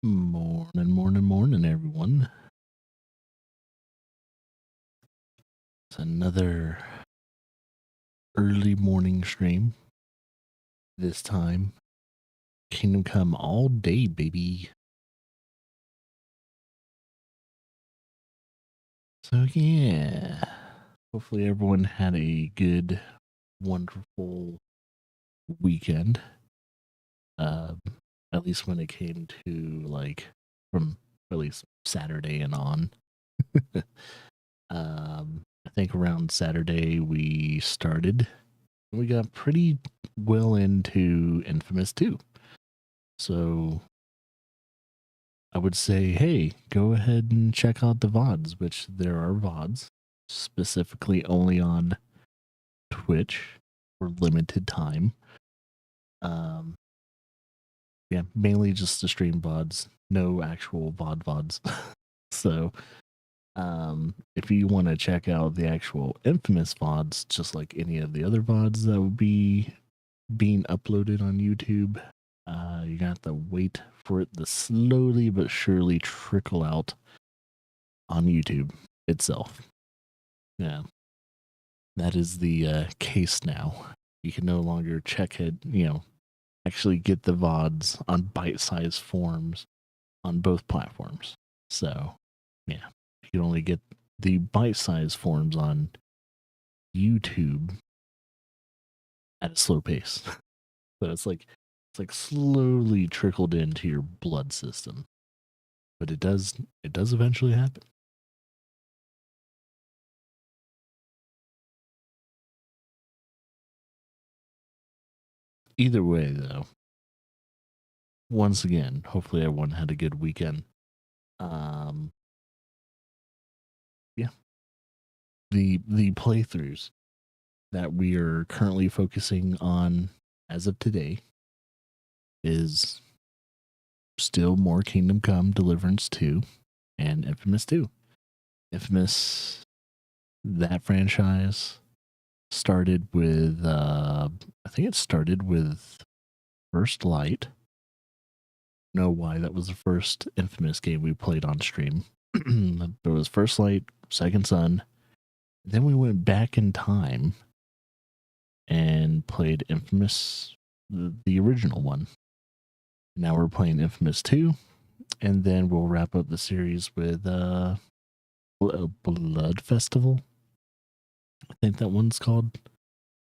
Morning, everyone. It's another early morning stream. This time, Kingdom Come all day, baby. So, yeah. Hopefully, everyone had a good, wonderful weekend. Um, at least when it came to, from at least Saturday and on. I think around Saturday we started. We got pretty well into Infamous 2. So I would say, hey, go ahead and check out the VODs, which there are VODs specifically only on Twitch for limited time. Um, yeah, mainly just the stream VODs, no actual VODs. So if you want to check out the actual Infamous VODs, just like any of the other VODs that would be being uploaded on YouTube, you got to wait for it to slowly but surely trickle out on YouTube itself. Yeah, that is the case now. You can no longer check it, actually get the VODs on bite-sized forms on both platforms. So, yeah, you can only get the bite-sized forms on YouTube at a slow pace. So it's like slowly trickled into your blood system. But it does eventually happen. Either way though, once again, hopefully everyone had a good weekend. Um yeah. The playthroughs that we are currently focusing on as of today is still more Kingdom Come, Deliverance 2, and Infamous 2. Infamous, that franchise started with I think it started with First Light. Know why that was the first Infamous game we played on stream. There was First Light, Second Son. Then we went back in time and played Infamous, the original one. Now we're playing Infamous 2, and then we'll wrap up the series with Blood Festival. I think that one's called.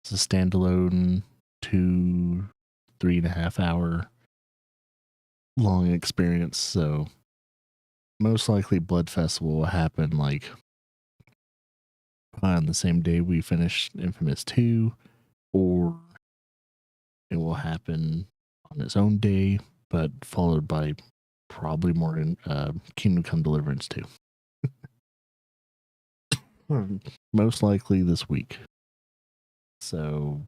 It's a standalone 3.5 hour long experience. So most likely Blood Festival will happen like on the same day we finish Infamous 2, or it will happen on its own day, but followed by probably more in Kingdom Come Deliverance 2. Most likely this week. So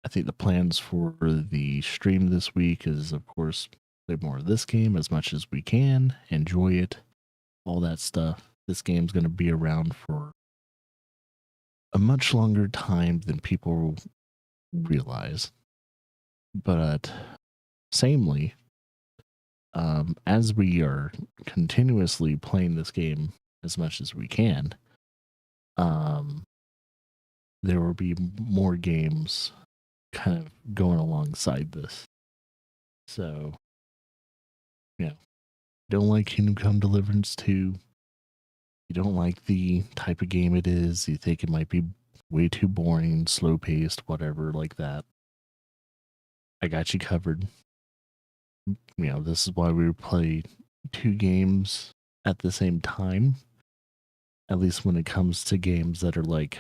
I think the plans for the stream this week is, of course, play more of this game as much as we can, enjoy it, all that stuff. This game's going to be around for a much longer time than people realize. But samely, as we are continuously playing this game as much as we can, there will be more games kind of going alongside this. So, don't like Kingdom Come Deliverance 2, you don't like the type of game it is, you think it might be way too boring, slow paced, whatever like that, I got you covered. This is why we play 2 games at the same time. At least when it comes to games that are like,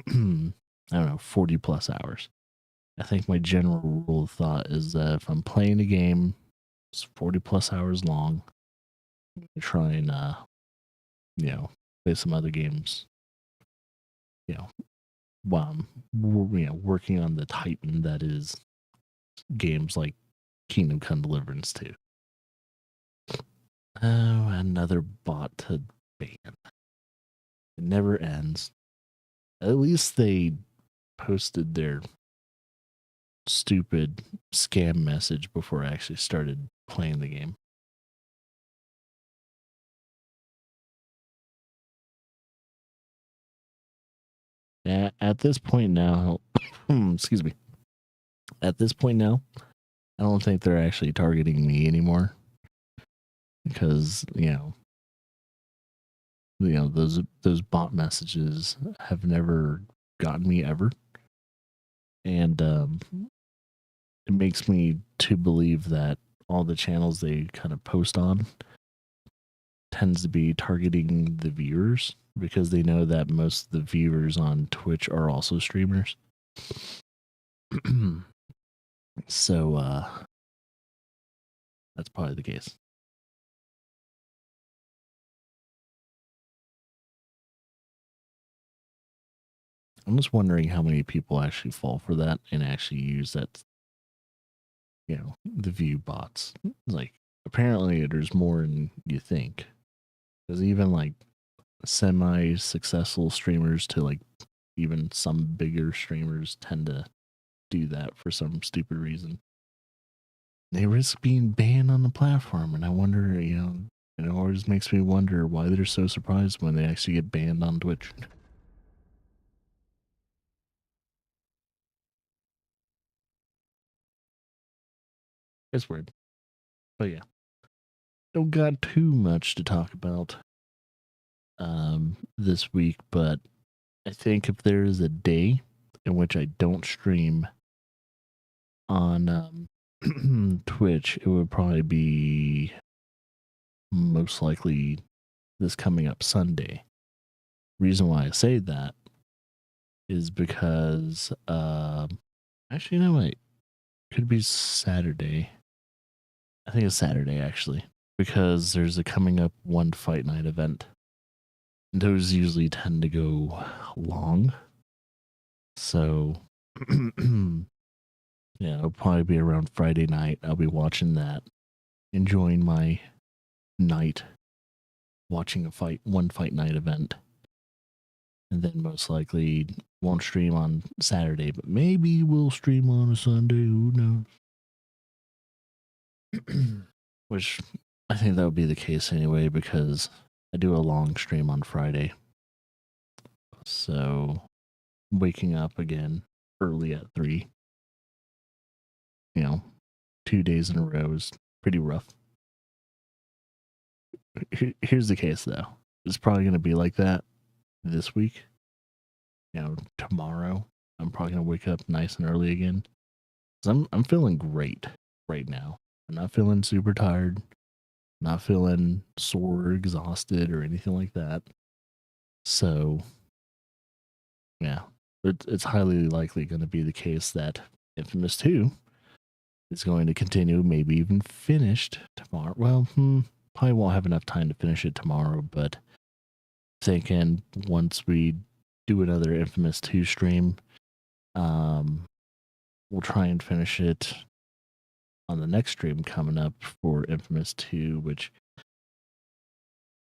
I don't know, 40 plus hours. I think my general rule of thought is that if I'm playing a game, it's 40 plus hours long, I'm going to try and, play some other games, while I'm, working on the Titan that is games like Kingdom Come Deliverance 2. Oh, another bot to ban. It never ends. At least they posted their stupid scam message before I actually started playing the game. At this point now, excuse me. At this point now, I don't think they're actually targeting me anymore because those bot messages have never gotten me ever, and it makes me to believe that all the channels they kind of post on tends to be targeting the viewers because they know that most of the viewers on Twitch are also streamers. So that's probably the case. I'm just wondering how many people actually fall for that and actually use that, the view bots. Like, apparently there's more than you think. Because even like semi-successful streamers to like even some bigger streamers tend to do that for some stupid reason. They risk being banned on the platform, and I wonder, it always makes me wonder why they're so surprised when they actually get banned on Twitch. It's weird. But yeah. Don't got too much to talk about this week, but I think if there is a day in which I don't stream on Twitch, it would probably be most likely this coming up Sunday. Reason why I say that is because actually, no, wait, could be Saturday. I think it's Saturday actually, because there's a coming up one fight night event. Those usually tend to go long. So yeah, it'll probably be around Friday night. I'll be watching that, enjoying my night, watching one fight night event. And then most likely won't stream on Saturday, but maybe we'll stream on a Sunday. Who knows? Which I think that would be the case anyway, because I do a long stream on Friday. So waking up again early at 3, 2 days in a row is pretty rough. Here's the case though. It's probably going to be like that this week. Tomorrow I'm probably going to wake up nice and early again. 'Cause I'm feeling great right now. I'm not feeling super tired. Not feeling sore, exhausted, or anything like that. So, yeah, it's highly likely going to be the case that Infamous 2 is going to continue, maybe even finished tomorrow. Well, probably won't have enough time to finish it tomorrow, but thinking once we do another Infamous 2 stream, we'll try and finish it on the next stream coming up for Infamous 2, which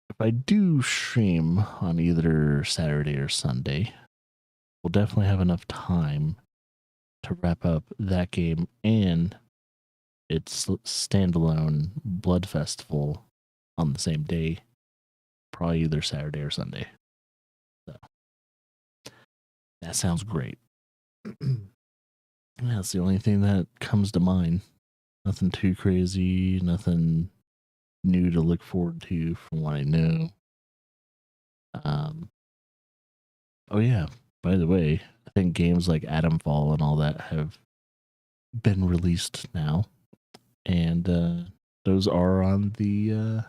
if I do stream on either Saturday or Sunday, we'll definitely have enough time to wrap up that game and its standalone Blood Festival on the same day, probably either Saturday or Sunday. So that sounds great. That's the only thing that comes to mind. Nothing too crazy, nothing new to look forward to from what I know. Oh yeah, by the way, I think games like Atomfall and all that have been released now, and those are on the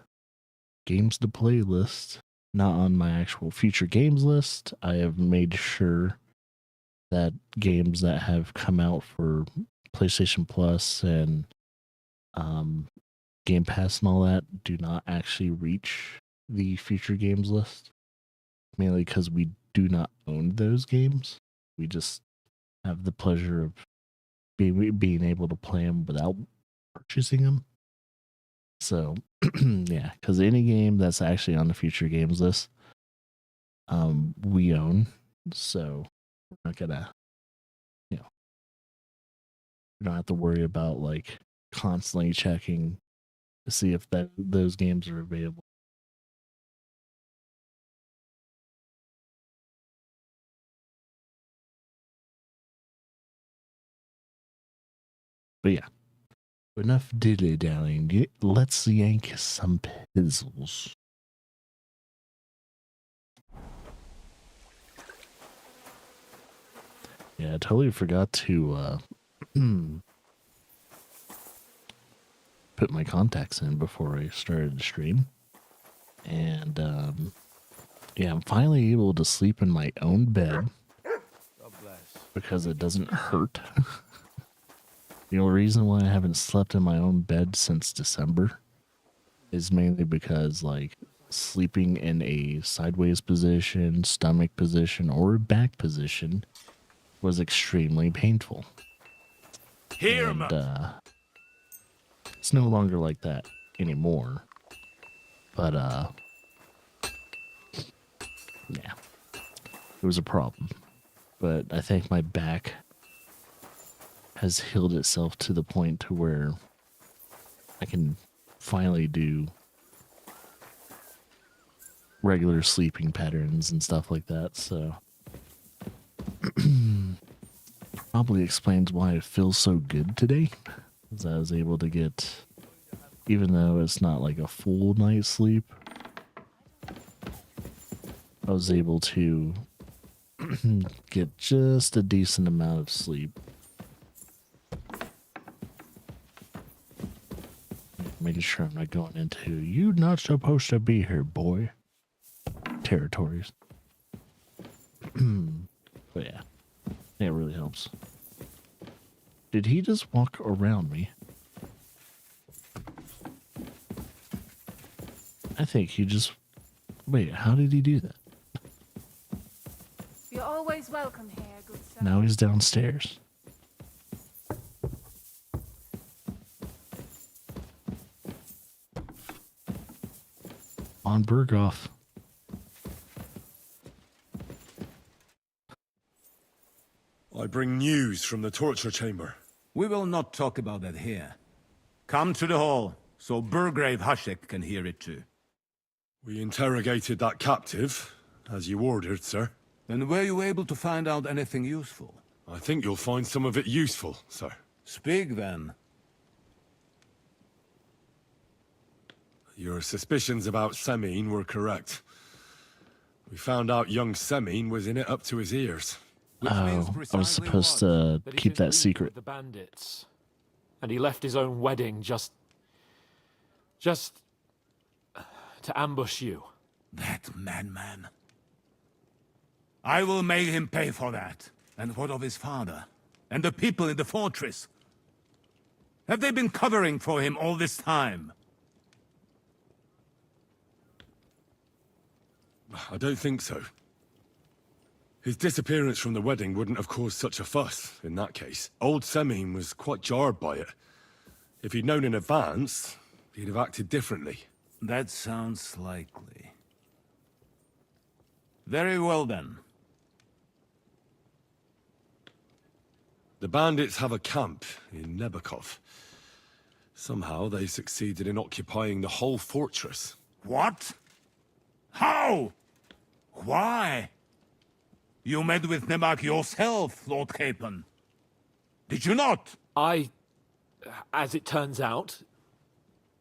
games to play list, not on my actual future games list. I have made sure that games that have come out for PlayStation Plus and Game Pass and all that do not actually reach the future games list, mainly because we do not own those games. We just have the pleasure of being able to play them without purchasing them. So yeah, because any game that's actually on the future games list, we own. So we're not gonna, we don't have to worry about like constantly checking to see if those games are available. But yeah, enough dilly-dallying. Let's yank some pizzles. Yeah, I totally forgot to put my contacts in before I started the stream. And yeah, I'm finally able to sleep in my own bed because it doesn't hurt. The only reason why I haven't slept in my own bed since December is mainly because, like, sleeping in a sideways position, stomach position, or back position was extremely painful. And it's no longer like that anymore. But yeah, it was a problem. But I think my back has healed itself to the point to where I can finally do regular sleeping patterns and stuff like that. So probably explains why it feels so good today, because I was able to get, even though it's not like a full night's sleep, I was able to get just a decent amount of sleep. Making sure I'm not going into "you not supposed to be here, boy" territories. But yeah, it really helps. Did he just walk around me? I think he just... Wait, how did he do that? You're always welcome here, good sir. Now he's downstairs. On Berghoff. I bring news from the torture chamber. We will not talk about that here. Come to the hall, so Burgrave Hashek can hear it too. We interrogated that captive, as you ordered, sir. Then were you able to find out anything useful? I think you'll find some of it useful, sir. Speak then. Your suspicions about Semine were correct. We found out young Semine was in it up to his ears. Oh, I was supposed to keep that secret. With the bandits, and he left his own wedding just to ambush you. That madman. I will make him pay for that. And what of his father? And the people in the fortress? Have they been covering for him all this time? I don't think so. His disappearance from the wedding wouldn't have caused such a fuss, in that case. Old Semine was quite jarred by it. If he'd known in advance, he'd have acted differently. That sounds likely. Very well then. The bandits have a camp in Nebakov. Somehow they succeeded in occupying the whole fortress. What? How? Why? You met with Nebak yourself, Lord Capon. Did you not? As it turns out,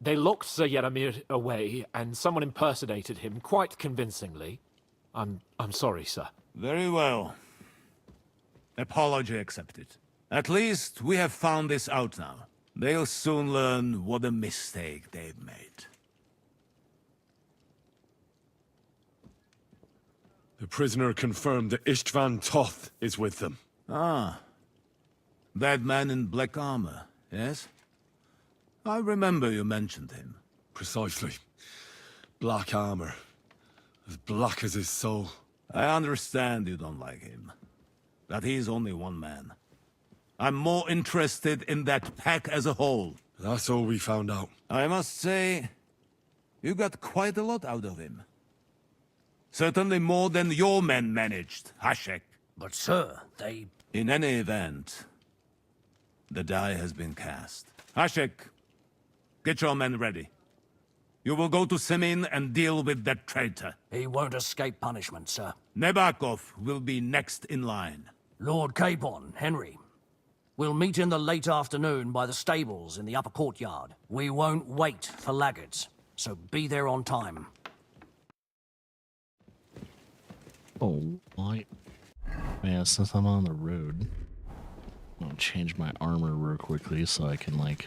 they locked Sir Yaramir away, and someone impersonated him quite convincingly. I'm sorry, sir. Very well. Apology accepted. At least we have found this out now. They'll soon learn what a mistake they've made. The prisoner confirmed that Istvan Toth is with them. Ah. That man in black armor, yes? I remember you mentioned him. Precisely. Black armor. As black as his soul. I understand you don't like him. But he's only one man. I'm more interested in that pack as a whole. That's all we found out. I must say, you got quite a lot out of him. Certainly more than your men managed, Hashek. But sir, they... In any event, the die has been cast. Hashek, get your men ready. You will go to Semine and deal with that traitor. He won't escape punishment, sir. Nebakov will be next in line. Lord Capon, Henry. We'll meet in the late afternoon by the stables in the upper courtyard. We won't wait for laggards, so be there on time. Oh, why? Yeah, since I'm on the road, I'll change my armor real quickly so I can, like,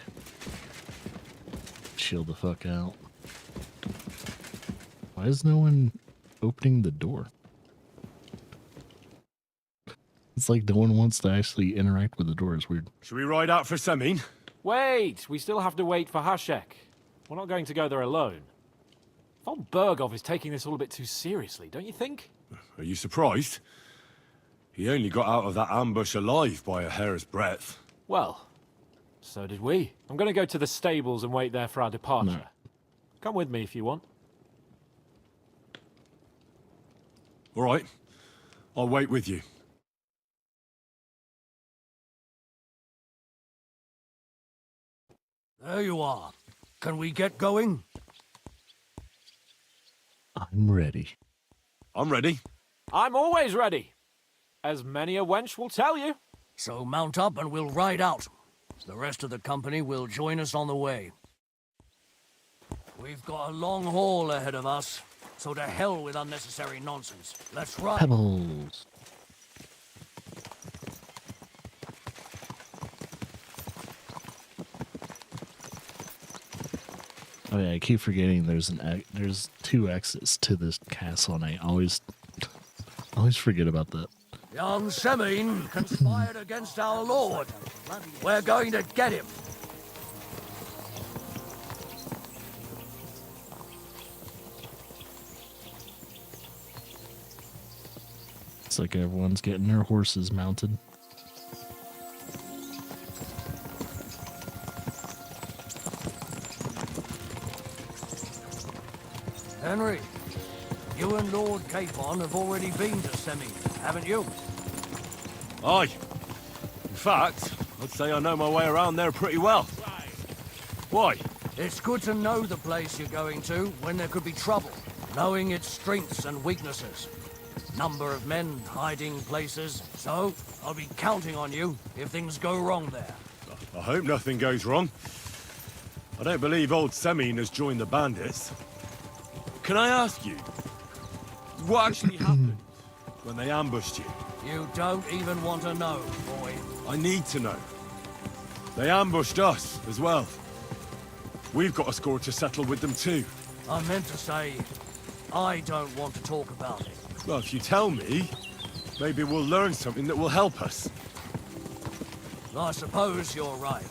chill the fuck out. Why is no one opening the door? It's like no one wants to actually interact with the door. It's weird. Should we ride out for Semin? Wait! We still have to wait for Hashek. We're not going to go there alone. Von Bergov is taking this all a bit too seriously, don't you think? Are you surprised? He only got out of that ambush alive by a hair's breadth. Well, so did we. I'm going to go to the stables and wait there for our departure. No. Come with me if you want. All right. I'll wait with you. There you are. Can we get going? I'm ready. I'm ready. I'm always ready. As many a wench will tell you. So mount up and we'll ride out. The rest of the company will join us on the way. We've got a long haul ahead of us, so to hell with unnecessary nonsense. Let's ride. Pebbles. Oh yeah, I keep forgetting there's 2 exits to this castle, and I always forget about that. Young Semin conspired against our lord. We're going to get him. It's like everyone's getting their horses mounted. Henry, you and Lord Capon have already been to Semin, haven't you? Aye. In fact, I'd say I know my way around there pretty well. Why? It's good to know the place you're going to when there could be trouble, knowing its strengths and weaknesses. Number of men hiding places, so I'll be counting on you if things go wrong there. I hope nothing goes wrong. I don't believe old Semin has joined the bandits. Can I ask you, what actually happened when they ambushed you? You don't even want to know, boy. I need to know. They ambushed us as well. We've got a score to settle with them too. I meant to say, I don't want to talk about it. Well, if you tell me, maybe we'll learn something that will help us. I suppose you're right,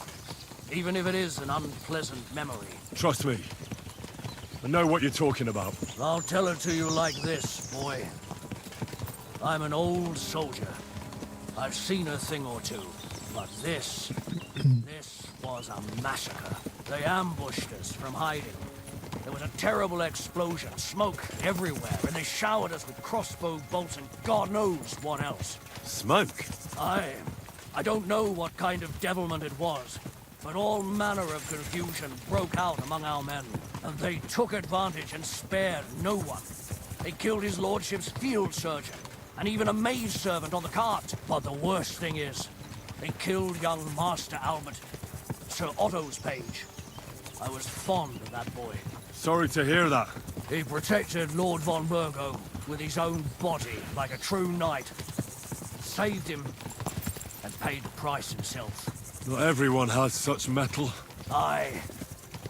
even if it is an unpleasant memory. Trust me. I know what you're talking about. I'll tell it to you like this, boy. I'm an old soldier. I've seen a thing or two, but this was a massacre. They ambushed us from hiding. There was a terrible explosion, smoke everywhere, and they showered us with crossbow bolts and God knows what else. Smoke? I don't know what kind of devilment it was, but all manner of confusion broke out among our men, and they took advantage and spared no one. They killed his lordship's field surgeon, and even a maid servant on the cart. But the worst thing is, they killed young Master Albert, Sir Otto's page. I was fond of that boy. Sorry to hear that. He protected Lord von Burgo with his own body like a true knight. Saved him and paid the price himself. Not everyone has such mettle. Aye.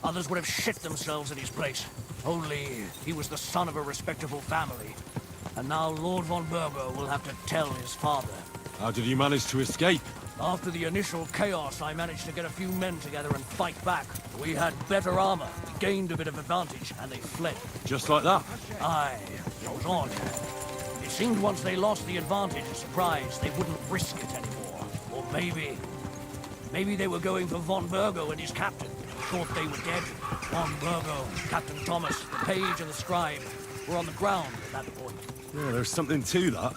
Others would have shit themselves in his place. Only he was the son of a respectable family. And now Lord von Burgo will have to tell his father. How did you manage to escape? After the initial chaos, I managed to get a few men together and fight back. We had better armor, gained a bit of advantage, and they fled. Just like that? Aye, it was odd. It seemed once they lost the advantage and surprise, they wouldn't risk it anymore. Or maybe they were going for von Burgo and his captain. Thought they were dead. Von Burgo, Captain Thomas, the page and the scribe were on the ground at that point. Yeah, there's something to that.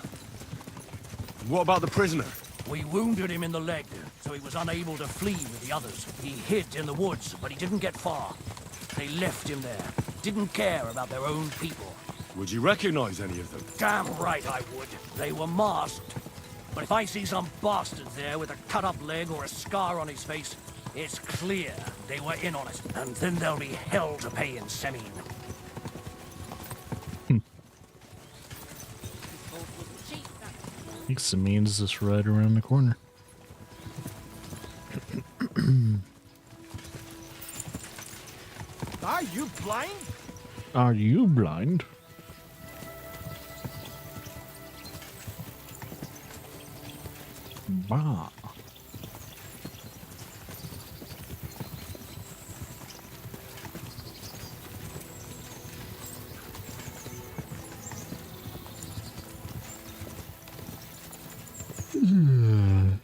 What about the prisoner? We wounded him in the leg, so he was unable to flee with the others. He hid in the woods, but he didn't get far. They left him there. Didn't care about their own people. Would you recognize any of them? Damn right I would. They were masked. But if I see some bastard there with a cut-up leg or a scar on his face, it's clear they were in on it. And then there'll be hell to pay in Semine. I think Samine's just right around the corner. Are you blind? Are you blind? Bah.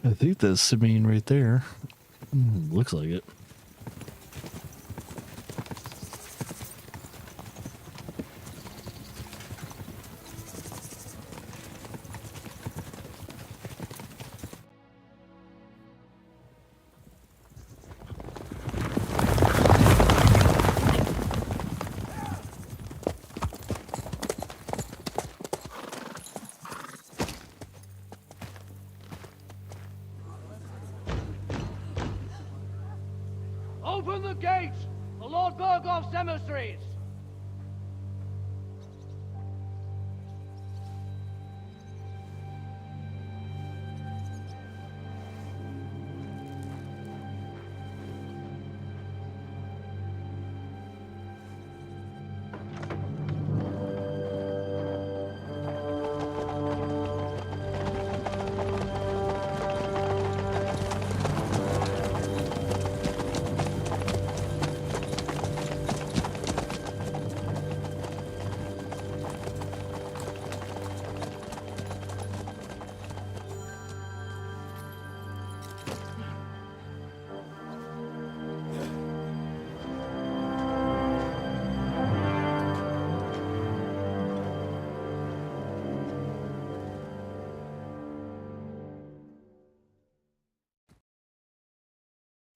I think that's Sabine right there. Looks like it. Open the gates! The Lord Bergoff's emissaries!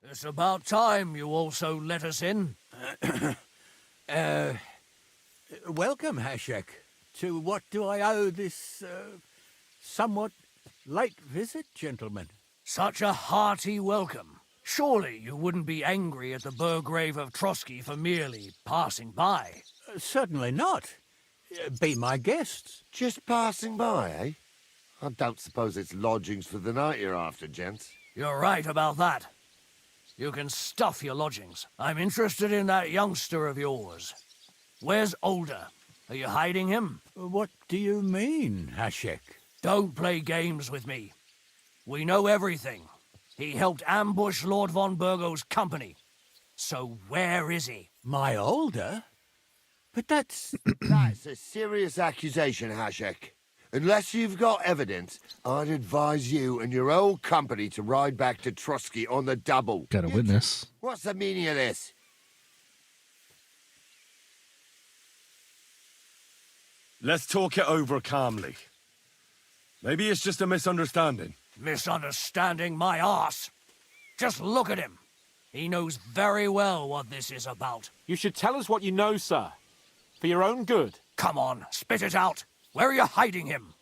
It's about time you also let us in. Welcome, Hashek. To what do I owe this, somewhat late visit, gentlemen? Such a hearty welcome. Surely you wouldn't be angry at the Burgrave of Trotsky for merely passing by. Certainly not. Be my guests. Just passing by, eh? I don't suppose it's lodgings for the night you're after, gents. You're right about that. You can stuff your lodgings. I'm interested in that youngster of yours. Where's Older? Are you hiding him? What do you mean, Hashek? Don't play games with me. We know everything. He helped ambush Lord von Burgo's company. So where is he? My older? But that's... That's a serious accusation, Hashek. Unless you've got evidence, I'd advise you and your old company to ride back to Trotsky on the double. Got a witness. What's the meaning of this? Let's talk it over calmly. Maybe it's just a misunderstanding. Misunderstanding my arse. Just look at him. He knows very well what this is about. You should tell us what you know, sir. For your own good. Come on, spit it out. Where are you hiding him?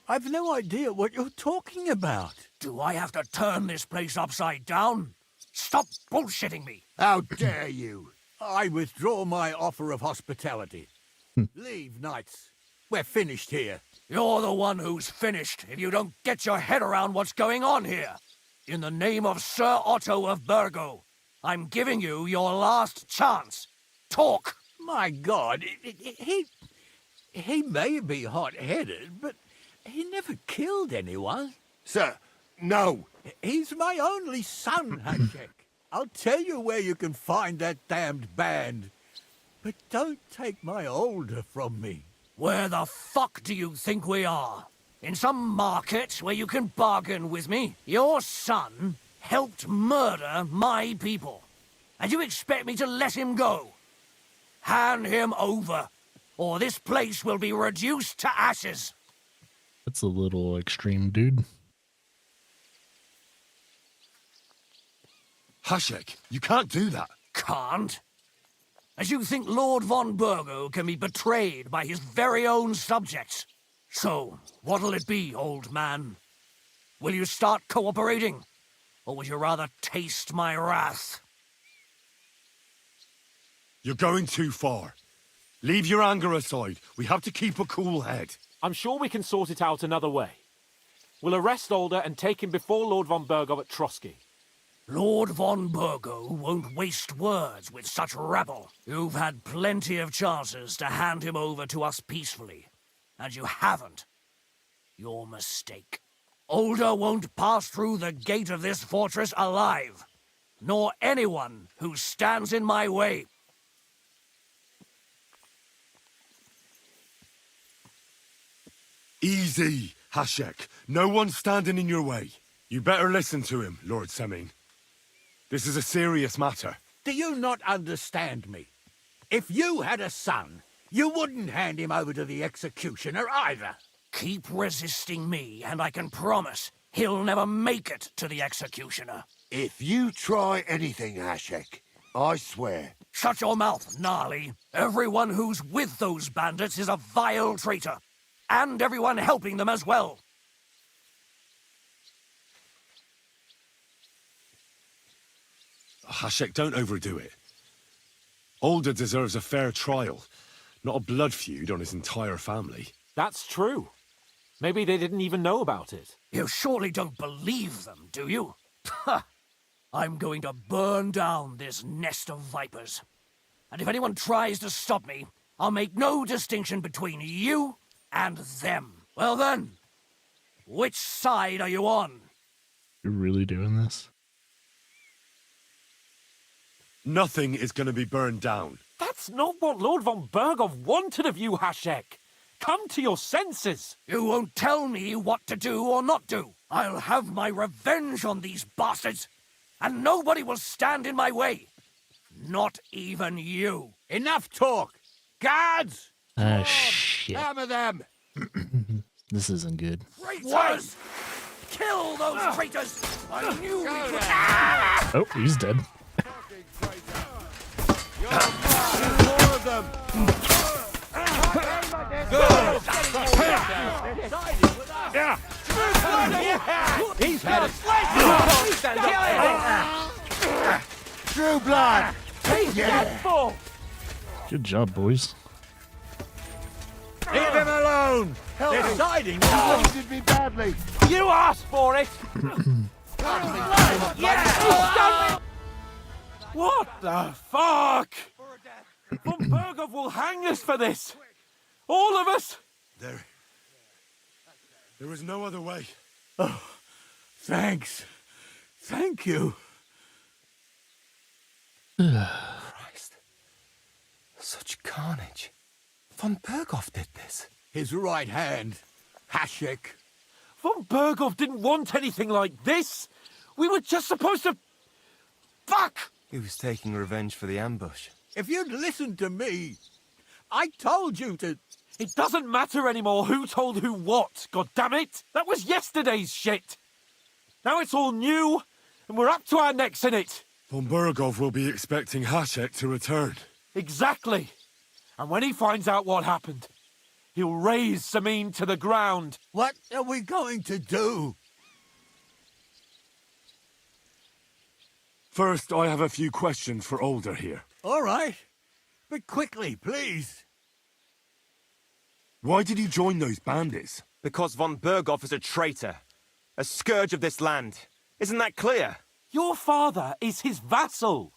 I've no idea what you're talking about. Do I have to turn this place upside down? Stop bullshitting me. How dare you? I withdraw my offer of hospitality. Leave, knights. We're finished here. You're the one who's finished if you don't get your head around what's going on here. In the name of Sir Otto of Burgo, I'm giving you your last chance. Talk! My God, he may be hot-headed, but he never killed anyone. Sir, no. He's my only son, Hashek. I'll tell you where you can find that damned band. But don't take my older from me. Where the fuck do you think we are? In some market where you can bargain with me? Your son helped murder my people. And you expect me to let him go? Hand him over, or this place will be reduced to ashes. That's a little extreme, dude. Hashek, you can't do that. Can't? As you think Lord von Burgo can be betrayed by his very own subjects? So, what'll it be, old man? Will you start cooperating? Or would you rather taste my wrath? You're going too far. Leave your anger aside. We have to keep a cool head. I'm sure we can sort it out another way. We'll arrest Alder and take him before Lord von Burgov at Trotsky. Lord von Burgo won't waste words with such rabble. You've had plenty of chances to hand him over to us peacefully, and you haven't. Your mistake. Alder won't pass through the gate of this fortress alive, nor anyone who stands in my way. Easy, Hashek. No one's standing in your way. You better listen to him, Lord Seming. This is a serious matter. Do you not understand me? If you had a son, you wouldn't hand him over to the executioner either. Keep resisting me, and I can promise he'll never make it to the executioner. If you try anything, Hashek, I swear. Shut your mouth, Gnarly. Everyone who's with those bandits is a vile traitor. And everyone helping them as well. Hashek, don't overdo it. Alder deserves a fair trial, not a blood feud on his entire family. That's true. Maybe they didn't even know about it. You surely don't believe them, do you? Ha! I'm going to burn down this nest of vipers. And if anyone tries to stop me, I'll make no distinction between you and them. Well then, which side are you on? You're really doing this? Nothing is going to be burned down. That's not what Lord von Burgov wanted of you, Hashek. Come to your senses. You won't tell me what to do or not do. I'll have my revenge on these bastards, and nobody will stand in my way. Not even you. Enough talk! Guards! Ah, shit. Hammer them! This isn't good. Traitors! Kill those traitors! I knew we could... Oh, he's dead. More of them! He's had a True blood! Good job, boys. Leave him alone! They're siding! Wounded me badly! You asked for it! What the fuck? Von Burgov will hang us for this! All of us! There was no other way. Thanks. Thank you. Christ. Such carnage. Von Burgov did this. His right hand, Hashek. Von Burgov didn't want anything like this! We were just supposed to... Fuck! He was taking revenge for the ambush. If you'd listened to me, I told you to... It doesn't matter anymore who told who what, goddammit! That was yesterday's shit! Now it's all new, and we're up to our necks in it! Von Burgov will be expecting Hashek to return. Exactly! And when he finds out what happened, he'll raze Samin to the ground. What are we going to do? First, I have a few questions for Alder here. All right. But quickly, please. Why did you join those bandits? Because von Burgov is a traitor. A scourge of this land. Isn't that clear? Your father is his vassal.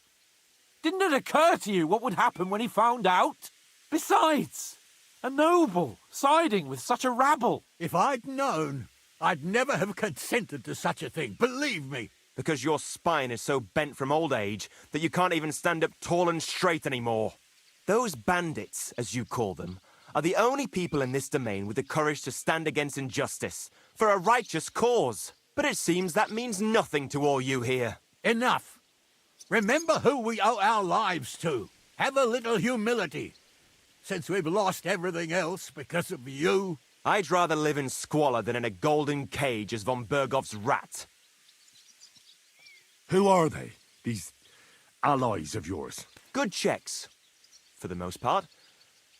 Didn't it occur to you what would happen when he found out? Besides, a noble siding with such a rabble. If I'd known, I'd never have consented to such a thing. Believe me. Because your spine is so bent from old age that you can't even stand up tall and straight anymore. Those bandits, as you call them, are the only people in this domain with the courage to stand against injustice for a righteous cause. But it seems that means nothing to all you here. Enough. Remember who we owe our lives to. Have a little humility. Since we've lost everything else because of you. I'd rather live in squalor than in a golden cage as von Burgov's rat. Who are they, these allies of yours? Good checks, for the most part.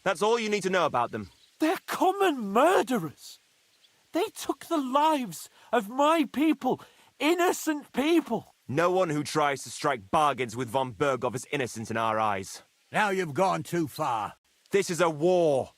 That's all you need to know about them. They're common murderers. They took the lives of my people, innocent people. No one who tries to strike bargains with von Berghoff is innocent in our eyes. Now you've gone too far. This is a war.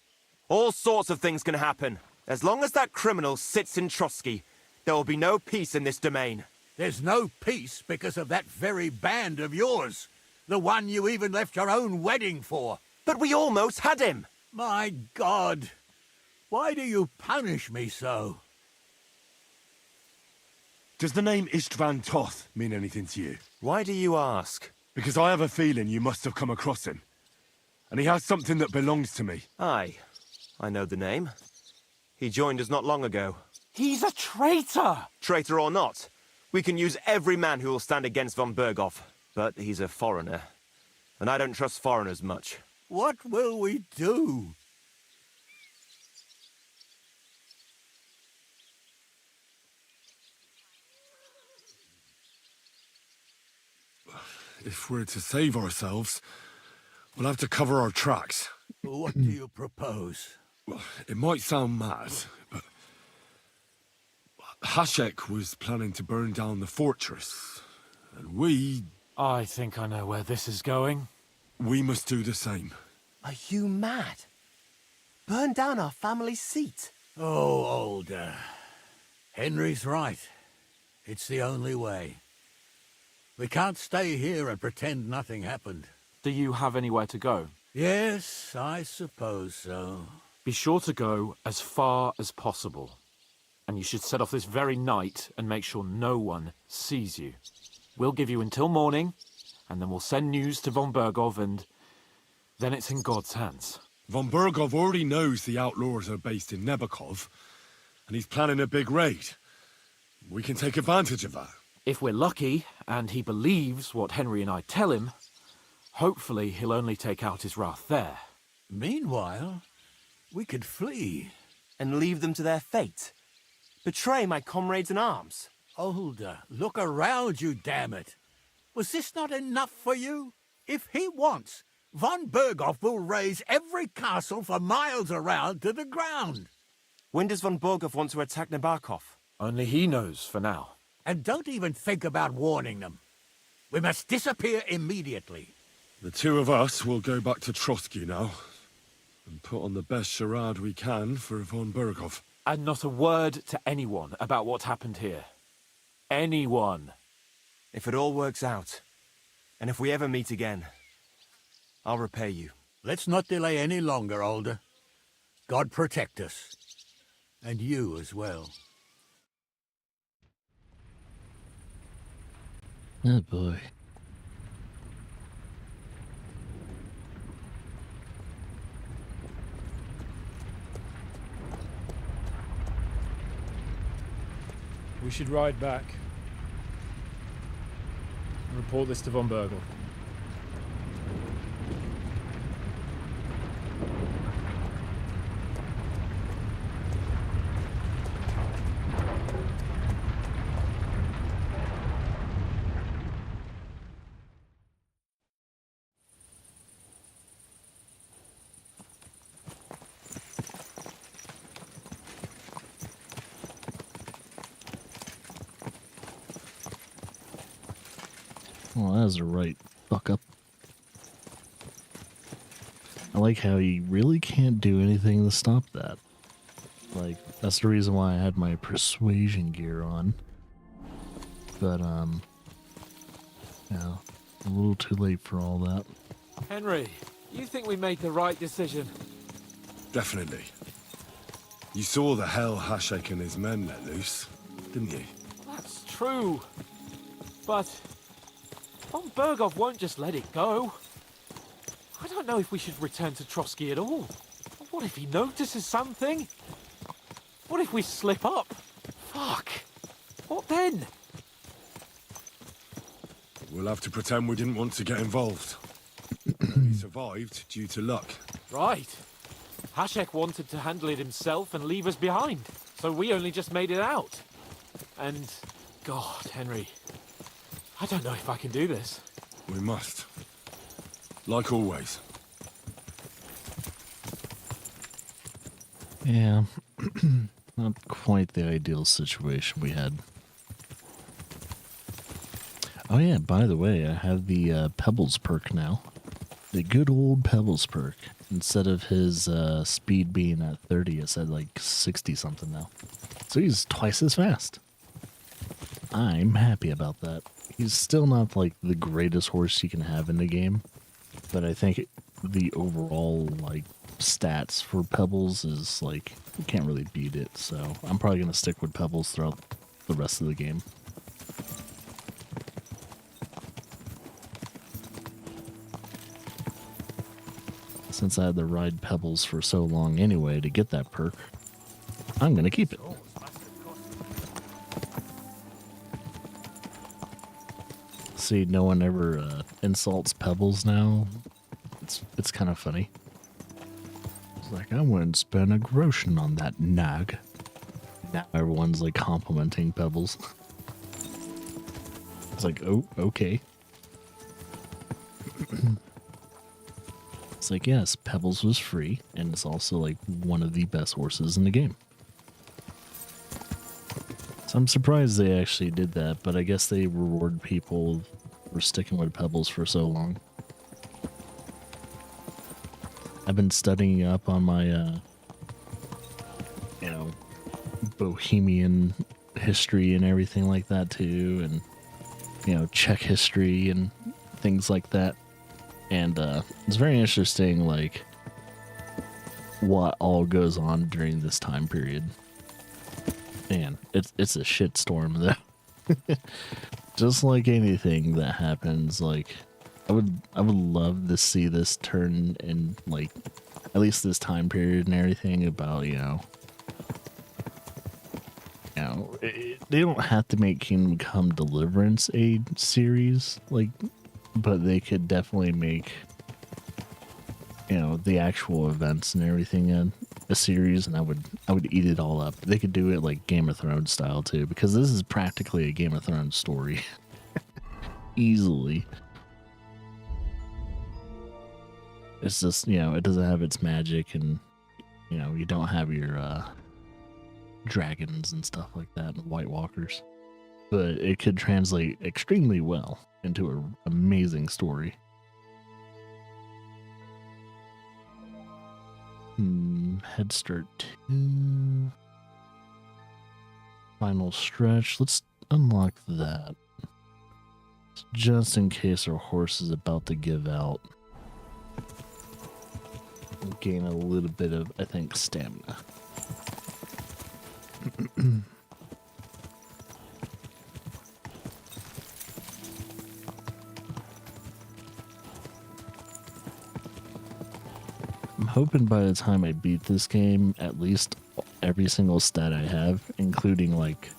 All sorts of things can happen. As long as that criminal sits in Trotsky, there will be no peace in this domain. There's no peace because of that very band of yours. The one you even left your own wedding for. But we almost had him. My God. Why do you punish me so? Does the name Istvan Toth mean anything to you? Why do you ask? Because I have a feeling you must have come across him. And he has something that belongs to me. Aye, I know the name. He joined us not long ago. He's a traitor! Traitor or not, we can use every man who will stand against von Berghoff. But he's a foreigner, and I don't trust foreigners much. What will we do? If we're to save ourselves, we'll have to cover our tracks. What do you propose? Well, it might sound mad, but Hashek was planning to burn down the fortress, and we I think I know where this is going. must do the same. Are you mad? Burn down our family seat? Oh, Older. Henry's right. It's the only way. We can't stay here and pretend nothing happened. Do you have anywhere to go? Yes, I suppose so. Be sure to go as far as possible. And you should set off this very night and make sure no one sees you. We'll give you until morning, and then we'll send news to von Berghoff, and then it's in God's hands. Von Berghoff already knows the outlaws are based in Nebakov, and he's planning a big raid. We can take advantage of that. If we're lucky, and he believes what Henry and I tell him, hopefully he'll only take out his wrath there. Meanwhile, we could flee. And leave them to their fate? Betray my comrades in arms? Older, look around you, damn it. Was this not enough for you? If he wants, von Berghoff will raise every castle for miles around to the ground. When does von Berghoff want to attack Nabokov? Only he knows for now. And don't even think about warning them. We must disappear immediately. The two of us will go back to Trotsky now, and put on the best charade we can for von Berghoff. And not a word to anyone about what happened here. Anyone. If it all works out, and if we ever meet again, I'll repay you. Let's not delay any longer, Older. God protect us. And you as well. Oh boy. We should ride back and report this to von Berghoff. Well, that was a right fuck up. I like how you really can't do anything to stop that. Like, that's the reason why I had my persuasion gear on. But, yeah, a little too late for all that. Henry, you think we made the right decision? Definitely. You saw the hell Hashek and his men let loose, didn't you? That's true. But von Berghoff won't just let it go. I don't know if we should return to Trotsky at all. What if he notices something? What if we slip up? Fuck. What then? We'll have to pretend we didn't want to get involved. He survived due to luck. Right. Hashek wanted to handle it himself and leave us behind, so we only just made it out. And, God, Henry, I don't know if I can do this. We must. Like always. Yeah, not quite the ideal situation we had. Oh yeah, by the way, I have the Pebbles perk now. The good old Pebbles perk. Instead of his speed being at 30, it's at like 60 something now. So he's twice as fast. I'm happy about that. He's still not like the greatest horse you can have in the game, but I think the overall like stats for Pebbles is like, you can't really beat it. So I'm probably going to stick with Pebbles throughout the rest of the game. Since I had to ride Pebbles for so long anyway to get that perk, I'm going to keep it. See, no one ever insults Pebbles now. It's kind of funny. It's like, I wouldn't spend a groschen on that nag. Now everyone's like complimenting Pebbles. It's like, oh, okay. It's like, yes, Pebbles was free, and it's also like one of the best horses in the game. So I'm surprised they actually did that, but I guess they reward people for sticking with Pebbles for so long. I've been studying up on my, you know, Bohemian history and everything like that too, and, you know, Czech history and things like that. And it's very interesting, like, what all goes on during this time period. Man, it's a shitstorm though. Just like anything that happens, like, I would love to see this turn in, like, at least this time period and everything about, they don't have to make Kingdom Come Deliverance a series, like, but they could definitely make, the actual events and everything a series, and I would eat it all up. They could do it like Game of Thrones style too, because this is practically a Game of Thrones story. Easily. It's just, it doesn't have its magic, and, you don't have your dragons and stuff like that, and White Walkers. But it could translate extremely well into an amazing story. Head start 2. Final stretch. Let's unlock that. Just in case our horse is about to give out. Gain a little bit of, I think, stamina. I'm hoping by the time I beat this game, at least every single stat I have, including like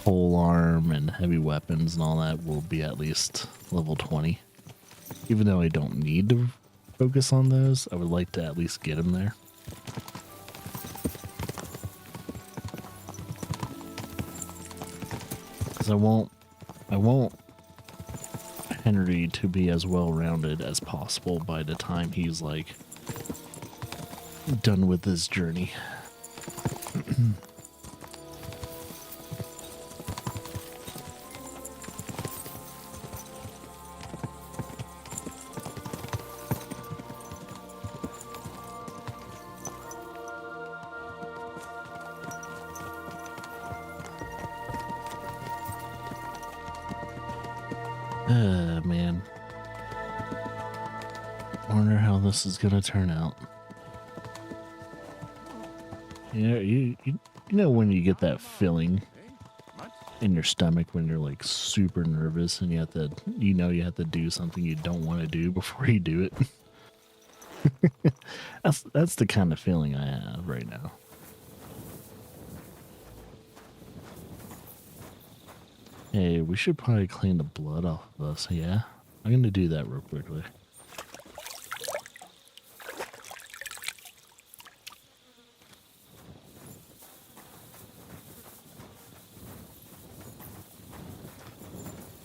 pole arm and heavy weapons and all that, will be at least level 20. Even though I don't need to focus on those, I would like to at least get them there. Because I want Henry to be as well-rounded as possible by the time he's like done with this journey. Man. Wonder how this is gonna turn out. You know when you get that feeling in your stomach when you're like super nervous and you have to do something you don't want to do before you do it. That's the kind of feeling I have right now. Hey, we should probably clean the blood off of us, yeah? I'm gonna do that real quickly.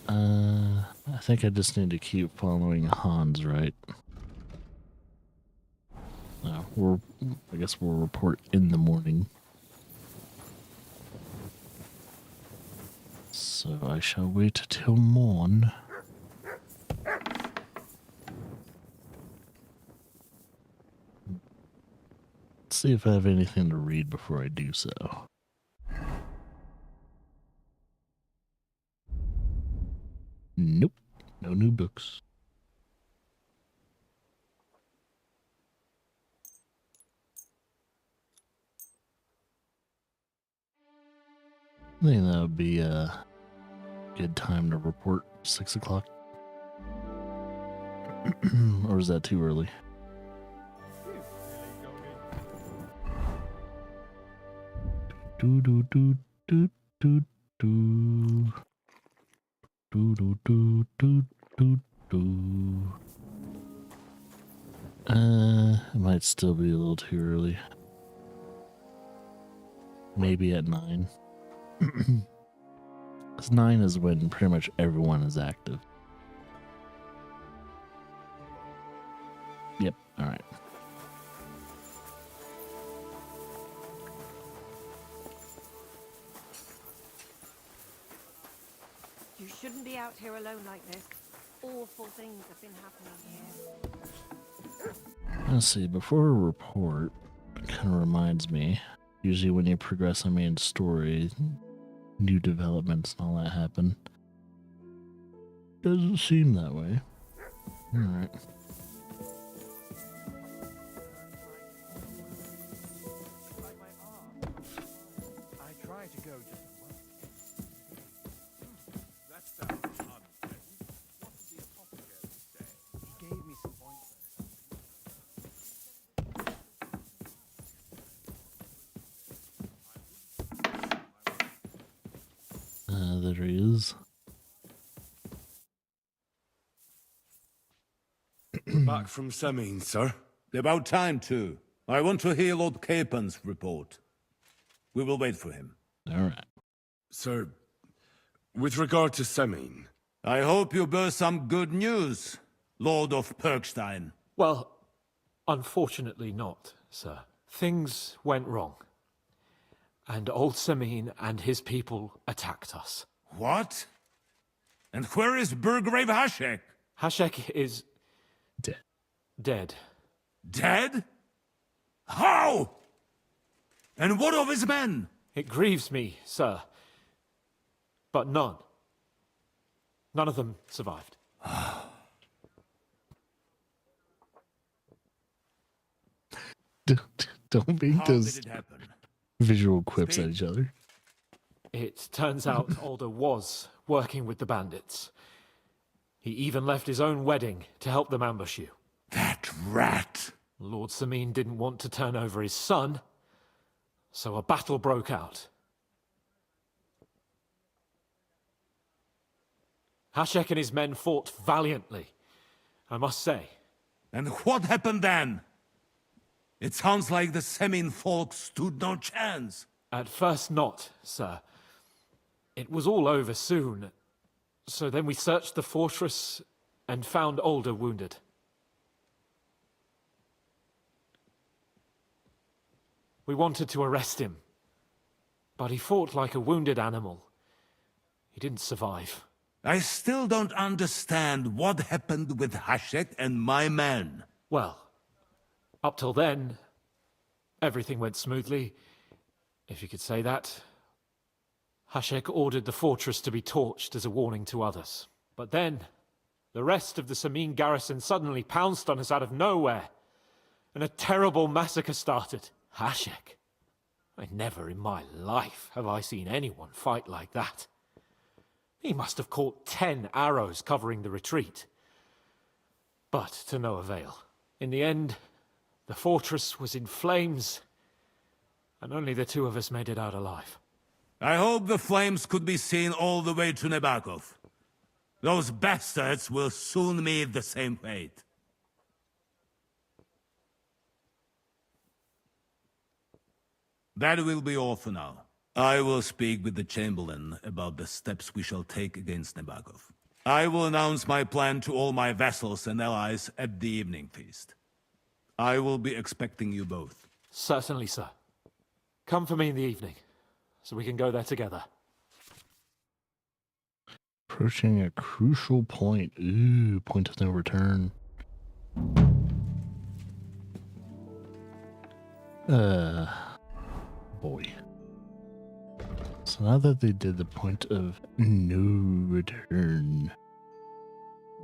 I think I just need to keep following Hans, right? I guess we'll report in the morning. So I shall wait till morn. Let's see if I have anything to read before I do so. Nope, no new books. I think that would be a good time to report 6 o'clock. Or is that too early? Do do do do do do do do do do do do. It might still be a little too early. Maybe at 9. Because 9 is when pretty much everyone is active. Yep, alright. You shouldn't be out here alone like this. Awful things have been happening here. Let's see, before a report, it kind of reminds me, usually when you progress a main story, new developments and all that happen. Doesn't seem that way. Alright. I try to go just That's the unpleasant. What did the apothecary say? He gave me some ointment. There he is. Back from Semine, sir. About time, too. I want to hear Lord Capen's report. We will wait for him. Alright. Sir, with regard to Semine, I hope you bear some good news, Lord of Perkstein. Well, unfortunately not, sir. Things went wrong. And old Semine and his people attacked us. What? And where is Burgrave Hashek? Hashek is Dead. dead. Dead? How? And what of his men? It grieves me, sir. But none of them survived. Don't make How did those it happen? visual quips at each other. It turns out Alder was working with the bandits. He even left his own wedding to help them ambush you. That rat! Lord Semine didn't want to turn over his son, so a battle broke out. Hashek and his men fought valiantly, I must say. And what happened then? It sounds like the Semine folk stood no chance. At first not, sir. It was all over soon. So then we searched the fortress and found Alder wounded. We wanted to arrest him, but he fought like a wounded animal. He didn't survive. I still don't understand what happened with Hashek and my men. Well, up till then, everything went smoothly, if you could say that. Hashek ordered the fortress to be torched as a warning to others. But then, the rest of the Semine garrison suddenly pounced on us out of nowhere, and a terrible massacre started. Hashek? Never in my life have I seen anyone fight like that. He must have caught 10 arrows covering the retreat. But to no avail. In the end, the fortress was in flames, and only the two of us made it out alive. I hope the flames could be seen all the way to Nebakov. Those bastards will soon meet the same fate. That will be all for now. I will speak with the Chamberlain about the steps we shall take against Nebakov. I will announce my plan to all my vassals and allies at the evening feast. I will be expecting you both. Certainly, sir. Come for me in the evening, so we can go there together. Approaching a crucial point. Ooh, point of no return. Boy. So now that they did the point of no return,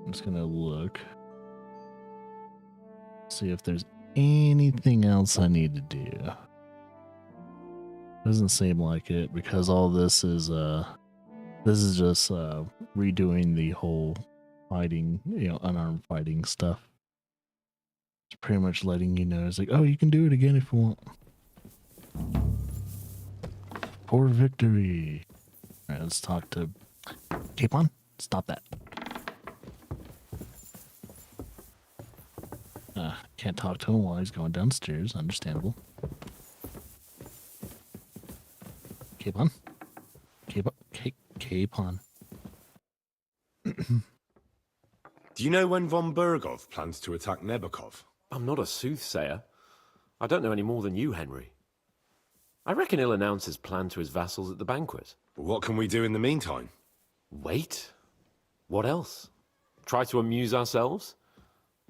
I'm just gonna look. See if there's anything else I need to do. Doesn't seem like it, because all this is just redoing the whole fighting, unarmed fighting stuff. It's pretty much letting you know, it's like, oh, you can do it again if you want. For victory. Alright, let's talk to Capon. Stop that. Can't talk to him while he's going downstairs. Understandable. Capon. Capon. Do you know when von Bergov plans to attack Nebukov? I'm not a soothsayer. I don't know any more than you, Henry. I reckon he'll announce his plan to his vassals at the banquet. But what can we do in the meantime? Wait? What else? Try to amuse ourselves?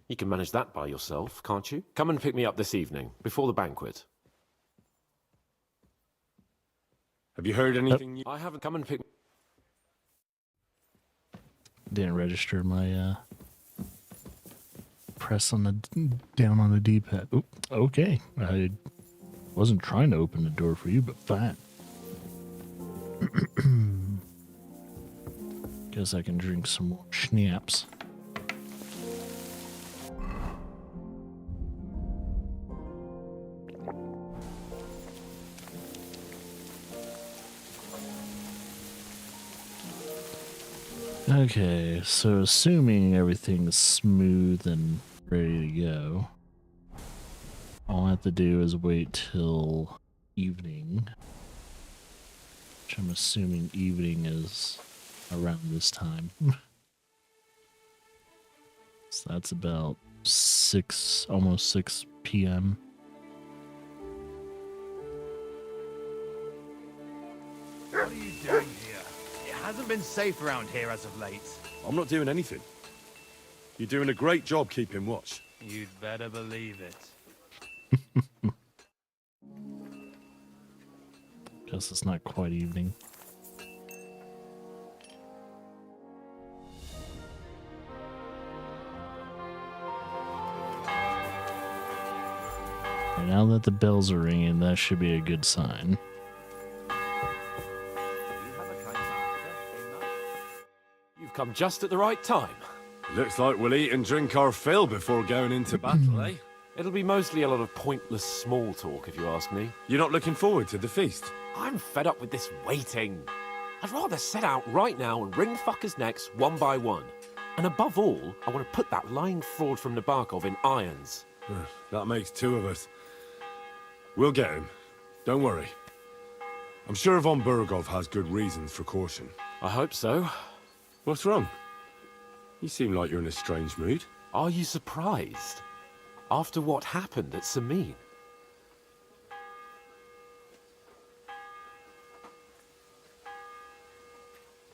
You can manage that by yourself, can't you? Come and pick me up this evening, before the banquet. Have you heard anything new? I haven't. Come and pick... Didn't register my press on the down on the D-pad. Oop, okay. I wasn't trying to open the door for you, but fine. Guess I can drink some more schnapps. Okay, so assuming everything's smooth and ready to go, all I have to do is wait till evening, which I'm assuming evening is around this time. So that's about 6, almost 6 p.m. What are you doing here? It hasn't been safe around here as of late. I'm not doing anything. You're doing a great job keeping watch. You'd better believe it. Guess it's not quite evening. And now that the bells are ringing, that should be a good sign. You've come just at the right time. Looks like we'll eat and drink our fill before going into battle, eh? It'll be mostly a lot of pointless small talk, if you ask me. You're not looking forward to the feast? I'm fed up with this waiting. I'd rather set out right now and wring fuckers' necks one by one. And above all, I want to put that lying fraud from Nabokov in irons. That makes 2 of us. We'll get him. Don't worry. I'm sure von Bergov has good reasons for caution. I hope so. What's wrong? You seem like you're in a strange mood. Are you surprised? After what happened at Samin?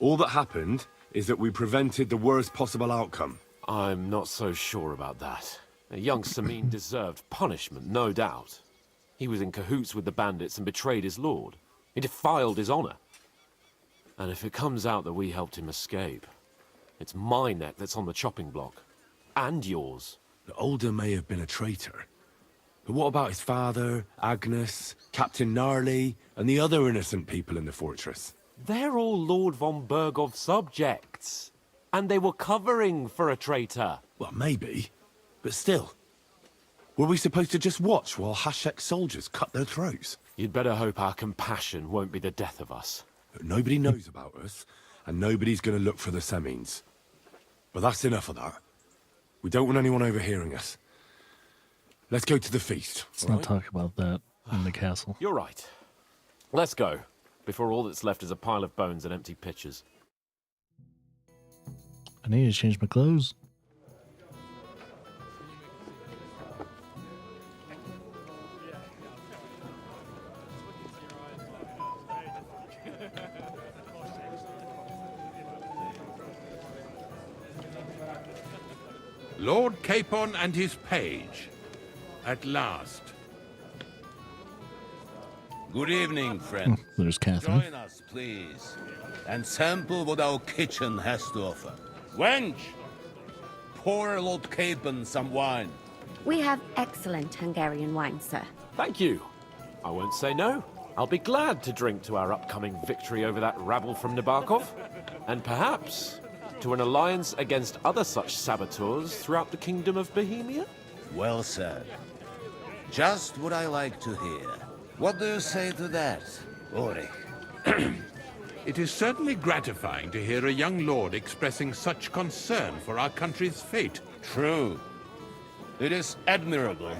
All that happened is that we prevented the worst possible outcome. I'm not so sure about that. Young Samin deserved punishment, no doubt. He was in cahoots with the bandits and betrayed his lord. He defiled his honor. And if it comes out that we helped him escape, it's my neck that's on the chopping block. And yours. The Older may have been a traitor. But what about his father, Agnes, Captain Gnarly, and the other innocent people in the fortress? They're all Lord von Bergov's subjects. And they were covering for a traitor. Well, maybe. But still. Were we supposed to just watch while Hashek's soldiers cut their throats? You'd better hope our compassion won't be the death of us. But nobody knows about us, and nobody's going to look for the Semines. But that's enough of that. We don't want anyone overhearing us. Let's go to the feast. Let's not talk about that in the castle. You're right. Let's go, before all that's left is a pile of bones and empty pitchers. I need to change my clothes. Lord Capon and his page. At last. Good evening, friend. There's Catherine. Join us, please, and sample what our kitchen has to offer. Wench, pour Lord Capon some wine. We have excellent Hungarian wine, sir. Thank you. I won't say no. I'll be glad to drink to our upcoming victory over that rabble from Nabokov, and perhaps to an alliance against other such saboteurs throughout the Kingdom of Bohemia? Well said. Just what I like to hear. What do you say to that, Ulrich? It is certainly gratifying to hear a young lord expressing such concern for our country's fate. True. It is admirable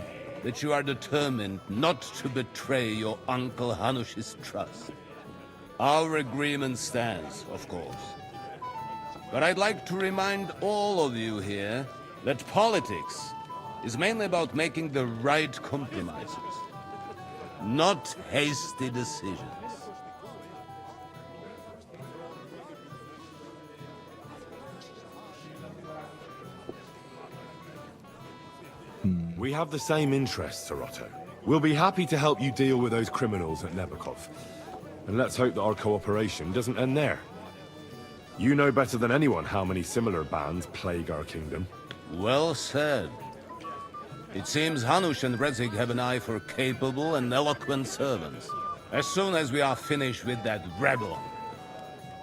that you are determined not to betray your Uncle Hanush's trust. Our agreement stands, of course. But I'd like to remind all of you here that politics is mainly about making the right compromises, not hasty decisions. We have the same interests, Sir Otto. We'll be happy to help you deal with those criminals at Nebokov. And let's hope that our cooperation doesn't end there. You know better than anyone how many similar bands plague our kingdom. Well said. It seems Hanush and Rezig have an eye for capable and eloquent servants. As soon as we are finished with that rebel,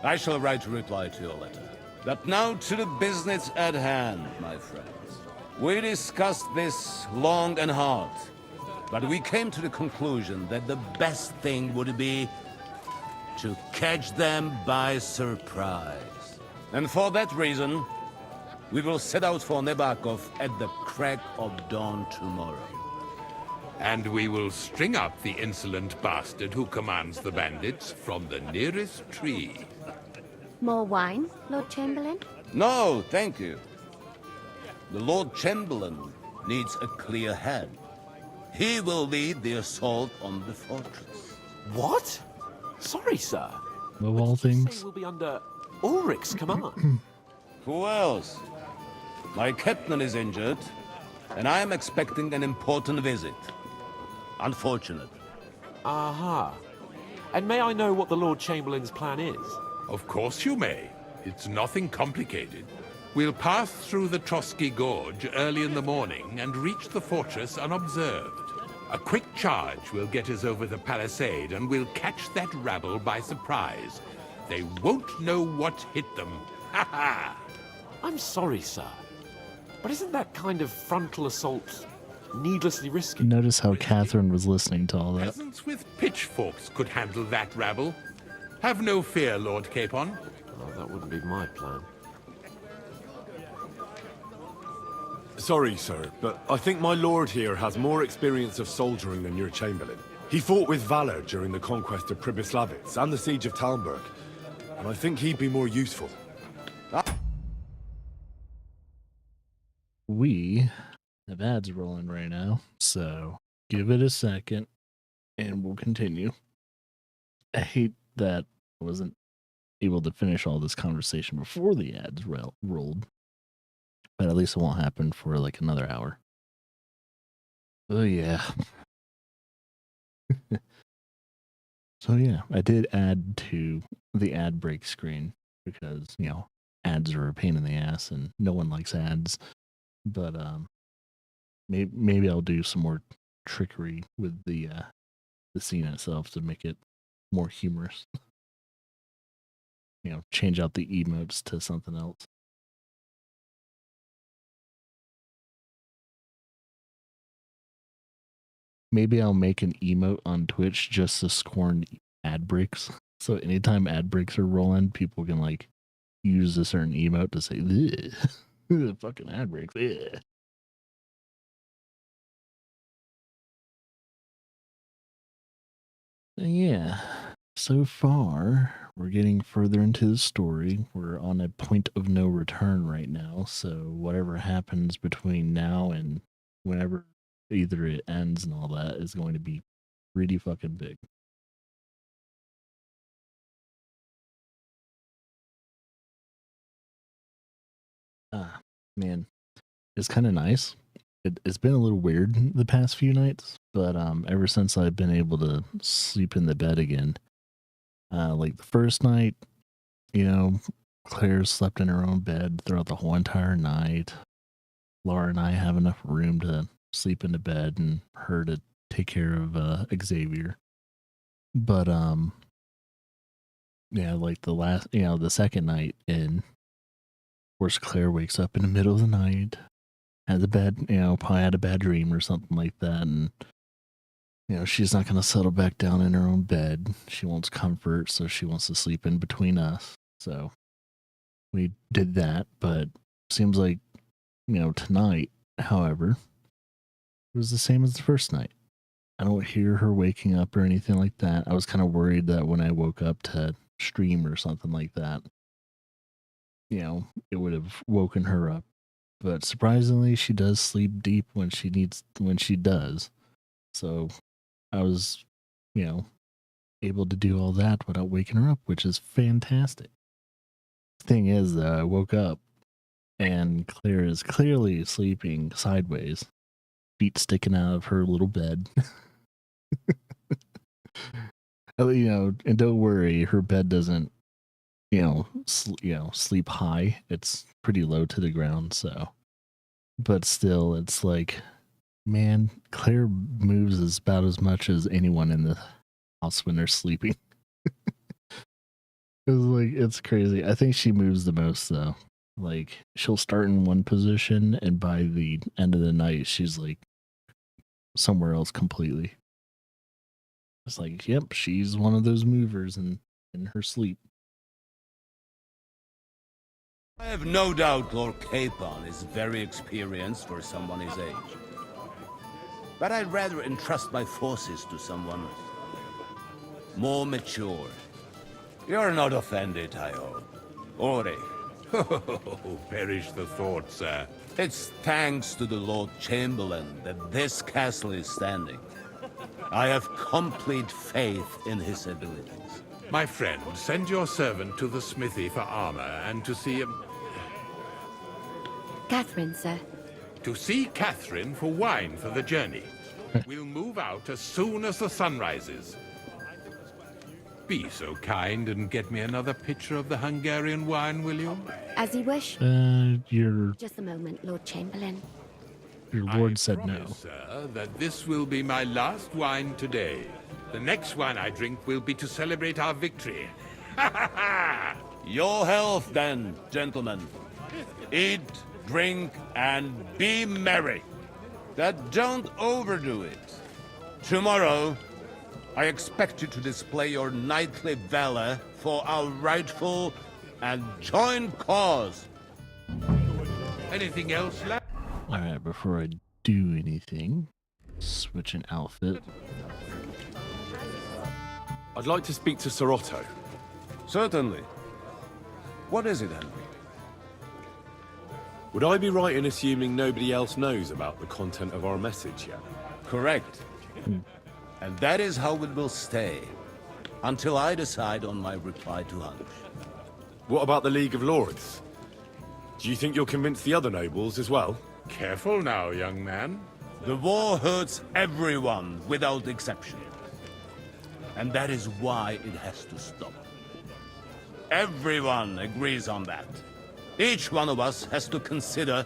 I shall write a reply to your letter. But now to the business at hand, my friends. We discussed this long and hard, but we came to the conclusion that the best thing would be to catch them by surprise. And for that reason, we will set out for Nebakov at the crack of dawn tomorrow. And we will string up the insolent bastard who commands the bandits from the nearest tree. More wine, Lord Chamberlain? No, thank you. The Lord Chamberlain needs a clear head. He will lead the assault on the fortress. What? Sorry, sir. Of all things. We'll be under Ulrich's command. Who else? My captain is injured, and I am expecting an important visit. Unfortunate. Aha. And may I know what the Lord Chamberlain's plan is? Of course you may. It's nothing complicated. We'll pass through the Trotsky Gorge early in the morning and reach the fortress unobserved. A quick charge will get us over the palisade and we'll catch that rabble by surprise. They won't know what hit them. Ha ha! I'm sorry, sir. But isn't that kind of frontal assault needlessly risky? Notice how Catherine was listening to all that. Peasants with pitchforks could handle that rabble. Have no fear, Lord Capon. Oh, that wouldn't be my plan. Sorry, sir, but I think my lord here has more experience of soldiering than your Chamberlain. He fought with valor during the conquest of Pribyslavitz and the siege of Talmberg, and I think he'd be more useful. We have ads rolling right now, so give it a second and we'll continue. I hate that I wasn't able to finish all this conversation before the ads rolled, but at least it won't happen for like another hour. Oh yeah. So yeah, I did add to the ad break screen because, you know, ads are a pain in the ass and no one likes ads. But maybe I'll do some more trickery with the scene itself to make it more humorous. You know, change out the emotes to something else. Maybe I'll make an emote on Twitch just to scorn ad breaks. So anytime ad breaks are rolling, people can like use a certain emote to say, "Ugh, fucking ad breaks." Ugh. Yeah, so far we're getting further into the story. We're on a point of no return right now. So whatever happens between now and whenever either it ends and all that is going to be pretty fucking big. Ah, man. is kind of nice. It's been a little weird the past few nights, but ever since I've been able to sleep in the bed again, like the first night, Claire slept in her own bed throughout the whole entire night. Laura and I have enough room to sleep in the bed and her to take care of Xavier. But yeah, like the second night in, of course, Claire wakes up in the middle of the night, has a bad, probably had a bad dream or something like that, and she's not going to settle back down in her own bed. She wants comfort, so she wants to sleep in between us. So we did that, but seems like, tonight, however, it was the same as the first night. I don't hear her waking up or anything like that. I was kind of worried that when I woke up to stream or something like that, it would have woken her up. But surprisingly, she does sleep deep when she does. So I was, able to do all that without waking her up, which is fantastic. Thing is, though, I woke up and Claire is clearly sleeping sideways, feet sticking out of her little bed. And don't worry, her bed doesn't, sleep high. It's pretty low to the ground, so. But still, it's like, man, Claire moves about as much as anyone in the house when they're sleeping. It's crazy. I think she moves the most, though. Like, she'll start in one position, and by the end of the night, she's like somewhere else completely. It's like, yep, she's one of those movers in her sleep. I have no doubt Lord Capon is very experienced for someone his age. But I'd rather entrust my forces to someone more mature. You're not offended, I hope. Ore. Oh, perish the thought, sir. It's thanks to the Lord Chamberlain that this castle is standing. I have complete faith in his abilities. My friend, send your servant to the smithy for armor and to see Catherine, sir. To see Catherine for wine for the journey. We'll move out as soon as the sun rises. Be so kind and get me another pitcher of the Hungarian wine, will you? As you wish. Just a moment, Lord Chamberlain. Your lord said I promise, sir, that this will be my last wine today. The next wine I drink will be to celebrate our victory. Your health, then, gentlemen. Eat, drink, and be merry. But don't overdo it. Tomorrow, I expect you to display your knightly valor for our rightful and joint cause. Anything else, lad? Alright, before I do anything, switch an outfit. I'd like to speak to Sir Otto. Certainly. What is it, Henry? Would I be right in assuming nobody else knows about the content of our message yet? Correct. And that is how it will stay, until I decide on my reply to Hanush. What about the League of Lords? Do you think you'll convince the other nobles as well? Careful now, young man. The war hurts everyone, without exception. And that is why it has to stop. Everyone agrees on that. Each one of us has to consider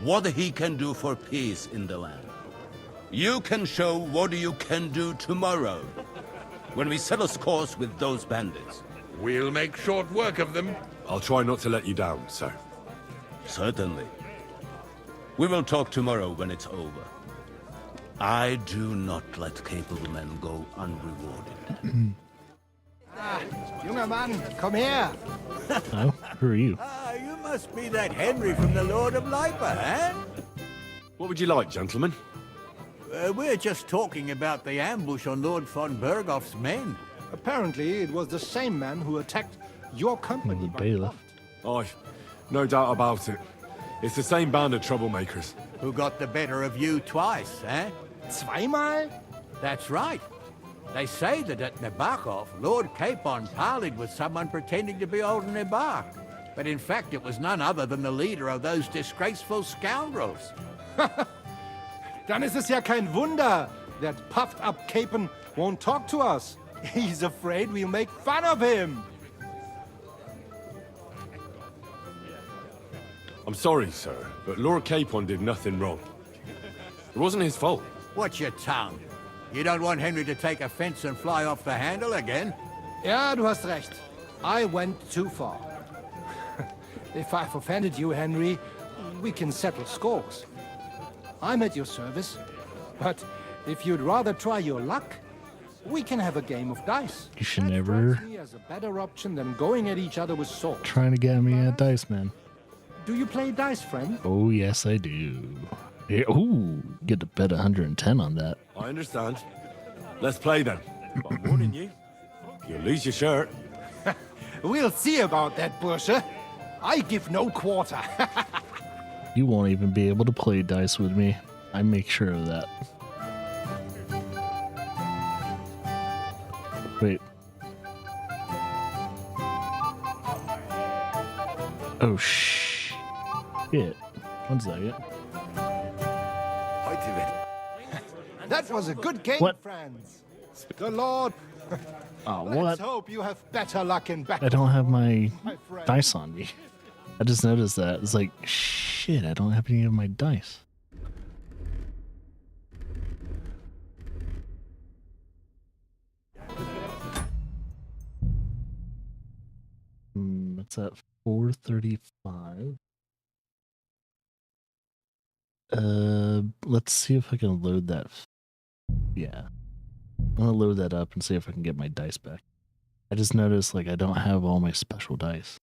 what he can do for peace in the land. You can show what you can do tomorrow, when we settle scores with those bandits. We'll make short work of them. I'll try not to let you down, sir. Certainly. We will talk tomorrow when it's over. I do not let capable men go unrewarded. Junger Mann, komm her! Oh, who are you? You must be that Henry from the Lord of Lipa, eh? What would you like, gentlemen? We're just talking about the ambush on Lord von Bergoff's men. Apparently, it was the same man who attacked your company. The bailiff. Aye, no doubt about it. It's the same band of troublemakers. Who got the better of you twice, eh? Zweimal? That's right. They say that at Nabokov, Lord Capon parleyed with someone pretending to be old Nabark. but in fact it was none other than the leader of those disgraceful scoundrels. Dann ist es ja kein Wunder that puffed-up Capon won't talk to us. He's afraid we'll make fun of him. I'm sorry, sir, but Lord Capon did nothing wrong. It wasn't his fault. Watch your tongue. You don't want Henry to take offense and fly off the handle again? Ja, du hast recht. I went too far. If I've offended you, Henry, we can settle scores. I'm at your service. But if you'd rather try your luck, we can have a game of dice. You should That never strikes me as a better option than going at each other with swords. trying to get me at dice, man. Do you play dice, friend? Oh, yes, I do. Yeah, ooh, get to bet 110 on that. I understand. Let's play then. But I'm warning you, you'll lose your shirt. We'll see about that, Bursche. I give no quarter. You won't even be able to play dice with me. I make sure of that. Wait. Oh, shit. 1 second. That was a good game, What? friends. The Lord. Oh, Let's what? hope you have better luck in battle. I don't have my friend. dice on me. I just noticed that. It's like, shit, I don't have any of my dice. It's at 4:35. Let's see if I can load that. Yeah. I'm gonna load that up and see if I can get my dice back. I just noticed, like, I don't have all my special dice.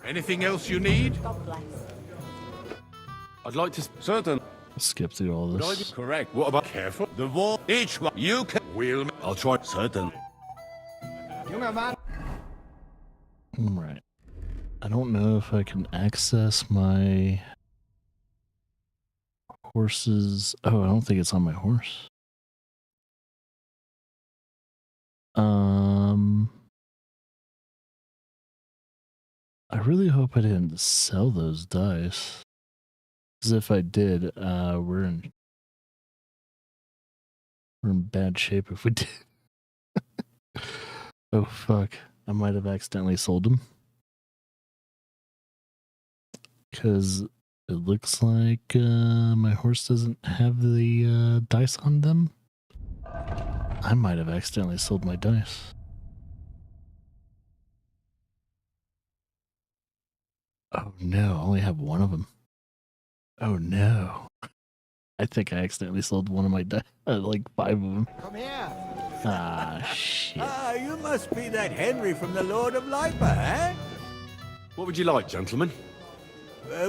Anything else you need? God bless. I'd like to... Certain. Skip through all Would I be this. correct? What about... Careful. The wall. Each one. You can. We'll. I'll try... Certain. Junger Mann. Right. I don't know if I can access my horses. Oh, I don't think it's on my horse. I really hope I didn't sell those dice. Because if I did, we're in bad shape if we did. Oh fuck. I might have accidentally sold them. Because it looks like my horse doesn't have the dice on them. I might have accidentally sold my dice. Oh no, I only have one of them. Oh no. I think I accidentally sold one of my dice, like 5 of them. Come here. Ah, shit. Ah, you must be that Henry from the Lord of Lipa, eh? What would you like, gentlemen?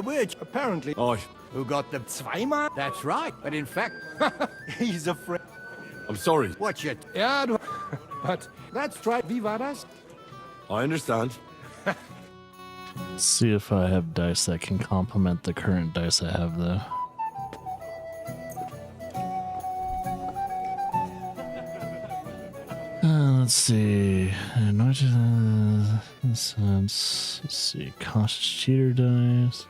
Which? Apparently. I... Who got the... Zweimal? That's right, but in fact... He's afraid. I'm sorry. Watch it. Ja, du... But let's try. Wie war das? I understand. See if I have dice that can complement the current dice I have, though. Let's see. Not just, let's see. Cautious cheater dice.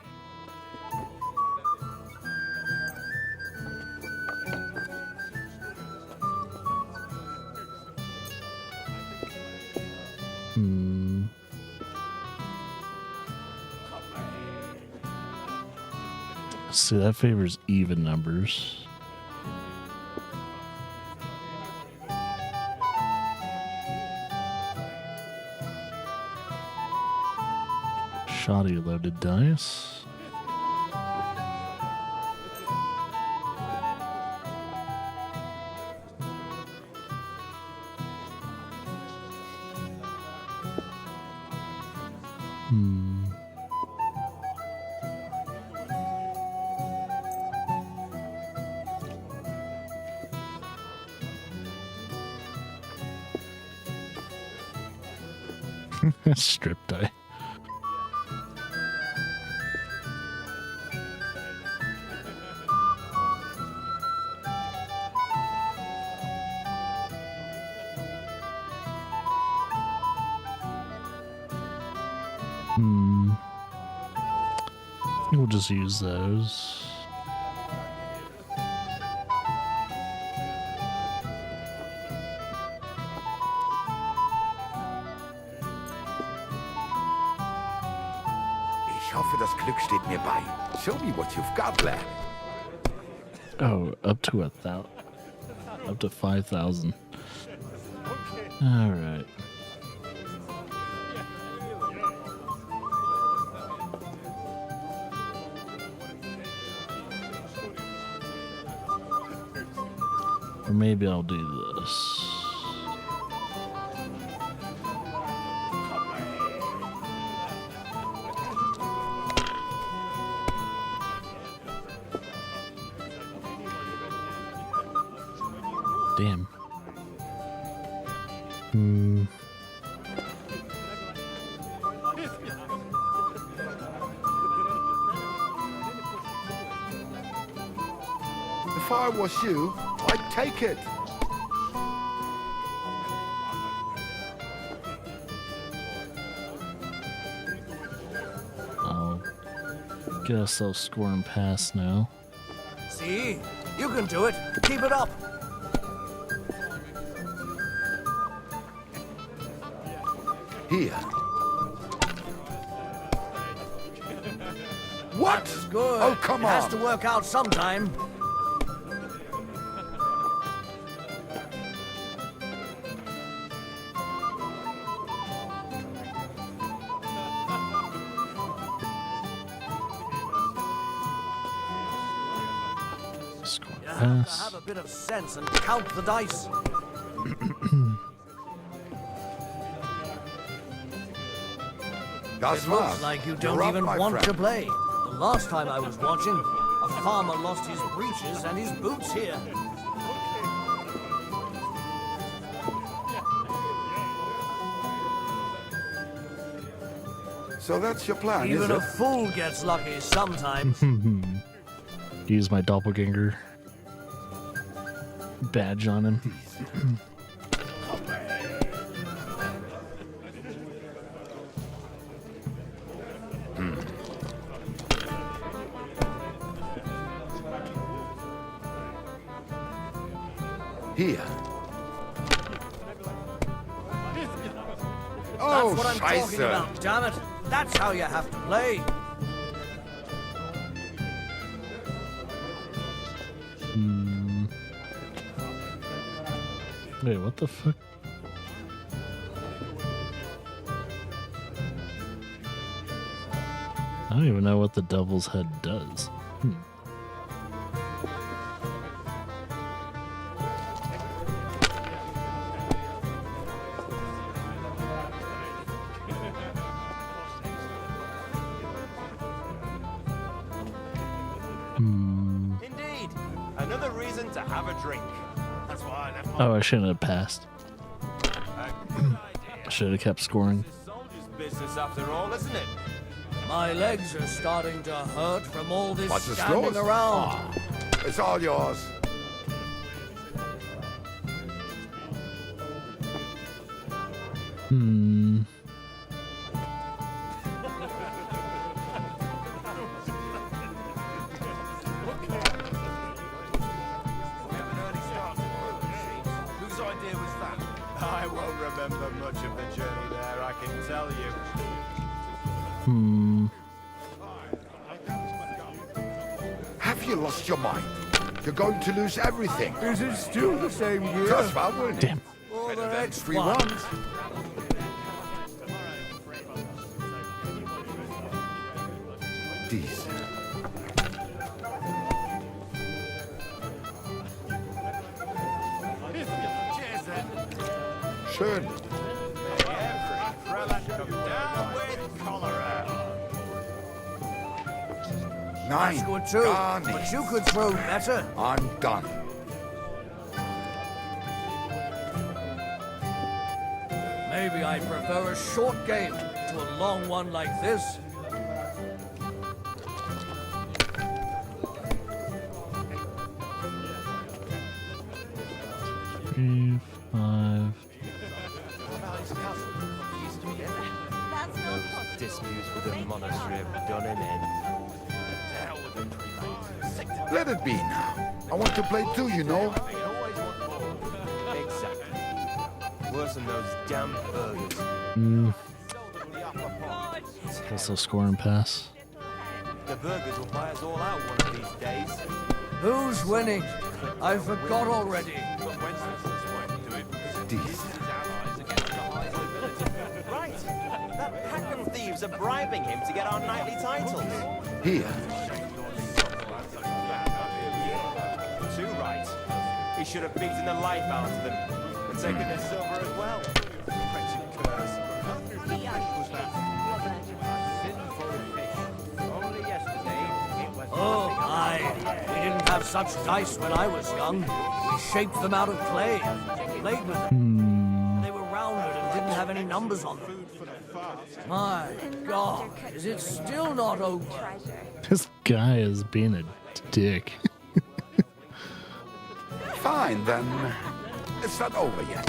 See, that favors even numbers. Shoddy loaded dice. Strip die. just use those. Ich hoffe, das Glück steht mir bei. Show me what you've got, lad. Oh, up to 5,000. All right. Or maybe I'll do this. Damn. If I was you, I'd take it. I'll get ourselves scoring past now. See? You can do it. Keep it up. Here. What? That was good. Oh, come it on. has to work out sometime. You have to have a bit of sense and count the dice. Das It looks war's. like you You're don't up, even my want to friend. play. The last time I was watching, a farmer lost his breeches and his boots here. So that's your plan, is Even it? a fool gets lucky sometimes. Use my doppelganger badge on him. Here. That's what I'm talking Scheiße. about, damn it. That's how you have to play. Wait, what the fuck? I don't even know what the devil's head does. Indeed. Another reason to have a drink. That's why I left Oh, I shouldn't have passed. I should have kept scoring. soldier's business after all, isn't it? My legs are starting to hurt from all this What's the standing scores? around. It's all yours. Whose idea was that? I won't remember much of the journey there, I can tell you. Have you lost your mind? You're going to lose everything. Is it still the same year? That's what we're Damn. All the next Three one. ones. These. Cheers then. Schön. Every prelate come down with cholera. Nein, That's good too. gar But nichts. you could throw better. I'm done. Maybe I prefer a short game to a long one like this. Three, five. Those disputes with the monastery have done an end. Let it be now. I want to play too, you know. Exactly. Worse than those damn burgers. That's a score and pass. The burgers will buy us all out one of these days. Who's winning? I forgot already. Right. That pack of thieves are bribing him to get our knightly titles. Here. Too right. He should have beaten the life out of them and taken their silver as well. Wretched curs. Oh, aye. We didn't have such dice when I was young. We shaped them out of clay and played with them. They were rounded and didn't have any numbers on them. My God, is it still not over? This guy is being a dick. Fine, then. It's not over yet.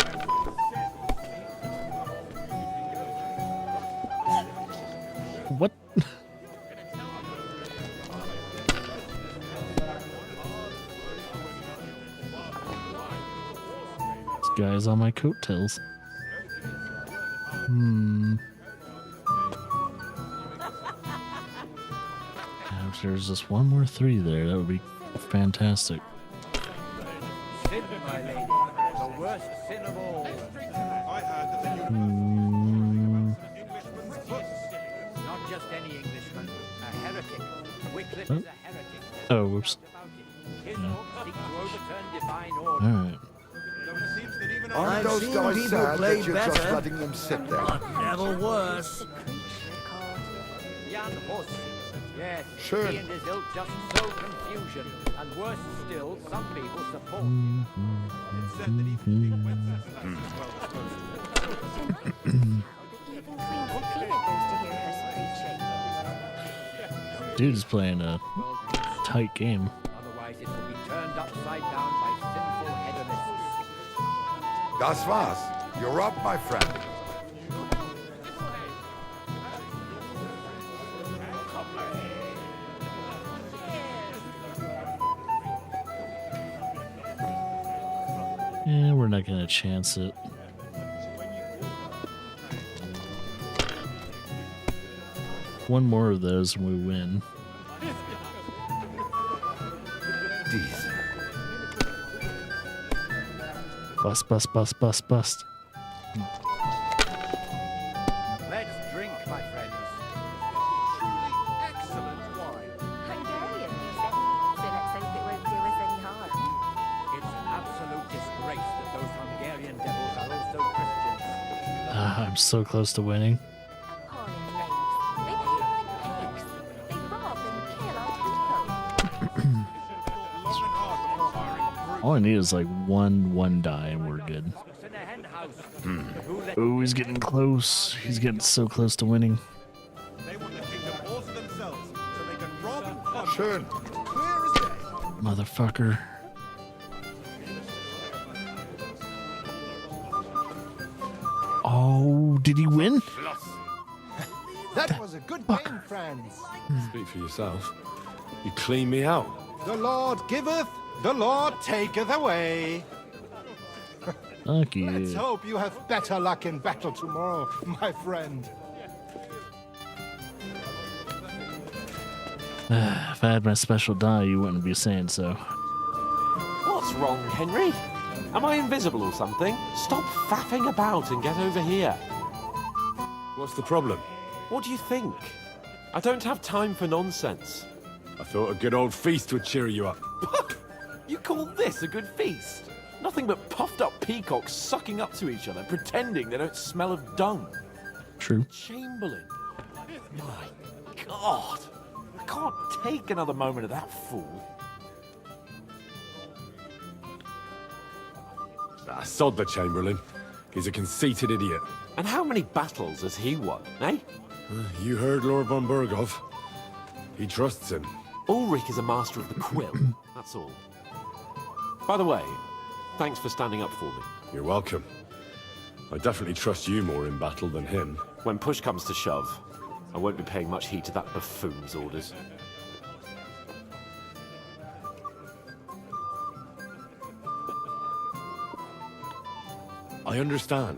What? This guy's on my coattails. If there's just one more 3 there, that would be fantastic. Sin, my lady. The worst sin of all. Not just any Englishman. A heretic. Wycliffe is a heretic. Oh, whoops. His books seek to overturn divine order. Alright. Aren't those seen guys people sad play that you're just better. letting them sit there? But never worse. Jan Hus. Yes, Sure. he and his ilk just sow confusion. And worse still, some people support Dude's playing a tight game. Otherwise it will be turned upside down by sinful hedonists. Das war's. You're up, my friend. Yeah, we're not gonna chance it. One more of those and we win. Bust, bust, bust, bust, bust. Let's drink, my friends. Excellent wine. Hungarian, you said. So let's hope it won't do us any harm. It's an absolute disgrace that those Hungarian devils are also Christians. I'm so close to winning. Appalling knaves. They behave like pigs. They rob and kill our people. All I need is like one die and we're good. Oh, he's getting close. He's getting so close to winning. Schön. Motherfucker. Oh, did he win? That was a good game, friends. Speak for yourself. You clean me out. The Lord giveth, the Lord taketh away. Fuck you. Let's hope you have better luck in battle tomorrow, my friend. If I had my special die, you wouldn't be saying so. What's wrong, Henry? Am I invisible or something? Stop faffing about and get over here. What's the problem? What do you think? I don't have time for nonsense. I thought a good old feast would cheer you up. You call this a good feast? Nothing but puffed up peacocks sucking up to each other, pretending they don't smell of dung. True. Chamberlain. My God. I can't take another moment of that fool. Ah, sod the Chamberlain. He's a conceited idiot. And how many battles has he won, eh? You heard Lord von Berghoff. He trusts him. Ulrich is a master of the quill, that's all. By the way, thanks for standing up for me. You're welcome. I definitely trust you more in battle than him. When push comes to shove, I won't be paying much heed to that buffoon's orders. I understand.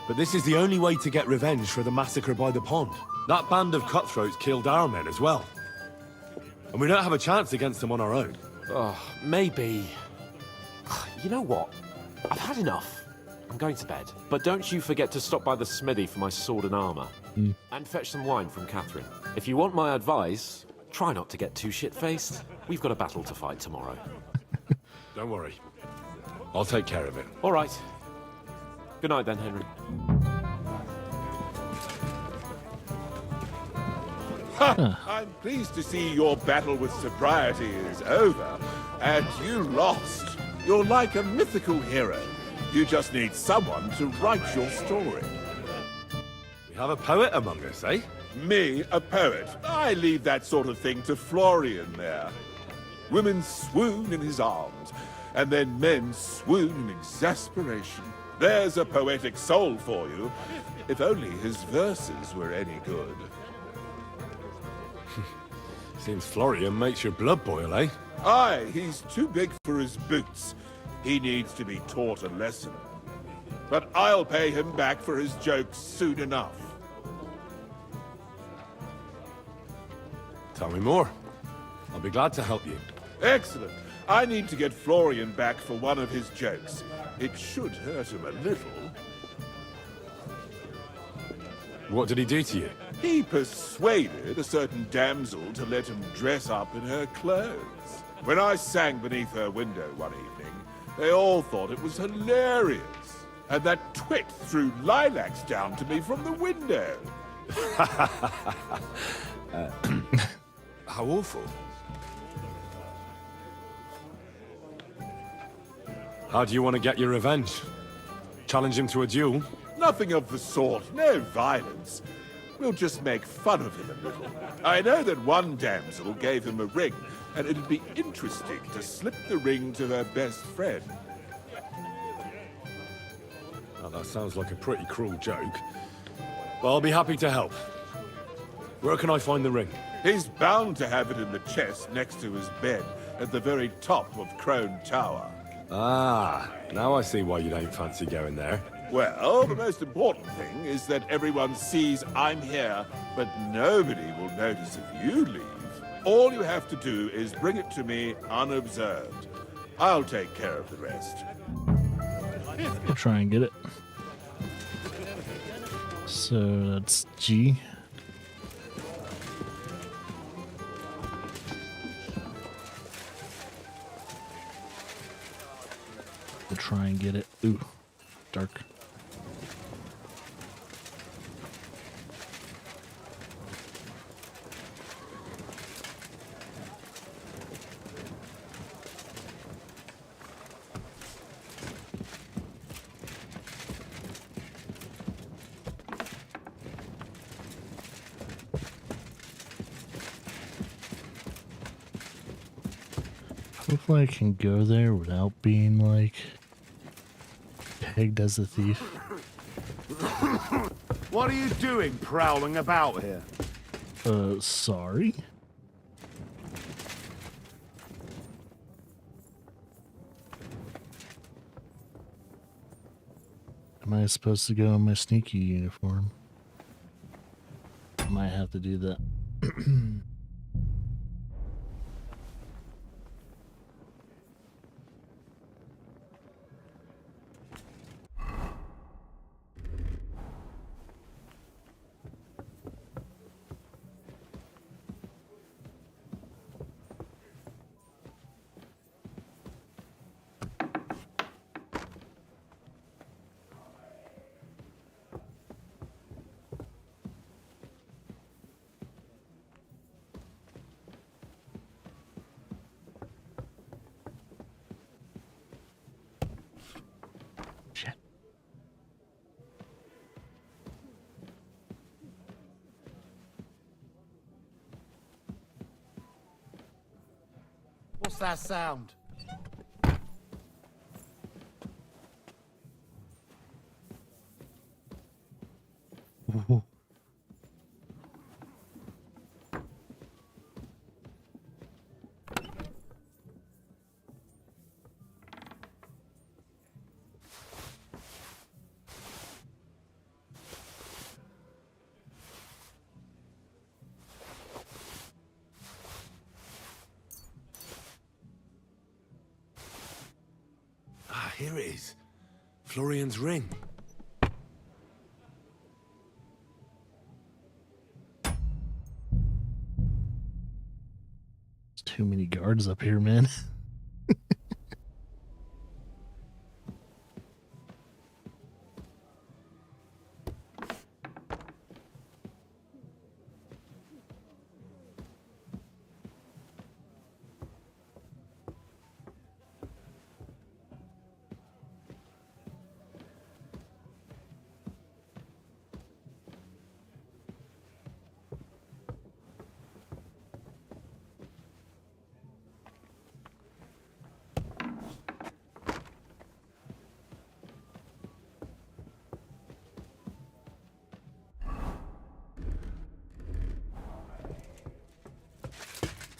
But this is the only way to get revenge for the massacre by the pond. That band of cutthroats killed our men as well. And we don't have a chance against them on our own. Oh, maybe. You know what? I've had enough. I'm going to bed. But don't you forget to stop by the smithy for my sword and armor. And fetch some wine from Catherine. If you want my advice, try not to get too shit-faced. We've got a battle to fight tomorrow. Don't worry. I'll take care of it. All right. Good night then, Henry. I'm pleased to see your battle with sobriety is over, and you lost. You're like a mythical hero. You just need someone to write your story. We have a poet among us, eh? Me, a poet. I leave that sort of thing to Florian there. Women swoon in his arms, and then men swoon in exasperation. There's a poetic soul for you, if only his verses were any good. Seems Florian makes your blood boil, eh? Aye, he's too big for his boots. He needs to be taught a lesson. But I'll pay him back for his jokes soon enough. Tell me more. I'll be glad to help you. Excellent. I need to get Florian back for one of his jokes. It should hurt him a little. What did he do to you? He persuaded a certain damsel to let him dress up in her clothes. When I sang beneath her window one evening, they all thought it was hilarious. And that twit threw lilacs down to me from the window. How awful. How do you want to get your revenge? Challenge him to a duel? Nothing of the sort. No violence. We'll just make fun of him a little. I know that one damsel gave him a ring, and it'd be interesting to slip the ring to her best friend. Well, that sounds like a pretty cruel joke. But I'll be happy to help. Where can I find the ring? He's bound to have it in the chest next to his bed, at the very top of Crone Tower. Ah, now I see why you don't fancy going there. Well, the most important thing is that everyone sees I'm here, but nobody will notice if you leave. All you have to do is bring it to me unobserved. I'll take care of the rest. I'll try and get it. So that's G. I'll try and get it. Ooh, dark. Hopefully I can go there without being, like, pegged as a thief. What are you doing prowling about here? Sorry? Am I supposed to go in my sneaky uniform? I might have to do that. What's that sound? Here it is. Florian's ring. There's too many guards up here, man.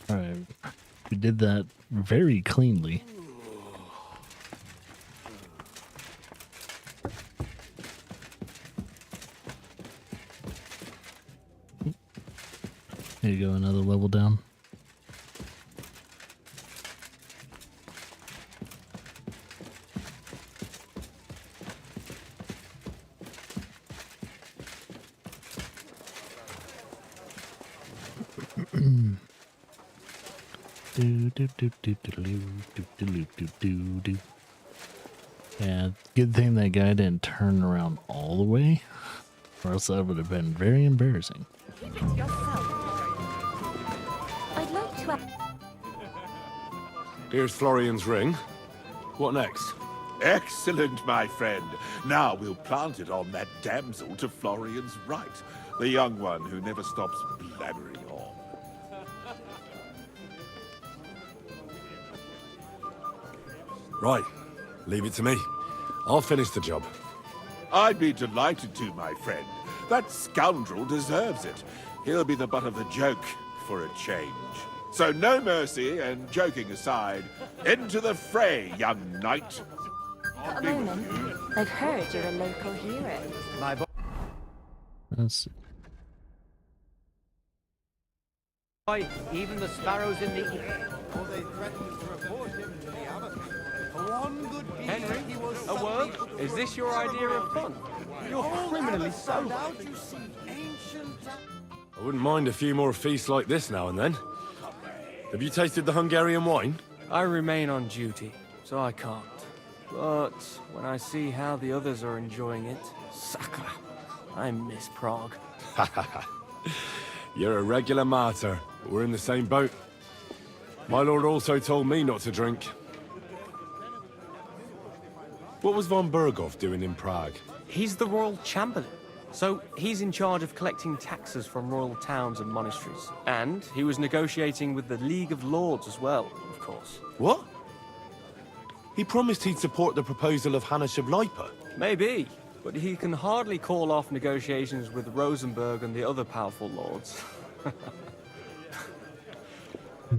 Alright, we did that very cleanly. There you go, another level down. Yeah, good thing that guy didn't turn around all the way, or else that would have been very embarrassing. Keep it to yourself. I'd like to... Here's Florian's ring. What next? Excellent, my friend. Now we'll plant it on that damsel to Florian's right. The young one who never stops blabbering on. Right. Leave it to me. I'll finish the job. I'd be delighted to, my friend. That scoundrel deserves it. He'll be the butt of the joke for a change. So no mercy, and joking aside, into the fray, young knight. Got a moment? They've heard you're a local hero. My boy. That's Even the sparrows in the air. Or they threatened to report him to the abbot. One good Henry, a word? Is this your idea of fun? You're criminally sober. I wouldn't mind a few more feasts like this now and then. Have you tasted the Hungarian wine? I remain on duty, so I can't. But when I see how the others are enjoying it, Sakra, I miss Prague. You're a regular martyr, but we're in the same boat. My lord also told me not to drink. What was von Berghoff doing in Prague? He's the royal chamberlain, so he's in charge of collecting taxes from royal towns and monasteries. And he was negotiating with the League of Lords as well, of course. What? He promised he'd support the proposal of Hannes of Lipa. Maybe, but he can hardly call off negotiations with Rosenberg and the other powerful lords.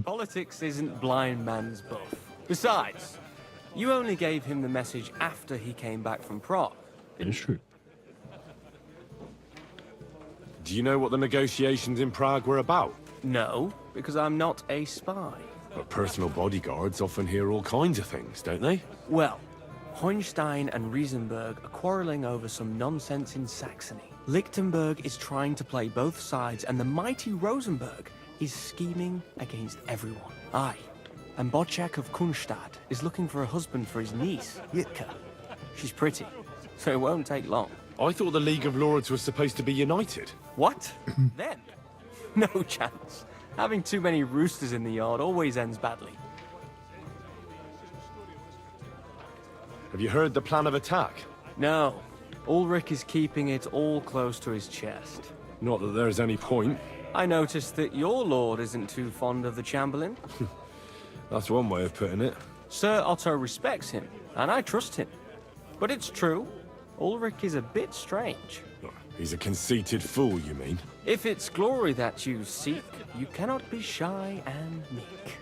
Politics isn't blind man's buff. Besides, you only gave him the message after he came back from Prague. It is true. Do you know what the negotiations in Prague were about? No, because I'm not a spy. But personal bodyguards often hear all kinds of things, don't they? Well, Hohenstein and Riesenberg are quarreling over some nonsense in Saxony. Lichtenberg is trying to play both sides, and the mighty Rosenberg is scheming against everyone. Aye, and Bocek of Kunstadt is looking for a husband for his niece, Yitka. She's pretty, so it won't take long. I thought the League of Lords was supposed to be united. What? Then? No chance. Having too many roosters in the yard always ends badly. Have you heard the plan of attack? No. Ulrich is keeping it all close to his chest. Not that there's any point. I noticed that your lord isn't too fond of the Chamberlain. That's one way of putting it. Sir Otto respects him, and I trust him. But it's true, Ulrich is a bit strange. He's a conceited fool, you mean? If it's glory that you seek, you cannot be shy and meek.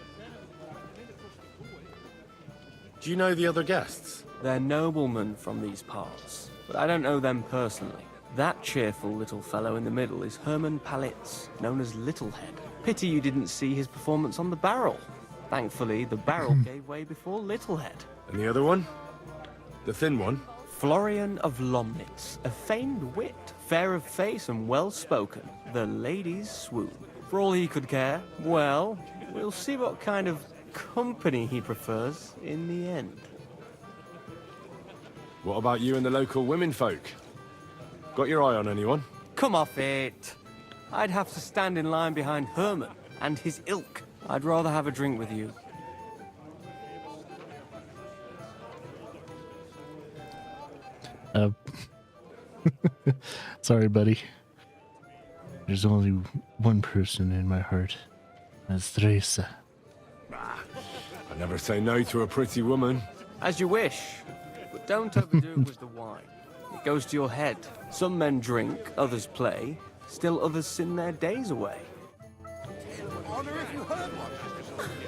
Do you know the other guests? They're noblemen from these parts, but I don't know them personally. That cheerful little fellow in the middle is Hermann Palitz, known as Littlehead. Pity you didn't see his performance on the barrel. Thankfully, the barrel gave way before Littlehead. And the other one? The thin one? Florian of Lomnitz, a famed wit, fair of face and well-spoken. The ladies swoon. For all he could care, well, we'll see what kind of company he prefers in the end. What about you and the local women folk? Got your eye on anyone? Come off it. I'd have to stand in line behind Herman and his ilk. I'd rather have a drink with you. Sorry, buddy. There's only one person in my heart. That's Teresa. I never say no to a pretty woman. As you wish, but don't overdo it with the wine. It goes to your head. Some men drink, others play, still others sin their days away.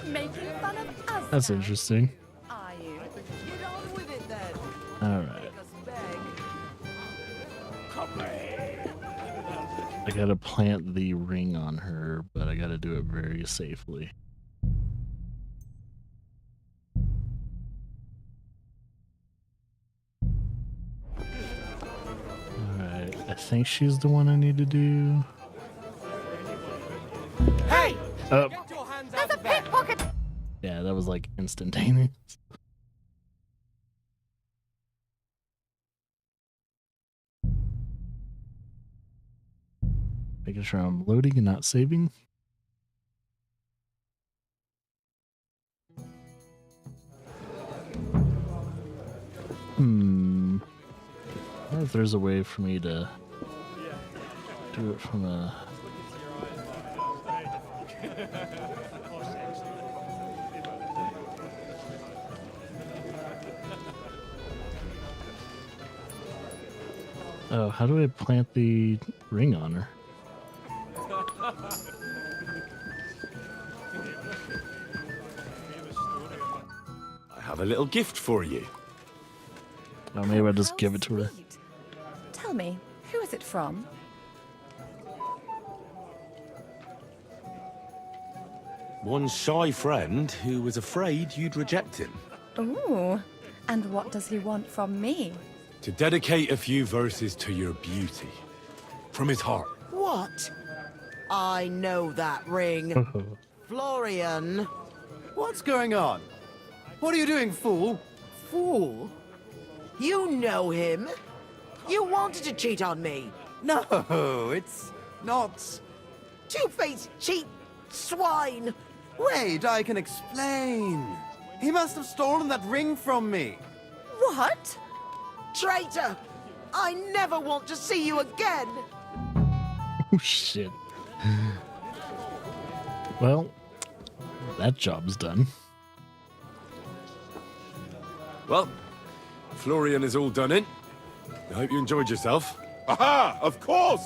Making fun of us. That's interesting. Are you? Get on with it then. All right. I gotta plant the ring on her, but I gotta do it very safely. Alright, I think she's the one I need to do. Hey! Oh. Get your hands out of there! Yeah, that was like instantaneous. Making sure I'm loading and not saving. I wonder if there's a way for me to do it from a... Oh, how do I plant the ring on her? I have a little gift for you. Oh, maybe I'll just give it to her. Tell me, who is it from? One shy friend who was afraid you'd reject him. Ooh, and what does he want from me? To dedicate a few verses to your beauty. From his heart. What? I know that ring. Florian. What's going on? What are you doing, fool? Fool? You know him. You wanted to cheat on me. No, it's not... Two-faced cheat swine. Wait, I can explain. He must have stolen that ring from me. What? Traitor! I never want to see you again! Oh, shit. Well, that job's done. Well, Florian is all done in. I hope you enjoyed yourself. Aha! Of course!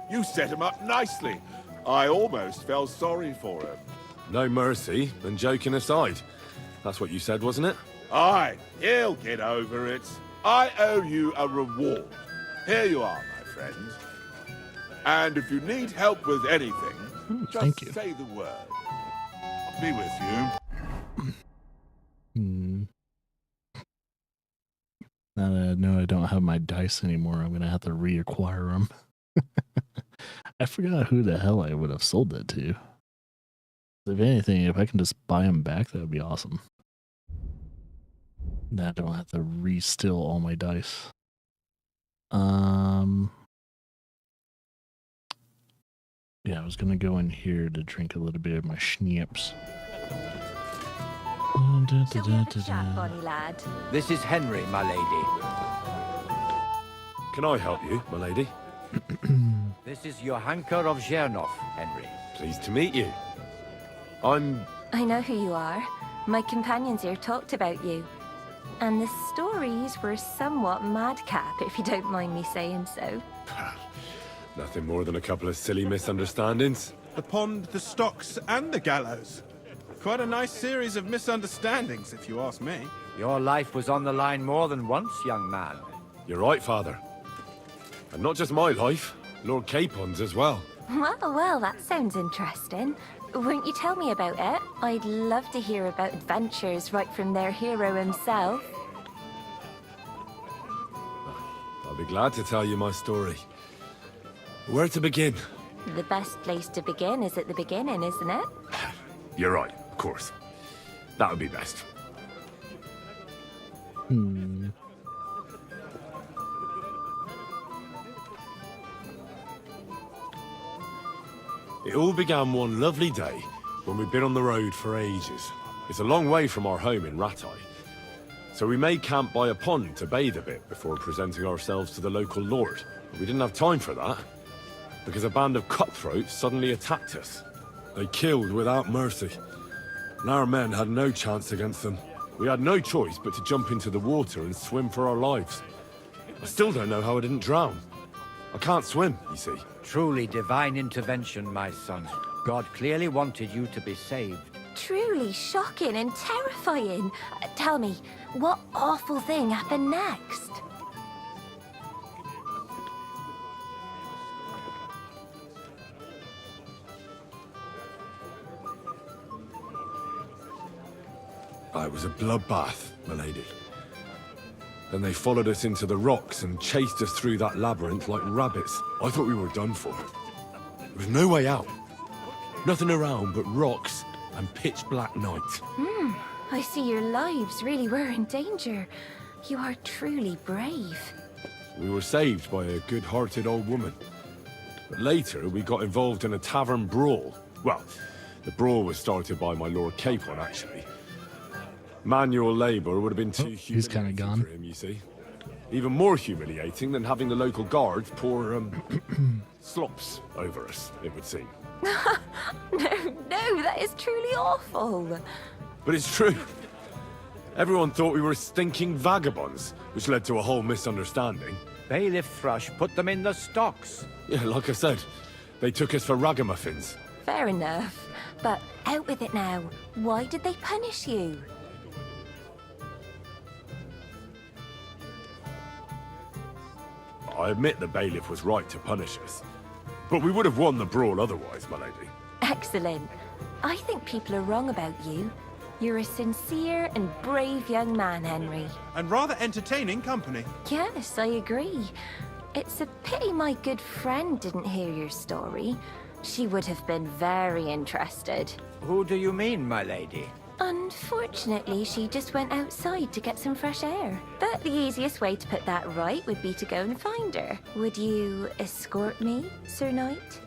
You set him up nicely. I almost felt sorry for him. No mercy, and joking aside. That's what you said, wasn't it? Aye, he'll get over it. I owe you a reward. Here you are, my friend. And if you need help with anything, thank you. just say the word. I'll be with you. Now that I know I don't have my dice anymore, I'm going to have to reacquire them. I forgot who the hell I would have sold that to. If anything, if I can just buy them back, that would be awesome. Then I don't have to re-steal all my dice. Yeah, I was going to go in here to drink a little bit of my schnapps. Shall we have a chat, bonny lad? This is Henry, my lady. Can I help you, my lady? This is Johanka of Zhernov, Henry. Pleased to meet you. I know who you are. My companions here talked about you. And the stories were somewhat madcap, if you don't mind me saying so. Nothing more than a couple of silly misunderstandings. The pond, the stocks, and the gallows. Quite a nice series of misunderstandings, if you ask me. Your life was on the line more than once, young man. You're right, Father. And not just my life, Lord Capon's as well. Well, that sounds interesting. Won't you tell me about it? I'd love to hear about adventures right from their hero himself. be glad to tell you my story. Where to begin? The best place to begin is at the beginning, isn't it? You're right, of course. That would be best. It all began one lovely day when we'd been on the road for ages. It's a long way from our home in Ratai. So we made camp by a pond to bathe a bit before presenting ourselves to the local lord. But we didn't have time for that, because a band of cutthroats suddenly attacked us. They killed without mercy, and our men had no chance against them. We had no choice but to jump into the water and swim for our lives. I still don't know how I didn't drown. I can't swim, you see. Truly divine intervention, my son. God clearly wanted you to be saved. Truly shocking and terrifying. Tell me, what awful thing happened next? It was a bloodbath, milady. Then they followed us into the rocks and chased us through that labyrinth like rabbits. I thought we were done for. There was no way out. Nothing around but rocks and pitch black night. I see your lives really were in danger. You are truly brave. We were saved by a good-hearted old woman. But later, we got involved in a tavern brawl. Well, the brawl was started by my Lord Capon, actually. Manual labor would have been too He's kind of gone. for him, you see. Even more humiliating than having the local guards pour, slops over us, it would seem. No, that is truly awful. But it's true. Everyone thought we were stinking vagabonds, which led to a whole misunderstanding. Bailiff Thrush put them in the stocks. Yeah, like I said, they took us for ragamuffins. Fair enough. But out with it now. Why did they punish you? I admit the bailiff was right to punish us. But we would have won the brawl otherwise, my lady. Excellent. I think people are wrong about you. You're a sincere and brave young man, Henry. And rather entertaining company. Yes, I agree. It's a pity my good friend didn't hear your story. She would have been very interested. Who do you mean, my lady? Unfortunately, she just went outside to get some fresh air. But the easiest way to put that right would be to go and find her. Would you escort me, Sir Knight?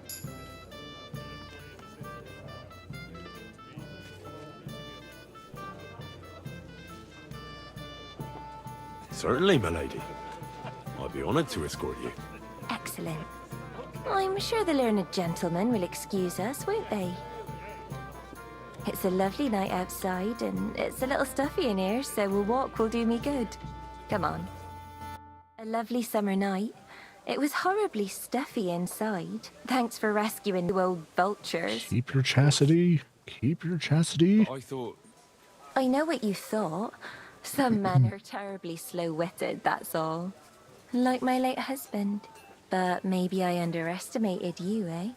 Certainly, my lady. I'd be honored to escort you. Excellent. I'm sure the learned gentlemen will excuse us, won't they? It's a lovely night outside, and it's a little stuffy in here, so a walk will do me good. Come on. A lovely summer night. It was horribly stuffy inside. Thanks for rescuing the old vultures. Keep your chastity. Keep your chastity. I thought... I know what you thought. Some men are terribly slow-witted, that's all. Like my late husband. But maybe I underestimated you, eh?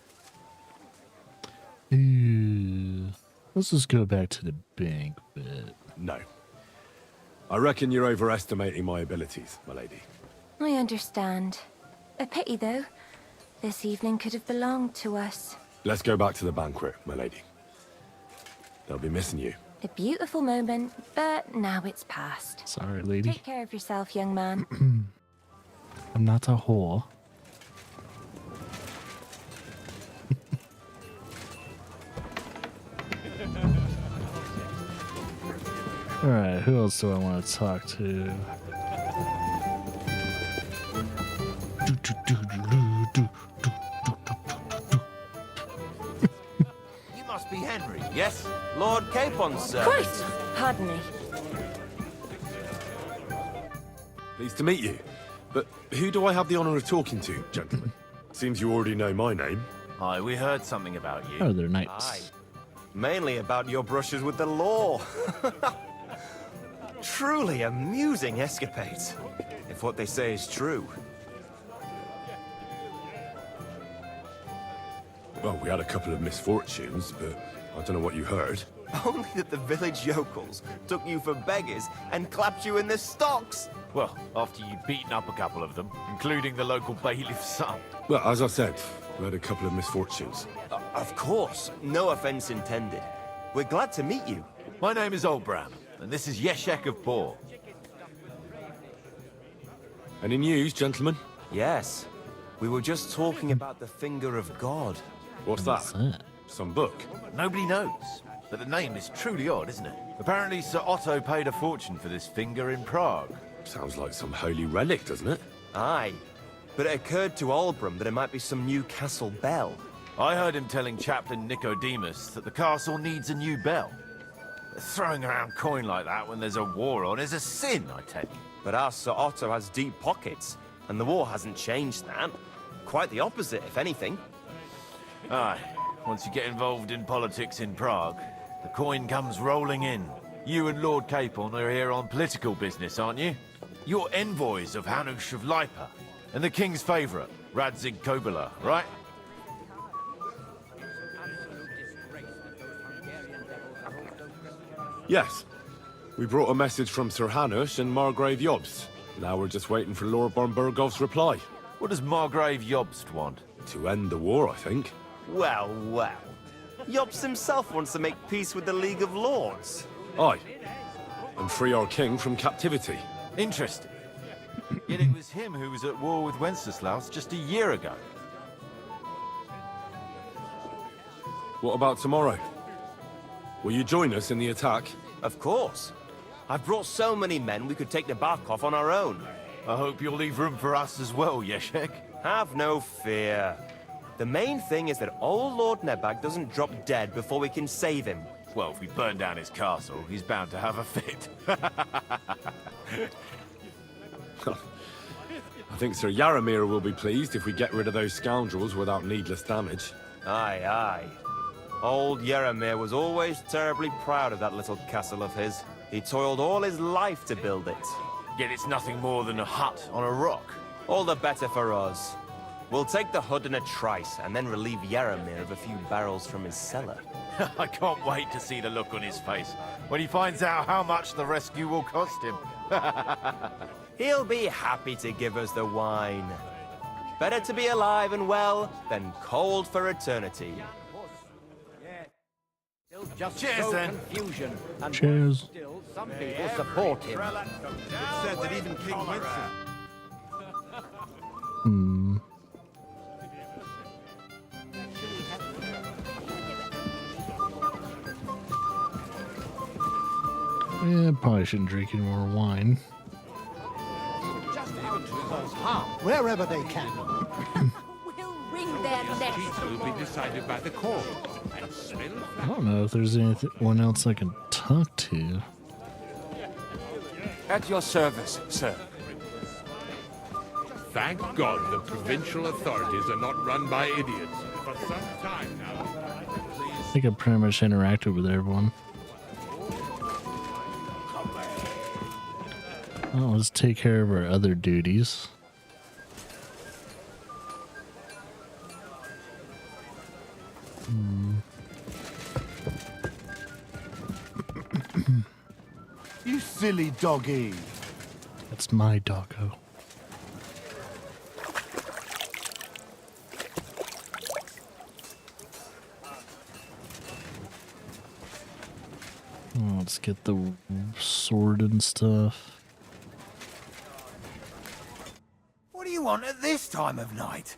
Let's just go back to the bank bit. No. I reckon you're overestimating my abilities, my lady. I understand. A pity, though. This evening could have belonged to us. Let's go back to the banquet, my lady. They'll be missing you. A beautiful moment, but now it's past. Sorry, lady. Take care of yourself, young man. I'm not a whore. Alright, who else do I want to talk to? You must be Henry, yes? Lord Capon's servant. Christ! Pardon me. Pleased to meet you. But who do I have the honor of talking to, gentlemen? Seems you already know my name. Aye, we heard something about you. Oh, they're knights. Aye. Mainly about your brushes with the law. Truly amusing escapades, if what they say is true. Well, we had a couple of misfortunes, but I don't know what you heard. Only that the village yokels took you for beggars and clapped you in the stocks. Well, after you'd beaten up a couple of them, including the local bailiff's son. Well, as I said, we had a couple of misfortunes. Of course, no offense intended. We're glad to meet you. My name is Olbram, and this is Yeshek of Bor. Any news, gentlemen? Yes. We were just talking about the Finger of God. What's that? Some book? Nobody knows, but the name is truly odd, isn't it? Apparently Sir Otto paid a fortune for this finger in Prague. Sounds like some holy relic, doesn't it? Aye. But it occurred to Olbram that it might be some new castle bell. I heard him telling Chaplain Nicodemus that the castle needs a new bell. Throwing around coin like that when there's a war on is a sin, I tell you. But our Sir Otto has deep pockets, and the war hasn't changed that. Quite the opposite, if anything. Aye. Once you get involved in politics in Prague, the coin comes rolling in. You and Lord Capon are here on political business, aren't you? You're envoys of Hanush of Lipa, and the king's favourite, Radzig Kobyla, right? Yes. We brought a message from Sir Hanush and Margrave Jobst. Now we're just waiting for Lord Bornbergov's reply. What does Margrave Jobst want? To end the war, I think. Well, well. Jobst himself wants to make peace with the League of Lords. Aye. And free our king from captivity. Interesting. Yet it was him who was at war with Wenceslaus just a year ago. What about tomorrow? Will you join us in the attack? Of course. I've brought so many men we could take the bark off on our own. I hope you'll leave room for us as well, Yeshek. Have no fear. The main thing is that old Lord Nebag doesn't drop dead before we can save him. Well, if we burn down his castle, he's bound to have a fit. I think Sir Yaramir will be pleased if we get rid of those scoundrels without needless damage. Aye, aye. Old Yaramir was always terribly proud of that little castle of his. He toiled all his life to build it. Yet it's nothing more than a hut on a rock. All the better for us. We'll take the hut in a trice and then relieve Yaramir of a few barrels from his cellar. I can't wait to see the look on his face when he finds out how much the rescue will cost him. He'll be happy to give us the wine. Better to be alive and well than cold for eternity. Cheers, then. Confusion, and Cheers. still, some people support him. It's said that even King Winston... Yeah, probably shouldn't drink any more wine. Wherever they can. We'll wring their necks. Will be decided by the court. I don't know if there's anyone else I can talk to. At your service, sir. Thank God the provincial authorities are not run by idiots. For some time now. I think I pretty much interacted with everyone. Well, let's take care of our other duties. You silly doggy. That's my doggo. Oh, let's get the sword and stuff. What do you want at this time of night?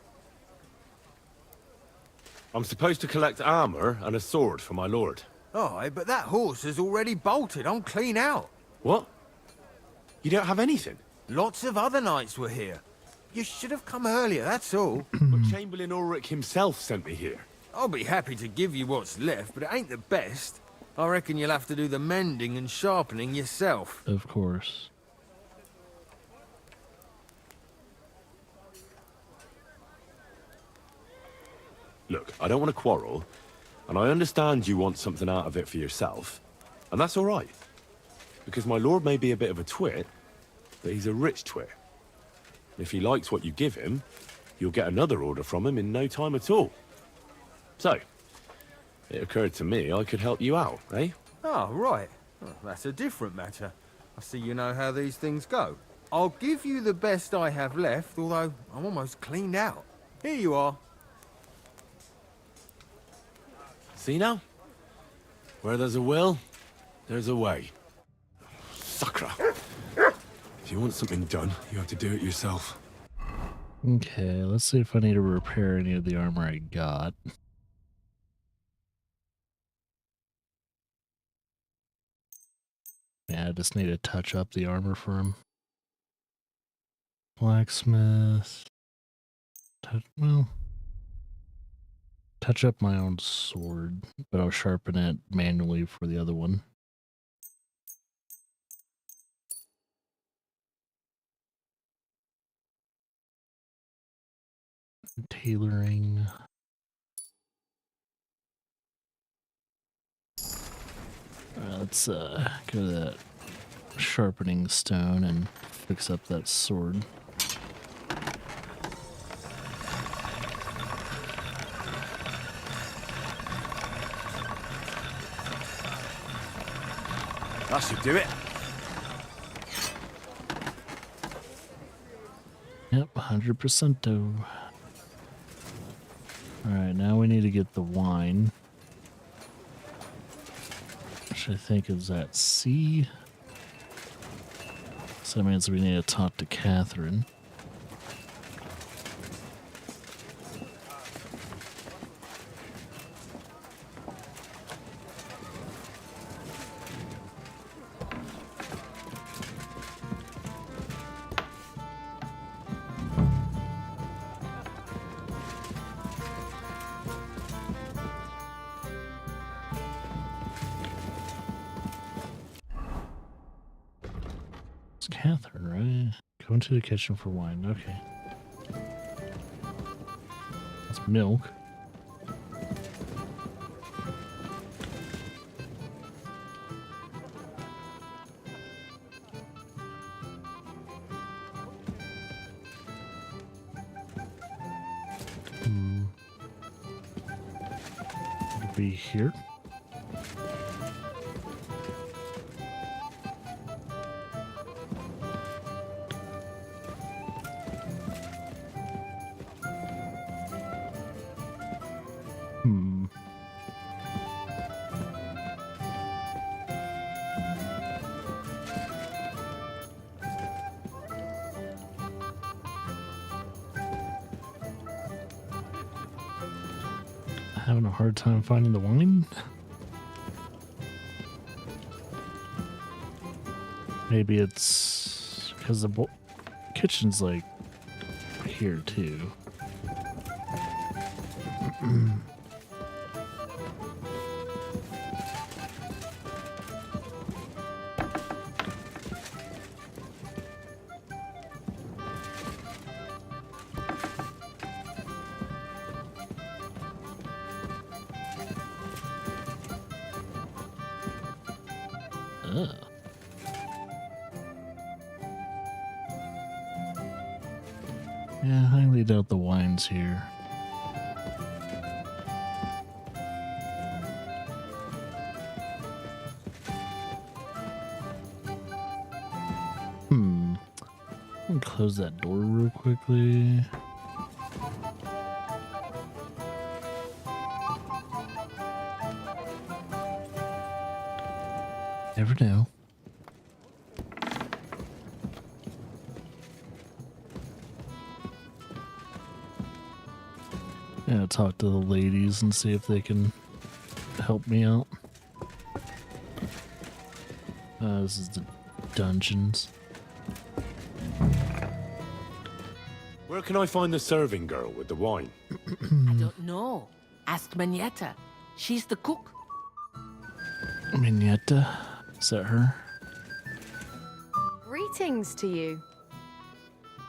I'm supposed to collect armor and a sword for my lord. Aye, but that horse is already bolted. I'm clean out. What? You don't have anything? Lots of other knights were here. You should have come earlier, that's all. But Chamberlain Ulrich himself sent me here. I'll be happy to give you what's left, but it ain't the best. I reckon you'll have to do the mending and sharpening yourself. Of course. Look, I don't want to quarrel, and I understand you want something out of it for yourself, and that's all right. Because my lord may be a bit of a twit, but he's a rich twit. And if he likes what you give him, you'll get another order from him in no time at all. So, It occurred to me I could help you out, eh? Oh, right. Well, that's a different matter. I see you know how these things go. I'll give you the best I have left, although I'm almost cleaned out. Here you are. See now? Where there's a will, there's a way. Sucker. If you want something done, you have to do it yourself. Okay, let's see if I need to repair any of the armor I got. Yeah, I just need to touch up the armor for him. Blacksmith. Touch up my own sword, but I'll sharpen it manually for the other one. Tailoring. Let's go to that sharpening stone and fix up that sword. That should do it. Yep, 100% though. Alright, now we need to get the wine. Which I think is at C. So that means we need to talk to Catherine. It's Catherine, right? Go into the kitchen for wine. Okay. That's milk. It'll be here. Having a hard time finding the wine? Maybe it's because the kitchen's like here too. Yeah, I laid out the wines here. Let me close that door real quickly. Never know. Yeah, talk to the ladies and see if they can help me out. This is the dungeons. Where can I find the serving girl with the wine? I don't know. Ask Manietta. She's the cook. Manietta? Is that her? Greetings to you.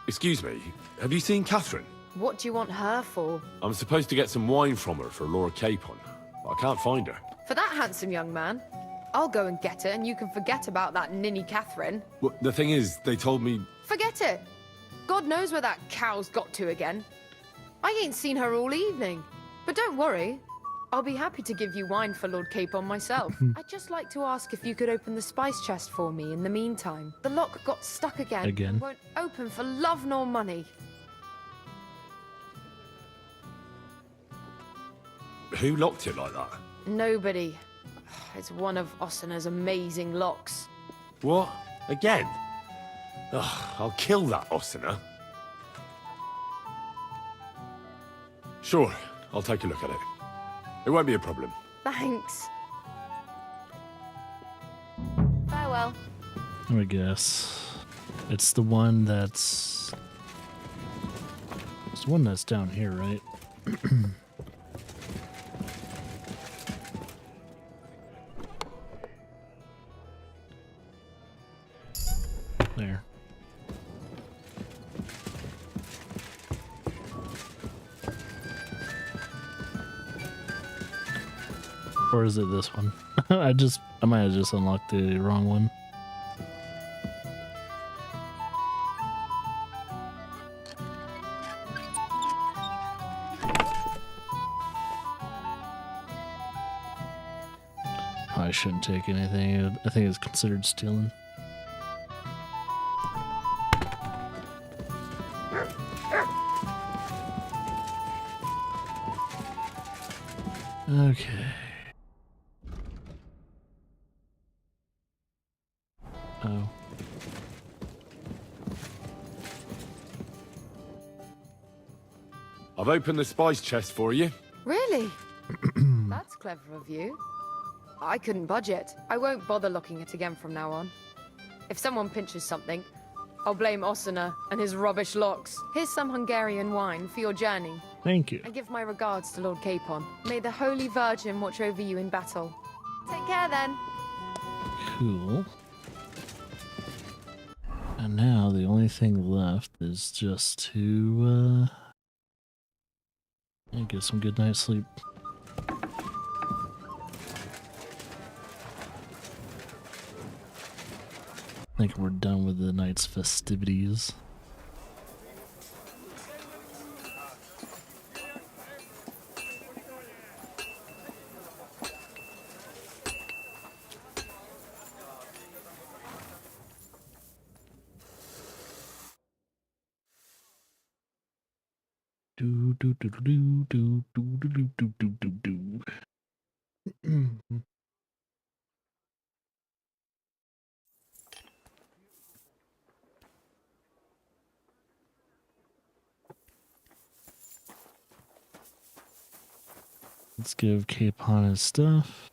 Excuse me, have you seen Catherine? What do you want her for? I'm supposed to get some wine from her for Laura Capon. I can't find her. For that handsome young man? I'll go and get her, and you can forget about that ninny Catherine. Well, the thing is, they told me... Forget it! God knows where that cow's got to again. I ain't seen her all evening. But don't worry. I'll be happy to give you wine for Lord Capon myself. I'd just like to ask if you could open the spice chest for me in the meantime. The lock got stuck again. Again? Won't open for love nor money. Who locked it like that? Nobody. It's one of Osina's amazing locks. What? Again? Ugh, I'll kill that Osina. Sure, I'll take a look at it. It won't be a problem. Thanks. Farewell. I guess it's the one that's down here, right? There. Or is it this one? I might have just unlocked the wrong one. I shouldn't take anything. I think it's considered stealing. Okay. Oh. I've opened the spice chest for you. Really? That's clever of you. I couldn't budget. I won't bother locking it again from now on. If someone pinches something, I'll blame Osina and his rubbish locks. Here's some Hungarian wine for your journey. Thank you. And give my regards to Lord Capon. May the Holy Virgin watch over you in battle. Take care then. Cool. And now the only thing left is just to get some good night's sleep. I think we're done with the night's festivities. Do do do do do do do do do do do. Let's give Capon his stuff.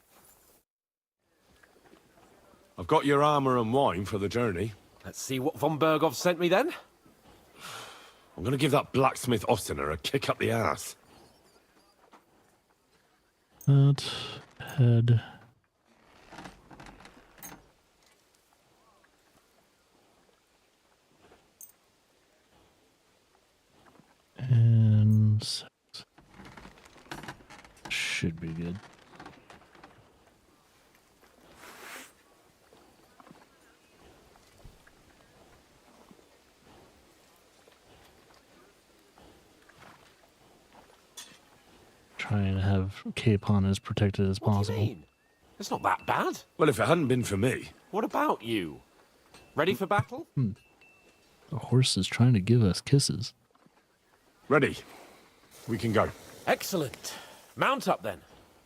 I've got your armor and wine for the journey. Let's see what von Berghoff sent me then. I'm gonna give that blacksmith Osina a kick up the ass. Head. And should be good. Trying to have Capon as protected as possible. What do you mean? It's not that bad. Well, if it hadn't been for me. What about you? Ready for battle? The horse is trying to give us kisses. Ready. We can go. Excellent. Mount up then.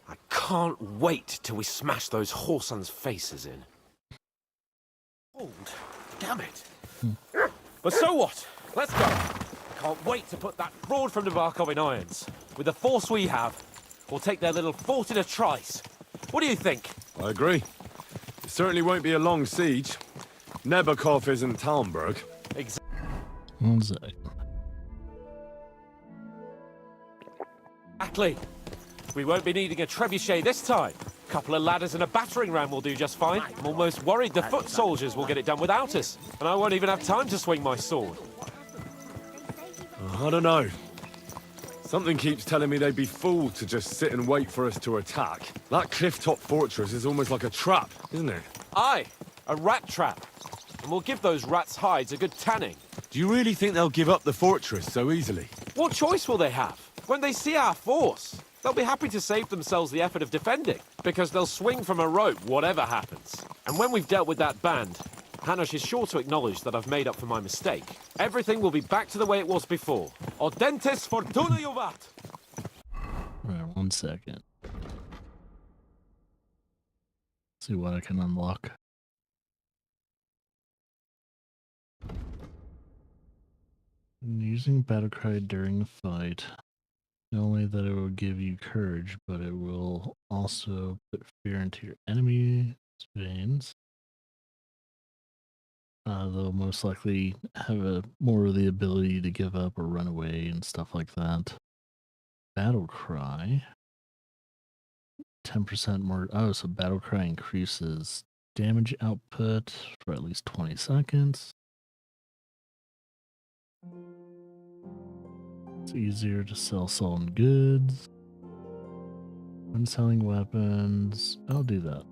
I can't wait till we smash those whoresons' faces in. Hold. Damn it. But so what? Let's go. Can't wait to put that fraud from Navarkov in irons. With the force we have, we'll take their little fort in a trice. What do you think? I agree. It certainly won't be a long siege. Nebakov isn't Talmberg. One sec. Exactly. We won't be needing a trebuchet this time. A couple of ladders and a battering ram will do just fine. I'm almost worried the foot soldiers will get it done without us. And I won't even have time to swing my sword. I don't know. Something keeps telling me they'd be fooled to just sit and wait for us to attack. That cliff-top fortress is almost like a trap, isn't it? Aye, a rat trap. And we'll give those rats' hides a good tanning. Do you really think they'll give up the fortress so easily? What choice will they have when they see our force? They'll be happy to save themselves the effort of defending, because they'll swing from a rope whatever happens. And when we've dealt with that band, Hanush is sure to acknowledge that I've made up for my mistake. Everything will be back to the way it was before. Audentes fortuna juvat! Alright, 1 second. See what I can unlock. Using battle cry during a fight. Not only that it will give you courage, but it will also put fear into your enemy's veins. They'll most likely have more of the ability to give up or run away and stuff like that. Battle cry. 10% more. Oh, so battle cry increases damage output for at least 20 seconds. It's easier to sell stolen goods. When selling weapons, I'll do that.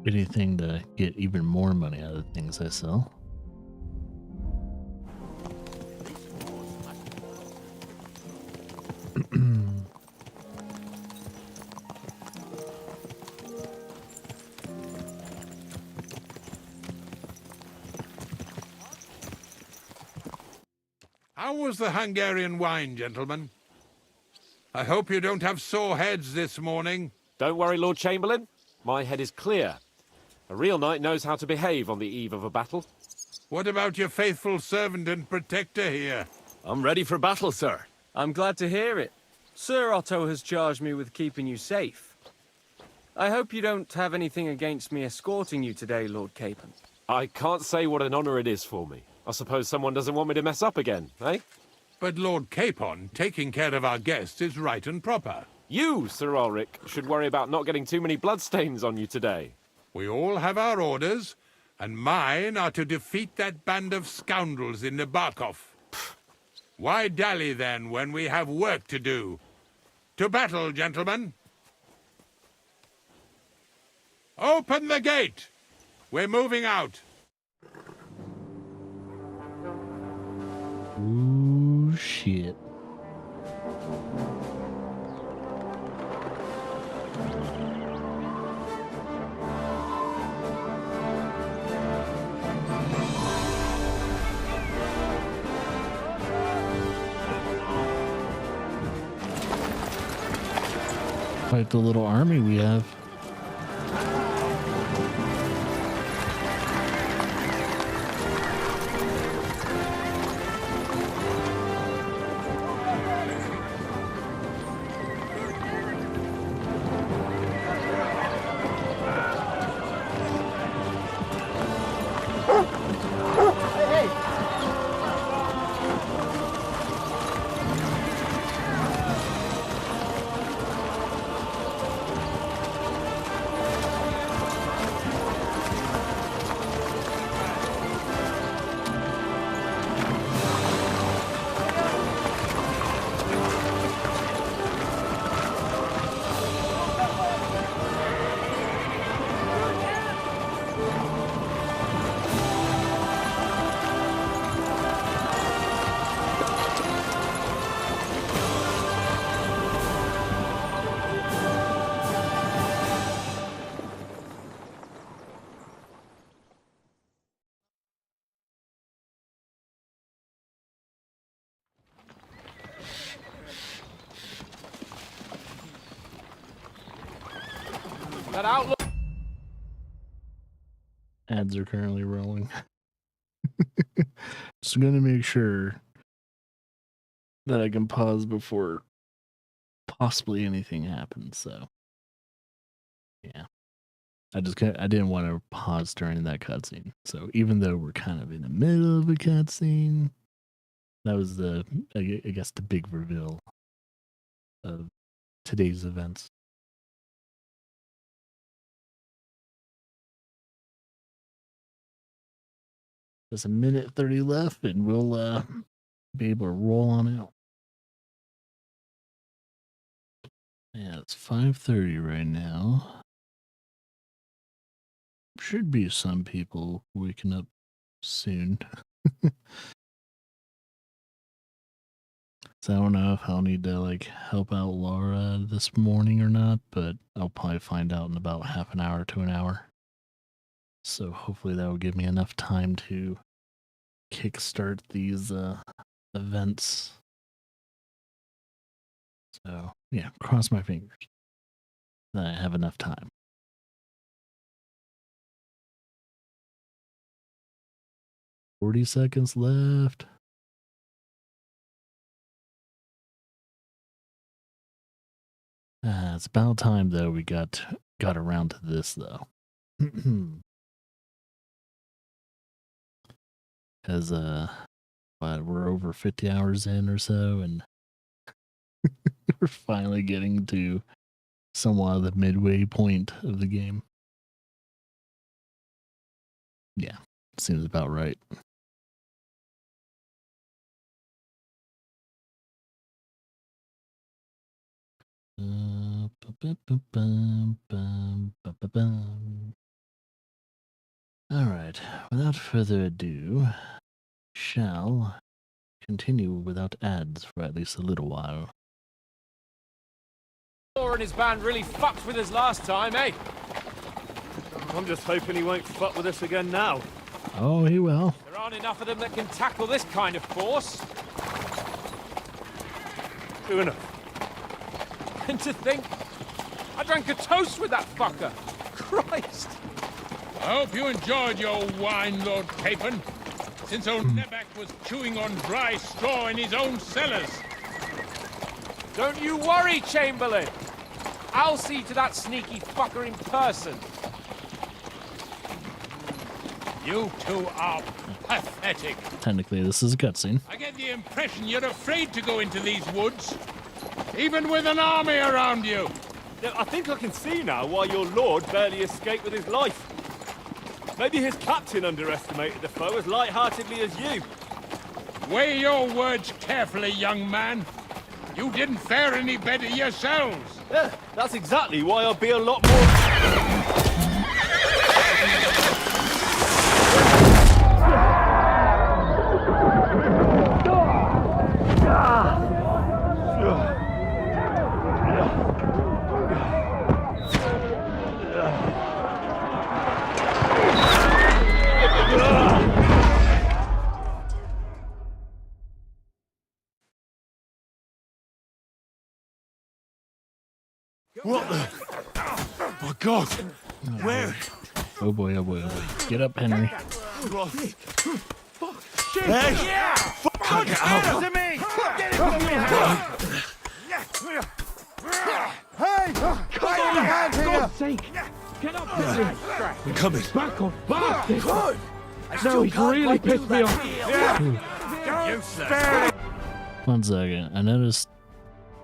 Anything to get even more money out of the things I sell. How was the Hungarian wine, gentlemen? I hope you don't have sore heads this morning. Don't worry, Lord Chamberlain. My head is clear. A real knight knows how to behave on the eve of a battle. What about your faithful servant and protector here? I'm ready for battle, sir. I'm glad to hear it. Sir Otto has charged me with keeping you safe. I hope you don't have anything against me escorting you today, Lord Capon. I can't say what an honor it is for me. I suppose someone doesn't want me to mess up again, eh? But Lord Capon, taking care of our guests is right and proper. You, Sir Ulrich, should worry about not getting too many bloodstains on you today. We all have our orders, and mine are to defeat that band of scoundrels in the Barkov. Why dally, then, when we have work to do? To battle, gentlemen! Open the gate! We're moving out! Ooh, shit. Quite the little army we have. That outlaw... Ads are currently rolling. Just gonna make sure that I can pause before possibly anything happens, so yeah. I didn't want to pause during that cutscene. So even though we're kind of in the middle of a cutscene, that was I guess the big reveal of today's events. There's a minute 30 left, and we'll be able to roll on out. Yeah, it's 5:30 right now. Should be some people waking up soon. So I don't know if I'll need to like help out Laura this morning or not, but I'll probably find out in about half an hour to an hour. So hopefully that will give me enough time to kickstart these events. So yeah, cross my fingers that I have enough time. $40 left. It's about time though we got around to this though. Because we're over 50 hours in or so, and we're finally getting to somewhat of the midway point of the game. Yeah, seems about right. Alright, without further ado, shall continue without ads for at least a little while. Thor and his band really fucked with us last time, eh? I'm just hoping he won't fuck with us again now. Oh, he will. There aren't enough of them that can tackle this kind of force. True enough. And to think, I drank a toast with that fucker. Christ. I hope you enjoyed your wine, Lord Capon, since old Nebak was chewing on dry straw in his own cellars. Don't you worry, Chamberlain. I'll see to that sneaky fucker in person. You two are pathetic. Technically, this is a cutscene. I get the impression you're afraid to go into these woods, even with an army around you. I think I can see now why your lord barely escaped with his life. Maybe his captain underestimated the foe as light-heartedly as you. Weigh your words carefully, young man. You didn't fare any better yourselves. Yeah, that's exactly why I'll be a lot more... What the? My God! Where? Oh boy, oh boy, oh boy. Get up, Henry. Hey! Yeah! Can't get out. To me! Get it from me! Hey! Come on, hand here! For God's sake! Get up, Henry! I'm coming. Back off, bastard! Good! No, he's really pissed me off. You spare! One second. I noticed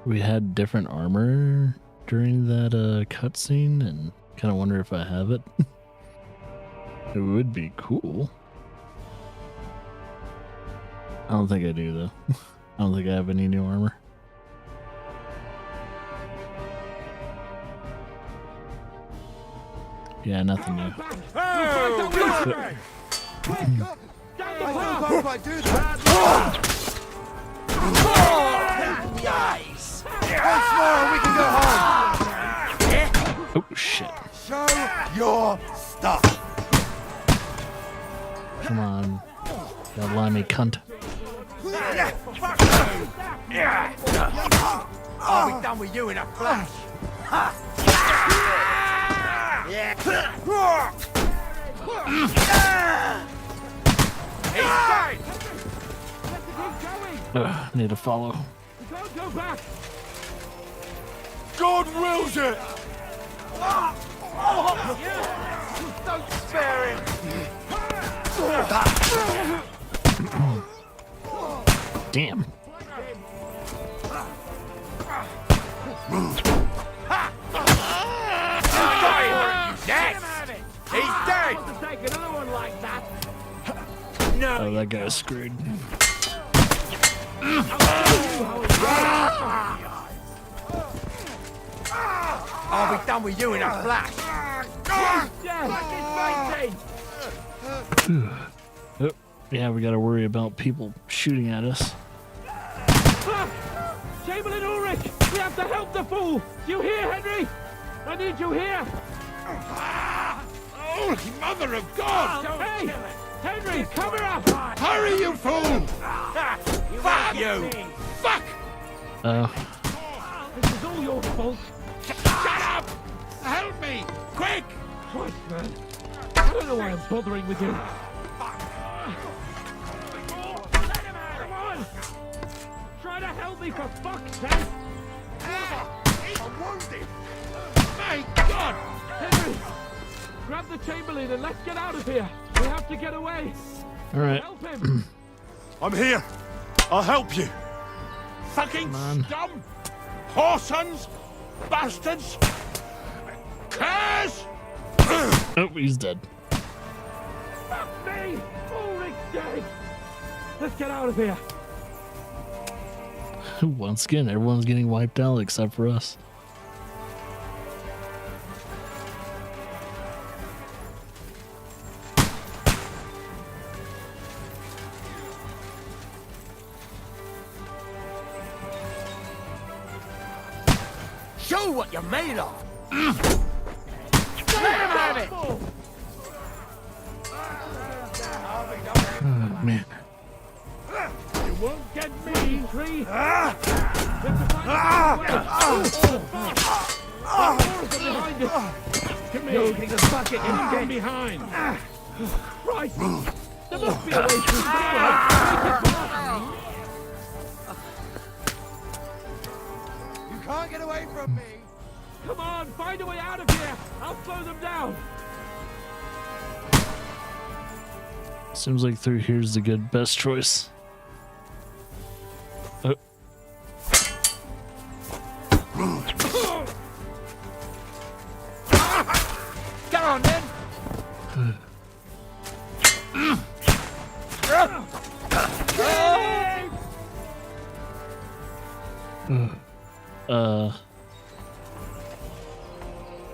we had different armor during that cutscene, and kind of wonder if I have it. It would be cool. I don't think I do though. I don't think I have any new armor. Yeah, nothing new. I can't quite do that. Nice! Once more and we can go home. Oh shit. Show your stuff. Come on. That limey cunt. I'll be done with you in a flash. Need to follow. Don't go back! God wills it! Don't spare him! Damn. He's dead! Oh, that guy's screwed. I'll be done with you in a flash. Oh, yeah, we gotta worry about people shooting at us. Chamberlain Ulrich! We have to help the fool! Do you hear, Henry? I need you here! Oh, mother of God! Hey! Henry, cover up! Hurry, you fool! Fuck you! Fuck! This is all your fault. Shut up! Help me! Quick! Christ, man. I don't know why I'm bothering with you. Come on! Try to help me, for fuck's sake! I'm wounded! My God! Henry! Grab the Chamberlain and let's get out of here! We have to get away! All right. Help him! I'm here. I'll help you. Fucking scum! Whoresons! Bastards! Curse! Oh, he's dead. Fuck me! Ulrich's dead! Let's get out of here! Once again, everyone's getting wiped out except for us. Show what you're made of! Let him have it! Oh, man. You won't get me, Tree! You have to find behind us! Come here! Take the bucket and get behind! Right! There must be a way through somewhere! You can't get away from me! Come on, find a way out of here! I'll slow them down! Seems like through here's the best choice. Oh. Get on then!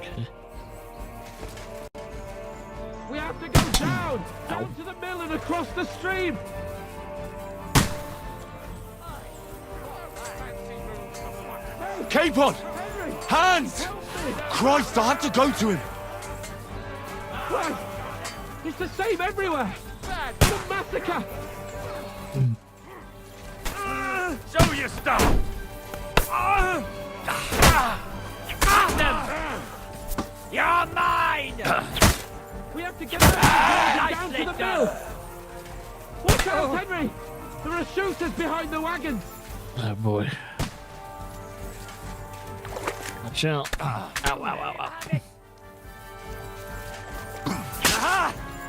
Okay. We have to go down! Down to the mill and across the stream! Capon! Hands! Christ, I had to go to him! Christ! It's the same everywhere! What a massacre! Show your stuff! Them! You're mine! We have to get down to the mill! Watch out, Henry! There are shooters behind the wagons! Oh boy. Watch out. Ow, ow, ow, ow.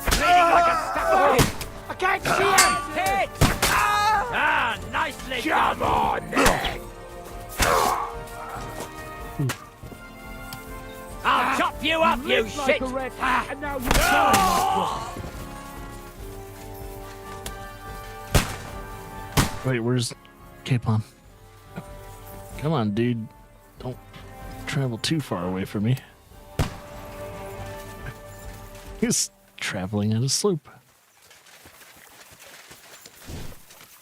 Bleeding like a staffer! I can't see him! Hit! Ah, nicely done! Come on, then! I'll chop you up, you Like shit! a wreck, and now you die! Wait, where's Capon? Come on, dude. Don't travel too far away from me. He's traveling at a slope.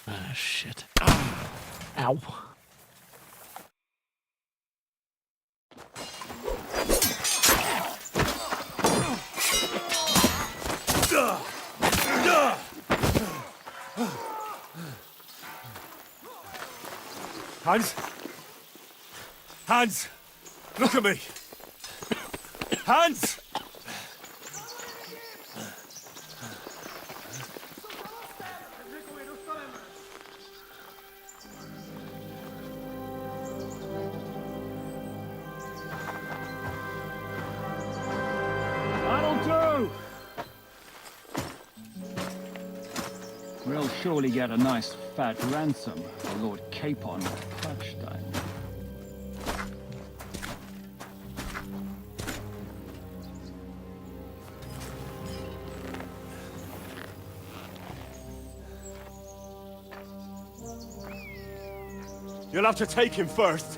Ah, shit. Ow. Hans? Hans! Look at me! Hans! That'll do! We'll surely get a nice fat ransom for Lord Capon of Krugstein. You'll have to take him first.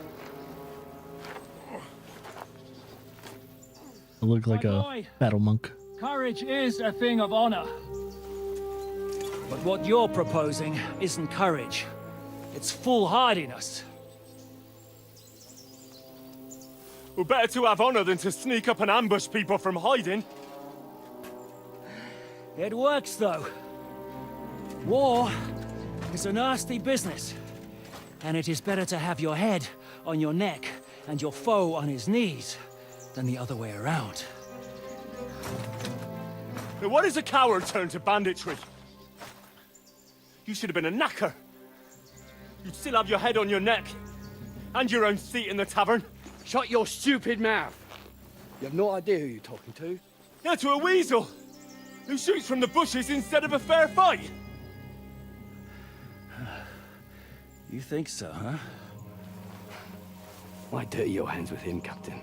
I look like a battle monk. Courage is a thing of honor. But what you're proposing isn't courage. It's foolhardiness. We're better to have honor than to sneak up and ambush people from hiding. It works, though. War is a nasty business. And it is better to have your head on your neck and your foe on his knees than the other way around. Now, what is a coward turn to banditry? You should have been a knacker. You'd still have your head on your neck. And your own seat in the tavern. Shut your stupid mouth. You have no idea who you're talking to. Yeah, to a weasel. Who shoots from the bushes instead of a fair fight. You think so, huh? Why dirty your hands with him, Captain?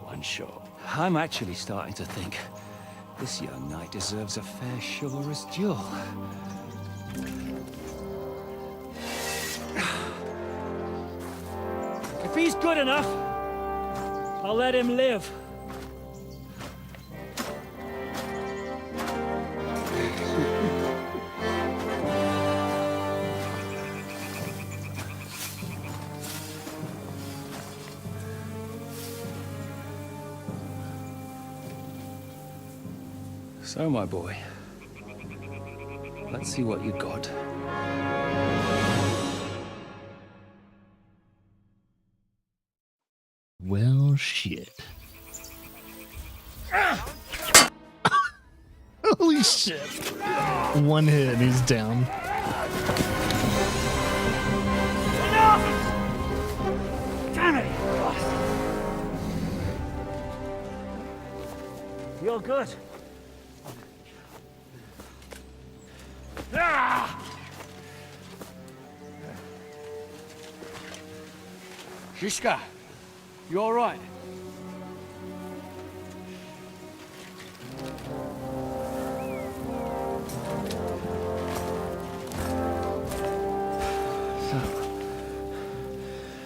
One shot. I'm actually starting to think this young knight deserves a fair chivalrous duel. If he's good enough, I'll let him live. So, my boy, let's see what you got. Well, shit. Holy shit. One hit and he's down. Enough! Damn it! You're good. Shishka, you all right? So,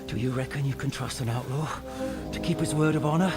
do you reckon you can trust an outlaw to keep his word of honor?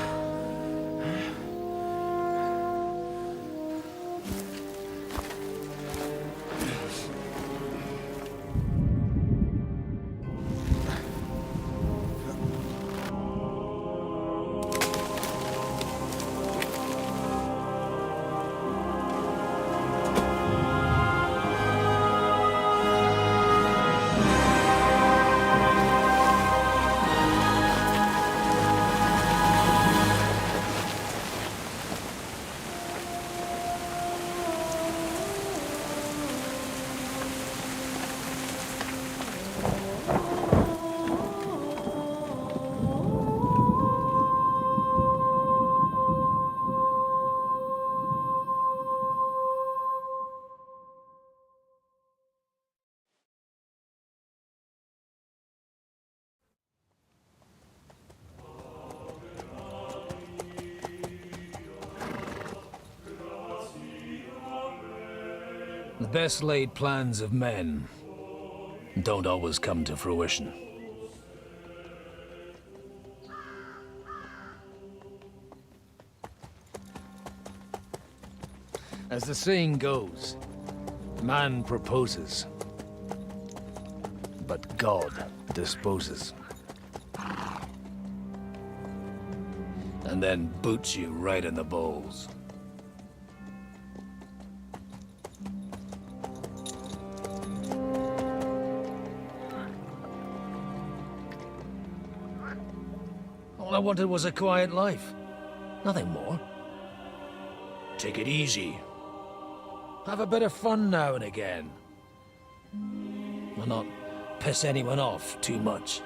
The best laid plans of men don't always come to fruition. As the saying goes, man proposes, but God disposes. And then boots you right in the balls. All I wanted was a quiet life. Nothing more. Take it easy. Have a bit of fun now and again. And not piss anyone off too much.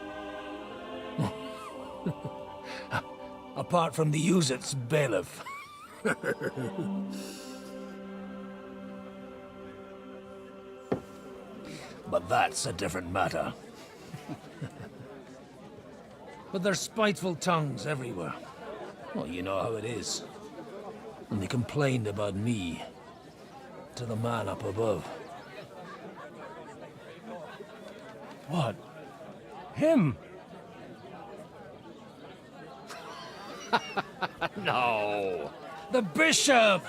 Apart from the Uzit's bailiff. But that's a different matter. But there's spiteful tongues everywhere. Well, you know how it is. And they complained about me to the man up above. What? Him? No! The bishop!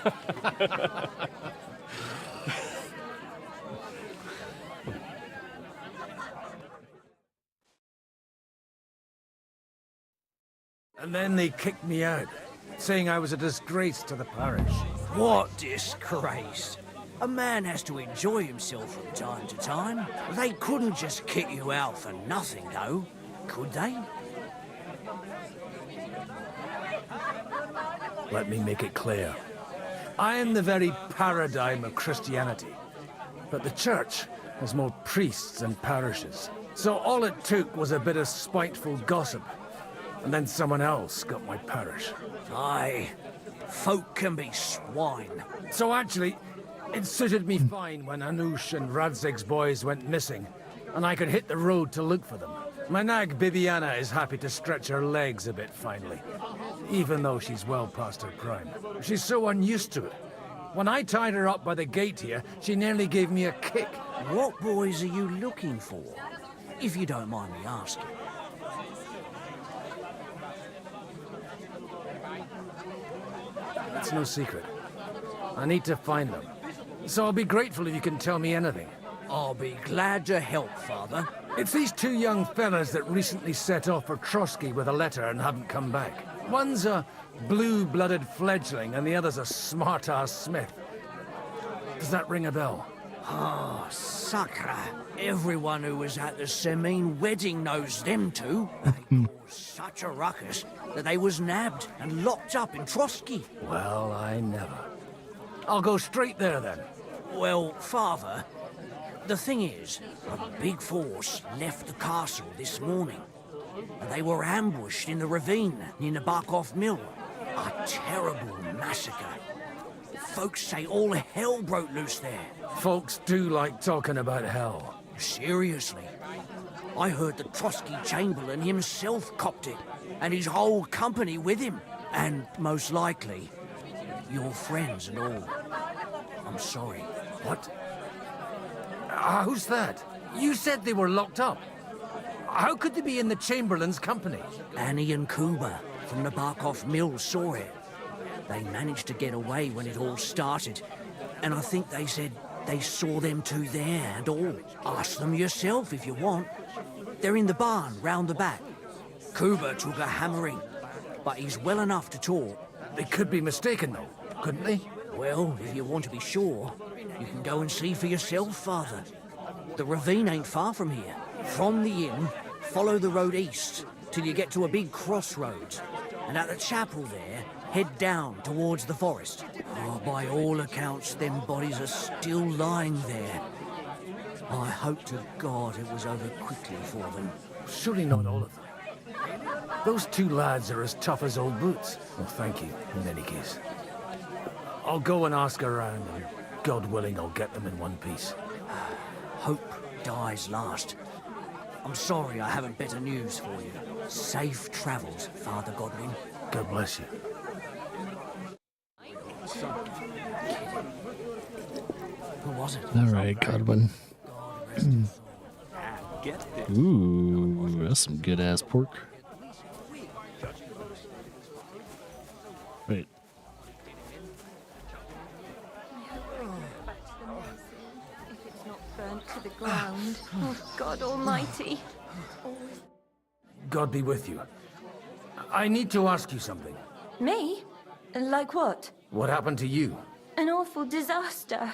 And then they kicked me out, saying I was a disgrace to the parish. What disgrace? A man has to enjoy himself from time to time. They couldn't just kick you out for nothing, though, could they? Let me make it clear. I am the very paradigm of Christianity. But the church has more priests than parishes. So all it took was a bit of spiteful gossip. And then someone else got my parish. Aye, folk can be swine. So actually, it suited me fine when Anush and Radzig's boys went missing, and I could hit the road to look for them. My nag Bibiana is happy to stretch her legs a bit finally, even though she's well past her prime. She's so unused to it. When I tied her up by the gate here, she nearly gave me a kick. What boys are you looking for, if you don't mind me asking? It's no secret. I need to find them. So I'll be grateful if you can tell me anything. I'll be glad to help, Father. It's these two young fellas that recently set off for Trotsky with a letter and haven't come back. One's a blue-blooded fledgling and the other's a smart-ass smith. Does that ring a bell? Ah, Sakra. Everyone who was at the Semine wedding knows them two. They caused such a ruckus that they was nabbed and locked up in Trotsky. Well, I never. I'll go straight there, then. Well, Father, the thing is, a big force left the castle this morning. And they were ambushed in the ravine near the Barkov Mill. A terrible massacre. Folks say all hell broke loose there. Folks do like talking about hell. Seriously. I heard the Trotsky Chamberlain himself copped it, and his whole company with him. And most likely, your friends and all. I'm sorry. What? Who's that? You said they were locked up. How could they be in the Chamberlain's company? Annie and Kuba from the Barkov Mill saw it. They managed to get away when it all started, and I think they said they saw them two there and all. Ask them yourself if you want. They're in the barn round the back. Kuba took a hammering, but he's well enough to talk. They could be mistaken, though, couldn't they? Well, if you want to be sure, you can go and see for yourself, Father. The ravine ain't far from here. From the inn, follow the road east till you get to a big crossroads. And at the chapel there, head down towards the forest. Oh, by all accounts, them bodies are still lying there. I hope to God it was over quickly for them. Surely not all of them. Those two lads are as tough as old boots. Well, thank you, in any case. I'll go and ask around, and God willing, I'll get them in one piece. Hope dies last. I'm sorry I haven't better news for you. Safe travels, Father Godwin. God bless you. Who was it? All right, Godwin. Ooh, that's some good ass pork. Wait. If it's not burnt to the ground. Oh, God Almighty. God be with you. I need to ask you something. Me? Like what? What happened to you? An awful disaster.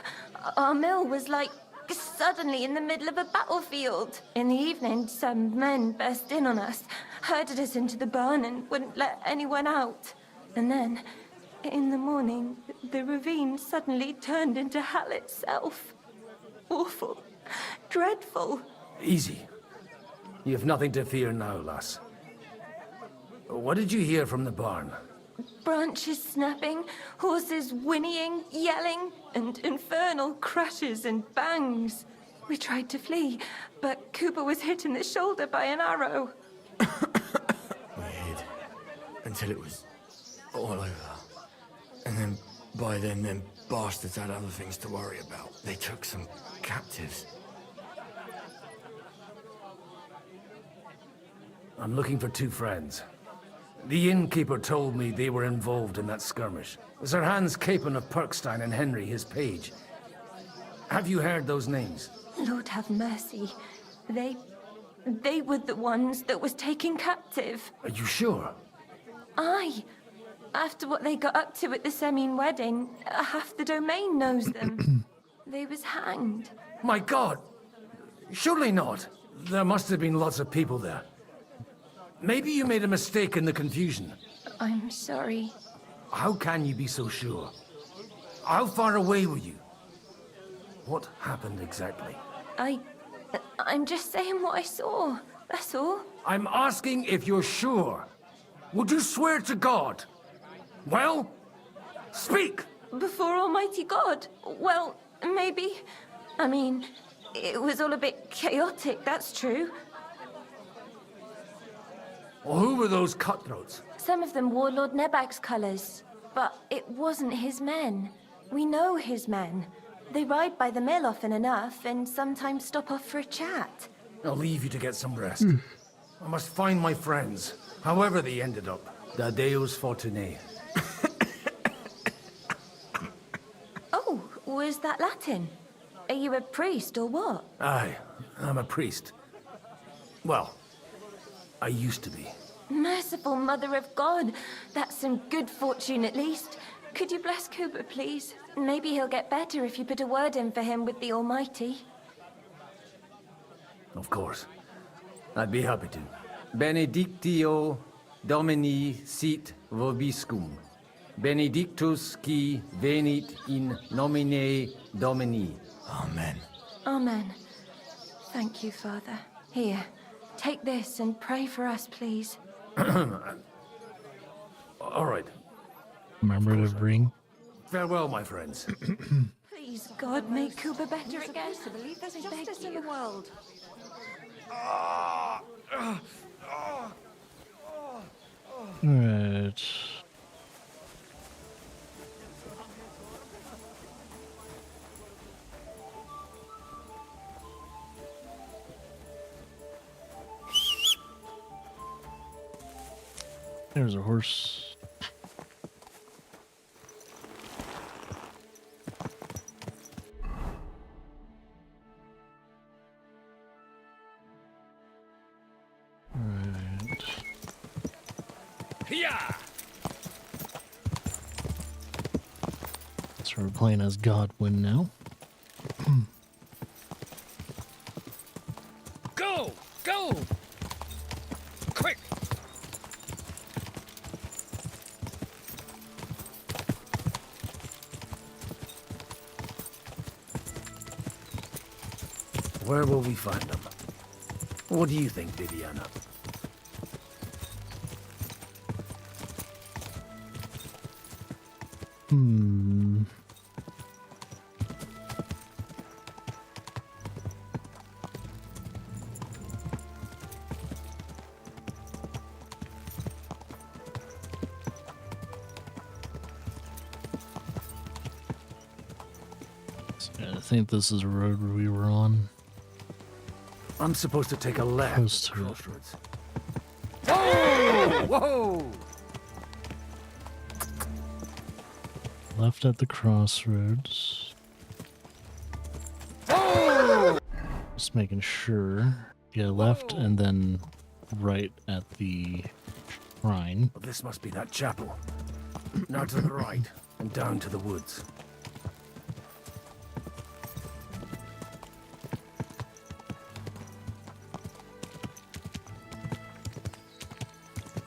Our mill was like suddenly in the middle of a battlefield. In the evening, some men burst in on us, herded us into the barn and wouldn't let anyone out. And then, in the morning, the ravine suddenly turned into hell itself. Awful. Dreadful. Easy. You have nothing to fear now, lass. What did you hear from the barn? Branches snapping, horses whinnying, yelling, and infernal crashes and bangs. We tried to flee, but Cooper was hit in the shoulder by an arrow. We hid until it was all over. And then, by then, them bastards had other things to worry about. They took some captives. I'm looking for two friends. The innkeeper told me they were involved in that skirmish. Sir Hans Capon of Perkstein and Henry, his page. Have you heard those names? Lord have mercy. They were the ones that was taken captive. Are you sure? Aye. After what they got up to at the Semine wedding, half the domain knows them. They was hanged. My God! Surely not. There must have been lots of people there. Maybe you made a mistake in the confusion. I'm sorry. How can you be so sure? How far away were you? What happened exactly? I'm just saying what I saw. That's all. I'm asking if you're sure. Would you swear to God? Well, speak! Before Almighty God? Well, maybe. I mean, it was all a bit chaotic, that's true. Well, who were those cutthroats? Some of them wore Lord Nebag's colours, but it wasn't his men. We know his men. They ride by the mill often enough, and sometimes stop off for a chat. I'll leave you to get some rest. I must find my friends, however they ended up. Da Deus Fortunae. Oh, was that Latin? Are you a priest or what? Aye, I'm a priest. Well, I used to be. Merciful Mother of God. That's some good fortune at least. Could you bless Cooper, please? Maybe he'll get better if you put a word in for him with the Almighty. Of course. I'd be happy to. Benedictio Domini sit vobiscum. Benedictus qui venit in nomine Domini. Amen. Amen. Thank you, Father. Here, take this and pray for us, please. All right. Commemorative ring. Farewell, my friends. Please, God, make Cooper better You're again. supposed to believe there's I beg justice in you. the world. Alright. There's a horse. Alright. So we're playing as Godwin now. Go! Go! Quick! Where will we find them? What do you think, Viviana? I think this is a road we were on. I'm supposed to take a left. Close at the to it. crossroads. Whoa! Whoa! Left at the crossroads. Whoa! Just making sure. Yeah, left and then right at the shrine. Well, this must be that chapel. Now to the right and down to the woods.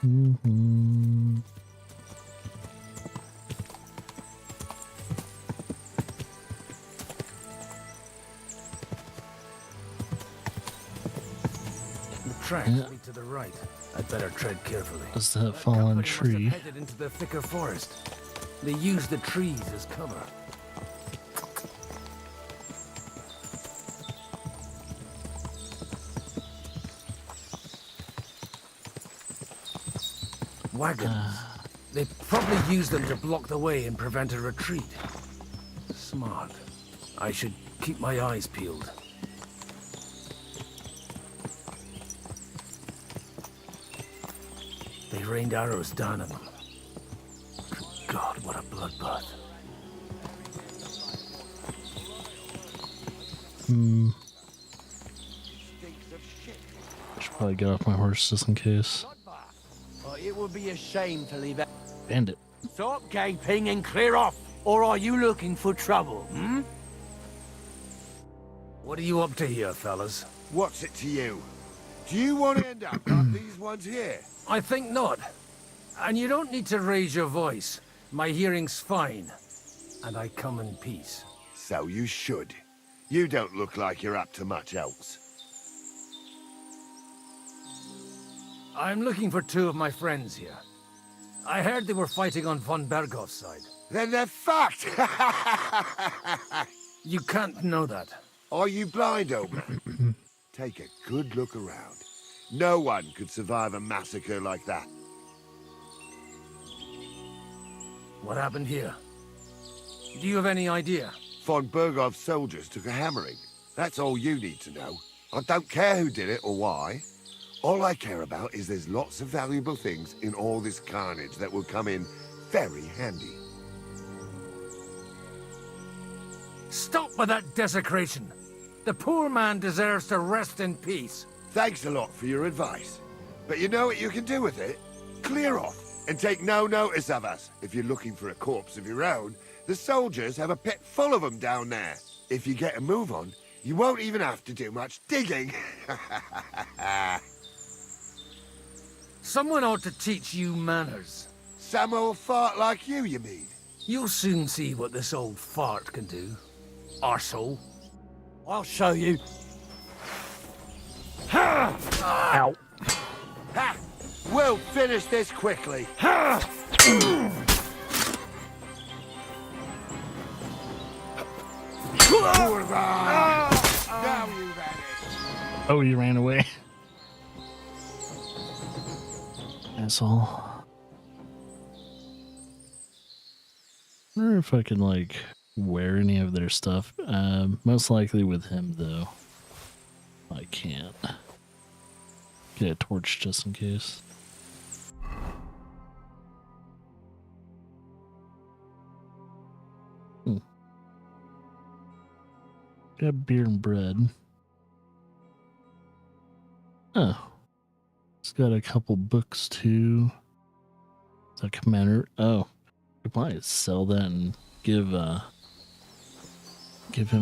The tracks lead to the right. I'd better tread carefully. Is that fallen Must have tree? headed into the thicker forest. They use the trees as cover. Wagons. They probably use them to block the way and prevent a retreat. Smart. I should keep my eyes peeled. They rained arrows down on them. God, what a bloodbath. Should probably get off my horse just in case. it would be a shame to leave it. Bandit. Stop gaping and clear off! Or are you looking for trouble, hmm? What are you up to here, fellas? What's it to you? Do you want to end up like these ones here? I think not. And you don't need to raise your voice. My hearing's fine. And I come in peace. So you should. You don't look like you're up to much else. I'm looking for two of my friends here. I heard they were fighting on von Bergov's side. Then they're fucked! You can't know that. Are you blind, old man? Take a good look around. No one could survive a massacre like that. What happened here? Do you have any idea? Von Bergov's soldiers took a hammering. That's all you need to know. I don't care who did it or why. All I care about is there's lots of valuable things in all this carnage that will come in very handy. Stop with that desecration. The poor man deserves to rest in peace. Thanks a lot for your advice. But you know what you can do with it? Clear off and take no notice of us. If you're looking for a corpse of your own, the soldiers have a pit full of them down there. If you get a move on, you won't even have to do much digging. Someone ought to teach you manners. Some old fart like you mean? You'll soon see what this old fart can do. Arsehole. I'll show you. Ow. Ha! We'll finish this quickly. Oh, you ran away. Asshole. I wonder if I can, like, wear any of their stuff. Most likely with him, though. I can't. Get a torch just in case. Got beer and bread. Oh. It's got a couple books too. It's a commander. Oh. I might sell that and give him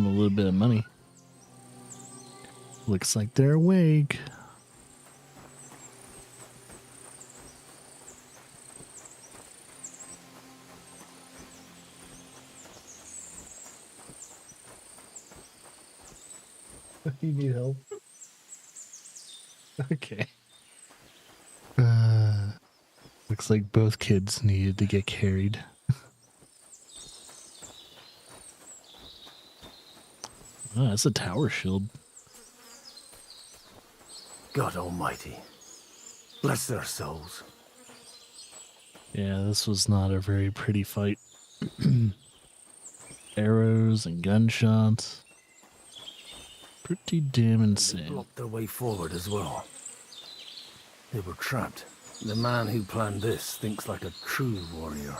a little bit of money. Looks like they're awake. You need help? Okay. Looks like both kids needed to get carried. Oh, that's a tower shield. God almighty. Bless their souls. Yeah, this was not a very pretty fight. Arrows and gunshots. Pretty damn insane. They blocked their way forward as well. They were trapped. The man who planned this thinks like a true warrior.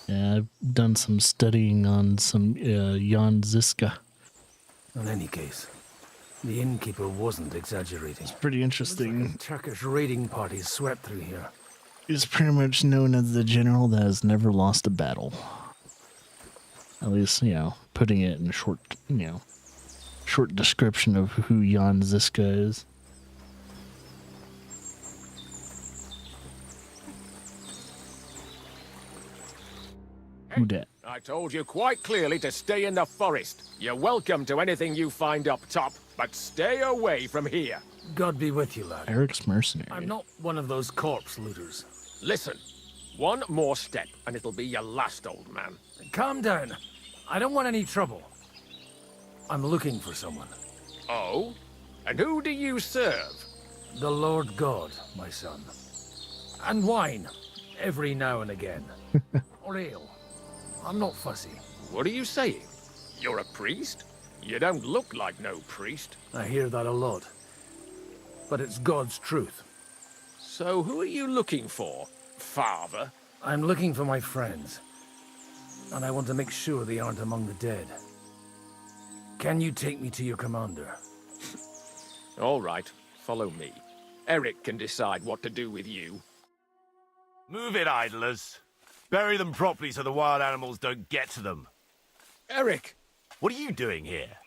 Yeah, I've done some studying on some Jan Ziska. In any case, the innkeeper wasn't exaggerating. It's pretty interesting. Like Turkish raiding parties swept through here. He's pretty much known as the general that has never lost a battle. At least, putting it in short description of who Jan Ziska is. Who dat? I told you quite clearly to stay in the forest. You're welcome to anything you find up top, but stay away from here. God be with you, lad. Eric's mercenary. I'm not one of those corpse looters. Listen, one more step and it'll be your last, old man. Calm down. I don't want any trouble. I'm looking for someone. Oh? And who do you serve? The Lord God, my son. And wine, every now and again. Or ale. I'm not fussy. What are you saying? You're a priest? You don't look like no priest. I hear that a lot. But it's God's truth. So who are you looking for, Father? I'm looking for my friends. And I want to make sure they aren't among the dead. Can you take me to your commander? All right, follow me. Eric can decide what to do with you. Move it, idlers. Bury them properly so the wild animals don't get to them. Eric! What are you doing here?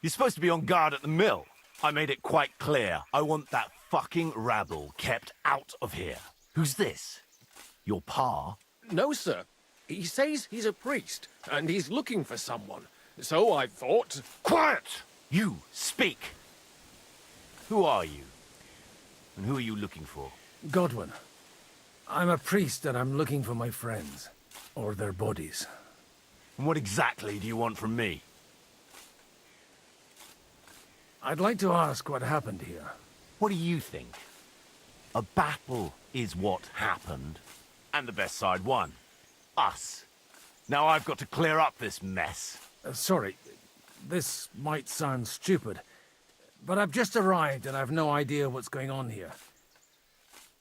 You're supposed to be on guard at the mill. I made it quite clear. I want that fucking rabble kept out of here. Who's this? Your pa? No, sir. He says he's a priest, and he's looking for someone. So I thought... Quiet! You, speak! Who are you? And who are you looking for? Godwin. I'm a priest and I'm looking for my friends. Or their bodies. And what exactly do you want from me? I'd like to ask what happened here. What do you think? A battle is what happened. And the best side won. Us. Now I've got to clear up this mess. Sorry, this might sound stupid, but I've just arrived and I've no idea what's going on here.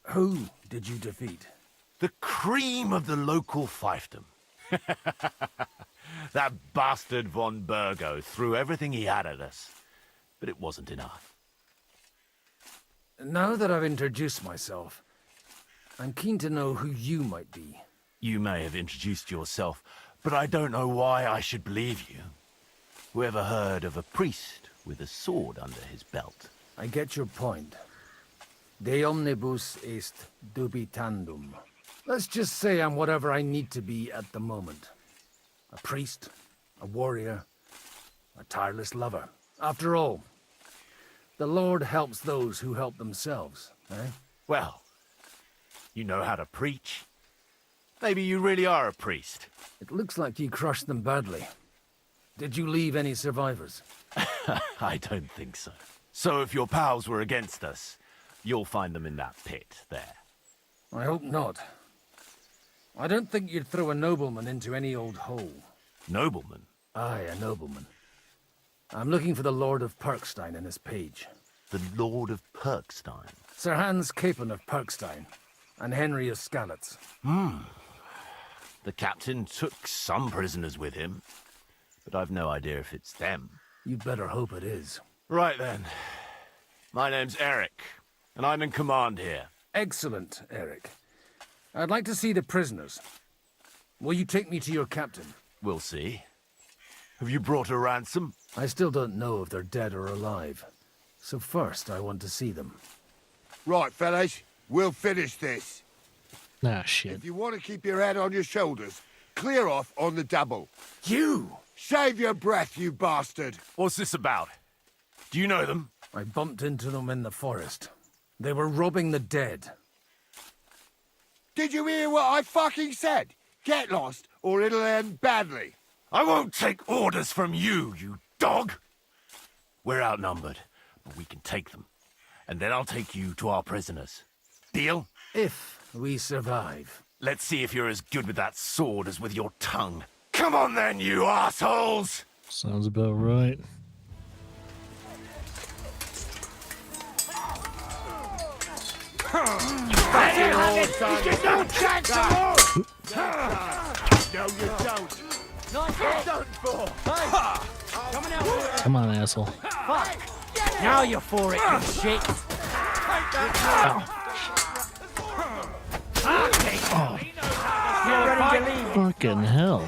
Who did you defeat? The cream of the local fiefdom. That bastard von Burgo threw everything he had at us, but it wasn't enough. Now that I've introduced myself, I'm keen to know who you might be. You may have introduced yourself, but I don't know why I should believe you. Whoever heard of a priest with a sword under his belt? I get your point. De omnibus est dubitandum. Let's just say I'm whatever I need to be at the moment. A priest, a warrior, a tireless lover. After all, the Lord helps those who help themselves, eh? Well, you know how to preach. Maybe you really are a priest. It looks like you crushed them badly. Did you leave any survivors? I don't think so. So if your pals were against us, you'll find them in that pit there. I hope not. I don't think you'd throw a nobleman into any old hole. Nobleman? Aye, a nobleman. I'm looking for the Lord of Perkstein and his page. The Lord of Perkstein? Sir Hans Capon of Perkstein, and Henry of Skalitz. The captain took some prisoners with him, but I've no idea if it's them. You'd better hope it is. Right then. My name's Eric, and I'm in command here. Excellent, Eric. I'd like to see the prisoners. Will you take me to your captain? We'll see. Have you brought a ransom? I still don't know if they're dead or alive. So first, I want to see them. Right, fellas. We'll finish this. Ah, shit. If you want to keep your head on your shoulders, clear off on the double. You! Save your breath, you bastard! What's this about? Do you know them? I bumped into them in the forest. They were robbing the dead. Did you hear what I fucking said? Get lost, or it'll end badly. I won't take orders from you, you dog! We're outnumbered, but we can take them. And then I'll take you to our prisoners. Deal? If we survive. Let's see if you're as good with that sword as with your tongue. Come on then, you assholes! Sounds about right. You don't chance alone! No, you don't. Nice done for! Hey! Coming out here! Come on, asshole. Fuck! Now you're for it, you shit! Fucking hell.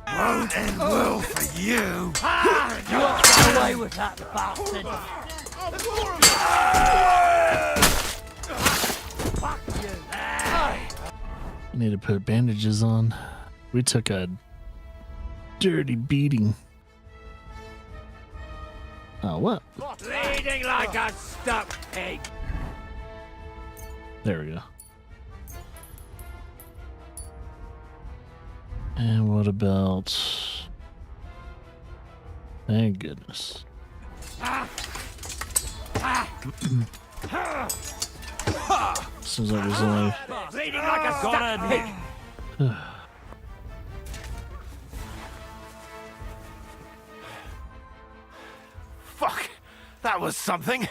Won't end well for you! You won't get away with that, bastard! Fuck you! I need to put bandages on. We took a dirty beating. Oh, what? Bleeding like a stuck pig! There we go. And what about... Thank goodness. Seems like there's only... Bleeding like a stuck pig! Fuck! That was something!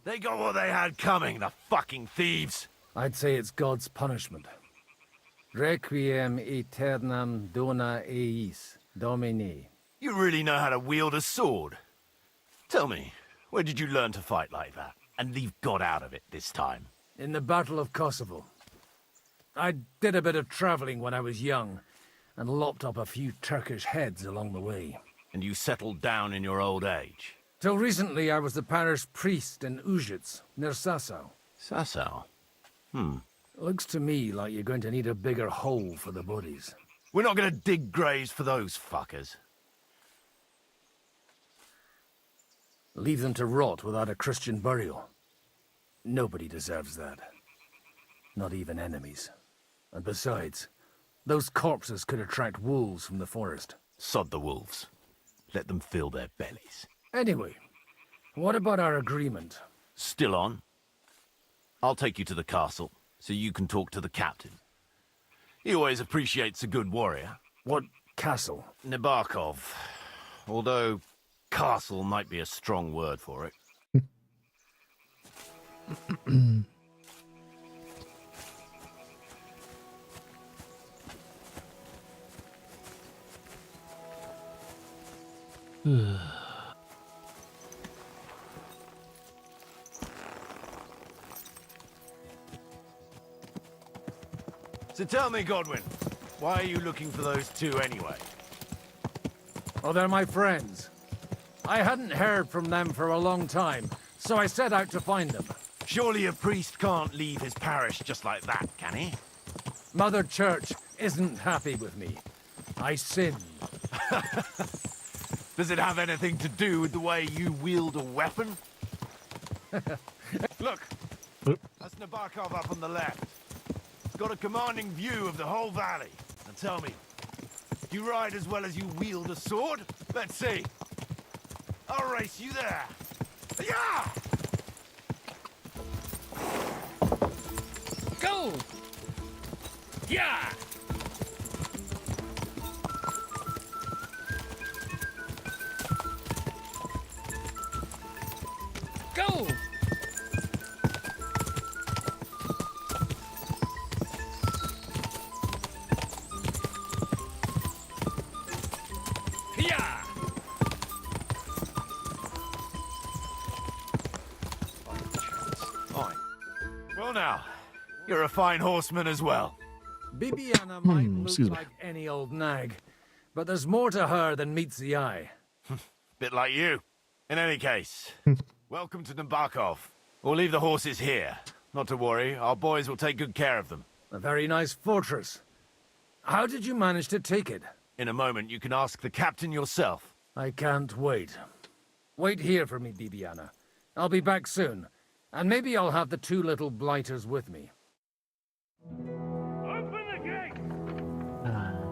They got what they had coming, the fucking thieves! I'd say it's God's punishment. Requiem aeternam dona eis, Domine. You really know how to wield a sword. Tell me, where did you learn to fight like that? And leave God out of it this time? In the Battle of Kosovo. I did a bit of traveling when I was young, and lopped up a few Turkish heads along the way. And you settled down in your old age? Till recently, I was the parish priest in Užice, near Sasau. Sasau? Looks to me like you're going to need a bigger hole for the bodies. We're not going to dig graves for those fuckers. Leave them to rot without a Christian burial. Nobody deserves that. Not even enemies. And besides, those corpses could attract wolves from the forest. Sod the wolves. Let them fill their bellies. Anyway, what about our agreement? Still on? I'll take you to the castle, so you can talk to the captain. He always appreciates a good warrior. What castle? Nabokov. Although, castle might be a strong word for it. So tell me, Godwin, why are you looking for those two anyway? Oh, they're my friends. I hadn't heard from them for a long time, so I set out to find them. Surely a priest can't leave his parish just like that, can he? Mother Church isn't happy with me. I sinned. Does it have anything to do with the way you wield a weapon? Look, that's Nabokov up on the left. It's got a commanding view of the whole valley. Now tell me, you ride as well as you wield a sword? Let's see. I'll race you there. Yeah! Go! Yeah! Go! Yeah! Fine. Well now, you're a fine horseman as well. Bibiana might excuse look me. like any old nag, but there's more to her than meets the eye. Bit like you. In any case, welcome to Nabokov. We'll leave the horses here. Not to worry, our boys will take good care of them. A very nice fortress. How did you manage to take it? In a moment, you can ask the captain yourself. I can't wait. Wait here for me, Bibiana. I'll be back soon, and maybe I'll have the two little blighters with me.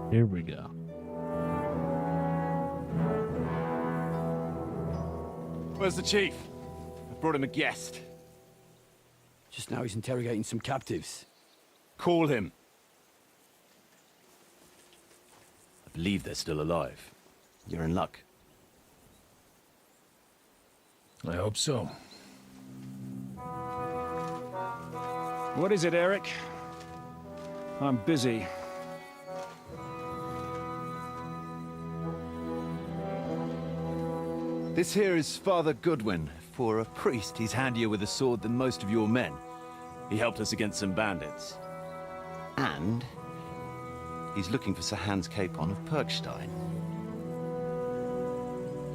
Here we go. Where's the chief? I brought him a guest. Just now he's interrogating some captives. Call him. I believe they're still alive. You're in luck. I hope so. What is it, Eric? I'm busy. This here is Father Goodwin. For a priest, he's handier with a sword than most of your men. He helped us against some bandits. And he's looking for Sir Hans Capon of Perkstein.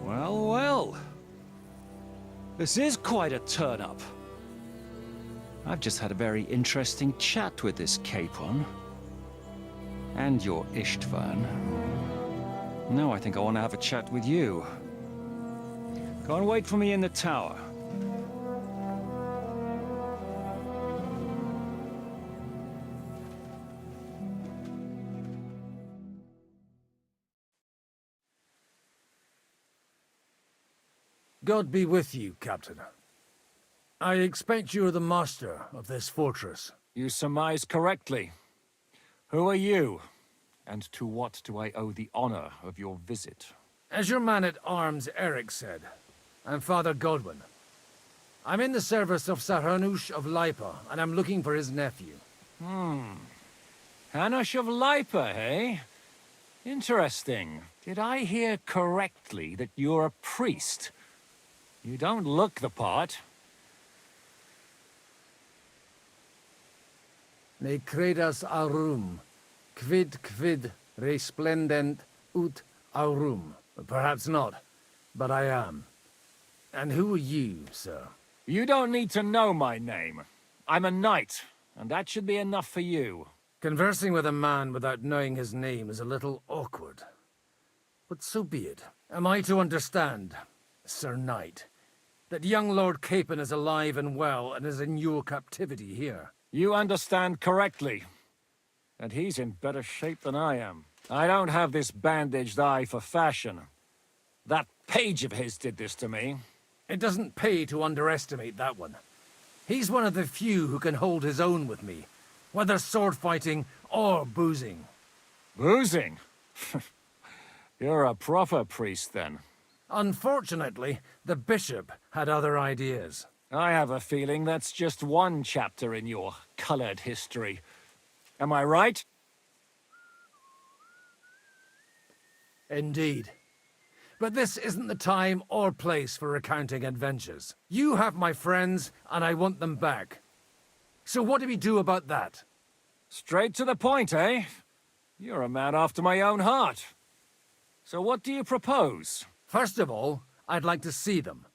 Well, well. This is quite a turn-up. I've just had a very interesting chat with this Capon. And your Ishtvan. Now I think I want to have a chat with you. Go and wait for me in the tower. God be with you, Captain. I expect you're the master of this fortress. You surmise correctly. Who are you? And to what do I owe the honor of your visit? As your man-at-arms Eric said, I'm Father Godwin. I'm in the service of Sahanush of Lipa, and I'm looking for his nephew. Hanush of Lipa, eh? Interesting. Did I hear correctly that you're a priest? You don't look the part. Ne credas aurum, quid resplendent ut aurum. Perhaps not, but I am. And who are you, sir? You don't need to know my name. I'm a knight, and that should be enough for you. Conversing with a man without knowing his name is a little awkward. But so be it. Am I to understand, Sir Knight, that young Lord Capon is alive and well and is in your captivity here? You understand correctly. And he's in better shape than I am. I don't have this bandaged eye for fashion. That page of his did this to me. It doesn't pay to underestimate that one. He's one of the few who can hold his own with me, whether sword fighting or boozing. Boozing? You're a proper priest, then. Unfortunately, the bishop had other ideas. I have a feeling that's just one chapter in your colored history. Am I right? Indeed. But this isn't the time or place for recounting adventures. You have my friends, and I want them back. So what do we do about that? Straight to the point, eh? You're a man after my own heart. So what do you propose? First of all, I'd like to see them,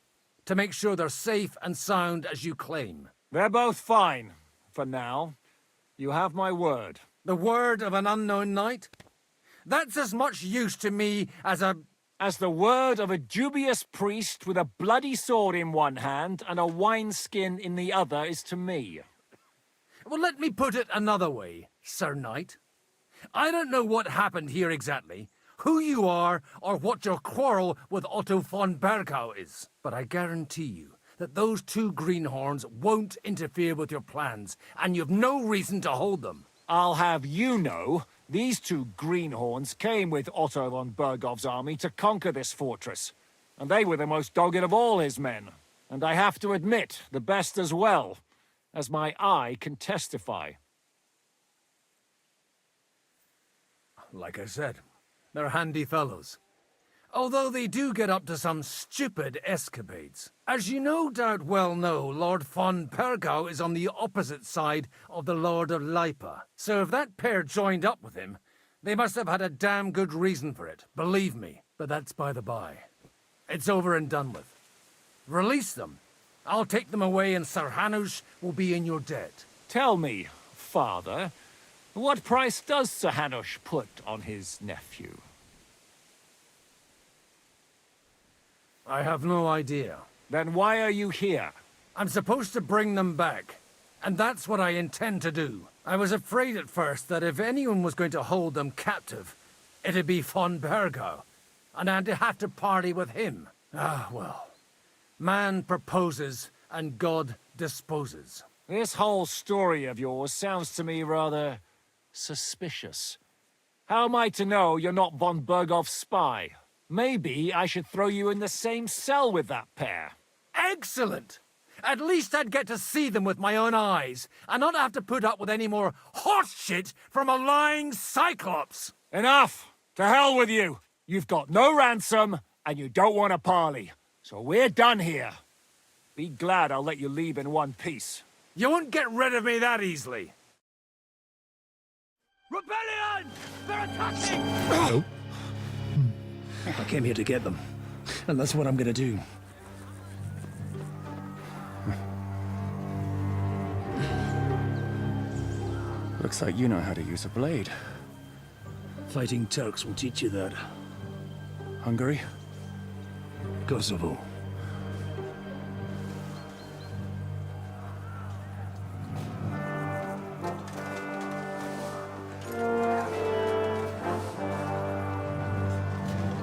to make sure they're safe and sound as you claim. They're both fine, for now. You have my word. The word of an unknown knight? That's as much use to me as the word of a dubious priest with a bloody sword in one hand and a wineskin in the other is to me. Well, let me put it another way, Sir Knight. I don't know what happened here exactly, who you are, or what your quarrel with Otto von Bergau is. But I guarantee you that those two greenhorns won't interfere with your plans, and you've no reason to hold them. I'll have you know, these two greenhorns came with Otto von Bergov's army to conquer this fortress. And they were the most dogged of all his men. And I have to admit, the best as well, as my eye can testify. Like I said, they're handy fellows. Although they do get up to some stupid escapades. As you no doubt well know, Lord von Bergau is on the opposite side of the Lord of Lipa. So if that pair joined up with him, they must have had a damn good reason for it, believe me. But that's by the by. It's over and done with. Release them. I'll take them away and Sir Hanush will be in your debt. Tell me, father, what price does Sir Hanush put on his nephew? I have no idea. Then why are you here? I'm supposed to bring them back, and that's what I intend to do. I was afraid at first that if anyone was going to hold them captive, it'd be von Bergau, and I'd have to party with him. Ah, well. Man proposes, and God disposes. This whole story of yours sounds to me rather suspicious. How am I to know you're not von Bergov's spy? Maybe I should throw you in the same cell with that pair. Excellent! At least I'd get to see them with my own eyes, and not have to put up with any more horse shit from a lying cyclops! Enough! To hell with you! You've got no ransom, and you don't want a parley. So we're done here. Be glad I'll let you leave in one piece. You won't get rid of me that easily. Rebellion! They're attacking! Oh. I came here to get them, and that's what I'm gonna do. Looks like you know how to use a blade. Fighting Turks will teach you that. Hungary? Kosovo.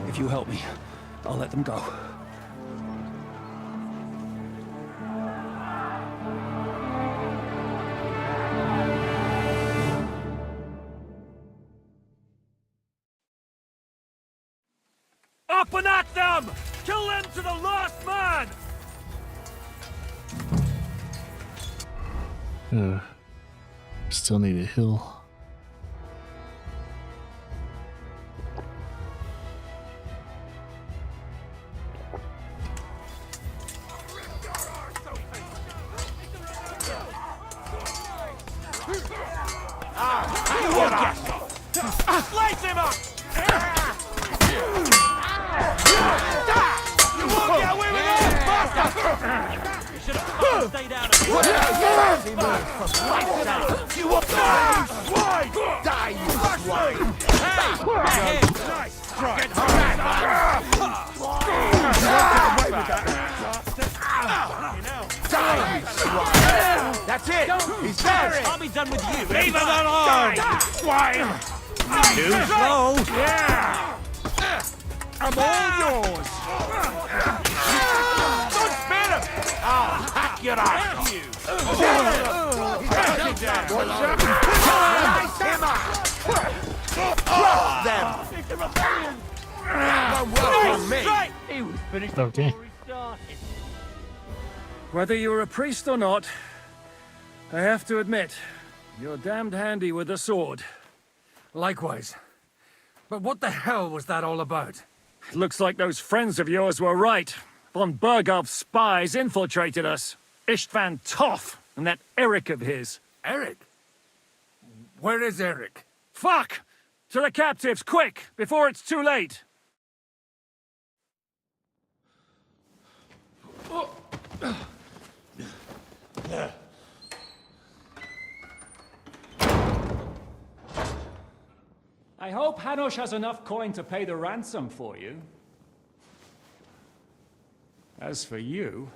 If you help me, I'll let them go. Up and at them! Kill them to the last man! Still need a hill. You won't get far. Slice him up! You won't get away with this, bastard! You should have stayed out of What a you will die, you swine! Die, you swine! Hey! Nice try! Get That's it! He's dead! I'll be done with you! Leave him alone! Swine! Too slow! Yeah! I'm all yours! Don't spin him! I'll hack your ass! Slice him up! Drop them! Welcome me! He was finished Okay. before he started. Whether you're a priest or not, I have to admit, you're damned handy with a sword. Likewise. But what the hell was that all about? It looks like those friends of yours were right. Von Berghoff's spies infiltrated us. Istvan Toth and that Eric of his. Eric? Where is Eric? Fuck! To the captives, quick, before it's too late! I hope Hanush has enough coin to pay the ransom for you. As for you,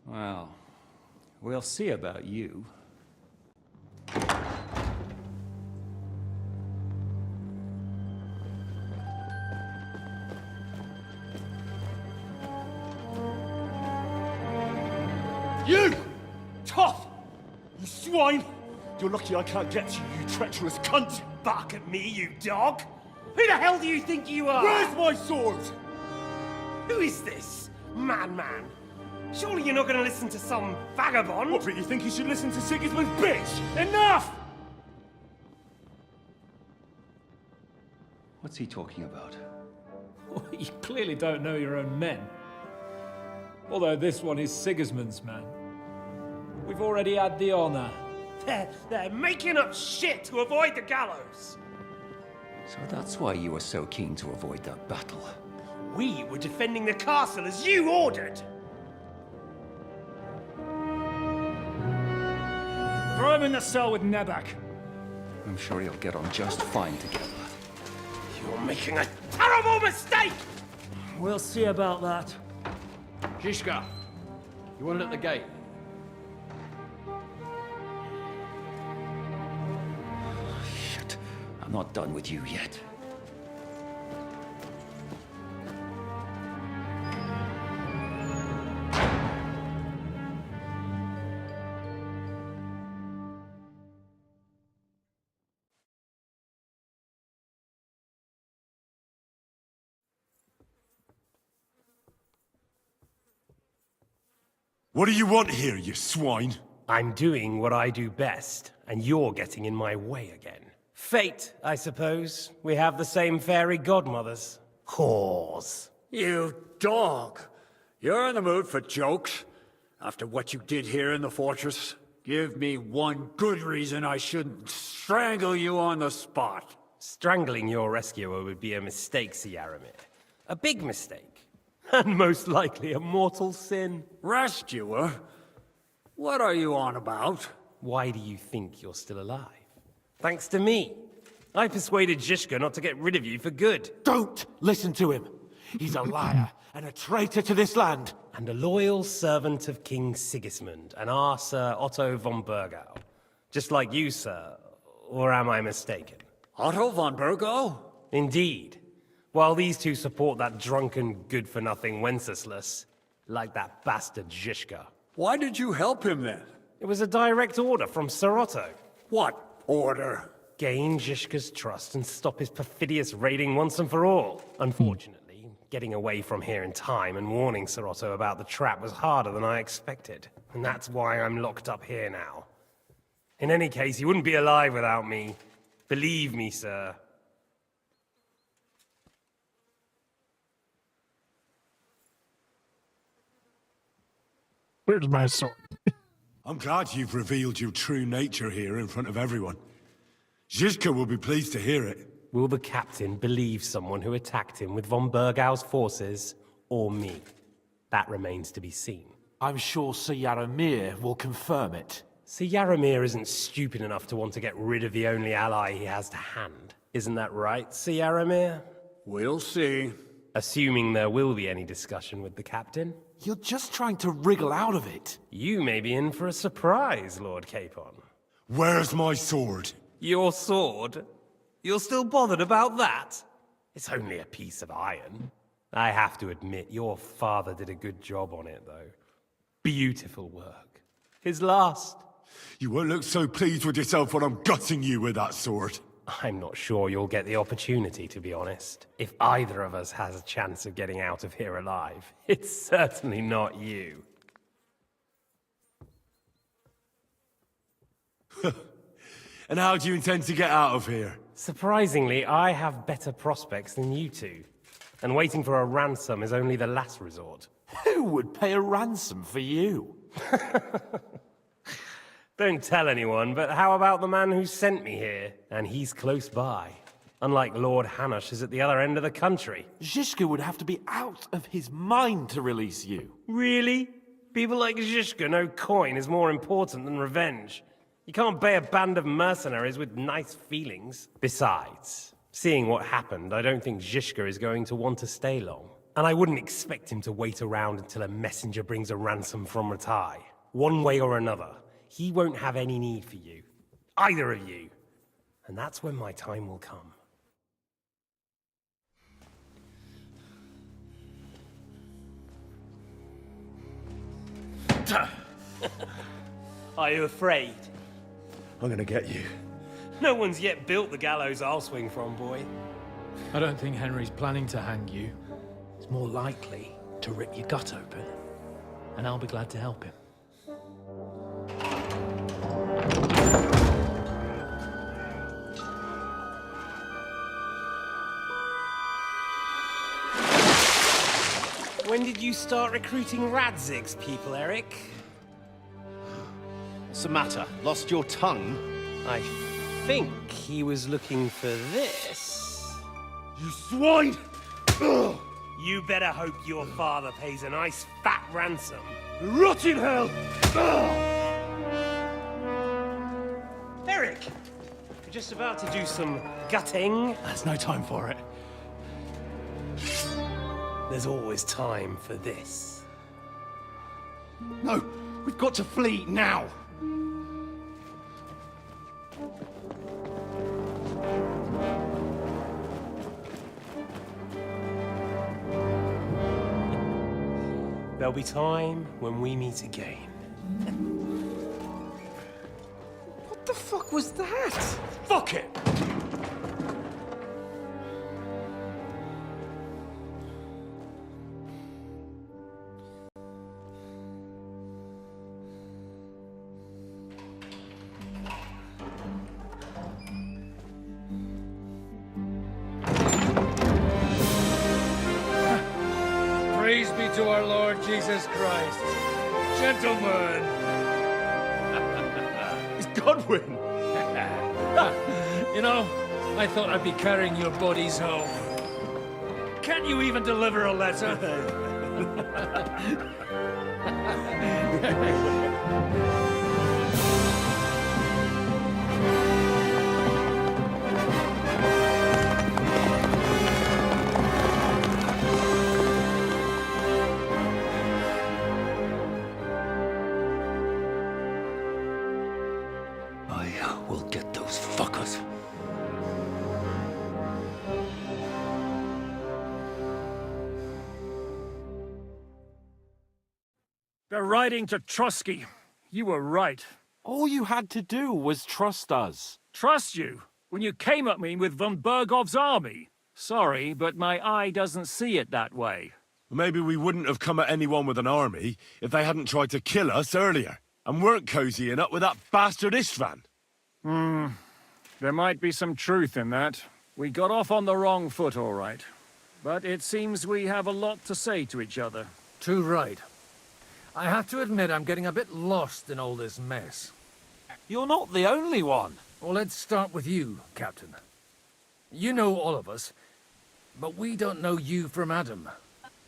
well, we'll see about you. You! Tough! You swine! You're lucky I can't get to you, you treacherous cunt! Bark at me, you dog! Who the hell do you think you are? Where's my sword? Who is this? Man. Surely you're not going to listen to some vagabond? What, but you think you should listen to Sigismund's bitch? Enough! What's he talking about? You clearly don't know your own men. Although this one is Sigismund's man. We've already had the honor. They're making up shit to avoid the gallows. So that's why you were so keen to avoid that battle. We were defending the castle as you ordered. Throw him in the cell with Nebak. I'm sure he'll get on just fine together. You're making a terrible mistake! We'll see about that. Zhishka, you want it at the gate? Shit, I'm not done with you yet. What do you want here, you swine? I'm doing what I do best, and you're getting in my way again. Fate, I suppose. We have the same fairy godmothers. Whores. You dog! You're in the mood for jokes? After what you did here in the fortress? Give me one good reason I shouldn't strangle you on the spot. Strangling your rescuer would be a mistake, Yaramir. A big mistake. And most likely a mortal sin. Rescuer? What are you on about? Why do you think you're still alive? Thanks to me. I persuaded Zhishka not to get rid of you for good. Don't listen to him. He's a liar and a traitor to this land. And a loyal servant of King Sigismund and our Sir Otto von Bergau. Just like you, sir. Or am I mistaken? Otto von Bergau? Indeed. While these two support that drunken, good-for-nothing Wenceslas, like that bastard Zhishka. Why did you help him then? It was a direct order from Sir Otto. What order? Gain Zhishka's trust and stop his perfidious raiding once and for all. Unfortunately, getting away from here in time and warning Sir Otto about the trap was harder than I expected. And that's why I'm locked up here now. In any case, he wouldn't be alive without me. Believe me, sir. Where's my sword? I'm glad you've revealed your true nature here in front of everyone. Zizka will be pleased to hear it. Will the captain believe someone who attacked him with von Bergau's forces, or me? That remains to be seen. I'm sure Sir Yaramir will confirm it. Sir Yaramir isn't stupid enough to want to get rid of the only ally he has to hand. Isn't that right, Sir Yaramir? We'll see. Assuming there will be any discussion with the captain. You're just trying to wriggle out of it. You may be in for a surprise, Lord Capon. Where's my sword? Your sword? You're still bothered about that? It's only a piece of iron. I have to admit, your father did a good job on it, though. Beautiful work. His last. You won't look so pleased with yourself when I'm gutting you with that sword. I'm not sure you'll get the opportunity, to be honest. If either of us has a chance of getting out of here alive, it's certainly not you. And how do you intend to get out of here? Surprisingly, I have better prospects than you two. And waiting for a ransom is only the last resort. Who would pay a ransom for you? Don't tell anyone, but how about the man who sent me here? And he's close by. Unlike Lord Hanush is at the other end of the country. Zizka would have to be out of his mind to release you. Really? People like Zizka know coin is more important than revenge. You can't pay a band of mercenaries with nice feelings. Besides, seeing what happened, I don't think Zizka is going to want to stay long. And I wouldn't expect him to wait around until a messenger brings a ransom from Ratai. One way or another, he won't have any need for you. Either of you. And that's when my time will come. Are you afraid? I'm gonna get you. No one's yet built the gallows I'll swing from, boy. I don't think Henry's planning to hang you. He's more likely to rip your gut open. And I'll be glad to help him. When did you start recruiting Radzig's people, Eric? What's the matter? Lost your tongue? I think he was looking for this. You swine! You better hope your father pays a nice fat ransom. Rot in hell! Eric! You're just about to do some gutting. There's no time for it. There's always time for this. No, we've got to flee now. There'll be time when we meet again. What the fuck was that? Fuck it! Praise be to our Lord Jesus Christ. Gentlemen! It's Godwin! You know, I thought I'd be carrying your bodies home. Can't you even deliver a letter? I will get those fuckers. They're riding to Trotsky. You were right. All you had to do was trust us. Trust you? When you came at me with von Bergov's army? Sorry, but my eye doesn't see it that way. Maybe we wouldn't have come at anyone with an army if they hadn't tried to kill us earlier, and weren't cozying up with that bastard Istvan. There might be some truth in that. We got off on the wrong foot, all right. But it seems we have a lot to say to each other. Too right. I have to admit I'm getting a bit lost in all this mess. You're not the only one. Well, let's start with you, Captain. You know all of us, but we don't know you from Adam.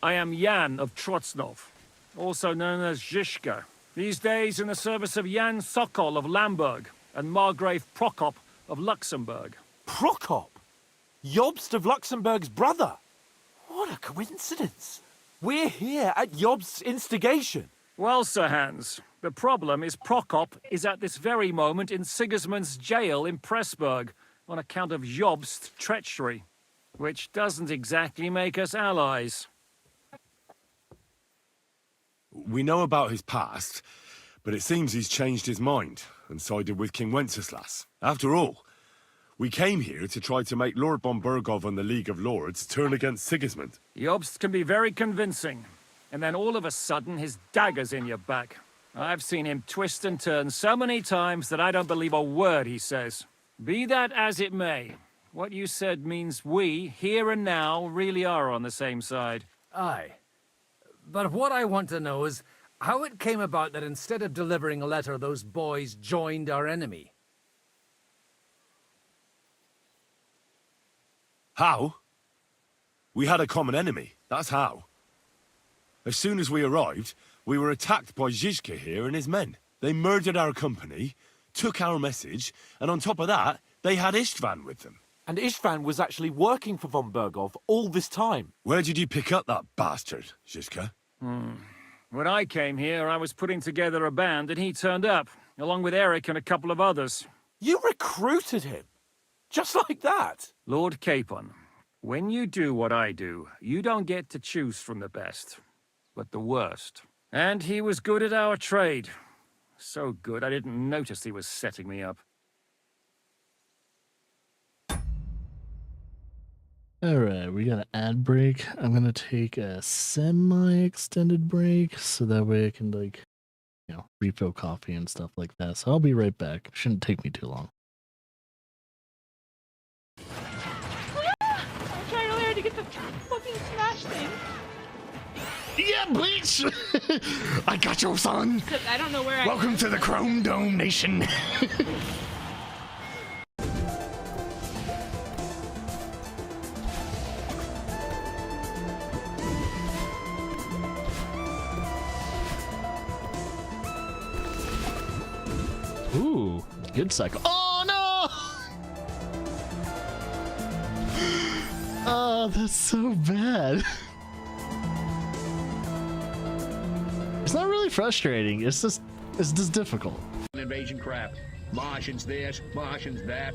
I am Jan of Trotsnov, also known as Zizka. These days in the service of Jan Sokol of Lamberg and Margrave Prokop of Luxembourg. Prokop? Jobst of Luxembourg's brother? What a coincidence. We're here at Jobst's instigation. Well, Sir Hans, the problem is Prokop is at this very moment in Sigismund's jail in Pressburg on account of Jobst's treachery, which doesn't exactly make us allies. We know about his past, but it seems he's changed his mind and sided with King Wenceslas. After all, we came here to try to make Lord von Burgov and the League of Lords turn against Sigismund. Jobst can be very convincing, and then all of a sudden his dagger's in your back. I've seen him twist and turn so many times that I don't believe a word he says. Be that as it may, what you said means we, here and now, really are on the same side. Aye. But what I want to know is how it came about that instead of delivering a letter, those boys joined our enemy. How? We had a common enemy, that's how. As soon as we arrived, we were attacked by Zizka here and his men. They murdered our company, took our message, and on top of that, they had Istvan with them. And Istvan was actually working for von Burgov all this time. Where did you pick up that bastard, Zizka? When I came here, I was putting together a band and he turned up, along with Eric and a couple of others. You recruited him? Just like that? Lord Capon, when you do what I do, you don't get to choose from the best, but the worst. And he was good at our trade. So good, I didn't notice he was setting me up. Alright, we got an ad break. I'm gonna take a semi-extended break so that way I can, like, you know, refill coffee and stuff like that. So I'll be right back. Shouldn't take me too long. I'm trying really hard to get the fucking smash thing. Yeah, bitch! I got you, son! Except I don't know where Welcome to the Chrome Dome Nation! Ooh, good cycle. Oh no! Oh, that's so bad. It's not really frustrating. It's just difficult. Invasion crap. Martians this, Martians that.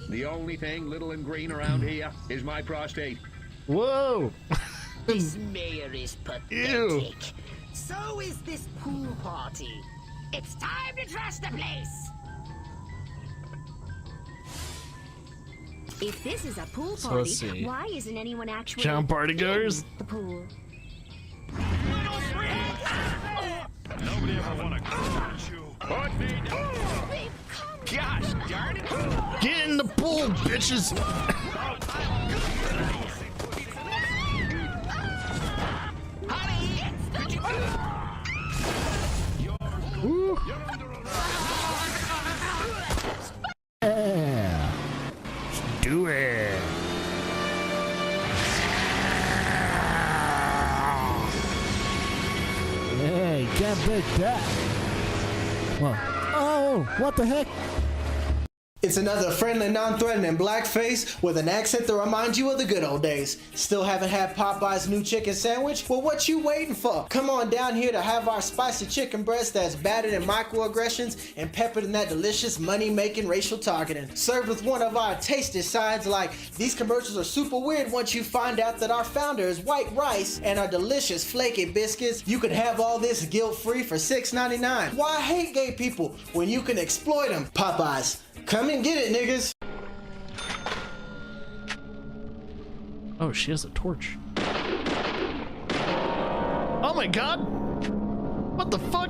The only thing little and green around here is my prostate. Whoa! This mayor is pathetic. Ew. So is this pool party. It's time to trust the place. If this is a pool So party, let's see. why isn't anyone actually John partygoers? in the pool? Nobody ever want to catch you. Gosh darn it! Get in the pool, bitches! Woo. Yeah. Let's do it. Hey, can't beat that. Well, oh, what the heck? It's another friendly, non-threatening blackface with an accent that reminds you of the good old days. Still haven't had Popeye's new chicken sandwich? Well, what you waiting for? Come on down here to have our spicy chicken breast that's battered in microaggressions and peppered in that delicious money-making racial targeting. Served with one of our tasty sides like these commercials are super weird once you find out that our founder is white rice and our delicious flaky biscuits. You can have all this guilt-free for $6.99. Why hate gay people when you can exploit them? Popeyes. Come and get it, niggas. Oh, she has a torch. Oh my god! What the fuck?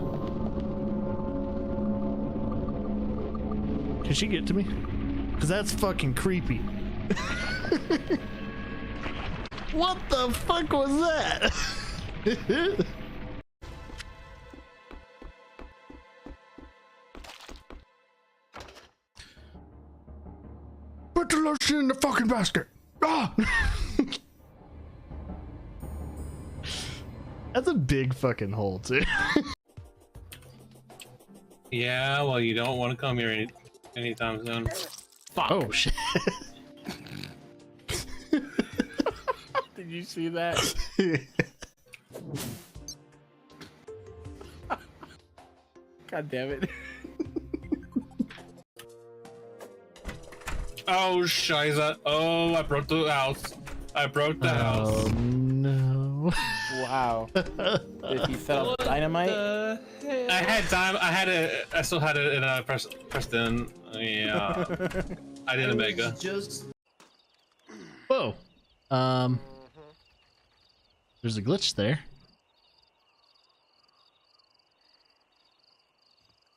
Can she get to me? Cause that's fucking creepy. What the fuck was that? Put the lotion in the fucking basket. Ah! That's a big fucking hole, too. Yeah, well, you don't want to come here anytime soon. Fuck. Oh, shit. Did you see that? God damn it. Oh, Shiza. Oh, I broke the house. I broke the house. Oh, no. Wow. Did you set up dynamite? I had time. I still had it, and I pressed in. Yeah. I did a mega. Whoa. There's a glitch there.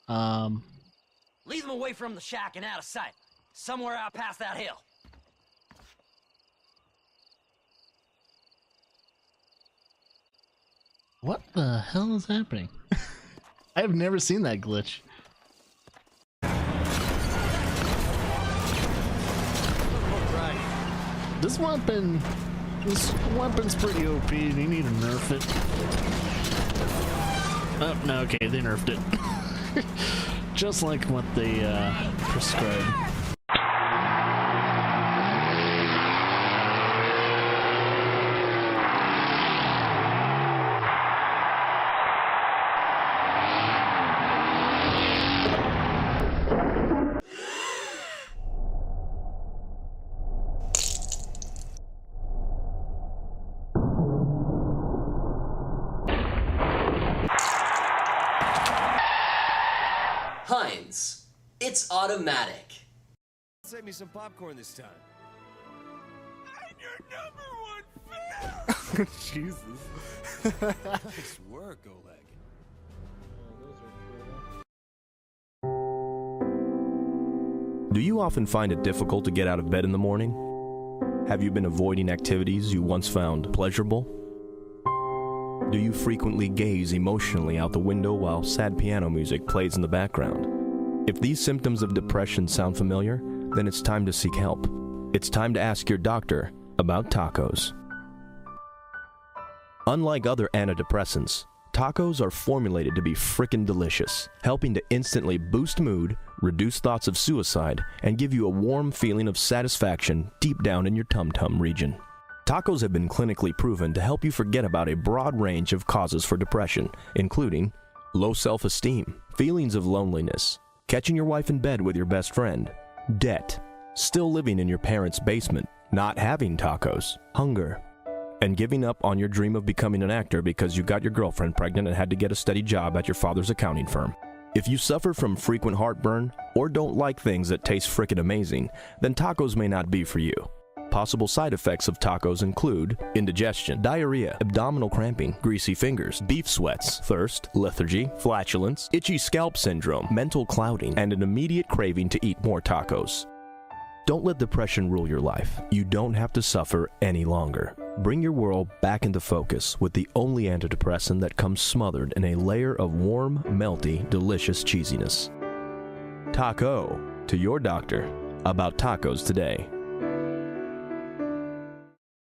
Lead them away from the shack and out of sight. Somewhere out past that hill. What the hell is happening? I have never seen that glitch. This weapon's pretty OP. They need to nerf it. Oh, no, okay, they nerfed it. Just like what they prescribed. Heinz, it's automatic. Save me some popcorn this time. I'm your number one fan! Jesus. Nice work, Oleg. Do you often find it difficult to get out of bed in the morning? Have you been avoiding activities you once found pleasurable? Do you frequently gaze emotionally out the window while sad piano music plays in the background? If these symptoms of depression sound familiar, then it's time to seek help. It's time to ask your doctor about tacos. Unlike other antidepressants, tacos are formulated to be frickin' delicious, helping to instantly boost mood, reduce thoughts of suicide, and give you a warm feeling of satisfaction deep down in your tum-tum region. Tacos have been clinically proven to help you forget about a broad range of causes for depression, including low self-esteem, feelings of loneliness, catching your wife in bed with your best friend, debt, still living in your parents' basement, not having tacos, hunger, and giving up on your dream of becoming an actor because you got your girlfriend pregnant and had to get a steady job at your father's accounting firm. If you suffer from frequent heartburn or don't like things that taste frickin' amazing, then tacos may not be for you. Possible side effects of tacos include indigestion, diarrhea, abdominal cramping, greasy fingers, beef sweats, thirst, lethargy, flatulence, itchy scalp syndrome, mental clouding, and an immediate craving to eat more tacos. Don't let depression rule your life. You don't have to suffer any longer. Bring your world back into focus with the only antidepressant that comes smothered in a layer of warm, melty, delicious cheesiness. Taco to your doctor about tacos today.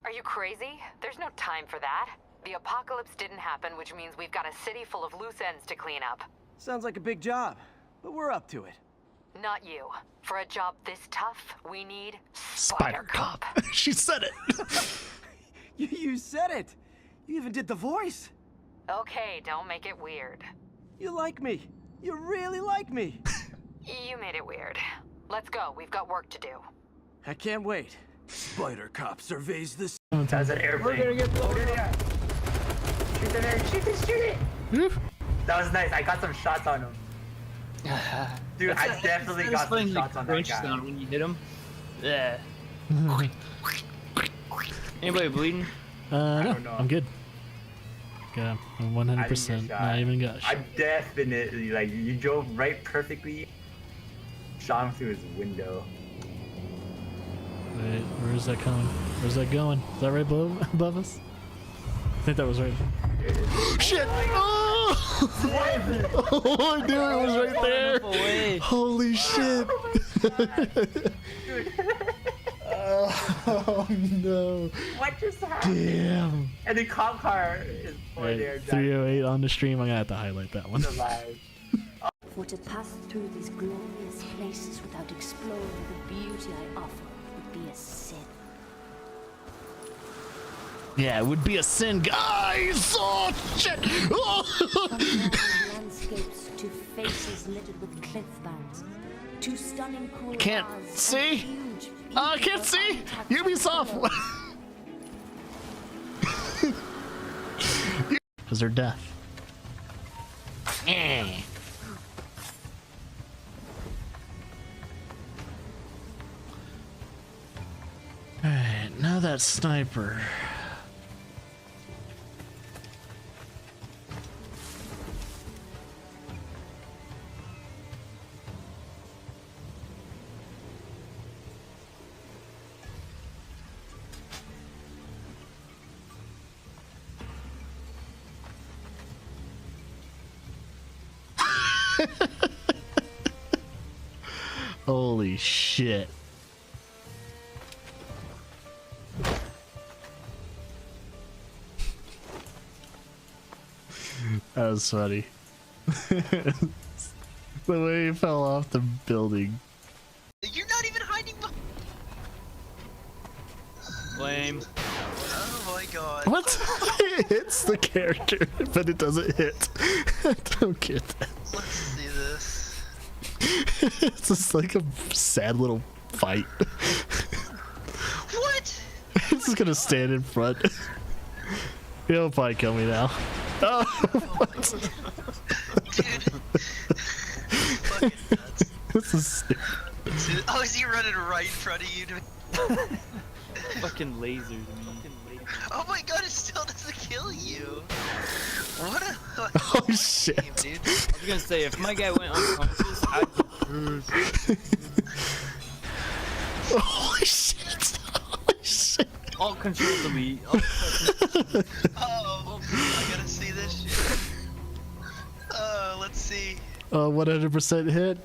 Are you crazy? There's no time for that. The apocalypse didn't happen, which means we've got a city full of loose ends to clean up. Sounds like a big job, but we're up to it. Not you. For a job this tough, we need Spider Cop. She said it. You said it. You even did the voice. Okay, don't make it weird. You like me. You really like me. You made it weird. Let's go. We've got work to do. I can't wait. Spider Cop surveys this. That's an airplane. We're gonna get blown up. Shoot the air. Shoot it. That was nice. I got some shots on him. Dude, I definitely got some shots on that guy. When you hit him. Yeah. Anybody bleeding? No, I'm good. Yeah, I'm 100% not even got shot. I definitely, like, you drove right perfectly. Shot him through his window. Wait, where is that coming? Where's that going? Is that right above us? I think that was right. Shit! Oh! Oh, I knew it was right there! Holy shit! Oh no. What just happened? Damn. And the cop car is over Right, there. 308 on the stream. I'm gonna have to highlight that one. Alive. For to pass through these glorious places without exploring the beauty I offer would be a sin. Yeah, it would be a sin, guys. Oh shit! Oh. From wild landscapes to faces littered with cliff bands, to stunning cool Can't see. I can't see. Ubisoft. Because they're deaf. Alright, now that sniper. Holy shit. That was funny. The way he fell off the building. You're not even hiding behind. Lame. Oh my god. What? It hits the character, but it doesn't hit. I don't get that. Let's see this. It's just like a sad little fight. What? He's just gonna stand in front. He'll probably kill me now. Oh, what? Dude. Fucking nuts. This is stupid. Oh, is he running right in front of you? Fucking lasers, man. Oh my god, it still doesn't kill you. What a oh shit. game, dude. I was gonna say, if my guy went unconscious, I'd... Holy shit. Holy shit. All control delete. Oh, I gotta see this shit. Let's see. 100% hit.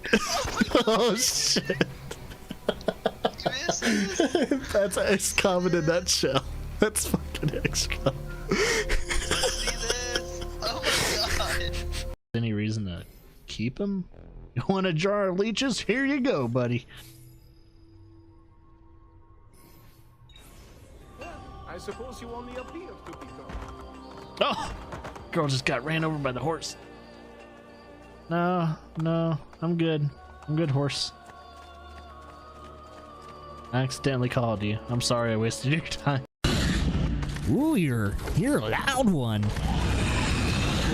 Oh shit. That's XCOM in a nutshell. That's fucking XCOM. Oh my god. Any reason to keep him? You want a jar of leeches? Here you go, buddy. I suppose you only appear to be gone. Oh! Girl just got ran over by the horse. No, I'm good. I'm good, horse. I accidentally called you. I'm sorry I wasted your time. Ooh, you're a loud one.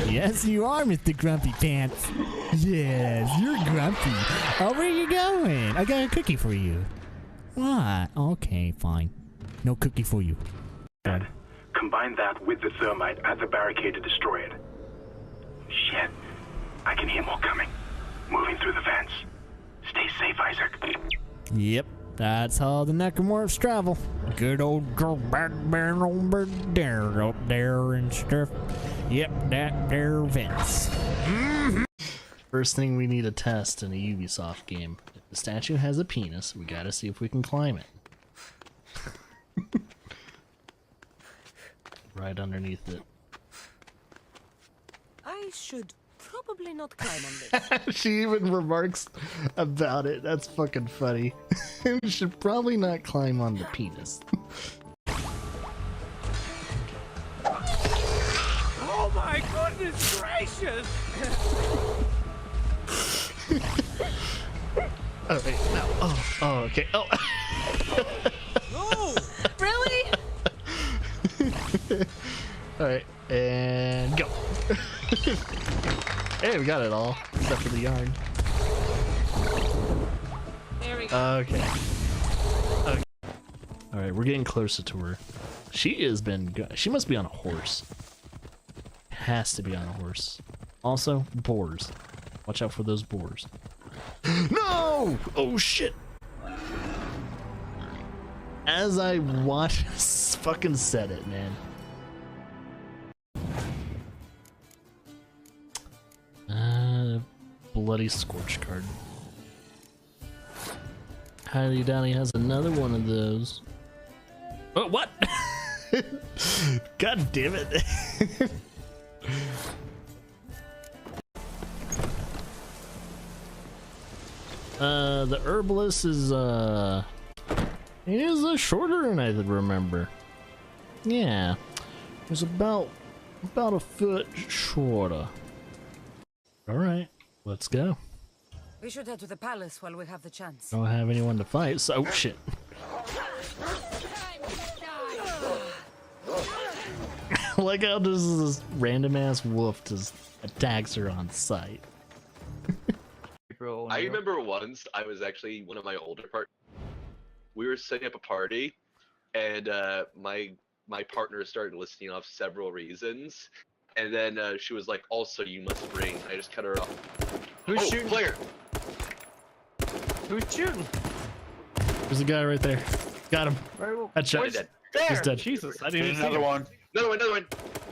Yes, you are, Mr. Grumpy Pants. Yes, you're grumpy. Oh, where are you going? I got a cookie for you. What? Okay, fine. No cookie for you. Combine that with the thermite as a barricade to destroy it. Shit. I can hear more coming. Moving through the vents. Stay safe, Isaac. Yep, that's how the necromorphs travel. Good old girl back over there, up there and stuff. Yep, that there vents. First thing we need to test in a Ubisoft game. If the statue has a penis, we gotta see if we can climb it. Right underneath it. I should probably not climb on this. She even remarks about it. That's fucking funny. We should probably not climb on the penis. Oh my goodness gracious! Oh wait, no. Oh, okay. Oh. No! Really? Alright, and go. Hey, we got it all, except for the yarn. There we go. Okay. Alright, we're getting closer to her. She must be on a horse. Has to be on a horse. Also, boars. Watch out for those boars. No! Oh shit! As I watch, fucking said it, man. Bloody scorch card. Highly doubt he has another one of those. Oh, what? God damn it. The herbalist is shorter than I remember. Yeah, it was about a foot shorter. All right, let's go. We should head to the palace while we have the chance. Don't have anyone to fight, so oh shit. Like how this random ass wolf just attacks her on sight. I remember once I was actually one of my older partners. We were setting up a party, and my partner started listing off several reasons, and then she was like, "Also, you must bring." I just cut her off. Who's shooting? Player. Who's shooting? There's a guy right there. Got him. Headshot. He's dead. There. He's dead. Jesus, I didn't even see Another him. one. Another one.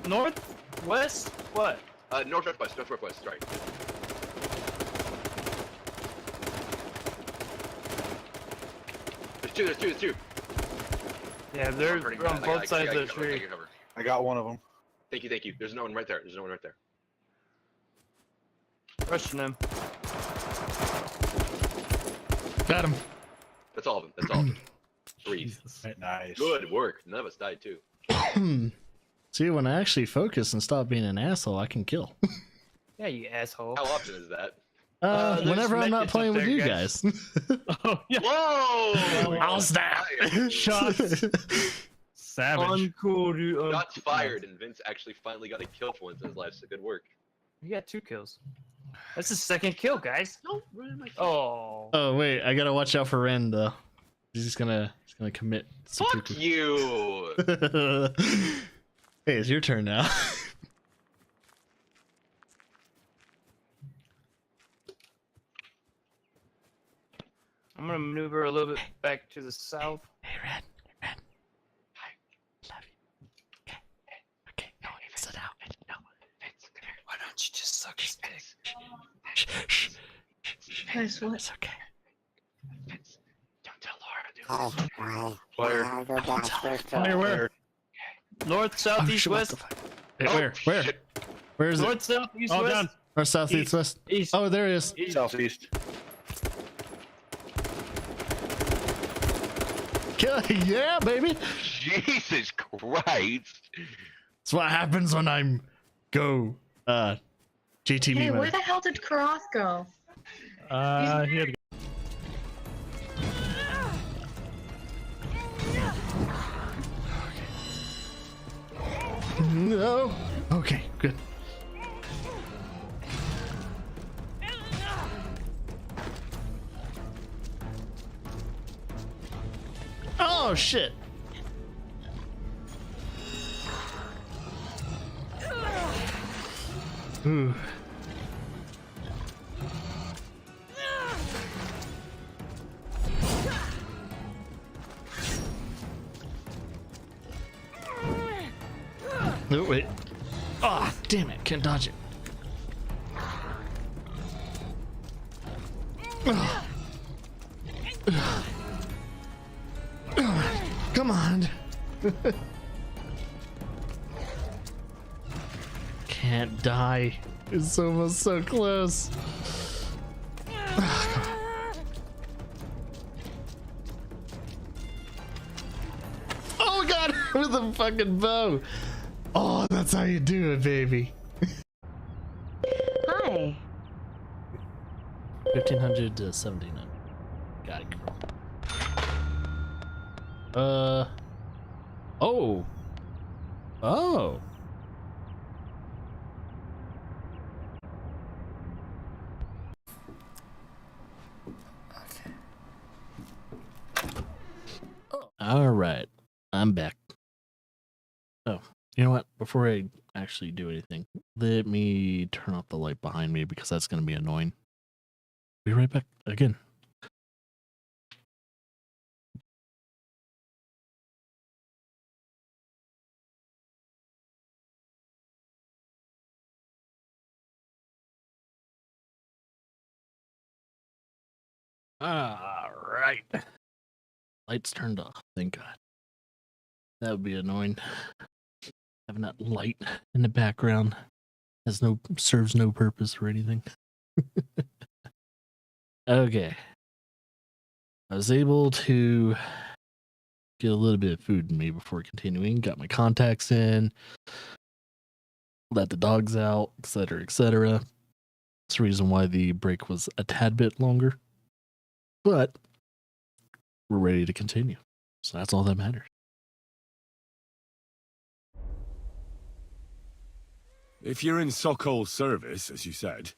North? West? What? Northwest. Sorry. There's two. Yeah, they're on both sides of the tree. I got one of them. Thank you. There's no one right there. Rushing him. Got him. That's all of them. Three. Nice. Good work. None of us died too. See, when I actually focus and stop being an asshole, I can kill. Yeah, you asshole. How often is that? Whenever I'm not playing with you guys. Oh, yeah. Whoa! I'll snap. Shots. Savage. Uncool, dude. Shots fired, and Vince actually finally got a kill for once in his life, so good work. You got 2 kills. That's his 2nd kill, guys. Oh. Oh wait, I gotta watch out for Ren though. He's gonna commit. Fuck you! Hey, it's your turn now. I'm gonna maneuver a little bit back to the south. Hey, Ren. Hi. Love you. Okay. No, sit out. No. Why don't you just suck his dick? Shh. Guys, what? It's okay. Don't tell Laura. Player where? North, south, east, west. Hey, where? Where is North, it? south, east, Oh, west. down. North, south, east, west. East. Oh, there he is. Southeast. Yeah, baby. Jesus Christ. That's what happens when I'm GTV Hey, mode. where the hell did Karoth go? He had to go. No. Okay, good. Oh shit. Ooh. Oh, wait. Ah, oh, damn it. Can't dodge it. Come on. Can't die. It's almost so close. Oh god, with a fucking bow. Oh, that's how you do it, baby. Hi. 1500 to 1700. Got it, girl. Oh. Oh. All right, I'm back. Oh, you know what? Before I actually do anything, let me turn off the light behind me because that's going to be annoying. Be right back again. All right. Lights turned off. Thank God. That would be annoying. Having that light in the background serves no purpose or anything. Okay. I was able to get a little bit of food in me before continuing. Got my contacts in. Let the dogs out, etc., etc. That's the reason why the break was a tad bit longer. But we're ready to continue. So that's all that matters. If you're in Sokol's service, as you said,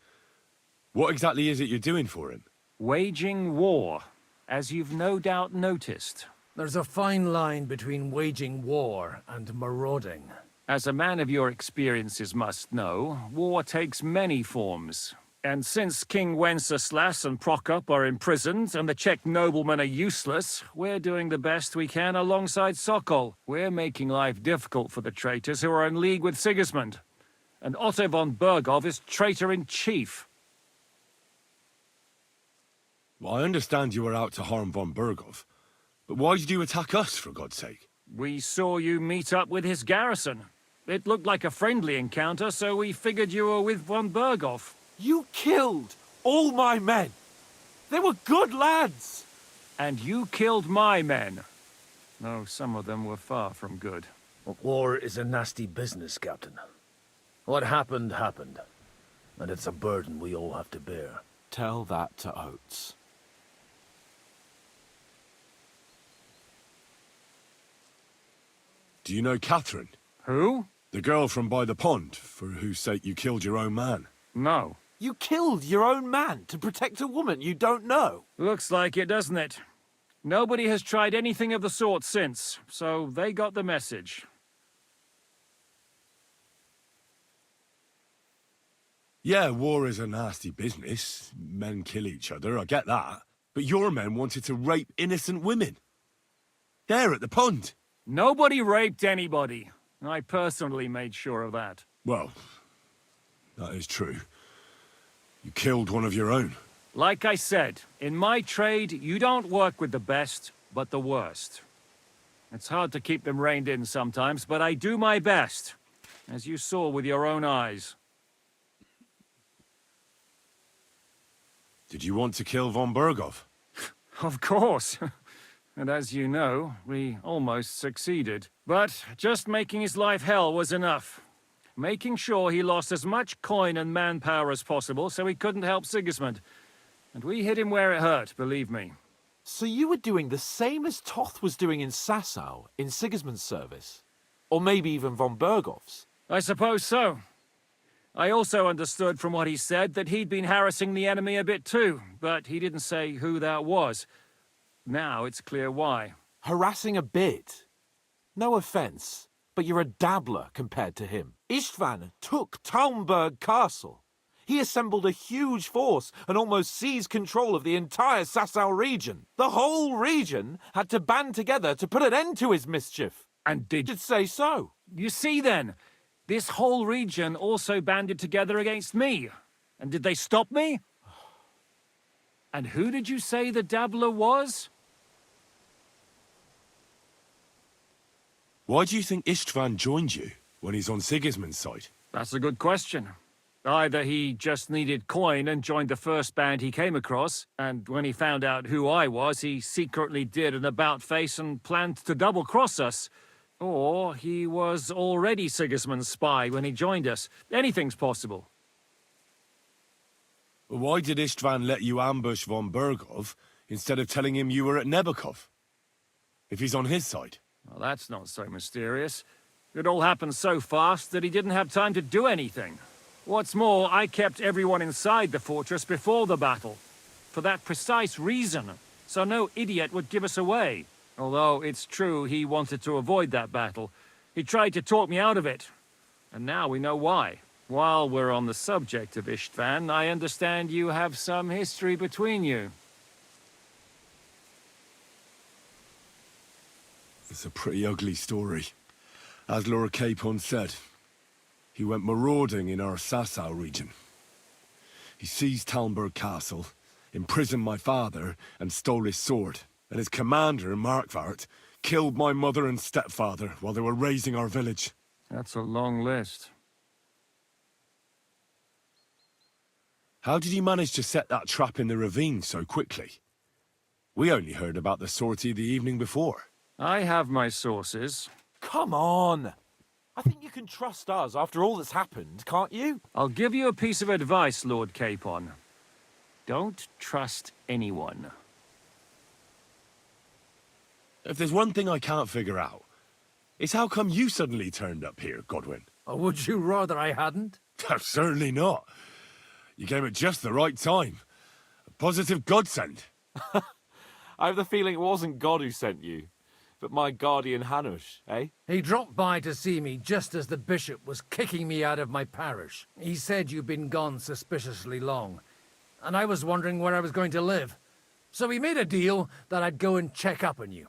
what exactly is it you're doing for him? Waging war, as you've no doubt noticed. There's a fine line between waging war and marauding. As a man of your experiences must know, war takes many forms. And since King Wenceslas and Prokop are imprisoned and the Czech noblemen are useless, we're doing the best we can alongside Sokol. We're making life difficult for the traitors who are in league with Sigismund. And Otto von Bergov is traitor-in-chief. Well, I understand you were out to harm von Bergov, but why did you attack us, for God's sake? We saw you meet up with his garrison. It looked like a friendly encounter, so we figured you were with von Bergov. You killed all my men. They were good lads. And you killed my men. Though some of them were far from good. War is a nasty business, Captain. What happened, happened. And it's a burden we all have to bear. Tell that to Oates. Do you know Catherine? Who? The girl from by the pond, for whose sake you killed your own man. No. You killed your own man to protect a woman you don't know? Looks like it, doesn't it? Nobody has tried anything of the sort since, so they got the message. Yeah, war is a nasty business. Men kill each other, I get that. But your men wanted to rape innocent women. There at the pond. Nobody raped anybody. I personally made sure of that. Well, that is true. You killed one of your own. Like I said, in my trade, you don't work with the best, but the worst. It's hard to keep them reined in sometimes, but I do my best, as you saw with your own eyes. Did you want to kill von Bergov? Of course. And as you know, we almost succeeded. But just making his life hell was enough. Making sure he lost as much coin and manpower as possible so he couldn't help Sigismund. And we hit him where it hurt, believe me. So you were doing the same as Toth was doing in Sasau, in Sigismund's service? Or maybe even von Bergov's? I suppose so. I also understood from what he said that he'd been harassing the enemy a bit too, but he didn't say who that was. Now it's clear why. Harassing a bit? No offense, but you're a dabbler compared to him. Istvan took Talmberg Castle. He assembled a huge force and almost seized control of the entire Sasau region. The whole region had to band together to put an end to his mischief. And did you say so? You see then, this whole region also banded together against me. And did they stop me? And who did you say the dabbler was? Why do you think Istvan joined you when he's on Sigismund's side? That's a good question. Either he just needed coin and joined the first band he came across, and when he found out who I was, he secretly did an about-face and planned to double-cross us. Or he was already Sigismund's spy when he joined us. Anything's possible. Why did Istvan let you ambush von Bergov instead of telling him you were at Nebakov? If he's on his side? Well, that's not so mysterious. It all happened so fast that he didn't have time to do anything. What's more, I kept everyone inside the fortress before the battle. For that precise reason, so no idiot would give us away. Although it's true he wanted to avoid that battle. He tried to talk me out of it. And now we know why. While we're on the subject of Istvan, I understand you have some history between you. It's a pretty ugly story. As Laura Capon said, he went marauding in our Sasau region. He seized Talmberg Castle, imprisoned my father and stole his sword. And his commander, Markvart, killed my mother and stepfather while they were raising our village. That's a long list. How did you manage to set that trap in the ravine so quickly? We only heard about the sortie the evening before. I have my sources. Come on! I think you can trust us after all that's happened, can't you? I'll give you a piece of advice, Lord Capon. Don't trust anyone. If there's one thing I can't figure out, it's how come you suddenly turned up here, Godwin? Would you rather I hadn't? Certainly not. You came at just the right time. A positive godsend. I have the feeling it wasn't God who sent you, but my guardian Hanush, eh? He dropped by to see me just as the bishop was kicking me out of my parish. He said you'd been gone suspiciously long, and I was wondering where I was going to live. So he made a deal that I'd go and check up on you.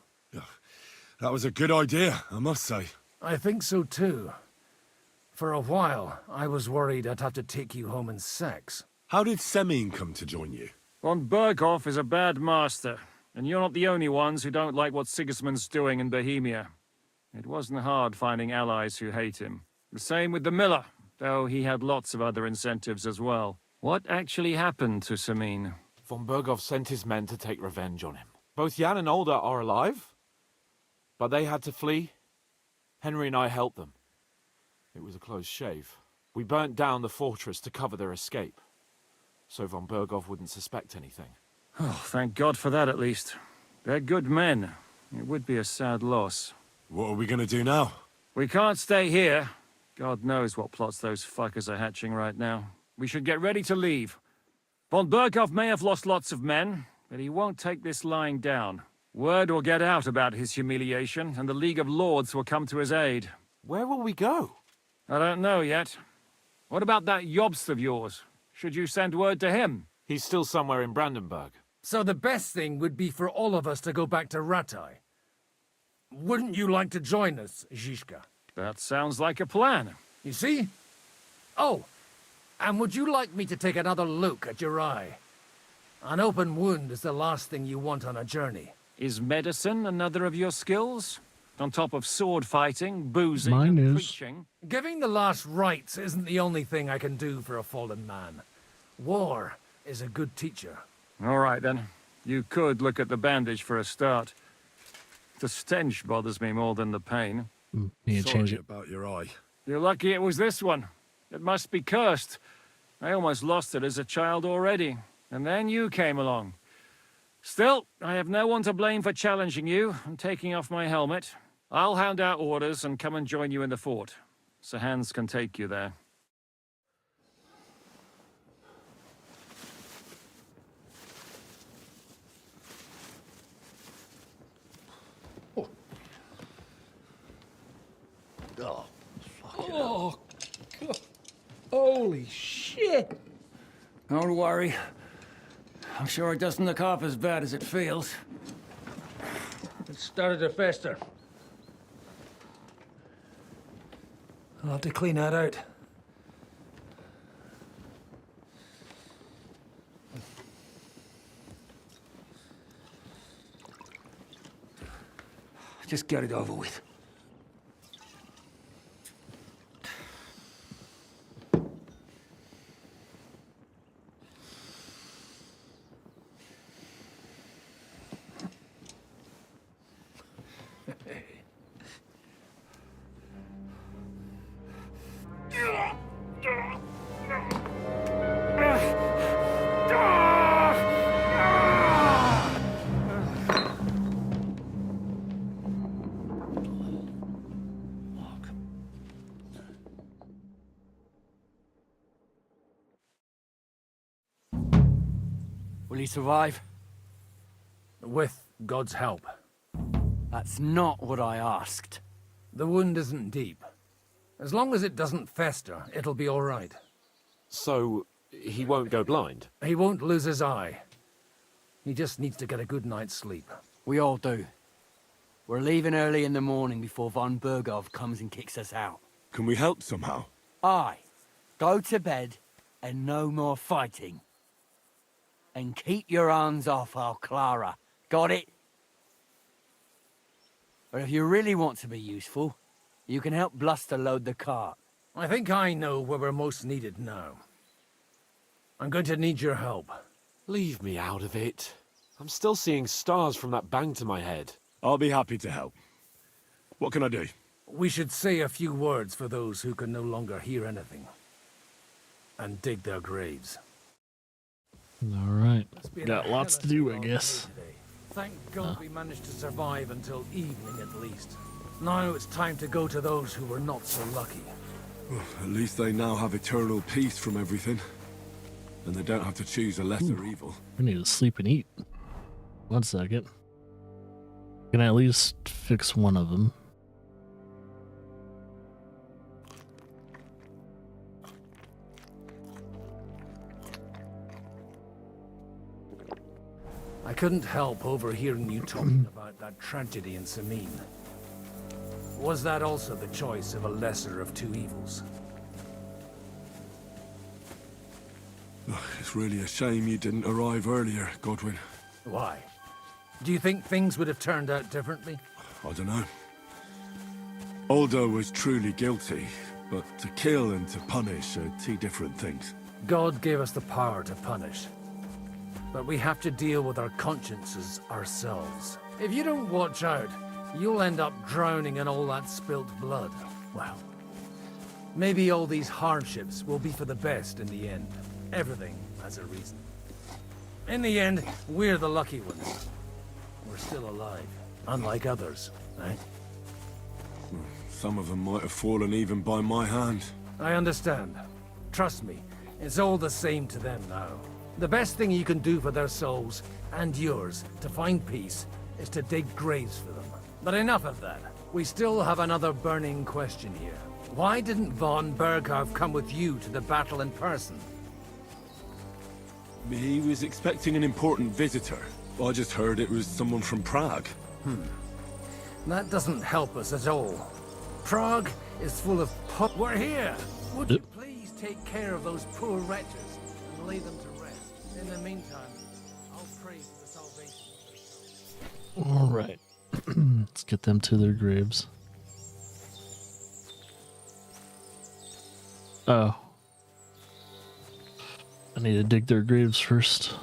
That was a good idea, I must say. I think so too. For a while, I was worried I'd have to take you home in sex. How did Semine come to join you? Von Berghoff is a bad master, and you're not the only ones who don't like what Sigismund's doing in Bohemia. It wasn't hard finding allies who hate him. The same with the miller, though he had lots of other incentives as well. What actually happened to Semine? Von Berghoff sent his men to take revenge on him. Both Jan and Olda are alive, but they had to flee. Henry and I helped them. It was a close shave. We burnt down the fortress to cover their escape, so Von Berghoff wouldn't suspect anything. Oh, thank God for that at least. They're good men. It would be a sad loss. What are we gonna do now? We can't stay here. God knows what plots those fuckers are hatching right now. We should get ready to leave. Von Berghoff may have lost lots of men, but he won't take this lying down. Word will get out about his humiliation, and the League of Lords will come to his aid. Where will we go? I don't know yet. What about that Jobst of yours? Should you send word to him? He's still somewhere in Brandenburg. So the best thing would be for all of us to go back to Ratai. Wouldn't you like to join us, Zizka? That sounds like a plan. You see? Oh, and would you like me to take another look at your eye? An open wound is the last thing you want on a journey. Is medicine another of your skills? On top of sword fighting, boozing, Mine and is. preaching? Giving the last rites isn't the only thing I can do for a fallen man. War is a good teacher. All right, then. You could look at the bandage for a start. The stench bothers me more than the pain. Need to change Sorry it. about your eye. You're lucky it was this one. It must be cursed. I almost lost it as a child already. And then you came along. Still, I have no one to blame for challenging you and taking off my helmet. I'll hand out orders and come and join you in the fort. Sir Hans can take you there. Oh, God. Holy shit! Don't worry. I'm sure it doesn't look half as bad as it feels. It started to fester. I'll have to clean that out. Just get it over with. Will he survive? With God's help. That's not what I asked. The wound isn't deep. As long as it doesn't fester, it'll be all right. So, he won't go blind? He won't lose his eye. He just needs to get a good night's sleep. We all do. We're leaving early in the morning before Von Berghoff comes and kicks us out. Can we help somehow? Aye. Go to bed and no more fighting. And keep your hands off our Clara. Got it? But if you really want to be useful, you can help Bluster load the cart. I think I know where we're most needed now. I'm going to need your help. Leave me out of it. I'm still seeing stars from that bang to my head. I'll be happy to help. What can I do? We should say a few words for those who can no longer hear anything. And dig their graves. All right. Got lots to do, I guess. Thank God we managed to survive until evening at least. Now it's time to go to those who were not so lucky. Well, at least they now have eternal peace from everything. And they don't have to choose a lesser evil. We need to sleep and eat. 1 second. Can I at least fix one of them? I couldn't help overhearing you talking about that tragedy in Samin. Was that also the choice of a lesser of two evils? It's really a shame you didn't arrive earlier, Godwin. Why? Do you think things would have turned out differently? I don't know. Aldo was truly guilty, but to kill and to punish are two different things. God gave us the power to punish. But we have to deal with our consciences ourselves. If you don't watch out, you'll end up drowning in all that spilt blood. Well, maybe all these hardships will be for the best in the end. Everything has a reason. In the end, we're the lucky ones. We're still alive, unlike others, eh? Some of them might have fallen even by my hand. I understand. Trust me, it's all the same to them now. The best thing you can do for their souls, and yours, to find peace, is to dig graves for them. But enough of that. We still have another burning question here. Why didn't von Berghoff come with you to the battle in person? He was expecting an important visitor. I just heard it was someone from Prague. That doesn't help us at all. Prague is full of We're here! Would you please take care of those poor wretches and lay them to rest? In the meantime, I'll pray for the salvation of their souls. All right. Let's get them to their graves. Oh. I need to dig their graves first.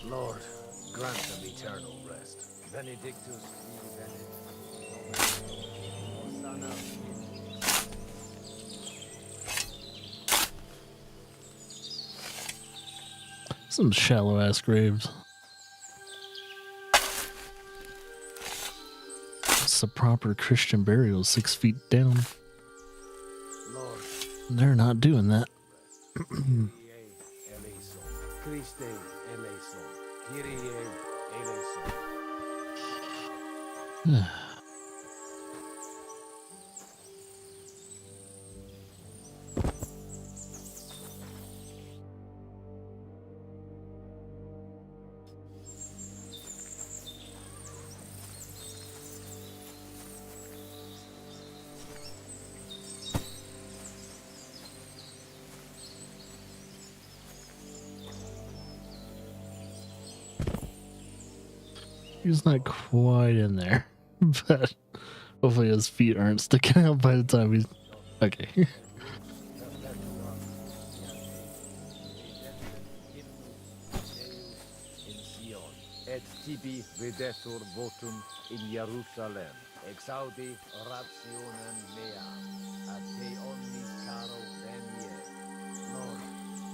Lord, grant them eternal rest. Benedictus Some shallow ass graves. It's a proper Christian burial, 6 feet down. Lord. They're not doing that. Christe eleison. Kyrie eleison. He's not quite in there, but hopefully his feet aren't sticking out by the time he's... Okay. Et tibi videtur votum in Jerusalem. Exaudi rationem mea. Ad te omnis caro venie. Lord,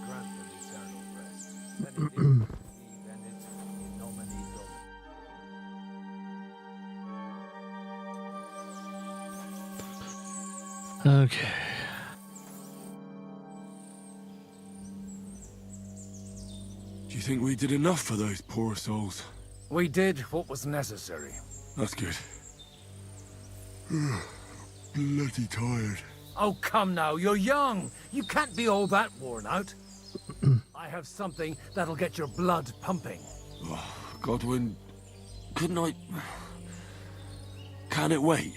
grant them eternal rest. Benedictus venit in nomine Domini. Okay. Do you think we did enough for those poor souls? We did what was necessary. That's good. Bloody tired. Oh, come now, you're young. You can't be all that worn out. I have something that'll get your blood pumping. Godwin, couldn't I... Can it wait?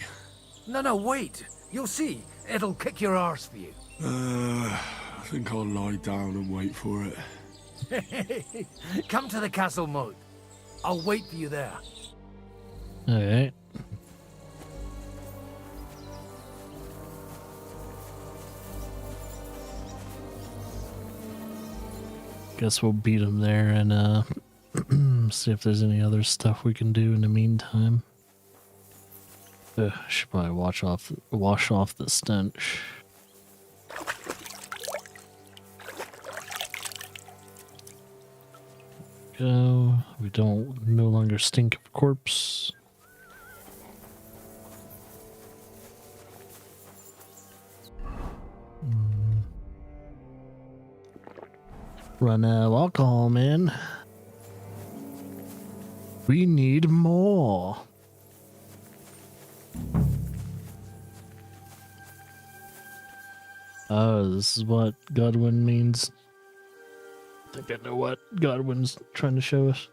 No, wait. You'll see. It'll kick your arse for you. I think I'll lie down and wait for it. Come to the castle moat. I'll wait for you there. Alright. Guess we'll beat him there and see if there's any other stuff we can do in the meantime. Should probably wash off the stench. Go. We don't no longer stink of corpse. Run out of alcohol, man. We need more. Oh, this is what Godwin means. I think I know what Godwin's trying to show us.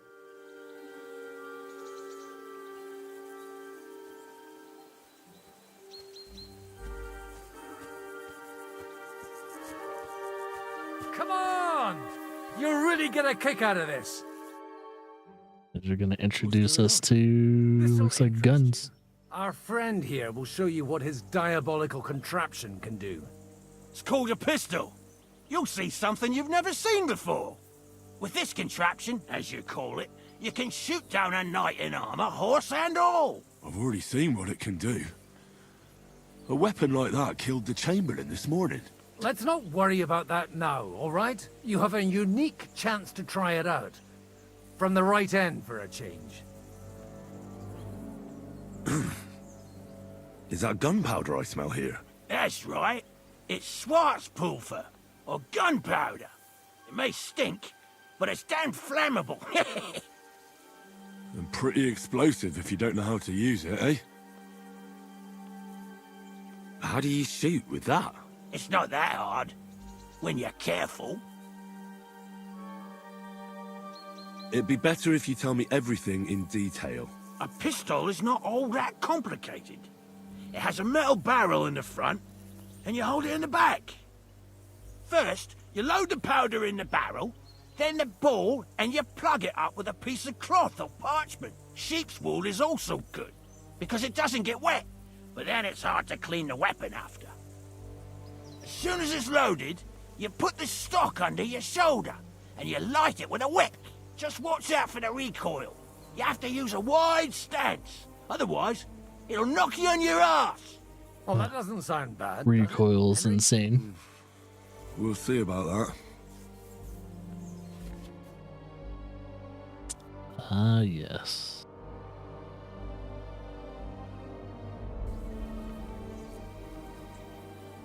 Come on! You'll really get a kick out of this. You're going to introduce us to, looks like guns. Our friend here will show you what his diabolical contraption can do. It's called a pistol. You'll see something you've never seen before. With this contraption, as you call it, you can shoot down a knight in armor, horse and all. I've already seen what it can do. A weapon like that killed the Chamberlain this morning. Let's not worry about that now, all right? You have a unique chance to try it out. From the right end for a change. Is that gunpowder I smell here? That's right. It's Schwarzpulver, or gunpowder. It may stink, but it's damn flammable. And pretty explosive if you don't know how to use it, eh? How do you shoot with that? It's not that hard, when you're careful. It'd be better if you tell me everything in detail. A pistol is not all that complicated. It has a metal barrel in the front, and you hold it in the back. First, you load the powder in the barrel, then the ball, and you plug it up with a piece of cloth or parchment. Sheep's wool is also good, because it doesn't get wet, but then it's hard to clean the weapon after. As soon as it's loaded, you put the stock under your shoulder, and you light it with a wick. Just watch out for the recoil. You have to use a wide stance, otherwise it'll knock you on your ass. Well, that doesn't sound bad. Recoil's insane. We'll see about that. Ah, yes.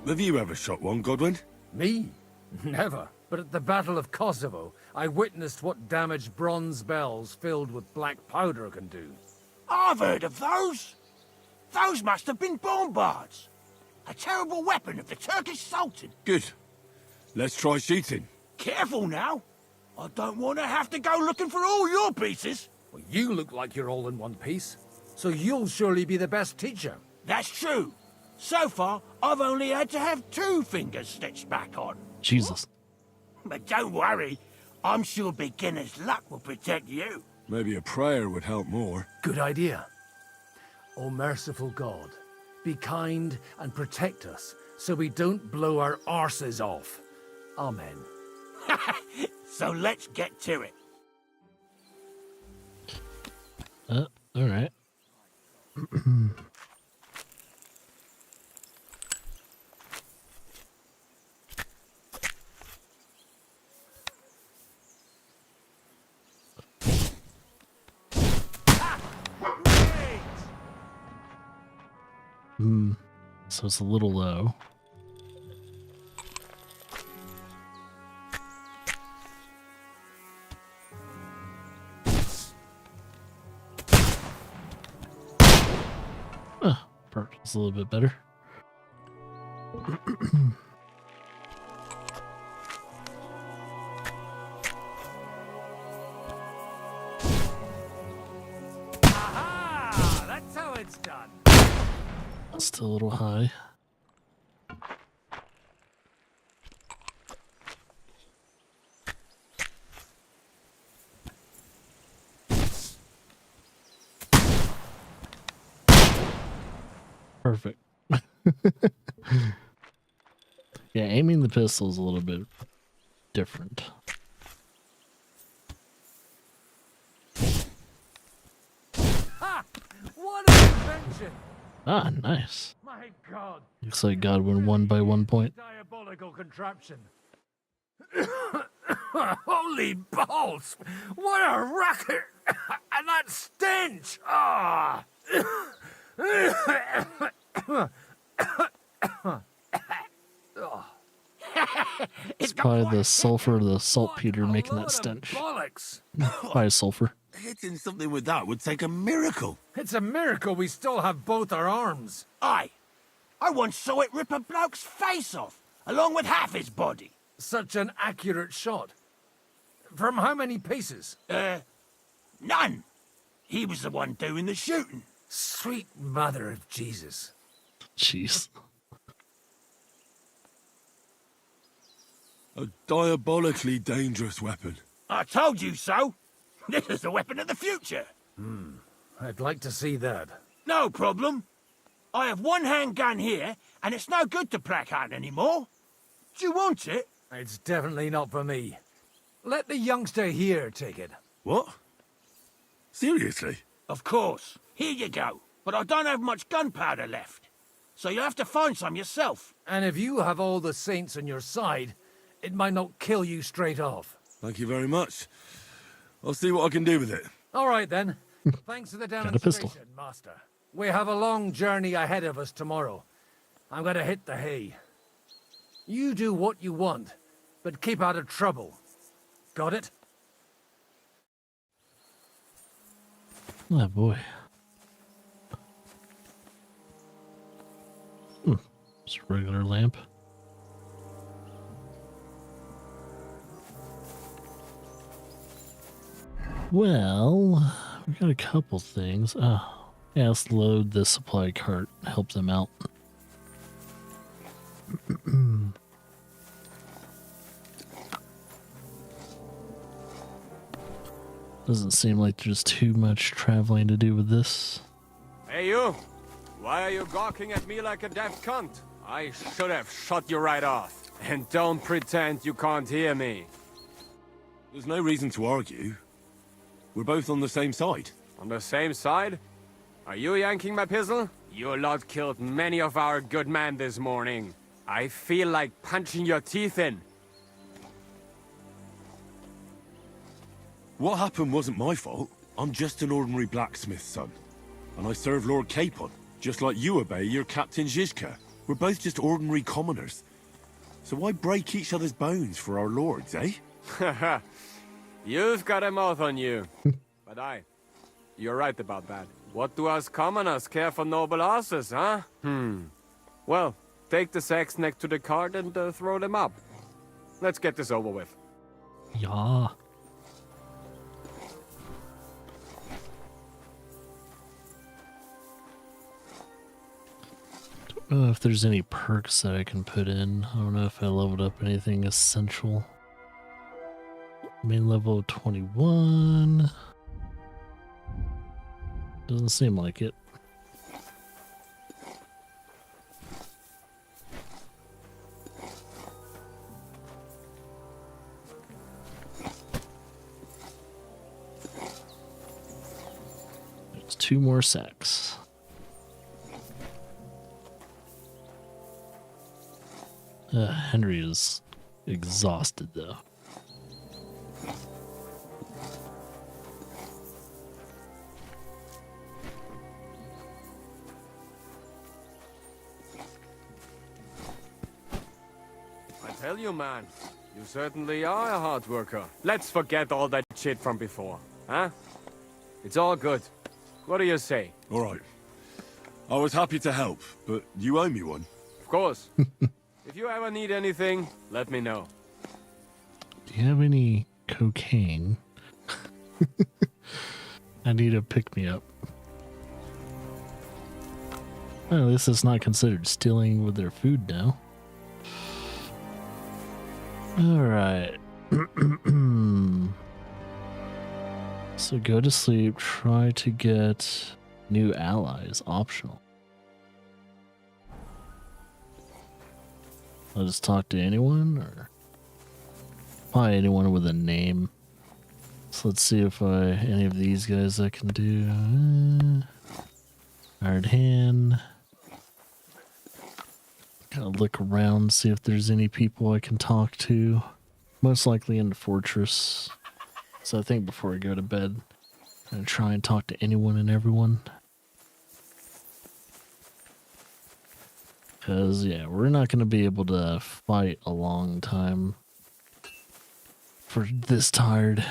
Have you ever shot one, Godwin? Me? Never. But at the Battle of Kosovo, I witnessed what damage bronze bells filled with black powder can do. I've heard of those. Those must have been bombards. A terrible weapon of the Turkish Sultan. Good. Let's try shooting. Careful now. I don't want to have to go looking for all your pieces. Well, you look like you're all in one piece, so you'll surely be the best teacher. That's true. So far, I've only had to have 2 fingers stitched back on. Jesus. But don't worry. I'm sure beginner's luck will protect you. Maybe a prayer would help more. Good idea. O merciful God, be kind and protect us so we don't blow our arses off. Amen. So let's get to it. All right. So it's a little low. It's a little bit better. Aha! That's how it's done. Still a little high. Perfect. Yeah, aiming the pistol is a little bit different. Ha! What an invention! Ah, nice. My God. Looks like Godwin won by 1 point. Diabolical contraption. Holy balls! What a racket! And that stench! Ah! It's probably the sulfur, the saltpeter making that stench. Bollocks! By sulfur. Hitting something with that would take a miracle. It's a miracle we still have both our arms. Aye. I once saw it rip a bloke's face off, along with half his body. Such an accurate shot. From how many paces? None. He was the one doing the shooting. Sweet mother of Jesus. Jeez. A diabolically dangerous weapon. I told you so. This is the weapon of the future. I'd like to see that. No problem. I have one handgun here, and it's no good to placard anymore. Do you want it? It's definitely not for me. Let the youngster here take it. What? Seriously? Of course. Here you go. But I don't have much gunpowder left. So you'll have to find some yourself. And if you have all the saints on your side, it might not kill you straight off. Thank you very much. I'll see what I can do with it. All right, then. Thanks for the Got a pistol. demonstration, Master. We have a long journey ahead of us tomorrow. I'm going to hit the hay. You do what you want, but keep out of trouble. Got it? Oh boy. Just a regular lamp. Well, we got a couple things. Oh, yeah, let's load the supply cart, help them out. Doesn't seem like there's too much traveling to do with this. Hey, you! Why are you gawking at me like a deaf cunt? I should have shot you right off. And don't pretend you can't hear me. There's no reason to argue. We're both on the same side. On the same side? Are you yanking my pistol? Your lot killed many of our good men this morning. I feel like punching your teeth in. What happened wasn't my fault. I'm just an ordinary blacksmith's son. And I serve Lord Capon, just like you obey your Captain Zizka. We're both just ordinary commoners. So why break each other's bones for our lords, eh? Haha. You've got a mouth on you. But you're right about that. What do us commoners care for noble horses, huh? Well, take the sacks next to the cart and throw them up. Let's get this over with. Yeah. Don't know if there's any perks that I can put in. I don't know if I leveled up anything essential. Main level 21. Doesn't seem like it. There's 2 more sacks. Henry is exhausted though. I tell you, man, you certainly are a hard worker. Let's forget all that shit from before, huh? It's all good. What do you say? All right. I was happy to help, but you owe me one. Of course. If you ever need anything, let me know. Do you have any cocaine? I need a pick-me-up. Well, at least it's not considered stealing with their food now. Alright. So go to sleep, try to get new allies, optional. I'll just talk to anyone, or probably anyone with a name. So let's see if any of these guys I can do. Hired hand. Gotta look around, see if there's any people I can talk to. Most likely in the fortress. So I think before I go to bed, I'm gonna try and talk to anyone and everyone. Because, yeah, we're not gonna be able to fight a long time for this tired.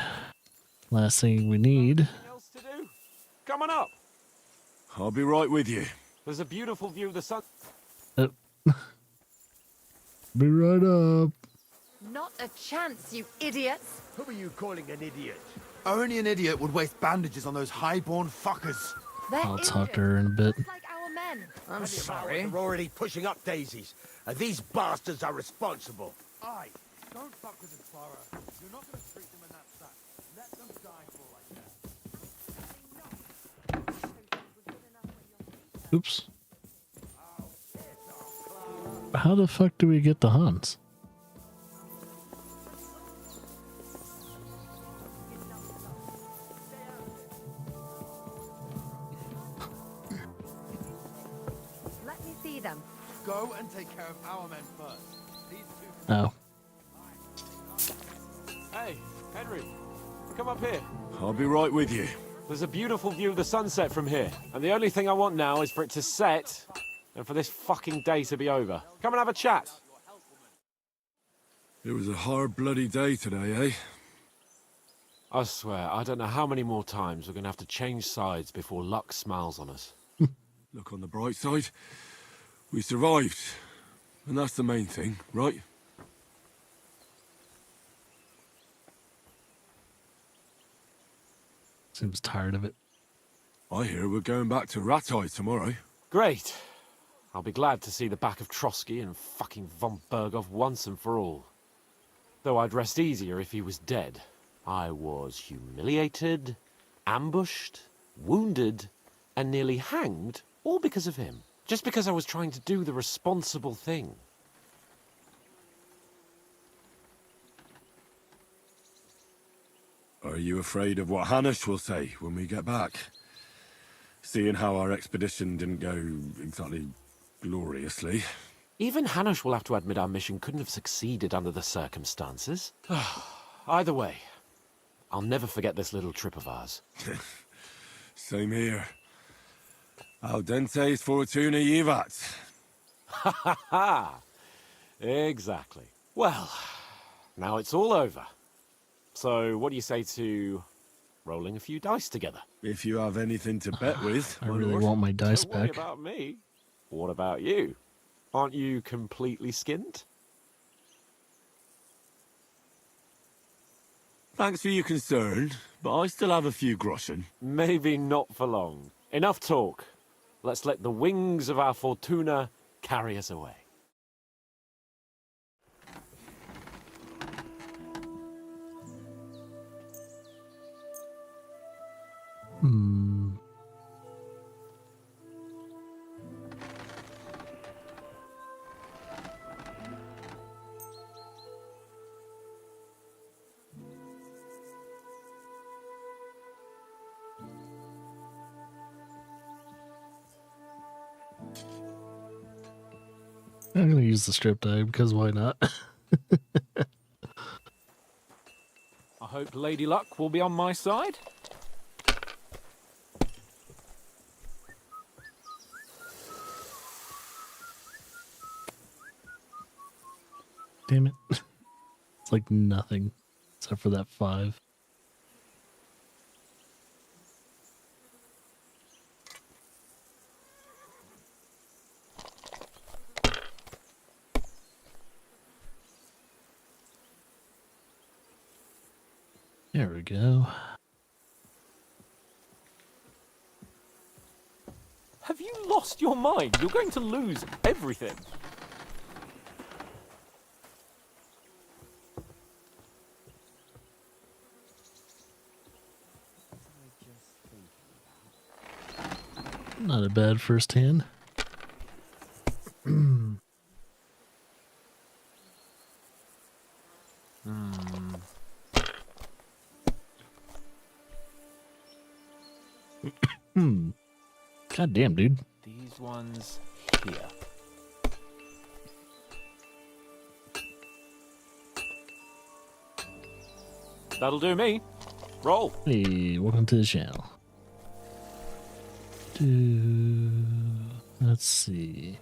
Last thing we need. Anything else to do? Come on up. I'll be right with you. There's a beautiful view of the sun. Be right up. Not a chance, you idiots. Who are you calling an idiot? Only an idiot would waste bandages on those highborn fuckers. I'll talk to her in a bit. Like our men. I'm sorry. We're already pushing up daisies. These bastards are responsible. Aye, don't fuck with Explorer. You're not going to treat them in that sack. Let them die for all I care. Oops. How the fuck do we get the Huns? Let me see them. Go and take care of our men first. These two. Oh. Hey, Henry, come up here. I'll be right with you. There's a beautiful view of the sunset from here, and the only thing I want now is for it to set, and for this fucking day to be over. Come and have a chat. It was a hard bloody day today, eh? I swear, I don't know how many more times we're gonna have to change sides before luck smiles on us. Look on the bright side. We survived. And that's the main thing, right? Seems tired of it. I hear we're going back to Ratai tomorrow. Great. I'll be glad to see the back of Trotsky and fucking von Berghoff once and for all. Though I'd rest easier if he was dead. I was humiliated, ambushed, wounded, and nearly hanged, all because of him. Just because I was trying to do the responsible thing. Are you afraid of what Hanush will say when we get back? Seeing how our expedition didn't go exactly gloriously. Even Hanush will have to admit our mission couldn't have succeeded under the circumstances. Either way, I'll never forget this little trip of ours. Same here. Al dentes fortuna jivat. Ha ha ha! Exactly. Well, now it's all over. So, what do you say to rolling a few dice together? If you have anything to bet with. I really want my dice Don't worry back. about me. What about you? Aren't you completely skinned? Thanks for your concern, but I still have a few groschen. Maybe not for long. Enough talk. Let's let the wings of our Fortuna carry us away. I'm gonna use the strip die because why not? I hope Lady Luck will be on my side. Damn it. It's like nothing except for that 5. There we go. Have you lost lost your mind? You're going to lose everything. Not a bad first hand. God damn, dude. These ones here. That'll do me. Roll. Hey, welcome to the channel. Let's see.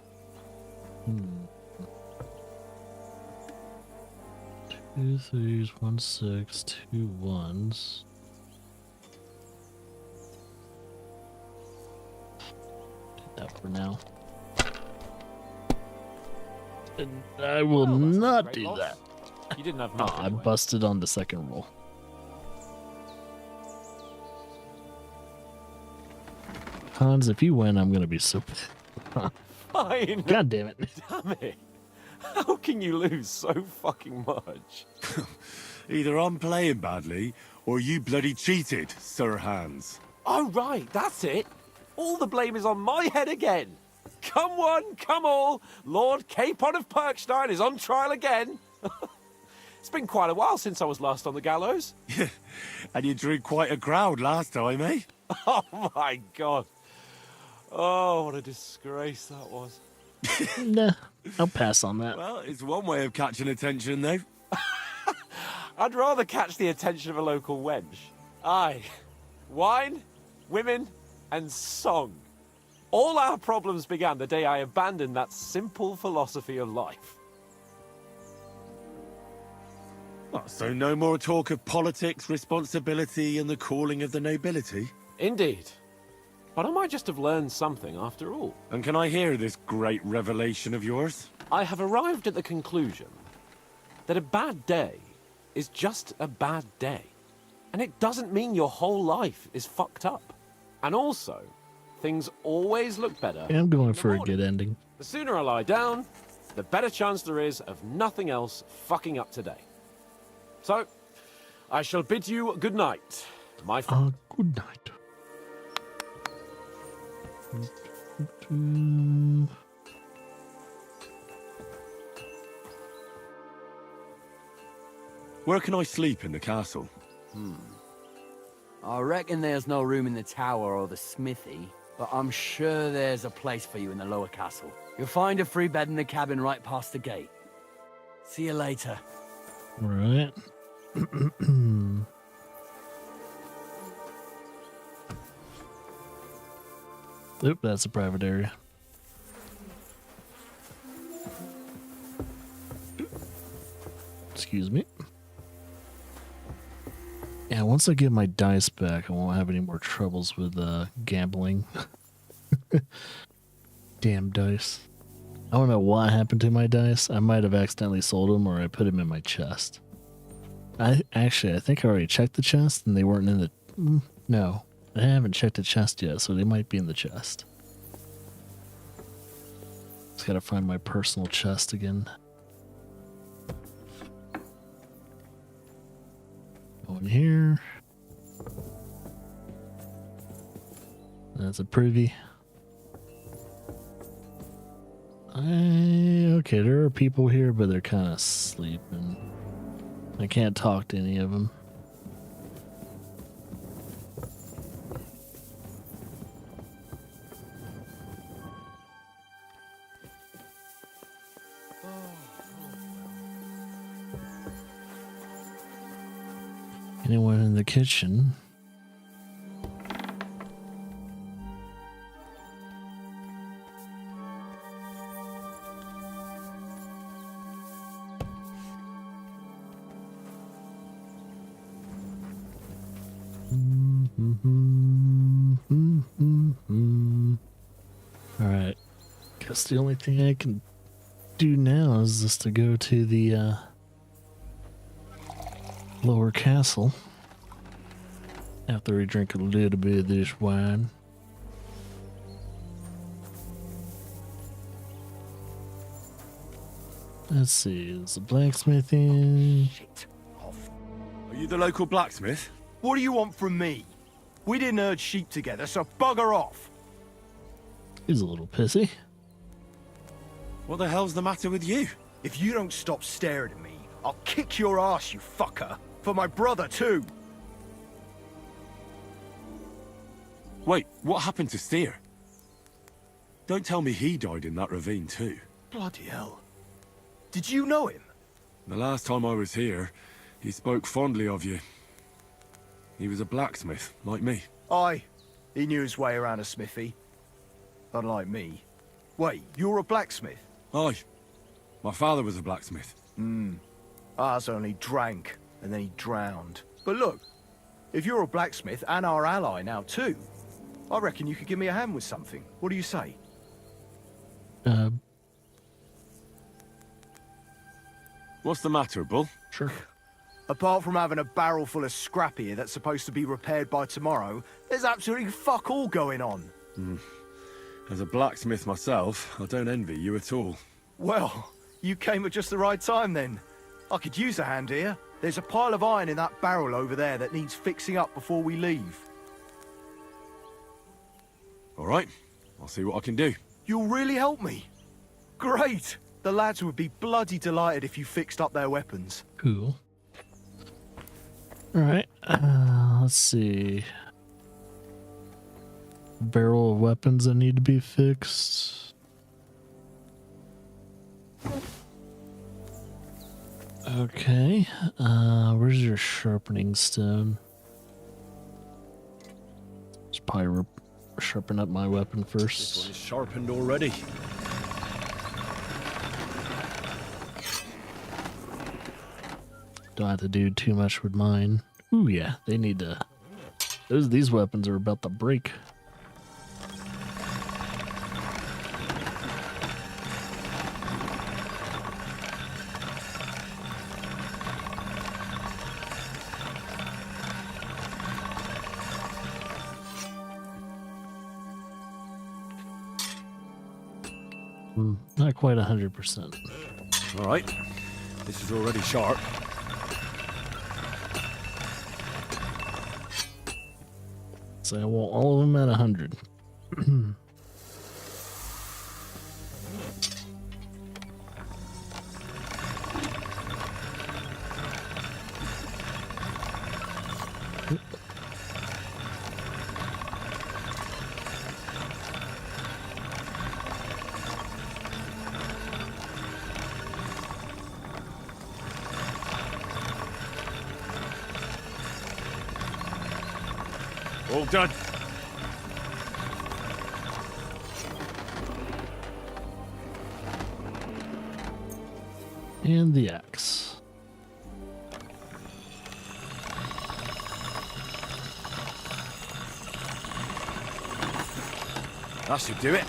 2 3s, 1 6, 2 1s. Do that for now. And I will not do that. You didn't have Oh, nothing. I busted on the second roll. Hans, if you win, I'm gonna be so. Fine. God damn it. Damn it. How can you lose so fucking much? Either I'm playing badly, or you bloody cheated, Sir Hans. Oh, right, that's it. All the blame is on my head again. Come one, come all. Lord Capon of Perkstein is on trial again. It's been quite a while since I was last on the gallows. Yeah, and you drew quite a crowd last time, eh? Oh, my God. Oh, what a disgrace that was. Nah, I'll pass on that. Well, it's one way of catching attention, though. I'd rather catch the attention of a local wench. Aye. Wine, women, and song. All our problems began the day I abandoned that simple philosophy of life. Well, so no more talk of politics, responsibility, and the calling of the nobility? Indeed. But I might just have learned something after all. And can I hear this great revelation of yours? I have arrived at the conclusion that a bad day is just a bad day. And it doesn't mean your whole life is fucked up. And also, things always look better. Yeah, I'm going for a good ending. The sooner I lie down, the better chance there is of nothing else fucking up today. So, I shall bid you good night, my friend. Good night. Where can I sleep in the castle? I reckon there's no room in the tower or the smithy, but I'm sure there's a place for you in the lower castle. You'll find a free bed in the cabin right past the gate. See you later. All right. Oop, that's a private area. Excuse me. Yeah, once I get my dice back, I won't have any more troubles with gambling. Damn dice. I don't know what happened to my dice. I might have accidentally sold them or I put them in my chest. I think I already checked the chest and they weren't in the... No, I haven't checked the chest yet, so they might be in the chest. Just gotta find my personal chest again. Go in here. That's a privy. Okay, there are people here, but they're kind of sleeping. I can't talk to any of them. Anyone in the kitchen? Alright. Guess the only thing I can do now is just to go to the lower castle after we drink a little bit of this wine. Let's see, there's a blacksmith in. Shit. Are you the local blacksmith? What do you want from me? We didn't herd sheep together, so bugger off. He's a little pissy. What the hell's the matter with you? If you don't stop staring at me, I'll kick your ass, you fucker. For my brother, too. Wait, what happened to Steer? Don't tell me he died in that ravine too. Bloody hell. Did you know him? The last time I was here, he spoke fondly of you. He was a blacksmith, like me. Aye. He knew his way around a smithy. Unlike me. Wait, you're a blacksmith? Aye. My father was a blacksmith. Ours only drank, and then he drowned. But look, if you're a blacksmith and our ally now too, I reckon you could give me a hand with something. What do you say? What's the matter, Bull? Sure. Apart from having a barrel full of scrap here that's supposed to be repaired by tomorrow, there's absolutely fuck all going on. As a blacksmith myself, I don't envy you at all. Well, you came at just the right time then. I could use a hand here. There's a pile of iron in that barrel over there that needs fixing up before we leave. All right, I'll see what I can do. You'll really help me? Great! The lads would be bloody delighted if you fixed up their weapons. Cool. Alright, let's see. Barrel of weapons that need to be fixed. Okay, where's your sharpening stone? Just probably sharpen up my weapon first. This one is sharpened already. Don't have to do too much with mine. Ooh, yeah, they need to. These weapons are about to break. Not quite 100%. All right, this is already sharp. So I want all of them at 100. All done. And the axe. That should do it.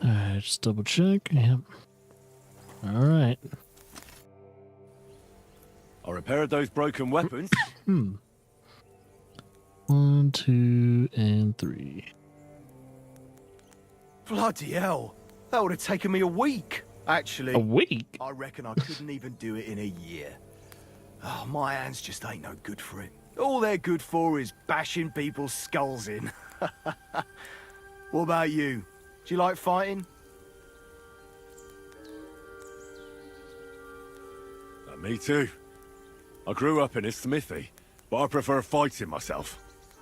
Alright, just double check. Yep. Alright. I repaired those broken weapons. 1, 2, and 3. Bloody hell. That would have taken me a week. Actually, A week? I reckon I couldn't even do it in a year. Oh, my hands just ain't no good for it. All they're good for is bashing people's skulls in. What about you? Do you like fighting? Me too. I grew up in a smithy, but I prefer fighting myself.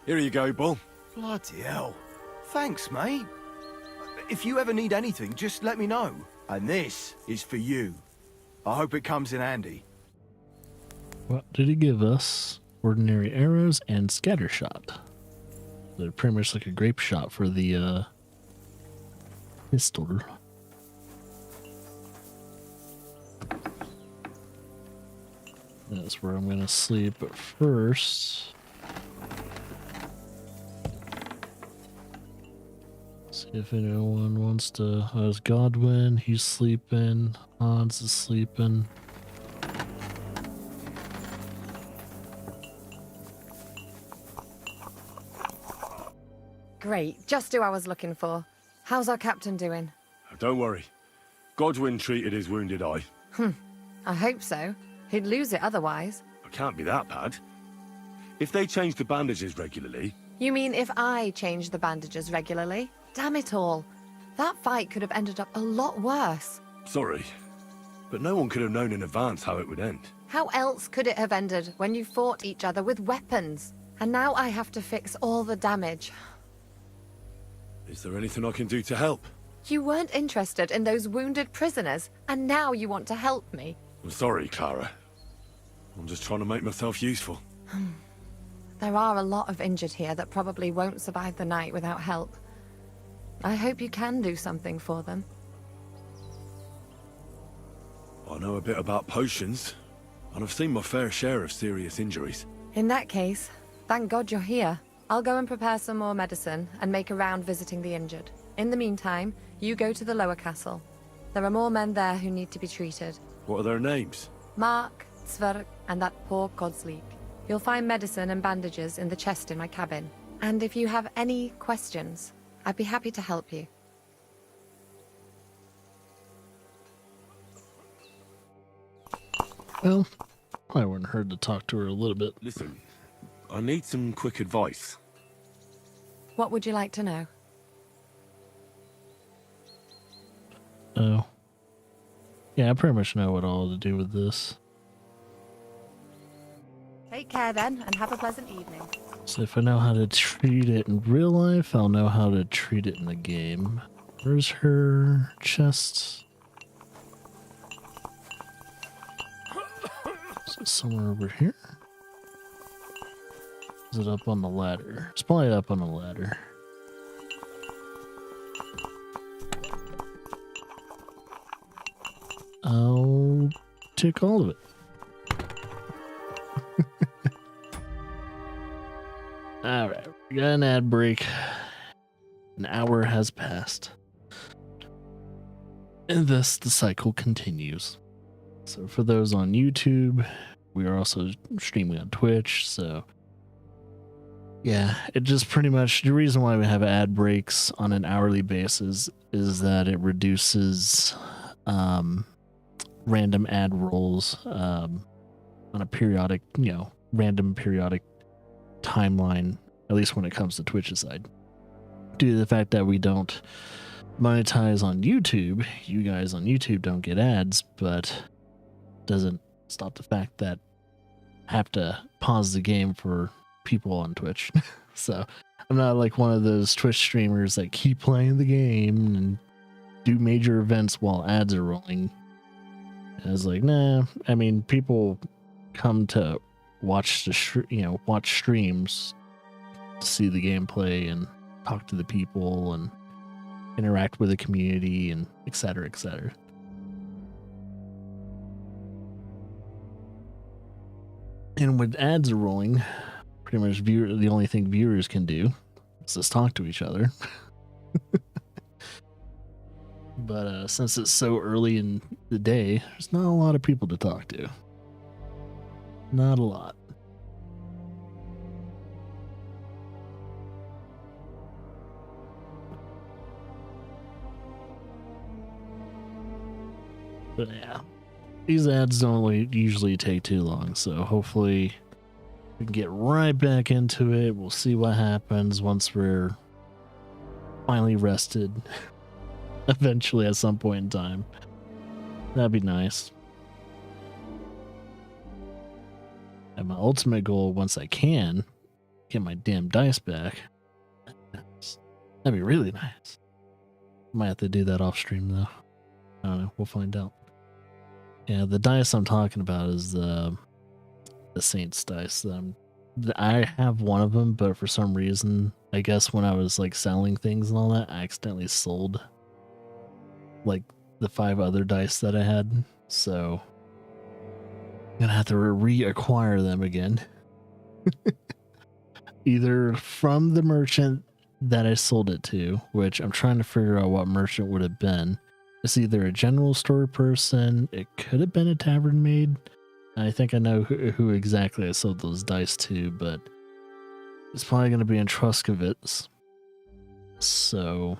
Here you go, Bull. Bloody hell. Thanks, mate. If you ever need anything, just let me know. And this is for you. I hope it comes in handy. What did he give us? Ordinary arrows and scatter shot. They're pretty much like a grape shot for the pistol. That's where I'm gonna sleep, but first, see if anyone wants to. There's Godwin, he's sleeping. Hans is sleeping. Great, just who I was looking for. How's our captain doing? don't worry. Godwin treated his wounded eye. I hope so. He'd lose it otherwise. It can't be that bad. If they change the bandages regularly... You mean if I change the bandages regularly? Damn it all. That fight could have ended up a lot worse. Sorry, but no one could have known in advance how it would end. How else could it have ended when you fought each other with weapons? And now I have to fix all the damage. Is there anything I can do to help? You weren't interested in those wounded prisoners, and now you want to help me. I'm sorry, Clara. I'm just trying to make myself useful. There are a lot of injured here that probably won't survive the night without help. I hope you can do something for them. I know a bit about potions, and I've seen my fair share of serious injuries. In that case, thank God you're here. I'll go and prepare some more medicine and make a round visiting the injured. In the meantime, you go to the lower castle. There are more men there who need to be treated. What are their names? Mark, Sverk, and that poor Kodsleek. You'll find medicine and bandages in the chest in my cabin. And if you have any questions, I'd be happy to help you. Well, I wouldn't hurt to talk to her a little bit. Listen, I need some quick advice. What would you like to know? Oh. Yeah, I pretty much know what all to do with this. Take care then, and have a pleasant evening. So if I know how to treat it in real life, I'll know how to treat it in the game. Where's her chest? Is it somewhere over here? Is it up on the ladder? It's probably up on the ladder. I'll take all of it. Alright, we got an ad break. An hour has passed. And thus the cycle continues. So for those on YouTube, we are also streaming on Twitch, so yeah, it just pretty much, the reason why we have ad breaks on an hourly basis is that it reduces random ad rolls on a periodic, random periodic timeline, at least when it comes to Twitch's side. Due to the fact that we don't monetize on YouTube, you guys on YouTube don't get ads, but doesn't stop the fact that I have to pause the game for people on Twitch. So I'm not like one of those Twitch streamers that keep playing the game and do major events while ads are rolling. I was like, nah. I mean, people come to watch the watch streams to see the gameplay and talk to the people and interact with the community and etc. etc. And with ads rolling, pretty much the only thing viewers can do is just talk to each other. But since it's so early in the day, there's not a lot of people to talk to. Not a lot. But yeah, these ads don't usually take too long, so hopefully we can get right back into it. We'll see what happens once we're finally rested. Eventually at some point in time. That'd be nice. And my ultimate goal, once I can, get my damn dice back. That'd be really nice. Might have to do that off stream though. I don't know, we'll find out. Yeah, the dice I'm talking about is the Saints dice. I have one of them, but for some reason, I guess when I was selling things and all that, I accidentally sold the 5 other dice that I had. So I'm gonna have to reacquire them again. Either from the merchant that I sold it to, which I'm trying to figure out what merchant would have been. It's either a general store person, it could have been a tavern maid. I think I know who exactly I sold those dice to, but it's probably going to be in Truskovitz. So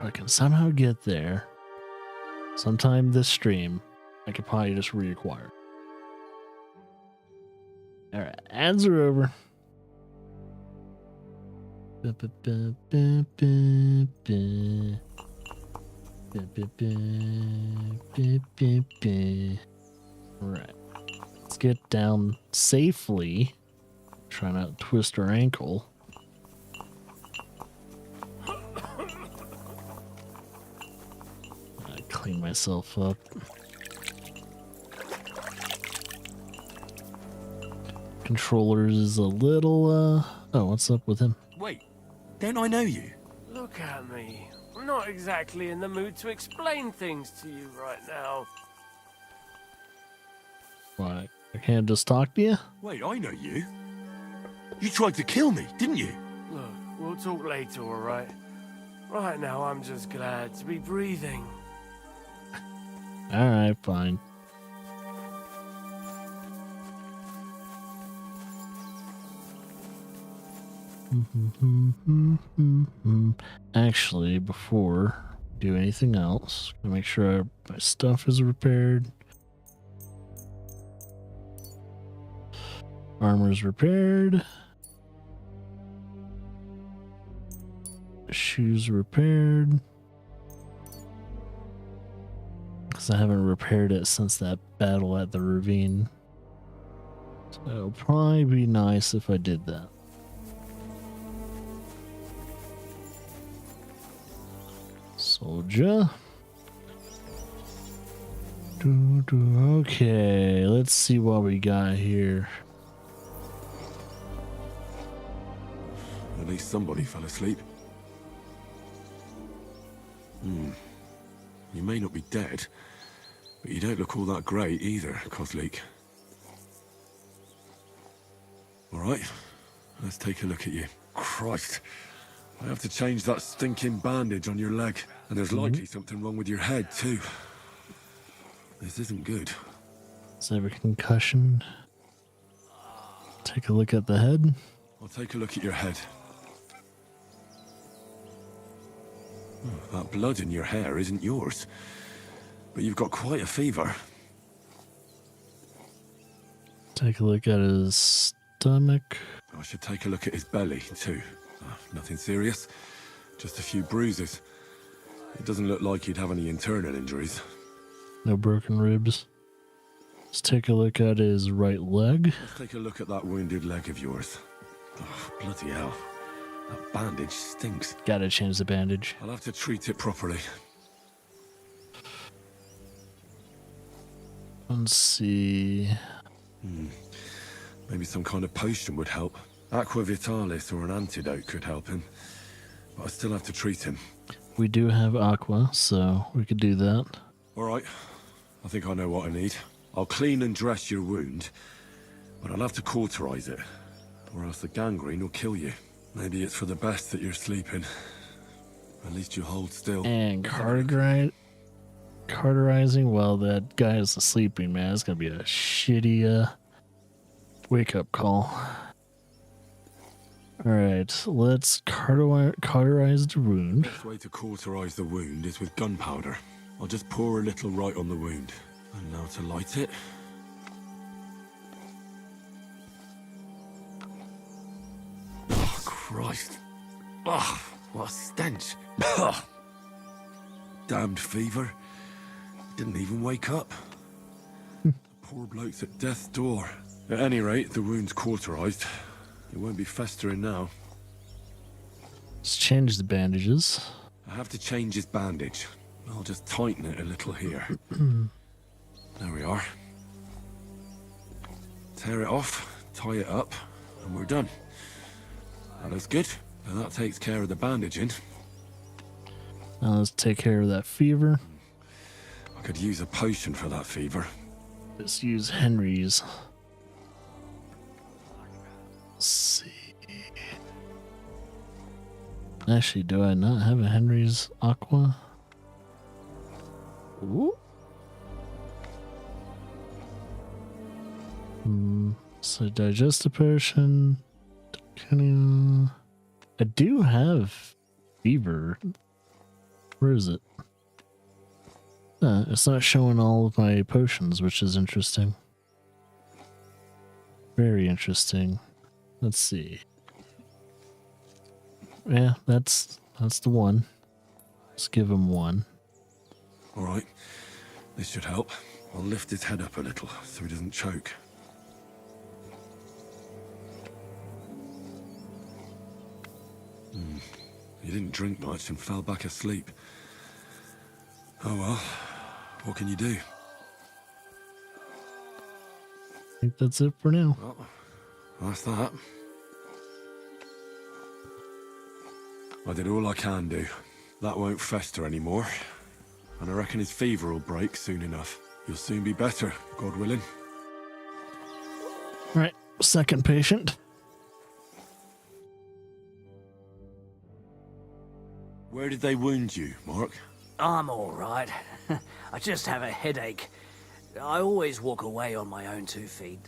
I can somehow get there sometime this stream, I could probably just reacquire. Alright, ads are over. Right. Let's get down safely. Try not to twist our ankle. I clean myself up. Controllers is a little, oh, what's up with him? Wait, don't I know you? Look at me. I'm not exactly in the mood to explain things to you right now. Why, I can't just talk to you? Wait, I know you. You tried to kill me, didn't you? Look, we'll talk later, alright? Right now, I'm just glad to be breathing. Alright, fine. Actually, before I do anything else, I make sure my stuff is repaired. Armor's repaired. Shoes repaired. Because I haven't repaired it since that battle at the ravine. So it'll probably be nice if I did that. Soldier. Okay, let's see what we got here. At least somebody fell asleep. You may not be dead, but you don't look all that great either, Kozlik. Alright, let's take a look at you. Christ, I have to change that stinking bandage on your leg, and there's likely something wrong with your head too. This isn't good. Is there a concussion? Take a look at the head. I'll take a look at your head. That blood in your hair isn't yours, but you've got quite a fever. Take a look at his stomach. I should take a look at his belly too. Nothing serious, just a few bruises. It doesn't look like he'd have any internal injuries. No broken ribs. Let's take a look at his right leg. Let's take a look at that wounded leg of yours. Oh, bloody hell. That bandage stinks. Gotta change the bandage. I'll have to treat it properly. Let's see. Maybe some kind of potion would help. Aqua Vitalis or an antidote could help him. But I still have to treat him. We do have aqua, so we could do that. Alright. I think I know what I need. I'll clean and dress your wound, but I'll have to cauterize it, or else the gangrene will kill you. Maybe it's for the best that you're sleeping. At least you hold still. And cauterizing, well, that guy is sleeping, man. It's gonna be a shitty wake-up call. Alright, let's cauterize the wound. The best way to cauterize the wound is with gunpowder. I'll just pour a little right on the wound. And now to light it. Oh, Christ. Oh, what a stench. Damned fever. Didn't even wake up. The poor bloke's at death's door. At any rate, the wound's cauterized. It won't be festering now. Let's change the bandages. I have to change his bandage. I'll just tighten it a little here. There we are. Tear it off, tie it up, and we're done. That looks good. And that takes care of the bandaging. Now let's take care of that fever. I could use a potion for that fever. Let's use Henry's. Let's see. Actually, do I not have a Henry's Aqua? Ooh. So digestive potion. I do have fever. Where is it? It's not showing all of my potions, which is interesting. Very interesting. Let's see. Yeah, that's the one. Let's give him one. All right. This should help. I'll lift his head up a little so he doesn't choke. He didn't drink much and fell back asleep. Oh well, what can you do? I think that's it for now. Well, that's that. I did all I can do. That won't fester anymore. And I reckon his fever will break soon enough. You'll soon be better, God willing. Right, second patient. Where did they wound you, Mark? I'm all right. I just have a headache. I always walk away on my own 2 feet.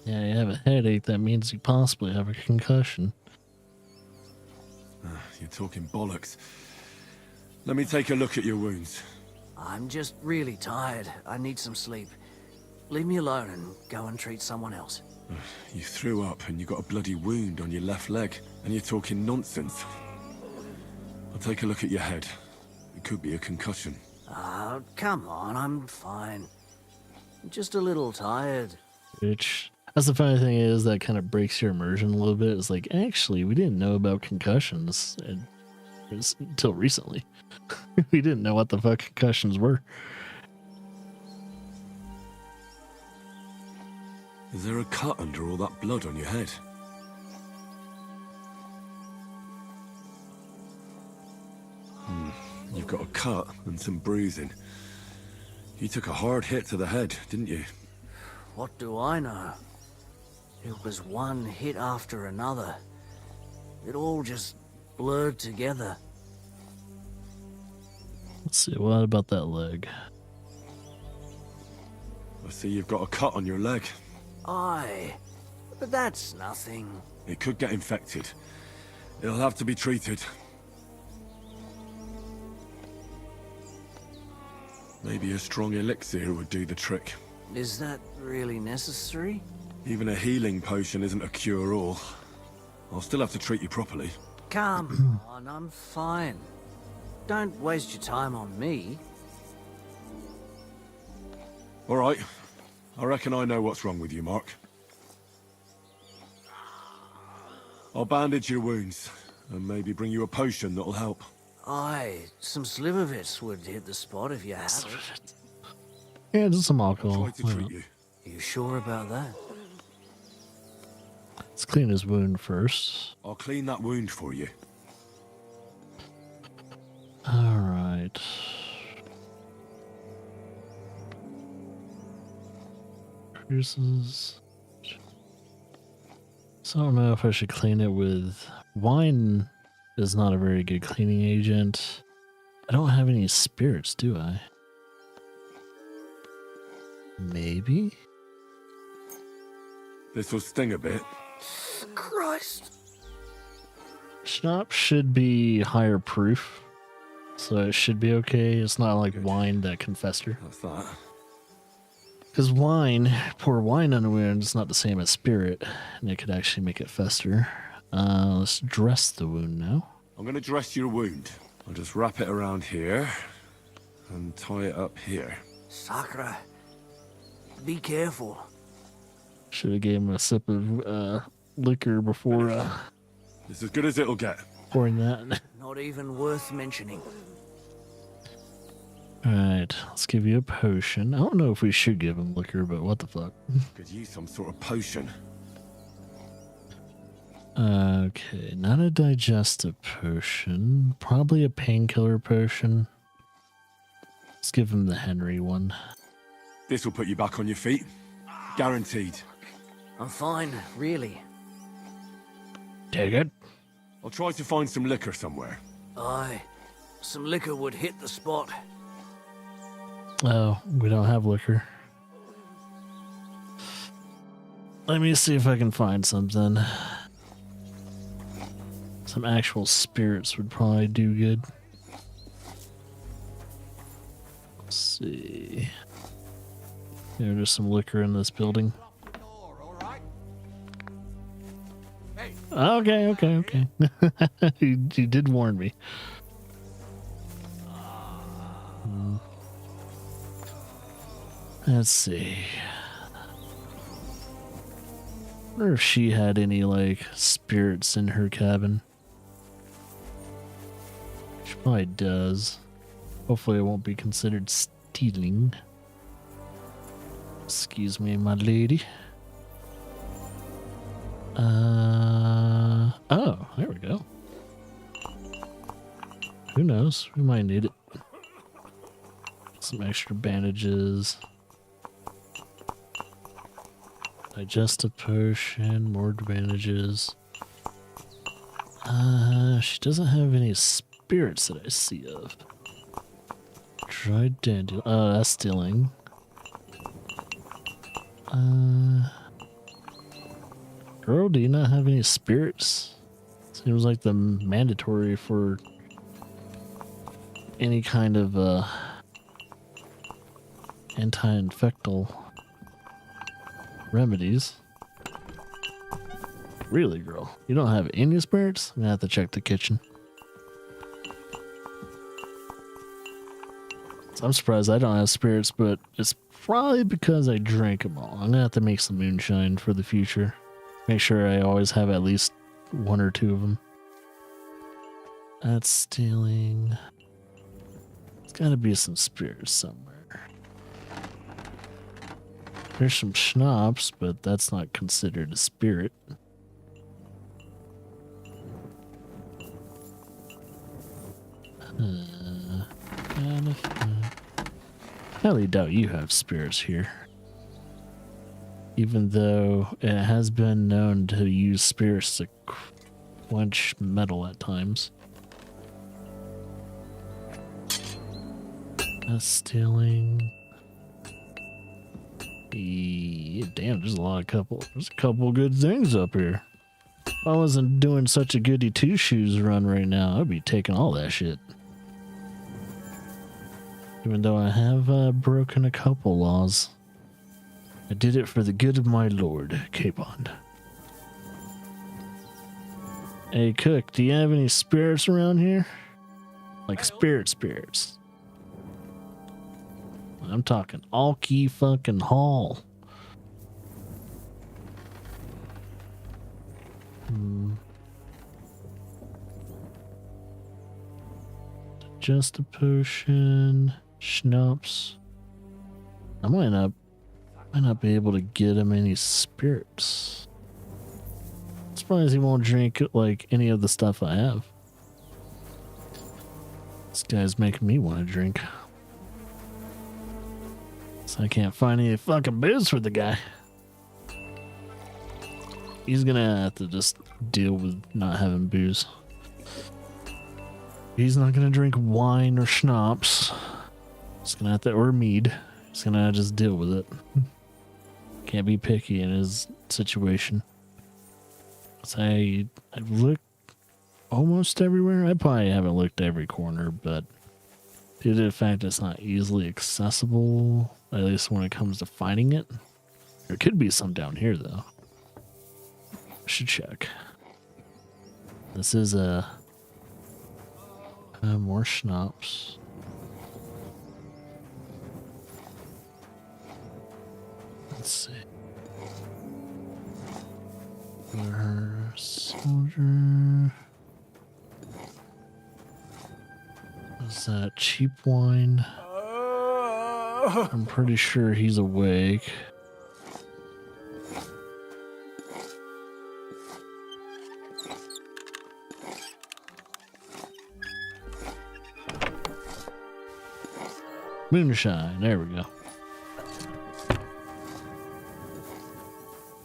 Yeah, you have a headache. That means you possibly have a concussion. You're talking bollocks. Let me take a look at your wounds. I'm just really tired. I need some sleep. Leave me alone and go and treat someone else. You threw up and you got a bloody wound on your left leg, and you're talking nonsense. I'll take a look at your head. It could be a concussion. Oh, come on, I'm fine. Just a little tired. Which, that's the funny thing is, that kind of breaks your immersion a little bit. It's like, actually, we didn't know about concussions until recently. We didn't know what the fuck concussions were. Is there a cut under all that blood on your head? You've got a cut and some bruising. You took a hard hit to the head, didn't you? What do I know? It was one hit after another. It all just blurred together. Let's see, what about that leg? I see you've got a cut on your leg. Aye, but that's nothing. It could get infected. It'll have to be treated. Maybe a strong elixir would do the trick. Is that really necessary? Even a healing potion isn't a cure-all. I'll still have to treat you properly. Come on, I'm fine. Don't waste your time on me. All right. I reckon I know what's wrong with you, Mark. I'll bandage your wounds, and maybe bring you a potion that'll help. Aye, some slivovitz would hit the spot if you had it. Yeah, just some alcohol. I'll try to treat you. You sure about that? Let's clean his wound first. I'll clean that wound for you. Alright. Cruises. So I don't know if I should clean it with wine. Is not a very good cleaning agent. I don't have any spirits, do I? Maybe? This will sting a bit. Christ. Schnapps should be higher proof, so it should be okay. It's not like wine that can fester. That's that. Because wine, pour wine on a wound, it's not the same as spirit, and it could actually make it fester. Let's dress the wound now. I'm going to dress your wound. I'll just wrap it around here and tie it up here. Sakura, be careful. Should have gave him a sip of liquor before It's as good as it'll get. pouring that. Not even worth mentioning. Alright, let's give you a potion. I don't know if we should give him liquor, but what the fuck. Could use some sort of potion. Okay, not a digestive potion. Probably a painkiller potion. Let's give him the Henry one. This will put you back on your feet. Guaranteed. I'm fine, really. Take it. I'll try to find some liquor somewhere. Aye, some liquor would hit the spot. Oh, we don't have liquor. Let me see if I can find something. Some actual spirits would probably do good. see. Yeah, there's some liquor in this building. Okay. He did warn me. Let's see. I wonder if she had any, like, spirits in her cabin. She probably does. Hopefully it won't be considered stealing. Excuse me, my lady. Oh, there we go. Who knows? We might need it. Some extra bandages. Digestive potion, more bandages. She doesn't have any spirits that I see of. Dried dandelion. Oh, that's stealing. Girl, do you not have any spirits? Seems like the mandatory for any kind of anti-infectal remedies. Really, girl? You don't have any spirits? I'm gonna have to check the kitchen. So I'm surprised I don't have spirits, but it's probably because I drank them all. I'm gonna have to make some moonshine for the future. Make sure I always have at least one or two of them. That's stealing. There's gotta be some spirits somewhere. There's some schnapps, but that's not considered a spirit. I highly doubt you have spirits here. Even though it has been known to use spirits to quench metal at times. That's stealing. Damn, there's a couple good things up here. If I wasn't doing such a goody two shoes run right now, I'd be taking all that shit. Even though I have broken a couple laws. I did it for the good of my lord, Capon. Hey, cook, do you have any spirits around here? Like spirits. I'm talking Alki fucking Hall. Just a potion. Schnapps. I might not be able to get him any spirits. I'm surprised he won't drink like any of the stuff I have. This guy's making me want to drink. So I can't find any fucking booze for the guy. He's gonna have to just deal with not having booze. He's not gonna drink wine or schnapps. He's gonna have to, or mead. He's gonna just deal with it. Can't be picky in his situation. So I've looked almost everywhere. I probably haven't looked every corner, but due to the fact it's not easily accessible, at least when it comes to finding it. There could be some down here though. I should check. This is more schnapps. Let's see. Soldier. Is that cheap wine? I'm pretty sure he's awake. Moonshine, there we go.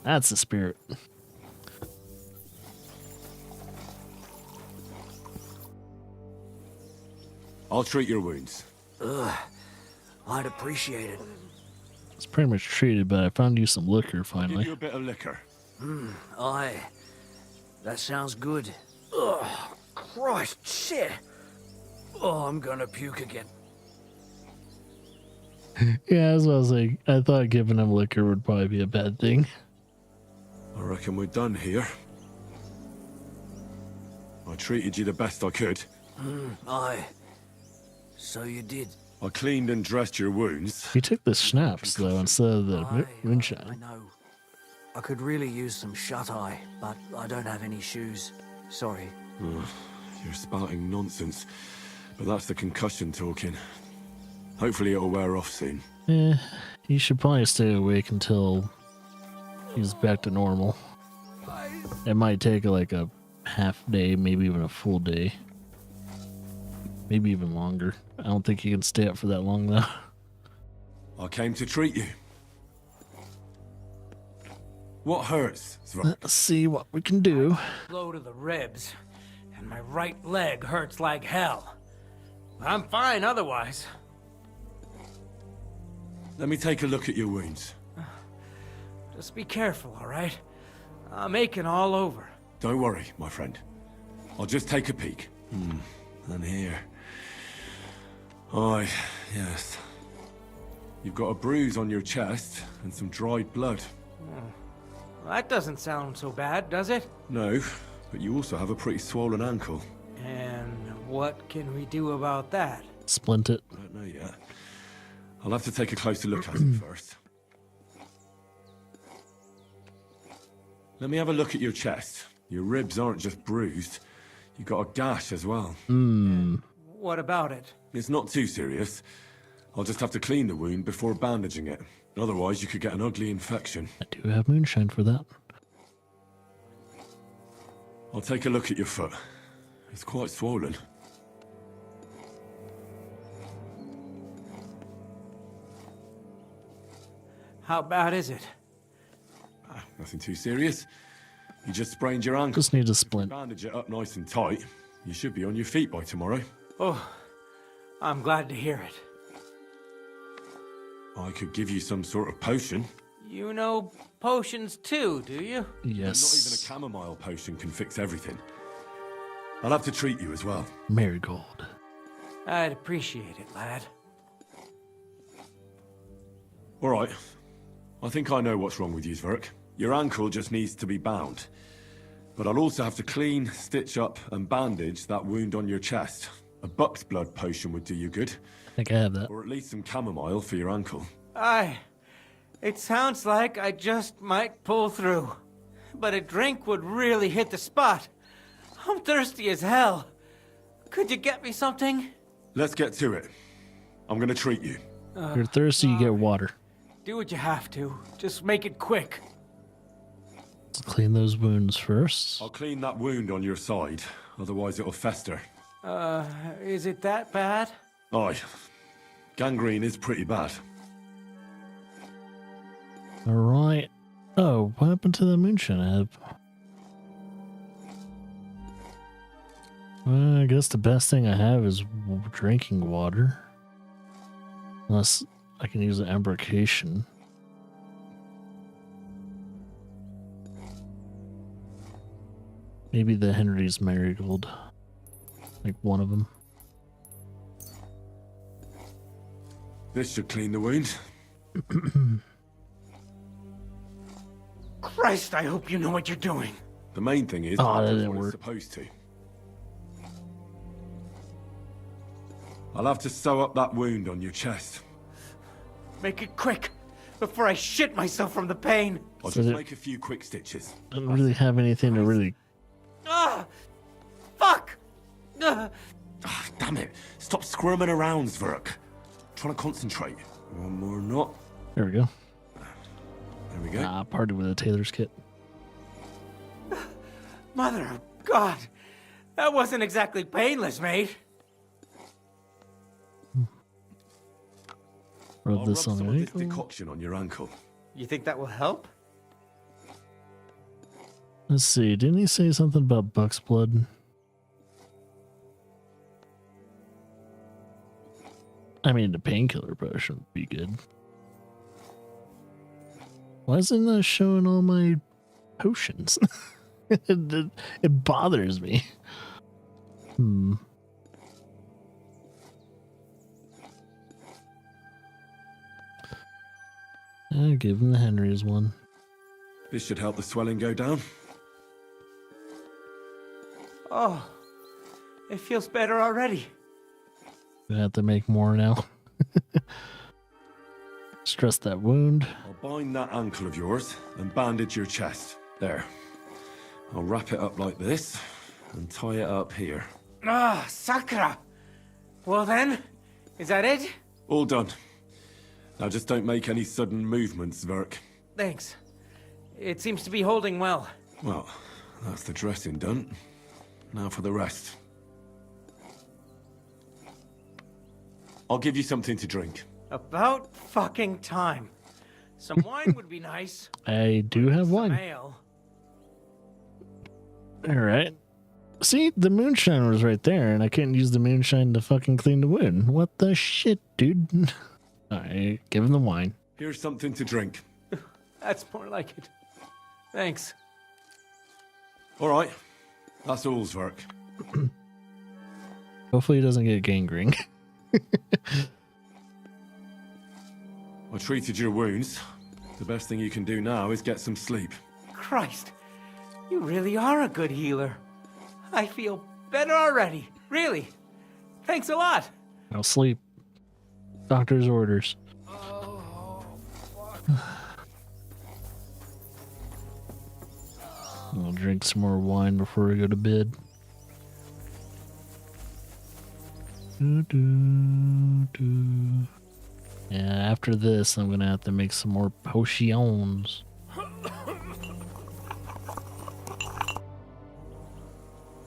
That's the spirit. I'll treat your wounds. Ugh, I'd appreciate it. It's pretty much treated, but I found you some liquor finally. Give you a bit of liquor. Aye. That sounds good. Ugh, Christ, shit. Oh, I'm gonna puke again. Yeah, that's what I was like. I thought giving him liquor would probably be a bad thing. I reckon we're done here. I treated you the best I could. Aye. So you did. I cleaned and dressed your wounds. He took the schnapps, though, instead of the I moonshine. know. I could really use some shut-eye, but I don't have any shoes. Sorry. You're spouting nonsense. But that's the concussion talking. Hopefully it'll wear off soon. You should probably stay awake until he's back to normal. It might take like a half day, maybe even a full day. Maybe even longer. I don't think he can stay up for that long, though. I came to treat you. What hurts? Let's see what we can do. Blow to the ribs, and my right leg hurts like hell. I'm fine otherwise. Let me take a look at your wounds. Just be careful, all right? I'm aching all over. Don't worry, my friend. I'll just take a peek. And here. Aye, yes. You've got a bruise on your chest and some dried blood. That doesn't sound so bad, does it? No, but you also have a pretty swollen ankle. And what can we do about that? Splint it. I don't know yet. I'll have to take a closer look at it first. Let me have a look at your chest. Your ribs aren't just bruised. You've got a gash as well. What about it? It's not too serious. I'll just have to clean the wound before bandaging it. Otherwise, you could get an ugly infection. I do have moonshine for that. I'll take a look at your foot. It's quite swollen. How bad is it? Nothing too serious. You just sprained your ankle. Just need a splint. Bandage it up nice and tight. You should be on your feet by tomorrow. Oh, I'm glad to hear it. I could give you some sort of potion. You know potions too, do you? Yes. Not even a chamomile potion can fix everything. I'll have to treat you as well. Marigold. I'd appreciate it, lad. All right. I think I know what's wrong with you, Zverk. Your ankle just needs to be bound. But I'll also have to clean, stitch up, and bandage that wound on your chest. A buck's blood potion would do you good. I think I have that. Or at least some chamomile for your ankle. Aye. It sounds like I just might pull through. But a drink would really hit the spot. I'm thirsty as hell. Could you get me something? Let's get to it. I'm gonna treat you. You're thirsty, you get water. Do what you have to. Just make it quick. Let's clean those wounds first. I'll clean that wound on your side, otherwise it'll fester. Is it that bad? Aye. Gangrene is pretty bad. Alright. Oh, what happened to the moonshine I have? Well, I guess the best thing I have is drinking water. Unless I can use an embrocation. Maybe the Henry's Marigold. Like one of them. This should clean the wound. Christ, I hope you know what you're doing. The main thing is, that that's didn't what work. it's supposed to. I'll have to sew up that wound on your chest. Make it quick, before I shit myself from the pain. I'll So just there- make a few quick stitches. Don't really have anything to really. Ah! Fuck! Damn it! Stop squirming around, Zverk. Trying to concentrate. One more knot. There we go. There we go. Ah, party with a tailor's kit. Mother of God! That wasn't exactly painless, mate. Rub I'll this rub on some the of this ankle. decoction on your ankle. You think that will help? Let's see. Didn't he say something about buck's blood? I mean, the painkiller potion would be good. Why isn't that showing all my potions? it bothers me. Hmm. I'll give him the Henry's one. This should help the swelling go down. Oh, it feels better already. Gonna have to make more now. Stress that wound. I'll bind that ankle of yours and bandage your chest. There. I'll wrap it up like this and tie it up here. Ah, Sakura! Well then, is that it? All done. Now just don't make any sudden movements, Verk. Thanks. It seems to be holding well. Well, that's the dressing done. Now for the rest. I'll give you something to drink. About fucking time. Some wine would be nice. I do have wine. Ale. Alright. See, the moonshine was right there, and I couldn't use the moonshine to fucking clean the wound. What the shit, dude? Alright, give him the wine. Here's something to drink. That's more like it. Thanks. Alright. That's all, Zverk. Hopefully he doesn't get gangrene. I treated your wounds. The best thing you can do now is get some sleep. Christ, you really are a good healer. I feel better already. Really. Thanks a lot. I'll sleep. Doctor's orders. I'll drink some more wine before we go to bed. Yeah, after this, I'm gonna have to make some more potions.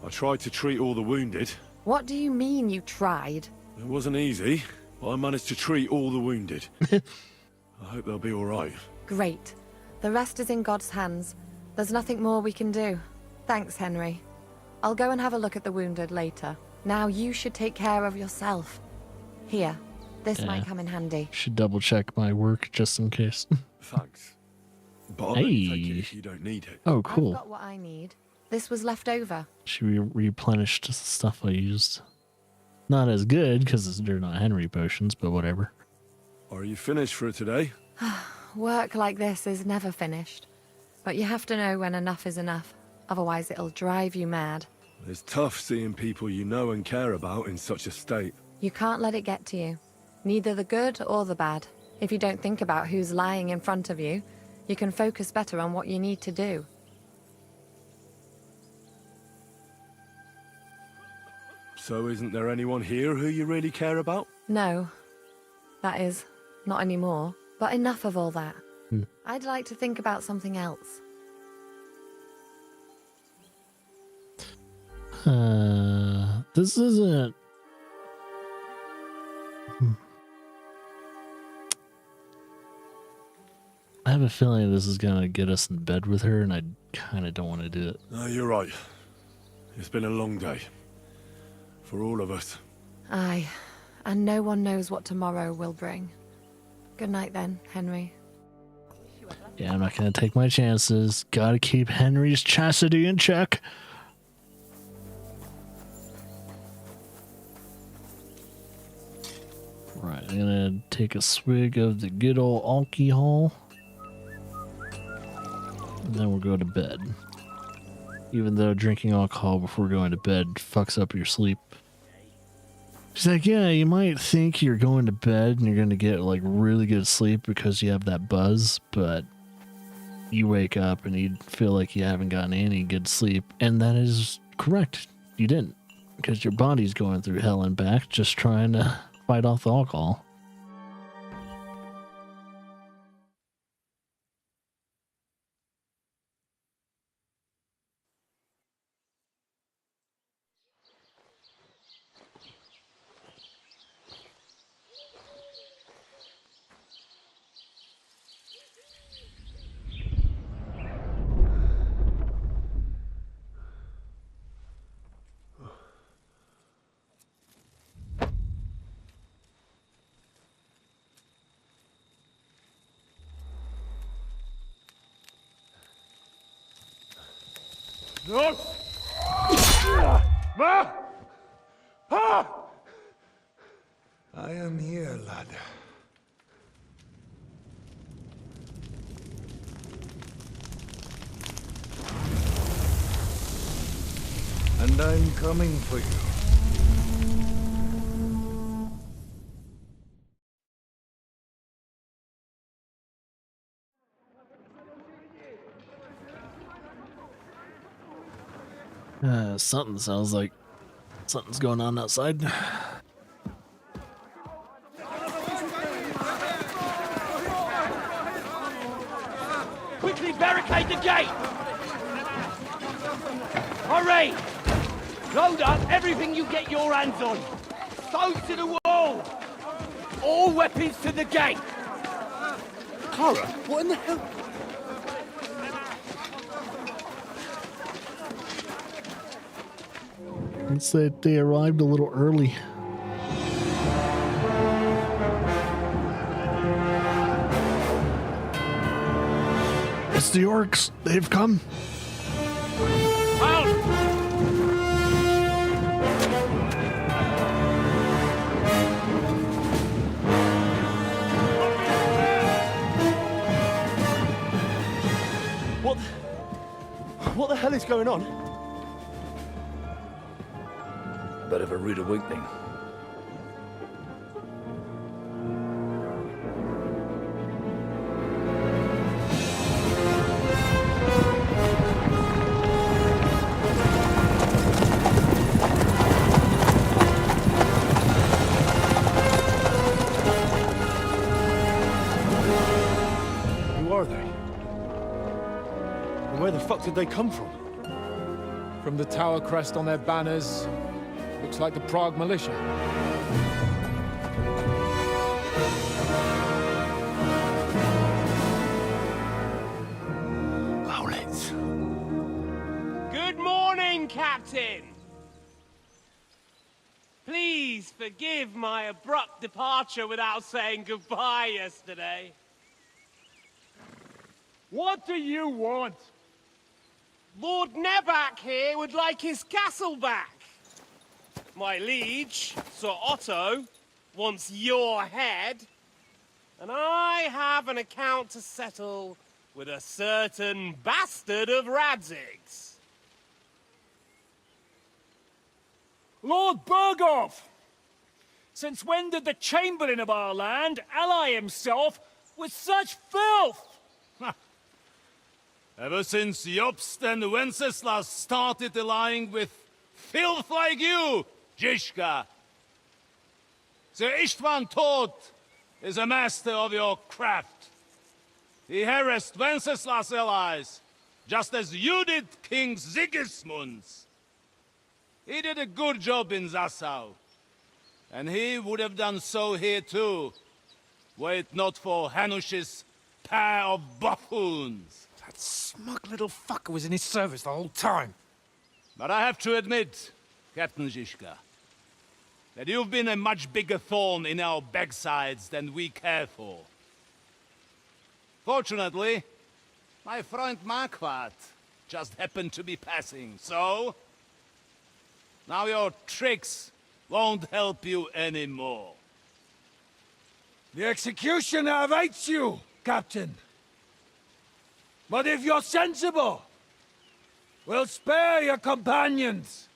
I tried to treat all the wounded. What do you mean you tried? It wasn't easy, but I managed to treat all the wounded. I hope they'll be all right. Great. The rest is in God's hands. There's nothing more we can do. Thanks, Henry. I'll go and have a look at the wounded later. Now you should take care of yourself. Here, this might come in handy. Should double check my work just in case. Thanks. But I'll let you take it if you don't need it. Oh, cool. I've got what I need. This was left over. Should be replenished the stuff I used. Not as good because they're not Henry potions, but whatever. Are you finished for today? Work like this is never finished. But you have to know when enough is enough. Otherwise it'll drive you mad. It's tough seeing people you know and care about in such a state. You can't let it get to you. Neither the good or the bad. If you don't think about who's lying in front of you, you can focus better on what you need to do. So isn't there anyone here who you really care about? No. That is, not anymore. But enough of all that. I'd like to think about something else. This isn't... I have a feeling this is gonna get us in bed with her, and I kind of don't want to do it. No, you're right. It's been a long day. For all of us. Aye. And no one knows what tomorrow will bring. Good night then, Henry. Yeah, I'm not gonna take my chances. Gotta keep Henry's chastity in check. Right, I'm gonna take a swig of the good old alcohol. And then we'll go to bed. Even though drinking alcohol before going to bed fucks up your sleep. She's like, yeah, you might think you're going to bed and you're going to get like really good sleep because you have that buzz, but you wake up and you feel like you haven't gotten any good sleep. And that is correct. You didn't, because your body's going through hell and back just trying to fight off the alcohol. No! Ma! Ah! I am here, lad. And I'm coming for you. Something sounds like something's going on outside. Quickly barricade the gate! Hurry! Load up everything you get your hands on. Stones to the wall! All weapons to the gate! Clara, what in the hell? It said they arrived a little early. It's the orcs. They've come. What the hell is going on? Bit of a rude awakening. Who are they? And where the fuck did they come from? From the tower crest on their banners, looks like the Prague militia. Owlets. Good morning, Captain! Please forgive my abrupt departure without saying goodbye yesterday. What do you want? Lord Nebak here would like his castle back. My liege, Sir Otto, wants your head. And I have an account to settle with a certain bastard of Radzig's. Lord Berghoff! Since when did the Chamberlain of our land ally himself with such filth? Ever since Jobst and Wenceslas started allying with filth like you, Zizka. Sir Istvan Tod is a master of your craft. He harassed Wenceslas' allies, just as you did King Sigismund's. He did a good job in Zassau, and he would have done so here too, were it not for Hanush's pair of buffoons. That smug little fucker was in his service the whole time. But I have to admit, Captain Zizka, that you've been a much bigger thorn in our backsides than we care for. Fortunately, my friend Marquardt just happened to be passing, so now your tricks won't help you anymore. The executioner awaits you, Captain. But if you're sensible, we'll spare your companions.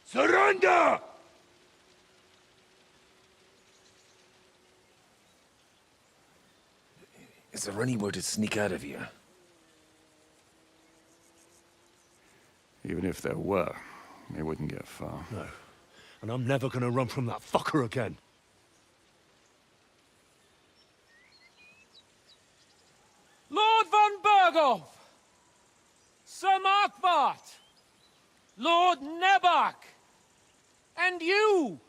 Surrender! Is there any way to sneak out of here? Even if there were, we wouldn't get far. No. And I'm never gonna run from that fucker again. Lord von Berghoff! Sir Marquardt! Lord Nebak! And you!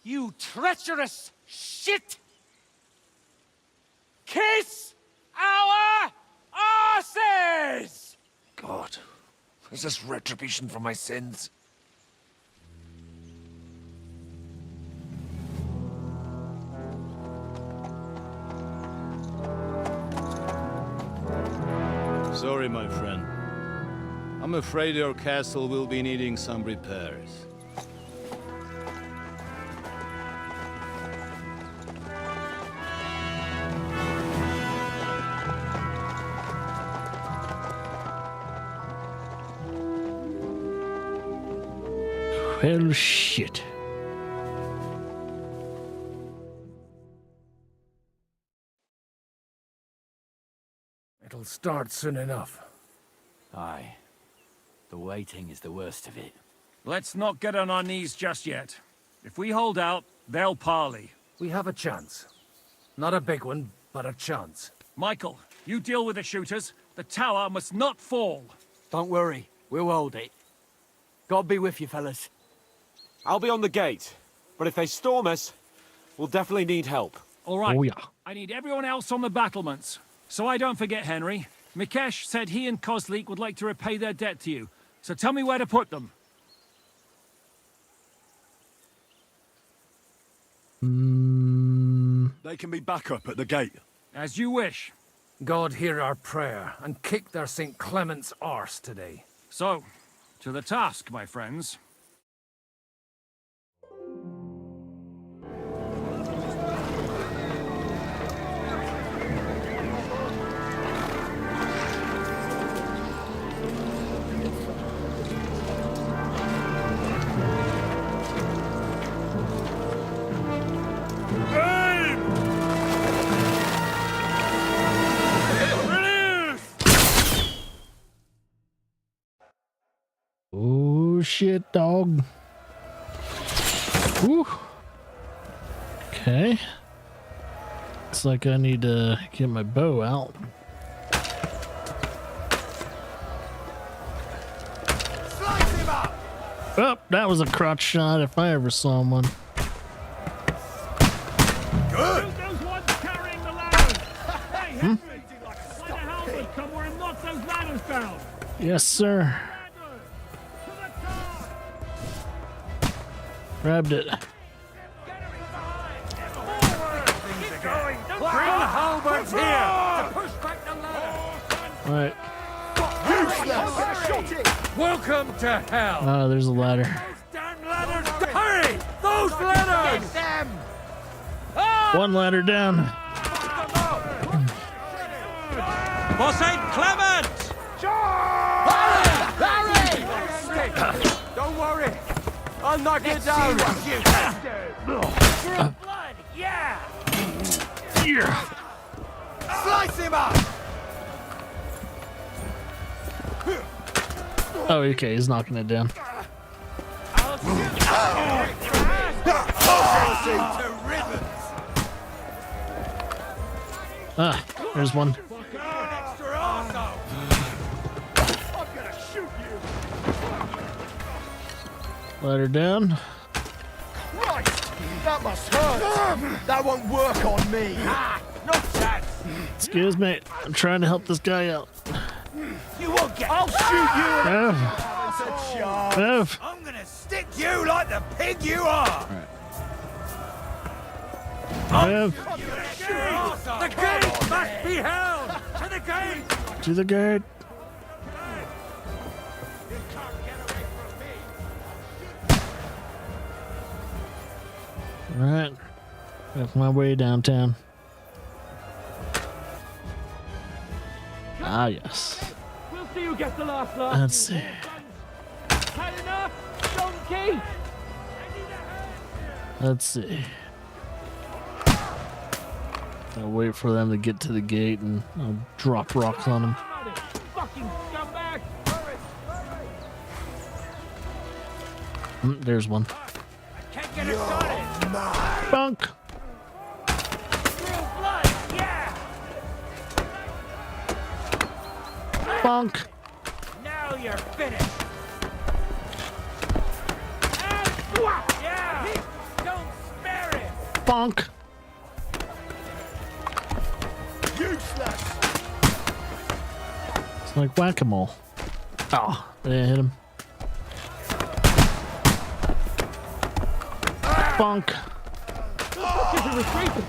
You treacherous shit! Kiss our asses! God, is this retribution for my sins? Sorry, my friend. I'm afraid your castle will be needing some repairs. Well, shit. It'll start soon enough. Aye. The waiting is the worst of it. Let's not get on our knees just yet. If we hold out, they'll parley. We have a chance. Not a big one, but a chance. Michael, you deal with the shooters. The tower must not fall. Don't worry. We'll hold it. God be with you, fellas. I'll be on the gate. But if they storm us, we'll definitely need help. All right. Oh, yeah. I need everyone else on the battlements. So I don't forget, Henry. Mikesh said he and Kozlik would like to repay their debt to you. So tell me where to put them. They can be back up at the gate. As you wish. God hear our prayer and kick their St. Clement's arse today. So, to the task, my friends. Oh, shit, dog. Whew. Okay. Looks like I need to get my bow out. Oh, that was a crotch shot if I ever saw one. Good. Those ones carrying the ladders. Hey, Henry, let the helmet come where and knock those ladders down. Yes, sir. Grabbed it. Bring the halberds here to push back the ladder. Alright. Welcome to hell. Oh, there's a ladder. Damn ladders! Hurry! Those ladders! Them! One ladder down. For St. Clement! Harry! Don't worry. I'll knock it down. For blood, yeah! Slice him up! Oh, okay, he's knocking it down. Ah, there's one. Let her down. Christ! That must hurt! That won't work on me! No chance! Excuse me, I'm trying to help this guy out. You won't get... I'll shoot you! Move. I'm gonna stick you like the pig you are! Move. The gate must be held! To the gate! To the gate. Alright. That's my way downtown. Ah, yes. We'll see who gets the last laugh. Let's see. Had enough, donkey? Let's see. I'll wait for them to get to the gate and I'll drop rocks on them. Fucking scumbag! There's one. Can't get it started! Bunk! Real blood, yeah! Bunk! Now you're finished! Yeah! Don't spare it! Bunk! Useless! It's like whack-a-mole. Oh, they didn't hit him. Bunk! They're retreating!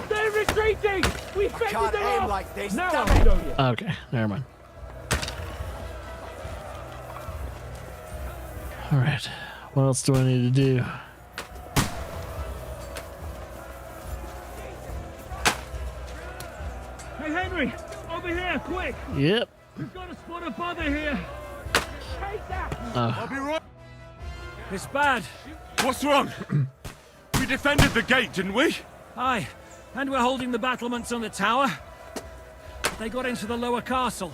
They're retreating! We fended Can't them aim off! like this, Now damn I'll it. show you! Okay, never mind. Alright, what else do I need to do? Hey Henry! Over here, quick! Yep. We've got a spot of bother here! Take that! Oh. I'll be right... It's bad. What's wrong? We defended the gate, didn't we? Aye, and we're holding the battlements on the tower. They got into the lower castle.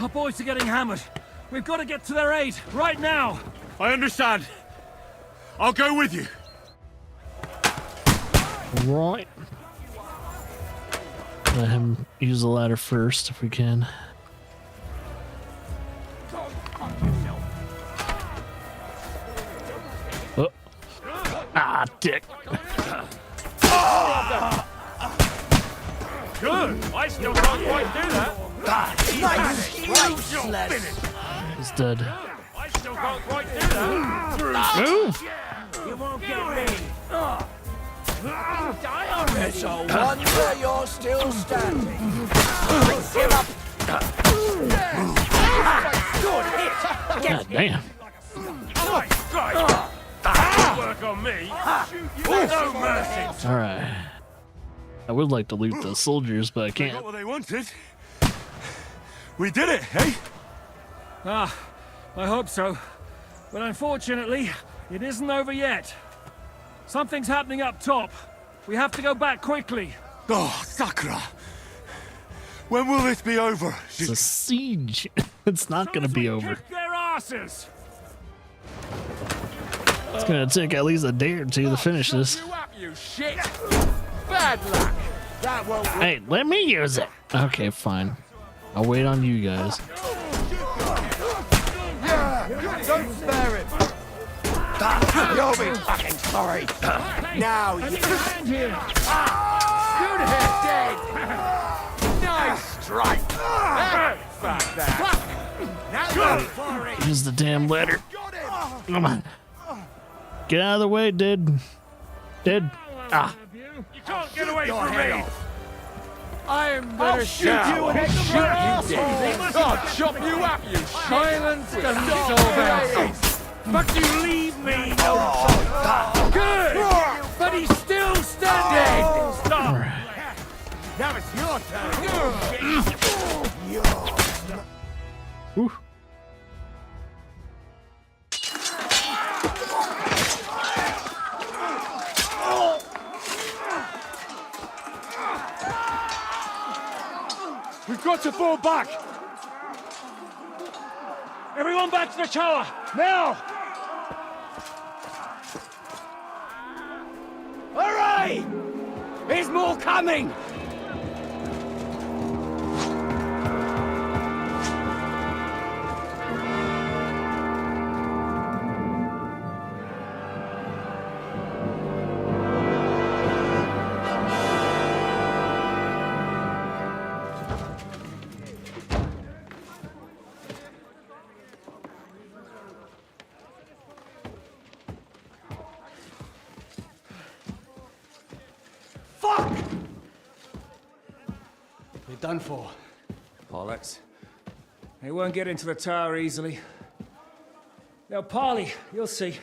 Our boys are getting hammered. We've got to get to their aid, right now! I understand. I'll go with you. Right. Let him use the ladder first if we can. Oh. Ah, dick. Good! I still can't quite do that! He's dead. I still can't quite do that! Move! You won't get me! Die already! It's a wonder you're still standing. Give up. Good hit. God damn. Work on me! No mercy! Alright. I would like to loot the soldiers, but I Got can't. what they wanted. We did it, eh? Ah, I hope so. But unfortunately, it isn't over yet. Something's happening up top. We have to go back quickly. Oh, Sakura. When will this be over? It's a siege. It's not gonna be over. Kick their asses! It's gonna take at least a day or two to finish this. You shit! Bad luck! That won't work. Hey, let me use it. Okay, fine. I'll wait on you guys. Don't spare him. You'll be fucking sorry. Now you. Shoot him dead. Nice strike. Fuck that! Now go for it. Use the damn ladder. Come on. Get out of the way, Dead. Dead. Ah. You can't get away from me! I'm gonna shoot you and shoot you dead. I'll chop you up, you Silence doesn't solve anything. But you leave me no Good! But he's still standing! Stop! Now it's your turn. Whew. We've got to fall back! Everyone back to the tower! Now! Hooray! There's more coming! You're done for. Bollocks. They won't get into the tower easily. Now, parley, you'll see.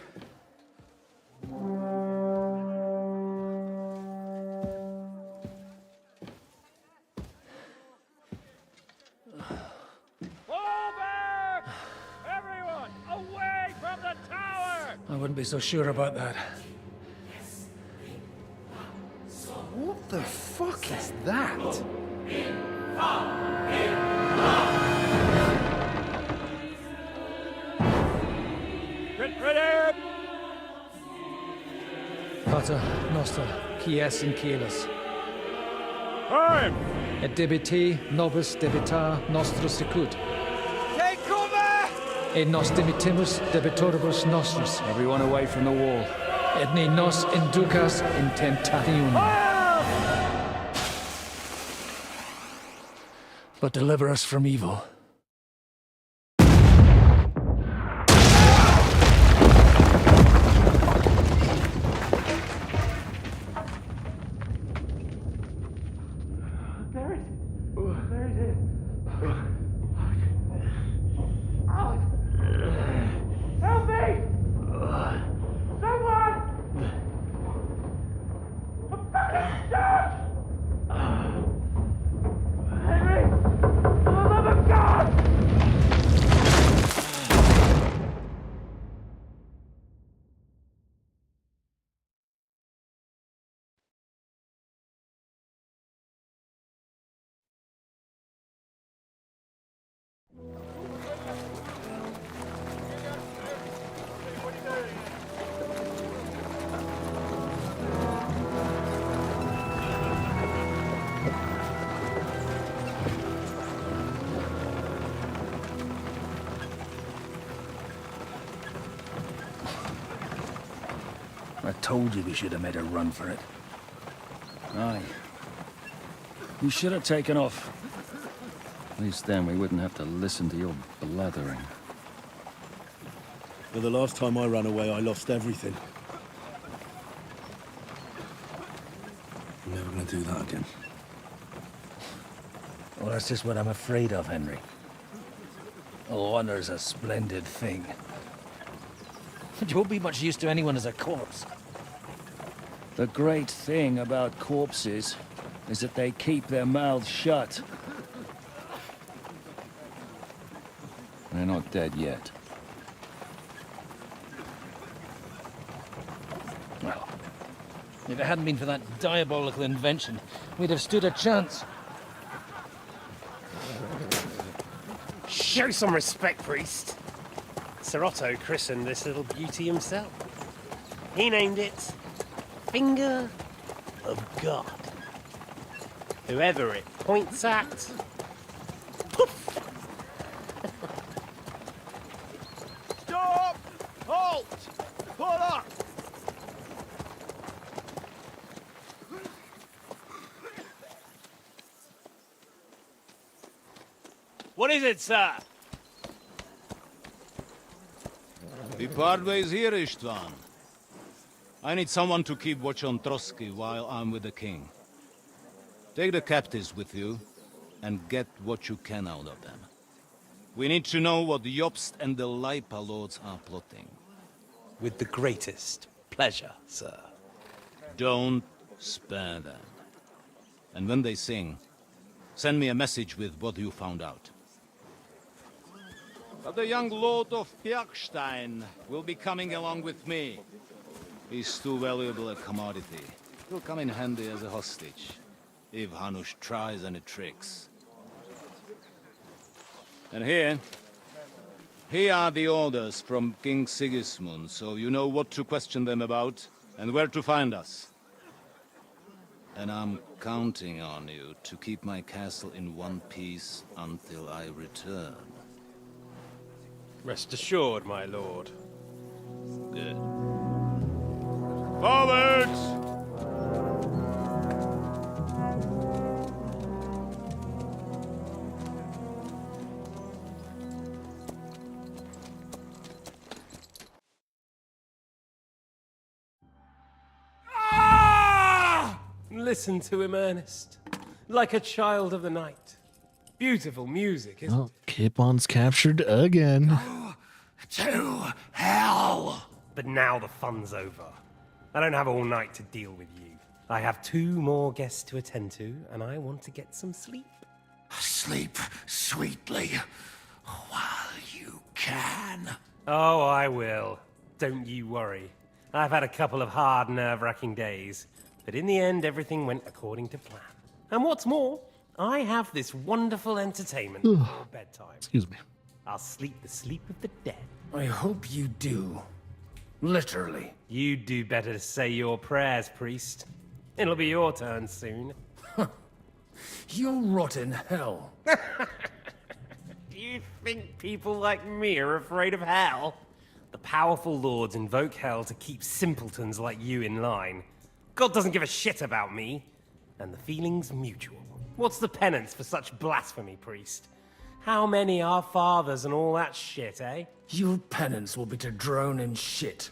Fall back! Everyone, away from the tower! I wouldn't be so sure about that. What the fuck is that? Get ready! Pater Noster, quies in caelus. Time! Et debiti nobis debita nostros sicut. Take cover! Et nos dimitimus debitoribus nostris. Everyone away from the wall. Et ne nos inducas in tentationem. But deliver us from evil. Help me! Someone! I'm fucking stuck! Henry! For the love of God! I told you we should have made a run for it. Aye. You should have taken off. At least then we wouldn't have to listen to your blathering. Well, the last time I ran away, I lost everything. I'm never gonna do that again. Well, that's just what I'm afraid of, Henry. Honor's a splendid thing. But you won't be much use to anyone as a corpse. The great thing about corpses is that they keep their mouths shut. They're not dead yet. Well, if it hadn't been for that diabolical invention, we'd have stood a chance. Show some respect, priest. Sir Otto christened this little beauty himself. He named it Finger of God. Whoever it points at, poof! Stop! Halt! Pull up! What is it, sir? We part ways here, Istvan. I need someone to keep watch on Trotsky while I'm with the king. Take the captives with you, and get what you can out of them. We need to know what Jobst and the Leipa lords are plotting. With the greatest pleasure, sir. Don't spare them. And when they sing, send me a message with what you found out. But the young lord of Bjergstein will be coming along with me. He's too valuable a commodity. He'll come in handy as a hostage, if Hanush tries any tricks. And here are the orders from King Sigismund, so you know what to question them about, and where to find us. And I'm counting on you to keep my castle in one piece until I return. Rest assured, my lord. Good. Forwards! Listen to him, Ernest. Like a child of the night. Beautiful music, isn't Well, Capon's captured again. To hell! But now the fun's over. I don't have all night to deal with you. I have 2 more guests to attend to, and I want to get some sleep. Sleep sweetly while you can. Oh, I will. Don't you worry. I've had a couple of hard, nerve-wracking days, but in the end, everything went according to plan. And what's more, I have this wonderful entertainment before bedtime. Excuse me. I'll sleep the sleep of the dead. I hope you do. Literally. You'd do better to say your prayers, priest. It'll be your turn soon. You'll rot in hell. Do you think people like me are afraid of hell? The powerful lords invoke hell to keep simpletons like you in line. God doesn't give a shit about me, and the feeling's mutual. What's the penance for such blasphemy, priest? How many are fathers and all that shit, eh? Your penance will be to drown in shit.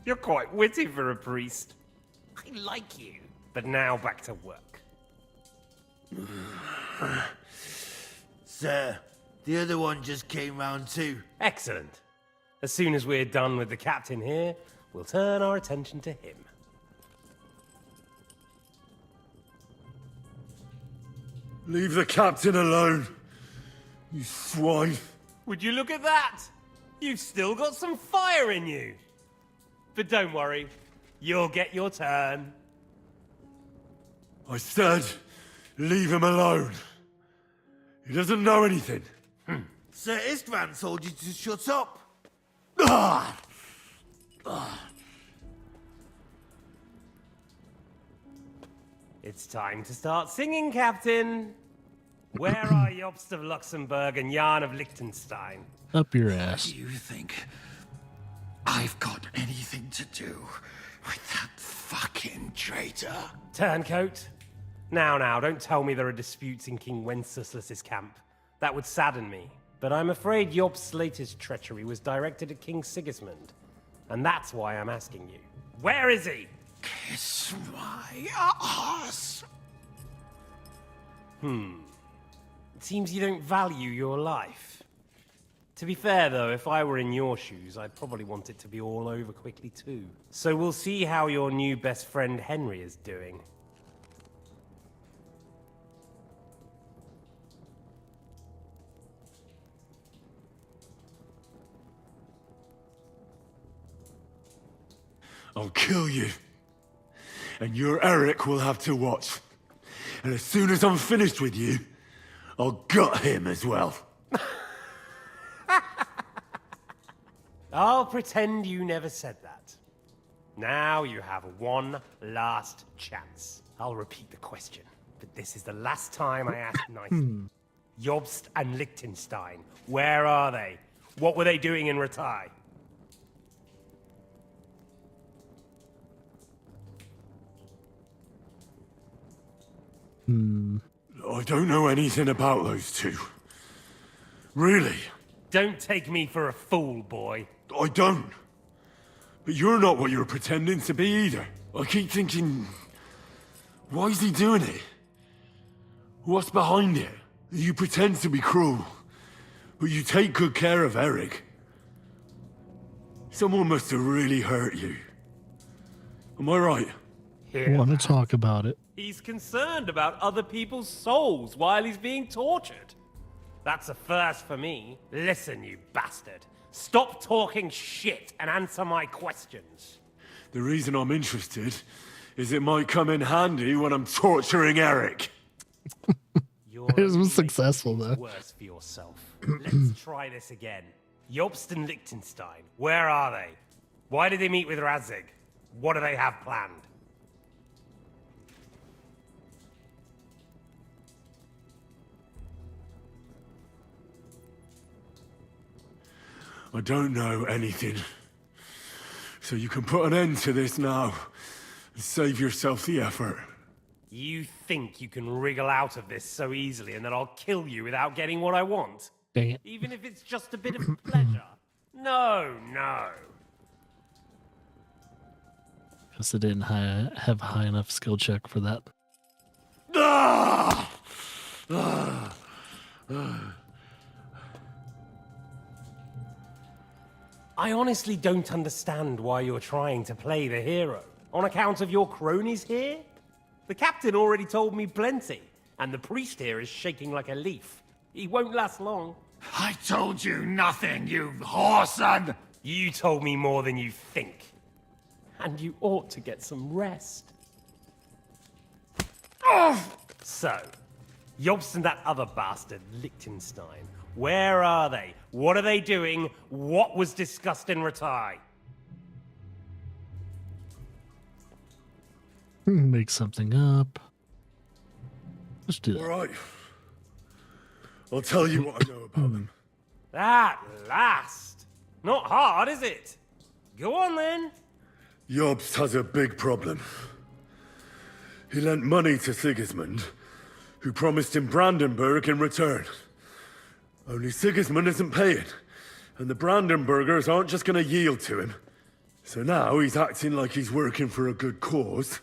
You're quite witty for a priest. I like you. But now back to work. Sir, the other one just came round too. Excellent. As soon as we're done with the captain here, we'll turn our attention to him. Leave the captain alone, you swine. Would you look at that? You've still got some fire in you. But don't worry, you'll get your turn. I said, leave him alone. He doesn't know anything. Sir Istvan told you to shut up. It's time to start singing, Captain. Where are Jobst of Luxembourg and Jan of Liechtenstein? Up your ass. Do you think I've got anything nothing to do with that fucking traitor. Turncoat? Now, don't tell me there are disputes in King Wenceslas's camp. That would sadden me. But I'm afraid Jobst's latest treachery was directed at King Sigismund. And that's why I'm asking you. Where is he? Kiss my ass. It seems you don't value your life. To be fair, though, if I were in your shoes, I'd probably want it to be all over quickly, too. So we'll see how your new best friend Henry is doing. I'll kill you. And your Eric will have to watch. And as soon as I'm finished with you, I'll gut him as well. I'll pretend you never said that. Now you have one last chance. I'll repeat the question, but this is the last time I ask nicely. Jobst and Liechtenstein, where are they? What were they doing in Ratai? I don't know anything about those two. Really? Don't take me for a fool, boy. I don't. But you're not what you're pretending to be either. I keep thinking, why is he doing it? What's behind it? You pretend to be cruel, but you take good care of Eric. Someone must have really hurt you. Am I right? Want to talk about it. He's concerned about other people's souls while he's being tortured. That's a first for me. Listen, you bastard. Stop talking shit and answer my questions. The reason I'm interested is it might come in handy when I'm torturing Eric. It was successful, though. Worse for yourself. Let's try this again. Jobst and Liechtenstein, where are they? Why did they meet with Razig? What do they have planned? I don't know anything. So you can put an end to this now and save yourself the effort. You think you can wriggle out of this so easily and that I'll kill you without getting what I want? Dang it. Even if it's just a bit of pleasure? No. Guess I didn't have a high enough skill check for that. I honestly don't understand why you're trying to play the hero. On account of your cronies here? The captain already told me plenty, and the priest here is shaking like a leaf. He won't last long. I told you nothing, you whoreson! You told me more than you think. And you ought to get some rest. So, Jobst and that other bastard, Liechtenstein, where are they? What are they doing? What was discussed in Ratai? Make something up. Let's do that. All right. I'll tell you what I know about them. At last! Not hard, is it? Go on then. Jobst has a big problem. He lent money to Sigismund, who promised him Brandenburg in return. Only Sigismund isn't paying, and the Brandenburgers aren't just going to yield to him. So now he's acting like he's working for a good cause,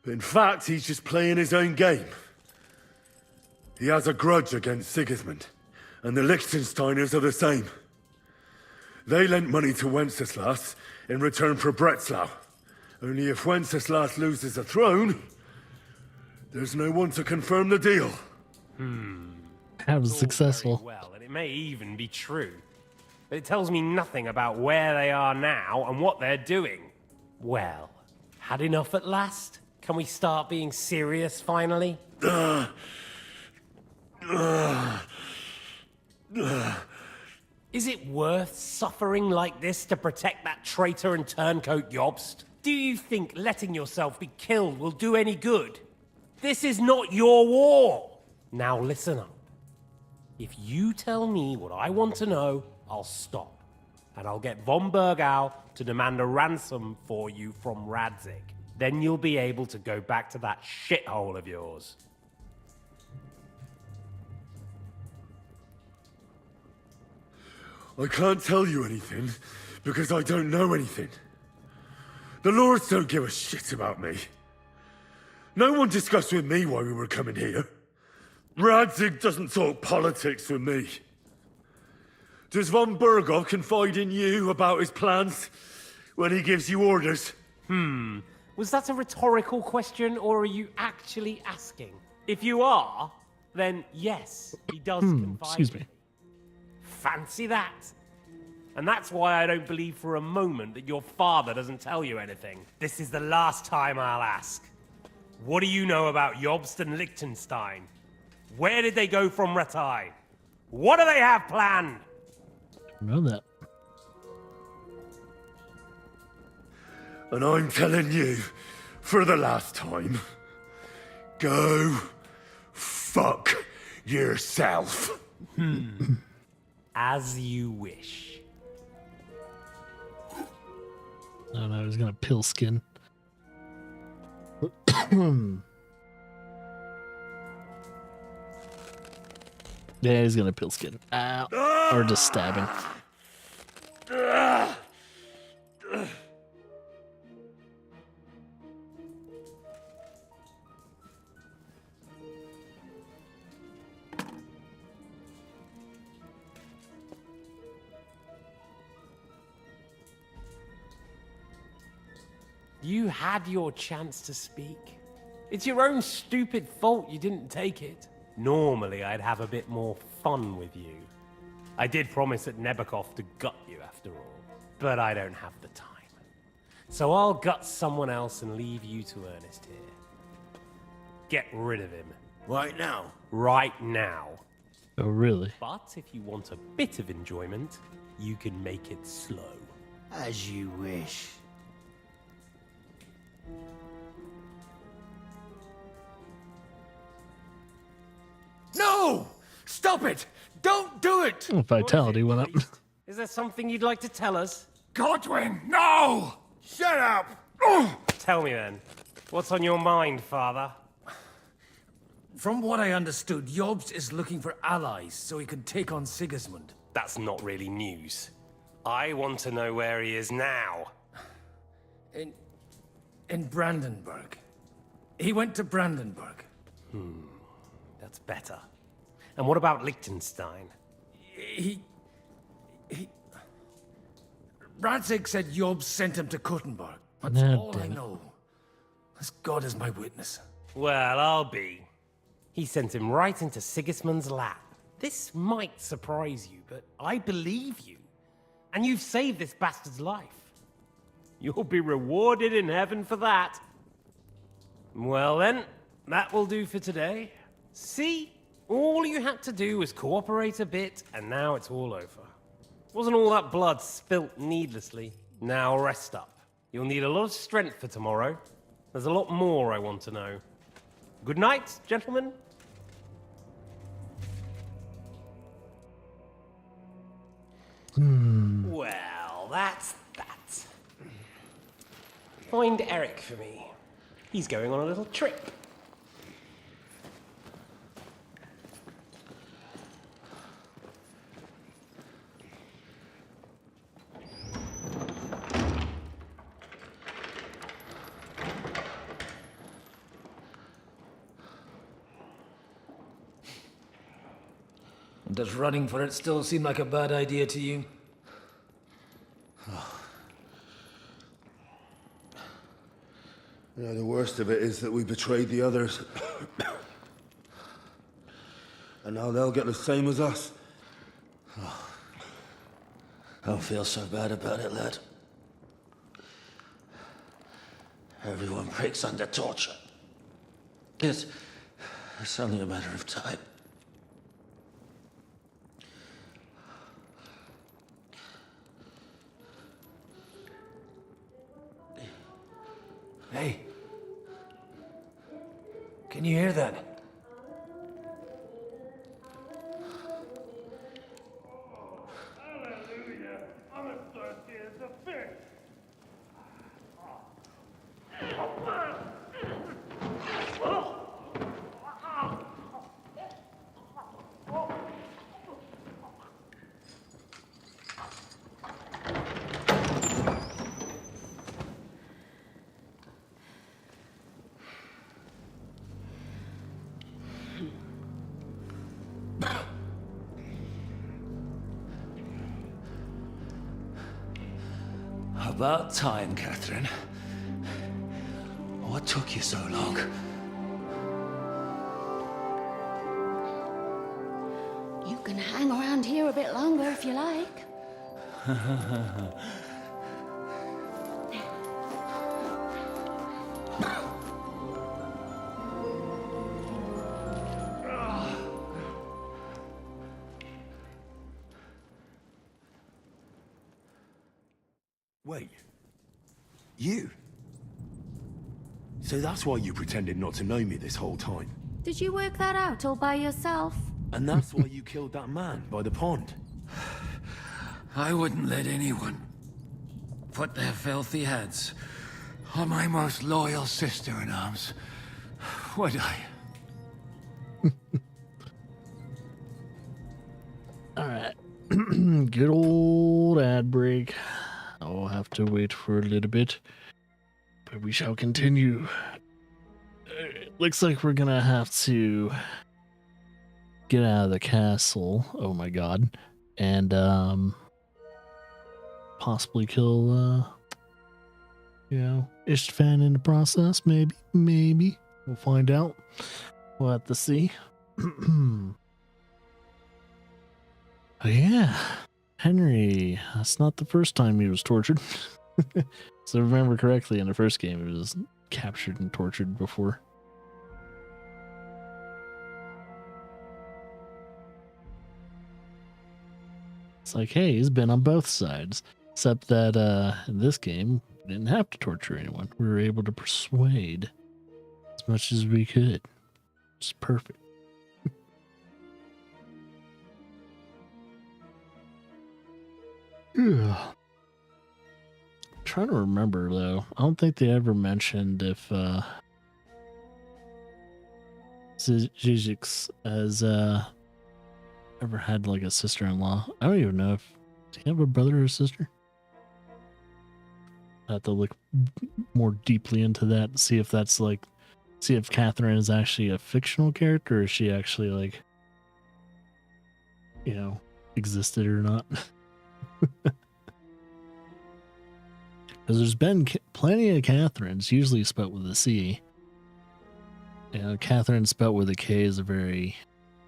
but in fact he's just playing his own game. He has a grudge against Sigismund, and the Liechtensteiners are the same. They lent money to Wenceslas in return for Breslau. Only if Wenceslas loses the throne, there's no one to confirm the deal. That was successful. Well, and it may even be true. But it tells me nothing about where they are now and what they're doing. Well, had enough at last? Can we start being serious finally? Is it worth suffering like this to protect that traitor and turncoat Jobst? Do you think letting yourself be killed will do any good? This is not your war! Now listen up. If you tell me what I want to know, I'll stop. And I'll get von Bergau to demand a ransom for you from Radzig. Then you'll be able to go back to that shithole of yours. I can't tell you anything, because I don't know anything. The Lords don't give a shit about me. No one discussed with me why we were coming here. Radzig doesn't talk politics with me. Does von Bergov confide in you about his plans when he gives you orders? Was that a rhetorical question, or are you actually asking? If you are, then yes, he does confide. Excuse me. Fancy that. And that's why I don't believe for a moment that your father doesn't tell you anything. This is the last time I'll ask. What do you know about Jobst and Liechtenstein? Where did they go from Ratai? What do they have planned? I know that. And I'm telling you, for the last time, go fuck yourself. As you wish. Oh no, he's gonna pill skin. Yeah, he's gonna pill skin. Ow. Or just stabbing. You had your chance to speak. It's your own stupid fault you didn't take it. Normally, I'd have a bit more fun with you. I did promise at Nebakov to gut you after all, but I don't have the time. So I'll gut someone else and leave you to Ernest here. Get rid of him. Right now? Right now. Oh, really? But if you want a bit of enjoyment, you can make it slow. As you wish. No! Stop it! Don't do it! Vitality went up. Is there something you'd like to tell us? Godwin, no! Shut up! Tell me then. What's on your mind, Father? From what I understood, Jobst is looking for allies so he can take on Sigismund. That's not really news. I want to know where he is now. In Brandenburg. He went to Brandenburg. That's better. And what about Liechtenstein? Radzig said Jobst sent him to Kuttenberg. That's Nah, all I damn it. know. As God is my witness. Well, I'll be. He sent him right into Sigismund's lap. This might surprise you, but I believe you. And you've saved this bastard's life. You'll be rewarded in heaven for that. Well then, that will do for today. See? All you had to do was cooperate a bit, and now it's all over. Wasn't all that blood spilt needlessly. Now rest up. You'll need a lot of strength for tomorrow. There's a lot more I want to know. Good night, gentlemen. Well, that's that. Find Eric for me. He's going on a little trip. Does running for it still seem like a bad idea to you? The worst of it is that we betrayed the others. And now they'll get the same as us. Don't feel so bad about it, lad. Everyone breaks under torture. It's only a matter of time. Hey. Can you hear that? Hallelujah! I'm as thirsty as a fish. About time, Catherine. What took you so long? You can hang around here a bit longer if you like. Wait. You? So that's why you pretended not to know me this whole time? Did you work that out all by yourself? And that's why you killed that man by the pond? I wouldn't let anyone put their filthy hands on my most loyal sister-in-arms, would I? Alright. Good old ad break. I'll have to wait for a little bit, but we shall continue. Looks like we're gonna have to get out of the castle. Oh my god. And possibly kill Istvan in the process. Maybe we'll find out. We'll have to see. Oh yeah, Henry, that's not the first time he was tortured. So if I remember correctly, in the first game he was captured and tortured before. It's like, hey, he's been on both sides. Except that in this game, we didn't have to torture anyone. We were able to persuade as much as we could. It's perfect. Yeah. Trying to remember though. I don't think they ever mentioned if Zizix has ever had like a sister-in-law. I don't even know if does he have a brother or sister? I have to look more deeply into that and see if that's like, see if Catherine is actually a fictional character or is she actually like, existed or not. Because there's been plenty of Catherines, usually spelled with a C. Catherine spelled with a K is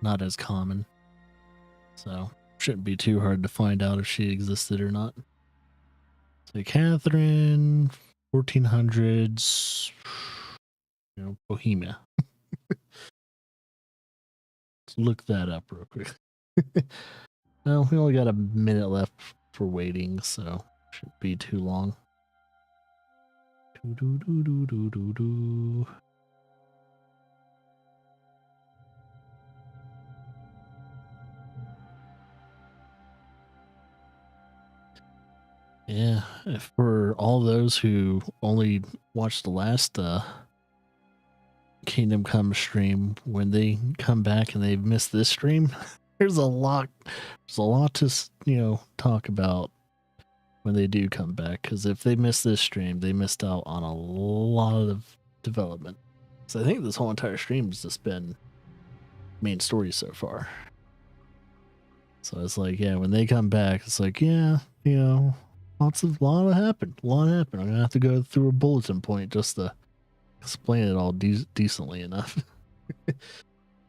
not as common. So, shouldn't be too hard to find out if she existed or not. So, Catherine, 1400s, Bohemia. Let's look that up real quick. Well, we only got a minute left for waiting, so shouldn't be too long. Yeah, for all those who only watched the last Kingdom Come stream, when they come back and they've missed this stream, there's a lot to talk about when they do come back, because if they miss this stream, they missed out on a lot of development. So I think this whole entire stream has just been main story so far. So it's like, yeah, when they come back, it's like, yeah, a lot happened. I'm gonna have to go through a bulletin point just to explain it all decently enough.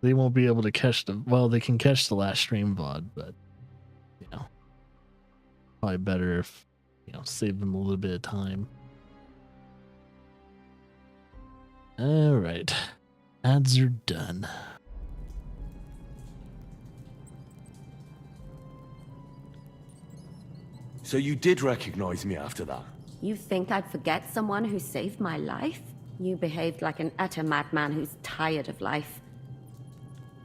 They won't be able to catch they can catch the last stream VOD, but probably better if save them a little bit of time. All right, ads are done. So you did recognize me after that? You think I'd forget someone who saved my life? You behaved like an utter madman who's tired of life.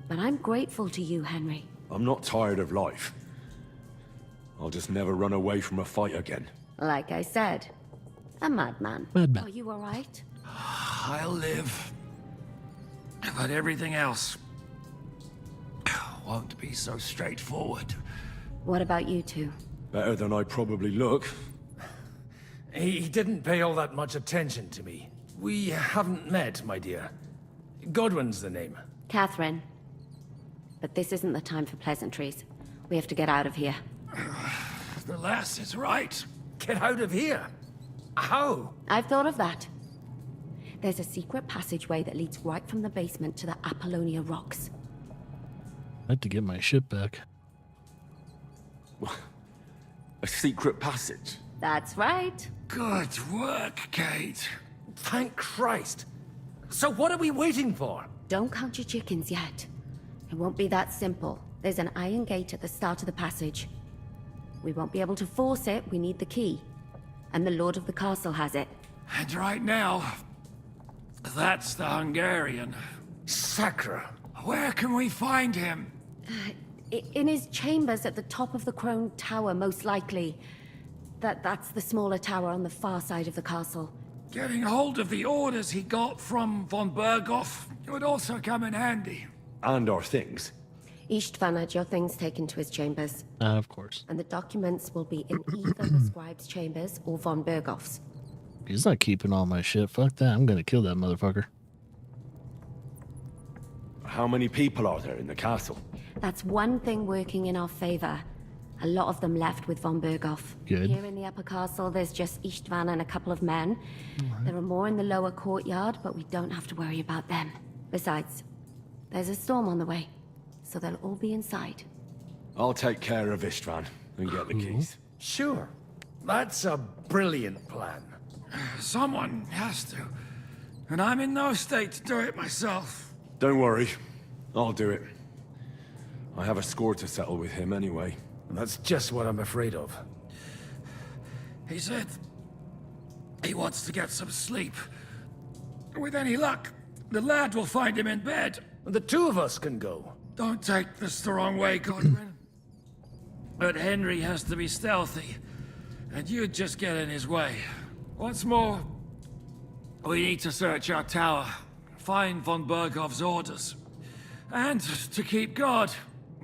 But I'm grateful to you, Henry. I'm not tired of life. I'll just never run away from a fight again. Like I said, a madman. Madman. Are you all right? I'll live. But everything else won't be so straightforward. What about you two? Better than I probably look. He didn't pay all that much attention to me. We haven't met, my dear. Godwin's the name. Catherine. But this isn't the time for pleasantries. We have to get out of here. The lass is right. Get out of here? How? I've thought of that. There's a secret passageway that leads right from the basement to the Apollonia Rocks. I had to get my ship back. A secret passage? That's right. Good work, Kate. Thank Christ. So what are we waiting for? Don't count your chickens yet. It won't be that simple. There's an iron gate at the start of the passage. We won't be able to force it, we need the key. And the Lord of the Castle has it. And right now, that's the Sacra. Where can we find him? In his chambers at the top of the Crone Tower, most likely. That's the smaller tower on the far side of the castle. Getting hold of the orders he got from von Berghoff would also come in handy. And our things. Istvan had your things taken to his chambers. Of course. And the documents will be in either the scribe's chambers or von Berghoff's. He's not keeping all my shit. Fuck that. I'm gonna kill that motherfucker. How many people are there in the castle? That's one thing working in our favor. A lot of them left with von Berghoff. Good. Here in the upper castle, there's just Istvan and a couple of men. There are more in the lower courtyard, but we don't have to worry about them. Besides, there's a storm on the way, so they'll all be inside. I'll take care of Istvan and get the keys. Sure. That's a brilliant plan. Someone has to. And I'm in no state to do it myself. Don't worry. I'll do it. I have a score to settle with him anyway. That's just what I'm afraid of. He said he wants to get some sleep. With any luck, the lad will find him in bed. The two of us can go. Don't take this the wrong way, Godwin. But Henry has to be stealthy, and you'd just get in his way. What's more, we need to search our tower, find von Berghoff's orders, and to keep guard.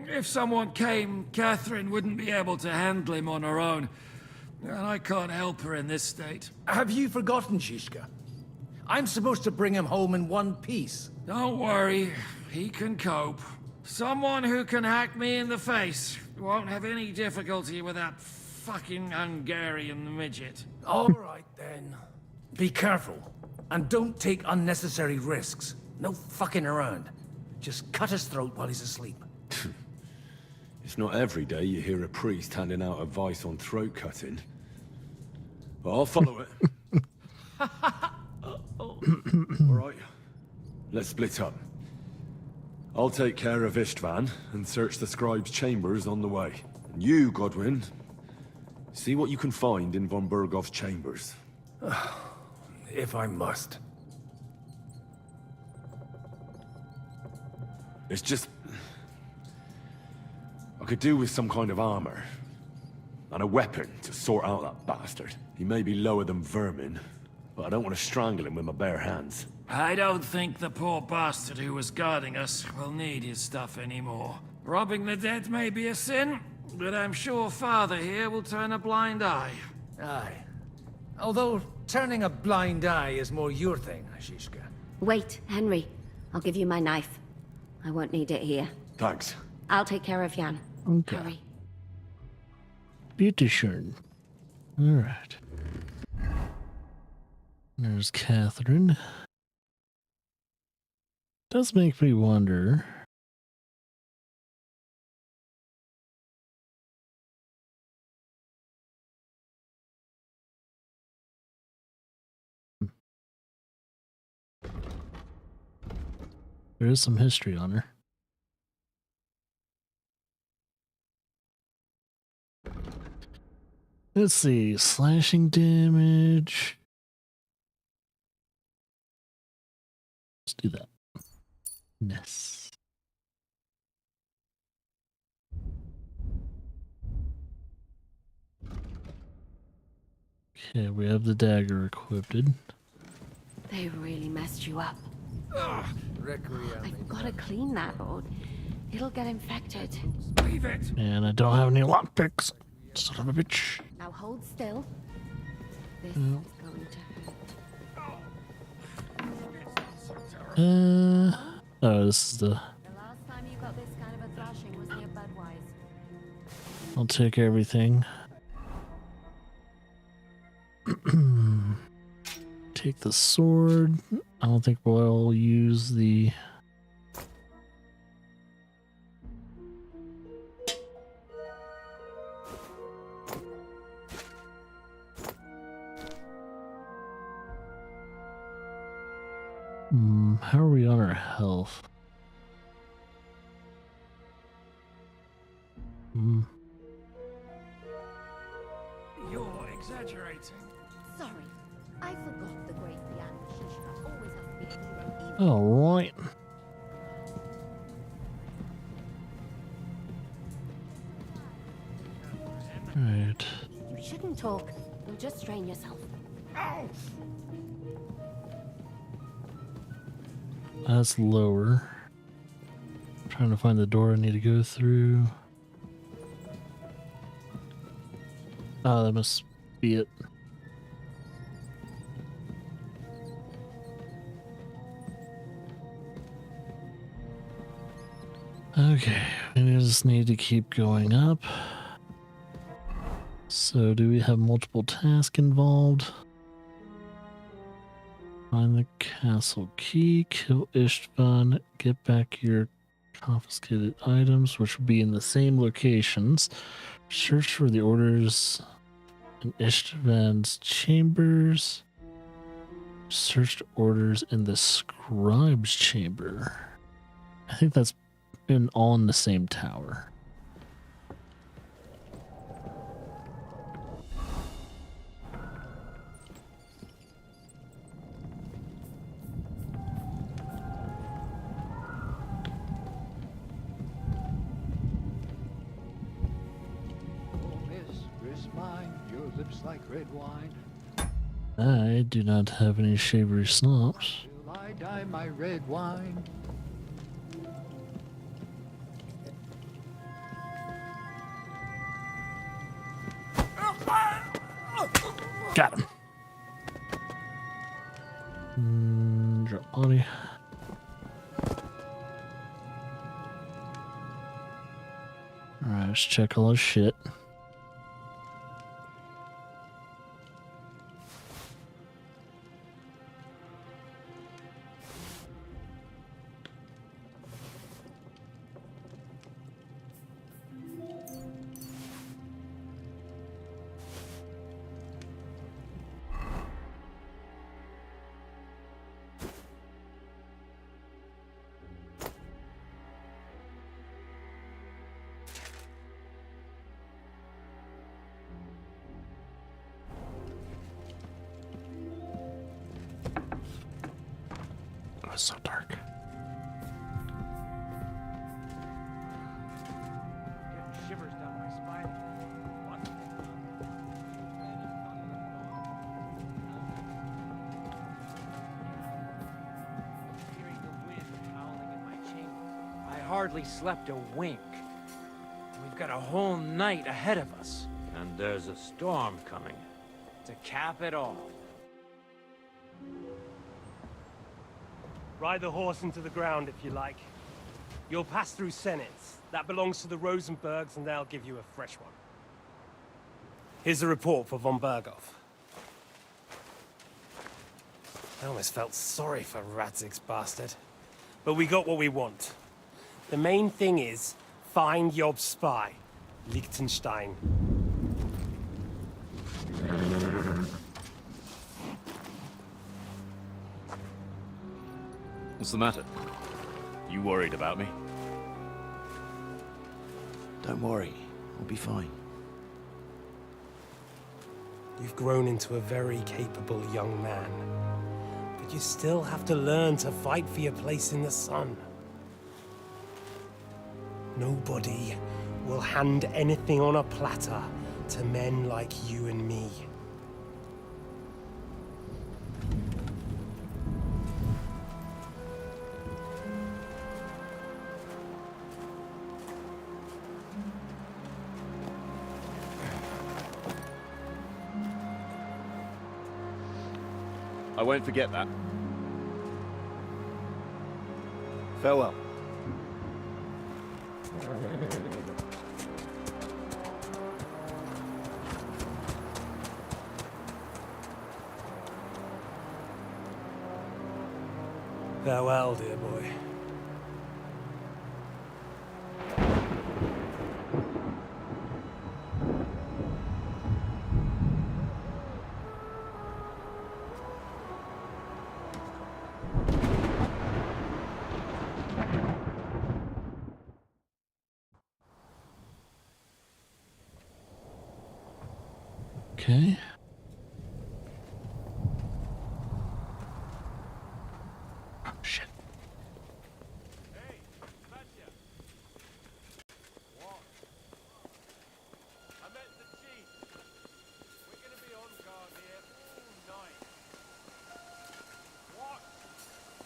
If someone came, Catherine wouldn't be able to handle him on her own, and I can't help her in this state. Have you forgotten, Shishka? I'm supposed to bring him home in one piece. Don't worry, he can cope. Someone who can hack me in the face won't have any difficulty with that fucking Hungarian midget. All right, then. Be careful, and don't take unnecessary risks. No fucking around. Just cut his throat while he's asleep. It's not every day you hear a priest handing out advice on throat cutting. But I'll follow it. All right, let's split up. I'll take care of Istvan and search the scribe's chambers on the way. And you, Godwin, see what you can find in von Berghoff's chambers. If I must. It's just... I could do with some kind of armor. And a weapon to sort out that bastard. He may be lower than vermin, but I don't want to strangle him with my bare hands. I don't think the poor bastard who was guarding us will need his stuff anymore. Robbing the dead may be a sin, but I'm sure Father here will turn a blind eye. Aye. Although, turning a blind eye is more your thing, Shishka. Wait, Henry. I'll give you my knife. I won't need it here. Thanks. I'll take care of Jan. Okay. Hurry. Bitteschön. Alright. There's Catherine. Does make me wonder. There is some history on her. Let's see, slashing damage. Let's do that. Yes. Okay, we have the dagger equipped. They really messed you up. Requiem. I've got to clean that, or it'll get infected. Leave it. And I don't have any lockpicks. Son of a bitch. Now hold still. This is going to hurt. Oh, this is the... The last time you got this kind of a thrashing was near Budweiser. I'll take everything. take the sword. I don't think we'll use the... How are we on our health? You're exaggerating. Sorry, I forgot the great Liang Shishka always has to be a hero. All right. Right. You shouldn't talk. You'll just strain yourself. Ow! That's lower. Trying to find the door I need to go through. Oh, that must be it. Okay, we just need to keep going up. So, do we have multiple tasks involved? Find the castle key, kill Istvan, get back your confiscated items, which will be in the same locations. Search for the orders in Istvan's chambers. Search orders in the scribe's chamber. I think that's all in the same tower. Like red wine. I do not have any savory slops. Till I die, my red wine. Got him. Drop body. Alright, let's check all this shit. It's so dark. Getting shivers down my spine. Hearing the wind howling in my chambers. I hardly slept a wink. We've got a whole night ahead of us. And there's a storm coming. To cap it all. Ride the horse into the ground if you like. You'll pass through Senates. That belongs to the Rosenbergs, and they'll give you a fresh one. Here's a report for von Berghoff. I almost felt sorry for Radzig's bastard. But we got what we want. The main thing is, find Job's spy, Liechtenstein. What's the matter? You worried about me? Don't worry, we'll be fine. You've grown into a very capable young man. But you still have to learn to fight for your place in the sun. Nobody will hand anything on a platter to men like you and me. I won't forget that. Farewell. Farewell, dear boy. Okay. Oh, shit. Hey, Sebastian. What? I met the chief. We're gonna be on guard here all night. What?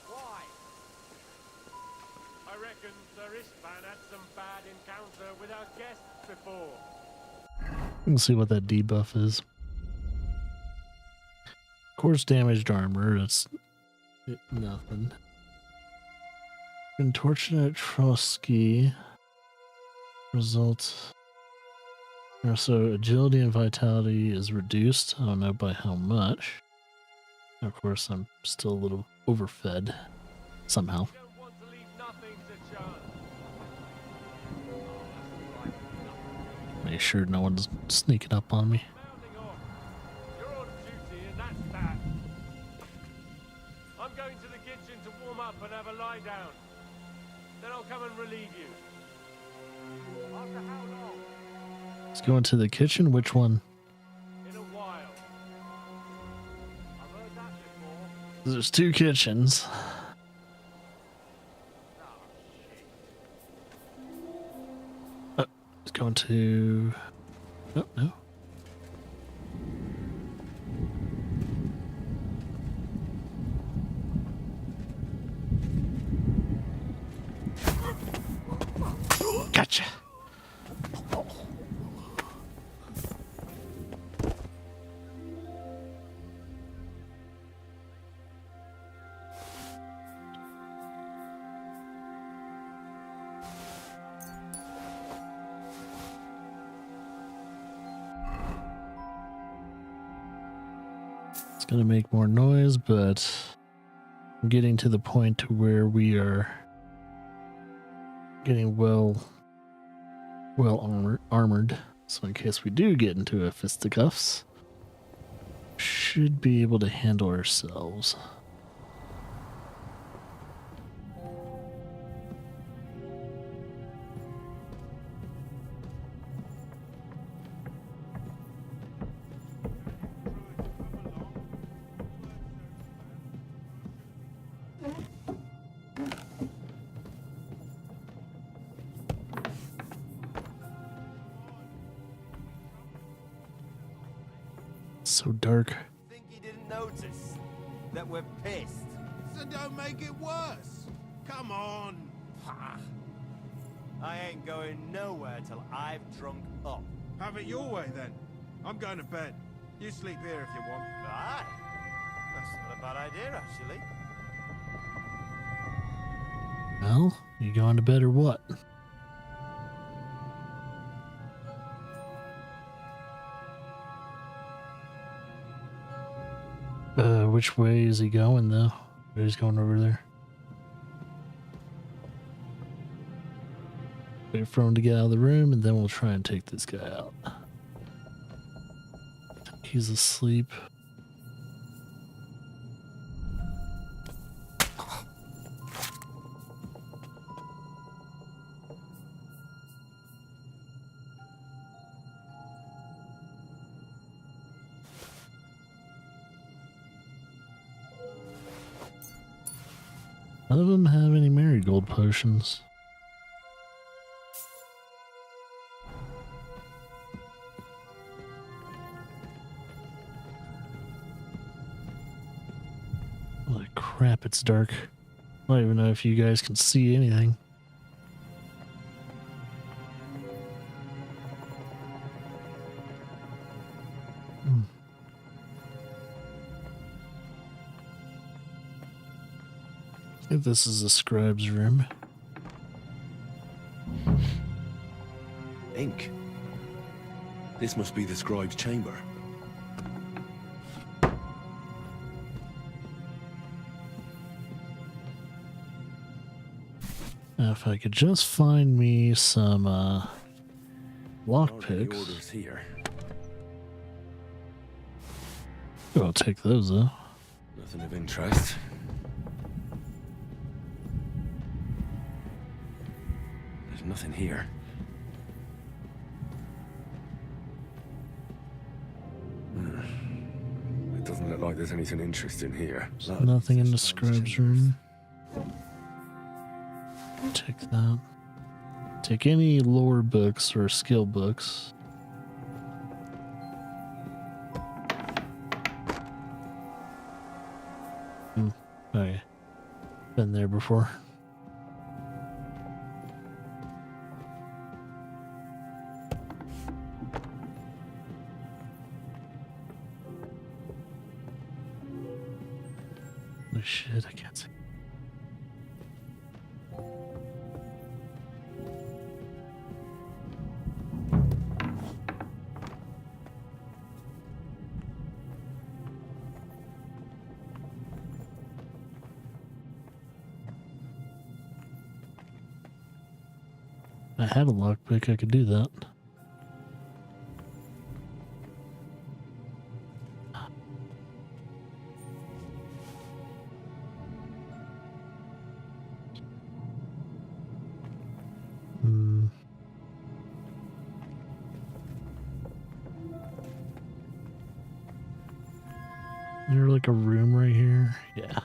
Why? I reckon Sir Istvan had some bad encounter with our guests before. Let's see what that debuff is. Course damaged armor, that's nothing. Unfortunate Trotsky results. So agility and vitality is reduced. I don't know by how much. Of course, I'm still a little overfed somehow. Make sure no one's sneaking up on me. You're on duty and that's that. I'm going to the kitchen to warm up and have a lie down. Then I'll come and relieve you. After how long? Let's go into the kitchen. Which one? In a while. I've heard that before. There's two kitchens. Let's go into... Oh, no. Gotcha. It's gonna make more noise, but I'm getting to the point to where we are getting well armored. So in case we do get into a fisticuffs, should be able to handle ourselves. So dark. Think he didn't notice that we're pissed? So don't make it worse. Come on. I ain't going nowhere till I've drunk up. Have it your way then. I'm going to bed. You sleep here if you want. Aye. That's not a bad idea, actually. Well, you going to bed or what? Which way is he going though? He's going over there. Wait for him to get out of the room and then we'll try and take this guy out. He's asleep. None of them have any marigold potions. Holy crap, it's dark. I don't even know if you guys can see anything. I think this is the scribe's room. Ink. This must be the scribe's chamber. Now, if I could just find me some lockpicks. Orders here. I'll take those though. Nothing of interest. There's nothing here. It doesn't look like there's anything interesting here. Nothing in the scribes room. Take that. Take any lore books or skill books. Okay. Been there before. Oh shit, I can't see. I had a lockpick, I could do that. Is there like a room right here? Yeah.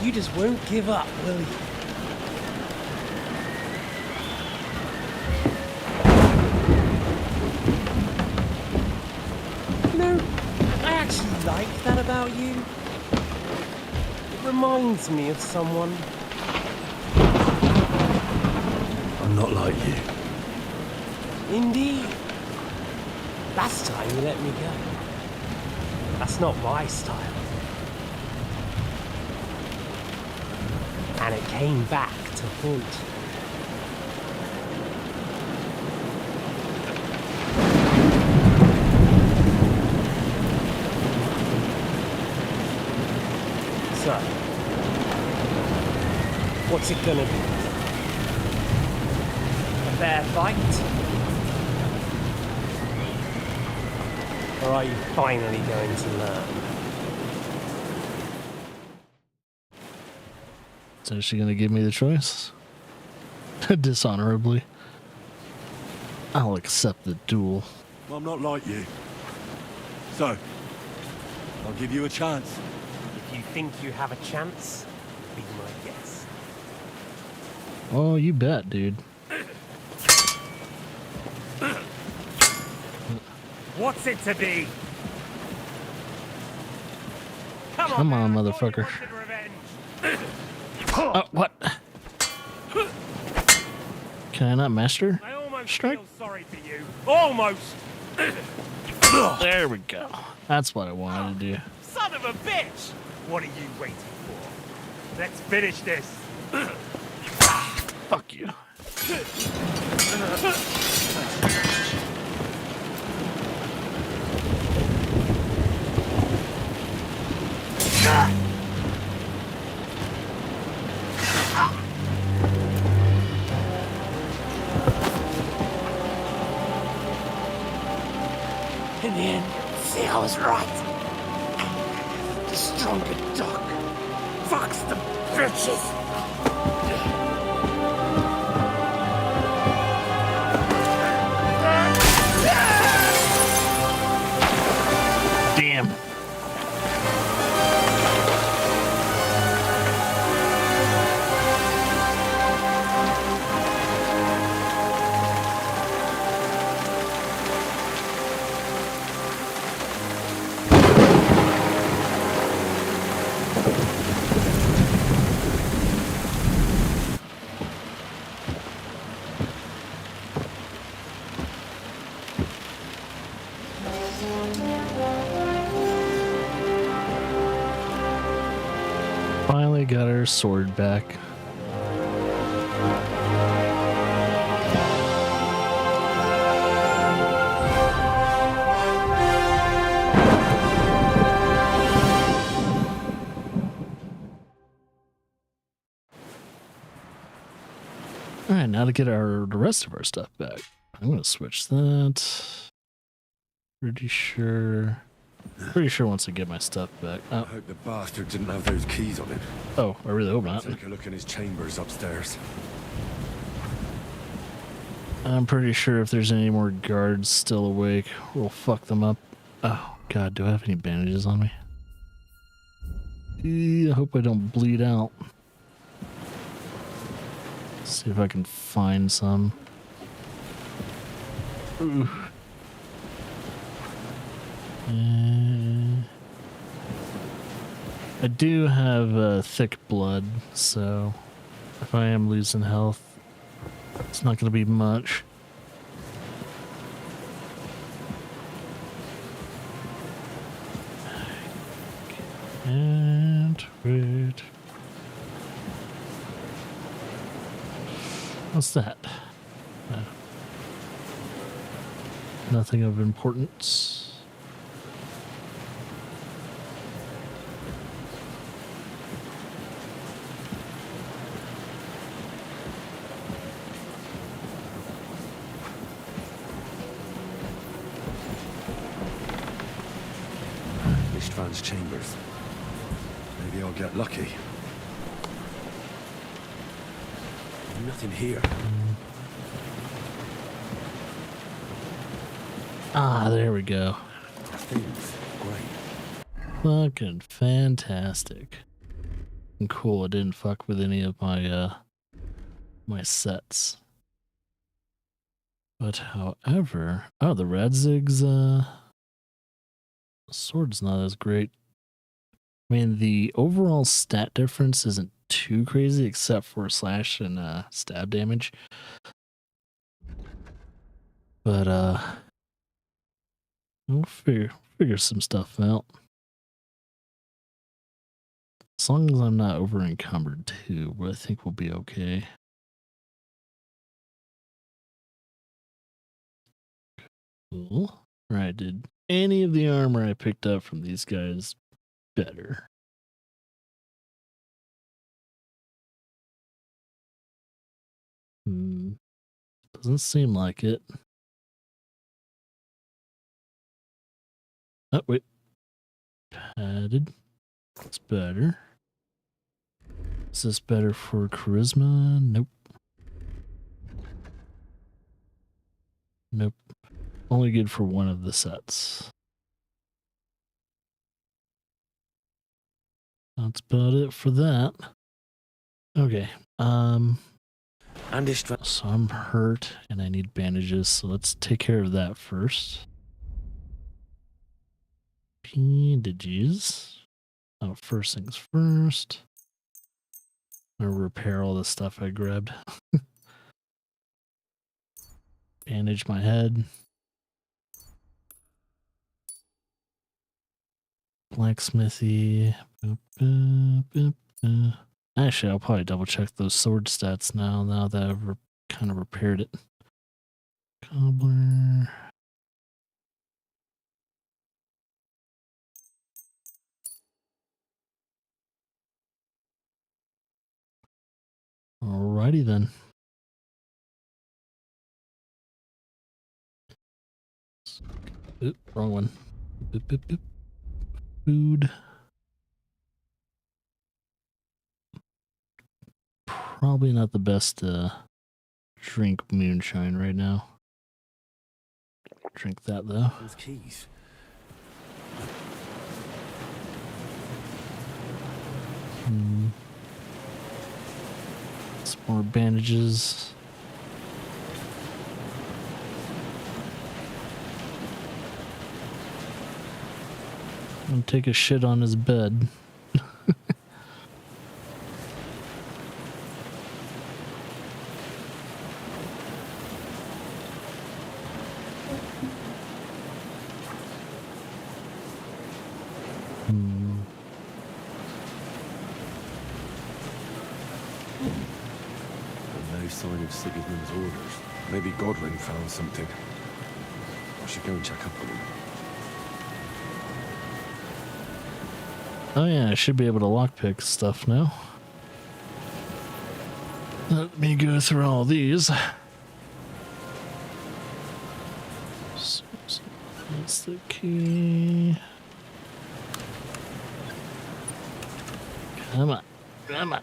You just won't give up, will you? You know, I actually like that about you. It reminds me of someone. I'm not like you. Indeed. Last time you let me go. That's not my style. And it came back to haunt. So, what's it gonna be? A fair fight? Or are you finally going to learn? So is she gonna give me the choice? Dishonorably. I'll accept the duel. Well, I'm not like you. So, I'll give you a chance. If you think you have a chance, be my guest. Oh, you bet, dude. What's it to be? Come on, motherfucker. Oh, what? Can I not master? I almost strike? feel sorry for you. Almost. There we go. That's what I wanted to do. Son of a bitch! What are you waiting for? Let's finish this. Fuck you. In the end, see, I was right. The stronger dog Fucks the bitches! Damn. Finally got our sword back. All right, now to get the rest of our stuff back. I'm gonna switch that. Pretty sure once I get my stuff back. I hope the bastard didn't have those keys on him. Oh, I really hope not. Take a look in his chambers upstairs. I'm pretty sure if there's any more guards still awake, we'll fuck them up. Oh god, do I have any bandages on me? I hope I don't bleed out. See if I can find some. Ooh. I do have thick blood, so if I am losing health, it's not going to be much. And wait. What's that? Nothing of importance. Istvan's chambers. Maybe I'll get lucky. Nothing here. Ah, there we go. Things great. Fucking fantastic. And cool, I didn't fuck with any of my my sets. But however, oh, the Radzig's sword's not as great. I mean, the overall stat difference isn't too crazy except for slash and stab damage. But we'll figure some stuff out. As long as I'm not over encumbered too, but I think we'll be okay. Cool. Alright, did any of the armor I picked up from these guys better? Doesn't seem like it. Oh, wait. Padded. That's better. Is this better for charisma? Nope. Nope. Only good for one of the sets. That's about it for that. Okay. So I'm hurt and I need bandages, so let's take care of that first. Bandages. Oh, first things first. I'm gonna repair all the stuff I grabbed. Bandage my head. Blacksmithy. Actually, I'll probably double check those sword stats now that I've kind of repaired it. Cobbler. Alrighty then. Oop, wrong one. Boop, boop, boop. Food. Probably not the best to drink moonshine right now. Drink that though. Those keys. Some more bandages. I'm gonna take a shit on his bed. No sign of Sigismund's orders. Maybe Godwin found something. I should go and check up on him. Oh yeah, I should be able to lockpick stuff now. Let me go through all these. So, that's the key. Come on, come on.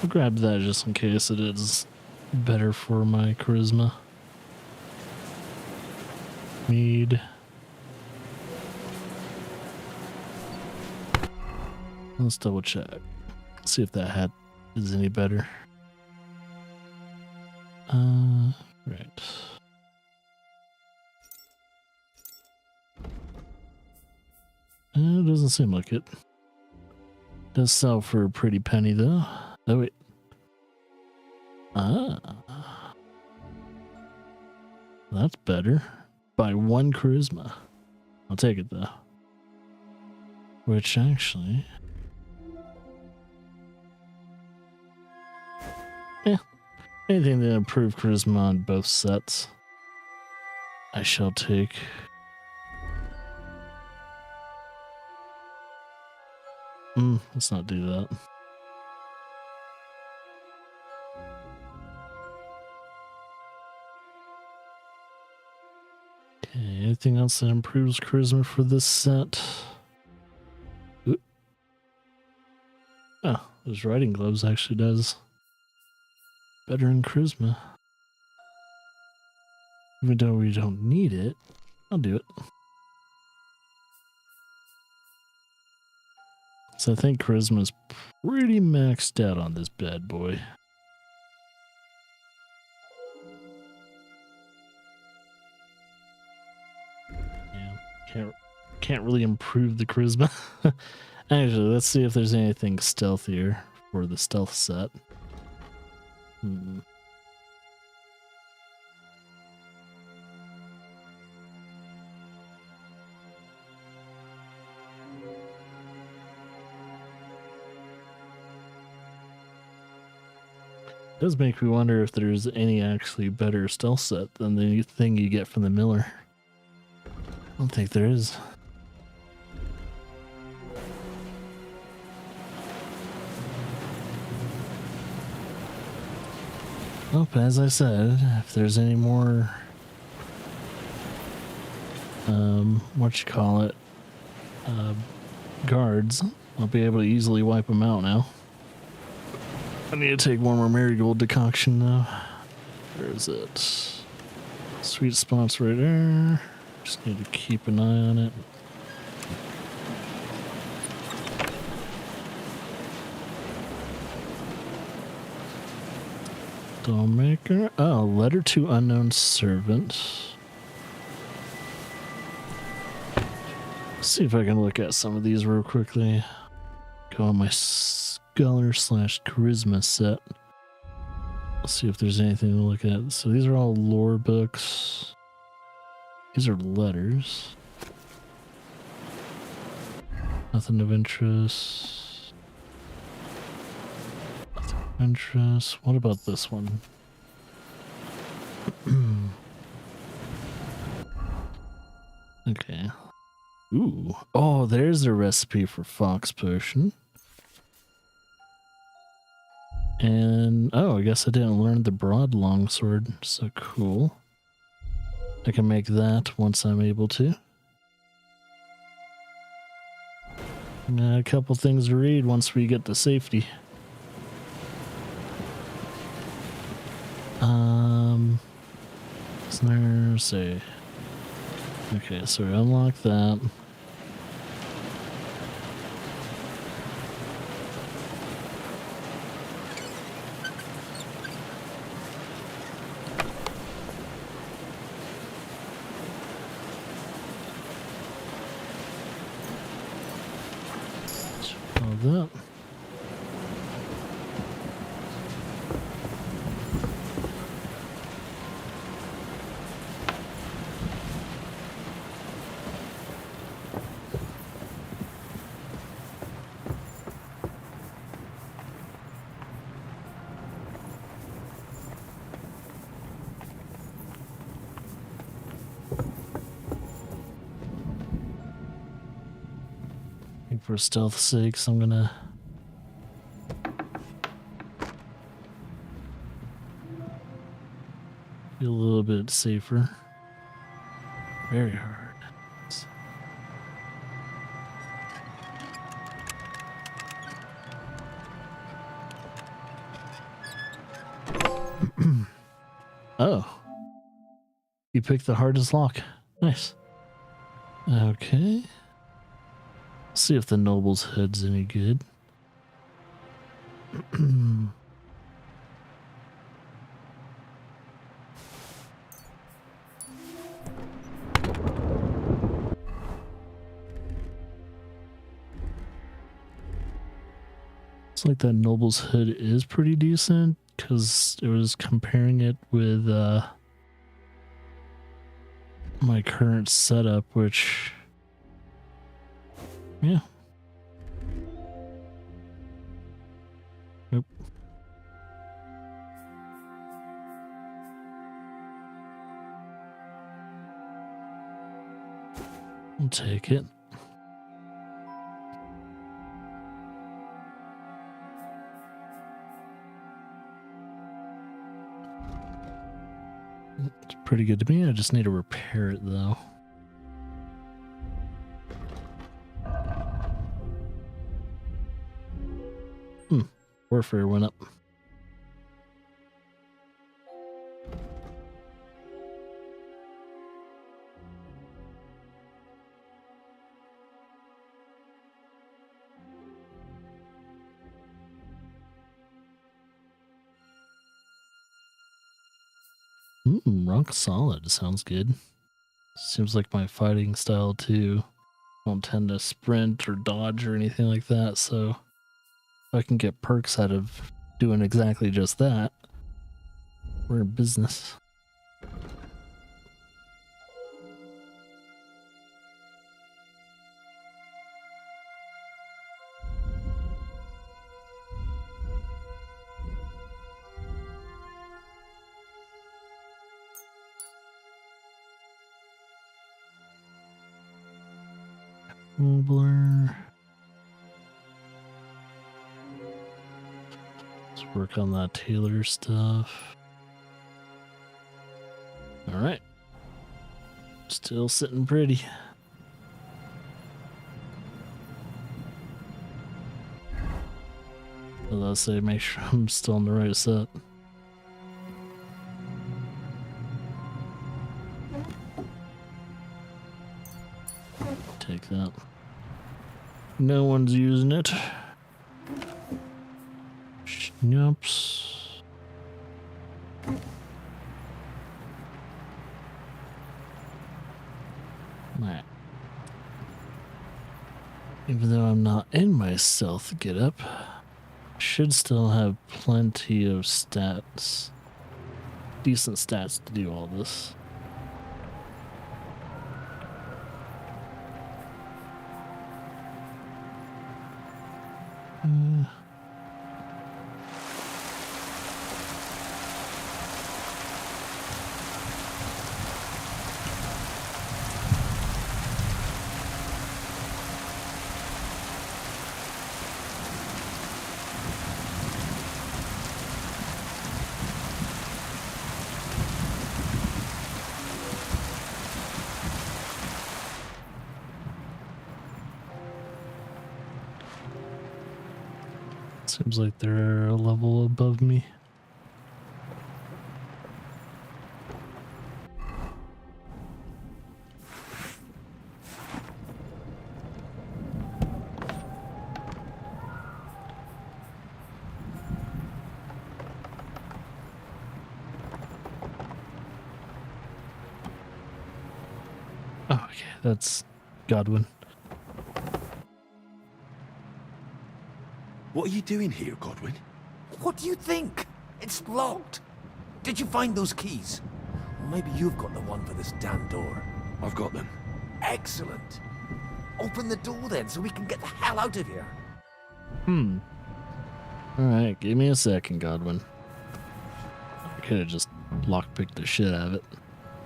I'll grab that just in case it is better for my charisma. Mead. Let's double check. See if that hat is any better. Right. It doesn't seem like it. Does sell for a pretty penny though. Oh wait. That's better. By 1 charisma. I'll take it though. Which actually... yeah. Anything to improve charisma on both sets, I shall take. Let's not do that. Okay, anything else that improves charisma for this set? Ooh. Oh, those riding gloves actually does better in charisma. Even though we don't need it, I'll do it. So I think charisma is pretty maxed out on this bad boy. Yeah, can't really improve the charisma. Actually, let's see if there's anything stealthier for the stealth set. It does make me wonder if there's any actually better stealth set than the thing you get from the miller. I don't think there is. Well, as I said, if there's any more, guards, I'll be able to easily wipe them out now. I need to take one more marigold decoction though. Where is it? Sweet spots right there. Just need to keep an eye on it. Dollmaker. Oh, letter to unknown servant. Let's see if I can look at some of these real quickly. Go on my scholar / charisma set. Let's see if there's anything to look at. So these are all lore books. These are letters. Nothing of interest. Nothing of interest. What about this one? Okay. Ooh. Oh, there's a recipe for fox potion. And, oh, I guess I didn't learn the broad longsword. So cool. I can make that once I'm able to. A couple things to read once we get to safety. Snare, say. Okay, so we unlock that. All that. For stealth's sake, so I'm gonna be a little bit safer. Very hard. Oh. You picked the hardest lock. Nice. Okay. See if the noble's head's any good. It's like that noble's hood is pretty decent because it was comparing it with my current setup, which, yeah. Nope. I'll take it. It's pretty good to me. I just need to repair it though. Warfare went up. Rock solid sounds good. Seems like my fighting style too. I don't tend to sprint or dodge or anything like that, so if I can get perks out of doing exactly just that, we're in business. Blur. Let's work on that Taylor stuff. All right. Still sitting pretty. Let's say make sure I'm still on the right set. Take that. No one's using it. Schnapps. Alright. Even though I'm not in my stealth getup, should still have plenty of stats. Decent stats to do all this. Seems like they're a level above me. Oh, okay, that's Godwin. What are you doing here, Godwin? What do you think? It's locked. Did you find those keys? Or maybe you've got the one for this damn door. I've got them. Excellent. Open the door then so we can get the hell out of here. Alright, give me a second, Godwin. I could have just lockpicked the shit out of it.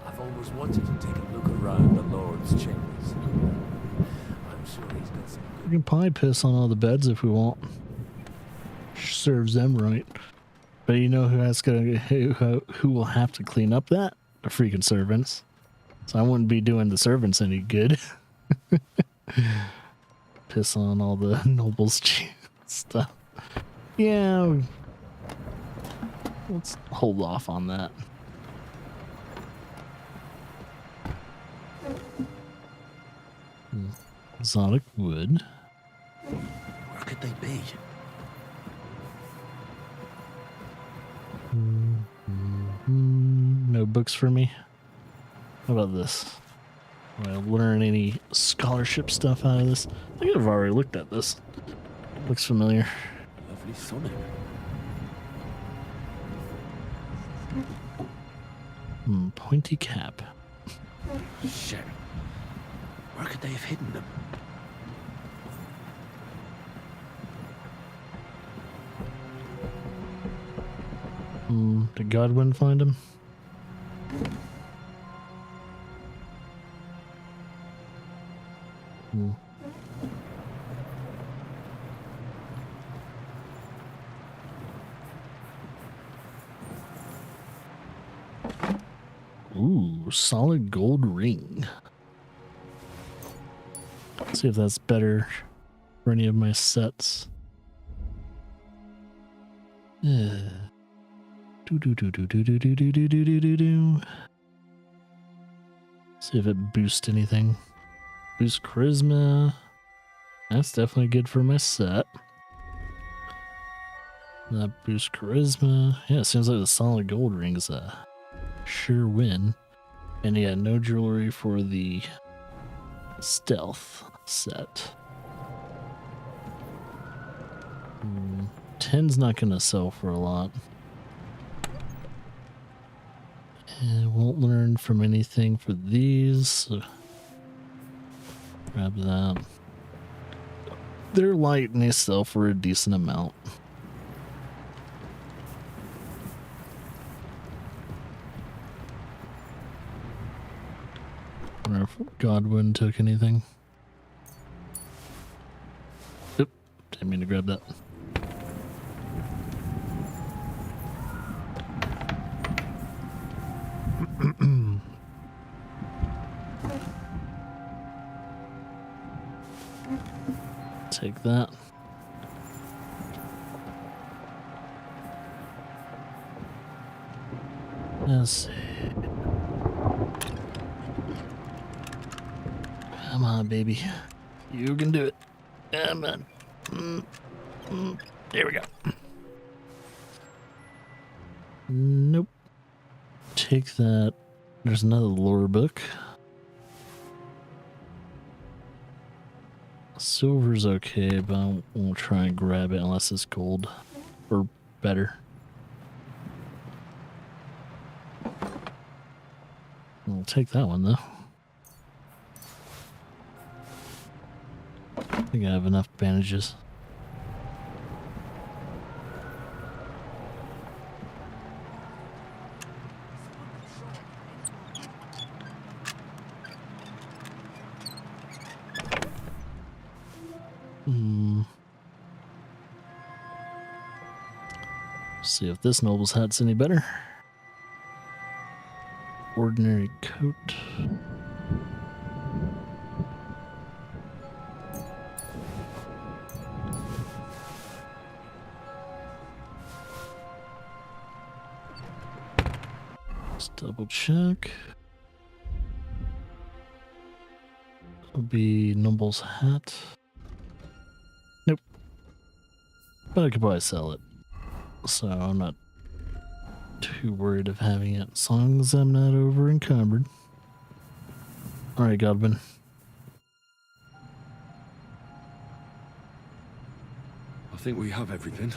I've always wanted to take a look around the Lord's chambers. I'm sure he's got some We can probably piss on all the beds if we want. Serves them right. But you know who will have to clean up that? The freaking servants. So I wouldn't be doing the servants any good. Piss on all the nobles' stuff. Yeah, let's hold off on that. Exotic wood. Where could they be? No books for me. How about this? Do I learn any scholarship stuff out of this? I think I've already looked at this. Looks familiar. Lovely sonnet. Pointy cap. Shit. Where could they have hidden them? Did Godwin find him? Ooh, solid gold ring. Let's see if that's better for any of my sets. See if it boosts anything. Boost charisma. That's definitely good for my set. That boosts charisma. Yeah, it seems like the solid gold ring is a sure win. And yeah, no jewelry for the stealth set. 10's not gonna sell for a lot. And won't learn from anything for these. So grab that. They're light and they sell for a decent amount. I wonder if Godwin took anything. Oop, didn't mean to grab that. Take that. Let's see. Come on, baby. You can do it. Come on. There we go. Nope. Take that. There's another lore book. Silver's okay, but I won't try and grab it unless it's gold or better. We'll take that one though. I think I have enough bandages. See if this noble's hat's any better. Ordinary coat. Let's double check. It'll be noble's hat. Nope. But I could probably sell it. So I'm not too worried of having it as long as I'm not over encumbered. Alright, Godwin. I think we have everything.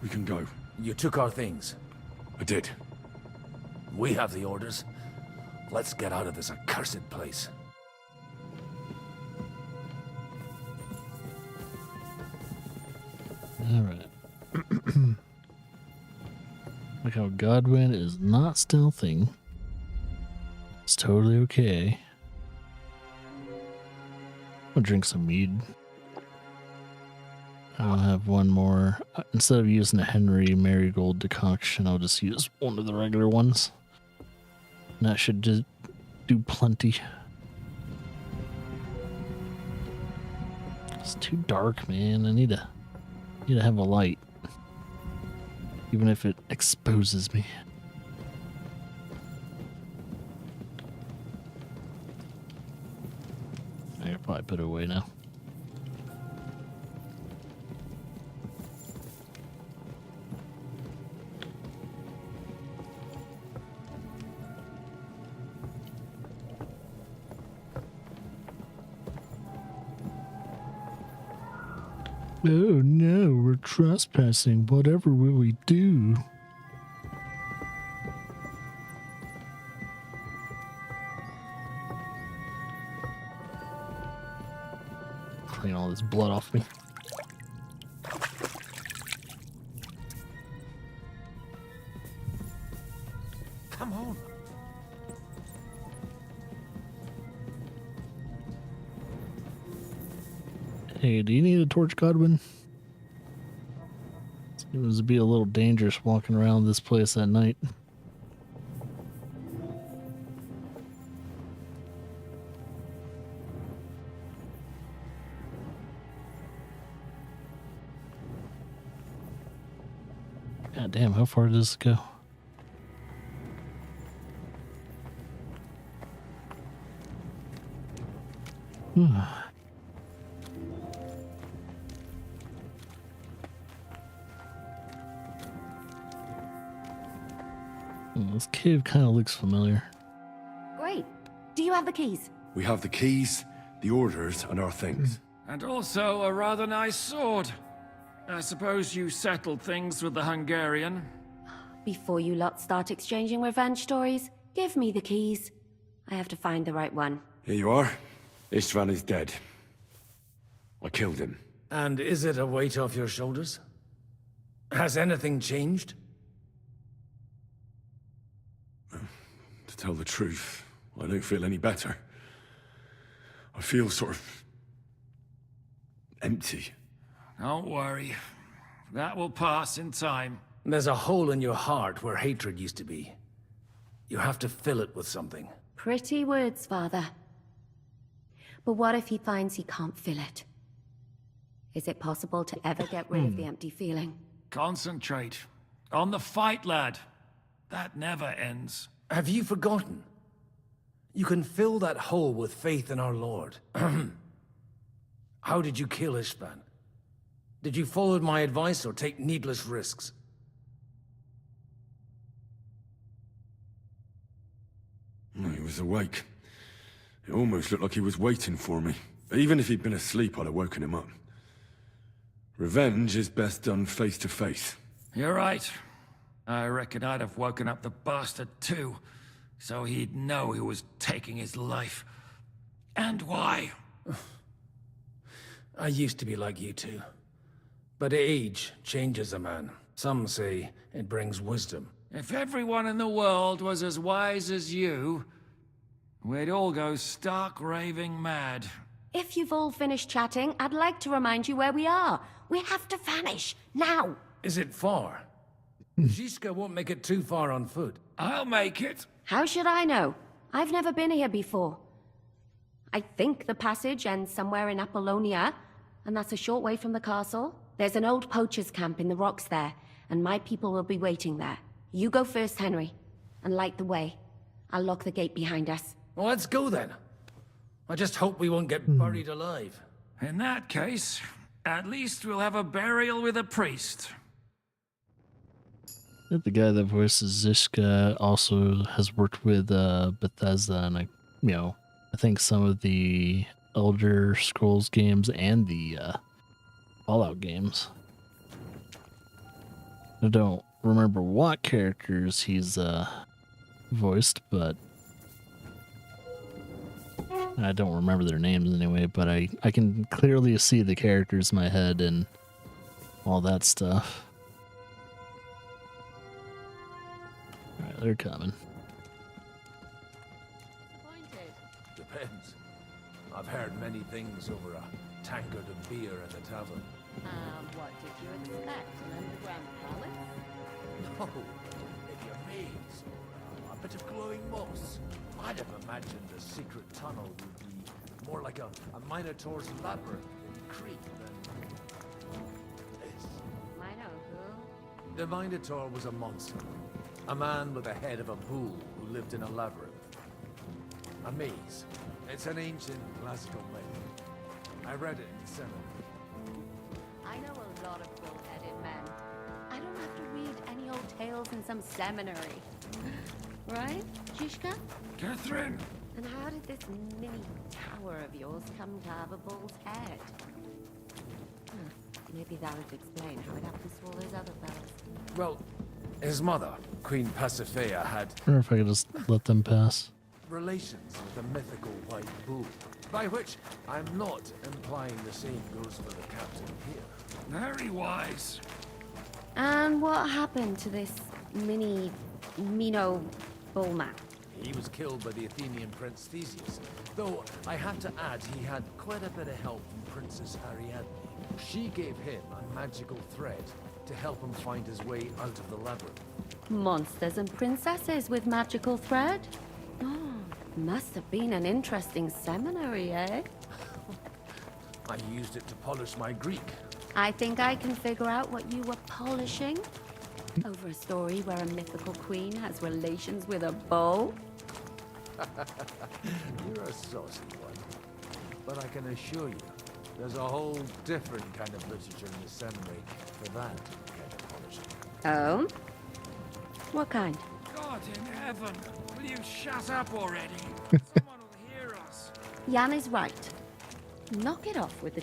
We can go. You took our things. I did. We have the orders. Let's get out of this accursed place. Alright. Look how Godwin is not stealthing. It's totally okay. I'll drink some mead. I'll have one more. Instead of using a Henry Marigold decoction, I'll just use one of the regular ones. And that should just do plenty. It's too dark, man. I need to have a light. Even if it exposes me. I could probably put it away now. Oh no, we're trespassing. Whatever will we do? Clean all this blood off me. Come on. Hey, do you need a torch, Godwin? Seems to be a little dangerous walking around this place at night. God damn, how far does this go? This cave kind of looks familiar. Great. Do you have the keys? We have the keys, the orders, and our things. And also a rather nice sword. I suppose you settled things with the Hungarian. Before you lot start exchanging revenge stories, give me the keys. I have to find the right one. Here you are. Istvan is dead. I killed him. And is it a weight off your shoulders? Has anything changed? To tell the truth, I don't feel any better. I feel sort of empty. Don't worry. That will pass in time. There's a hole in your heart where hatred used to be. You have to fill it with something. Pretty words, Father. But what if he finds he can't fill it? Is it possible to ever get rid of the empty feeling? Concentrate. On the fight, lad. That never ends. Have you forgotten? You can fill that hole with faith in our Lord. How did you kill Istvan? Did you follow my advice or take needless risks? He was awake. It almost looked like he was waiting for me. Even if he'd been asleep, I'd have woken him up. Revenge is best done face to face. You're right. I reckon I'd have woken up the bastard too, so he'd know who was taking his life. And why. I used to be like you two. But age changes a man. Some say it brings wisdom. If everyone in the world was as wise as you, we'd all go stark raving mad. If you've all finished chatting, I'd like to remind you where we are. We have to vanish, now! Is it far? Zizka won't make it too far on foot. I'll make it. How should I know? I've never been here before. I think the passage ends somewhere in Apollonia, and that's a short way from the castle. There's an old poacher's camp in the rocks there, and my people will be waiting there. You go first, Henry, and light the way. I'll lock the gate behind us. Well, let's go then. I just hope we won't get buried alive. In that case, at least we'll have a burial with a priest. The guy that voices Zizka also has worked with Bethesda and I think some of the Elder Scrolls games and the Fallout games. I don't remember what characters he's voiced, but I don't remember their names anyway, but I can clearly see the characters in my head and all that stuff. Alright, they're coming. Depends. I've heard many things over a tankard of beer in the tavern. What did you expect? An underground palace? No, maybe a maze or a bit of glowing moss. I'd have imagined a secret tunnel would be more like a Minotaur's labyrinth in Crete than this. Mino who? The Minotaur was a monster. A man with the head of a bull who lived in a labyrinth. A maze. It's an ancient classical myth. I read it in the seminary. I know a lot of bull-headed men. I don't have to read any old tales in some seminary. Right, Zizka? Catherine! And how did this mini tower of yours come to have a bull's head? Maybe that would explain how it happens to all those other fellas. Well, his mother, Queen Pasiphae, had... I wonder if I could just let them pass. relations with a mythical white bull. By which, I'm not implying the same goes for the captain here. Very wise. And what happened to this Mino bullman? He was killed by the Athenian Prince Theseus, though I have to add he had quite a bit of help from Princess Ariadne. She gave him a magical thread to help him find his way out of the labyrinth. Monsters and princesses with magical thread? Oh, must have been an interesting seminary, eh? I used it to polish my Greek. I think I can figure out what you were polishing. Over a story where a mythical queen has relations with a bull? You're a saucy one. But I can assure you, there's a whole different kind of literature in the seminary for that kind of polishing. Oh? What kind? God in heaven, will you shut up already? Someone will hear us. Jan is right. Knock it off with the...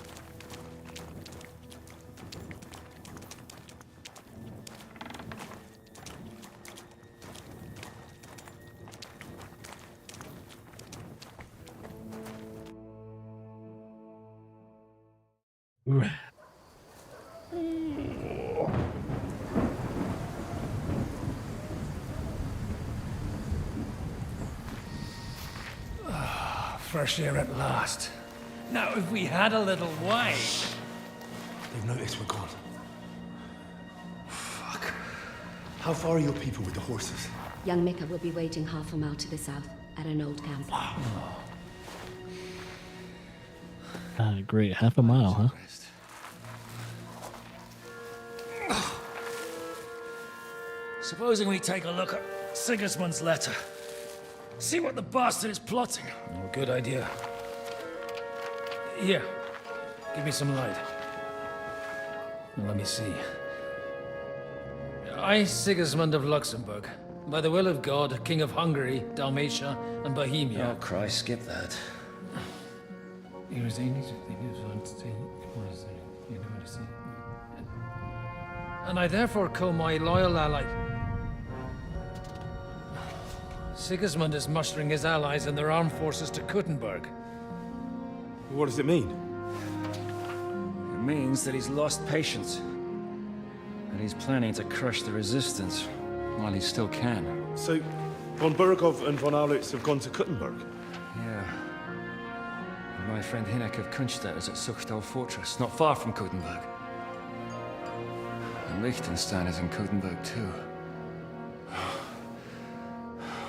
Fresh air at last. Now, if we had a little wine... They've noticed we're gone. Fuck. How far are your people with the horses? Young Mika will be waiting half a mile to the south, at an old camp. Great, half a mile, huh? Supposing we take a look at Sigismund's letter. See what the bastard is plotting. Oh, good idea. Here, give me some light. Let me see. I, Sigismund of Luxembourg, by the will of God, King of Hungary, Dalmatia, and Bohemia. Oh, Christ, skip that. And I therefore call my loyal ally. Sigismund is mustering his allies and their armed forces to Kuttenberg. What does it mean? It means that he's lost patience. And he's planning to crush the resistance while he still can. So, von Burgov and von Aulitz have gone to Kuttenberg? Yeah. And my friend Hinek of Kunstadt is at Suchtal Fortress, not far from Kuttenberg. And Liechtenstein is in Kuttenberg too.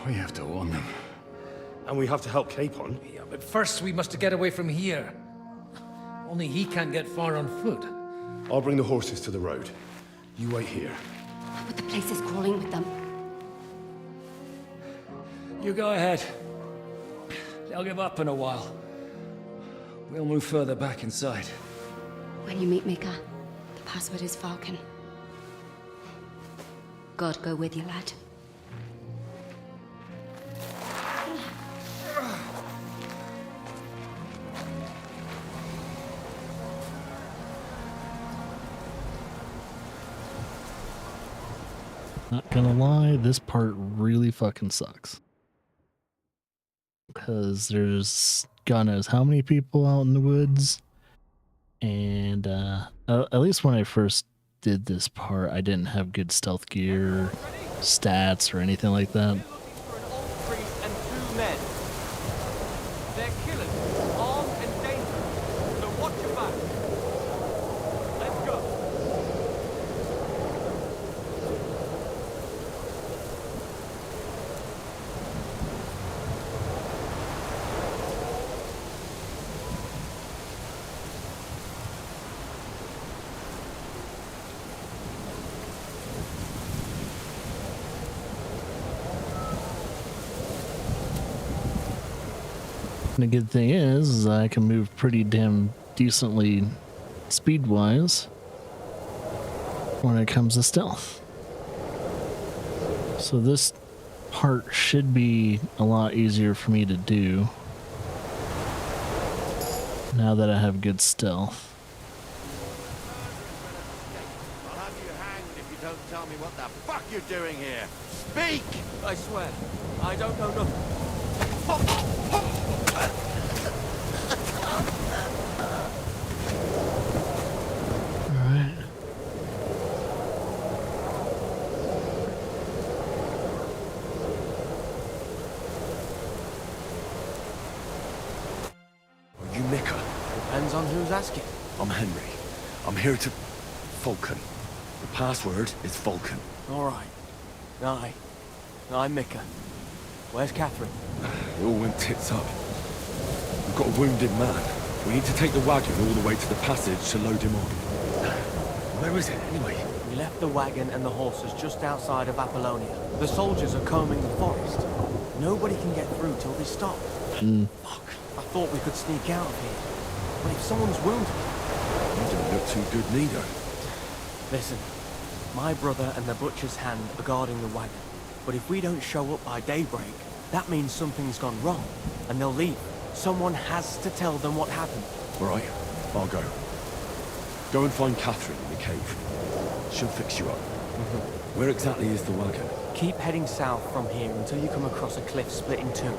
We have to warn them. And we have to help Capon? Yeah, but first we must get away from here. Only he can't get far on foot. I'll bring the horses to the road. You wait here. But the place is crawling with them. You go ahead. They'll give up in a while. We'll move further back inside. When you meet Mika, the password is Falcon. God go with you, lad. Not gonna lie, this part really fucking sucks. Because there's God knows how many people out in the woods. And at least when I first did this part, I didn't have good stealth gear, stats, or anything like that. Priest and 2 men. They're killers, armed and dangerous. So watch your back. Let's go. The good thing is I can move pretty damn decently speed-wise when it comes to stealth. So this part should be a lot easier for me to do now that I have good stealth. I'll have you hanged if you don't tell me what the fuck you're doing here. Speak! I swear, I don't know nothing. Alright. Are you Mika? Depends on who's asking. I'm Henry. I'm here to... Falcon. The password is Falcon. All right. I'm Mika. Where's Catherine? It all went tits up. We've got a wounded man. We need to take the wagon all the way to the passage to load him on. Where is it, anyway? We left the wagon and the horses just outside of Apollonia. The soldiers are combing the forest. Nobody can get through till they stop. Fuck. I thought we could sneak out of here. But if someone's wounded... You don't look too good neither. Listen, my brother and the butcher's hand are guarding the wagon. But if we don't show up by daybreak, that means something's gone wrong, and they'll leave. Someone has to tell them what happened. All right, I'll go. Go and find Catherine in the cave. She'll fix you up. Where exactly is the wagon? Keep heading south from here until you come across a cliff split in two.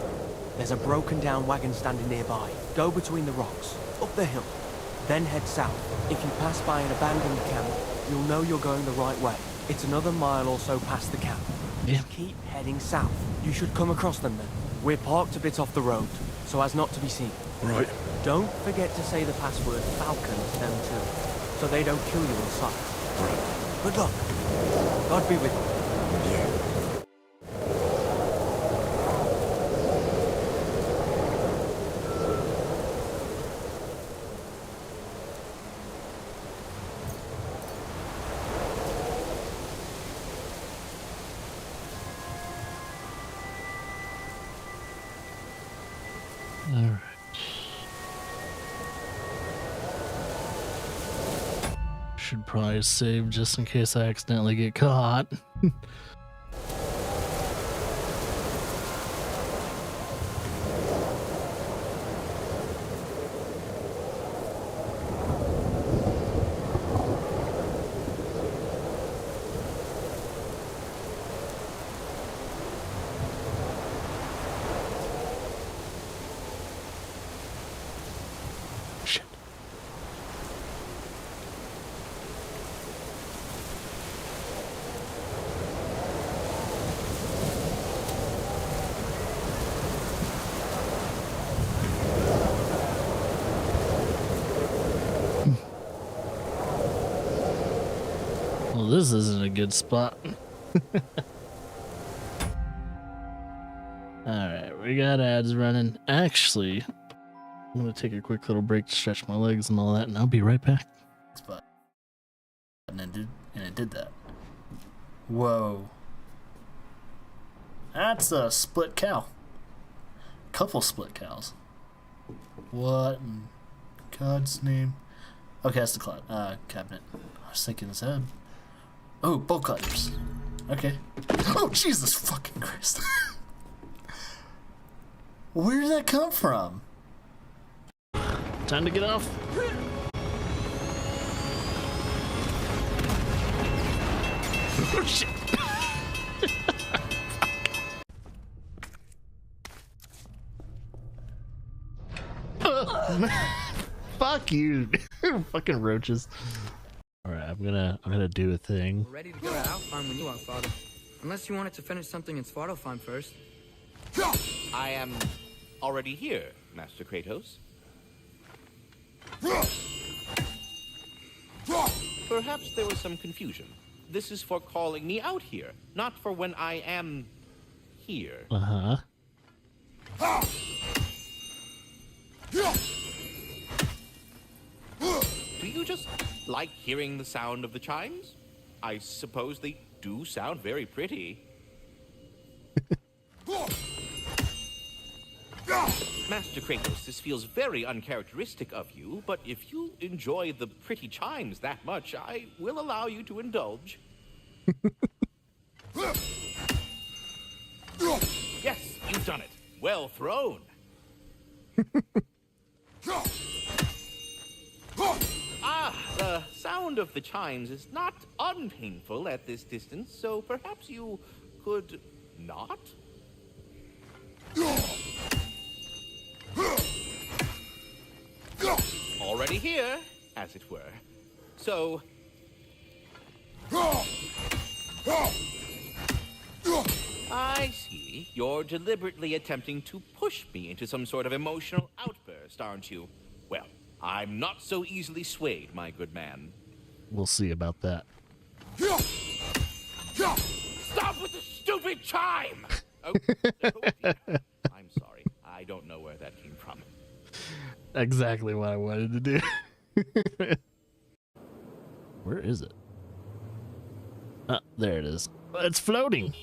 There's a broken down wagon standing nearby. Go between the rocks, up the hill, then head south. If you pass by an abandoned camp, you'll know you're going the right way. It's another mile or so past the camp. Just keep heading south. You should come across them then. We're parked a bit off the road, so as not to be seen. Right. Don't forget to say the password Falcon to them too, so they don't kill you on sight. Right. Good luck. God be with you. Alright. Should probably save just in case I accidentally get caught. Well, this isn't a good spot. Alright, we got ads running. Actually, I'm gonna take a quick little break to stretch my legs and all that, and I'll be right back. And it did that. Whoa. That's a split cow. Couple split cows. What in God's name? Okay, that's the cabinet. I was thinking his head. Oh, bolt cutters. Okay. Oh, Jesus fucking Christ. Where did that come from? Time to get off. Oh, shit. Fuck you. Fucking roaches. Alright, I'm gonna do a thing. We're ready to go to Alfheim when you are, Father. Unless you wanted to finish something in Svartalfheim first. I am already here, Master Kratos. Perhaps there was some confusion. This is for calling me out here, not for when I am here. Uh-huh. Do you just like hearing the sound of the chimes? I suppose they do sound very pretty. Master Kratos, this feels very uncharacteristic of you, but if you enjoy the pretty chimes that much, I will allow you to indulge. Yes, you've done it. Well thrown. The sound of the chimes is not unpainful at this distance, so perhaps you could not? Already here, as it were. So... I see. You're deliberately attempting to push me into some sort of emotional outburst, aren't you? Well, I'm not so easily swayed, my good man. We'll see about that. Stop with the stupid chime! Oh, dear. I'm sorry. I don't know where that came from. Exactly what I wanted to do. Where is it? Ah, there it is. It's floating.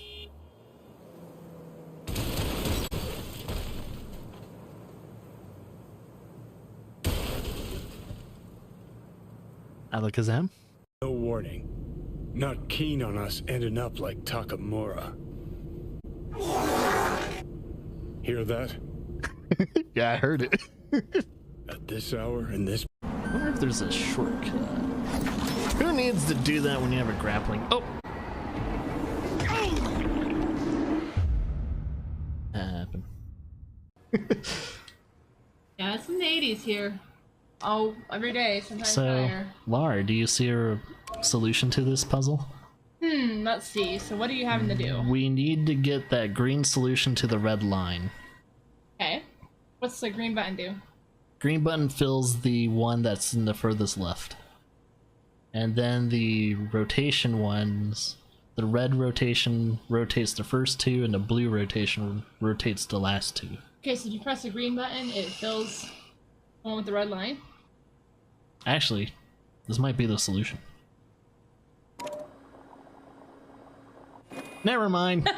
Alakazam? No warning. Not keen on us ending up like Takamura. Hear that? Yeah, I heard it. At this hour and this... I wonder if there's a shortcut. Who needs to do that when you have a grappling? Oh! That happened. Yeah, it's in the 80s here. Oh, every day, sometimes So, higher. Lara, do you see a solution to this puzzle? Let's see. So what are you having to do? We need to get that green solution to the red line. Okay. What's the green button do? Green button fills the one that's in the furthest left. And then the rotation ones, the red rotation rotates the first two, and the blue rotation rotates the last two. Okay, so if you press the green button, it fills the one with the red line. Actually, this might be the solution. Never mind.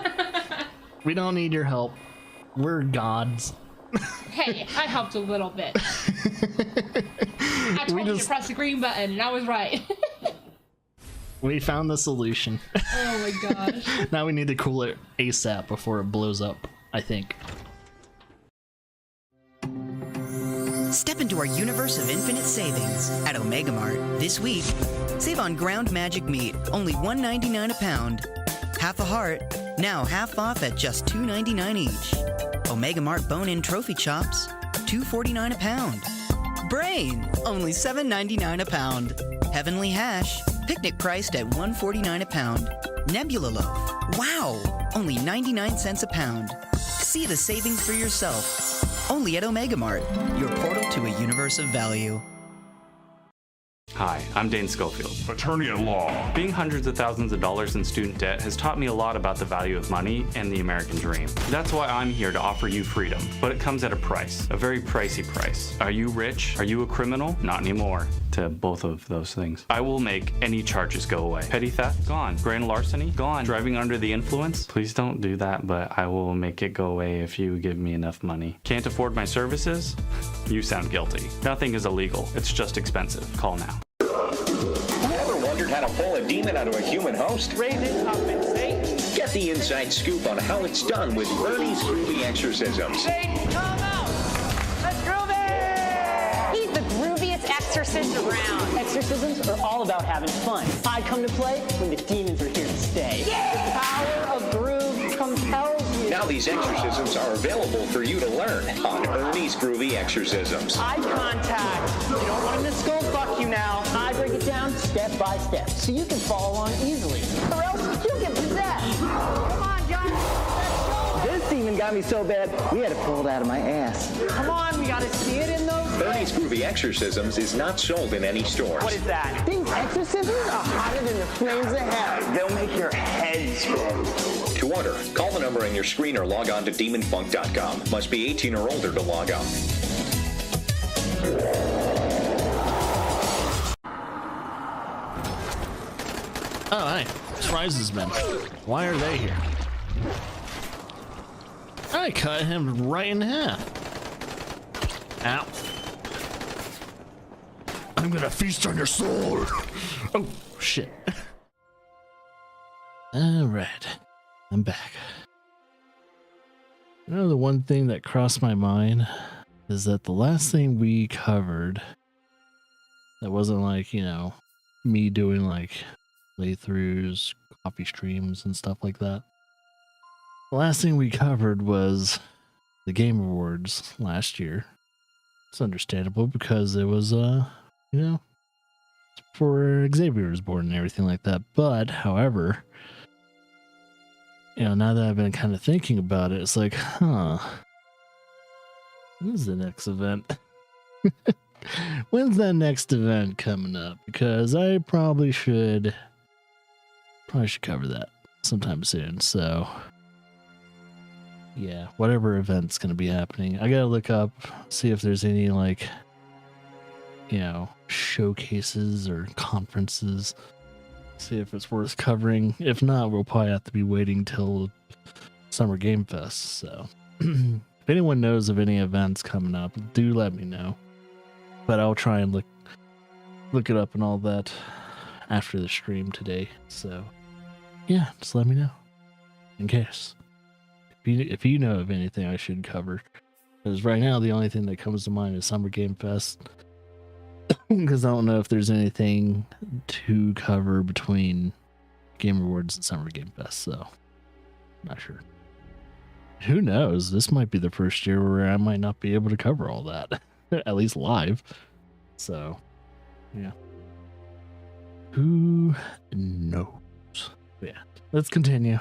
We don't need your help. We're gods. Hey, I helped a little bit. I told you to press the green button, and I was right. We found the solution. Oh my gosh. Now we need to cool it ASAP before it blows up, I think. Step into our universe of infinite savings at Omega Mart this week. Save on ground magic meat, only $1.99 a pound. Half a heart, now half off at just $2.99 each. Omega Mart bone-in trophy chops, $2.49 a pound. Brain, only $7.99 a pound. Heavenly hash, picnic priced at $1.49 a pound. Nebula loaf, wow, only 99 cents a pound. See the savings for yourself. Only at Omega Mart, your portal to a universe of value. Hi, I'm Dane Schofield, attorney at law. Being hundreds of thousands of dollars in student debt has taught me a lot about the value of money and the American dream. That's why I'm here to offer you freedom, but it comes at a price, a very pricey price. Are you rich? Are you a criminal? Not anymore. To both of those things. I will make any charges go away. Petty theft? Gone. Grand larceny? Gone. Driving under the influence? Please don't do that, but I will make it go away if you give me enough money. Can't afford my services? You sound guilty. Nothing is illegal. It's just expensive. Call now. Ever wondered how to pull a demon out of a human host? Raise it up and Satan. Get the inside scoop on how it's done with Bernie's Groovy Exorcisms. Satan, come out! Let's groovy! He's the grooviest exorcist around. Exorcisms are all about having fun. I come to play when the demons are here to stay. Yeah! The power of groove compels you. Now these exorcisms are available for you to learn on Ernie's Groovy Exorcisms. Eye contact. You don't want him to skull fuck you now. I break it down step by step so you can follow along easily. Or else you'll get possessed. Come on, John. Let's go. This demon got me so bad, we had to pull it out of my ass. Come on, we gotta see it in those. Ernie's Groovy Exorcisms is not sold in any stores. What is that? These exorcisms are hotter than the flames of hell. They'll make your head spin. To order, call the number on your screen or log on to demonfunk.com. Must be 18 or older to log on. Oh, hi. It's Rise's men. Why are they here? I cut him right in half. Ow. I'm gonna feast on your sword. Oh, shit. Alright. I'm back. You know, the one thing that crossed my mind is that the last thing we covered that wasn't like, you know, me doing like playthroughs, coffee streams, and stuff like that. The last thing we covered was the Game Awards last year. It's understandable because it was, you know, before Xavier was born and everything like that. But, however, you know, now that I've been kind of thinking about it, it's like, huh, when's the next event? When's that next event coming up? Because I probably should cover that sometime soon. So, yeah, whatever event's going to be happening, I got to look up, see if there's any, like, you know, showcases or conferences, see if it's worth covering. If not, we'll probably have to be waiting till Summer Game Fest. So, if anyone knows of any events coming up, do let me know. But I'll try and look it up and all that after the stream today. So, yeah, just let me know in case. If you know of anything I should cover, because right now the only thing that comes to mind is Summer Game Fest. Because I don't know if there's anything to cover between Game Awards and Summer Game Fest. So, I'm not sure. Who knows? This might be the first year where I might not be able to cover all that. At least live. So, yeah. Who knows? But yeah, let's continue.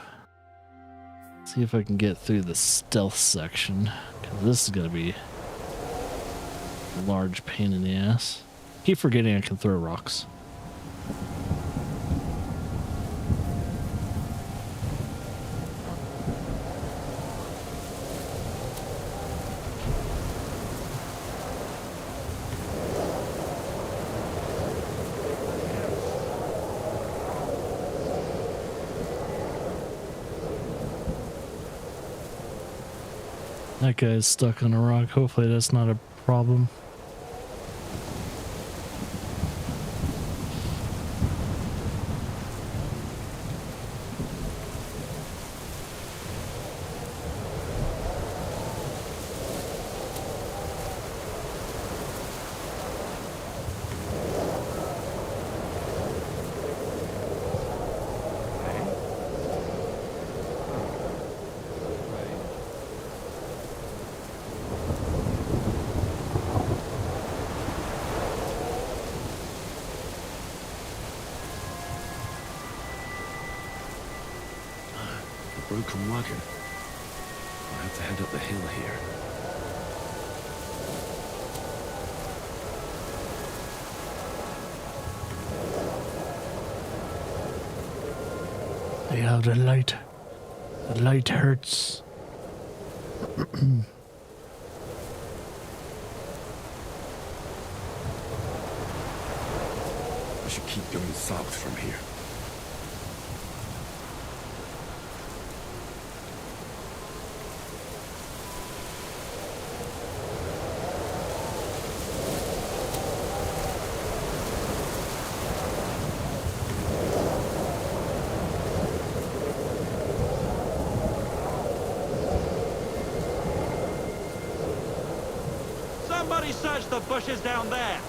See if I can get through the stealth section, because this is going to be a large pain in the ass. Keep forgetting I can throw rocks. That guy's stuck on a rock. Hopefully that's not a problem. Broken wagon. I have to head up the hill here. Yeah, the light. The light hurts. I should keep going south from here. Somebody search the bushes down there!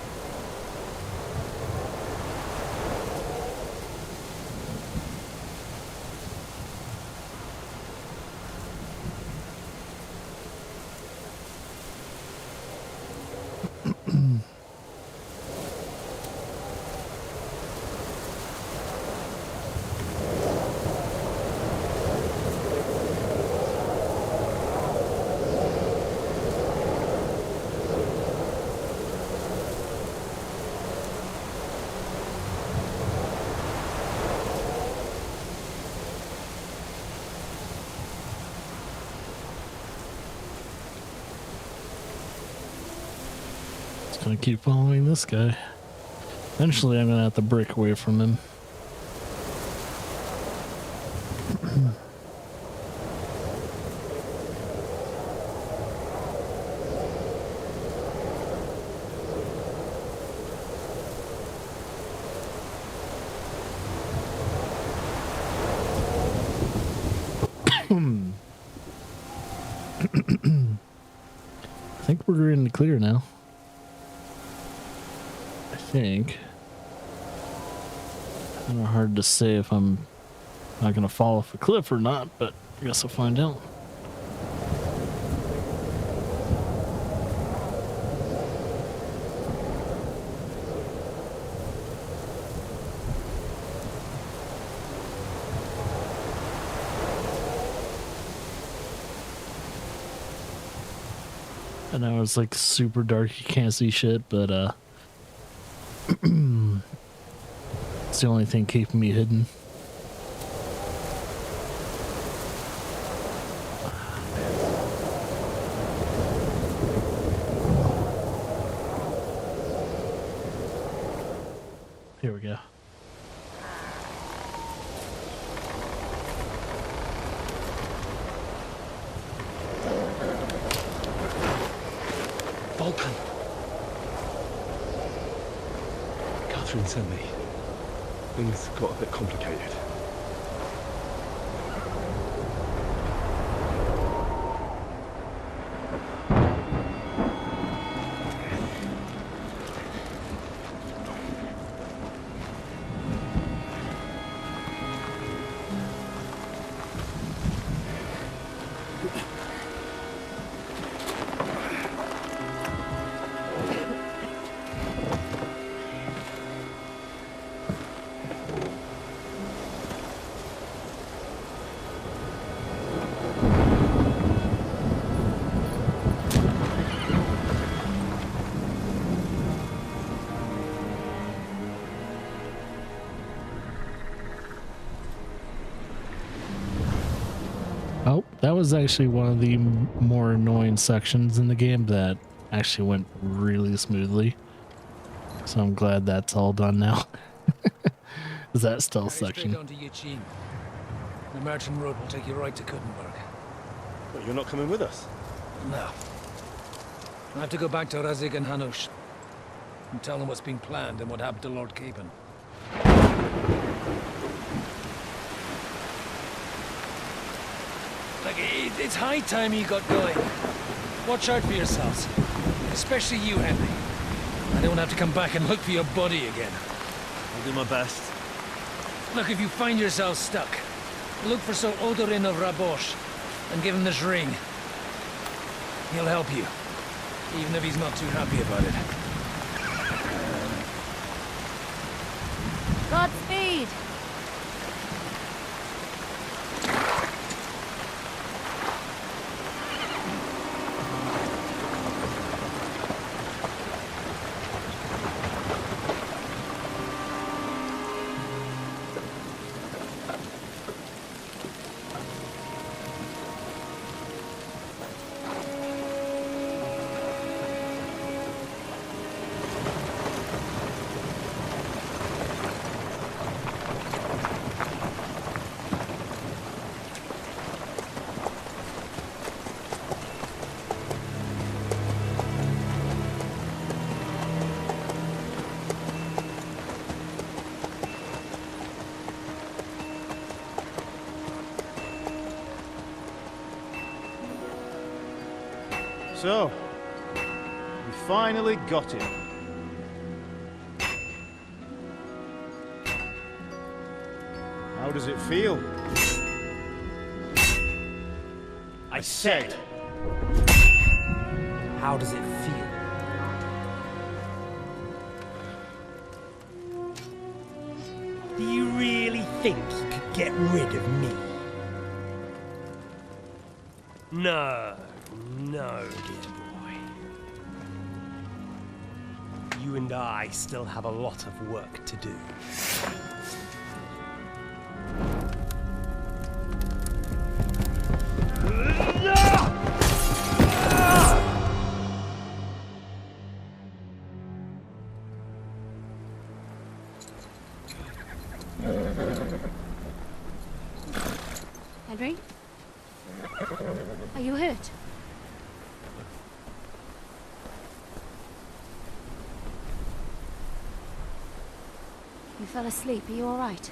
Gonna keep following this guy. Eventually, I'm gonna have to break away from him. I think we're in the clear now. I think. Kind of hard to say if I'm not gonna fall off a cliff or not, but I guess I'll find out. I know it's like super dark, you can't see shit, but it's the only thing keeping me hidden. Here we go. Vulcan. Catherine sent me. Things got a bit complicated. Oh, that was actually one of the more annoying sections in the game that actually went really smoothly. So I'm glad that's all done now. Is that stealth section? Straight on to Yichin. The merchant road will take you right to Kuttenberg. But you're not coming with us? No. I have to go back to Razig and Hanush and tell them what's been planned and what happened to Lord Capon. Like, it's high time you got going. Watch out for yourselves. Especially you, Henry. I don't have to come back and look for your body again. I'll do my best. Look, if you find yourself stuck, look for Sir Odorin of Rabosh and give him this ring. He'll help you, even if he's not too happy about it. Godspeed! So, we finally got him. How does it feel? I said. How does it feel? Do you really think you could get rid of me? No, no, dear boy. You and I still have a lot of work to do. Henry? Are you hurt? You fell asleep. Are you all right?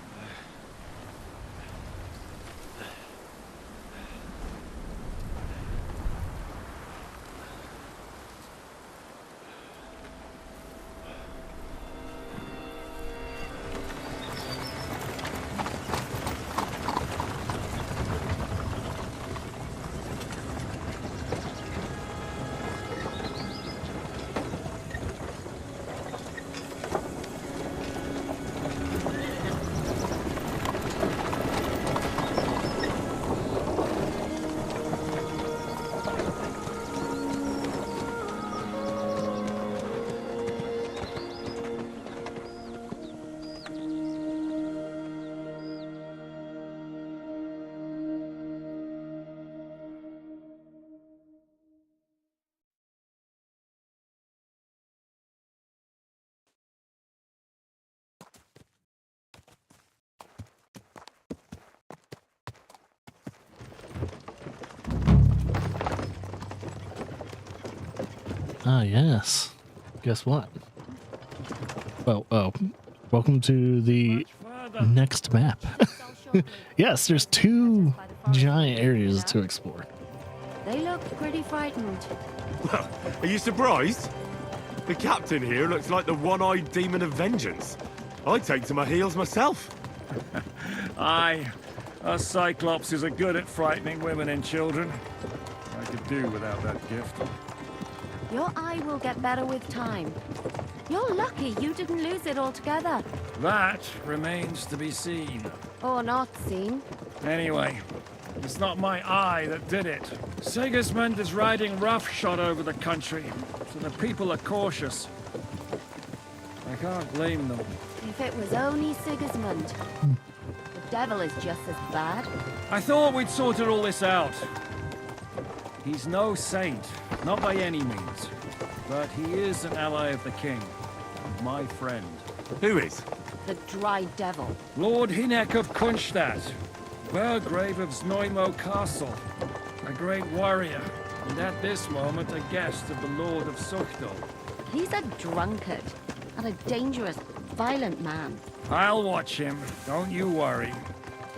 Ah, yes. Guess what? Well, welcome to the next map. Yes, there's 2 giant areas to explore. They look pretty frightened. Well, are you surprised? The captain here looks like the one-eyed demon of vengeance. I'd take to my heels myself. Aye, us Cyclopses are good at frightening women and children. I could do without that gift. Your eye will get better with time. You're lucky you didn't lose it altogether. That remains to be seen. Or not seen. Anyway, it's not my eye that did it. Sigismund is riding roughshod over the country, so the people are cautious. I can't blame them. If it was only Sigismund. The devil is just as bad. I thought we'd sorted all this out. He's no saint, not by any means. But he is an ally of the king. My friend. Who is? The Dry Devil. Lord Hinek of Kunstadt, Burgrave of Znojmo Castle, a great warrior, and at this moment a guest of the Lord of Suchdol. He's a drunkard, and a dangerous, violent man. I'll watch him, don't you worry.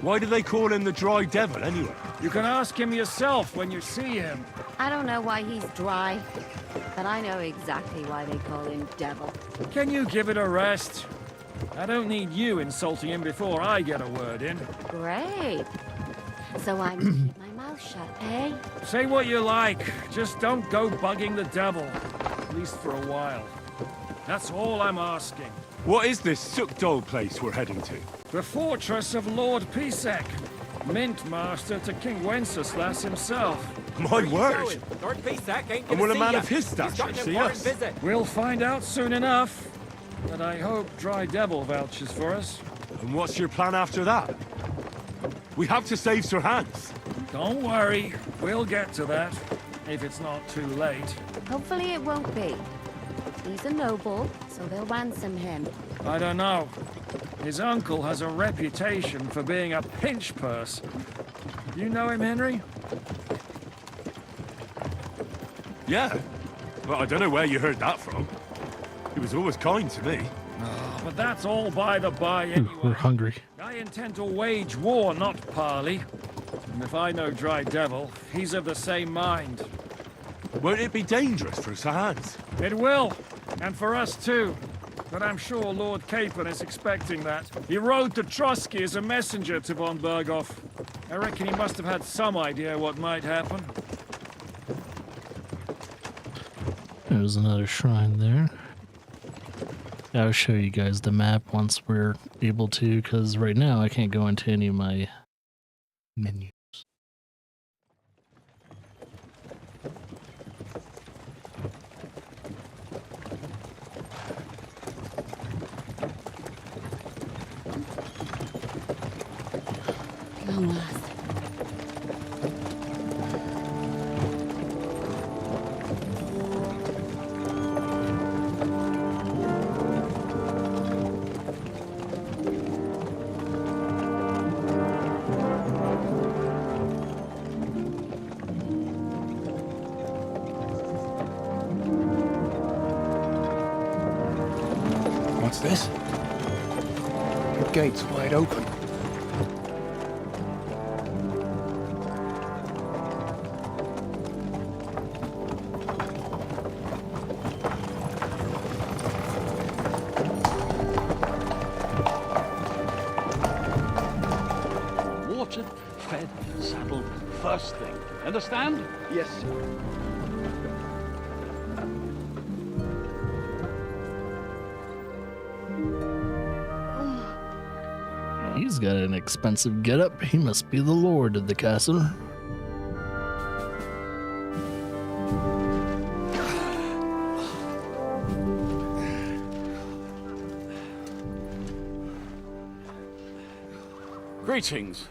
Why do they call him the Dry Devil, anyway? You can ask him yourself when you see him. I don't know why he's dry, but I know exactly why they call him Devil. Can you give it a rest? I don't need you insulting him before I get a word in. Great. So I'm to keep my mouth shut, eh? Say what you like, just don't go bugging the devil. At least for a while. That's all I'm asking. What is this Suchdol place we're heading to? The fortress of Lord Pisek, Mint Master to King Wenceslas himself. My word! Lord Pisek ain't And will a man of his stature see us? We'll find out soon enough. But I hope Dry Devil vouches for us. And what's your plan after that? We have to save Sir Hans. Don't worry, we'll get to that, if it's not too late. Hopefully it won't be. He's a noble, so they'll ransom him. I don't know. His uncle has a reputation for being a pinch purse. You know him, Henry? Yeah. Well, I don't know where you heard that from. He was always kind to me. Oh, but that's all by the by anyway. We're hungry. I intend to wage war, not parley. And if I know Dry Devil, he's of the same mind. Won't it be dangerous for Sahans? It will, and for us too. But I'm sure Lord Capon is expecting that. He rode to Trotsky as a messenger to von Berghoff. I reckon he must have had some idea what might happen. There's another shrine there. I'll show you guys the map once we're able to, because right now I can't go into any of my menus. Long last. What's this? The gate's wide open. Watered, fed, saddled, first thing. Understand? Yes, sir. He's got an expensive getup. He must be the lord of the castle. Greetings.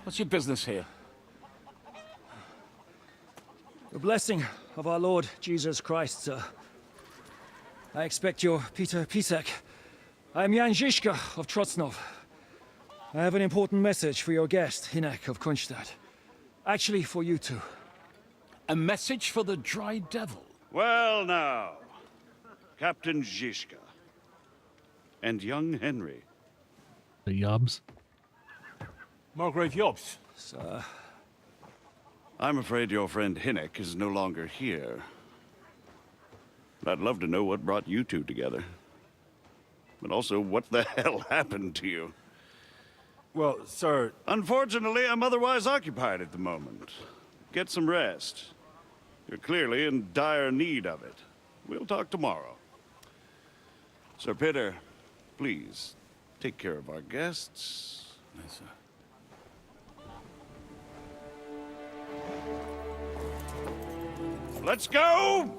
What's your business here? The blessing of our Lord Jesus Christ, sir. I expect you're Peter Pisek. I am Jan Žižka of Trocnov. I have an important message for your guest, Hinek of Kunstadt. Actually, for you two. A message for the Dry Devil? Well now, Captain Žižka. And young Henry. The Yobs. Margrave Yobs. Sir. I'm afraid your friend Hinek is no longer here. But I'd love to know what brought you two together. But also, what the hell happened to you? Well, sir... Unfortunately, I'm otherwise occupied at the moment. Get some rest. You're clearly in dire need of it. We'll talk tomorrow. Sir Peter, please, take care of our guests. Yes, sir. Let's go!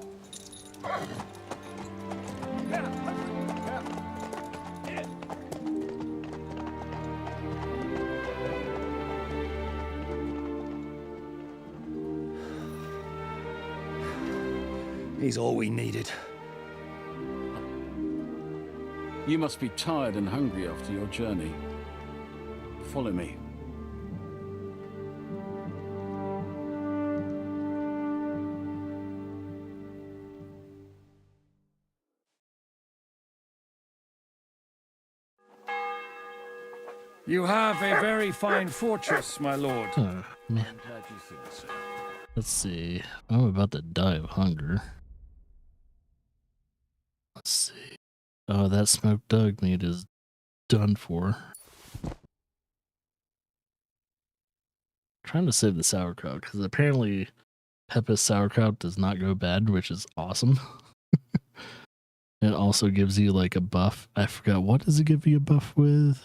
He's all we needed. You must be tired and hungry after your journey. Follow me. You have a very fine fortress, my lord. Oh, man. Let's see. I'm about to die of hunger. Let's see. Oh, that smoked dog meat is done for. Trying to save the sauerkraut, because apparently Peppa's sauerkraut does not go bad, which is awesome. It also gives you like a buff. I forgot, what does it give you a buff with?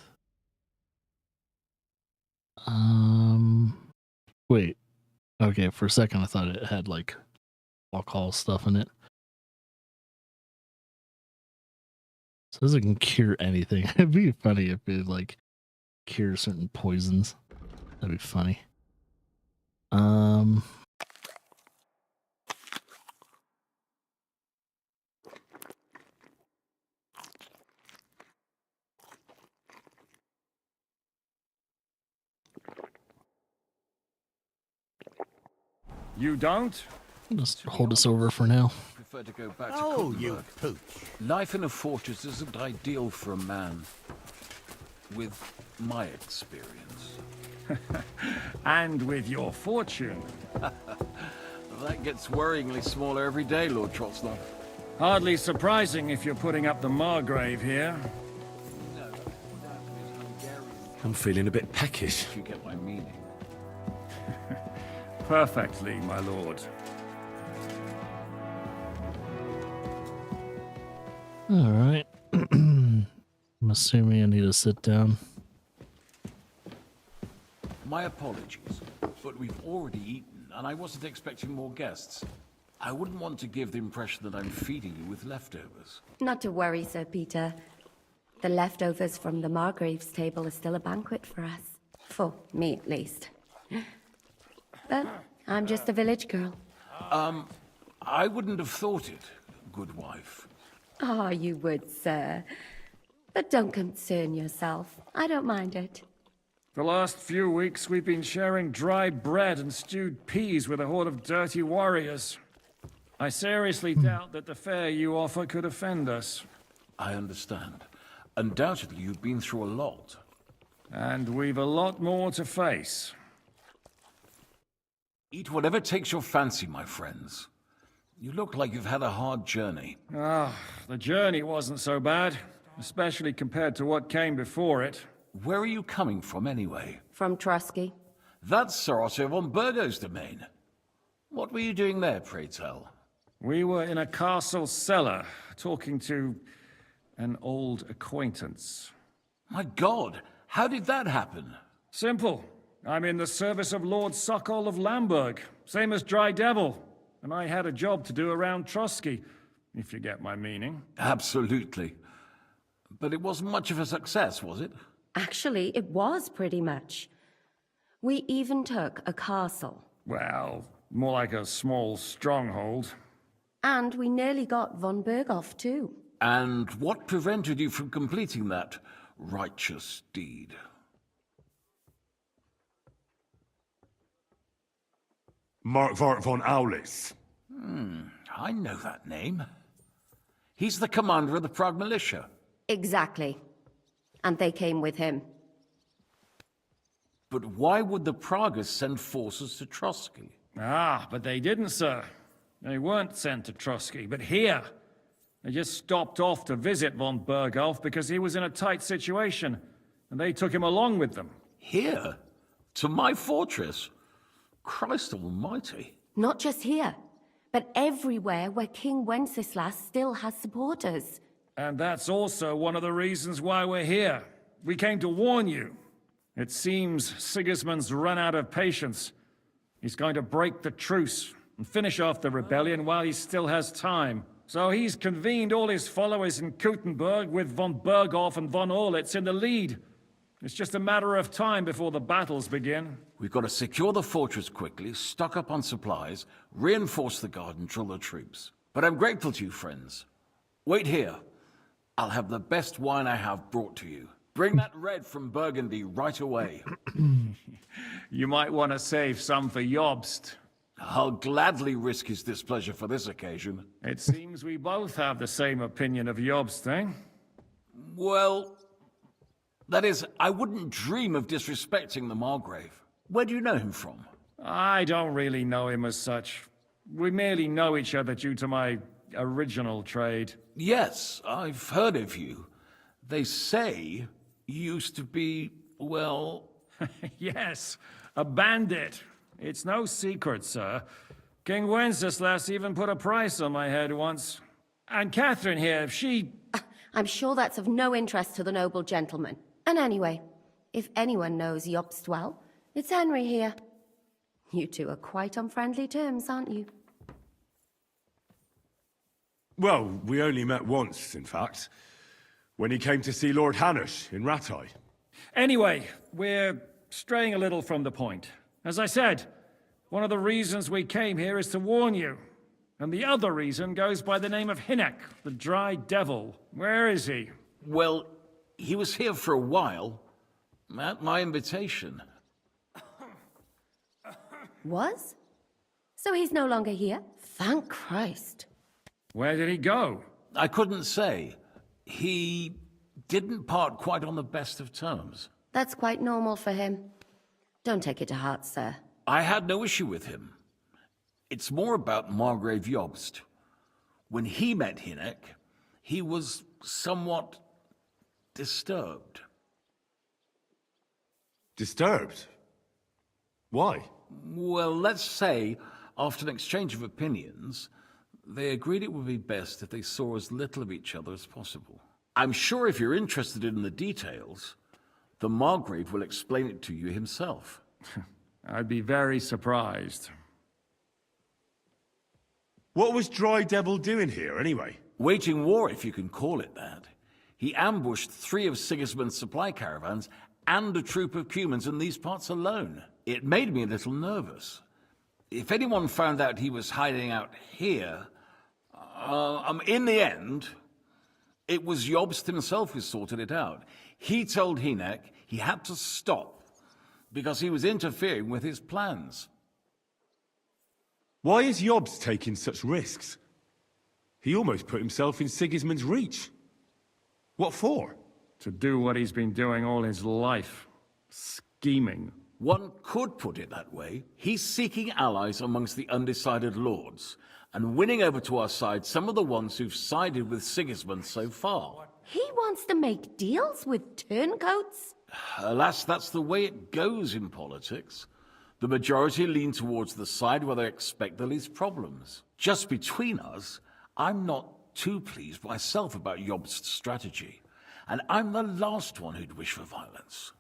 Wait. Okay, for a second I thought it had like alcohol stuff in it. Says it can cure anything. It'd be funny if it like cures certain poisons. That'd be funny. You don't? Just hold us over for now. Prefer to go back Oh, to you Kuttenberg. pooch. Life in a fortress isn't ideal for a man. With my experience. And with your fortune. That gets worryingly smaller every day, Lord Trotsnov. Hardly surprising if you're putting up the Margrave here. I'm feeling a bit peckish. If you get my meaning. Perfectly, my lord. All right. I'm assuming I need to sit down. My apologies, but we've already eaten, and I wasn't expecting more guests. I wouldn't want to give the impression that I'm feeding you with leftovers. Not to worry, Sir Peter. The leftovers from the Margrave's table are still a banquet for us. For me, at least. But I'm just a village girl. I wouldn't have thought it, good wife. Ah, you would, sir. But don't concern yourself. I don't mind it. The last few weeks we've been sharing dry bread and stewed peas with a horde of dirty warriors. I seriously doubt that the fare you offer could offend us. I understand. Undoubtedly, you've been through a lot. And we've a lot more to face. Eat whatever takes your fancy, my friends. You look like you've had a hard journey. The journey wasn't so bad, especially compared to what came before it. Where are you coming from, anyway? From Trusky. That's Sir Otto von Burgo's domain. What were you doing there, pray tell? We were in a castle cellar, talking to an old acquaintance. My God, how did that happen? Simple. I'm in the service of Lord Sokol of Lamberg, same as Dry Devil, and I had a job to do around Trusky, if you get my meaning. Absolutely. But it wasn't much of a success, was it? Actually, it was pretty much. We even took a castle. Well, more like a small stronghold. And we nearly got von Berghoff, too. And what prevented you from completing that righteous deed? Markvart von Aulis. I know that name. He's the commander of the Prague militia. Exactly. And they came with him. But why would the Praguers send forces to Trusky? But they didn't, sir. They weren't sent to Trusky, but here. They just stopped off to visit von Berghoff because he was in a tight situation, and they took him along with them. Here? To my fortress? Christ almighty. Not just here, but everywhere where King Wenceslas still has supporters. And that's also one of the reasons why we're here. We came to warn you. It seems Sigismund's run out of patience. He's going to break the truce and finish off the rebellion while he still has time. So he's convened all his followers in Kuttenberg with von Berghoff and von Orlitz in the lead. It's just a matter of time before the battles begin. We've got to secure the fortress quickly, stock up on supplies, reinforce the guard and drill the troops. But I'm grateful to you, friends. Wait here. I'll have the best wine I have brought to you. Bring that red from Burgundy right away. You might want to save some for Jobst. I'll gladly risk his displeasure for this occasion. It seems we both have the same opinion of Jobst, eh? Well, that is, I wouldn't dream of disrespecting the Margrave. Where do you know him from? I don't really know him as such. We merely know each other due to my original trade. Yes, I've heard of you. They say you used to be, well... Yes, a bandit. It's no secret, sir. King Wenceslas even put a price on my head once. And Catherine here, she... I'm sure that's of no interest to the noble gentleman. And anyway, if anyone knows Jobst well, it's Henry here. You two are quite on friendly terms, aren't you? Well, we only met once, in fact. When he came to see Lord Hanush in Rattay. Anyway, we're straying a little from the point. As I said, one of the reasons we came here is to warn you. And the other reason goes by the name of Hinek, the Dry Devil. Where is he? Well, he was here for a while. At my invitation. Was? So he's no longer here? Thank Christ. Where did he go? I couldn't say. He didn't part quite on the best of terms. That's quite normal for him. Don't take it to heart, sir. I had no issue with him. It's more about Margrave Jobst. When he met Hynek, he was somewhat disturbed. Disturbed? Why? Well, let's say, after an exchange of opinions, they agreed it would be best if they saw as little of each other as possible. I'm sure if you're interested in the details, the Margrave will explain it to you himself. I'd be very surprised. What was Dry Devil doing here, anyway? Waging war, if you can call it that. He ambushed 3 of Sigismund's supply caravans and a troop of humans in these parts alone. It made me a little nervous. If anyone found out he was hiding out here, in the end, it was Jobst himself who sorted it out. He told Hynek he had to stop because he was interfering with his plans. Why is Jobst taking such risks? He almost put himself in Sigismund's reach. What for? To do what he's been doing all his life. Scheming. One could put it that way. He's seeking allies amongst the undecided lords, and winning over to our side some of the ones who've sided with Sigismund so far. He wants to make deals with turncoats? Alas, that's the way it goes in politics. The majority lean towards the side where they expect the least problems. Just between us, I'm not too pleased myself about Jobst's strategy, and I'm the last one who'd wish for violence.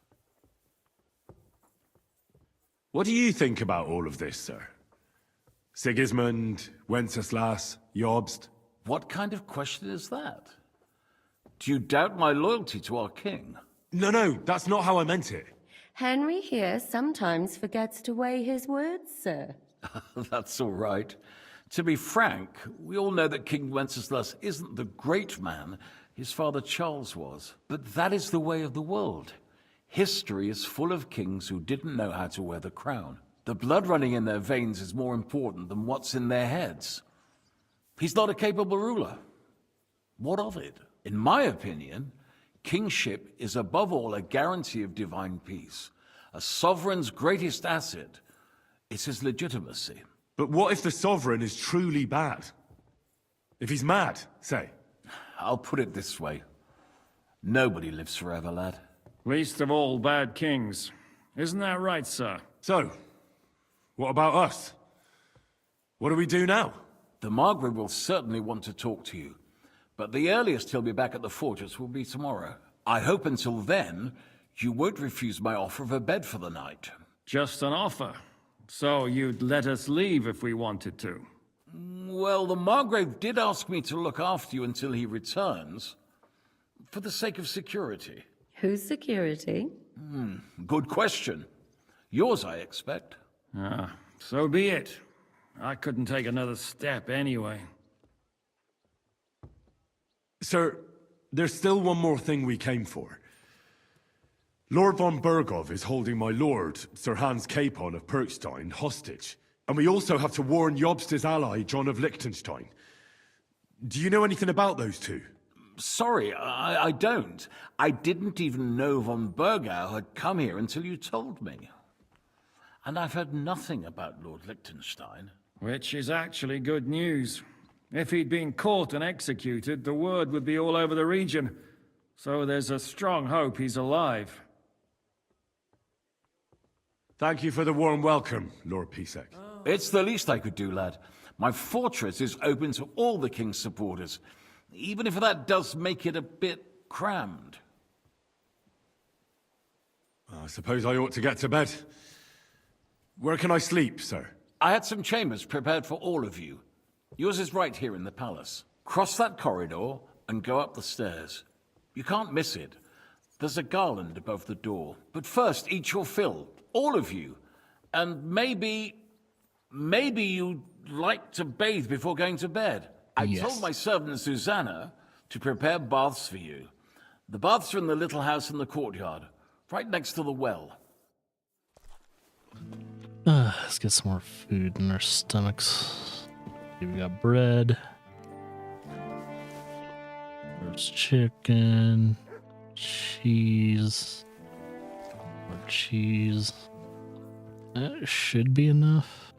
What do you think about all of this, sir? Sigismund, Wenceslas, Jobst? What kind of question is that? Do you doubt my loyalty to our king? No, that's not how I meant it. Henry here sometimes forgets to weigh his words, sir. That's all right. To be frank, we all know that King Wenceslas isn't the great man his father Charles was. But that is the way of the world. History is full of kings who didn't know how to wear the crown. The blood running in their veins is more important than what's in their heads. He's not a capable ruler. What of it? In my opinion, kingship is above all a guarantee of divine peace. A sovereign's greatest asset is his legitimacy. But what if the sovereign is truly bad? If he's mad, say? I'll put it this way. Nobody lives forever, lad. Least of all bad kings. Isn't that right, sir? So, what about us? What do we do now? The Margrave will certainly want to talk to you, but the earliest he'll be back at the fortress will be tomorrow. I hope until then, you won't refuse my offer of a bed for the night. Just an offer. So you'd let us leave if we wanted to? Well, the Margrave did ask me to look after you until he returns, for the sake of security. Whose security? Good question. Yours, I expect. So be it. I couldn't take another step anyway. Sir, there's still one more thing we came for. Lord von Bergov is holding my lord, Sir Hans Capon of Perkstein, hostage. And we also have to warn Jobst's ally, John of Liechtenstein. Do you know anything about those two? Sorry, I don't. I didn't even know von Bergau had come here until you told me. And I've heard nothing about Lord Liechtenstein. Which is actually good news. If he'd been caught and executed, the word would be all over the region. So there's a strong hope he's alive. Thank you for the warm welcome, Lord Pisek. It's the least I could do, lad. My fortress is open to all the king's supporters, even if that does make it a bit crammed. I suppose I ought to get to bed. Where can I sleep, sir? I had some chambers prepared for all of you. Yours is right here in the palace. Cross that corridor and go up the stairs. You can't miss it. There's a garland above the door. But first, eat your fill. All of you. And maybe you'd like to bathe before going to bed. I told my servant Susanna to prepare baths for you. The baths are in the little house in the courtyard, right next to the well. Let's get some more food in our stomachs. Okay, we got bread. There's chicken. Cheese. More cheese. That should be enough.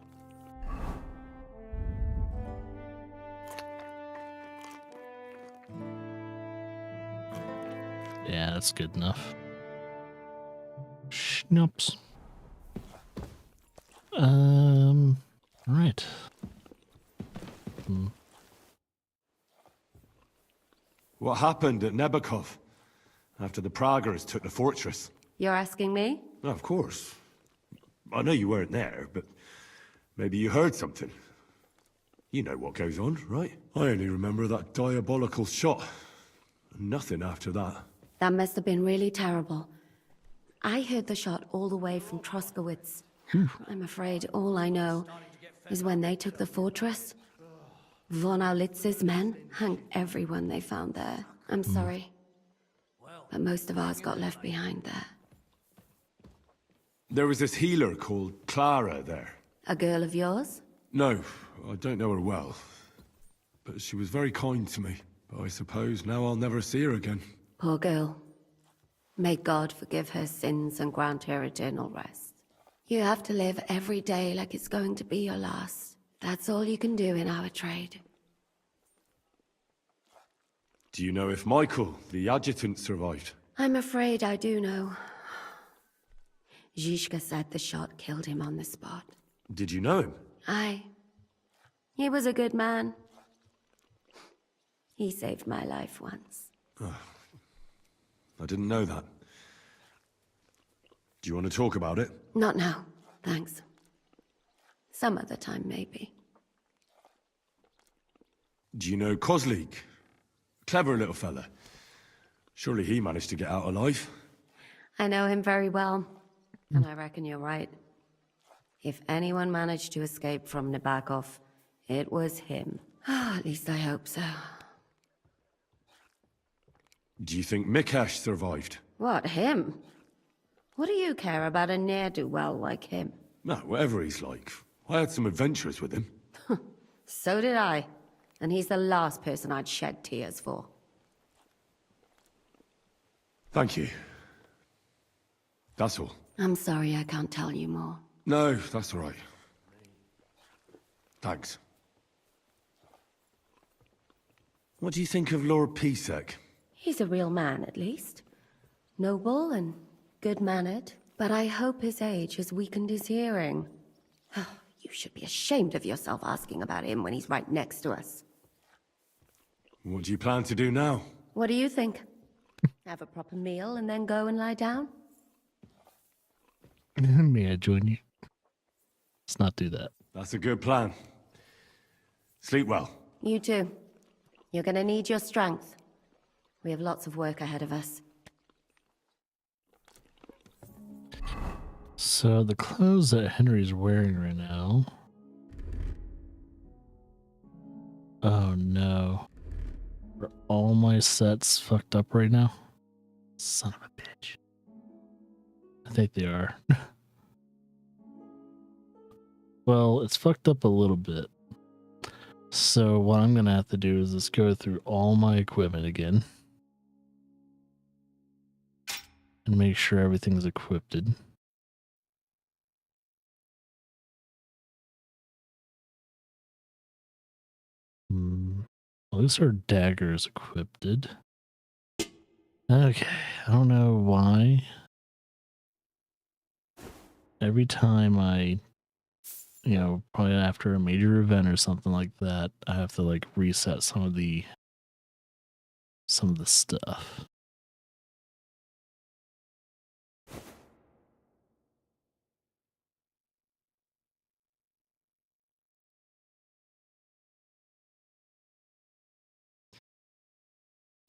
Yeah, that's good enough. Schnapps. Right. What happened at Nebakov after the Praguers took the fortress? You're asking me? Oh, of course. I know you weren't there, but maybe you heard something. You know what goes on, right? I only remember that diabolical shot. Nothing after that. That must have been really terrible. I heard the shot all the way from Troskowitz. I'm afraid all I know is when they took the fortress, Von Aulitz's men hung everyone they found there. I'm sorry, but most of ours got left behind there. There was this healer called Clara there. A girl of yours? No, I don't know her well. But she was very kind to me. But I suppose now I'll never see her again. Poor girl. May God forgive her sins and grant her eternal rest. You have to live every day like it's going to be your last. That's all you can do in our trade. Do you know if Michael, the adjutant, survived? I'm afraid I do know. Zhishka said the shot killed him on the spot. Did you know him? Aye. He was a good man. He saved my life once. Oh, I didn't know that. Do you want to talk about it? Not now, thanks. Some other time, maybe. Do you know Kozlik? Clever little fella. Surely he managed to get out alive. I know him very well, and I reckon you're right. If anyone managed to escape from Nabokov, it was him. At least I hope so. Do you think Mikash survived? What, him? What do you care about a ne'er-do-well like him? No, whatever he's like. I had some adventures with him. So did I. And he's the last person I'd shed tears for. Thank you. That's all. I'm sorry I can't tell you more. No, that's all right. Thanks. What do you think of Lord Pisek? He's a real man, at least. Noble and good-mannered, but I hope his age has weakened his hearing. You should be ashamed of yourself asking about him when he's right next to us. What do you plan to do now? What do you think? Have a proper meal and then go and lie down? May I join you? Let's not do that. That's a good plan. Sleep well. You too. You're gonna need your strength. We have lots of work ahead of us. So the clothes that Henry's wearing right now. Oh no. Are all my sets fucked up right now? Son of a bitch. I think they are. Well, it's fucked up a little bit. So what I'm gonna have to do is just go through all my equipment again. And make sure everything's equipped. At least our dagger is equipped. Okay, I don't know why. Every time I, probably after a major event or something like that, I have to like reset some of the stuff.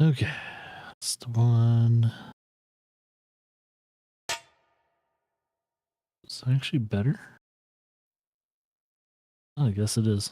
Okay, that's the one. It's actually better. Oh, I guess it is.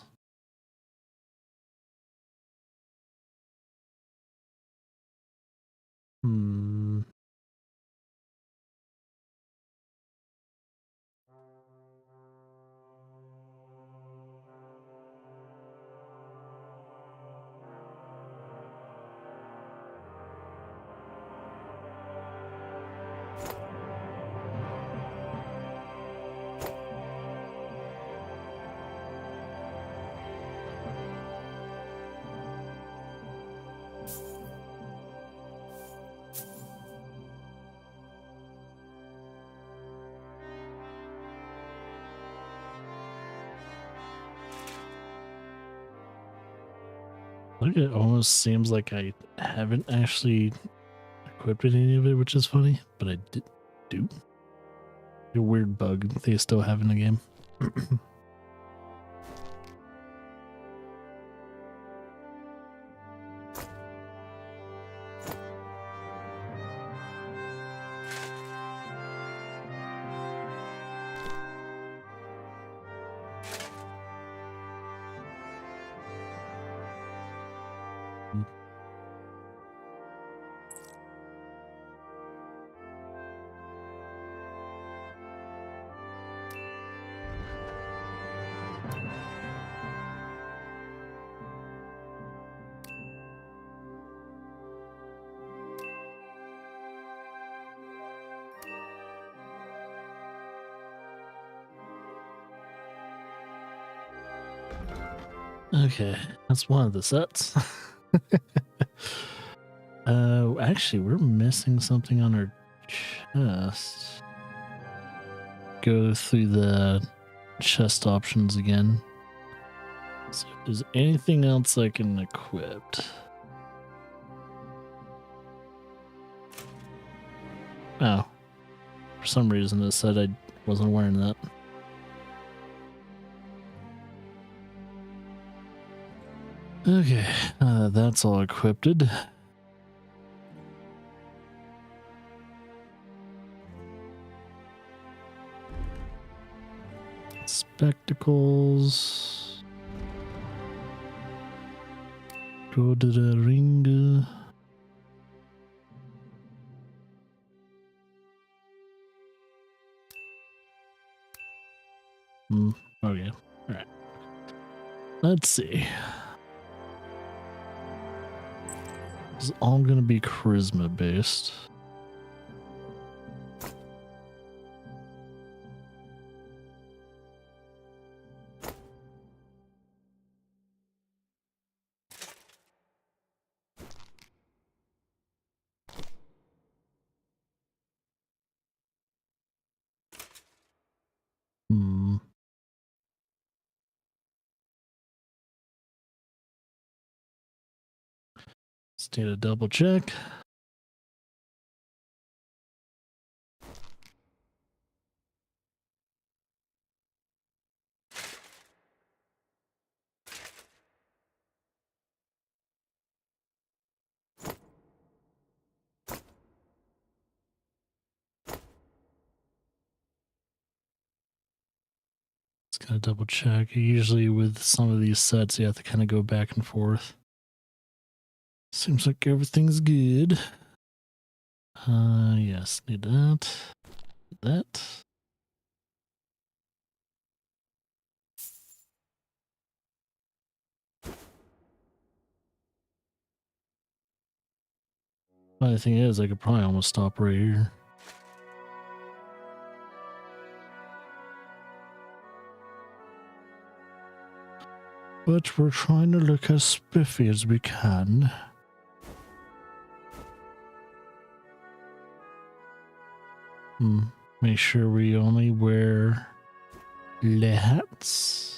Like it almost seems like I haven't actually equipped any of it, which is funny, but I do. A weird bug they still have in the game. Okay, that's one of the sets. Actually, we're missing something on our chest. Go through the chest options again. So if there's anything else I can equip? Oh, for some reason it said I wasn't wearing that. Okay, that's all equipped. Spectacles. Go to the ring. Okay, alright. Let's see. It's all gonna be charisma based. Just need a double check. Just gotta double check. Usually with some of these sets, you have to kind of go back and forth. Seems like everything's good. Yes, need that. That. Funny thing is, I could probably almost stop right here. But we're trying to look as spiffy as we can. Make sure we only wear hats.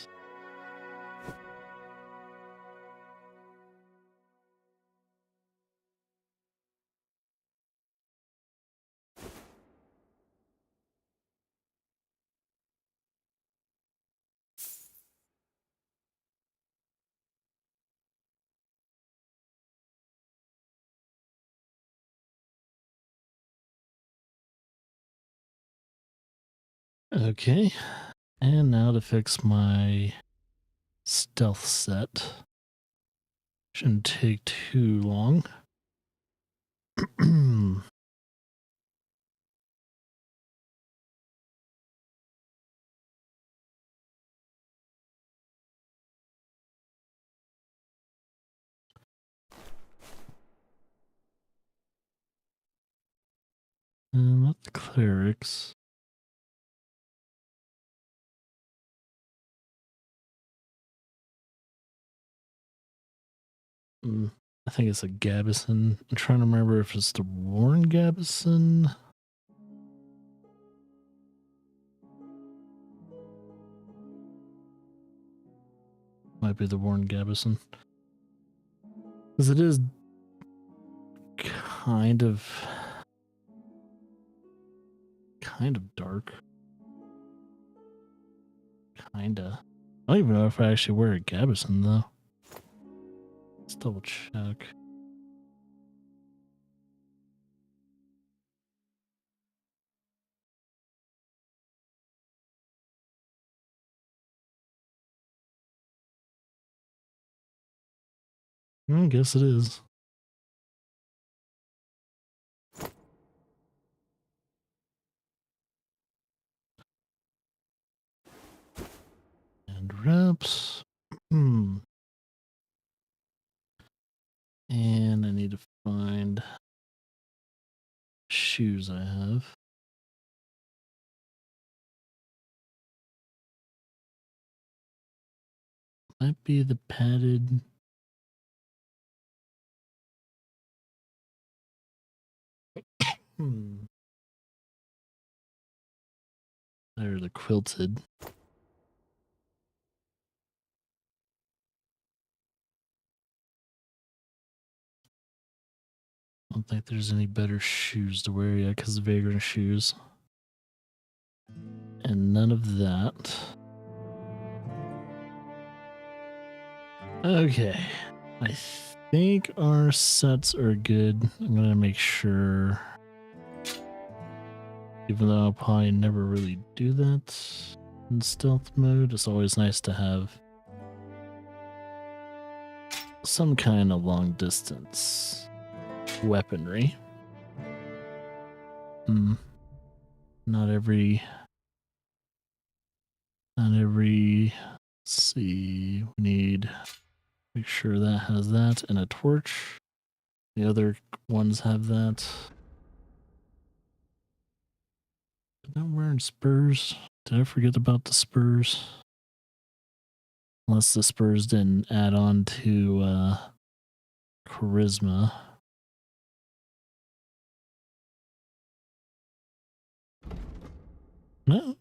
Okay, and now to fix my stealth set. Shouldn't take too long. Not the clerics. I think it's a Gabison. I'm trying to remember if it's the Warren Gabison. Might be the Warren Gabison. Because it is kind of dark. Kinda. I don't even know if I actually wear a gabardine though. Let's double check. I guess it is. And reps. And I need to find shoes I have. Might be the padded. They're the quilted. I don't think there's any better shoes to wear yet because Vagrant shoes. And none of that. Okay. I think our sets are good. I'm going to make sure. Even though I'll probably never really do that in stealth mode, it's always nice to have some kind of long distance weaponry. Not every, let's see, we need, make sure that has that and a torch. The other ones have that. I'm wearing spurs. Did I forget about the spurs? Unless the spurs didn't add on to charisma. No,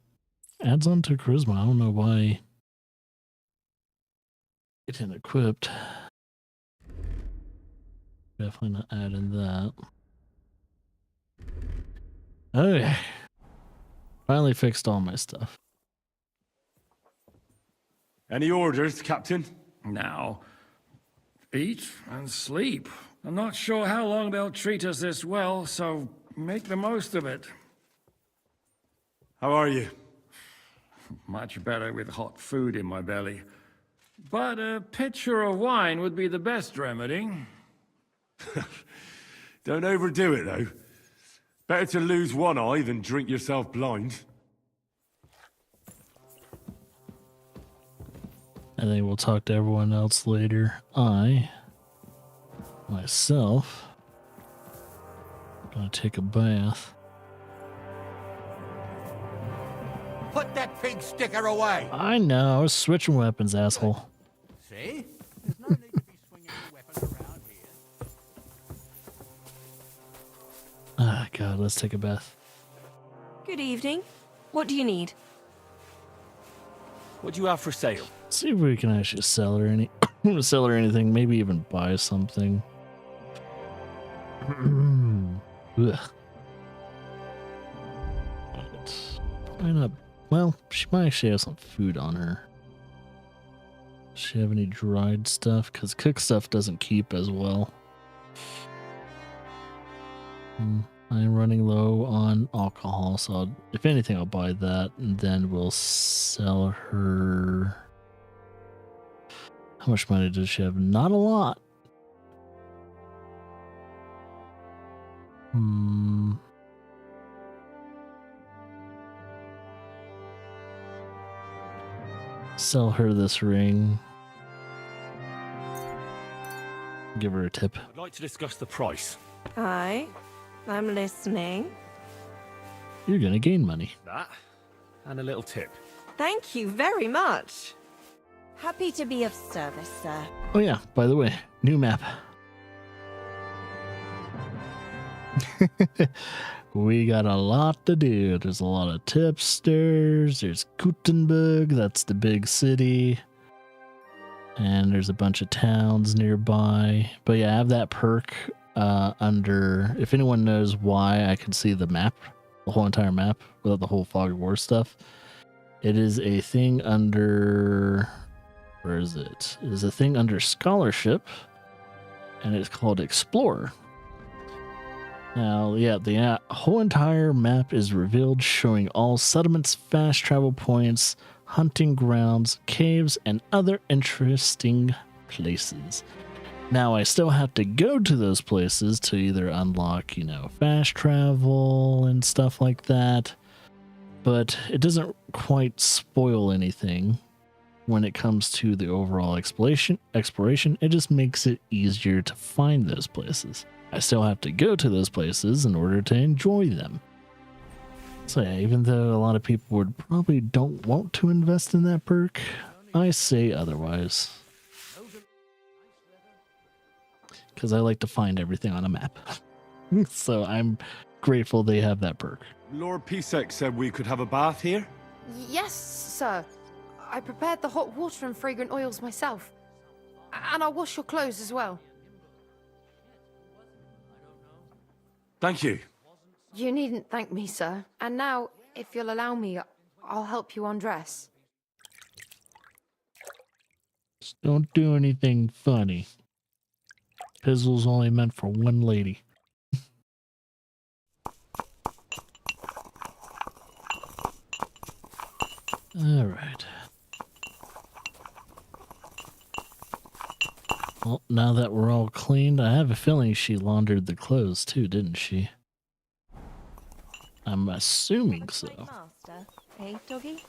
adds on to charisma. I don't know why it didn't equipped. Definitely not adding that. Okay. Finally fixed all my stuff. Any orders, Captain? Now, eat and sleep. I'm not sure how long they'll treat us this well, so make the most of it. How are you? Much better with hot food in my belly. But a pitcher of wine would be the best remedy. Don't overdo it, though. Better to lose one eye than drink yourself blind. And then we'll talk to everyone else later. I, myself, gonna take a bath. Put that pig sticker away. I know, I was switching weapons, asshole. See? There's no need to be swinging your weapon around here. Ah, God, let's take a bath. Good evening. What do you need? What do you have for sale? See if we can actually sell her anything, maybe even buy something. Ugh. Why not? Well, she might actually have some food on her. Does she have any dried stuff? Because cooked stuff doesn't keep as well. I'm running low on alcohol, so if anything, I'll buy that, and then we'll sell her. How much money does she have? Not a lot. Sell her this ring. Give her a tip. I'd like to discuss the price. Aye, I'm listening. You're gonna gain money. That, and a little tip. Thank you very much. Happy to be of service, sir. Oh yeah, by the way, new map. We got a lot to do. There's a lot of tipsters. There's Gutenberg, that's the big city. And there's a bunch of towns nearby. But yeah, I have that perk under... If anyone knows why I can see the map, the whole entire map, without the whole Fog of War stuff, it is a thing under... Where is it? It is a thing under Scholarship, and it's called Explorer. Now, yeah, the whole entire map is revealed, showing all settlements, fast travel points, hunting grounds, caves, and other interesting places. Now, I still have to go to those places to either unlock, fast travel and stuff like that, but it doesn't quite spoil anything when it comes to the overall exploration. It just makes it easier to find those places. I still have to go to those places in order to enjoy them. So yeah, even though a lot of people would probably don't want to invest in that perk, I say otherwise. Because I like to find everything on a map. So I'm grateful they have that perk. Lord Pisek said we could have a bath here? Yes, sir. I prepared the hot water and fragrant oils myself. And I'll wash your clothes as well. Thank you. You needn't thank me, sir. And now, if you'll allow me, I'll help you undress. Just don't do anything funny. Pizzle's only meant for one lady. Alright. Well, now that we're all cleaned, I have a feeling she laundered the clothes too, didn't she? I'm assuming so. Master, hey, doggy?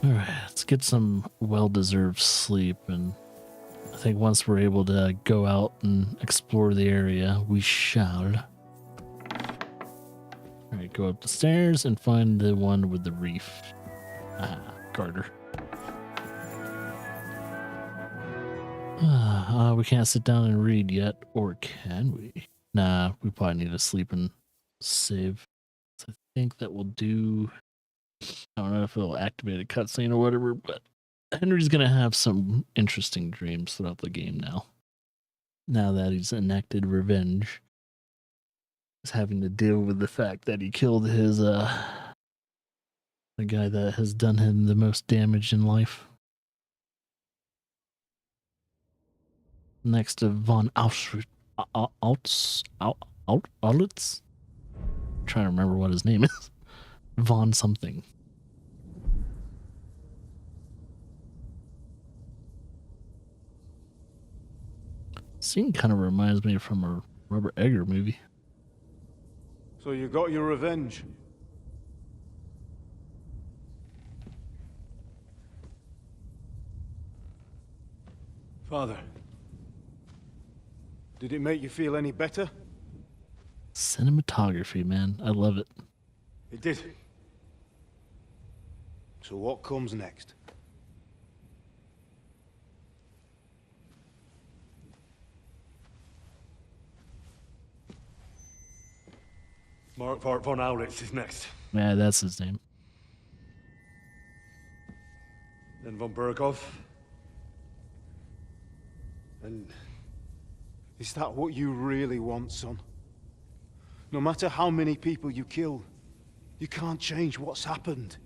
Alright, let's get some well-deserved sleep, and I think once we're able to go out and explore the area, we shall. Alright, go up the stairs and find the one with the reef. Garter. We can't sit down and read yet, or can we? Nah, we probably need to sleep and save. So I think that will do. I don't know if it'll activate a cutscene or whatever, but Henry's gonna have some interesting dreams throughout the game now. Now that he's enacted revenge. He's having to deal with the fact that he killed his the guy that has done him the most damage in life. Next to von Auschwitz. Trying to remember what his name is. Von something. Scene kind of reminds me from a Robert Egger movie. So you got your revenge? Father, did it make you feel any better? Cinematography, man. I love it. It did. So what comes next? Mark von Aulitz is next. Yeah, that's his name. Then von Burgov. And is that what you really want, son? No matter how many people you kill, you can't change what's happened.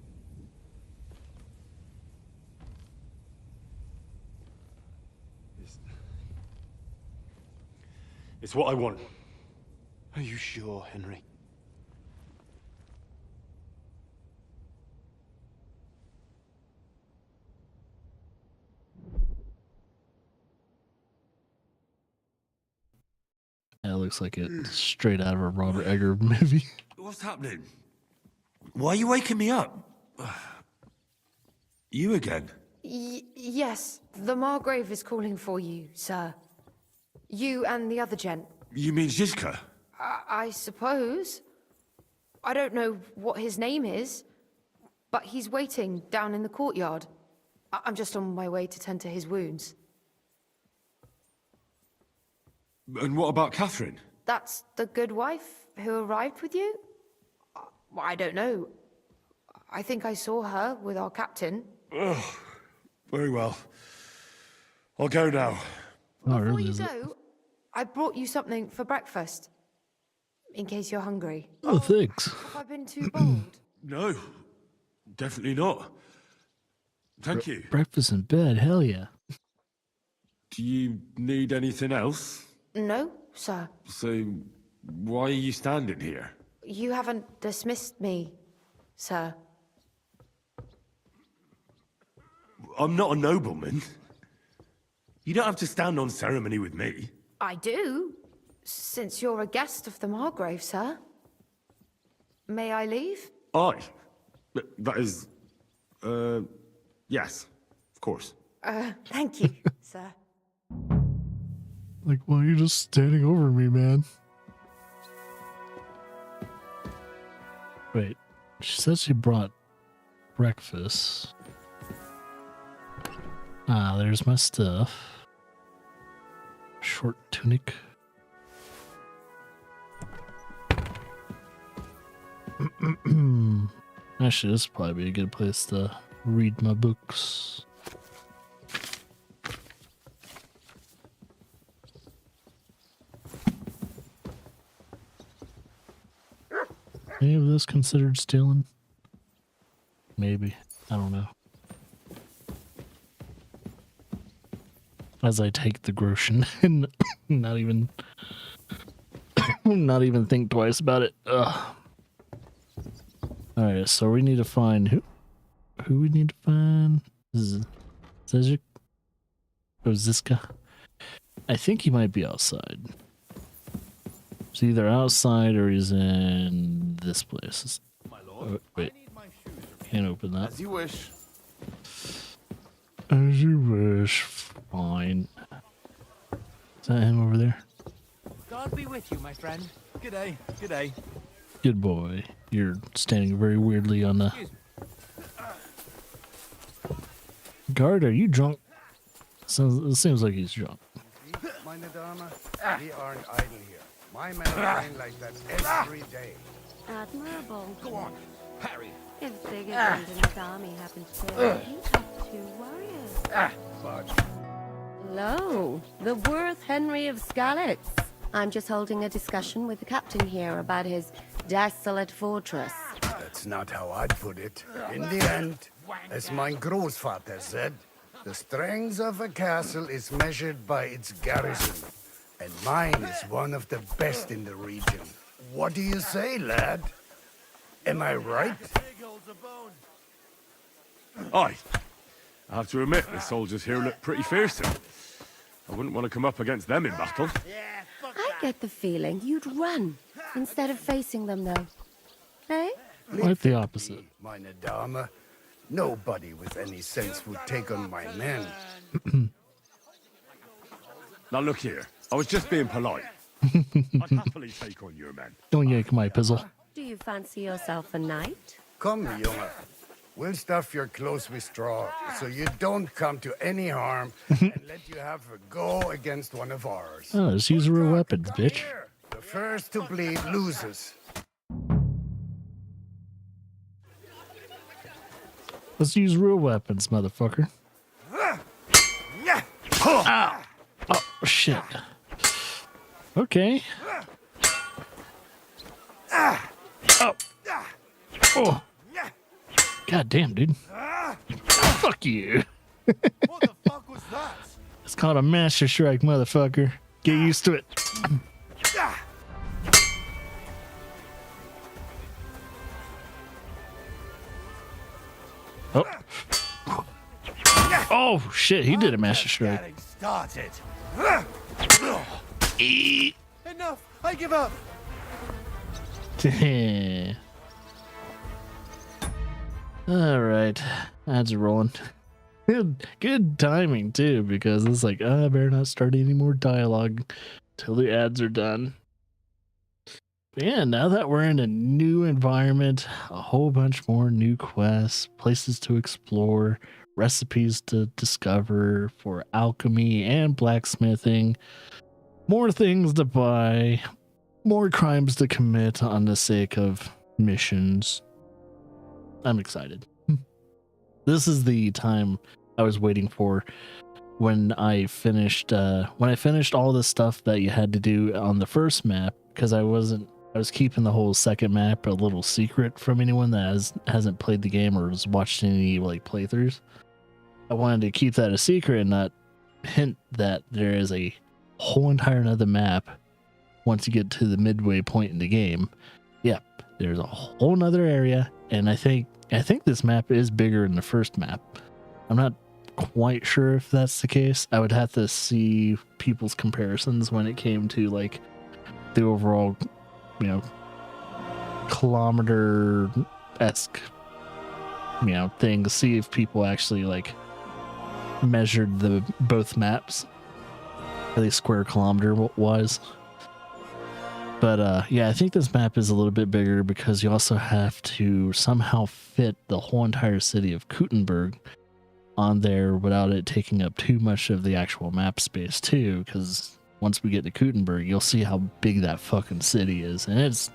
It's what I want. Are you sure, Henry? That looks like it straight out of a Robert Egger movie. What's happening? Why are you waking me up? You again? Yes, the Margrave is calling for you, sir. You and the other gent. You mean Zizka? I suppose. I don't know what his name is, but he's waiting down in the courtyard. I'm just on my way to tend to his wounds. And what about Catherine? That's the good wife who arrived with you? I don't know. I think I saw her with our captain. Oh, very well. I'll go now. Before you go, I brought you something for breakfast. In case you're hungry. Oh, thanks. Have I been too bold? No, definitely not. Thank you. Breakfast in bed, hell yeah. Do you need anything else? No, sir. So, why are you standing here? You haven't dismissed me, sir. I'm not a nobleman. You don't have to stand on ceremony with me. I do, since you're a guest of the Margrave, sir. May I leave? Aye. That is... yes, of course. Thank you, sir. Like, why are you just standing over me, man? Wait, she said she brought breakfast. Ah, there's my stuff. Short tunic. Actually, this would probably be a good place to read my books. Any of this considered stealing? Maybe. I don't know. As I take the groschen and not even think twice about it. Ugh. Alright, so we need to find who we need to find? Zezik? Oh, Ziska? I think he might be outside. He's either outside or he's in this place. Oh, wait. Can't open that. As you wish. As you wish. Fine. Is that him over there? God be with you, my friend. G'day, g'day. Good boy. You're standing very weirdly on the... Guard, are you drunk? It seems like he's drunk. Meine Dame, we aren't idle here. My men are trained like that every day. Admirable. Go on, Harry. If Sigismund and his army happens to you have two warriors. But Hello, the Worth Henry of Skalitz. I'm just holding a discussion with the captain here about his desolate fortress. that's not how I'd put it. In the end, as my Großvater said, the strength of a castle is measured by its garrison. And mine is one of the best in the region. What do you say, lad? Am I right? Aye. I have to admit, the soldiers here look pretty fearsome. I wouldn't want to come up against them in battle. I get the feeling you'd run instead of facing them, though. Eh? Quite the opposite. Meine Dame, nobody with any sense would take on my men. Now look here, I was just being polite. I'd happily take on your men. Don't yank my pizzle. Do you fancy yourself a knight? Come, Junge. We'll stuff your clothes with straw, so you don't come to any harm, and let you have a go against one of ours. Oh, just use real weapons, bitch. The first to bleed loses. Let's use real weapons, motherfucker. Ow! Oh, shit. Okay. Oh. Oh. God damn, dude. Fuck you. What the fuck was that? It's called a master strike, motherfucker. Get used to it. Oh. Oh, shit. He did a master strike. Getting started. E Enough. I give up. All right, ads are rolling. Good timing too, because it's like, I better not start any more dialogue till the ads are done. But yeah, now that we're in a new environment, a whole bunch more new quests, places to explore, recipes to discover for alchemy and blacksmithing, more things to buy, more crimes to commit on the sake of missions. I'm excited. This is the time I was waiting for when I finished all the stuff that you had to do on the first map, because I was keeping the whole second map a little secret from anyone that hasn't played the game or has watched any like playthroughs. I wanted to keep that a secret and not hint that there is a whole entire another map once you get to the midway point in the game. Yep, there's a whole nother area, and I think this map is bigger than the first map. I'm not quite sure if that's the case. I would have to see people's comparisons when it came to like the overall, kilometer-esque, thing, to see if people actually like measured the both maps, at least square kilometer wise. But yeah, I think this map is a little bit bigger because you also have to somehow fit the whole entire city of Kuttenberg on there without it taking up too much of the actual map space too, because once we get to Kuttenberg, you'll see how big that fucking city is, and it's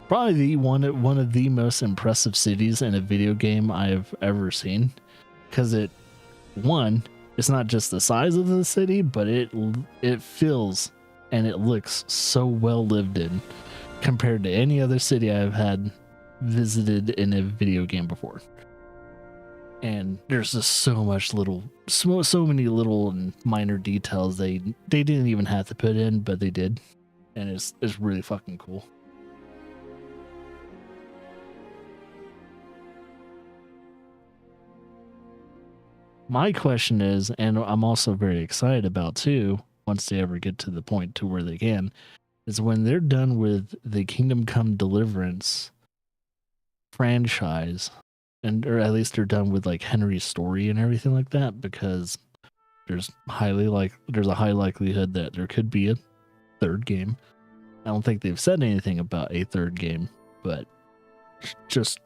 probably one of the most impressive cities in a video game I've ever seen, because it's not just the size of the city, but it feels and it looks so well lived in compared to any other city I've had visited in a video game before. And there's just so many little and minor details they didn't even have to put in, but they did, and it's really fucking cool. My question is, and I'm also very excited about too, once they ever get to the point to where they can, is when they're done with the Kingdom Come Deliverance franchise, or at least they're done with like Henry's story and everything like that, because there's a high likelihood that there could be a third game. I don't think they've said anything about a third game, but just,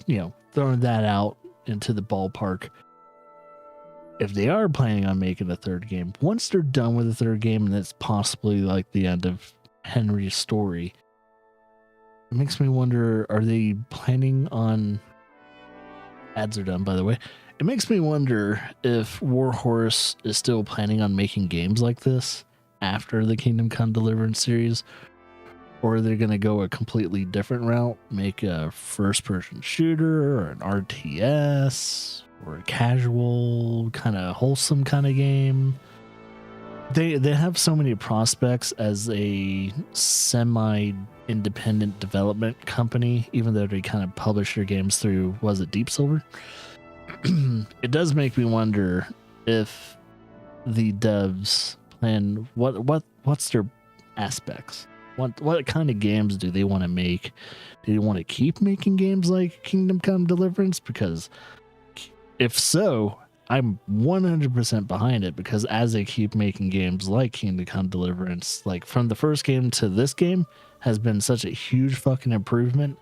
throwing that out into the ballpark. If they are planning on making a third game, once they're done with the third game and it's possibly like the end of Henry's story, it makes me wonder, are they planning on... Ads are done, by the way. It makes me wonder if Warhorse is still planning on making games like this after the Kingdom Come Deliverance series, or are they going to go a completely different route, make a first-person shooter or an RTS or a casual, kind of wholesome kind of game. They have so many prospects as a semi-independent development company, even though they kind of publish their games through, was it Deep Silver? It does make me wonder if the devs plan, what's their aspects? What kind of games do they want to make? Do they want to keep making games like Kingdom Come Deliverance? Because if so, I'm 100% behind it, because as they keep making games like Kingdom Come Deliverance, like from the first game to this game, has been such a huge fucking improvement,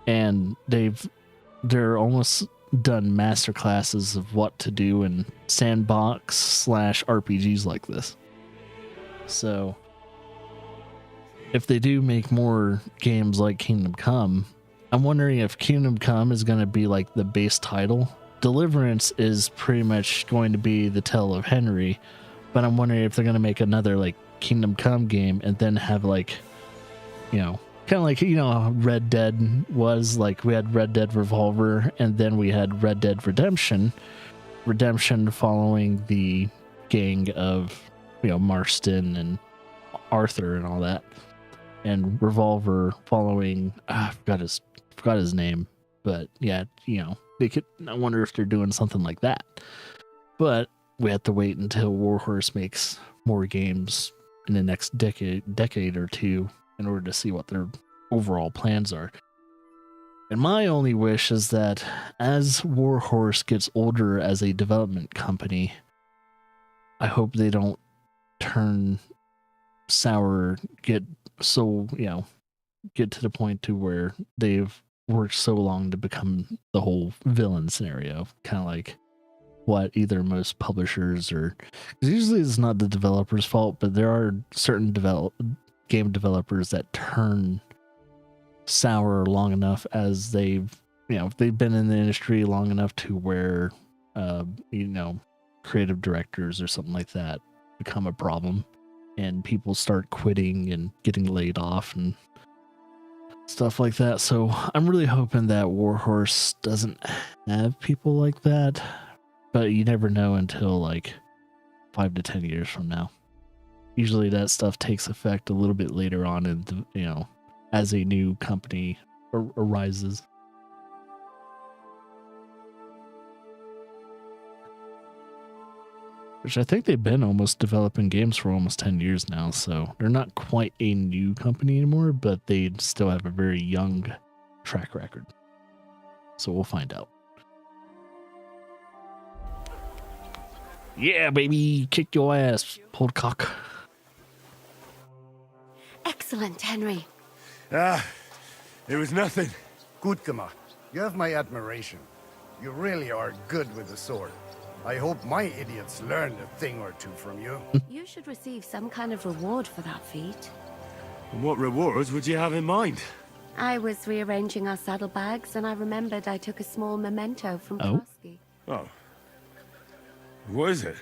and they're almost done master classes of what to do in sandbox / RPGs like this. So if they do make more games like Kingdom Come, I'm wondering if Kingdom Come is going to be like the base title. Deliverance is pretty much going to be the tale of Henry, but I'm wondering if they're going to make another like Kingdom Come game and then have like, kind of like, how Red Dead was. Like, we had Red Dead Revolver, and then we had Red Dead Redemption following the gang of, Marston and Arthur and all that, and Revolver following, I forgot his name, but yeah, they could. I wonder if they're doing something like that. But we have to wait until Warhorse makes more games in the next decade or two in order to see what their overall plans are. And my only wish is that as Warhorse gets older as a development company, I hope they don't turn sour, get to the point to where they've worked so long to become the whole villain scenario, kind of like what either most publishers, or because usually it's not the developer's fault, but there are certain game developers that turn sour long enough as they've you know, if they've been in the industry long enough to where, you know, creative directors or something like that become a problem and people start quitting and getting laid off and stuff like that. So I'm really hoping that Warhorse doesn't have people like that, but you never know until like 5 to 10 years from now. Usually that stuff takes effect a little bit later on in the, you know, as a new company arises. Which I think they've been almost developing games for almost 10 years now, so they're not quite a new company anymore, but they still have a very young track record. So we'll find out. Yeah, baby, kick your ass, Podcock. Excellent, Henry. It was nothing. Good, Kama. You have my admiration. You really are good with the sword. I hope my idiots learned a thing or two from you. You should receive some kind of reward for that feat. And what rewards would you have in mind? I was rearranging our saddlebags, and I remembered I took a small memento from Krosky. Oh. What is it?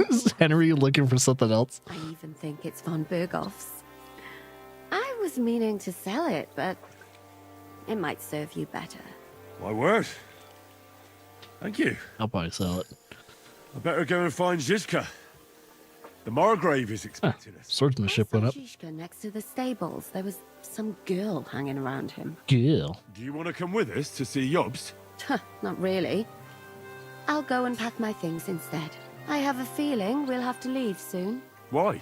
Is Henry looking for something else? I even think it's von Berghoff's. I was meaning to sell it, but it might serve you better. My word. Thank you. I'll probably sell it. I better go and find Zizka. The Margrave is expecting us. Swordsmanship went up. Zizka next to the stables. There was some girl hanging around him. Girl? Do you want to come with us to see Jobst? Not really. I'll go and pack my things instead. I have a feeling we'll have to leave soon. Why?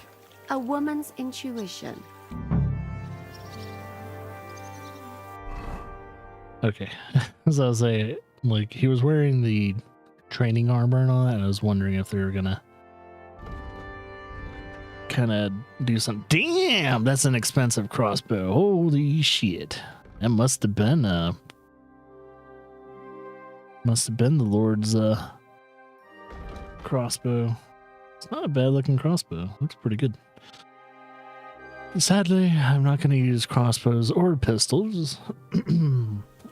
A woman's intuition. Okay. As I was saying, like, he was wearing the training armor and all that, and I was wondering if they were gonna kind of do something. Damn, that's an expensive crossbow. Holy shit. That must have been the Lord's crossbow. It's not a bad looking crossbow. Looks pretty good. Sadly, I'm not going to use crossbows or pistols.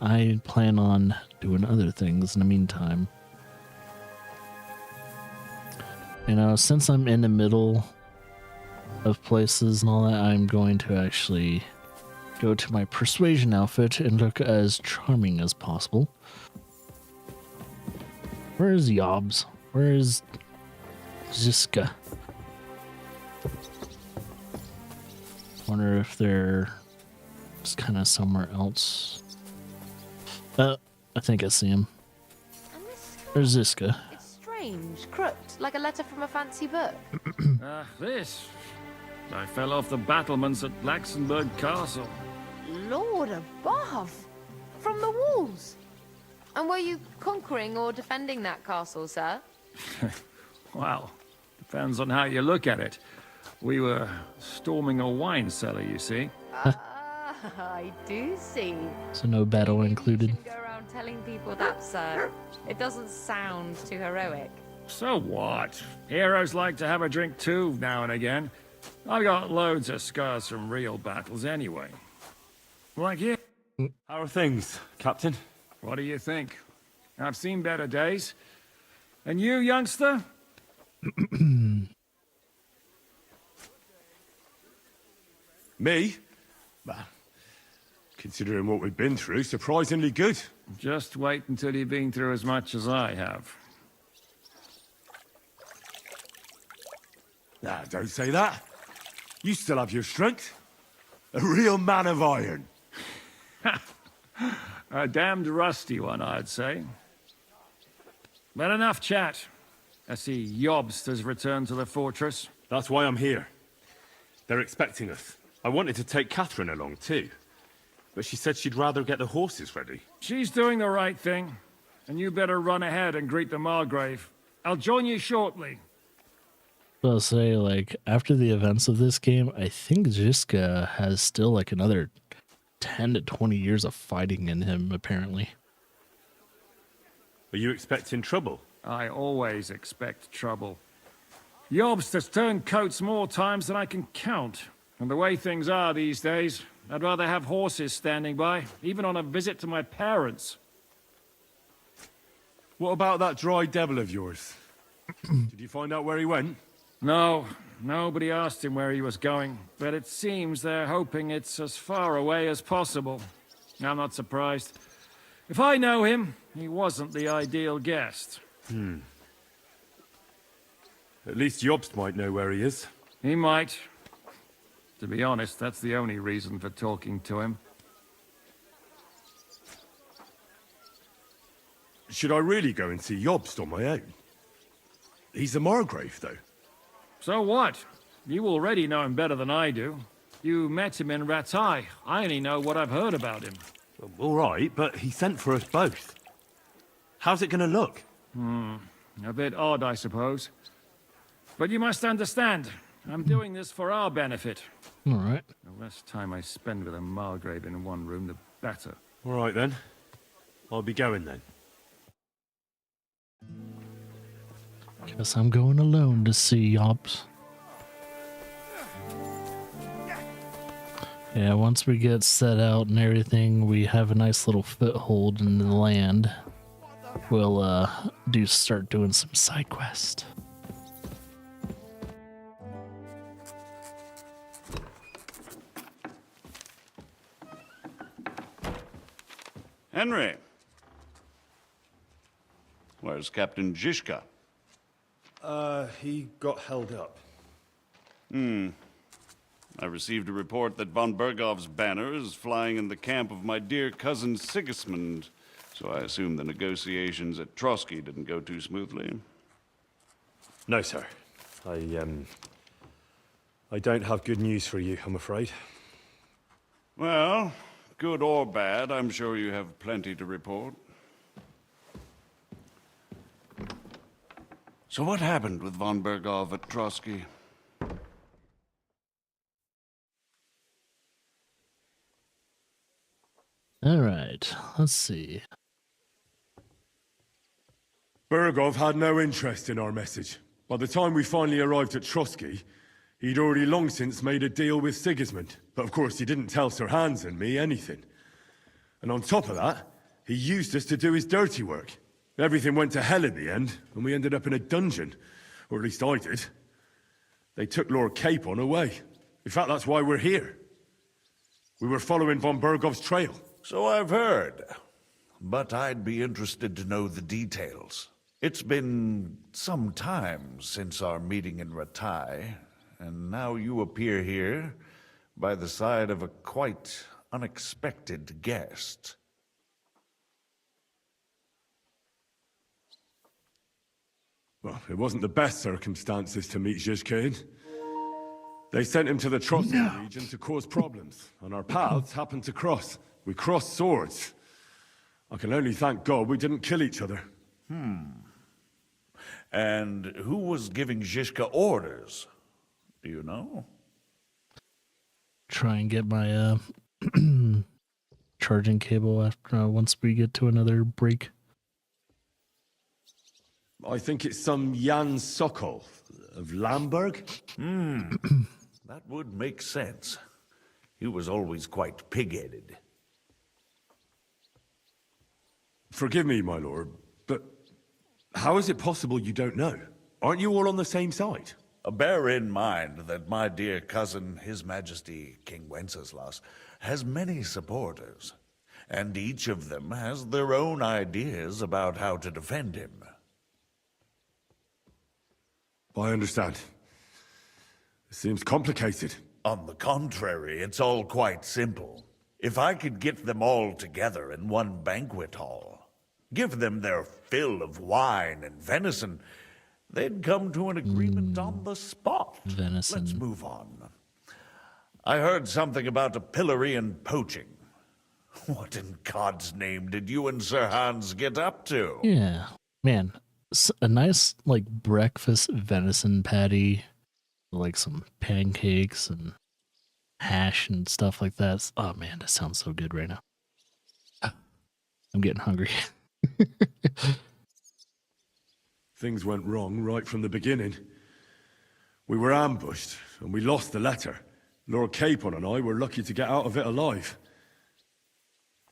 I plan on doing other things in the meantime. You know, since I'm in the middle of places and all that, I'm going to actually go to my persuasion outfit and look as charming as possible. Where is Yobs? Where is Zizka? Wonder if they're just kind of somewhere else. I think I see him. There's Zizka. It's strange, crooked, like a letter from a fancy book. This. I fell off the battlements at Laxenberg Castle. Lord above! From the walls! And were you conquering or defending that castle, sir? Well, depends on how you look at it. We were storming a wine cellar, you see. I do see. So no battle included. Go around telling people that, sir. It doesn't sound too heroic. So what? Heroes like to have a drink too, now and again. I've got loads of scars from real battles anyway. Like you. How are things, Captain? What do you think? I've seen better days. And you, youngster? Me? Well, considering what we've been through, surprisingly good. Just wait until you've been through as much as I have. Nah, don't say that. You still have your strength. A real man of iron. A damned rusty one, I'd say. But enough chat. I see Jobst has returned to the fortress. That's why I'm here. They're expecting us. I wanted to take Catherine along too, but she said she'd rather get the horses ready. She's doing the right thing, and you better run ahead and greet the Margrave. I'll join you shortly. I'll say, like, after the events of this game, I think Zizka has still, like, another 10 to 20 years of fighting in him, apparently. Are you expecting trouble? I always expect trouble. Jobst has turned coats more times than I can count. And the way things are these days, I'd rather have horses standing by, even on a visit to my parents. What about that dry devil of yours? Did you find out where he went? No, nobody asked him where he was going, but it seems they're hoping it's as far away as possible. I'm not surprised. If I know him, he wasn't the ideal guest. At least Jobst might know where he is. He might. To be honest, that's the only reason for talking to him. Should I really go and see Jobst on my own? He's a Margrave, though. So what? You already know him better than I do. You met him in Rattay. I only know what I've heard about him. All right, but he sent for us both. How's it gonna look? A bit odd, I suppose. But you must understand, I'm doing this for our benefit. All right. The less time I spend with a Margrave in one room, the better. All right, then. I'll be going, then. Guess I'm going alone to see Jobst. Yeah, once we get set out and everything, we have a nice little foothold in the land. We'll start doing some side quest. Henry. Where's Captain Zizka? He got held up. I received a report that von Bergov's banner is flying in the camp of my dear cousin Sigismund, so I assume the negotiations at Trotsky didn't go too smoothly. No, sir. I don't have good news for you, I'm afraid. Well, good or bad, I'm sure you have plenty to report. So what happened with von Bergov at Trotsky? All right, let's see. Bergov had no interest in our message. By the time we finally arrived at Trotsky, he'd already long since made a deal with Sigismund. But of course, he didn't tell Sir Hans and me anything. And on top of that, he used us to do his dirty work. Everything went to hell in the end, and we ended up in a dungeon. Or at least I did. They took Lord Capon away. In fact, that's why we're here. We were following von Bergov's trail. So I've heard. But I'd be interested to know the details. It's been some time since our meeting in Rattay, and now you appear here by the side of a quite unexpected guest. Well, it wasn't the best circumstances to meet Zizka in. They sent him to the Trotsky region to cause problems, and our paths happened to cross. We crossed swords. I can only thank God we didn't kill each other. And who was giving Zizka orders? Do you know? Try and get my charging cable after once we get to another break. I think it's some Jan Sokol of Lamberg. That would make sense. He was always quite pig-headed. Forgive me, my lord, but how is it possible you don't know? Aren't you all on the same side? Bear in mind that my dear cousin, His Majesty King Wenceslas, has many supporters, and each of them has their own ideas about how to defend him. I understand. It seems complicated. On the contrary, it's all quite simple. If I could get them all together in one banquet hall, give them their fill of wine and venison, they'd come to an agreement on the spot. Venison. Let's move on. I heard something about a pillory and poaching. What in God's name did you and Sir Hans get up to? Yeah, man, a nice like breakfast venison patty, like some pancakes and hash and stuff like that. Oh man, that sounds so good right now. I'm getting hungry. Things went wrong right from the beginning. We were ambushed, and we lost the letter. Lord Capon and I were lucky to get out of it alive.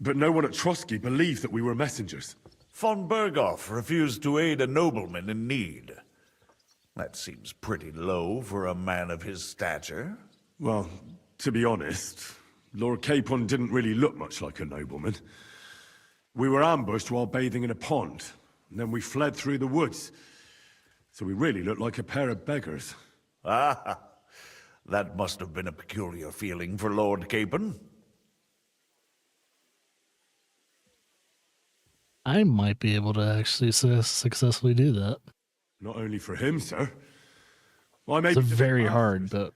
But no one at Trotsky believed that we were messengers. Von Berghoff refused to aid a nobleman in need. That seems pretty low for a man of his stature. Well, to be honest, Lord Capon didn't really look much like a nobleman. We were ambushed while bathing in a pond, and then we fled through the woods. So we really looked like a pair of beggars. Ah, that must have been a peculiar feeling for Lord Capon. I might be able to actually successfully do that. Not only for him, sir. I may It's be very hard, but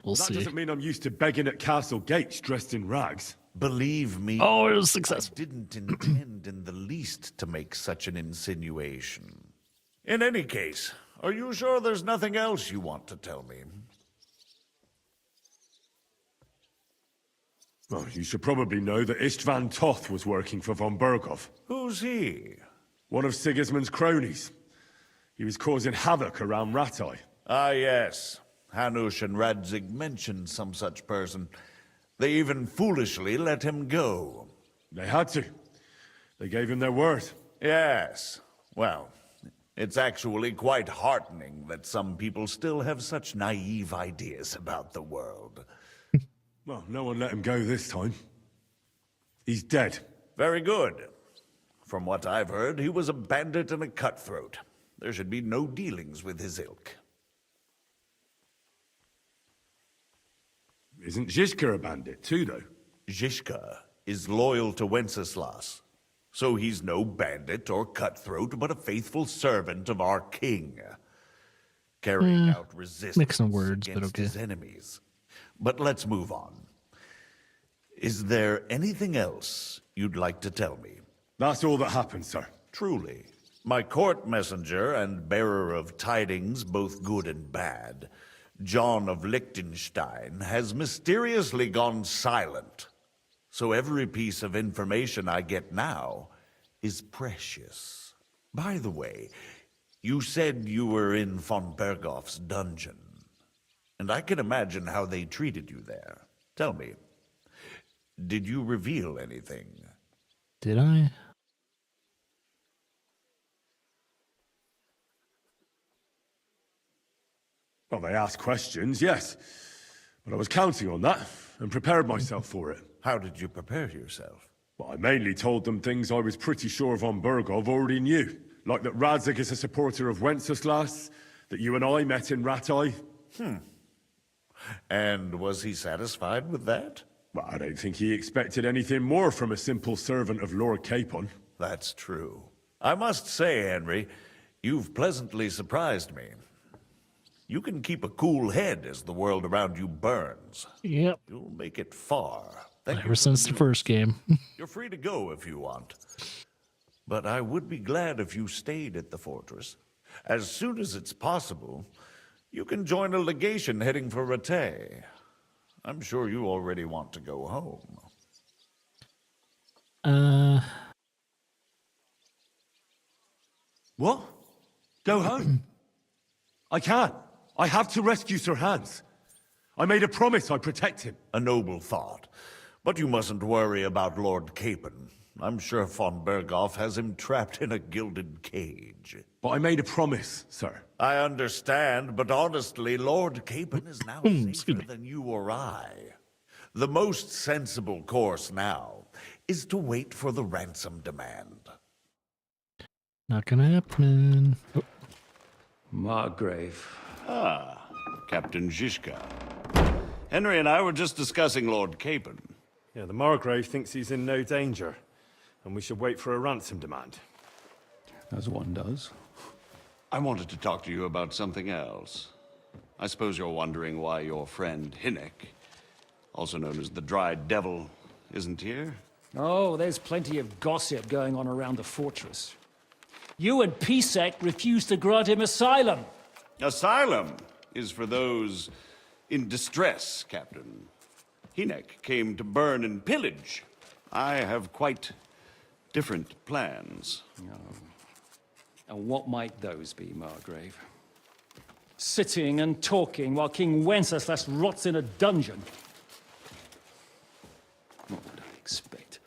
we'll that see. doesn't mean I'm used to begging at castle gates dressed in rags. Believe me, Oh, it was successful. I didn't intend in the least to make such an insinuation. In any case, are you sure there's nothing else you want to tell me? Well, you should probably know that Istvan Toth was working for von Berghoff. Who's he? One of Sigismund's cronies. He was causing havoc around Ratai. Ah, yes. Hanush and Radzig mentioned some such person. They even foolishly let him go. They had to. They gave him their word. Yes. Well, it's actually quite heartening that some people still have such naive ideas about the world. Well, no one let him go this time. He's dead. Very good. From what I've heard, he was a bandit and a cutthroat. There should be no dealings with his ilk. Isn't Zhizka a bandit too, though? Zhizka is loyal to Wenceslas, so he's no bandit or cutthroat, but a faithful servant of our king, carrying out resistance mixing words, but against okay. his enemies. But let's move on. Is there anything else you'd like to tell me? That's all that happened, sir. Truly. My court messenger and bearer of tidings, both good and bad, John of Liechtenstein, has mysteriously gone silent. So every piece of information I get now is precious. By the way, you said you were in von Berghoff's dungeon. And I can imagine how they treated you there. Tell me, did you reveal anything? Did I? Well, they asked questions, yes. But I was counting on that, and prepared myself for it. How did you prepare yourself? Well, I mainly told them things I was pretty sure von Berghoff already knew. Like that Radzig is a supporter of Wenceslas, that you and I met in Ratai. And was he satisfied with that? Well, I don't think he expected anything more from a simple servant of Lord Capon. That's true. I must say, Henry, you've pleasantly surprised me. You can keep a cool head as the world around you burns. Yep. You'll make it far. Ever since the first game. You're free to go if you want. But I would be glad if you stayed at the fortress. As soon as it's possible, you can join a legation heading for Rattay. I'm sure you already want to go home. What? Go home? I can't. I have to rescue Sir Hans. I made a promise I'd protect him. A noble thought. But you mustn't worry about Lord Capon. I'm sure von Berghoff has him trapped in a gilded cage. But I made a promise, sir. I understand, but honestly, Lord Capon is now safer than you or I. The most sensible course now is to wait for the ransom demand. Not gonna happen. Oh. Margrave. Ah, Captain Zhizka. Henry and I were just discussing Lord Capon. Yeah, the Margrave thinks he's in no danger, and we should wait for a ransom demand. As one does. I wanted to talk to you about something else. I suppose you're wondering why your friend Hinnek, also known as the Dried Devil, isn't here? Oh, there's plenty of gossip going on around the fortress. You and Pisek refused to grant him asylum. Asylum is for those in distress, Captain. Hinnek came to burn and pillage. I have quite different plans. Oh. And what might those be, Margrave? Sitting and talking while King Wenceslas rots in a dungeon. What would I expect?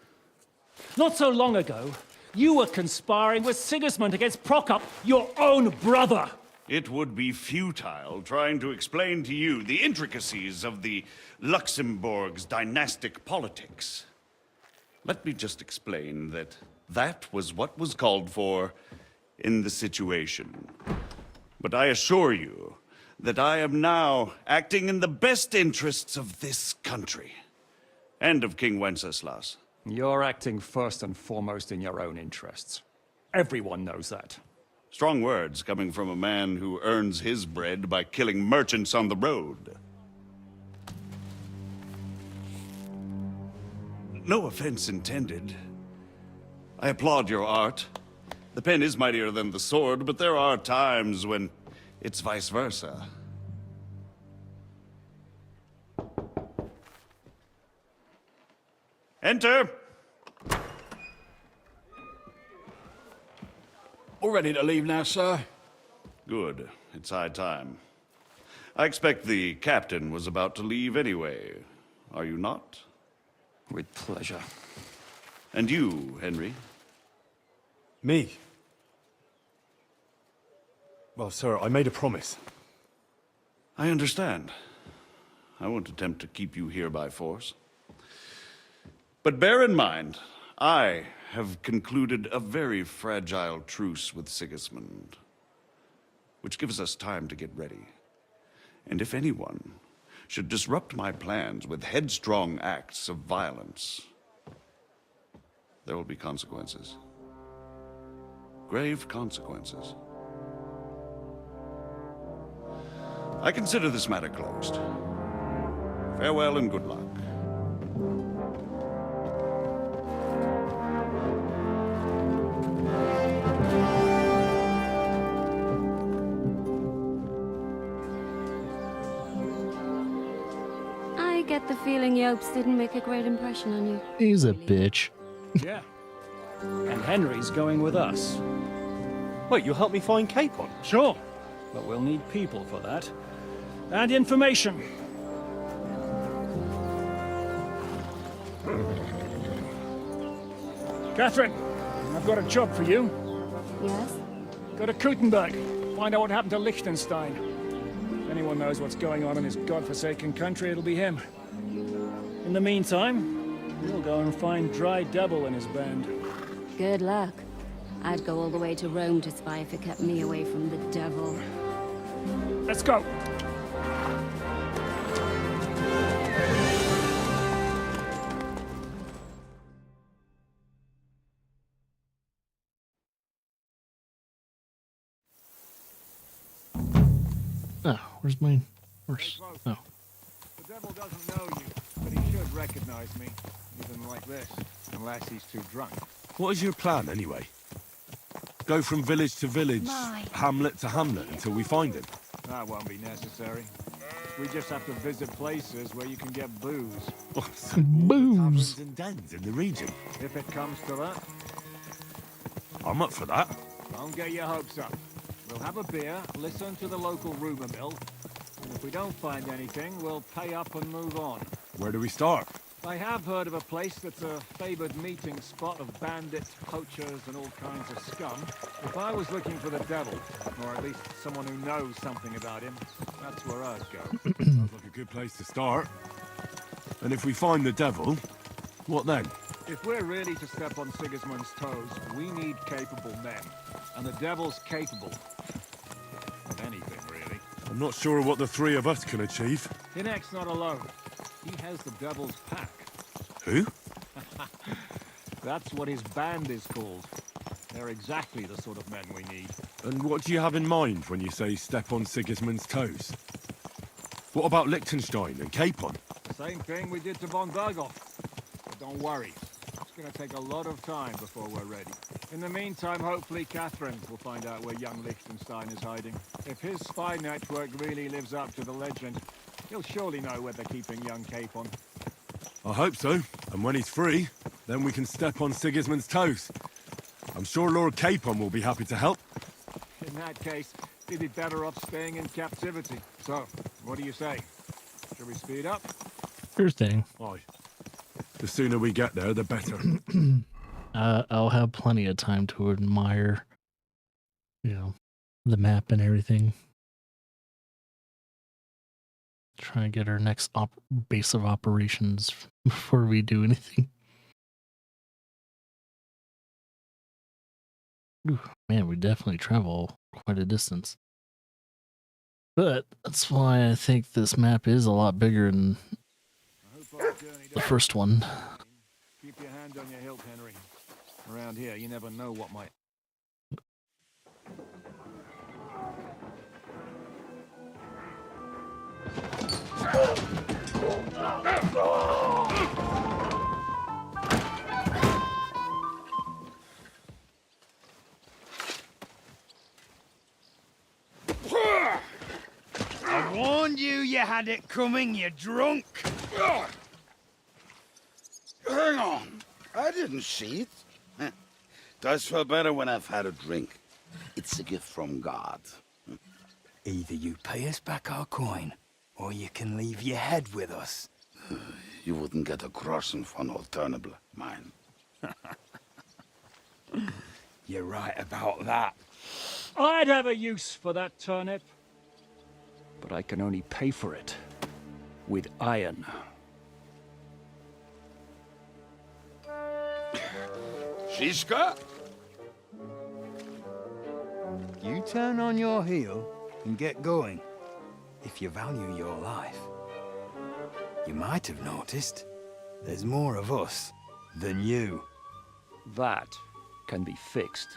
Not so long ago, You were conspiring with Sigismund against Prokop, your own brother! It would be futile trying to explain to you the intricacies of the Luxembourg's dynastic politics. Let me just explain that that was what was called for in the situation. But I assure you that I am now acting in the best interests of this country and of King Wenceslas. You're acting first and foremost in your own interests. Everyone knows that. Strong words coming from a man who earns his bread by killing merchants on the road. No offense intended. I applaud your art. The pen is mightier than the sword, but there are times when it's vice versa. Enter! All ready to leave now, sir? Good. It's high time. I expect the captain was about to leave anyway. Are you not? With pleasure. And you, Henry? Me? Well, sir, I made a promise. I understand. I won't attempt to keep you here by force. But bear in mind, I have concluded a very fragile truce with Sigismund, which gives us time to get ready. And if anyone should disrupt my plans with headstrong acts of violence, there will be consequences. Grave consequences. I consider this matter closed. Farewell and good luck. I get the feeling Yopes didn't make a great impression on you. He's a bitch. Yeah. And Henry's going with us. Wait, you'll help me find Capon? Sure. But we'll need people for that. And information. Catherine, I've got a job for you. Yes? Go to Kuttenberg. Find out what happened to Liechtenstein. If anyone knows what's going on in his godforsaken country, it'll be him. In the meantime, we'll go and find Dry Devil and his band. Good luck. I'd go all the way to Rome to spy if it kept me away from the devil. Let's go! Oh, where's mine? Where's... Oh. The devil doesn't know you, but he should recognize me, even like this, unless he's too drunk. What is your plan, anyway? Go from village to village, hamlet to hamlet, until we find him? That won't be necessary. We just have to visit places where you can get booze. Booze! Taverns and dens in the region. If it comes to that. I'm up for that. Don't get your hopes up. We'll have a beer, listen to the local rumor mill, and if we don't find anything, we'll pay up and move on. Where do we start? I have heard of a place that's a favored meeting spot of bandits, poachers, and all kinds of scum. If I was looking for the devil, or at least someone who knows something about him, that's where I'd go. Sounds like a good place to start. And if we find the devil, what then? If we're really to step on Sigismund's toes, we need capable men. And the devil's capable of anything, really. I'm not sure what the three of us can achieve. Hinek's not alone. He has the devil's pack. Who? That's what his band is called. They're exactly the sort of men we need. And what do you have in mind when you say step on Sigismund's toes? What about Liechtenstein and Capon? Same thing we did to von Berghoff. But don't worry. It's going to take a lot of time before we're ready. In the meantime, hopefully Catherine will find out where young Liechtenstein is hiding. If his spy network really lives up to the legend, he'll surely know where they're keeping young Capon. I hope so. And when he's free, then we can step on Sigismund's toes. I'm sure Lord Capon will be happy to help. In that case, he'd be better off staying in captivity. So, what do you say? Should we speed up? Sure thing. Aye. The sooner we get there, the better. I'll have plenty of time to admire, the map and everything. Try and get our next base of operations before we do anything. Ooh, man, we definitely travel quite a distance. But that's why I think this map is a lot bigger than the first one. Keep your hand on your hilt, Henry. Around here, you never know what might... I warned you had it coming, you drunk. Hang on. I didn't see it. Does feel better when I've had a drink. It's a gift from God. Either you pay us back our coin, or you can leave your head with us. You wouldn't get a crossing for an alternative, mine. You're right about that. I'd have a use for that turnip. But I can only pay for it with iron. Shiska? You turn on your heel and get going. If you value your life. You might have noticed there's more of us than you. That can be fixed.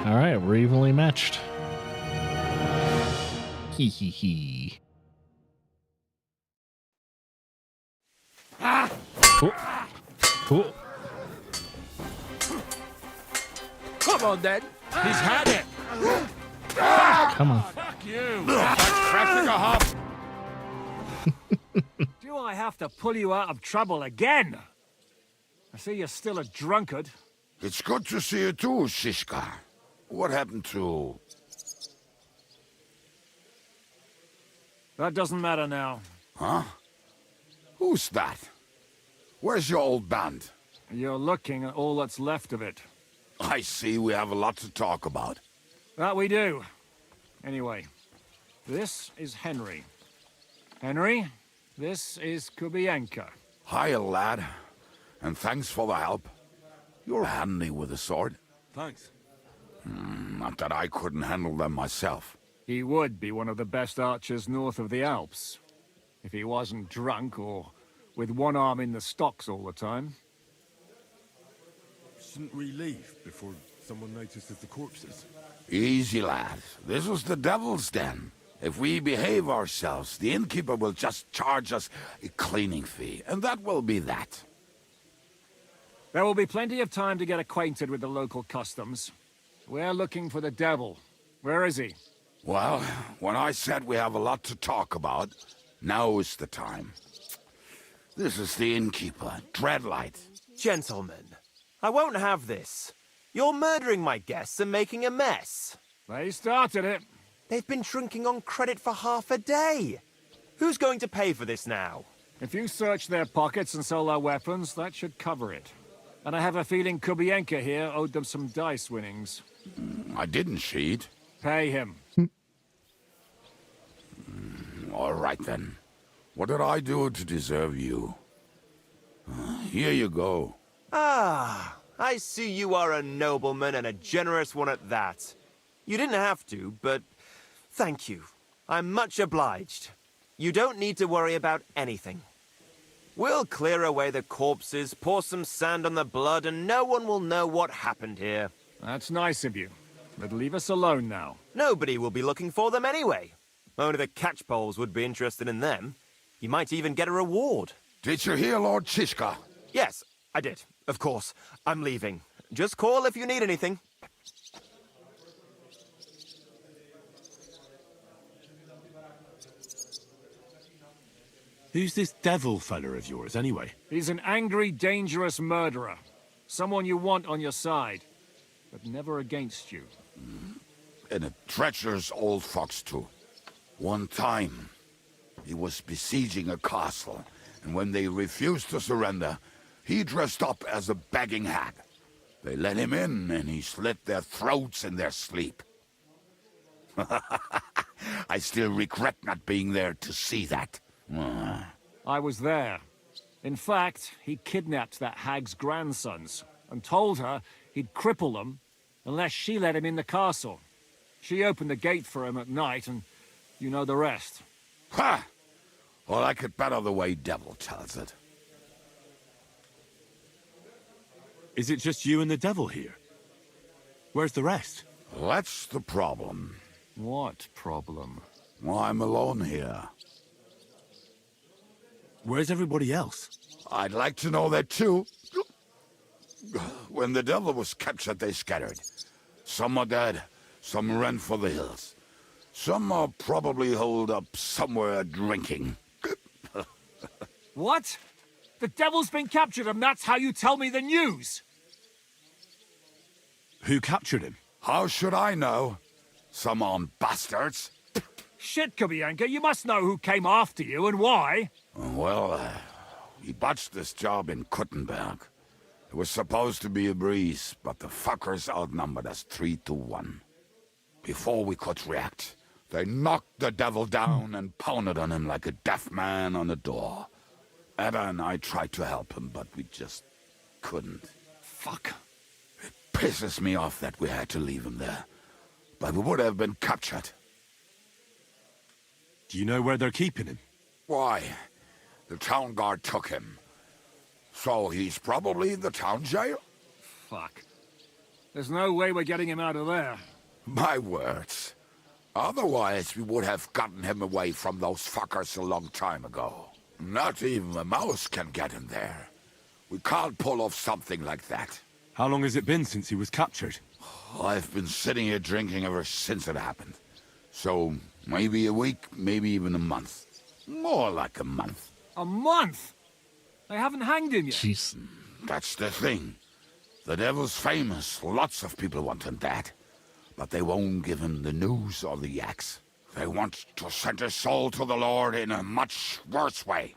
All right, we're evenly matched. Hee hee hee. Cool. Cool. Come on, then. He's had it. Come on. Fuck you. That's crashing a hop. Do I have to pull you out of trouble again? I see you're still a drunkard. It's good to see you too, Shiska. What happened to... That doesn't matter now. Huh? Who's that? Where's your old band? You're looking at all that's left of it. I see we have a lot to talk about. That we do. Anyway, this is Henry. Henry, this is Kubienka. Hiya, lad. And thanks for the help. You're handy with a sword. Thanks. Not that I couldn't handle them myself. He would be one of the best archers north of the Alps. If he wasn't drunk or with one arm in the stocks all the time. Shouldn't we leave before someone notices the corpses? Easy, lad. This was the devil's den. If we behave ourselves, the innkeeper will just charge us a cleaning fee, and that will be that. There will be plenty of time to get acquainted with the local customs. We're looking for the devil. Where is he? Well, when I said we have a lot to talk about, now is the time. This is the innkeeper, Dreadlight. Gentlemen, I won't have this. You're murdering my guests and making a mess. They started it. They've been drinking on credit for half a day. Who's going to pay for this now? If you search their pockets and sell their weapons, that should cover it. And I have a feeling Kubienka here owed them some dice winnings. I didn't cheat. Pay him. All right, then. What did I do to deserve you? Here you go. Ah, I see you are a nobleman and a generous one at that. You didn't have to, but thank you. I'm much obliged. You don't need to worry about anything. We'll clear away the corpses, pour some sand on the blood, and no one will know what happened here. That's nice of you. But leave us alone now. Nobody will be looking for them anyway. Only the catchpoles would be interested in them. You might even get a reward. Did you hear Lord Shiska? Yes, I did. Of course. I'm leaving. Just call if you need anything. Who's this devil fella of yours, anyway? He's an angry, dangerous murderer. Someone you want on your side, but never against you. And a treacherous old fox, too. One time, he was besieging a castle, and when they refused to surrender, he dressed up as a begging hag. They let him in, and he slit their throats in their sleep. I still regret not being there to see that. I was there. In fact, he kidnapped that hag's grandsons and told her he'd cripple them unless she let him in the castle. She opened the gate for him at night, and you know the rest. Ha! Well, I could better the way Devil tells it. Is it just you and the devil here? Where's the rest? That's the problem. What problem? Well, I'm alone here. Where's everybody else? I'd like to know that too. When the devil was captured, they scattered. Some are dead, some ran for the hills. Some are probably holed up somewhere drinking. What? The devil's been captured and that's how you tell me the news? Who captured him? How should I know? Some armed bastards. Shit, Kubianka, you must know who came after you and why. Well, we botched this job in Kuttenberg. It was supposed to be a breeze, but the fuckers outnumbered us 3-1. Before we could react, they knocked the devil down and pounded on him like a deaf man on a door. Ada and I tried to help him, but we just couldn't. Fuck. It pisses me off that we had to leave him there. But we would have been captured. Do you know where they're keeping him? Why? The town guard took him. So he's probably in the town jail? Fuck. There's no way we're getting him out of there. My words. Otherwise, we would have gotten him away from those fuckers a long time ago. Not even a mouse can get him there. We can't pull off something like that. How long has it been since he was captured? I've been sitting here drinking ever since it happened. So, maybe a week, maybe even a month. More like a month. A month? They haven't hanged him yet. Jeez. That's the thing. The devil's famous. Lots of people want him dead. But they won't give him the news or the axe. They want to send his soul to the Lord in a much worse way.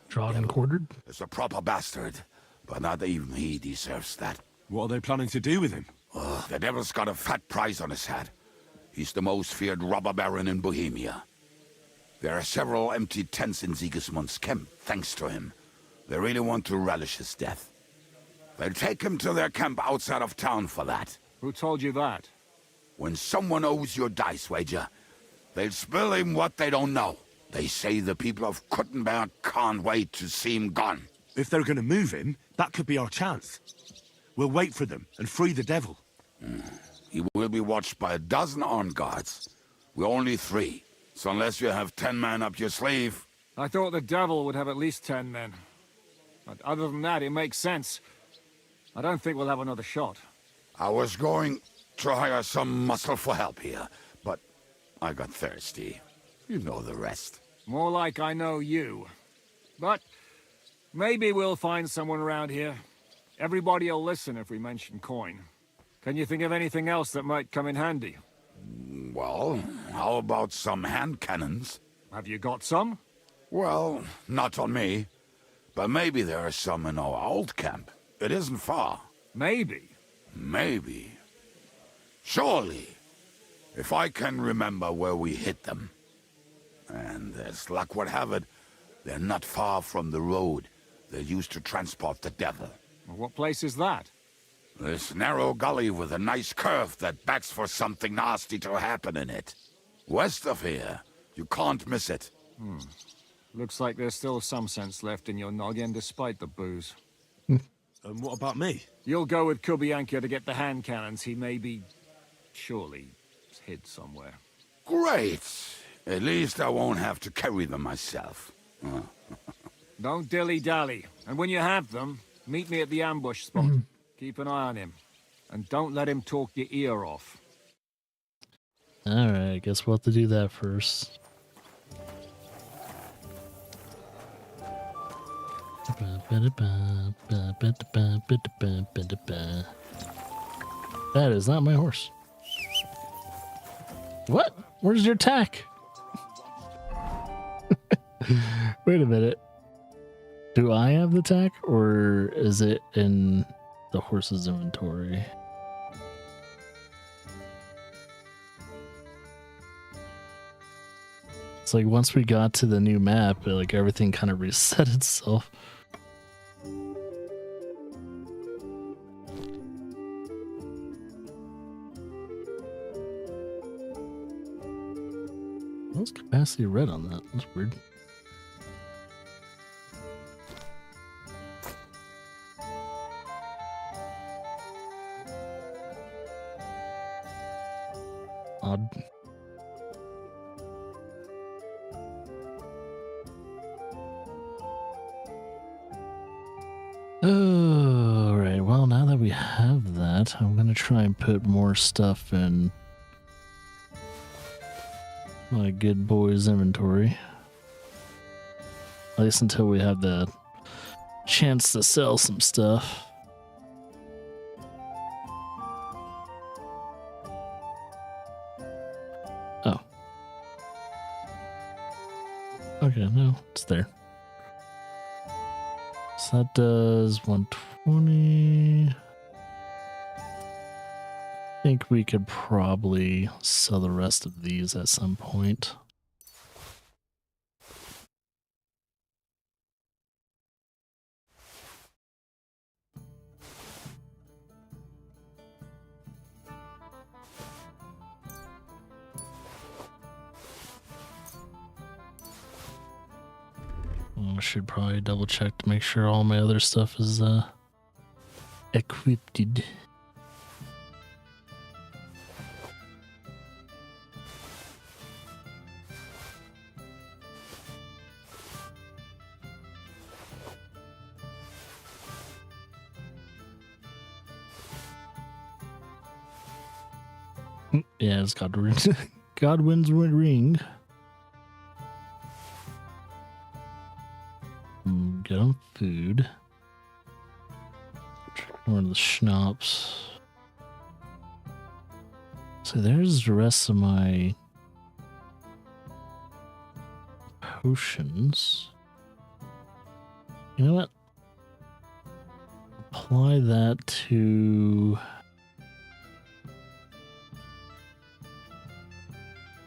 Drawn and quartered? Is a proper bastard, but not even he deserves that. What are they planning to do with him? The devil's got a fat price on his head. He's the most feared robber baron in Bohemia. There are several empty tents in Sigismund's camp, thanks to him. They really want to relish his death. They'll take him to their camp outside of town for that. Who told you that? When someone owes you a dice wager, they'll spill him what they don't know. They say the people of Kuttenberg can't wait to see him gone. If they're going to move him, that could be our chance. We'll wait for them and free the devil. He will be watched by a dozen armed guards. We're only 3, so unless you have 10 men up your sleeve... I thought the devil would have at least 10 men. But other than that, it makes sense. I don't think we'll have another shot. I was going to hire some muscle for help here, but I got thirsty. You know the rest. More like I know you. But maybe we'll find someone around here. Everybody will listen if we mention coin. Can you think of anything else that might come in handy? Well, how about some hand cannons? Have you got some? Well, not on me. But maybe there are some in our old camp. It isn't far. Maybe? Maybe. Surely. If I can remember where we hid them. And as luck would have it, they're not far from the road they used to transport the devil. Well, what place is that? This narrow gully with a nice curve that begs for something nasty to happen in it. West of here. You can't miss it. Looks like there's still some sense left in your noggin despite the booze. And what about me? You'll go with Kubianka to get the hand cannons he may be... surely hid somewhere. Great! At least I won't have to carry them myself. Don't dilly-dally. And when you have them, meet me at the ambush spot. Keep an eye on him. And don't let him talk your ear off. Alright, I guess we'll have to do that first. That is not my horse. What? Where's your tack? Wait a minute. Do I have the tack, or is it in the horse's inventory? It's like once we got to the new map, like everything kind of reset itself. What's capacity red on that? That's weird. Odd. Oh, right. Well, now that we have that, I'm gonna try and put more stuff in my good boy's inventory. At least until we have the chance to sell some stuff. Oh. Okay, no, it's there. So that does 120. I think we could probably sell the rest of these at some point. I should probably double check to make sure all my other stuff is equipped. Yeah, it's Godwin's ring. Get on food. One of the schnapps. So there's the rest of my potions. You know what? Apply that to...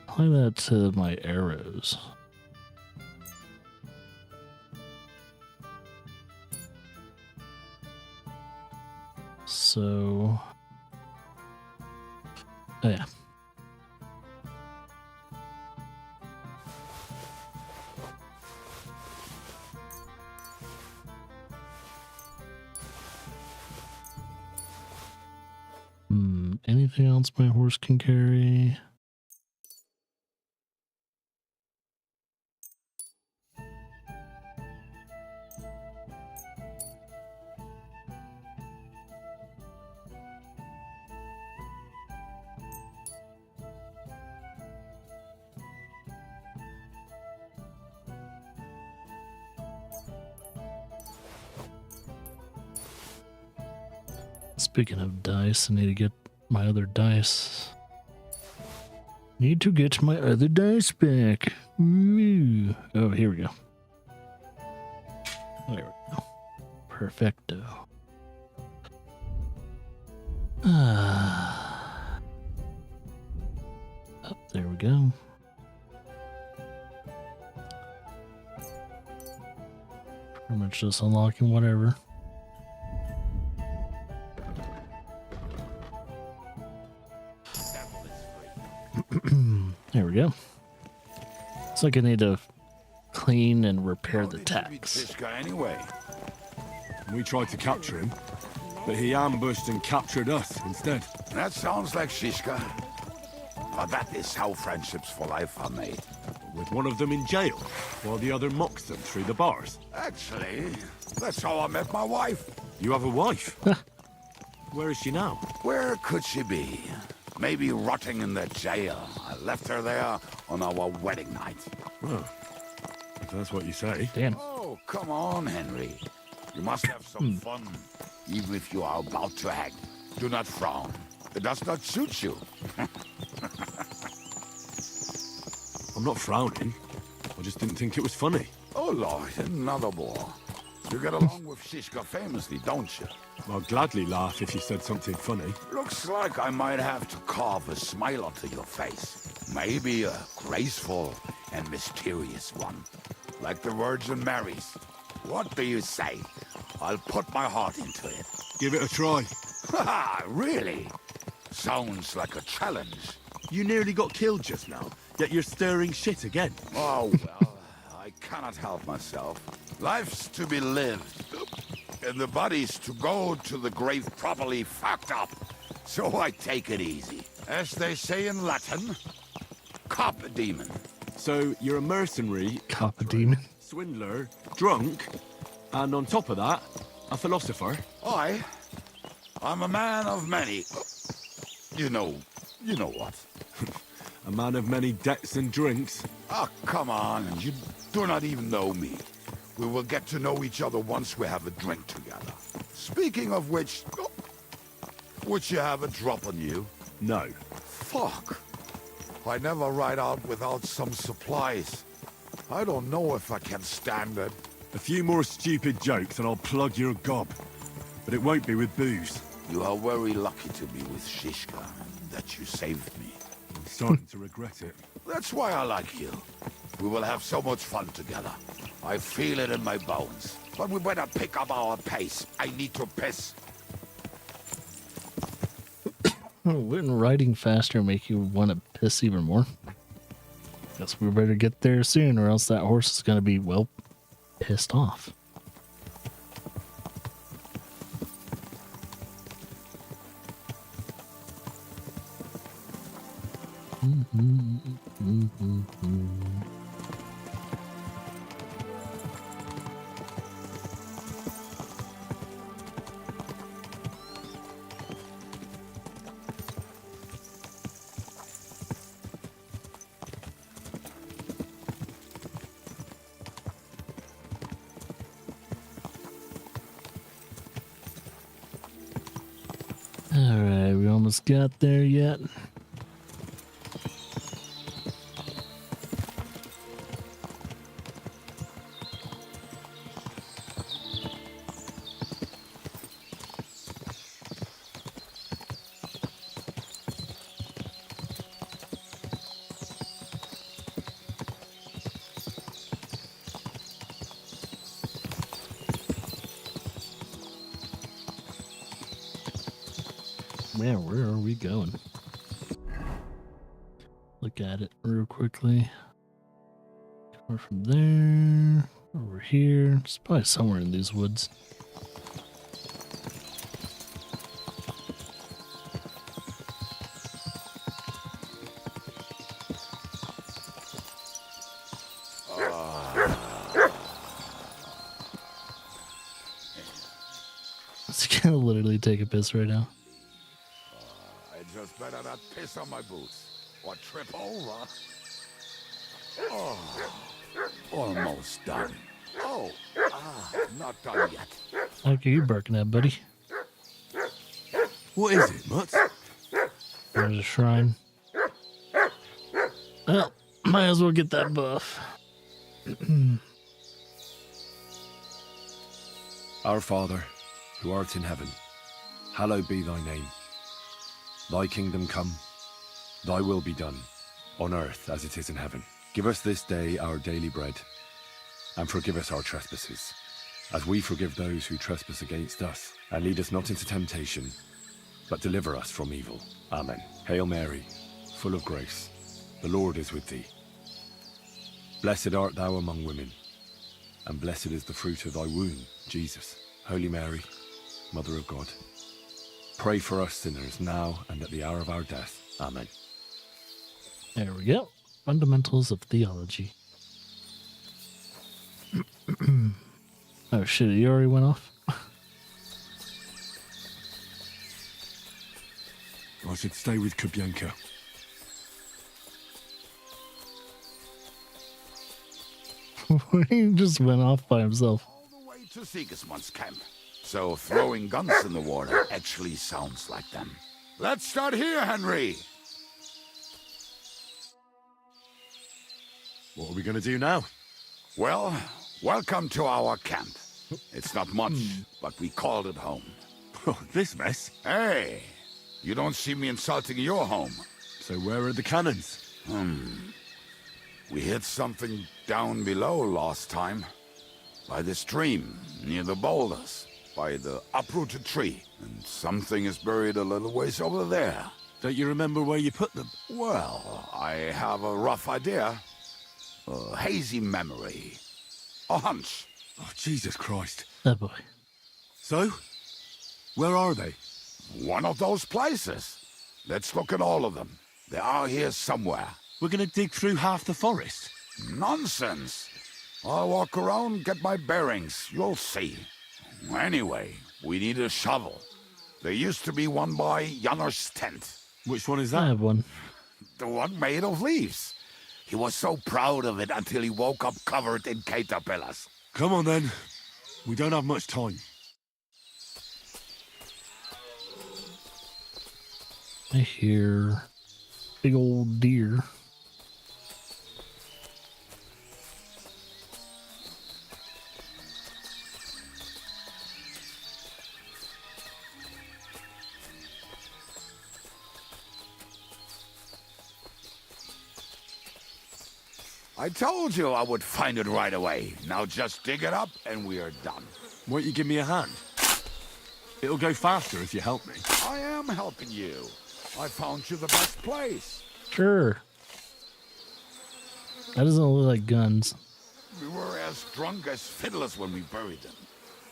Apply that to my arrows. So, oh yeah. Anything else my horse can carry? Speaking of dice, I need to get my other dice. Need to get my other dice back. Ooh. Oh, here we go. There we go. Perfecto. Oh, there we go. Pretty much just unlocking whatever. There we go. It's like I need to clean and repair the tacks. This guy anyway. We tried to capture him, but he ambushed and captured us instead. That sounds like Shishka. But that is how friendships for life are made. With one of them in jail, while the other mocks them through the bars. Actually, that's how I met my wife. You have a wife? Where is she now? Where could she be? Maybe rotting in the jail. I left her there on our wedding night. Oh, if that's what you say. Damn. Oh, come on, Henry. You must have some fun, even if you are about to hang. Do not frown. It does not suit you. I'm not frowning. I just didn't think it was funny. Oh, Lord, another more. You get along with Shishka famously, don't you? I'll gladly laugh if you said something funny. Looks like I might have to carve a smile onto your face. Maybe a graceful and mysterious one. Like the Virgin Mary's. What do you say? I'll put my heart into it. Give it a try. Ha! Really? Sounds like a challenge. You nearly got killed just now, yet you're stirring shit again. Oh, well, I cannot help myself. Life's to be lived, and the body's to go to the grave properly fucked up. So I take it easy. As they say in Latin, cop a demon. So you're a mercenary, Cop a demon, swindler, drunk, and on top of that, a philosopher. I'm a man of many... You know what? A man of many debts and drinks. Oh, come on, you do not even know me. We will get to know each other once we have a drink together. Speaking of which, would you have a drop on you? No. Fuck. I never ride out without some supplies. I don't know if I can stand it. A few more stupid jokes and I'll plug your gob. But it won't be with booze. You are very lucky to be with Shishka, and that you saved me. I'm starting to regret it. That's why I like you. We will have so much fun together. I feel it in my bones. But we better pick up our pace. I need to piss. Wouldn't riding faster make you want to piss even more? Guess we better get there soon, or else that horse is going to be, well, pissed off. Alright, we almost got there yet. Man, where are we going? Look at it real quickly. We're from there, over here. It's probably somewhere in these woods. It's gonna literally take a piss right now. I just better not piss on my boots or trip over. Oh, almost done. Oh, not done yet. Okay, you barking at, buddy. What is it, Mutt? There's a shrine. Well, might as well get that buff. Our Father, who art in heaven, hallowed be thy name. Thy kingdom come, thy will be done, on earth as it is in heaven. Give us this day our daily bread, and forgive us our trespasses, as we forgive those who trespass against us. And lead us not into temptation, but deliver us from evil. Amen. Hail Mary, full of grace, the Lord is with thee. Blessed art thou among women, and blessed is the fruit of thy womb, Jesus. Holy Mary, Mother of God, pray for us sinners now and at the hour of our death. Amen. There we go. Fundamentals of theology. Oh shit, he already went off? I should stay with Kubyanka. He just went off by himself. All the way to Sigismund's camp. So throwing guns in the water actually sounds like them. Let's start here, Henry! What are we gonna do now? Well, welcome to our camp. It's not much, but we called it home. Oh, this mess? Hey, you don't see me insulting your home. So where are the cannons? We hit something down below last time. By the stream, near the boulders, by the uprooted tree. And something is buried a little ways over there. Don't you remember where you put them? Well, I have a rough idea. A hazy memory. A hunch. Oh, Jesus Christ. Oh boy. So? Where are they? One of those places. Let's look at all of them. They are here somewhere. We're gonna dig through half the forest. Nonsense. I'll walk around, get my bearings. You'll see. Anyway, we need a shovel. There used to be one by Janner's tent. Which one is that? I have one. The one made of leaves. He was so proud of it until he woke up covered in caterpillars. Come on then. We don't have much time. I hear big old deer. I told you I would find it right away. Now just dig it up and we are done. Won't you give me a hand? It'll go faster if you help me. I am helping you. I found you the best place. Sure. That doesn't look like guns. We were as drunk as fiddlers when we buried them.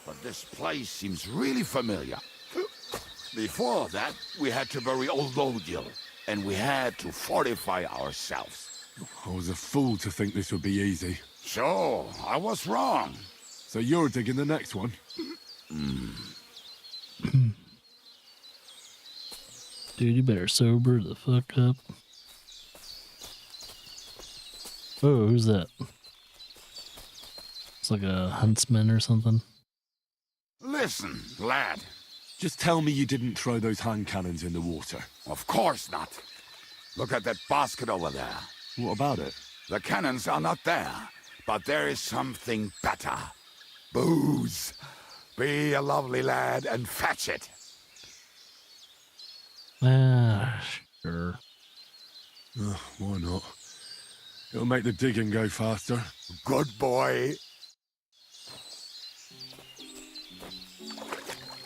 But this place seems really familiar. Before that, we had to bury old Lodiel, and we had to fortify ourselves. I was a fool to think this would be easy. So, I was wrong. So you're digging the next one? Dude, you better sober the fuck up. Oh, who's that? It's like a huntsman or something. Listen, lad. Just tell me you didn't throw those hand cannons in the water. Of course not. Look at that basket over there. What about it? The cannons are not there, but there is something better. Booze. Be a lovely lad and fetch it. Ah, sure. Why not? It'll make the digging go faster. Good boy.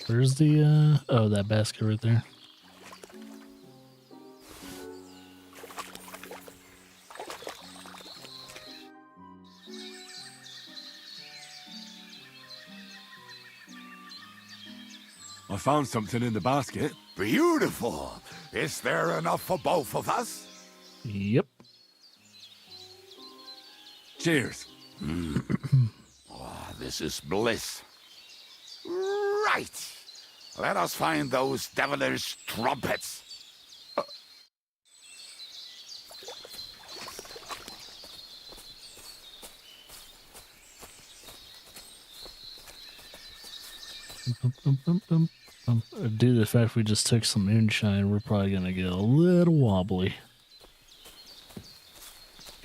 Where's the, oh, that basket right there. I found something in the basket. Beautiful. Is there enough for both of us? Yep. Cheers. Oh, this is bliss. Right. Let us find those devilish trumpets. Due to the fact we just took some moonshine, we're probably gonna get a little wobbly.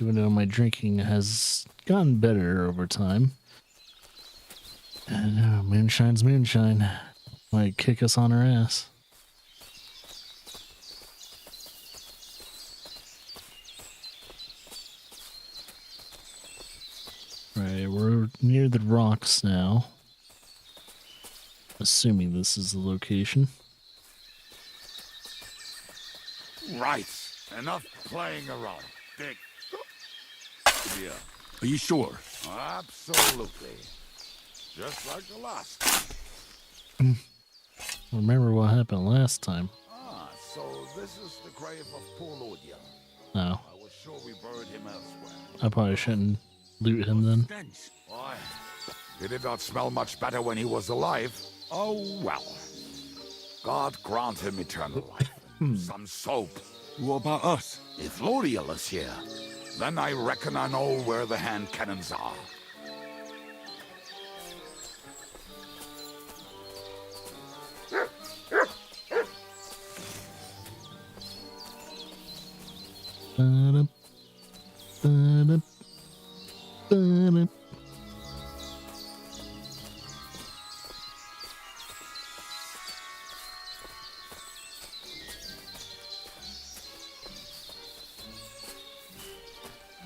Even though my drinking has gotten better over time. Moonshine's moonshine. Might kick us on our ass. Right, we're near the rocks now. Assuming this is the location. Right. Enough playing around. Dig. Yeah. Are you sure? Absolutely. Just like the last time. Remember what happened last time. Ah, so this is the grave of poor Lodiel. No. I was sure we buried him elsewhere. I probably shouldn't loot him then. Why? He did not smell much better when he was alive. Oh, well. God grant him eternal life. And some soap. What about us? If Lodiel is here, then I reckon I know where the hand cannons are.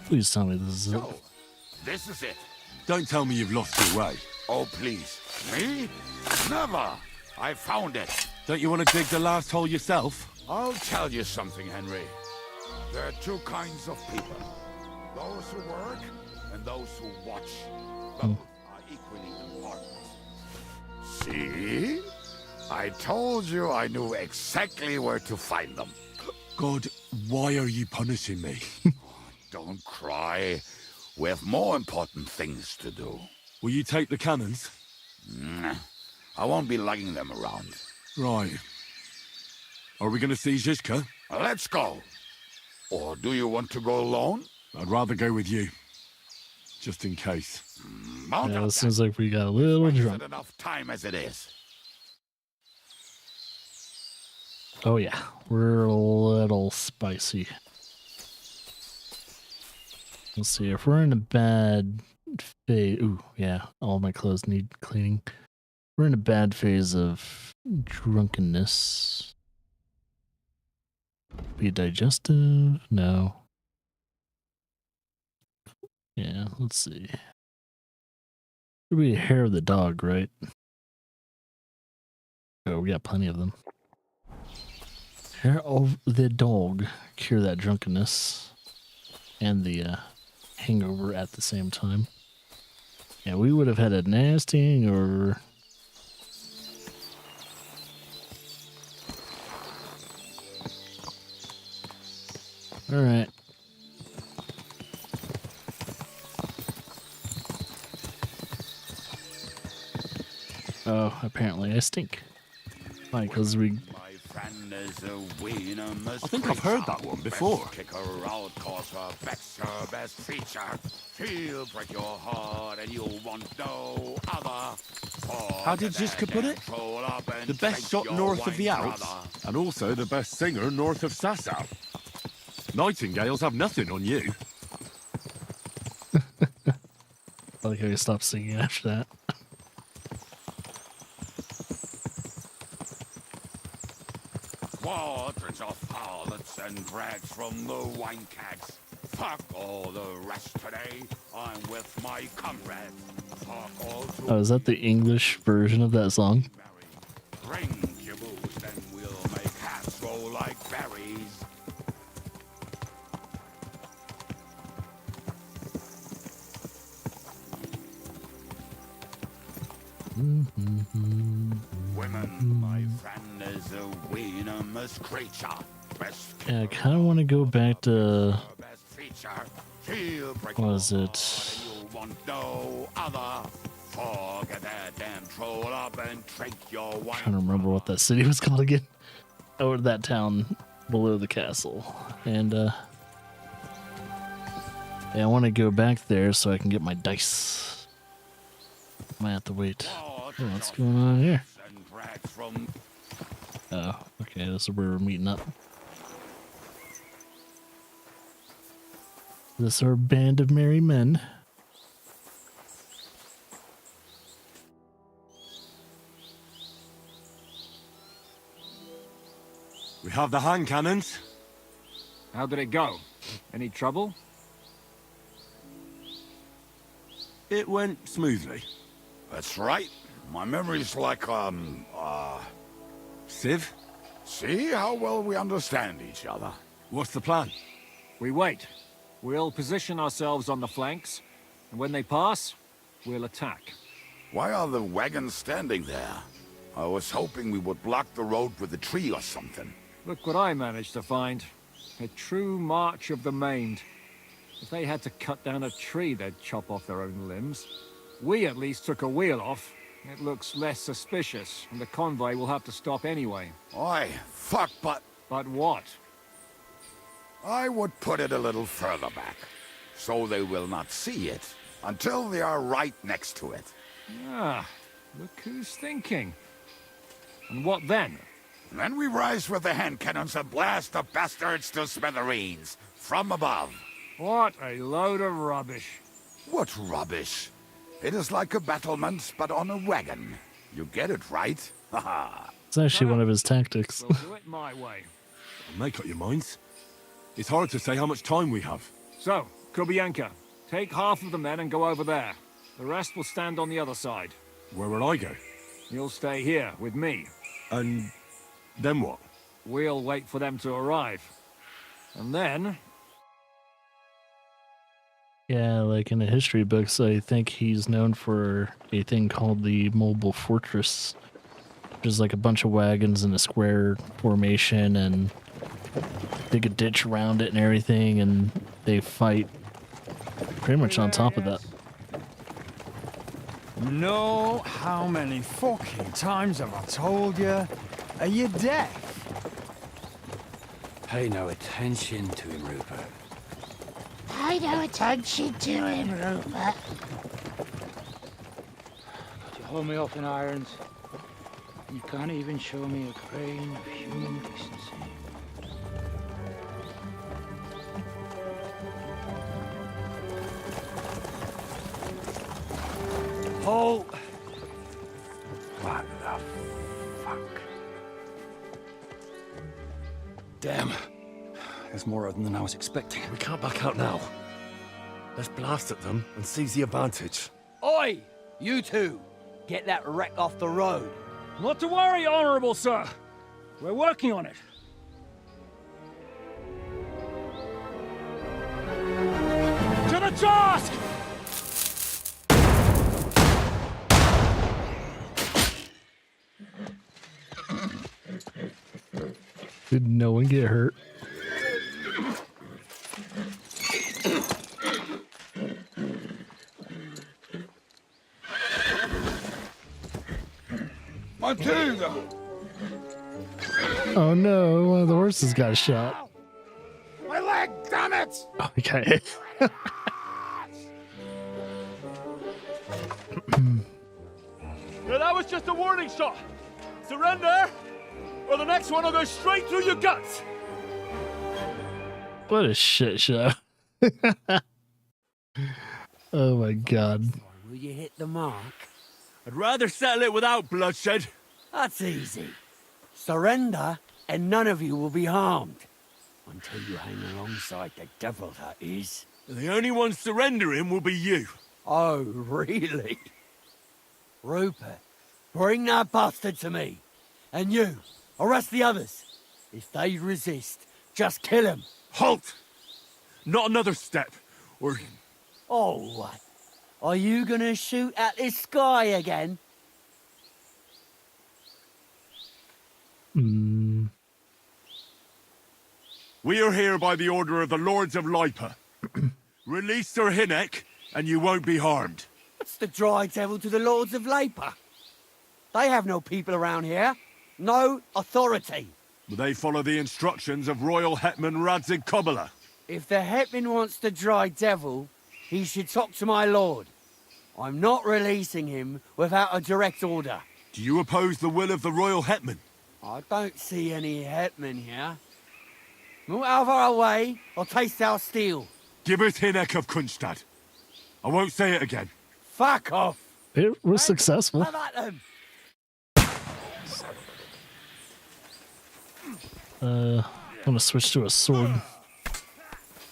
Please tell me this is it. So, this is it. Don't tell me you've lost your way. Oh, please. Me? Never. I found it. Don't you want to dig the last hole yourself? I'll tell you something, Henry. There are two kinds of people. Those who work and those who watch. Both are equally important. See? I told you I knew exactly where to find them. God, why are you punishing me? Don't cry. We have more important things to do. Will you take the cannons? I won't be lugging them around. Right. Are we going to see Zizka? Let's go. Or do you want to go alone? I'd rather go with you. Just in case. Yeah, it seems like we got a little drunk. Enough time as it is. Oh yeah, we're a little spicy. Let's see, if we're in a bad phase... Ooh, yeah, all my clothes need cleaning. We're in a bad phase of drunkenness. Be digestive? No. Yeah, let's see. It'll be hair of the dog, right? Oh, we got plenty of them. Hair of the dog. Cure that drunkenness. And the hangover at the same time. Yeah, we would have had a nasty hangover. Alright. Oh, apparently I stink. Why? Because we... I think I've heard that one before. How did Zizka put it? The best shot north of the Alps, and also the best singer north of Sasau. Nightingales have nothing on you. I like how you stopped singing after that. Quadrants of harlots and drags from the wine kegs. Fuck all the rest today. I'm with my comrades. Fuck all to Oh, is that the English version of that song? Bring your booze, then we'll make hats roll like berries. Women, my friend, is a venomous creature. Yeah, I kind of want to go back to... What was it? I'm trying to remember what that city was called again. Oh, that town below the castle. And, yeah, I want to go back there so I can get my dice. Might have to wait. Oh, what's going on here? Oh, okay, this is where we're meeting up. This is our band of merry men. We have the hand cannons. How did it go? Any trouble? It went smoothly. That's right. My memory's like, Civ? See how well we understand each other. What's the plan? We wait. We'll position ourselves on the flanks, and when they pass, we'll attack. Why are the wagons standing there? I was hoping we would block the road with a tree or something. Look what I managed to find. A true march of the maimed. If they had to cut down a tree, they'd chop off their own limbs. We at least took a wheel off. It looks less suspicious, and the convoy will have to stop anyway. Oi, fuck, but... But what? I would put it a little further back, so they will not see it until they are right next to it. Ah, look who's thinking. And what then? Then we rise with the hand cannons and blast the bastards to smithereens, from above. What a load of rubbish. What rubbish? It is like a battlement, but on a wagon. You get it, right? Haha. It's actually one of his tactics. We'll do it my way. Make up your minds. It's hard to say how much time we have. So, Kobianka, take half of the men and go over there. The rest will stand on the other side. Where will I go? You'll stay here with me. And then what? We'll wait for them to arrive. And then... Yeah, like in the history books, I think he's known for a thing called the Mobile Fortress, which is like a bunch of wagons in a square formation and dig a ditch around it and everything, and they fight pretty much on top of that. You know how many fucking times have I told you? Are you deaf? Pay no attention to him, Rupert. Pay no attention to him, Rupert. You hold me up in irons. You can't even show me a grain of human decency. Halt! What the fuck? Damn. There's more of them than I was expecting. We can't back out now. Let's blast at them and seize the advantage. Oi! You two! Get that wreck off the road. Not to worry, Honorable Sir. We're working on it. To the task! Did no one get hurt? Matilda! Oh no, one of the horses got shot. My leg, damn it! Oh, he got hit. Yeah, that was just a warning shot. Surrender, or the next one will go straight through your guts. What a shit show. Oh my god. Will you hit the mark? I'd rather settle it without bloodshed. That's easy. Surrender, and none of you will be harmed. Until you hang alongside the devil, that is. The only one surrendering will be you. Oh, really? Rupert, bring that bastard to me. And you, arrest the others. If they resist, just kill him. Halt! Not another step, or... Oh, what? Are you gonna shoot at this sky again? We are here by the order of the Lords of Lipa. Release Sir Hinnek, and you won't be harmed. What's the dry devil to the Lords of Lipa? They have no people around here. No authority. They follow the instructions of Royal Hetman Radzig Kobyla. If the Hetman wants the dry devil, he should talk to my lord. I'm not releasing him without a direct order. Do you oppose the will of the Royal Hetman? I don't see any Hetman here. Move out of our way, or taste our steel. Give us Hinnek of Kunstad. I won't say it again. Fuck off! It was successful. Have at them! I'm gonna switch to a sword.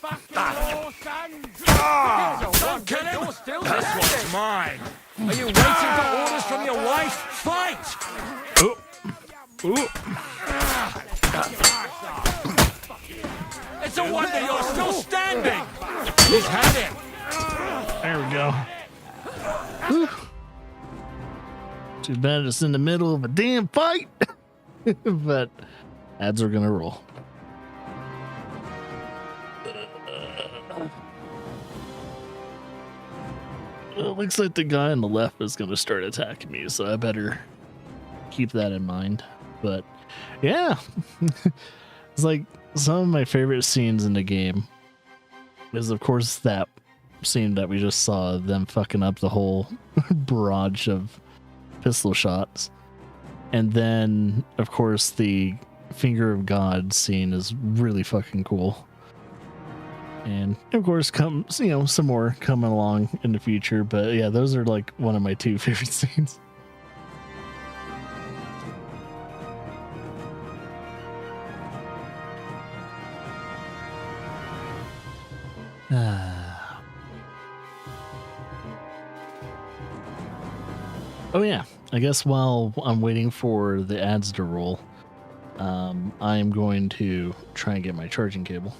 This one's mine. Are you waiting for orders from your wife? Fight! It's a wonder you're still standing. He's had him. There we go. Whew. Too bad it's in the middle of a damn fight. But ads are gonna roll. Well, it looks like the guy on the left is gonna start attacking me, so I better keep that in mind. But yeah, it's like some of my favorite scenes in the game is, of course, that scene that we just saw, them fucking up the whole barrage of pistol shots. And then, of course, the Finger of God scene is really fucking cool. And of course, some more coming along in the future. But yeah, those are like one of my two favorite scenes. Oh yeah, I guess while I'm waiting for the ads to roll, I am going to try and get my charging cable.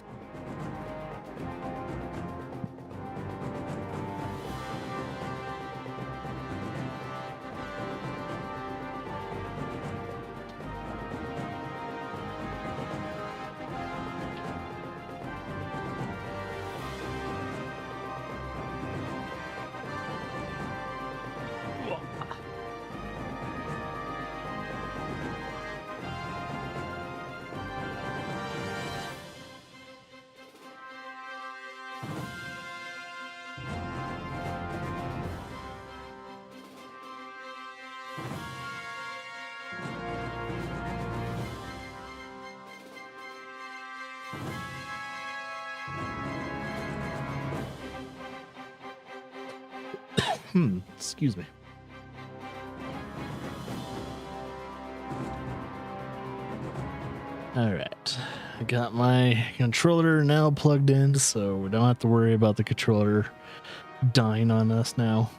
Excuse me. Alright, I got my controller now plugged in, so we don't have to worry about the controller dying on us now.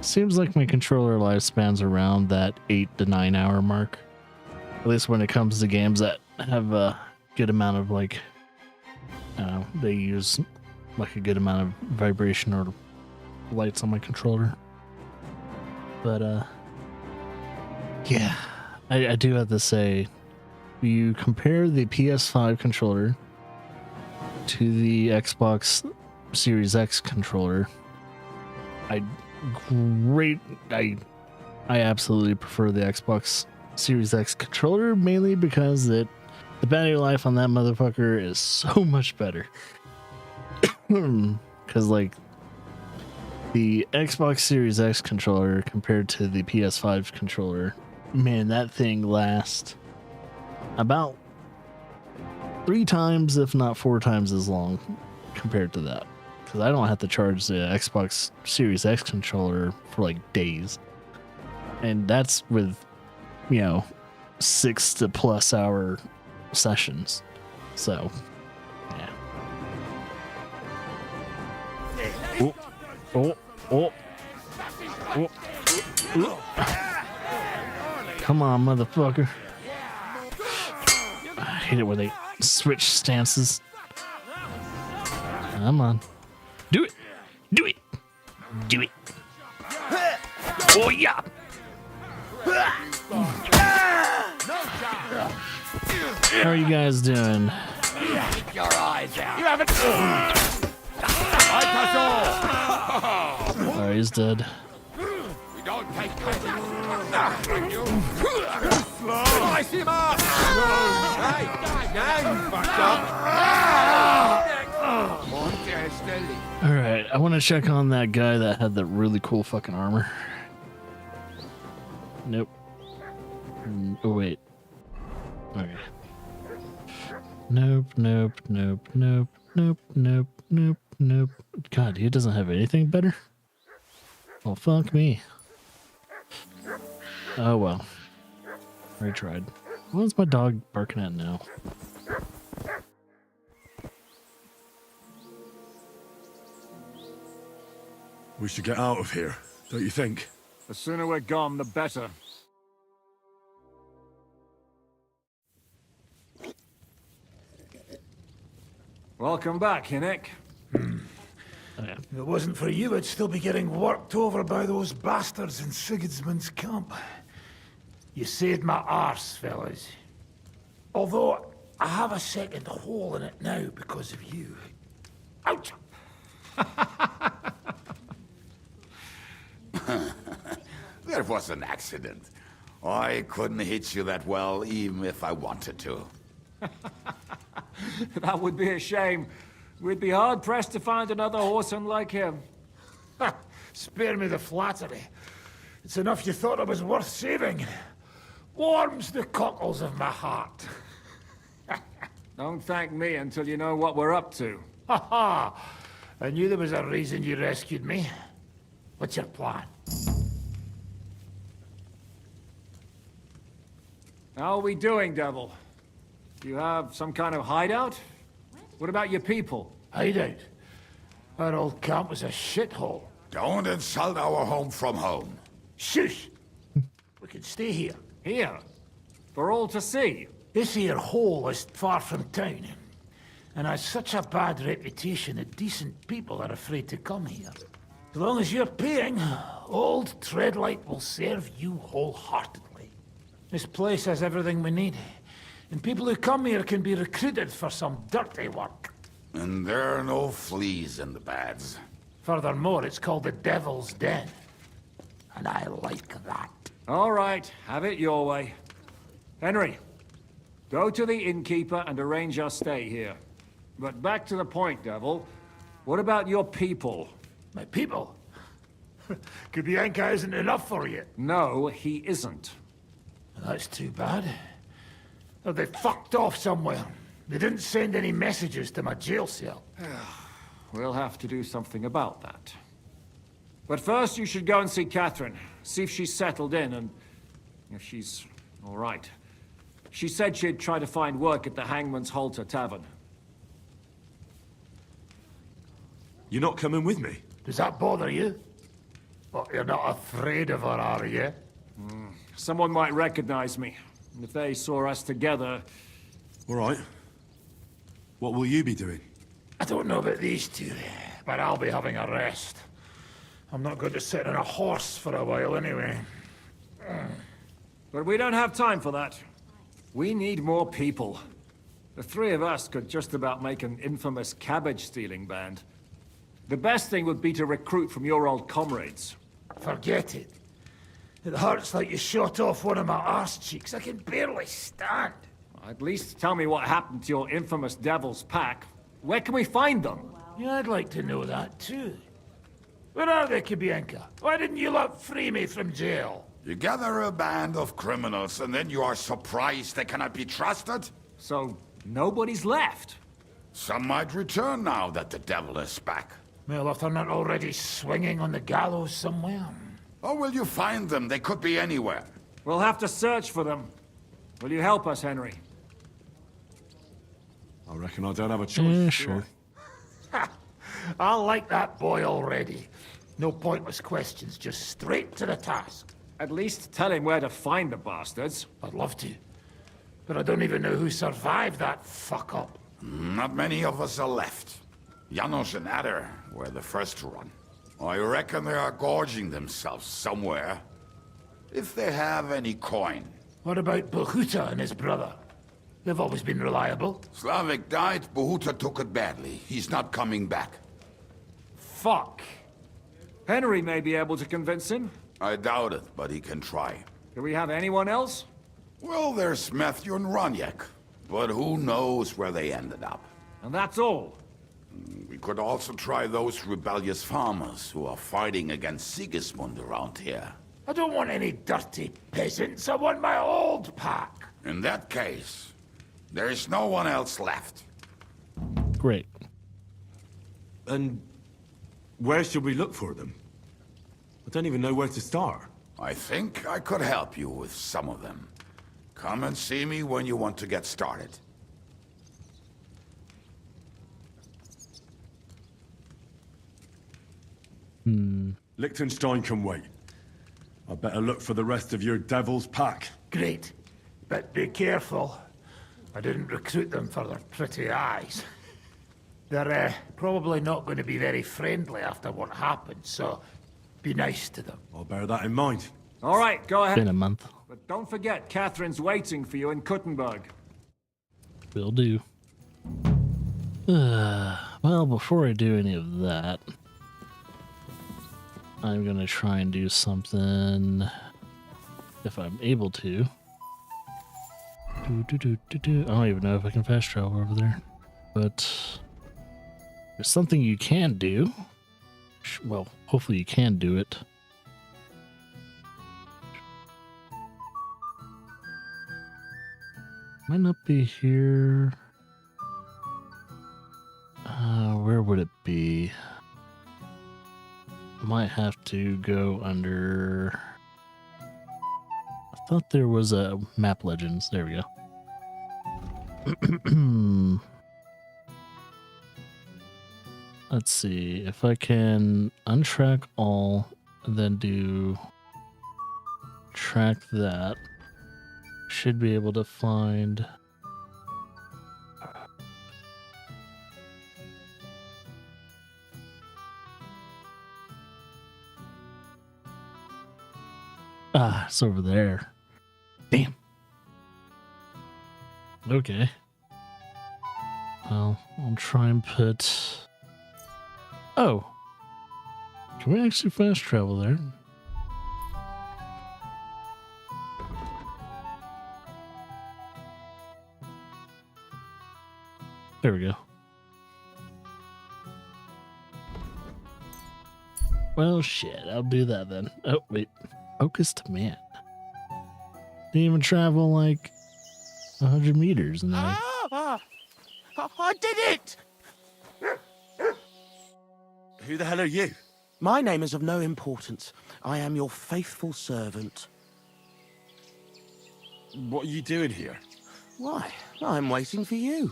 Seems like my controller lifespan's around that 8 to 9 hour mark. At least when it comes to games that have a good amount of like, I don't know, they use like a good amount of vibration or lights on my controller. But yeah, I do have to say, you compare the PS5 controller to the Xbox Series X controller, I absolutely prefer the Xbox Series X controller, mainly because the battery life on that motherfucker is so much better. Because like the Xbox Series X controller compared to the PS5 controller, man, that thing lasts about 3 times, if not 4 times as long compared to that. Because I don't have to charge the Xbox Series X controller for like days. And that's with, 6 to plus hour sessions. So, yeah. Oh. Come on, motherfucker. I hate it when they switch stances. Come on. Do it. Oh, yeah. How are you guys doing? Keep your eyes out. You haven't. Oh, he's dead. We don't take Slice him up! Hey, now fucked up! Alright, I want to check on that guy that had that really cool fucking armor. Nope. Oh, wait. Okay. Nope. God, he doesn't have anything better? Well, fuck me. Oh, well. I tried. What's my dog barking at now? We should get out of here, don't you think? The sooner we're gone, the better. Welcome back, Hinnick. If it wasn't for you, I'd still be getting worked over by those bastards in Sigismund's camp. You saved my arse, fellas. Although, I have a second hole in it now because of you. Ouch! There was an accident. I couldn't hit you that well, even if I wanted to. That would be a shame. We'd be hard-pressed to find another horseman like him. Spare me the flattery. It's enough you thought I was worth saving. Warms the cockles of my heart. Don't thank me until you know what we're up to. Ha ha! I knew there was a reason you rescued me. What's your plan? How are we doing, Devil? Do you have some kind of hideout? What about your people? hideout. Our old camp was a shithole. Don't insult our home from home. Shush! We can stay here. Here? For all to see? This here hole is far from town, and has such a bad reputation that decent people are afraid to come here. As long as you're paying, old Treadlight will serve you wholeheartedly. This place has everything we need, and people who come here can be recruited for some dirty work. And there are no fleas in the beds. Furthermore, it's called the Devil's Den, and I like that. All right, have it your way. Henry, go to the innkeeper and arrange our stay here. But back to the point, Devil. What about your people? My people? Kubienka isn't enough for you. No, he isn't. That's too bad. Oh, they fucked off somewhere. They didn't send any messages to my jail cell. We'll have to do something about that. But first, you should go and see Catherine. See if she's settled in and if she's all right. She said she'd try to find work at the Hangman's Halter Tavern. You're not coming with me? Does that bother you? But you're not afraid of her, are you? Someone might recognize me. And if they saw us together... All right. What will you be doing? I don't know about these two, but I'll be having a rest. I'm not going to sit on a horse for a while anyway. But we don't have time for that. We need more people. The three of us could just about make an infamous cabbage-stealing band. The best thing would be to recruit from your old comrades. Forget it. It hurts like you shot off one of my arse cheeks. I can barely stand. At least tell me what happened to your infamous Devil's Pack. Where can we find them? Yeah, I'd like to know that too. Where are they, Kubienka? Why didn't you lot free me from jail? You gather a band of criminals and then you are surprised they cannot be trusted? So, nobody's left? Some might return now that the devil is back. Well, if they're not already swinging on the gallows somewhere. Or will you find them? They could be anywhere. We'll have to search for them. Will you help us, Henry? I reckon I don't have a choice. Sure. I like that boy already. No pointless questions, just straight to the task. At least tell him where to find the bastards. I'd love to. But I don't even know who survived that fuck-up. Not many of us are left. Janos and Adder were the first to run. I reckon they are gorging themselves somewhere. If they have any coin. What about Bohuta and his brother? They've always been reliable. Slavik died, Bohuta took it badly. He's not coming back. Fuck. Henry may be able to convince him. I doubt it, but he can try. Do we have anyone else? Well, there's Matthew and Roniak, but who knows where they ended up. And that's all. We could also try those rebellious farmers who are fighting against Sigismund around here. I don't want any dirty peasants. I want my old pack. In that case, there is no one else left. Great. And where should we look for them? I don't even know where to start. I think I could help you with some of them. Come and see me when you want to get started. Liechtenstein can wait. I better look for the rest of your Devil's Pack. Great. But be careful. I didn't recruit them for their pretty eyes. They're probably not going to be very friendly after what happened, so be nice to them. I'll bear that in mind. All right, go ahead. Been a month. But don't forget, Catherine's waiting for you in Kuttenberg. Will do. Well, before I do any of that, I'm gonna try and do something, if I'm able to. I don't even know if I can fast travel over there, but there's something you can do. Well, hopefully you can do it. Might not be here. Where would it be? Might have to go under... I thought there was a map legends. There we go. let's see if I can untrack all and then do track that. Should be able to find. Ah, it's over there. Damn. Okay. Well, I'll try and put... Oh. Can we actually fast travel there? There we go. Well, shit, I'll do that then. Oh, wait. Focus to man. Didn't even travel like 100 meters and then... I did it! Who the hell are you? My name is of no importance. I am your faithful servant. What are you doing here? Why, I'm waiting for you.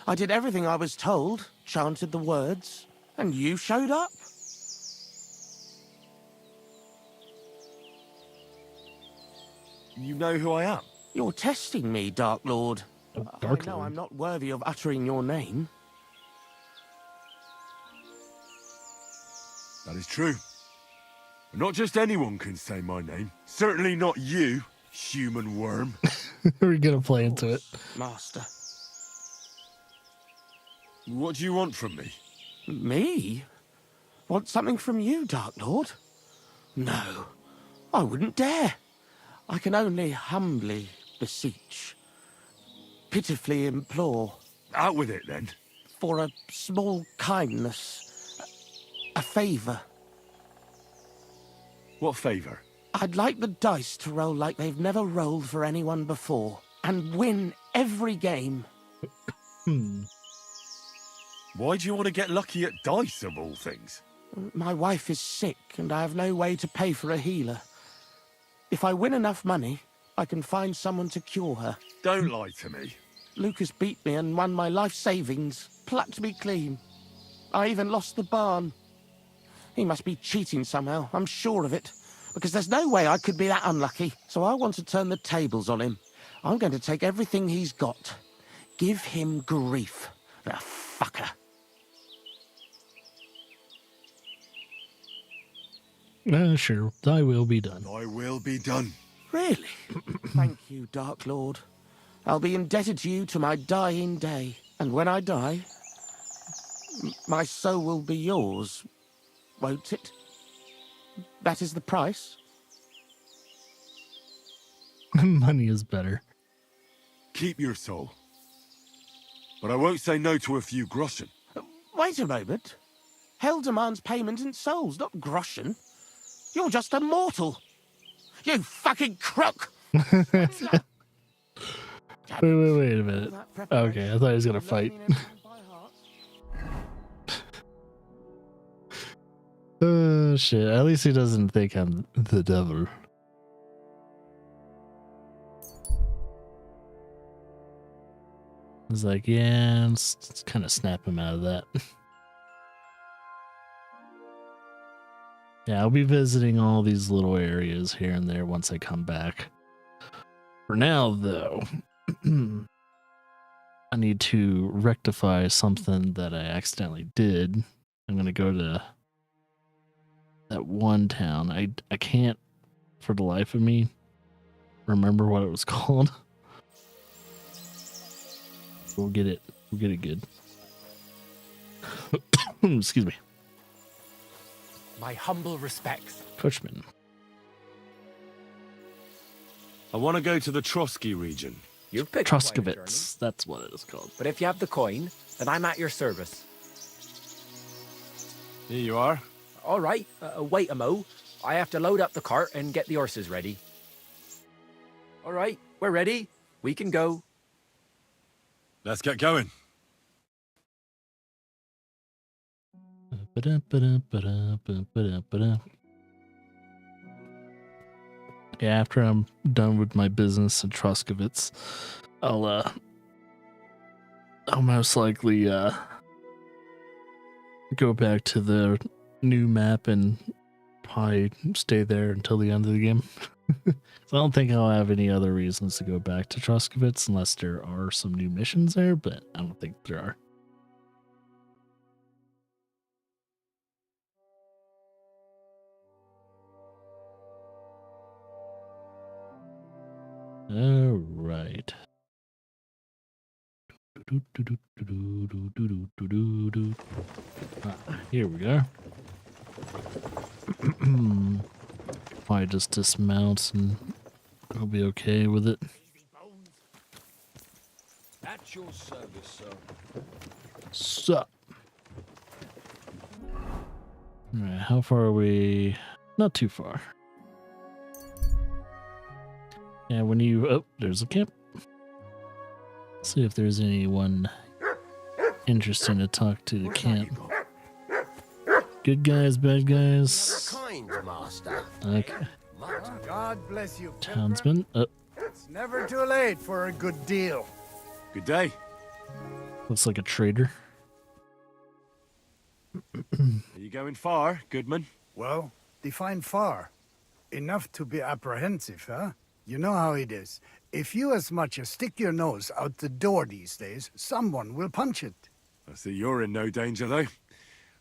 I did everything I was told, chanted the words, and you showed up. You know who I am? You're testing me, Dark Lord. Dark I know Lord. I'm not worthy of uttering your name. That is true. But not just anyone can say my name. Certainly not you, human worm. We're gonna play into it. Master. What do you want from me? Me? Want something from you, Dark Lord? No, I wouldn't dare. I can only humbly beseech, pitifully implore. Out with it, then. For a small kindness, a favour. What favour? I'd like the dice to roll like they've never rolled for anyone before, and win every game. Why do you want to get lucky at dice, of all things? My wife is sick, and I have no way to pay for a healer. If I win enough money, I can find someone to cure her. Don't lie to me. Lucas beat me and won my life savings, plucked me clean. I even lost the barn. He must be cheating somehow, I'm sure of it, because there's no way I could be that unlucky. So I want to turn the tables on him. I'm going to take everything he's got. Give him grief, the fucker. Sure, thy will be done. Thy will be done. Really? Thank you, Dark Lord. I'll be indebted to you to my dying day. And when I die, my soul will be yours, won't it? That is the price? Money is better. Keep your soul. But I won't say no to a few groschen. Wait a moment. Hell demands payment in souls, not groschen. You're just a mortal. You fucking crook! Wait a minute. Okay, I thought he was gonna fight. Oh shit, at least he doesn't think I'm the devil. He's like, yeah, let's kind of snap him out of that. Yeah, I'll be visiting all these little areas here and there once I come back. For now, though, I need to rectify something that I accidentally did. I'm going to go to that one town. I can't, for the life of me, remember what it was called. We'll get it. We'll get it good. Excuse me. My humble respects. Cushman. I want to go to the Trotsky region. You've picked Troskowitz. That's what it is called. But if you have the coin, then I'm at your service. Here you are. All right. Wait a mo. I have to load up the cart and get the horses ready. All right. We're ready. We can go. Let's get going. Yeah, after I'm done with my business in Troskowitz, I'll most likely go back to the new map and probably stay there until the end of the game. So I don't think I'll have any other reasons to go back to Truskovitz unless there are some new missions there, but I don't think there are. All right. Here we go. Probably just dismounts and I'll be okay with it. At your service, sir. Sup? Alright, how far are we? Not too far. Yeah, when you... Oh, there's a camp. Let's see if there's anyone interesting to talk to the camp. Good guys, bad guys? Kind master. Okay. God bless you, Townsman. It's never too late for a good deal. Good day. Looks like a trader. Are you going far, Goodman? Well, define far. Enough to be apprehensive, huh? You know how it is. If you as much as stick your nose out the door these days, someone will punch it. I see you're in no danger, though.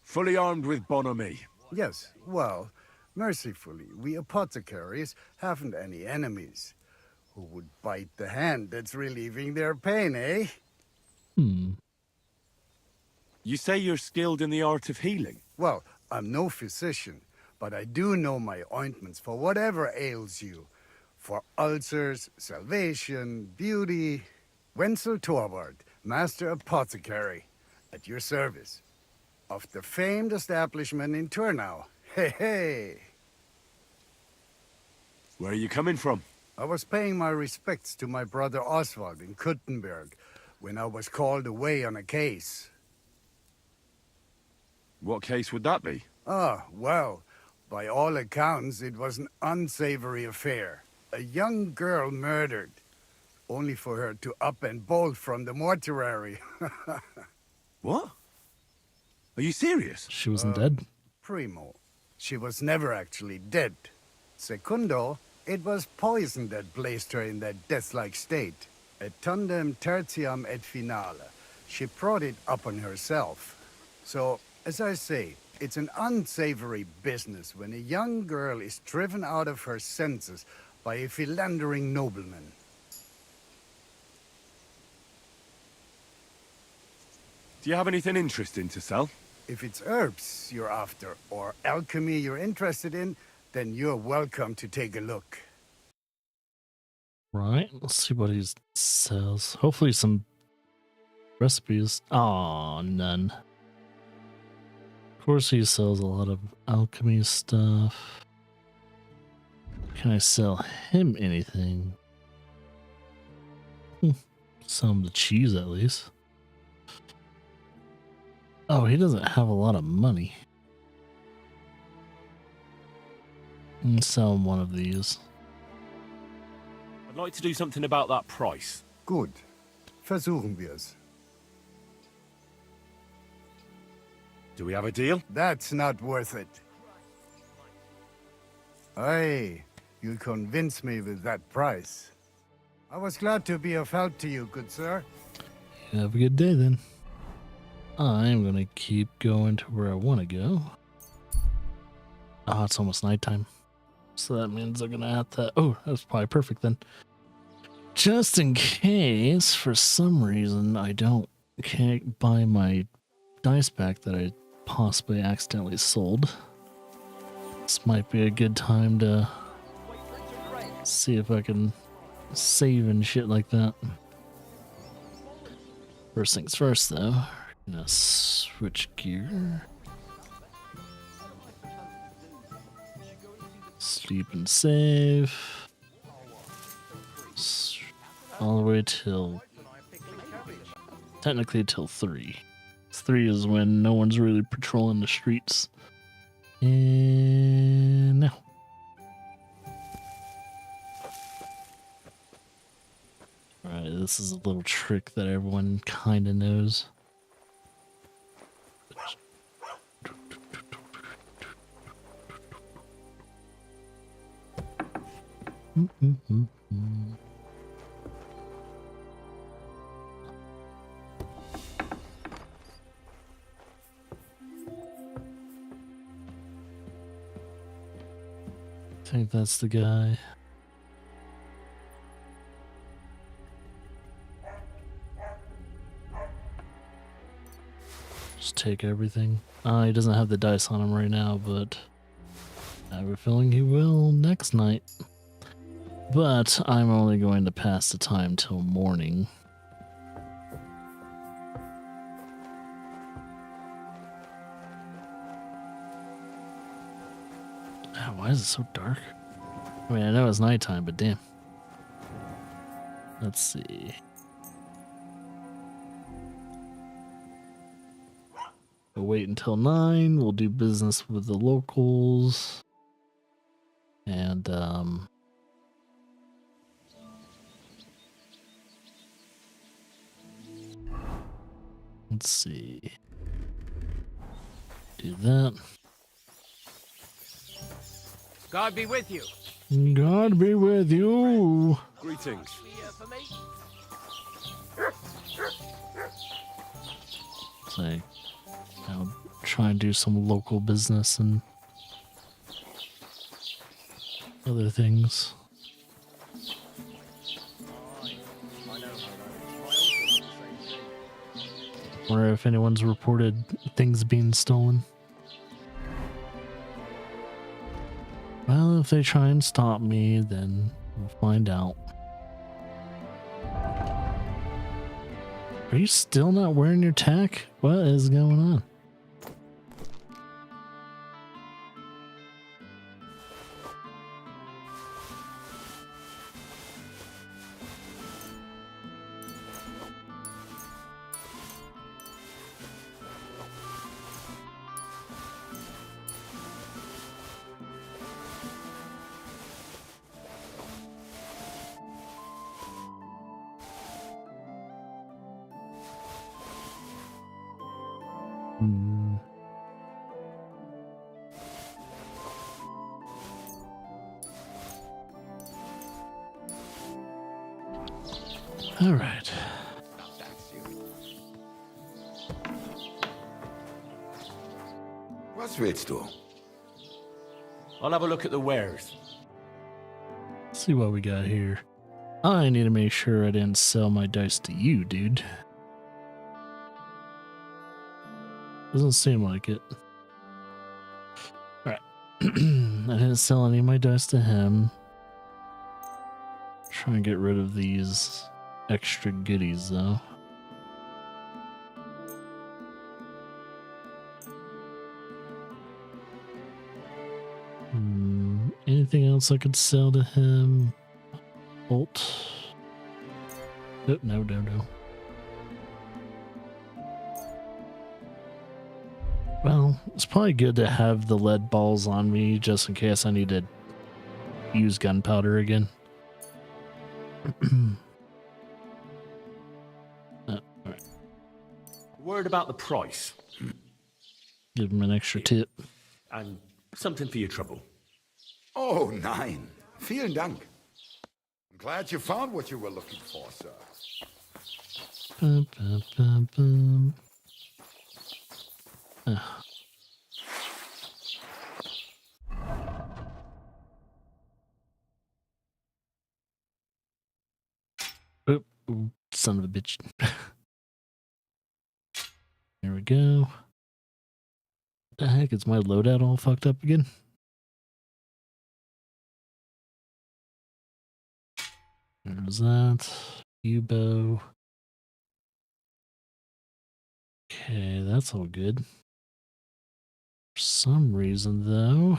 Fully armed with bonhomie. Yes, well, mercifully, we apothecaries haven't any enemies. Who would bite the hand that's relieving their pain, eh? You say you're skilled in the art of healing? Well, I'm no physician, but I do know my ointments for whatever ails you. For ulcers, salvation, beauty. Wenzel Torward, Master Apothecary, at your service. Of the famed establishment in Turnau. Hey, hey! Where are you coming from? I was paying my respects to my brother Oswald in Kuttenberg when I was called away on a case. What case would that be? Ah, well, by all accounts, it was an unsavory affair. A young girl murdered, only for her to up and bolt from the mortuary. What? Are you serious? She wasn't dead? Primo, she was never actually dead. Secundo, it was poison that placed her in that death-like state. Et tandem tertiam et finale. She brought it upon herself. So, as I say, it's an unsavory business when a young girl is driven out of her senses by a philandering nobleman. Do you have anything interesting to sell? If it's herbs you're after, or alchemy you're interested in, then you're welcome to take a look. Right, let's see what he sells. Hopefully some recipes. Oh, none. Of course he sells a lot of alchemy stuff. Can I sell him anything? Sell him the cheese at least. Oh, he doesn't have a lot of money. Let's sell him one of these. I'd like to do something about that price. Gut. Versuchen wir's. Do we have a deal? That's not worth it. Aye, you convinced me with that price. I was glad to be of help to you, good sir. Have a good day then. I'm gonna keep going to where I want to go. Oh, it's almost nighttime. So that means I'm gonna have to... Oh, that's probably perfect then. Just in case, for some reason, I can't buy my dice back that I possibly accidentally sold. This might be a good time to see if I can save and shit like that. First things first, though. Gonna switch gear. Sleep and save. All the way till... Technically till 3. 3 is when no one's really patrolling the streets. And now. Alright, this is a little trick that everyone kinda knows. I think that's the guy. Just take everything. He doesn't have the dice on him right now, but I have a feeling he will next night. But I'm only going to pass the time till morning. Why is it so dark? I mean, I know it's nighttime, but damn. Let's see. We'll wait until 9. We'll do business with the locals. And, let's see. Do that. God be with you. God be with you. Greetings. Say, I'll try and do some local business and other things. Wonder if anyone's reported things being stolen. Well, if they try and stop me, then we'll find out. Are you still not wearing your tack? What is going on? All right. What's with do? I'll have a look at the wares. Let's see what we got here. I need to make sure I didn't sell my dice to you, dude. Doesn't seem like it. Alright. I didn't sell any of my dice to him. Try and get rid of these extra goodies, though. Anything else I could sell to him? Bolt. Oh, no. Well, it's probably good to have the lead balls on me just in case I need to use gunpowder again. Alright. Word about the price. Give him an extra tip. And something for your trouble. Oh, nein. Vielen Dank. I'm glad you found what you were looking for, sir. Bum, bum, bum, bum. Ah. Oh, son of a bitch. There we go. What the heck? Is my loadout all fucked up again? There's that. U-bow. Okay, that's all good. For some reason, though.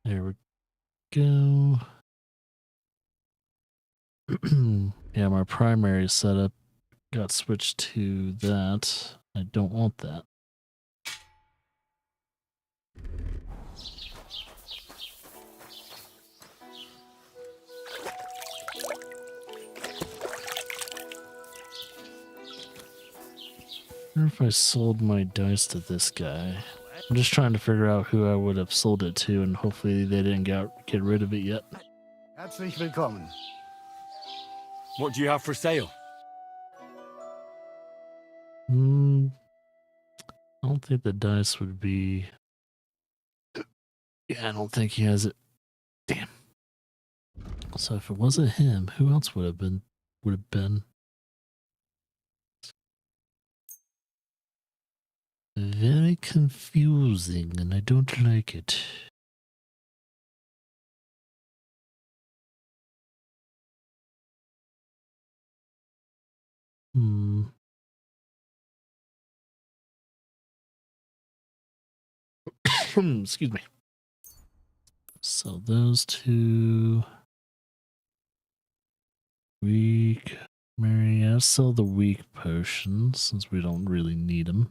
There we go. Yeah, my primary setup got switched to that. I don't want that. I wonder if I sold my dice to this guy. I'm just trying to figure out who I would have sold it to, and hopefully they didn't get rid of it yet. Herzlich willkommen. What do you have for sale? I don't think the dice would be. Yeah, I don't think he has it. Damn. So if it wasn't him, who else would have been? Very confusing, and I don't like it. Excuse me. So those two. Weak. Mary, I'll sell the weak potions since we don't really need them.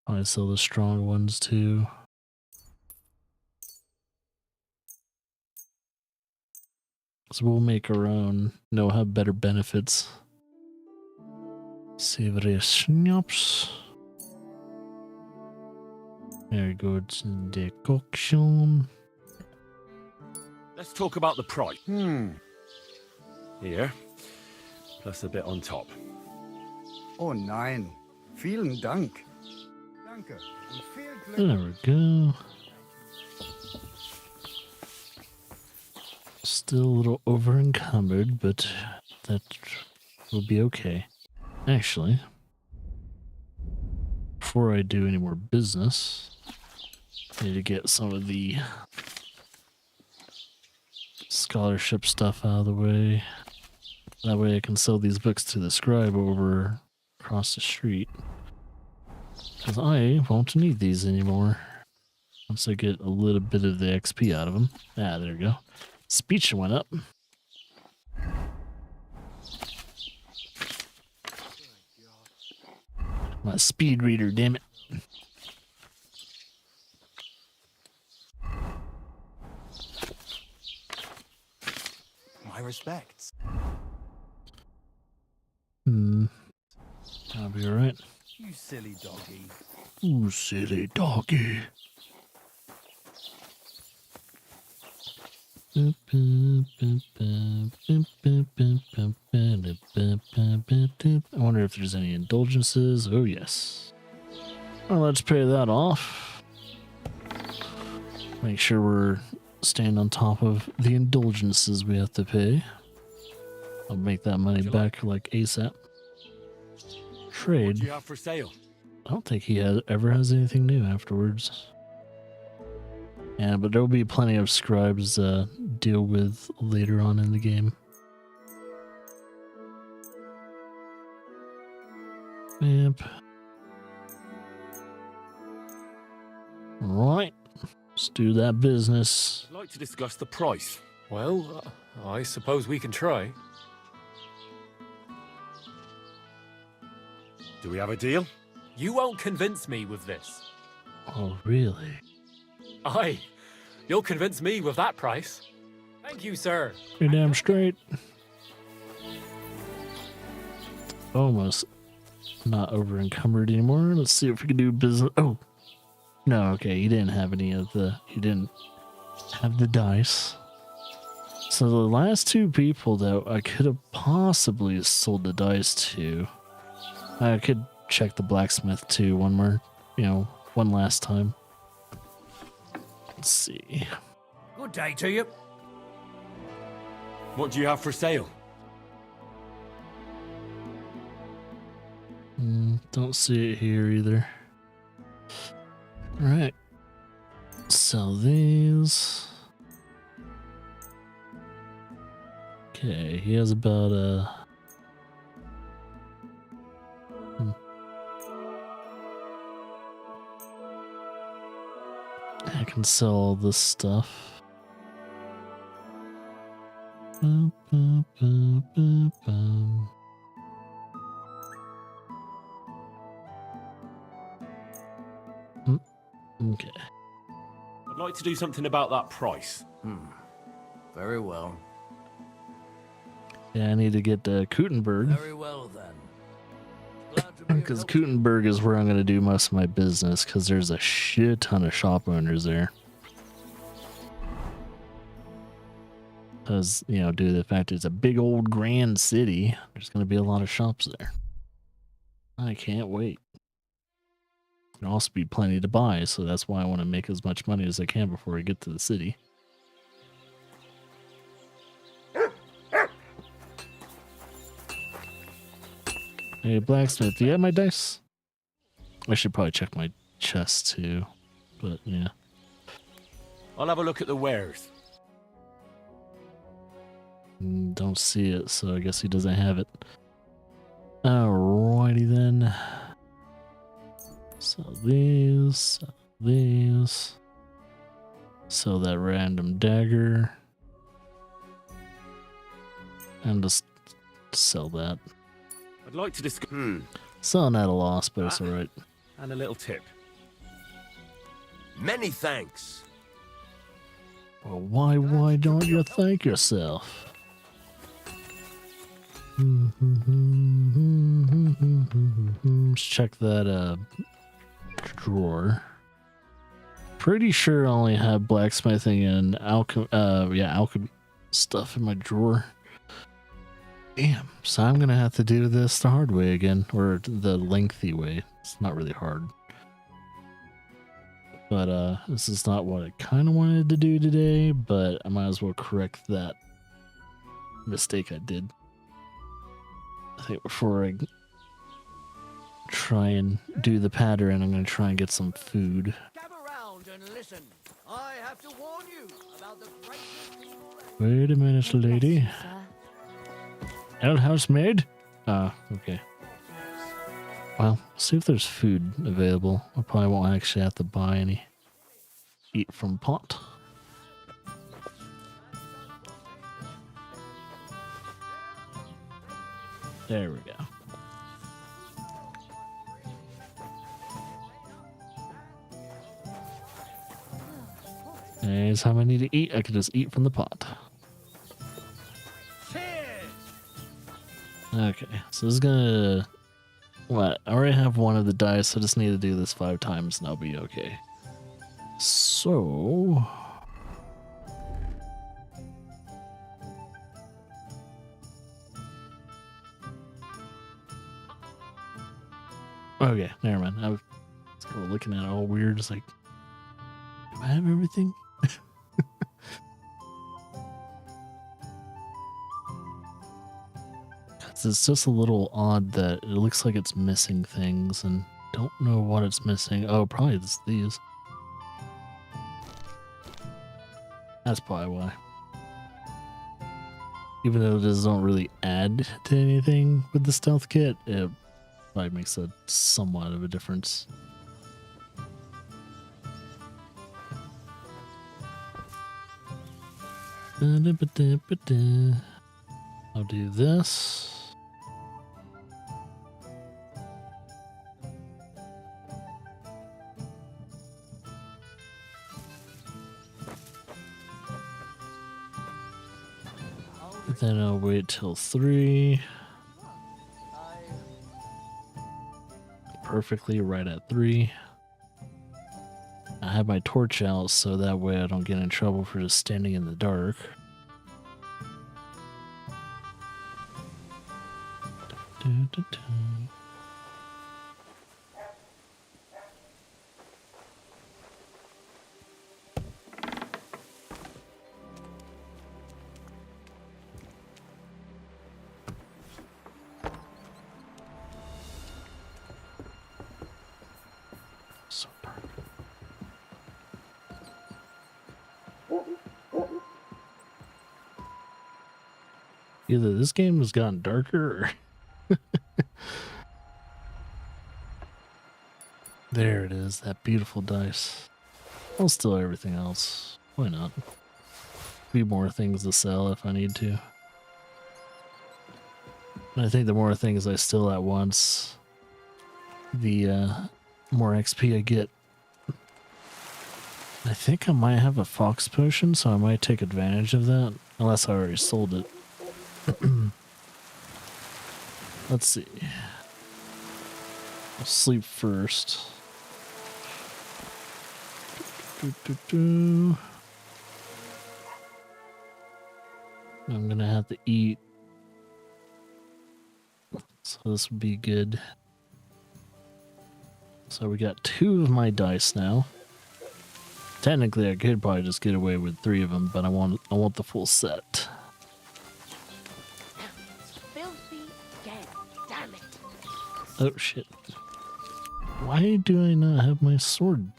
I sell the strong ones too. So we'll make our own. No, have better benefits. Savory schnapps. Very good decoction. Let's talk about the price. Here, plus a bit on top. Oh nein. Vielen Dank. Danke. Und viel Glück. There we go. Still a little over encumbered, but that will be okay. Actually, before I do any more business, I need to get some of the scholarship stuff out of the way. That way I can sell these books to the scribe over across the street. Because I won't need these anymore. Once I get a little bit of the XP out of them. Ah, there we go. Speech went up. My speed reader, damn it. My respects. I'll be alright. You silly doggy. Ooh, silly doggy. I wonder if there's any indulgences. Oh, yes. Well, let's pay that off. Make sure we're staying on top of the indulgences we have to pay. I'll make that money back like ASAP. Trade. What do you have for sale? I don't think he ever has anything new afterwards. Yeah, but there'll be plenty of scribes to deal with later on in the game. Yep. Right. Let's do that business. I'd like to discuss the price. Well, I suppose we can try. Do we have a deal? You won't convince me with this. Oh, really? Aye. You'll convince me with that price. Thank you, sir. You're damn straight. Almost not over encumbered anymore. Let's see if we can do business. Oh, no, okay. You didn't have any of the. You didn't have the dice. So the last two people that I could have possibly sold the dice to, I could check the blacksmith too. One last time. Let's see. Good day to you. What do you have for sale? Don't see it here either. Alright. Sell these. Okay, he has about a... I can sell all this stuff. Okay. I'd like to do something about that price. Very well. Yeah, I need to get to Kutenberg. Very well then. Because Kutenberg is where I'm going to do most of my business, because there's a shit ton of shop owners there. Because, you know, due to the fact it's a big old grand city, there's going to be a lot of shops there. I can't wait. There'll also be plenty to buy, so that's why I want to make as much money as I can before I get to the city. Hey, blacksmith, do you have my dice? I should probably check my chest too, but yeah. I'll have a look at the wares. Don't see it, so I guess he doesn't have it. Alrighty then. So these, these. Sell that random dagger. And just sell that. I'd like to discuss. Selling at a loss, but it's alright. And a little tip. Many thanks. Well, why don't you thank yourself? Let's check that drawer. Pretty sure I only have blacksmithing and alchemy stuff in my drawer. Damn, so I'm gonna have to do this the hard way again, or the lengthy way. It's not really hard. But this is not what I kind of wanted to do today, but I might as well correct that mistake I did. I think before I try and do the pattern, I'm going to try and get some food. Gather round and listen. I have to warn you about the Wait a minute, lady. Housemaid? Okay. Well, see if there's food available. I probably won't actually have to buy any. Eat from pot. There we go. Anytime I need to eat, I can just eat from the pot. Okay, so this is gonna... What? I already have one of the dice, I just need to do this 5 times and I'll be okay. So... Okay, never mind. I was kind of looking at it all weird. It's like, do I have everything? It's just a little odd that it looks like it's missing things and don't know what it's missing. Oh, probably it's these. That's probably why. Even though this don't really add to anything with the stealth kit, it probably makes a somewhat of a difference. I'll do this. Then I'll wait till 3. Perfectly right at 3. I have my torch out so that way I don't get in trouble for just standing in the dark. So dark. Either this game has gotten darker or there it is, that beautiful dice. I'll steal everything else. Why not? Be more things to sell if I need to. And I think the more things I steal at once, the more XP I get. I think I might have a fox potion, so I might take advantage of that. Unless I already sold it. Let's see. I'll sleep first. I'm gonna have to eat. So this would be good. So we got 2 of my dice now. Technically, I could probably just get away with 3 of them, but I want the full set. Filthy again, damn it. Oh shit! Why do I not have my sword?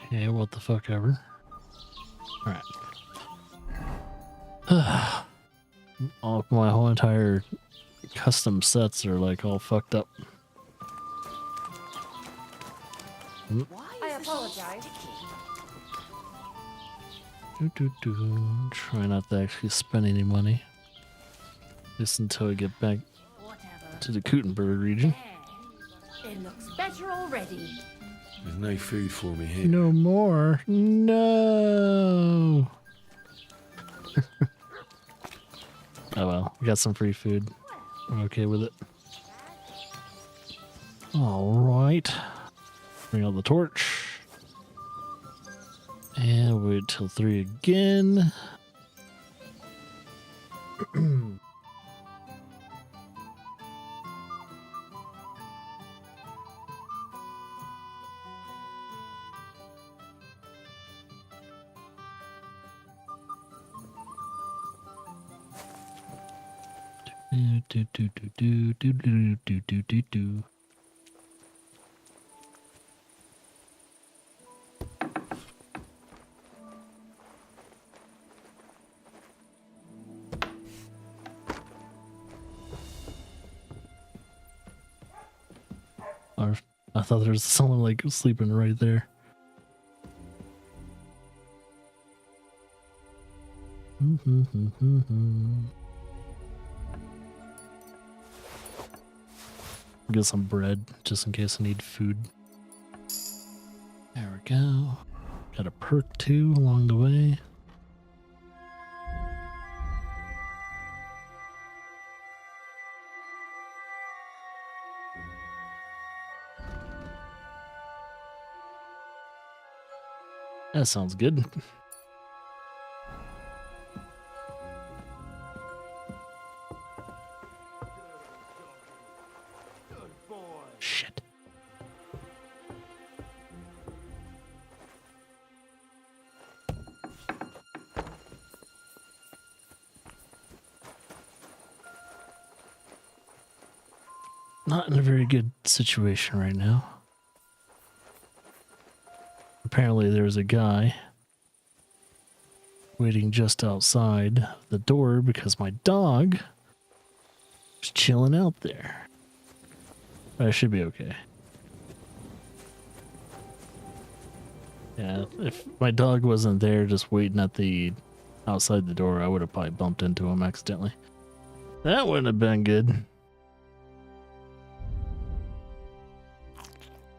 Okay, what the fuck ever. Alright. All my whole entire custom sets are like all fucked up. I apologize. Try not to actually spend any money. Just until I get back to the Kutenberg region. It looks better already. There's no food for me here. No more. No. Oh well, we got some free food. I'm okay with it. Alright. Bring out the torch. And wait till 3 again. Do. Or I thought there was someone like sleeping right there. Get some bread just in case I need food. There we go. Got a perk too along the way. That sounds good. Shit. Not in a very good situation right now. Apparently there's a guy waiting just outside the door because my dog is chilling out there. But I should be okay. Yeah, if my dog wasn't there just waiting at the outside the door, I would have probably bumped into him accidentally. That wouldn't have been good.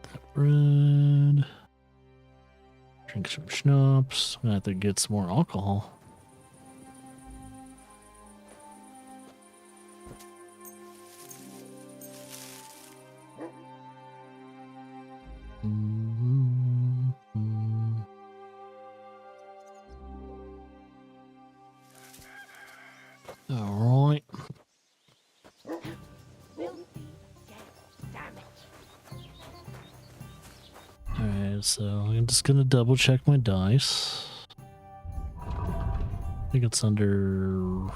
That bread. Drink some schnapps. I'm gonna have to get some more alcohol. All right. Alright, so I'm just gonna double check my dice. I think it's under...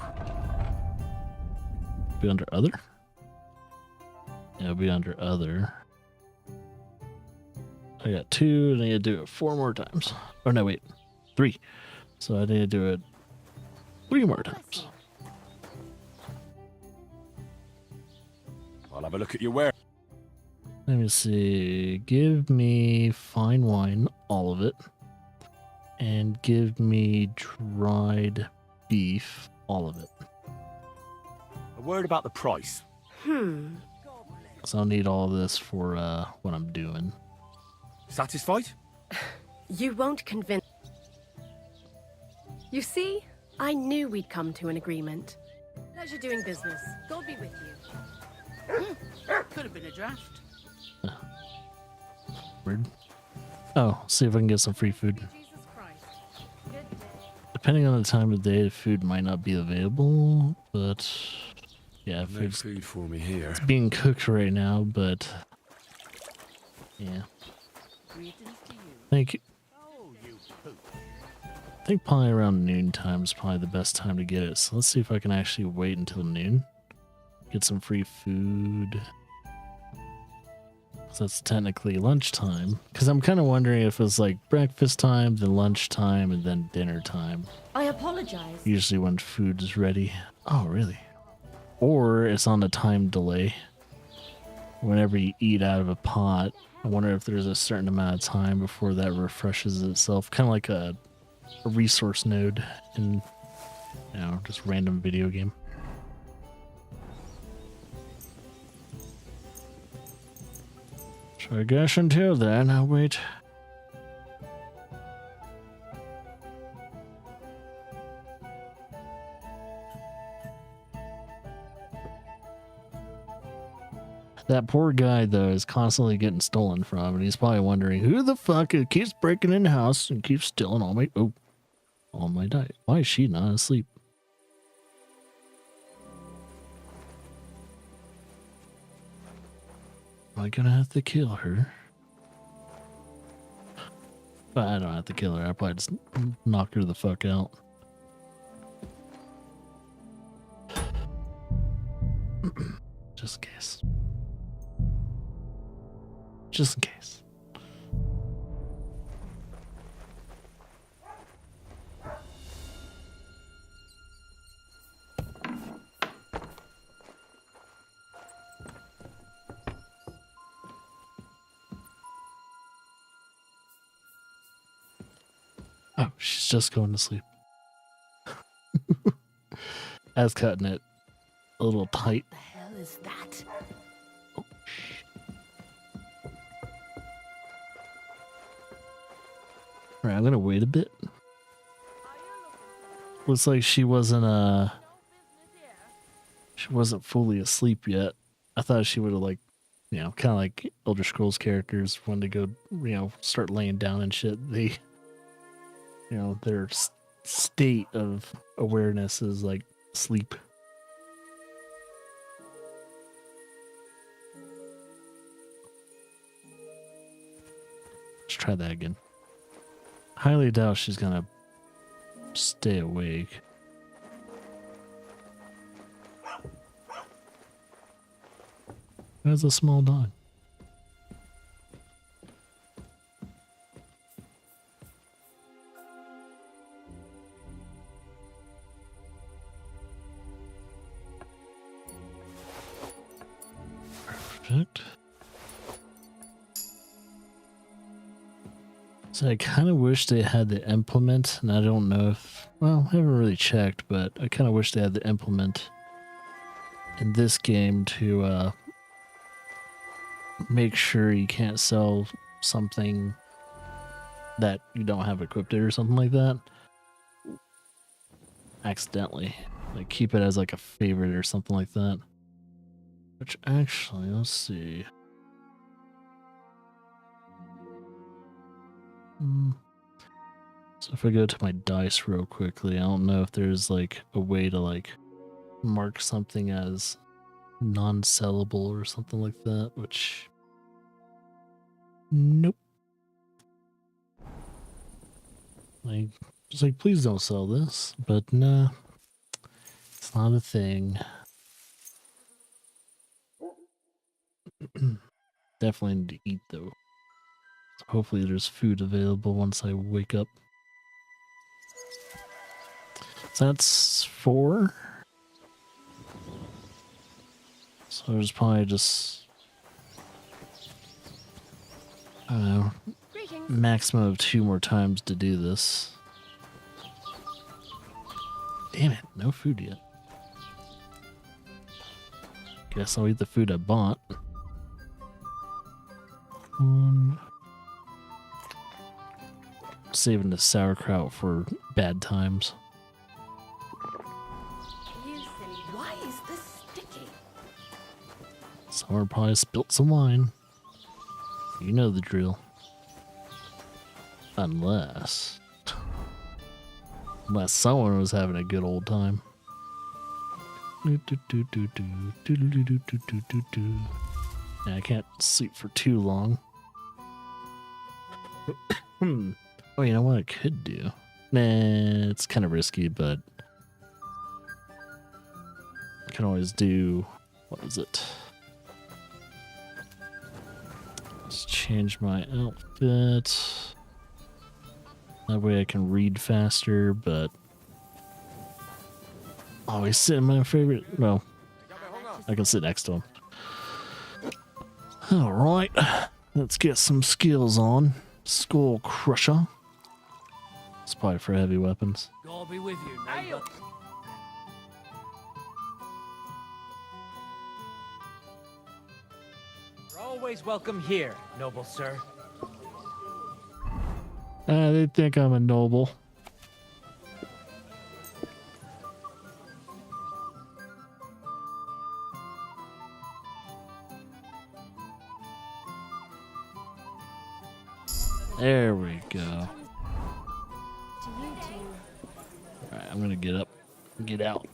Be under other? Yeah, it'll be under other. I got 2 and I need to do it 4 more times. Oh no, wait. 3. So I need to do it 3 more times. I'll have a look at your ware. Let me see. Give me fine wine, all of it. And give me dried beef, all of it. A word about the price. So I'll need all of this for what I'm doing. Satisfied? You won't convince... You see, I knew we'd come to an agreement. Pleasure doing business. God be with you. Could have been a draft. Weird. Oh, see if I can get some free food. Depending on the time of day, the food might not be available, but yeah, No food for me here. It's being cooked right now, but yeah. Thank you. I think probably around noon time is probably the best time to get it. So let's see if I can actually wait until noon. Get some free food. So that's technically lunchtime. Because I'm kind of wondering if it's like breakfast time, then lunchtime, and then dinner time. I apologize. Usually when food is ready. Oh, really? Or it's on a time delay. Whenever you eat out of a pot, I wonder if there's a certain amount of time before that refreshes itself. Kind of like a resource node in, you know, just random video game. So I guess until then, I'll wait. That poor guy, though, is constantly getting stolen from, and he's probably wondering, who the fuck keeps breaking in the house and keeps stealing all my diet? Why is she not asleep? Am I gonna have to kill her? But I don't have to kill her. I probably just knock her the fuck out. Just in case. Just in case. Oh, she's just going to sleep. I was cutting it a little tight. What the hell is that? Alright, I'm gonna wait a bit. Looks like she wasn't fully asleep yet. I thought she would have, like, you know, kind of like Elder Scrolls characters when they go, you know, start laying down and shit. They, you know, their state of awareness is like sleep. Let's try that again. Highly doubt she's gonna stay awake. There's a small dog. Perfect. So I kind of wish they had the implement, and I don't know if, well, I haven't really checked, but I kind of wish they had the implement in this game to make sure you can't sell something that you don't have equipped or something like that accidentally. Like, keep it as like a favorite or something like that. Which actually, let's see. So if I go to my dice real quickly, I don't know if there's like a way to like mark something as non-sellable or something like that, which nope. Like, it's like, please don't sell this, but nah, it's not a thing. Definitely need to eat though. So hopefully there's food available once I wake up. So that's 4. So there's probably just, I don't know, maximum of 2 more times to do this. Damn it, no food yet. Guess I'll eat the food I bought. 1, saving the sauerkraut for bad times. You silly. Why is this sticky? Someone probably spilt some wine. You know the drill. Unless someone was having a good old time. Yeah, I can't sleep for too long. Oh, you know what I could do? Nah, it's kind of risky, but I can always do, what is it? Let's change my outfit. That way I can read faster, but always sit in my favorite. No, I can sit next to him. All right, let's get some skills on. Skull Crusher. It's probably for heavy weapons. God be with you, neighbor. You're always welcome here, noble sir. They think I'm a noble. There we go. Alright, I'm gonna get up and get out.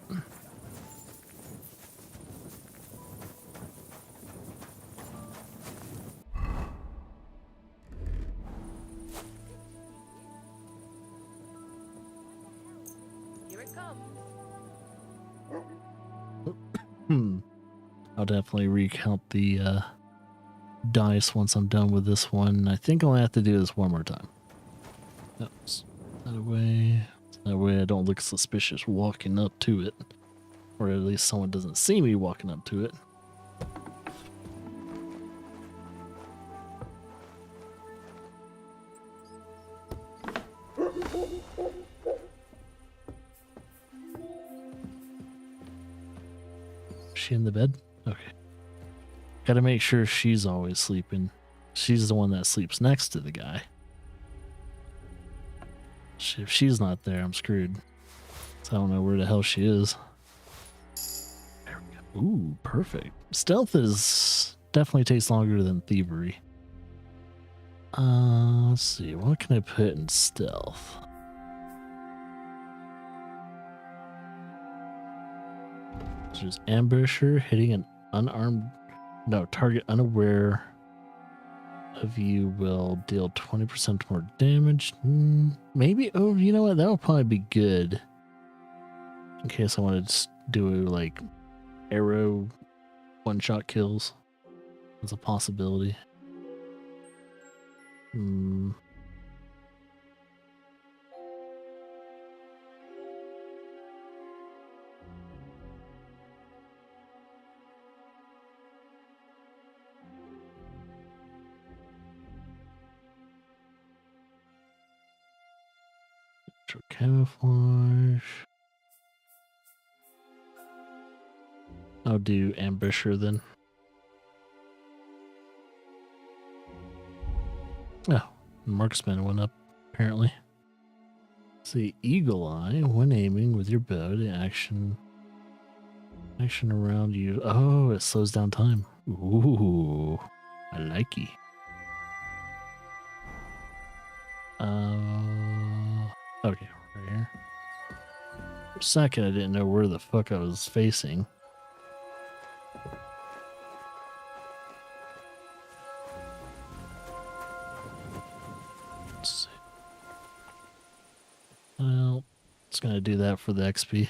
Here it comes. I'll definitely recount the dice once I'm done with this one. I think I'll have to do this one more time. Oops. That way I don't look suspicious walking up to it. Or at least someone doesn't see me walking up to it. Is she in the bed? Okay. Gotta make sure she's always sleeping. She's the one that sleeps next to the guy. If she's not there, I'm screwed. So I don't know where the hell she is. There we go. Ooh, perfect. Stealth definitely takes longer than thievery. Let's see. What can I put in stealth? So there's ambusher, hitting an unarmed... No, target unaware of you will deal 20% more damage. Maybe. Oh, you know what? That would probably be good. In case I wanted to do like arrow one-shot kills. That's a possibility. Camouflage. I'll do ambusher then. Oh, marksman went up apparently. See, eagle eye when aiming with your bow to action around you. Oh, it slows down time. Ooh, I like it. Okay, right here. For a second, I didn't know where the fuck I was facing. Let's see. Well, it's gonna do that for the XP.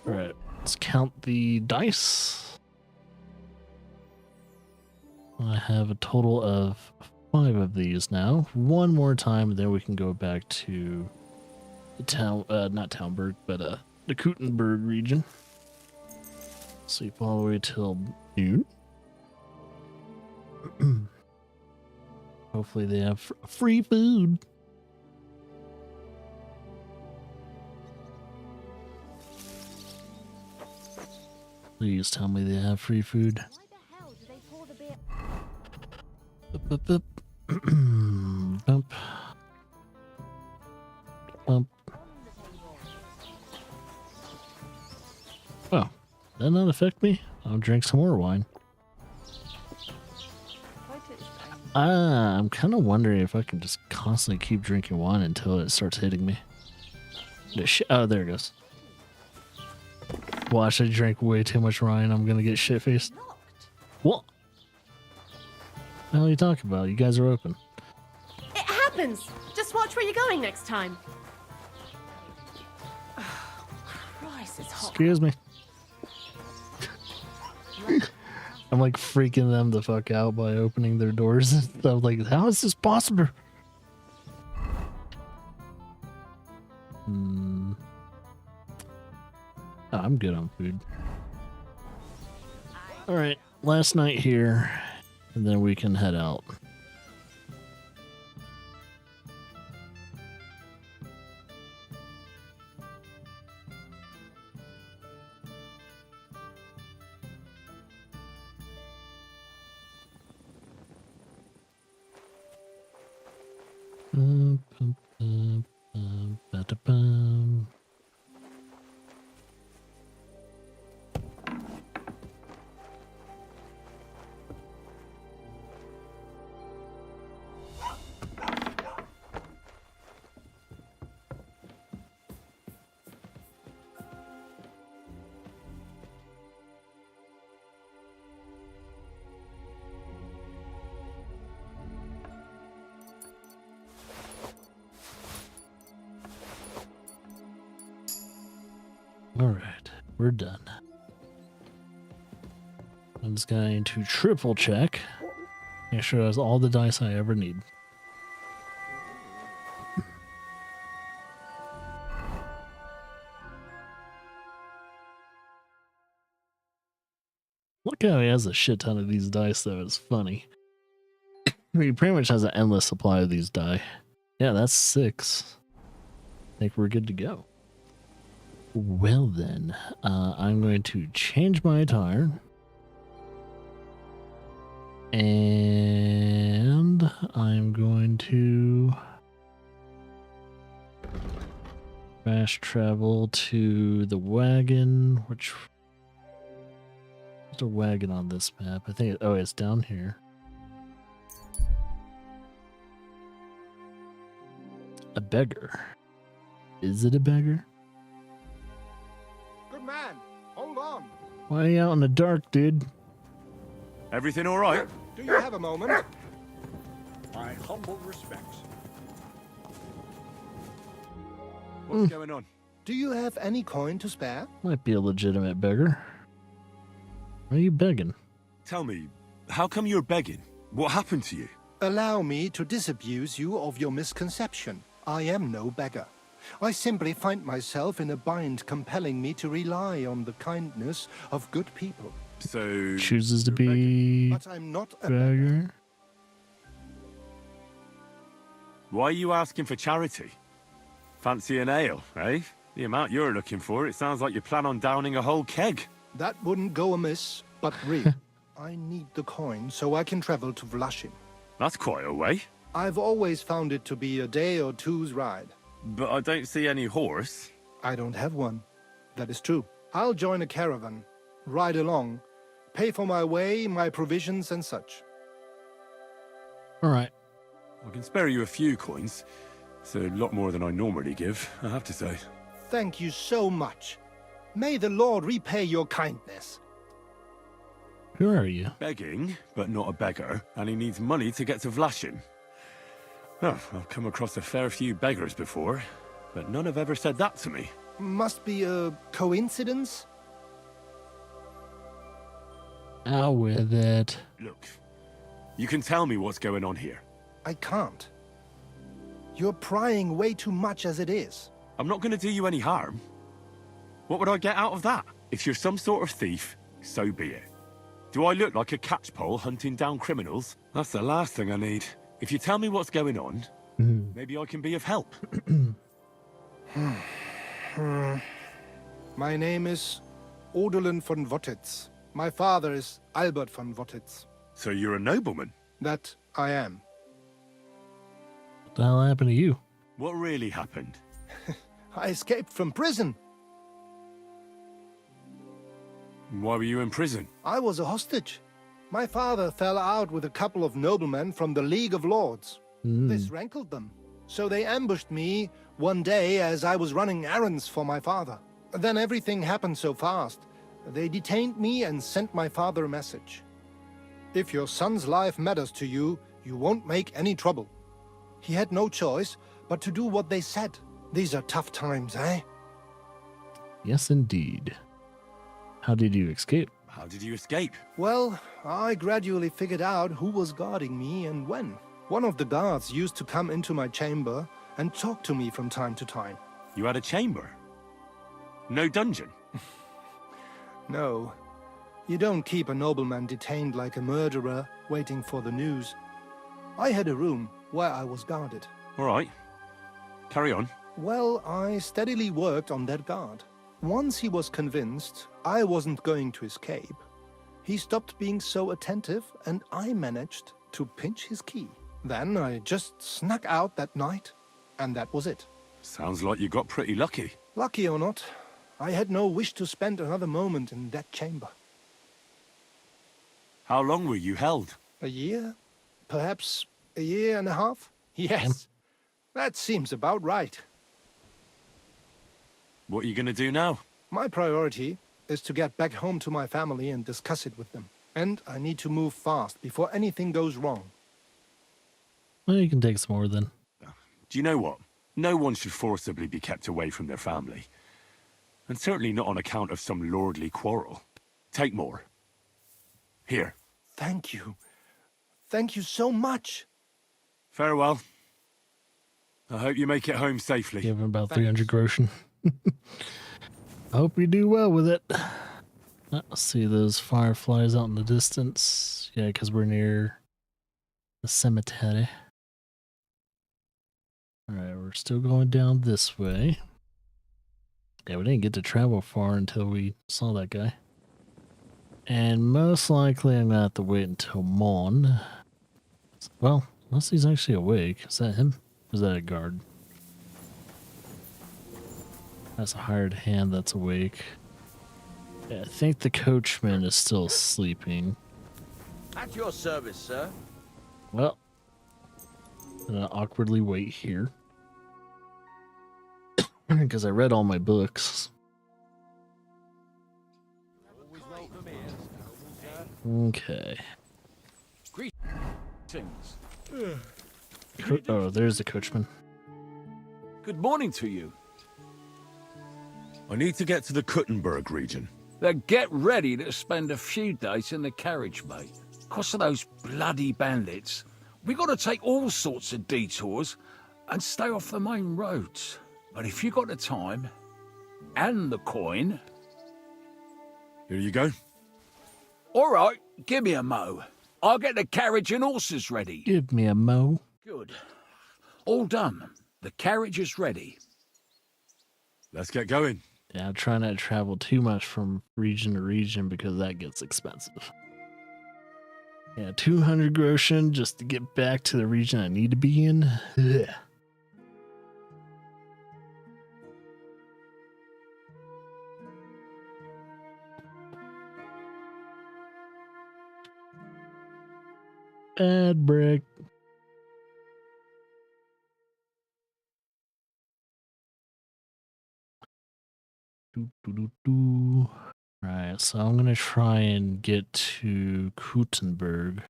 Alright, let's count the dice. I have a total of 5 of these now. One more time, and then we can go back to the town, not Townburg, but the Kutenberg region. Sleep all the way till noon. Hopefully they have free food. Please tell me they have free food. Bump. Bump. Oh, that not affect me? I'll drink some more wine. I'm kind of wondering if I can just constantly keep drinking wine until it starts hitting me. Oh, there it goes. Watch, I drank way too much wine. I'm gonna get shit-faced. What? The hell are you talking about? You guys are open. It happens! Just watch where you're going next time. Oh, Christ, it's hot. Excuse me. I'm like freaking them the fuck out by opening their doors and stuff. Like, how is this possible? Oh, I'm good on food. Alright, last night here, and then we can head out. Alright, we're done. I'm just going to triple check. Make sure it has all the dice I ever need. Look how he has a shit ton of these dice, though. It's funny. He pretty much has an endless supply of these die. Yeah, that's 6. I think we're good to go. Well then, I'm going to change my attire. And I'm going to fast travel to the wagon, which... There's a wagon on this map. I think, oh, it's down here. A beggar. Is it a beggar? Good man, hold on. Why are you out in the dark, dude? Everything all right? Do you have a moment? My humble respects. What's going on? Do you have any coin to spare? Might be a legitimate beggar. Why are you begging? Tell me, how come you're begging? What happened to you? Allow me to disabuse you of your misconception. I am no beggar. I simply find myself in a bind compelling me to rely on the kindness of good people. So... Chooses to be... But I'm not a beggar? Why are you asking for charity? Fancy an ale, eh? The amount you're looking for, it sounds like you plan on downing a whole keg. That wouldn't go amiss, but really, I need the coin so I can travel to Vlashin. That's quite a way. I've always found it to be a day or two's ride. But I don't see any horse. I don't have one. That is true. I'll join a caravan, ride along, pay for my way, my provisions and such. Alright. I can spare you a few coins. It's a lot more than I normally give, I have to say. Thank you so much. May the Lord repay your kindness. Who are you? Begging, but not a beggar, and he needs money to get to Vlashin. Oh, I've come across a fair few beggars before, but none have ever said that to me. Must be a coincidence? Out with it. Look, you can tell me what's going on here. I can't. You're prying way too much as it is. I'm not going to do you any harm. What would I get out of that? If you're some sort of thief, so be it. Do I look like a catchpole hunting down criminals? That's the last thing I need. If you tell me what's going on, maybe I can be of help. My name is Odolin von Wottitz. My father is Albert von Wottitz. So you're a nobleman? That I am. What the hell happened to you? What really happened? I escaped from prison. Why were you in prison? I was a hostage. My father fell out with a couple of noblemen from the League of Lords. This rankled them. So they ambushed me one day as I was running errands for my father. Then everything happened so fast. They detained me and sent my father a message. If your son's life matters to you, you won't make any trouble. He had no choice but to do what they said. These are tough times, eh? Yes, indeed. How did you escape? How did you escape? Well, I gradually figured out who was guarding me and when. One of the guards used to come into my chamber and talk to me from time to time. You had a chamber? No dungeon? No. You don't keep a nobleman detained like a murderer, waiting for the news. I had a room where I was guarded. All right. Carry on. Well, I steadily worked on that guard. Once he was convinced I wasn't going to escape, he stopped being so attentive and I managed to pinch his key. Then I just snuck out that night, and that was it. Sounds like you got pretty lucky. Lucky or not, I had no wish to spend another moment in that chamber. How long were you held? A year? Perhaps a year and a half? Yes, that seems about right. What are you going to do now? My priority is to get back home to my family and discuss it with them. And I need to move fast before anything goes wrong. Well, you can take some more then. Do you know what? No one should forcibly be kept away from their family. And certainly not on account of some lordly quarrel. Take more. Here. Thank you. Thank you so much. Farewell. I hope you make it home safely. Give him about 300 groschen. I hope you do well with it. I see those fireflies out in the distance. Yeah, because we're near the cemetery. Alright, we're still going down this way. Yeah, we didn't get to travel far until we saw that guy. And most likely I'm going to have to wait until morn. Well, unless he's actually awake. Is that him? Or is that a guard? That's a hired hand that's awake. Yeah, I think the coachman is still sleeping. At your service, sir. Well, I'm gonna awkwardly wait here. Because I read all my books. Okay. Greetings. Oh, there's the coachman. Good morning to you. I need to get to the Kuttenberg region. Then get ready to spend a few days in the carriage, mate. Because of those bloody bandits, we got to take all sorts of detours and stay off the main roads. But if you got the time and the coin... Here you go. All right, give me a mo. I'll get the carriage and horses ready. Give me a mo. Good. All done. The carriage is ready. Let's get going. Yeah, I'm trying not to travel too much from region to region because that gets expensive. Yeah, 200 groschen just to get back to the region I need to be in. Ugh. Ad break. Alright, so I'm gonna try and get to Kuttenberg,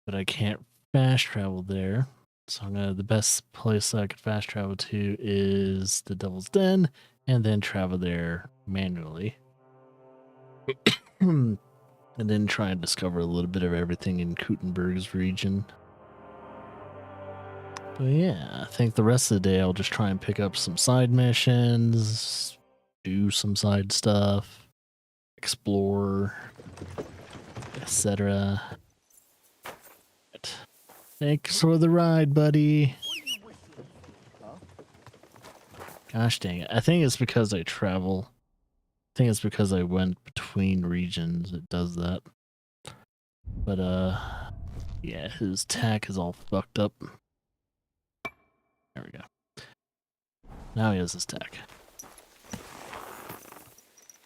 but I can't fast travel there. So the best place I could fast travel to is the Devil's Den, and then travel there manually. And then try and discover a little bit of everything in Kuttenberg's region. But yeah, I think the rest of the day I'll just try and pick up some side missions, do some side stuff, explore, etc. Thanks for the ride, buddy. Gosh dang it. I think it's because I travel. I think it's because I went between regions it does that. But Yeah, his tack is all fucked up. There we go. Now he has his tack.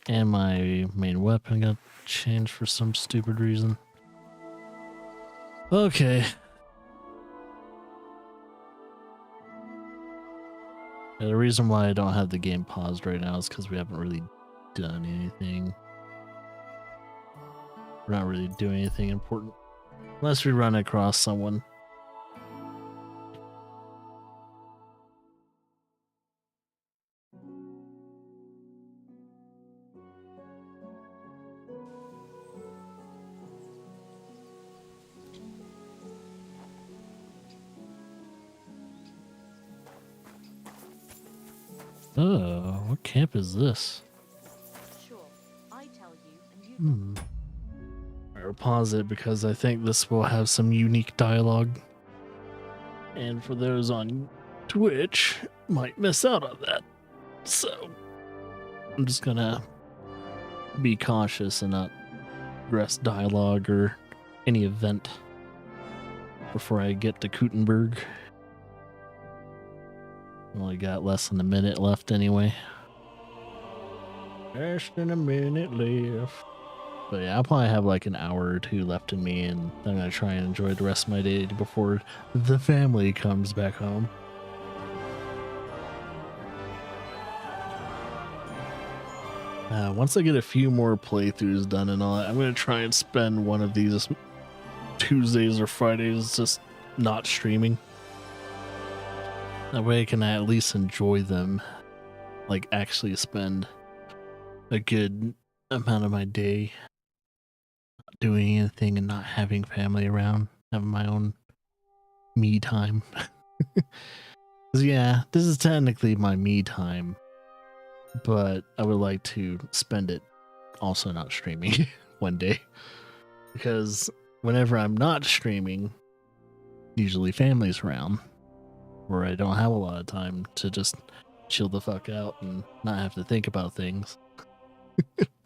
And my main weapon got changed for some stupid reason. Okay. Yeah, the reason why I don't have the game paused right now is because we haven't really done anything. We're not really doing anything important. Unless we run across someone. Oh, what camp is this? I'll pause it because I think this will have some unique dialogue. And for those on Twitch, might miss out on that. So, I'm just gonna be cautious and not address dialogue or any event before I get to Kutenberg. Only got less than a minute left anyway. Less than a minute left. But yeah, I'll probably have like an hour or two left in me, and I'm gonna try and enjoy the rest of my day before the family comes back home. Once I get a few more playthroughs done and all that, I'm gonna try and spend one of these Tuesdays or Fridays just not streaming. That way I can at least enjoy them, like actually spend a good amount of my day not doing anything and not having family around, having my own me time. 'Cause yeah, this is technically my me time, but I would like to spend it also not streaming one day. Because whenever I'm not streaming, usually family's around, where I don't have a lot of time to just chill the fuck out and not have to think about things.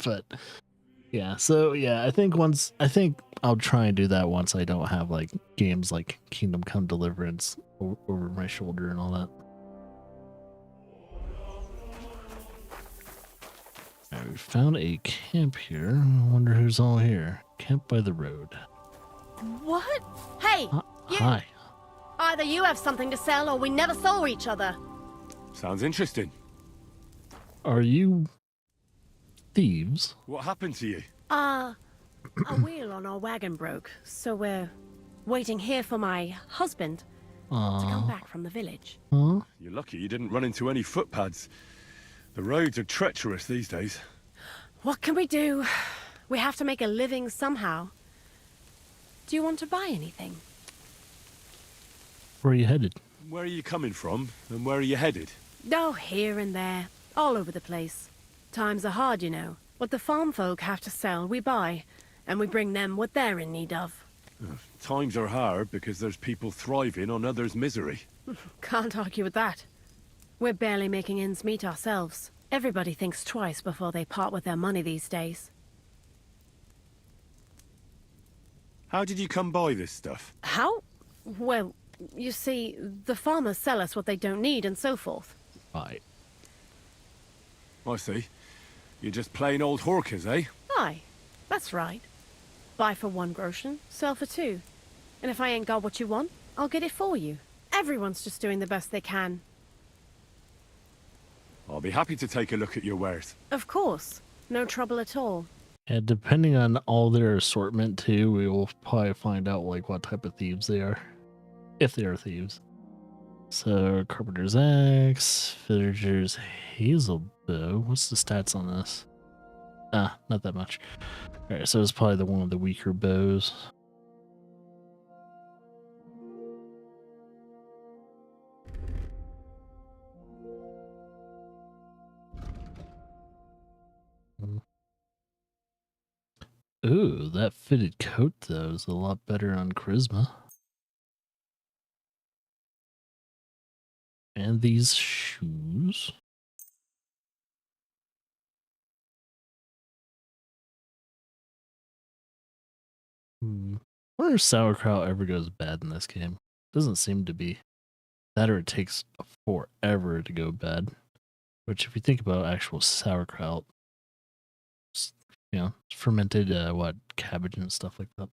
But yeah, so yeah, I think I'll try and do that once I don't have like games like Kingdom Come Deliverance over my shoulder and all that. Alright, we found a camp here. I wonder who's all here. Camp by the road. What? Hey! You! Hi. Either you have something to sell or we never saw each other. Sounds interesting. Are you thieves? What happened to you? A wheel on our wagon broke, so we're waiting here for my husband to come back from the village. Huh? You're lucky you didn't run into any footpads. The roads are treacherous these days. What can we do? We have to make a living somehow. Do you want to buy anything? Where are you headed? Where are you coming from, and where are you headed? Oh, here and there, all over the place. Times are hard, you know. What the farm folk have to sell, we buy, and we bring them what they're in need of. Times are hard because there's people thriving on others' misery. Can't argue with that. We're barely making ends meet ourselves. Everybody thinks twice before they part with their money these days. How did you come by this stuff? How? Well, you see, the farmers sell us what they don't need and so forth. Right. I see. You're just plain old hawkers, eh? Aye, that's right. Buy for 1 groschen, sell for 2. And if I ain't got what you want, I'll get it for you. Everyone's just doing the best they can. I'll be happy to take a look at your wares. Of course. No trouble at all. And depending on all their assortment too, we will probably find out like what type of thieves they are. If they are thieves. So, Carpenter's Axe, Villager's Hazel Bow. What's the stats on this? Ah, not that much. Alright, so it's probably the one with the weaker bows. Ooh, that fitted coat though is a lot better on Charisma. And these shoes. wonder if sauerkraut ever goes bad in this game. Doesn't seem to be. That or it takes forever to go bad. Which, if you think about actual sauerkraut, you know, fermented, cabbage and stuff like that.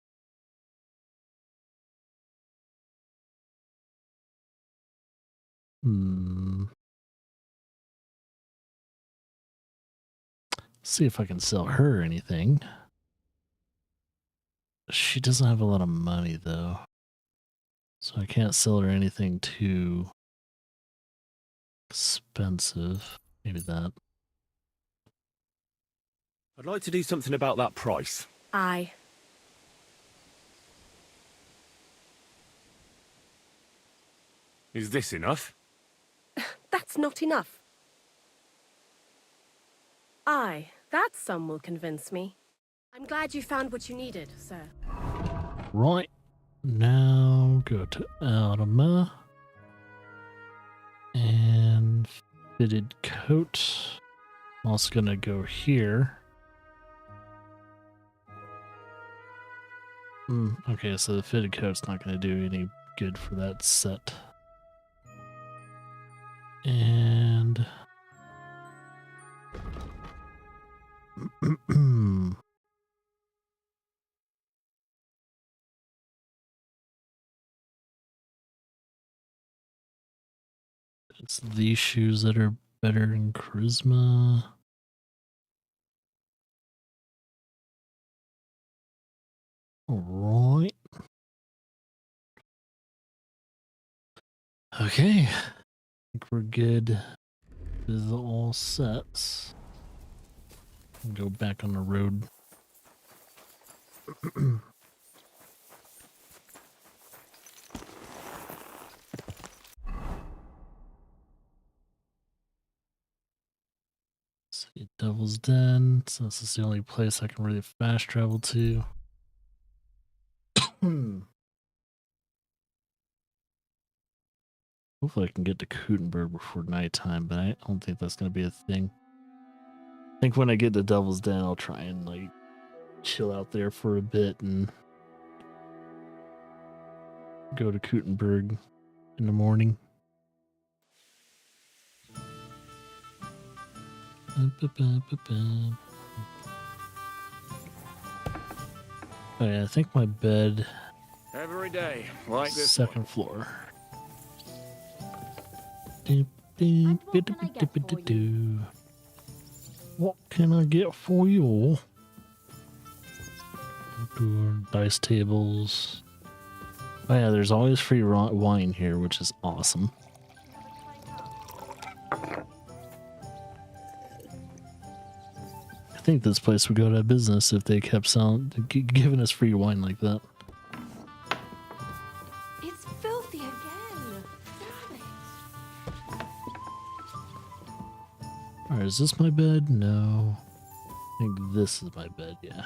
See if I can sell her anything. She doesn't have a lot of money, though. So I can't sell her anything too expensive. Maybe that. I'd like to do something about that price. Aye. Is this enough? That's not enough. Aye, that sum will convince me. I'm glad you found what you needed, sir. Right. Now go to Altima. And fitted coat. I'm also going to go here. Okay, so the fitted coat's not going to do any good for that set. And... it's these shoes that are better in charisma. All right. Okay. I think we're good with all sets. Go back on the road. See, Devil's Den. So this is the only place I can really fast travel to. Hopefully I can get to Kutenberg before nighttime, but I don't think that's going to be a thing. I think when I get to Devil's Den, I'll try and like chill out there for a bit and go to Kutenberg in the morning. Oh yeah, I think my bed Every day, like this. second floor. What can I get for you? Dice tables. Oh yeah, there's always free wine here, which is awesome. I think this place would go out of business if they kept giving us free wine like that. It's filthy again. Alright, is this my bed? No. I think this is my bed, yeah.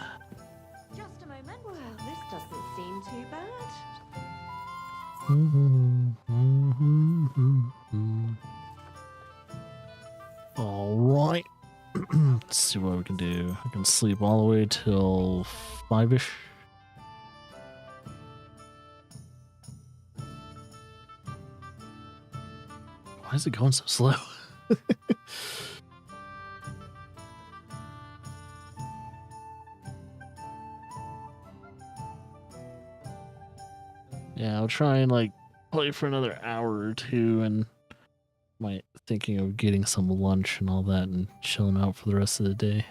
Just a moment. Well, this doesn't seem too bad. Alright. Let's see what we can do. I can sleep all the way till 5-ish. Why is it going so slow? Yeah, I'll try and like play for another hour or two and might thinking of getting some lunch and all that and chilling out for the rest of the day.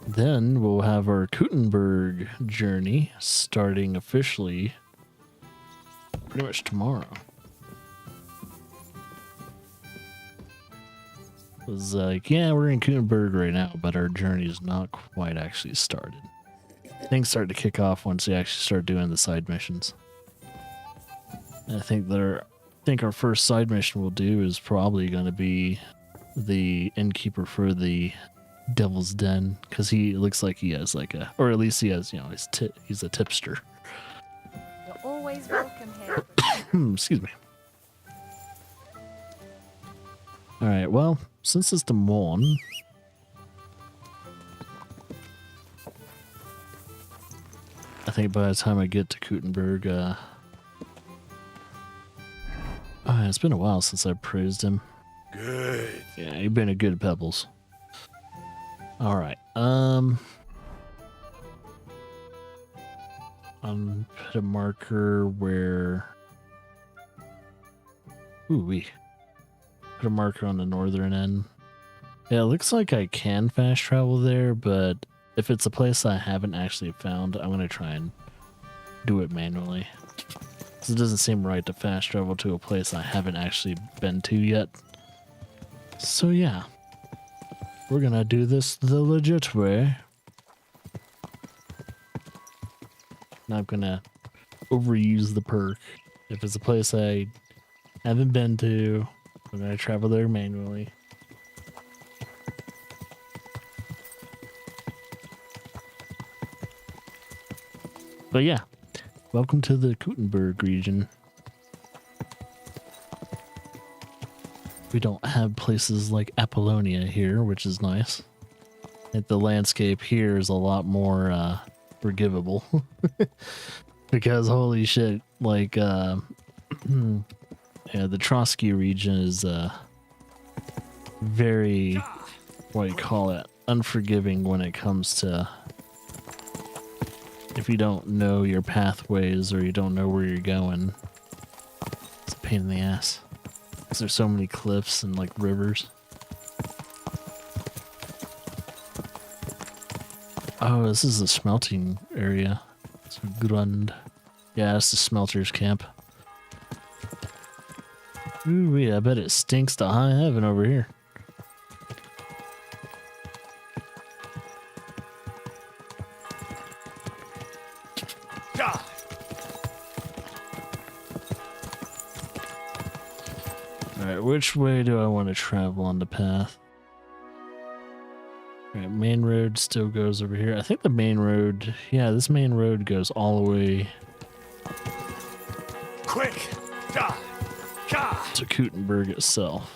Then we'll have our Kutenberg journey starting officially pretty much tomorrow. It was like, yeah, we're in Kutenberg right now, but our journey is not quite actually started. Things start to kick off once we actually start doing the side missions. And I think our first side mission we'll do is probably going to be the innkeeper for the Devil's Den, because he looks like he has like a, or at least he has, you know, he's a tipster. You're always welcome here. Excuse me. All right, well, since it's the morn, I think by the time I get to Kuttenberg, it's been a while since I praised him. Good. Yeah, you've been a good Pebbles. All right. Put a marker where. Ooh, we put a marker on the northern end. Yeah, it looks like I can fast travel there, but if it's a place I haven't actually found, I'm gonna try and do it manually. Because it doesn't seem right to fast travel to a place I haven't actually been to yet. So yeah, we're gonna do this the legit way. Not gonna overuse the perk. If it's a place I haven't been to, I'm gonna travel there manually. But yeah, welcome to the Kuttenberg region. We don't have places like Apollonia here, which is nice. I think the landscape here is a lot more forgivable. Because holy shit, like yeah, the Trotsky region is very, what do you call it, unforgiving when it comes to if you don't know your pathways or you don't know where you're going. It's a pain in the ass. Because there's so many cliffs and like rivers. Oh, this is the smelting area. It's a Grund. Yeah, it's the smelter's camp. Ooh, yeah, I bet it stinks to high heaven over here. Alright, which way do I want to travel on the path? Alright, main road still goes over here. I think the main road, yeah, this main road goes all the way Quick! to Kuttenberg itself.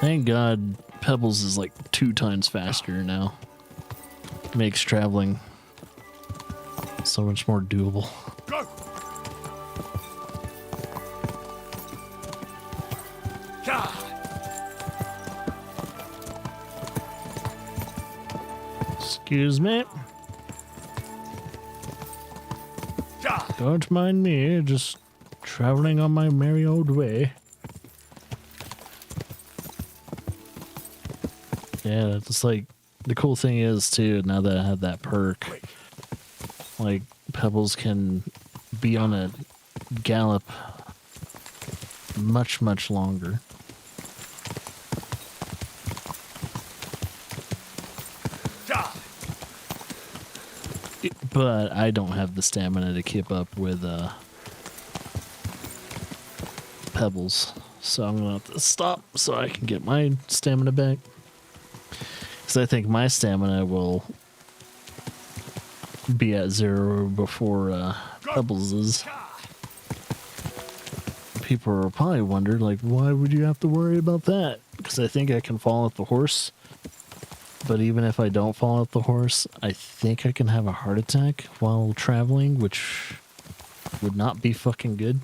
Thank God Pebbles is like 2 times faster now. Makes traveling so much more doable. Go! Excuse me. Don't mind me, just traveling on my merry old way. Yeah, it's like, the cool thing is too, now that I have that perk, like, Pebbles can be on a gallop much, much longer. But I don't have the stamina to keep up with Pebbles, so I'm gonna have to stop so I can get my stamina back. Because I think my stamina will be at 0 before Pebbles is. People will probably wonder, like, why would you have to worry about that? Because I think I can fall off the horse. But even if I don't fall off the horse, I think I can have a heart attack while traveling, which would not be fucking good.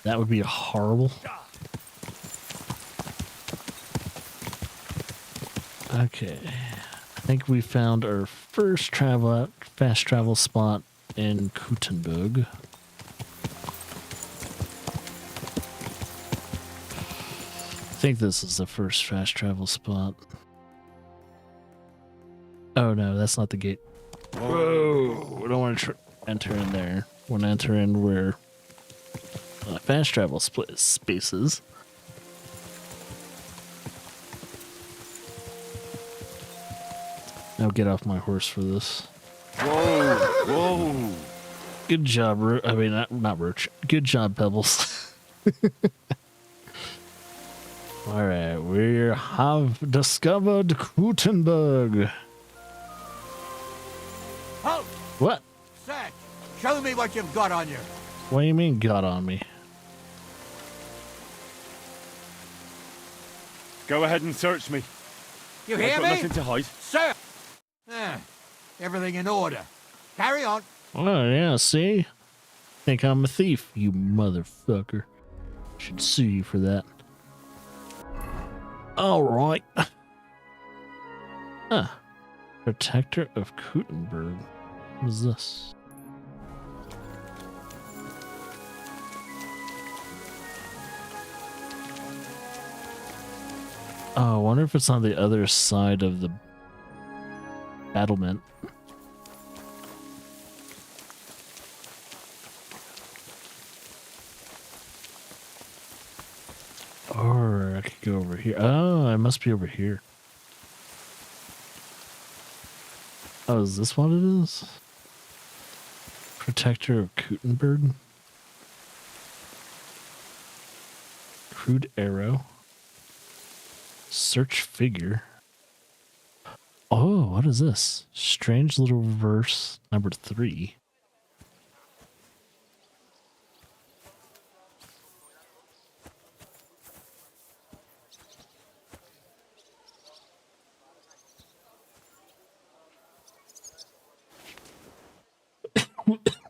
That would be horrible. Okay. I think we found our first fast travel spot in Kuttenberg. I think this is the first fast travel spot. Oh no, that's not the gate. Whoa! We don't want to enter in there. We want to enter in where fast travel spaces. Now get off my horse for this. Whoa! Whoa! Good job, I mean, not Roach. Good job, Pebbles. Alright, we have discovered Kuttenberg. Halt! What? Set! Show me what you've got on you. What do you mean, got on me? Go ahead and search me. You I've hear got me? nothing to hide. Sir! Everything in order. Carry on. Oh, yeah, see? Think I'm a thief, you motherfucker. Should sue you for that. Alright. Ah. Protector of Kuttenberg. What is this? Oh, I wonder if it's on the other side of the battlement. Or I could go over here. Oh, I must be over here. Oh, is this what it is? Protector of Kuttenberg? Crude arrow. Search figure. Oh, what is this? Strange little verse number 3.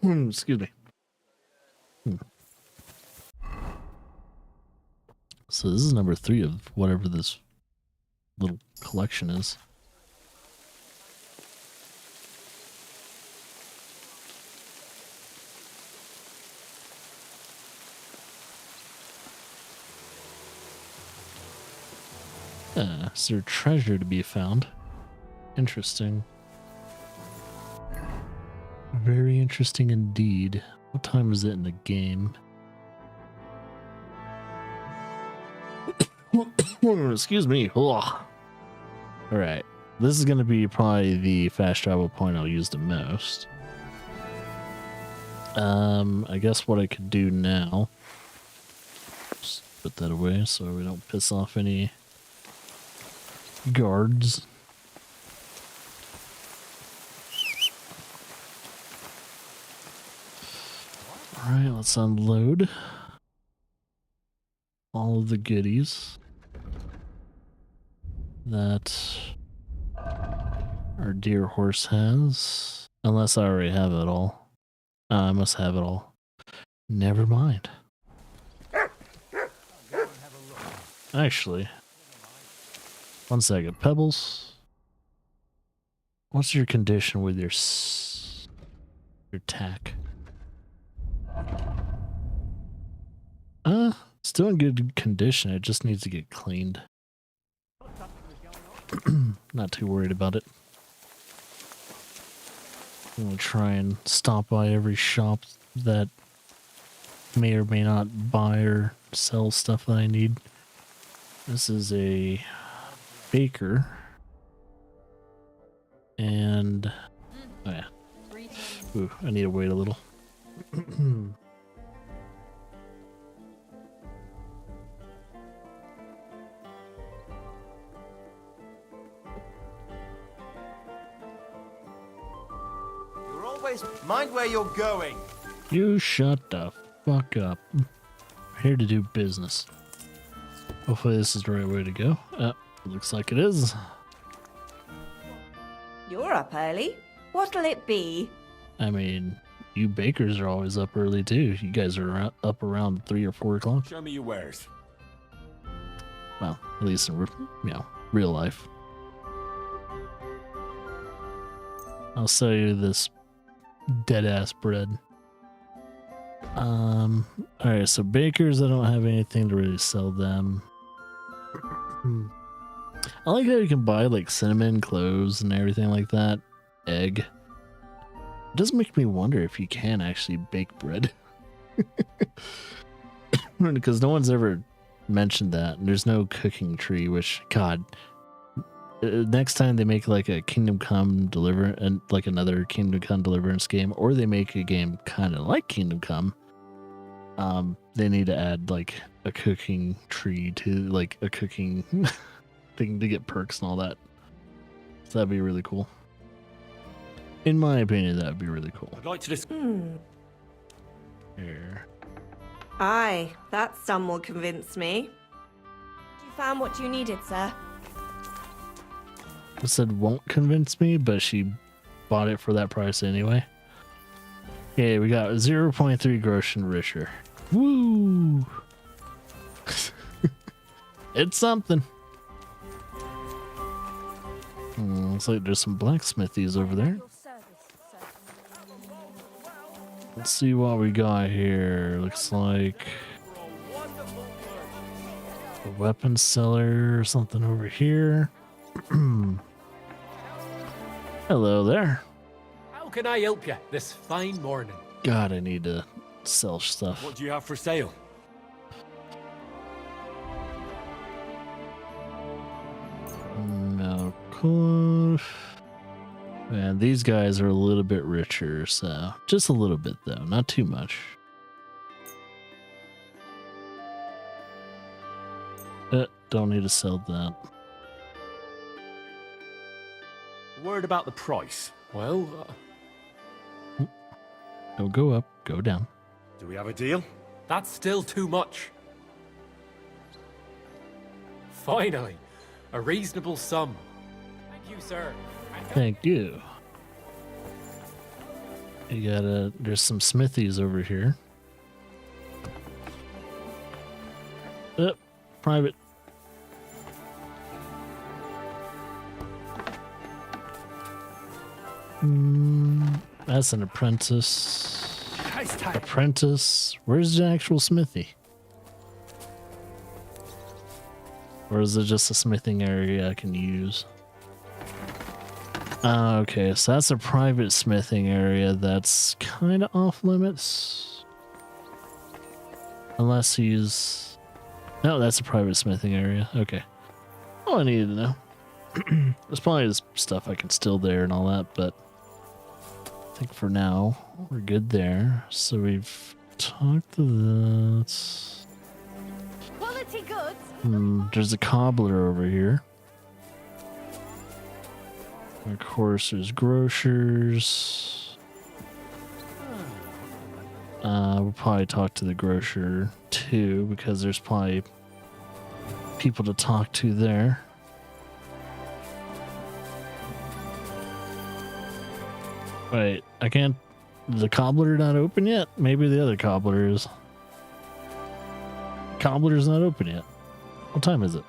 Excuse me. So this is number 3 of whatever this little collection is. Is there treasure to be found? Interesting. Very interesting indeed. What time is it in the game? Excuse me. Alright. This is going to be probably the fast travel point I'll use the most. I guess what I could do now... Just put that away so we don't piss off any guards. Alright, let's unload all of the goodies that our dear horse has. Unless I already have it all. I must have it all. Never mind. Actually, one second. Pebbles, what's your condition with your tack? Still in good condition. It just needs to get cleaned. Not too worried about it. I'm gonna try and stop by every shop that may or may not buy or sell stuff that I need. This is a baker. And oh yeah. Ooh, I need to wait a little. Mind where you're going. You shut the fuck up. I'm here to do business. Hopefully this is the right way to go. Looks like it is. You're up early. What'll it be? I mean, you bakers are always up early too. You guys are up around 3 or 4 o'clock. Show me your wares. Well, at least in real life. I'll sell you this dead ass bread. Alright, so bakers, I don't have anything to really sell them. I like how you can buy like cinnamon, cloves, and everything like that. Egg. It does make me wonder if you can actually bake bread. Because no one's ever mentioned that. And there's no cooking tree, which, God, next time they make like a Kingdom Come Deliverance, and like another Kingdom Come Deliverance game, or they make a game kind of like Kingdom Come, they need to add like a cooking tree to like a cooking thing to get perks and all that. So that'd be really cool. In my opinion, that'd be really cool. I'd like to just... Here. Aye, that sum will convince me. Found what you needed, sir. I said won't convince me, but she bought it for that price anyway. Yeah, we got 0.3 groschen richer. Woo! It's something. Looks like there's some blacksmithies over there. Let's see what we got here. Looks like a weapon seller or something over here. Hello there. How can I help you this fine morning? God, I need to sell stuff. What do you have for sale? No, cool. Man, these guys are a little bit richer, so just a little bit though, not too much. Don't need to sell that. Word about the price. Well, Don't go up, go down. Do we have a deal? that's still too much. Finally, a reasonable sum. Thank you, sir. Thank you. You gotta, there's some smithies over here. Private. That's an apprentice. Apprentice. Where's the actual smithy? Or is it just a smithing area I can use? Okay, so that's a private smithing area that's kind of off limits. Unless he's... No, that's a private smithing area. Okay. All I needed to know. There's probably stuff I can steal there and all that, but I think for now, we're good there. So we've talked to that. Quality goods. There's a cobbler over here. Of course, there's grocers. We'll probably talk to the grocer too, because there's probably people to talk to there. Wait, I can't... The cobbler not open yet? Maybe the other cobbler is. Cobbler's not open yet. What time is it?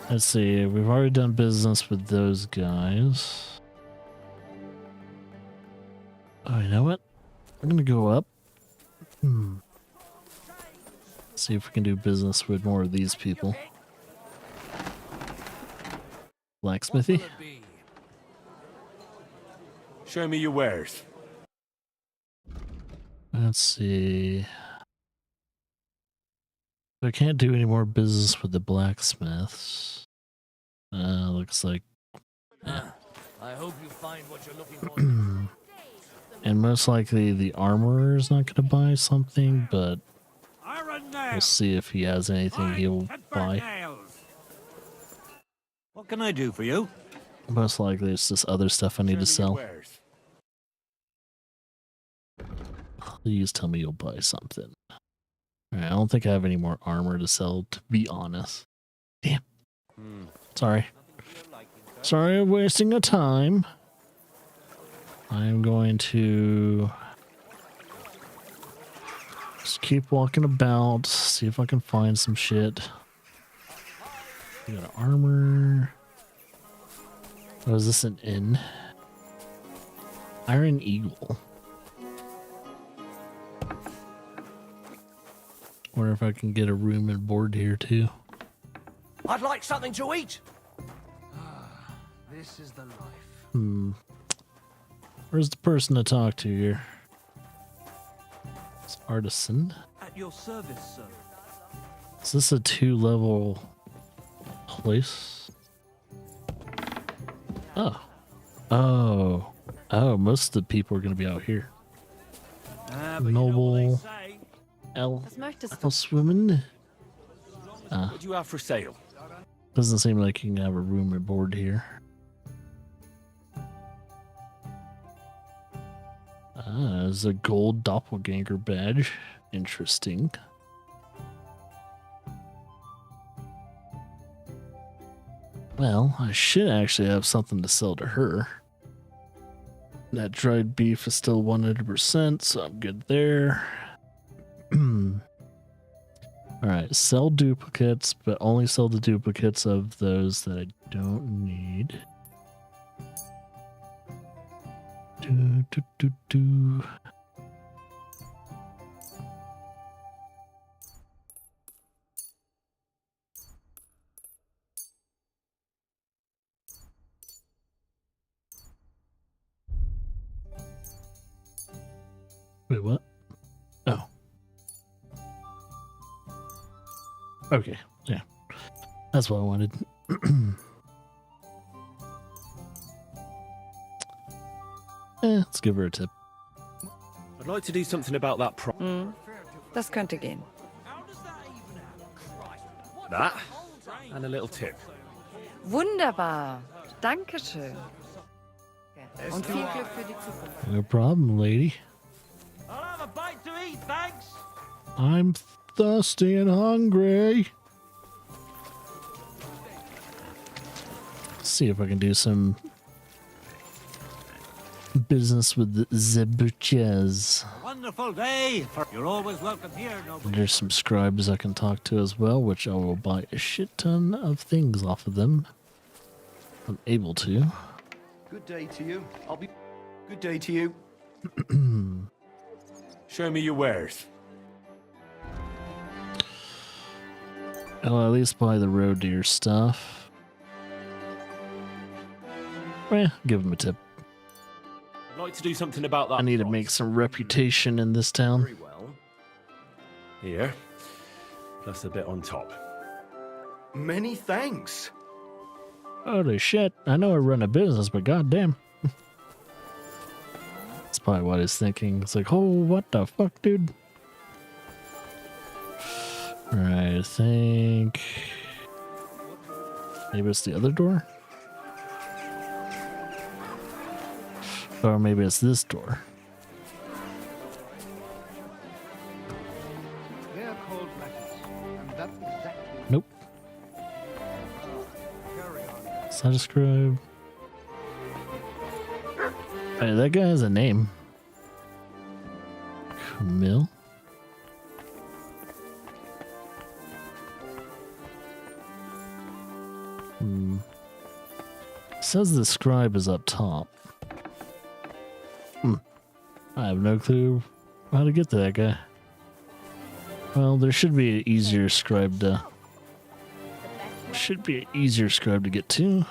Let's see, we've already done business with those guys. Oh, you know what? We're gonna go up. See if we can do business with more of these people. Blacksmithy? Show me your wares. Let's see. I can't do any more business with the blacksmiths. Looks like... I hope you find what you're looking for. And most likely the armorer is not going to buy something, but we'll see if he has anything he'll buy. What can I do for you? Most likely it's just other stuff I need to sell. Please tell me you'll buy something. Alright, I don't think I have any more armor to sell, to be honest. Damn. Sorry. Sorry I'm wasting your time. I'm going to just keep walking about, see if I can find some shit. We got armor. Oh, is this an inn? Iron Eagle. Wonder if I can get a room and board here too. I'd like something to eat. This is the life. Where's the person to talk to here? It's artisan. At your service, sir. Is this a 2-level place? Oh. Oh. Oh, most of the people are going to be out here. Noble. Elswomen. What do you have for sale? Doesn't seem like you can have a room and board here. Ah, there's a gold doppelganger badge. Interesting. Well, I should actually have something to sell to her. That dried beef is still 100%, so I'm good there. Alright, sell duplicates, but only sell the duplicates of those that I don't need. Do. Wait, what? Oh. Okay, yeah. That's what I wanted. Let's give her a tip. I'd like to do something about that Das könnte gehen. That? And a little tip. Wunderbar. Dankeschön. Und viel Glück für die Zukunft. No problem, lady. I'll have a bite to eat, thanks. I'm thirsty and hungry. Let's see if I can do some business with the butchers. Wonderful day. You're always welcome here, noble. There's some scribes I can talk to as well, which I will buy a shit ton of things off of them. I'm able to. Good day to you. Good day to you. Show me your wares. I'll at least buy the road deer stuff. Give him a tip. I'd like to do something about that. I need to make some reputation in this town. Very well. Here. Plus a bit on top. Many thanks. Holy shit, I know I run a business, but goddamn. That's probably what he's thinking. It's like, oh, what the fuck, dude? Alright, I think... maybe it's the other door? Or maybe it's this door. They are called rackets, and that's exactly... Nope. Is that a scribe? Hey, that guy has a name. Camille? Says the scribe is up top. I have no clue how to get to that guy. Well, there should be an easier scribe to... should be an easier scribe to get to.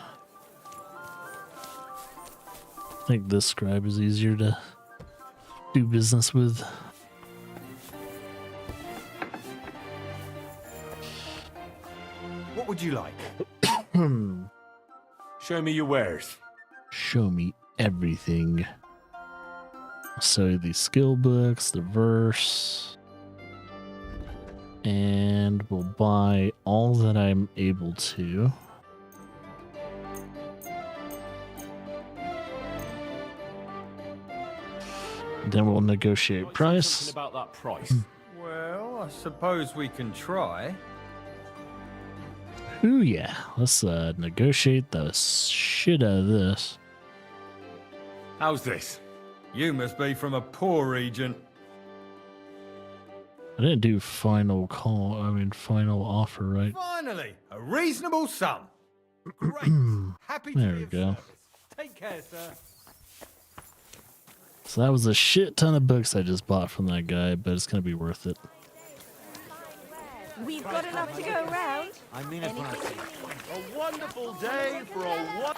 I think this scribe is easier to do business with. What would you like? Show me your wares. Show me everything. So the skill books, the verse, and we'll buy all that I'm able to. Then we'll negotiate price. Something about that price. Well, I suppose we can try. Ooh yeah, let's negotiate the shit out of this. How's this? You must be from a poor region. I didn't do final call, final offer, right? Finally, a reasonable sum. Great. Happy to There be we of go. service. Take care, sir. So that was a shit ton of books I just bought from that guy, but it's gonna be worth it. We've got enough to go around. I mean it when I say it. A wonderful day for a what?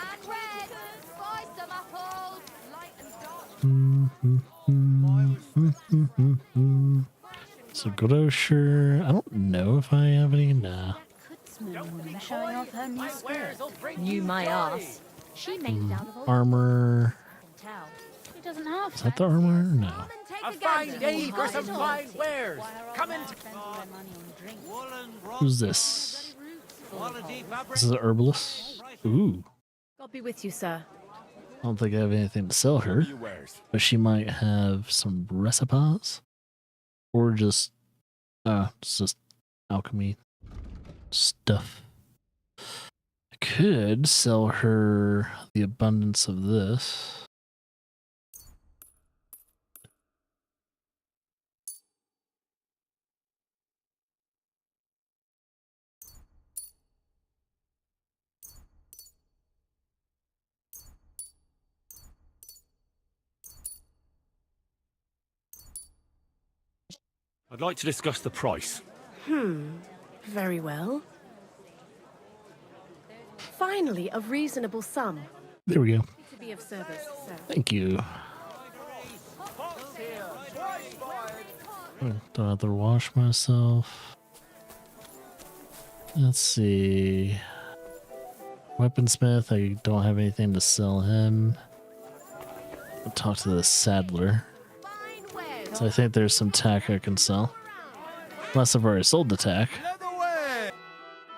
It's a grocer. I don't know if I have any. Nah. Showing off her new skirt. You my ass. She made it out of old Armor. She doesn't have Is that the armor? No. A fine day for some fine wares. Come in. Who's this? This is an herbalist. Ooh. God be with you, sir. I don't think I have anything to sell her, but she might have some recipes, or just, it's just alchemy stuff. I could sell her the abundance of this. I'd like to discuss the price. Very well. Finally, a reasonable sum. There we go. To be of service, sir. Thank you. Don't have to wash myself. Let's see. Weaponsmith, I don't have anything to sell him. I'll talk to the saddler. So I think there's some tack I can sell. Unless I've already sold the tack.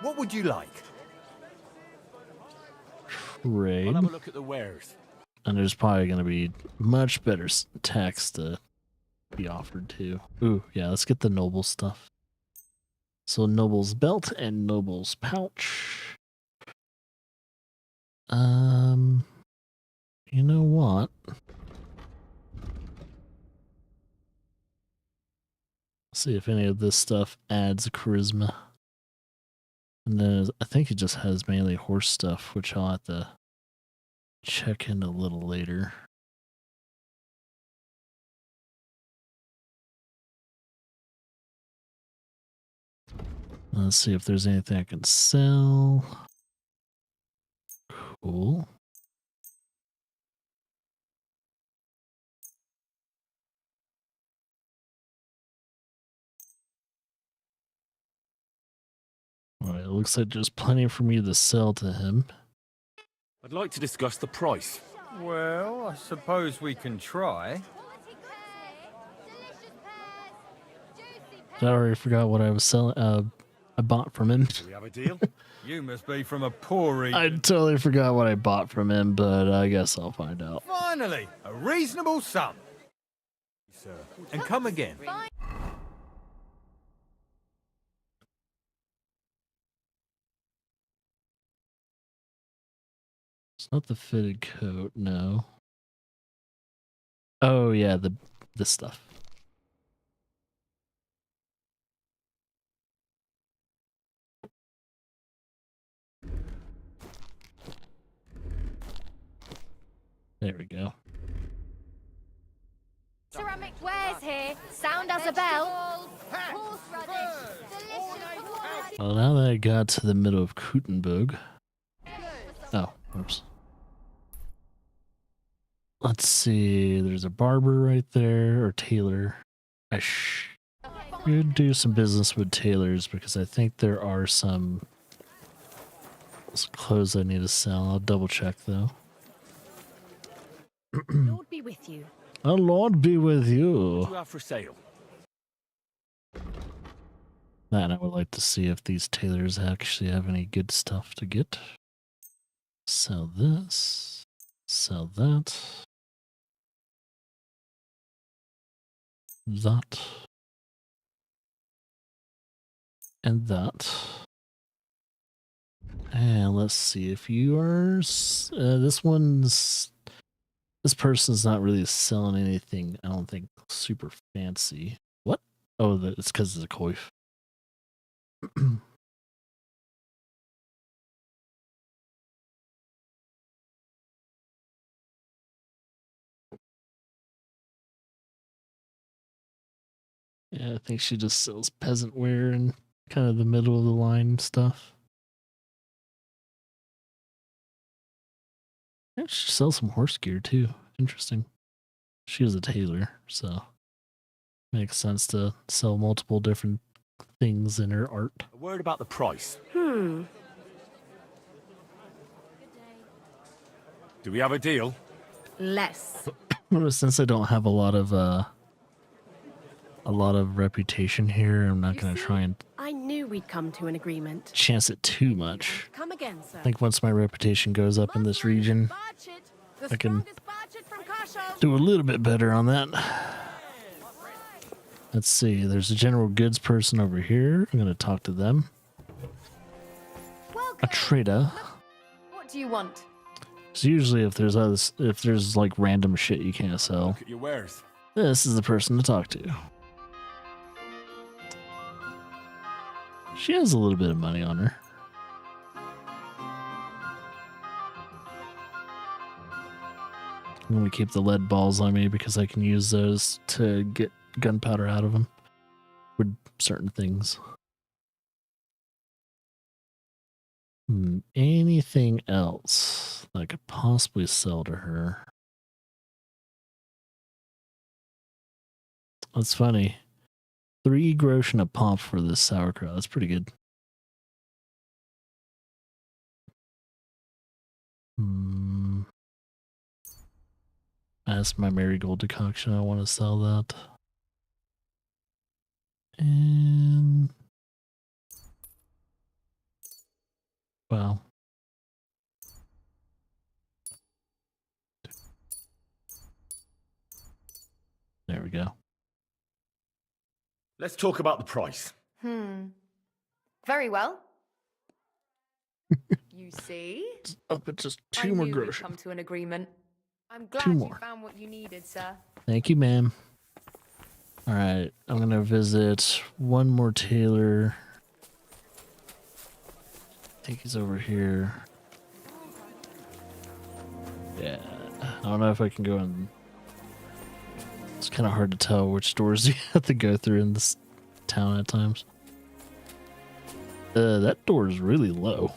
What would you like? Trade. I'll have a look at the wares. And there's probably going to be much better tax to be offered too. Ooh, yeah, let's get the noble stuff. So noble's belt and noble's pouch. You know what? See if any of this stuff adds charisma. And then I think it just has mainly horse stuff, which I'll have to check in a little later. Let's see if there's anything I can sell. Cool. Alright, it looks like there's plenty for me to sell to him. I'd like to discuss the price. Well, I suppose we can try. I already forgot what I was selling. I bought from him. Do we have a deal? You must be from a poor region. I totally forgot what I bought from him, but I guess I'll find out. Finally, a reasonable sum. Sir, and come again. It's not the fitted coat, no. Oh yeah, this stuff. There we go. Ceramic wares here. Sound as a bell. Horseradish. Delicious. Well, now that I got to the middle of Kutenburg. Oh, oops. Let's see, there's a barber right there, or tailor. I should do some business with tailors because I think there are some clothes I need to sell. I'll double check though. Lord be with you. Oh, Lord be with you. What do you have for sale? And I would like to see if these tailors actually have any good stuff to get. Sell this. Sell that. That. And that. And let's see if you are... This person's not really selling anything, I don't think, super fancy. What? Oh, it's because it's a coif. Yeah, I think she just sells peasant wear and kind of the middle of the line stuff. Yeah, she sells some horse gear too. Interesting. She is a tailor, so makes sense to sell multiple different things in her art. A word about the price. Hmm. Do we have a deal? Less. Since I don't have a lot of reputation here, I'm not going to try and I knew we'd come to an agreement. chance it too much. Come again, sir. I think once my reputation goes up in this region, I can do a little bit better on that. Let's see. There's a general goods person over here. I'm going to talk to them. A trader. What do you want? So usually if there's like random shit you can't sell, Look at your wares. this is the person to talk to. She has a little bit of money on her. I'm going to keep the lead balls on me because I can use those to get gunpowder out of them with certain things. Anything else that I could possibly sell to her? That's funny. 3 grosh and a pop for this sauerkraut. That's pretty good. That's my marigold decoction. I want to sell that. And wow. There we go. Let's talk about the price. Very well. You see? Up at just I 2 more knew we'd grosh. come to an agreement. I'm glad 2 you more. found what you needed, sir. Thank you, ma'am. All right, I'm going to visit one more tailor. I think he's over here. Yeah, I don't know if I can go in. It's kind of hard to tell which doors you have to go through in this town at times. That door is really low.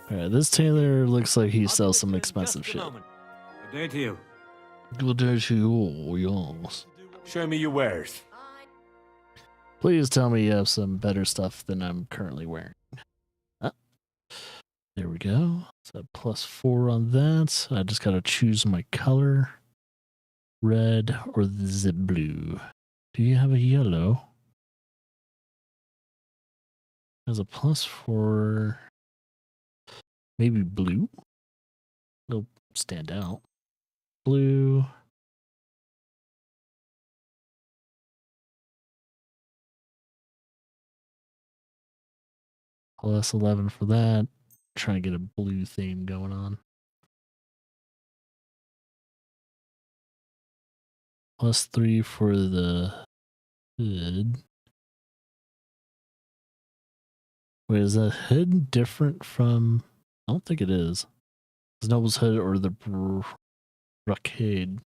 Alright, this tailor looks like he sells some expensive shit. Good day to you. Good day to you, yes. Show me your wares. Please tell me you have some better stuff than I'm currently wearing. Ah, there we go. So +4 on that. I just gotta choose my color. Red or the blue. Do you have a yellow? There's a +4. Maybe blue? It'll stand out. Blue. +11 for that. Trying to get a blue theme going on. +3 for the hood. Wait, is the hood different from... I don't think it is. It's Noble's Hood or the Brocade.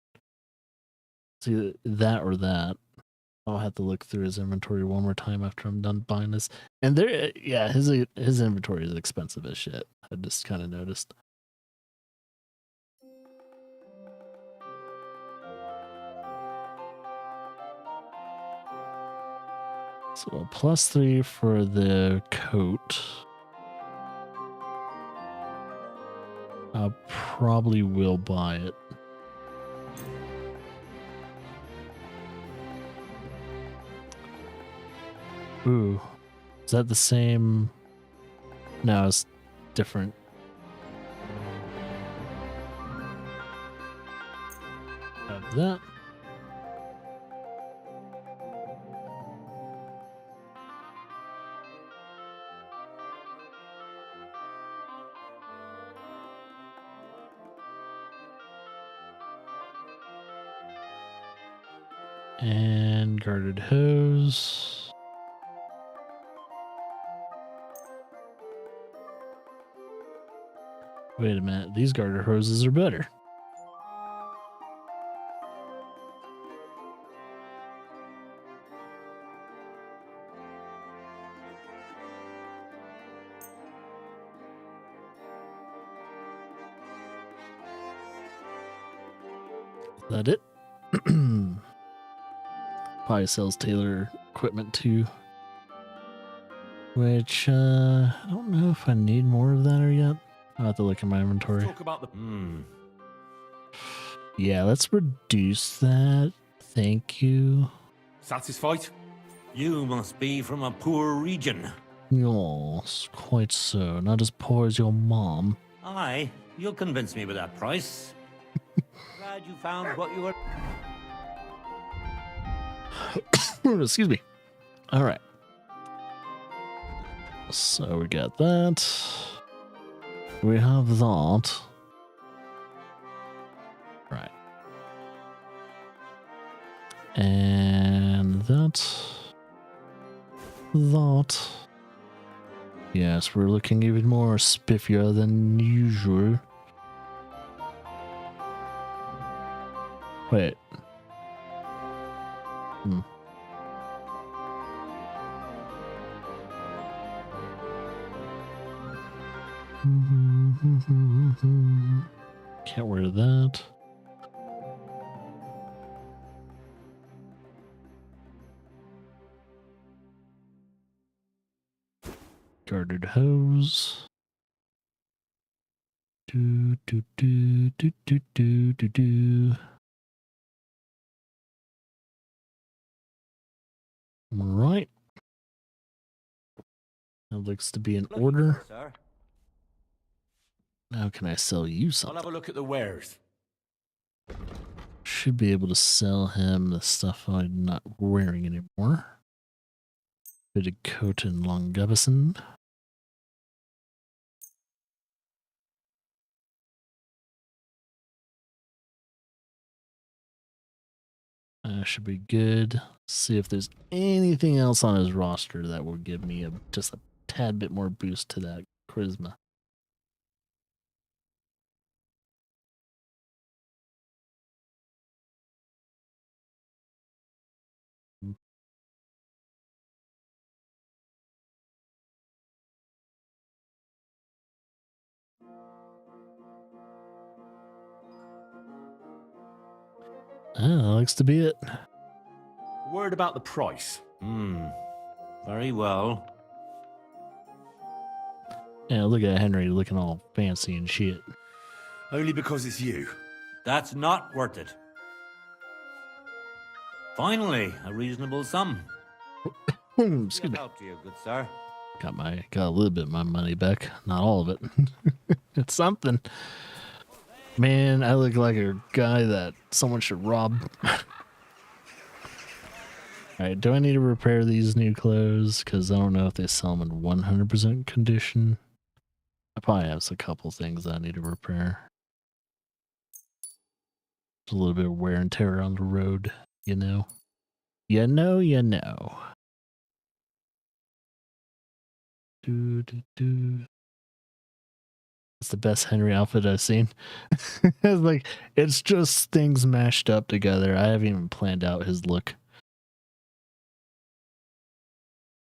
It's either that or that. I'll have to look through his inventory one more time after I'm done buying this. And there, yeah, his inventory is expensive as shit. I just kind of noticed. So a +3 for the coat. I probably will buy it. Ooh, is that the same? No, it's different. Have that. And guarded hose. Wait a minute, these guarded hoses are better. Is that it? Probably sells tailor equipment too. Which, I don't know if I need more of that or yet. I'll have to look in my inventory. Talk about the... Yeah, let's reduce that. Thank you. Satisfied? You must be from a poor region. Yes, quite so. Not as poor as your mom. Aye, you'll convince me with that price. Glad you found what you were... Excuse me. All right. So we got that. We have that. Right. And that. That. Yes, we're looking even more spiffier than usual. Wait. Can't wear that. Guarded hose. Do do do do do do do do. All right. That looks to be in order. Sir. Now can I sell you I'll something? have a look at the wares. Should be able to sell him the stuff I'm not wearing anymore. Fitted coat and long gabardine. Should be good. See if there's anything else on his roster that will give me just a tad bit more boost to that charisma. That looks to be it. Word about the price. Very well. Yeah, look at Henry looking all fancy and shit. Only because it's you. That's not worth it. Finally, a reasonable sum. Excuse me. Help to you, good sir. Got a little bit of my money back. Not all of it. It's something. Man, I look like a guy that someone should rob. Alright, do I need to repair these new clothes? Because I don't know if they sell them in 100% condition. I probably have a couple things I need to repair. There's a little bit of wear and tear on the road, you know. You know. It's the best Henry outfit I've seen. It's just things mashed up together. I haven't even planned out his look.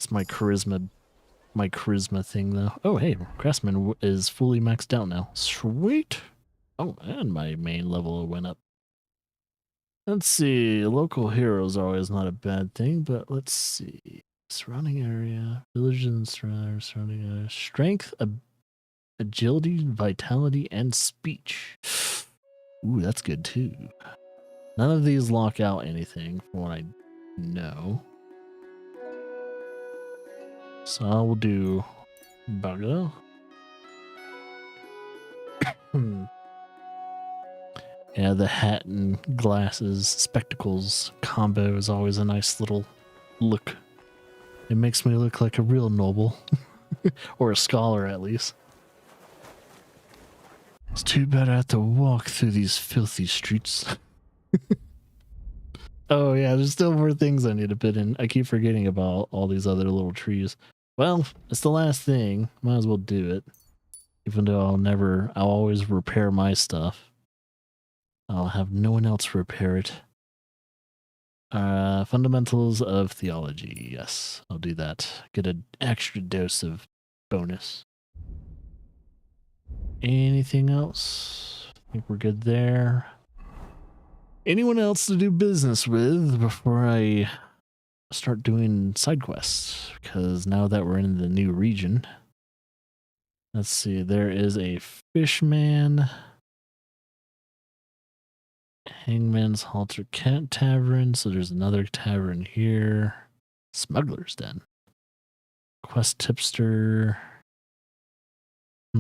It's my charisma thing though. Oh hey, Craftsman is fully maxed out now. Sweet. Oh, and my main level went up. Let's see. Local heroes are always not a bad thing, but let's see. Surrounding area, villages and surrounding area, strength, agility, vitality, and speech. Ooh, that's good too. None of these lock out anything from what I know. So I will do Bugger. Yeah, the hat and glasses, spectacles combo is always a nice little look. It makes me look like a real noble. Or a scholar, at least. It's too bad I have to walk through these filthy streets. Oh yeah, there's still more things I need to put in. I keep forgetting about all these other little trees. Well, it's the last thing. Might as well do it. Even though I'll always repair my stuff. I'll have no one else repair it. Fundamentals of theology. Yes, I'll do that. Get an extra dose of bonus. Anything else? I think we're good there. Anyone else to do business with before I start doing side quests? Because now that we're in the new region, let's see, there is a fishman, Hangman's Halter Cat Tavern, so there's another tavern here, Smuggler's Den. Quest tipster. I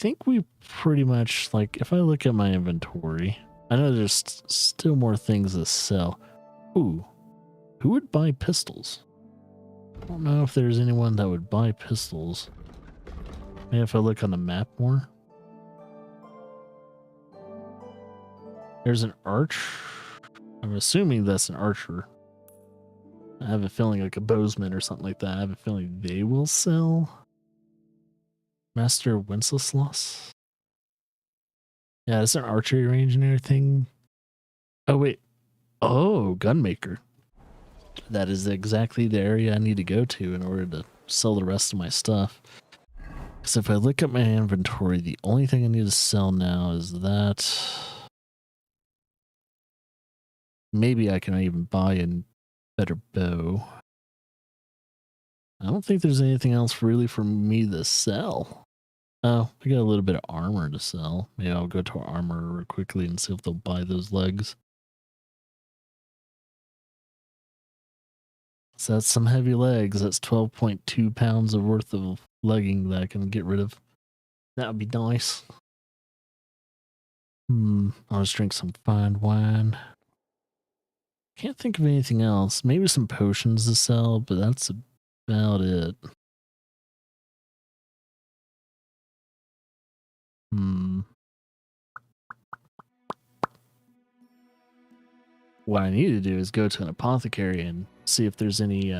think we pretty much, like, if I look at my inventory, I know there's still more things to sell. Ooh, who would buy pistols? I don't know if there's anyone that would buy pistols. Maybe if I look on the map more. There's an arch. I'm assuming that's an archer. I have a feeling like a bowsman or something like that. I have a feeling they will sell. Master Wenceslas. Yeah, it's an archery range and everything. Oh, wait. Oh, gunmaker. That is exactly the area I need to go to in order to sell the rest of my stuff. Because if I look at my inventory, the only thing I need to sell now is that. Maybe I can even buy a better bow. I don't think there's anything else really for me to sell. Oh, I got a little bit of armor to sell. Maybe I'll go to armor real quickly and see if they'll buy those legs. So that's some heavy legs. That's 12.2 pounds of worth of legging that I can get rid of. That would be nice. I'll just drink some fine wine. Can't think of anything else. Maybe some potions to sell, but that's about it. What I need to do is go to an apothecary and see if there's any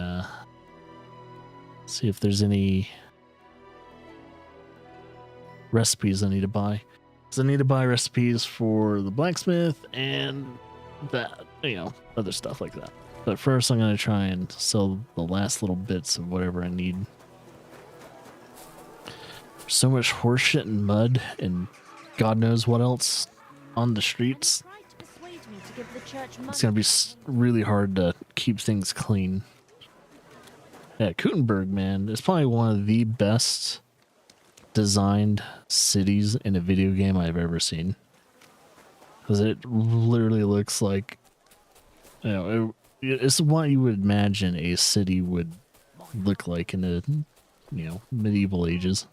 recipes I need to buy. Because I need to buy recipes for the blacksmith and that, other stuff like that. But first I'm going to try and sell the last little bits of whatever I need. So much horseshit and mud and God knows what else on the streets. It's going to be really hard to keep things clean. Yeah, Gutenberg, man, is probably one of the best designed cities in a video game I've ever seen. Because it literally looks like, it's what you would imagine a city would look like in the, medieval ages.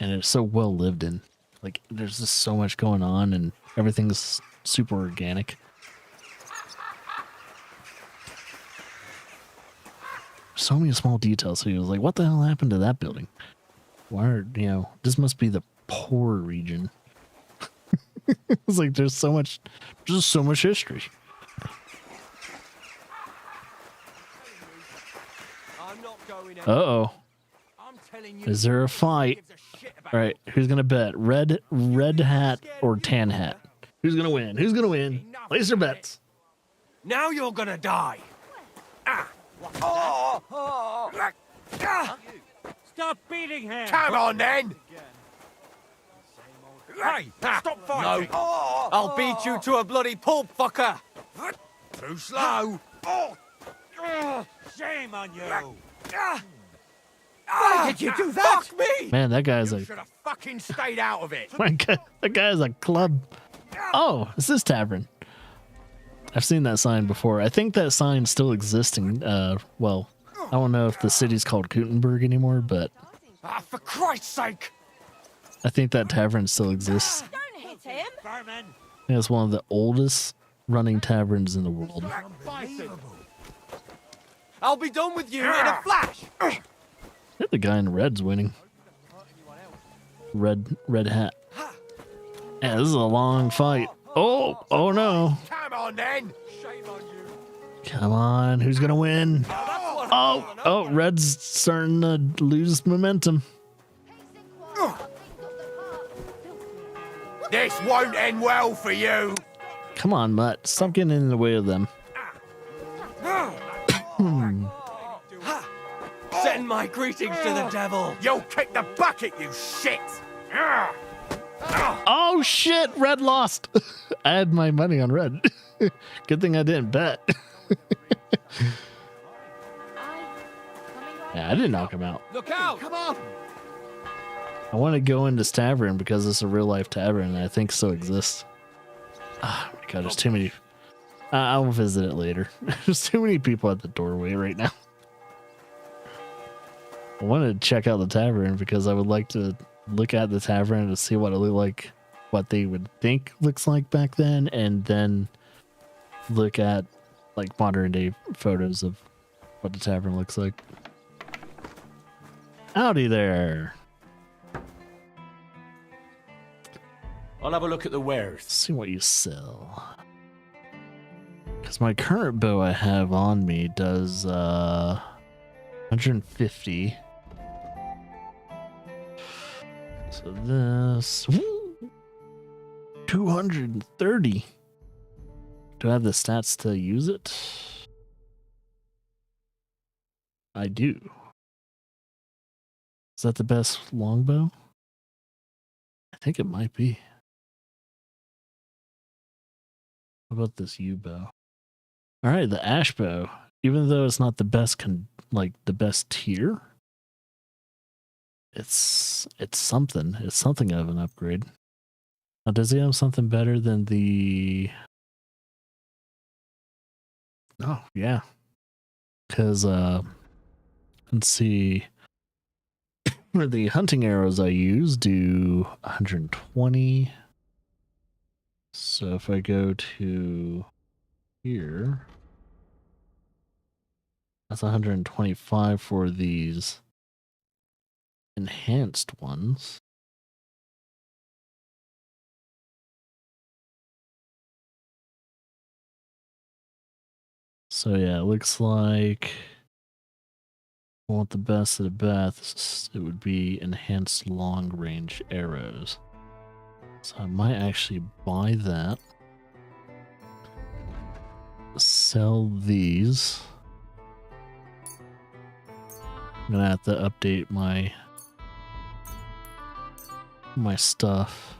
And it's so well lived in. Like, there's just so much going on and everything's super organic. So many small details. So he was like, what the hell happened to that building? Why are, this must be the poor region. It's like, there's so much history. Uh-oh. Is there a fight? All right, who's going to bet? Red hat or tan hat? Who's going to win? Who's going to win? Place your bets. Now you're gonna die. Stop beating him! Come on, then. Hey, stop fighting. No, I'll beat you to a bloody pulp, fucker. Too slow. Shame on you! Why did you do that? Fuck me! Man, that guy's You should have fucking stayed out of it. That guy's a club. Oh, it's this tavern. I've seen that sign before. I think that sign still exists in, well, I don't know if the city's called Gutenberg anymore, but for Christ's sake! I think that tavern still exists. Don't hit him! I think it's one of the oldest running taverns in the world. I'll be done with you in a flash. I think the guy in red's winning. Red hat. Yeah, this is a long fight. Oh no. Come on, then. Shame on you. Come on, who's gonna win? Oh, red's starting to lose momentum. This won't end well for you. Come on, Mutt. Stop getting in the way of them. Send my greetings to the devil. You'll kick the bucket, you shit. Oh shit, red lost. I had my money on red. Good thing I didn't bet. Yeah, I didn't knock him out. Look out! Come on! I want to go in this tavern because it's a real life tavern and I think so exists. Oh my god, there's too many I'll visit it later. There's too many people at the doorway right now. I wanted to check out the tavern because I would like to look at the tavern to see what it looked like, what they would think looks like back then, and then look at like modern day photos of what the tavern looks like. Howdy there. I'll have a look at the wares. Let's see what you sell. Because my current bow I have on me does 150. So this 230. Do I have the stats to use it? I do. Is that the best longbow? I think it might be. What about this U-bow? All right, the ash bow. Even though it's not the best, the best tier, it's something. It's something of an upgrade. Now, does he have something better than the? Oh yeah, because let's see. The hunting arrows I use do 120. So if I go to here, that's 125 for these enhanced ones. So yeah, it looks like I want the best of the best. It would be enhanced long range arrows. So I might actually buy that. Sell these. I'm gonna have to update my stuff.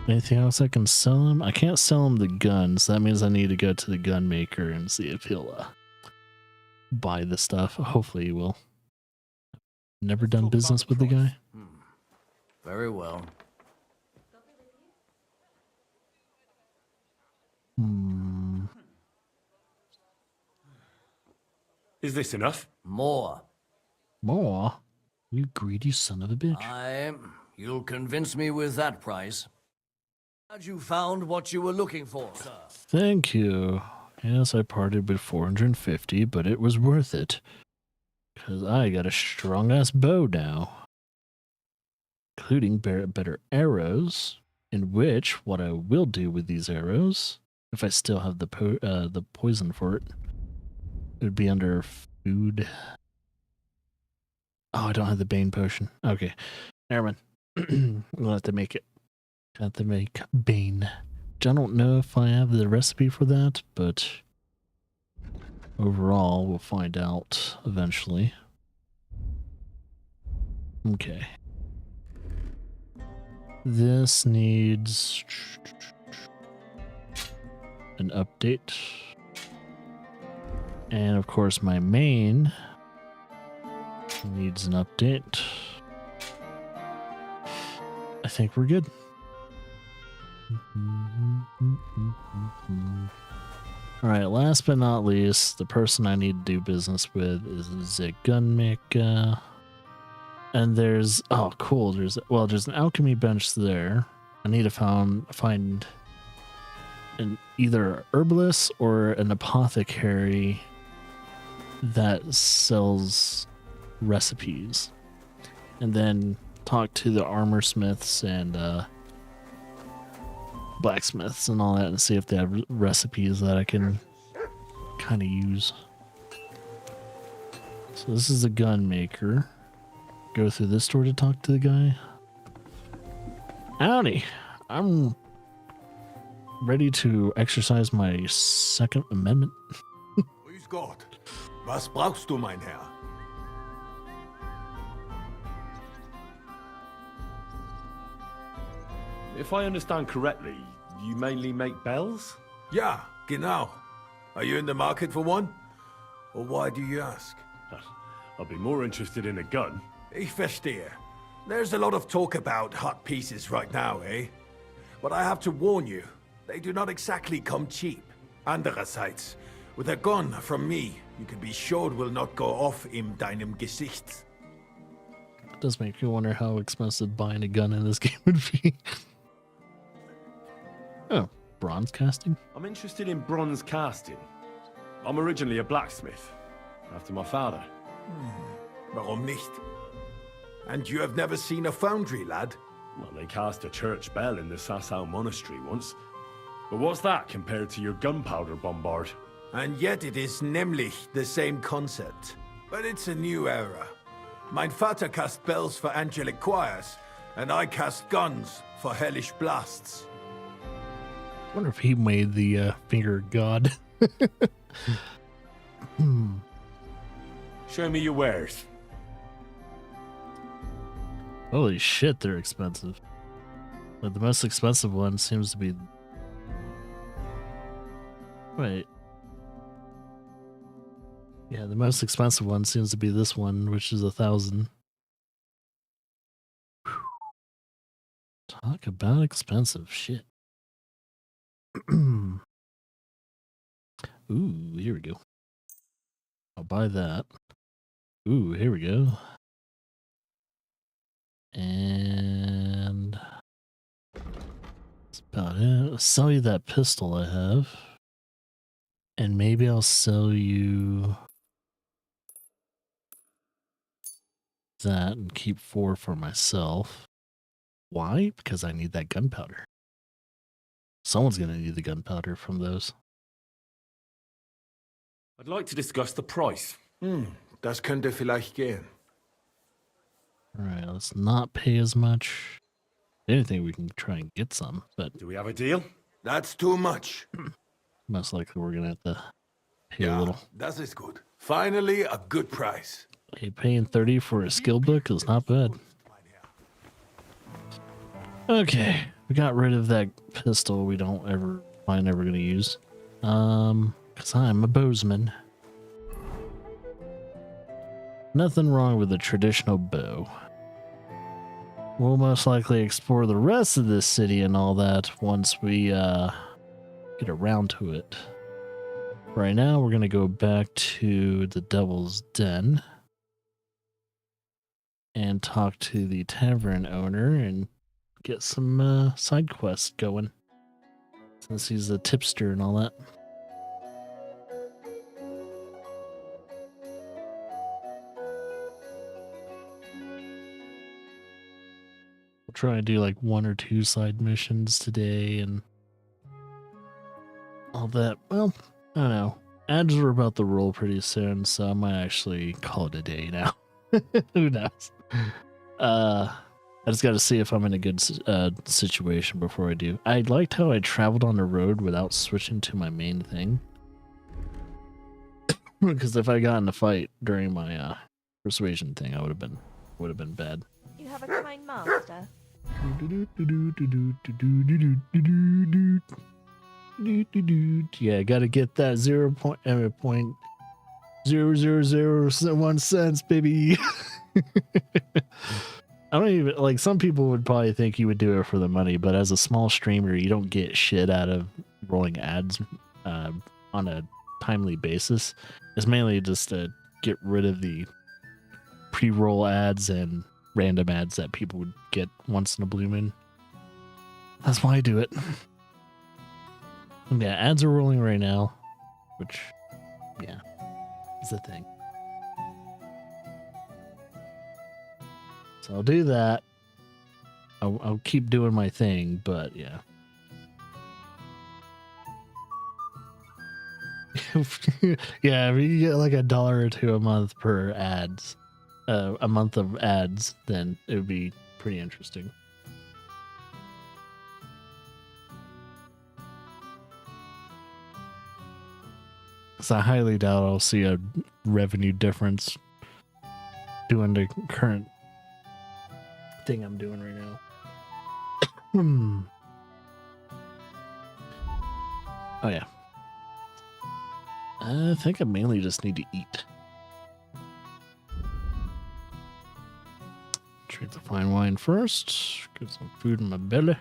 Anything else I can sell him? I can't sell him the guns. That means I need to go to the gun maker and see if he'll buy the stuff. Hopefully he will. Never done business with the guy. Very well. Is this enough? More. More? You greedy son of a bitch. You'll convince me with that price. Had you found what you were looking for, sir? Thank you. Yes, I parted with 450, but it was worth it. Because I got a strong-ass bow now. Including better arrows, in which what I will do with these arrows, if I still have the poison for it, it would be under food. Oh, I don't have the Bane potion. Okay, never mind. We'll have to make it. Have to make Bane. I don't know if I have the recipe for that, but overall, we'll find out eventually. Okay. This needs an update. And of course my main needs an update. I think we're good. Alright, last but not least, the person I need to do business with is the gunmaker. And there's, oh cool, there's an alchemy bench there. I need to find an either herbalist or an apothecary that sells recipes. And then talk to the armor smiths and blacksmiths and all that and see if they have recipes that I can kind of use. So this is the gun maker. Go through this door to talk to the guy. Howdy. I'm ready to exercise my Second Amendment. Grüß Gott. Was brauchst du, mein Herr? If I understand correctly, you mainly make bells? Ja, genau. Are you in the market for one? Or why do you ask? I'll be more interested in a gun. Ich verstehe. There's a lot of talk about hot pieces right now, eh? But I have to warn you, They do not exactly come cheap. Andererseits, with a gun from me, you can be sure it will not go off in deinem Gesicht. It does make me wonder how expensive buying a gun in this game would be. Oh, bronze casting? I'm interested in bronze casting. I'm originally a blacksmith, after my father. Warum nicht? And you have never seen a foundry, lad? Well, they cast a church bell in the Sasau monastery once. But what's that compared to your gunpowder bombard? And yet it is nämlich the same concept. But it's a new era. Mein Vater cast bells for angelic choirs, and I cast guns for hellish blasts. I wonder if he made the finger god. Show me your wares. Holy shit, they're expensive. But the most expensive one seems to be... Wait. Yeah, the most expensive one seems to be this one, which is 1,000. Talk about expensive shit. Ooh, here we go. I'll buy that. Ooh, here we go. And that's about it. I'll sell you that pistol I have. And maybe I'll sell you that and keep 4 for myself. Why? Because I need that gunpowder. Someone's going to need the gunpowder from those. I'd like to discuss the price. Das könnte vielleicht gehen. Alright, let's not pay as much. If anything, we can try and get some, but... Do we have a deal? That's too much. Most likely we're going to have to pay a little. Das ist gut. Finally, a good price. Hey, paying 30 for a skill book is not bad. Okay, we got rid of that pistol we don't ever... I'm never going to use. Because I'm a bowsman. Nothing wrong with a traditional bow. We'll most likely explore the rest of this city and all that once we get around to it. Right now, we're going to go back to the Devil's Den and talk to the tavern owner and get some side quests going, since he's a tipster and all that. Try and do like 1 or 2 side missions today and all that. Well, I don't know. Ads are about to roll pretty soon, so I might actually call it a day now. Who knows? I just got to see if I'm in a good situation before I do. I liked how I traveled on the road without switching to my main thing. Because if I got in a fight during my persuasion thing, I would have been bad. You have a kind master. Yeah, gotta get that 0.0001 cents, baby. I don't even like. Some people would probably think you would do it for the money, but as a small streamer, you don't get shit out of rolling ads on a timely basis. It's mainly just to get rid of the pre-roll ads and random ads that people would get once in a blue moon. That's why I do it. Yeah, ads are rolling right now, which, yeah, is the thing. So I'll do that. I'll keep doing my thing, but yeah. Yeah, if you get like $1 or $2 a month per ads, a month of ads, then it would be pretty interesting. So I highly doubt I'll see a revenue difference doing the current thing I'm doing right now. Oh yeah. I think I mainly just need to eat. Drink the fine wine first. Get some food in my belly.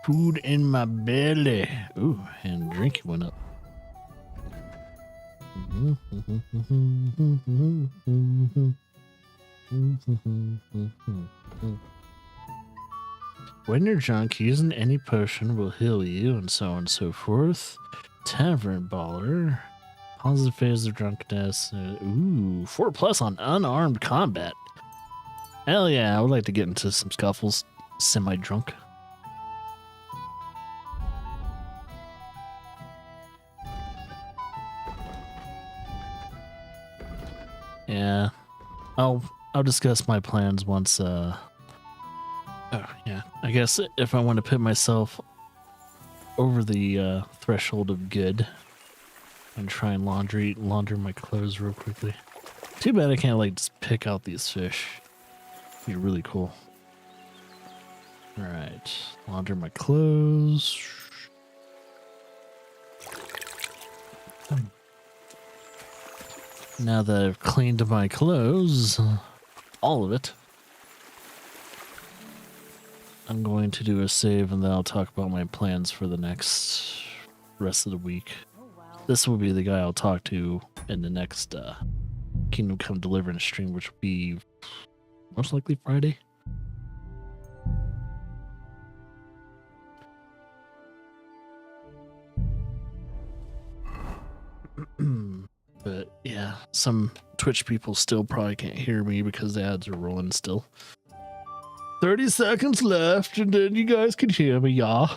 food in my belly. Ooh, and drink went up. When you're drunk, using any potion will heal you, and so on and so forth. Tavern Baller. Positive phase of drunkenness. Ooh, 4+ on unarmed combat. Hell yeah, I would like to get into some scuffles. Semi-drunk. Yeah. I'll discuss my plans once oh yeah. I guess if I want to put myself over the threshold of good and try and launder my clothes real quickly. Too bad I can't like just pick out these fish. Be really cool. Alright. Launder my clothes. Now that I've cleaned my clothes, all of it, I'm going to do a save and then I'll talk about my plans for the next rest of the week. This will be the guy I'll talk to in the next Kingdom Come Deliverance stream, which will be most likely Friday. But yeah, some Twitch people still probably can't hear me because the ads are rolling still. 30 seconds left and then you guys can hear me, y'all.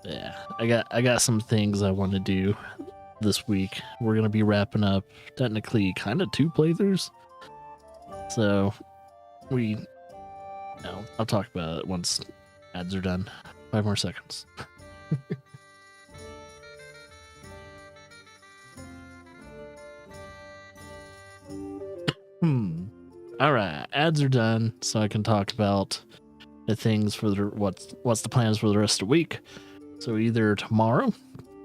Yeah, I got some things I want to do this week. We're gonna be wrapping up technically kind of 2 playthroughs. So I'll talk about it once ads are done. 5 more seconds. All right, ads are done, so I can talk about the things for the what's the plans for the rest of the week. So either tomorrow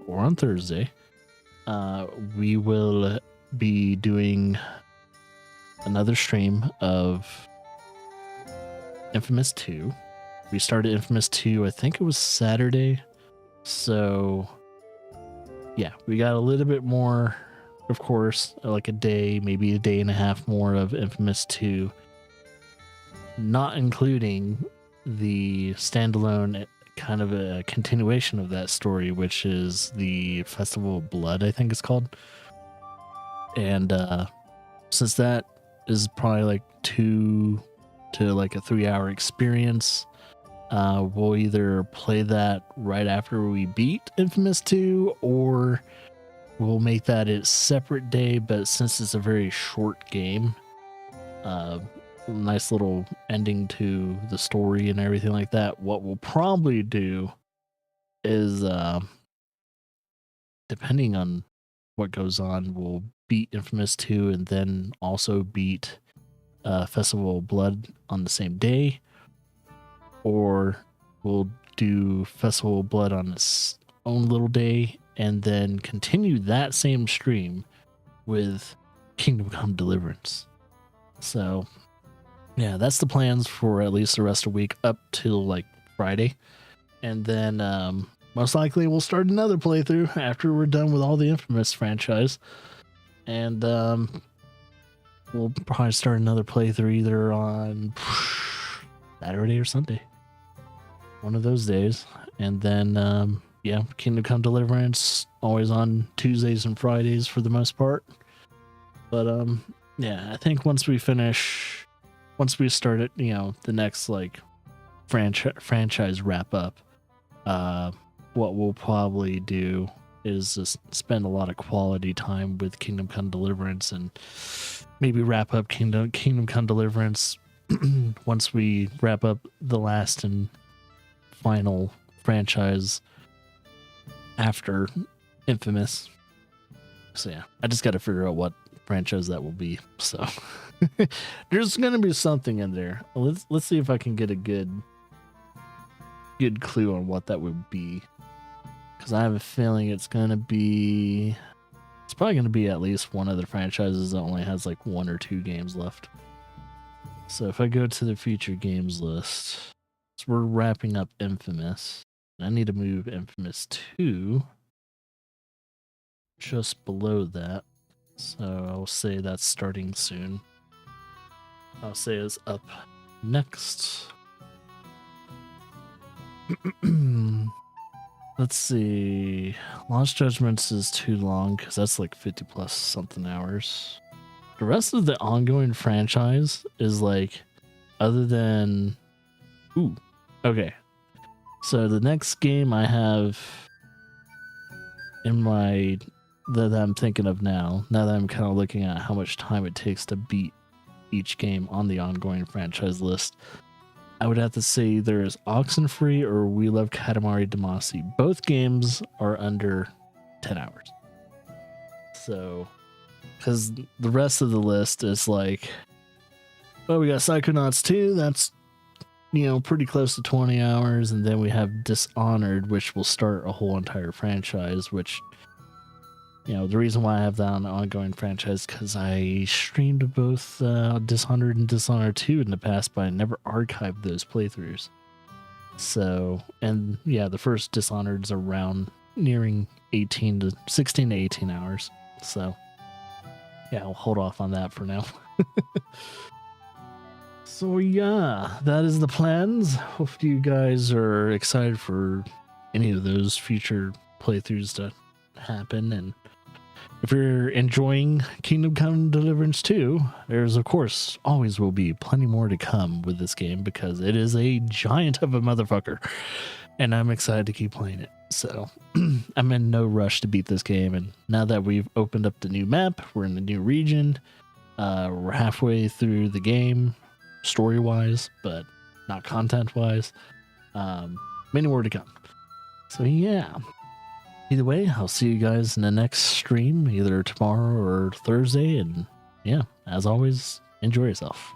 or on Thursday, we will be doing another stream of Infamous 2. We started Infamous 2, I think it was Saturday. So, yeah, we got a little bit more, of course, like a day, maybe a day and a half more of Infamous 2. Not including the standalone kind of a continuation of that story, which is the Festival of Blood, I think it's called. And since that is probably like 2 to like a 3-hour experience, we'll either play that right after we beat Infamous 2, or we'll make that a separate day. But since it's a very short game, nice little ending to the story and everything like that, what we'll probably do is, depending on what goes on, we'll beat Infamous 2 and then also beat Festival of Blood on the same day. Or we'll do Festival of Blood on its own little day and then continue that same stream with Kingdom Come Deliverance. So, yeah, that's the plans for at least the rest of the week up till like Friday. And then most likely we'll start another playthrough after we're done with all the Infamous franchise. And we'll probably start another playthrough either on Saturday or Sunday. One of those days. And then, yeah, Kingdom Come Deliverance, always on Tuesdays and Fridays for the most part. But, yeah, I think once we start it, you know, the next, like, franchise wrap up, what we'll probably do is just spend a lot of quality time with Kingdom Come Deliverance and maybe wrap up Kingdom Come Deliverance once we wrap up the last and final franchise after Infamous. So yeah, I just got to figure out what franchise that will be. So there's gonna be something in there. Let's see if I can get a good clue on what that would be, because I have a feeling it's probably gonna be at least one of the franchises that only has like 1 or 2 games left. So if I go to the future games list, so we're wrapping up Infamous. I need to move Infamous 2 just below that. So I'll say that's starting soon. I'll say it's up next. Let's see. Lost Judgments is too long because that's like 50 plus something hours. The rest of the ongoing franchise is like, other than... Ooh, okay. So the next game I have in my... that I'm thinking of now that I'm kind of looking at how much time it takes to beat each game on the ongoing franchise list, I would have to say there's Oxenfree or We Love Katamari Damacy. Both games are under 10 hours. So, because the rest of the list is like, well, we got Psychonauts 2, that's, you know, pretty close to 20 hours, and then we have Dishonored, which will start a whole entire franchise, which, you know, the reason why I have that on the ongoing franchise because I streamed both Dishonored and Dishonored 2 in the past, but I never archived those playthroughs. So, and yeah, the first Dishonored's around nearing 16 to 18 hours. So, yeah, I'll hold off on that for now. So yeah, that is the plans. Hope you guys are excited for any of those future playthroughs to happen, and if you're enjoying Kingdom Come Deliverance 2, there's of course always will be plenty more to come with this game because it is a giant of a motherfucker, and I'm excited to keep playing it. So I'm in no rush to beat this game, and now that we've opened up the new map, we're in the new region, we're halfway through the game story-wise, but not content-wise. Many more to come. So yeah. Either way, I'll see you guys in the next stream, either tomorrow or Thursday. And yeah, as always, enjoy yourself.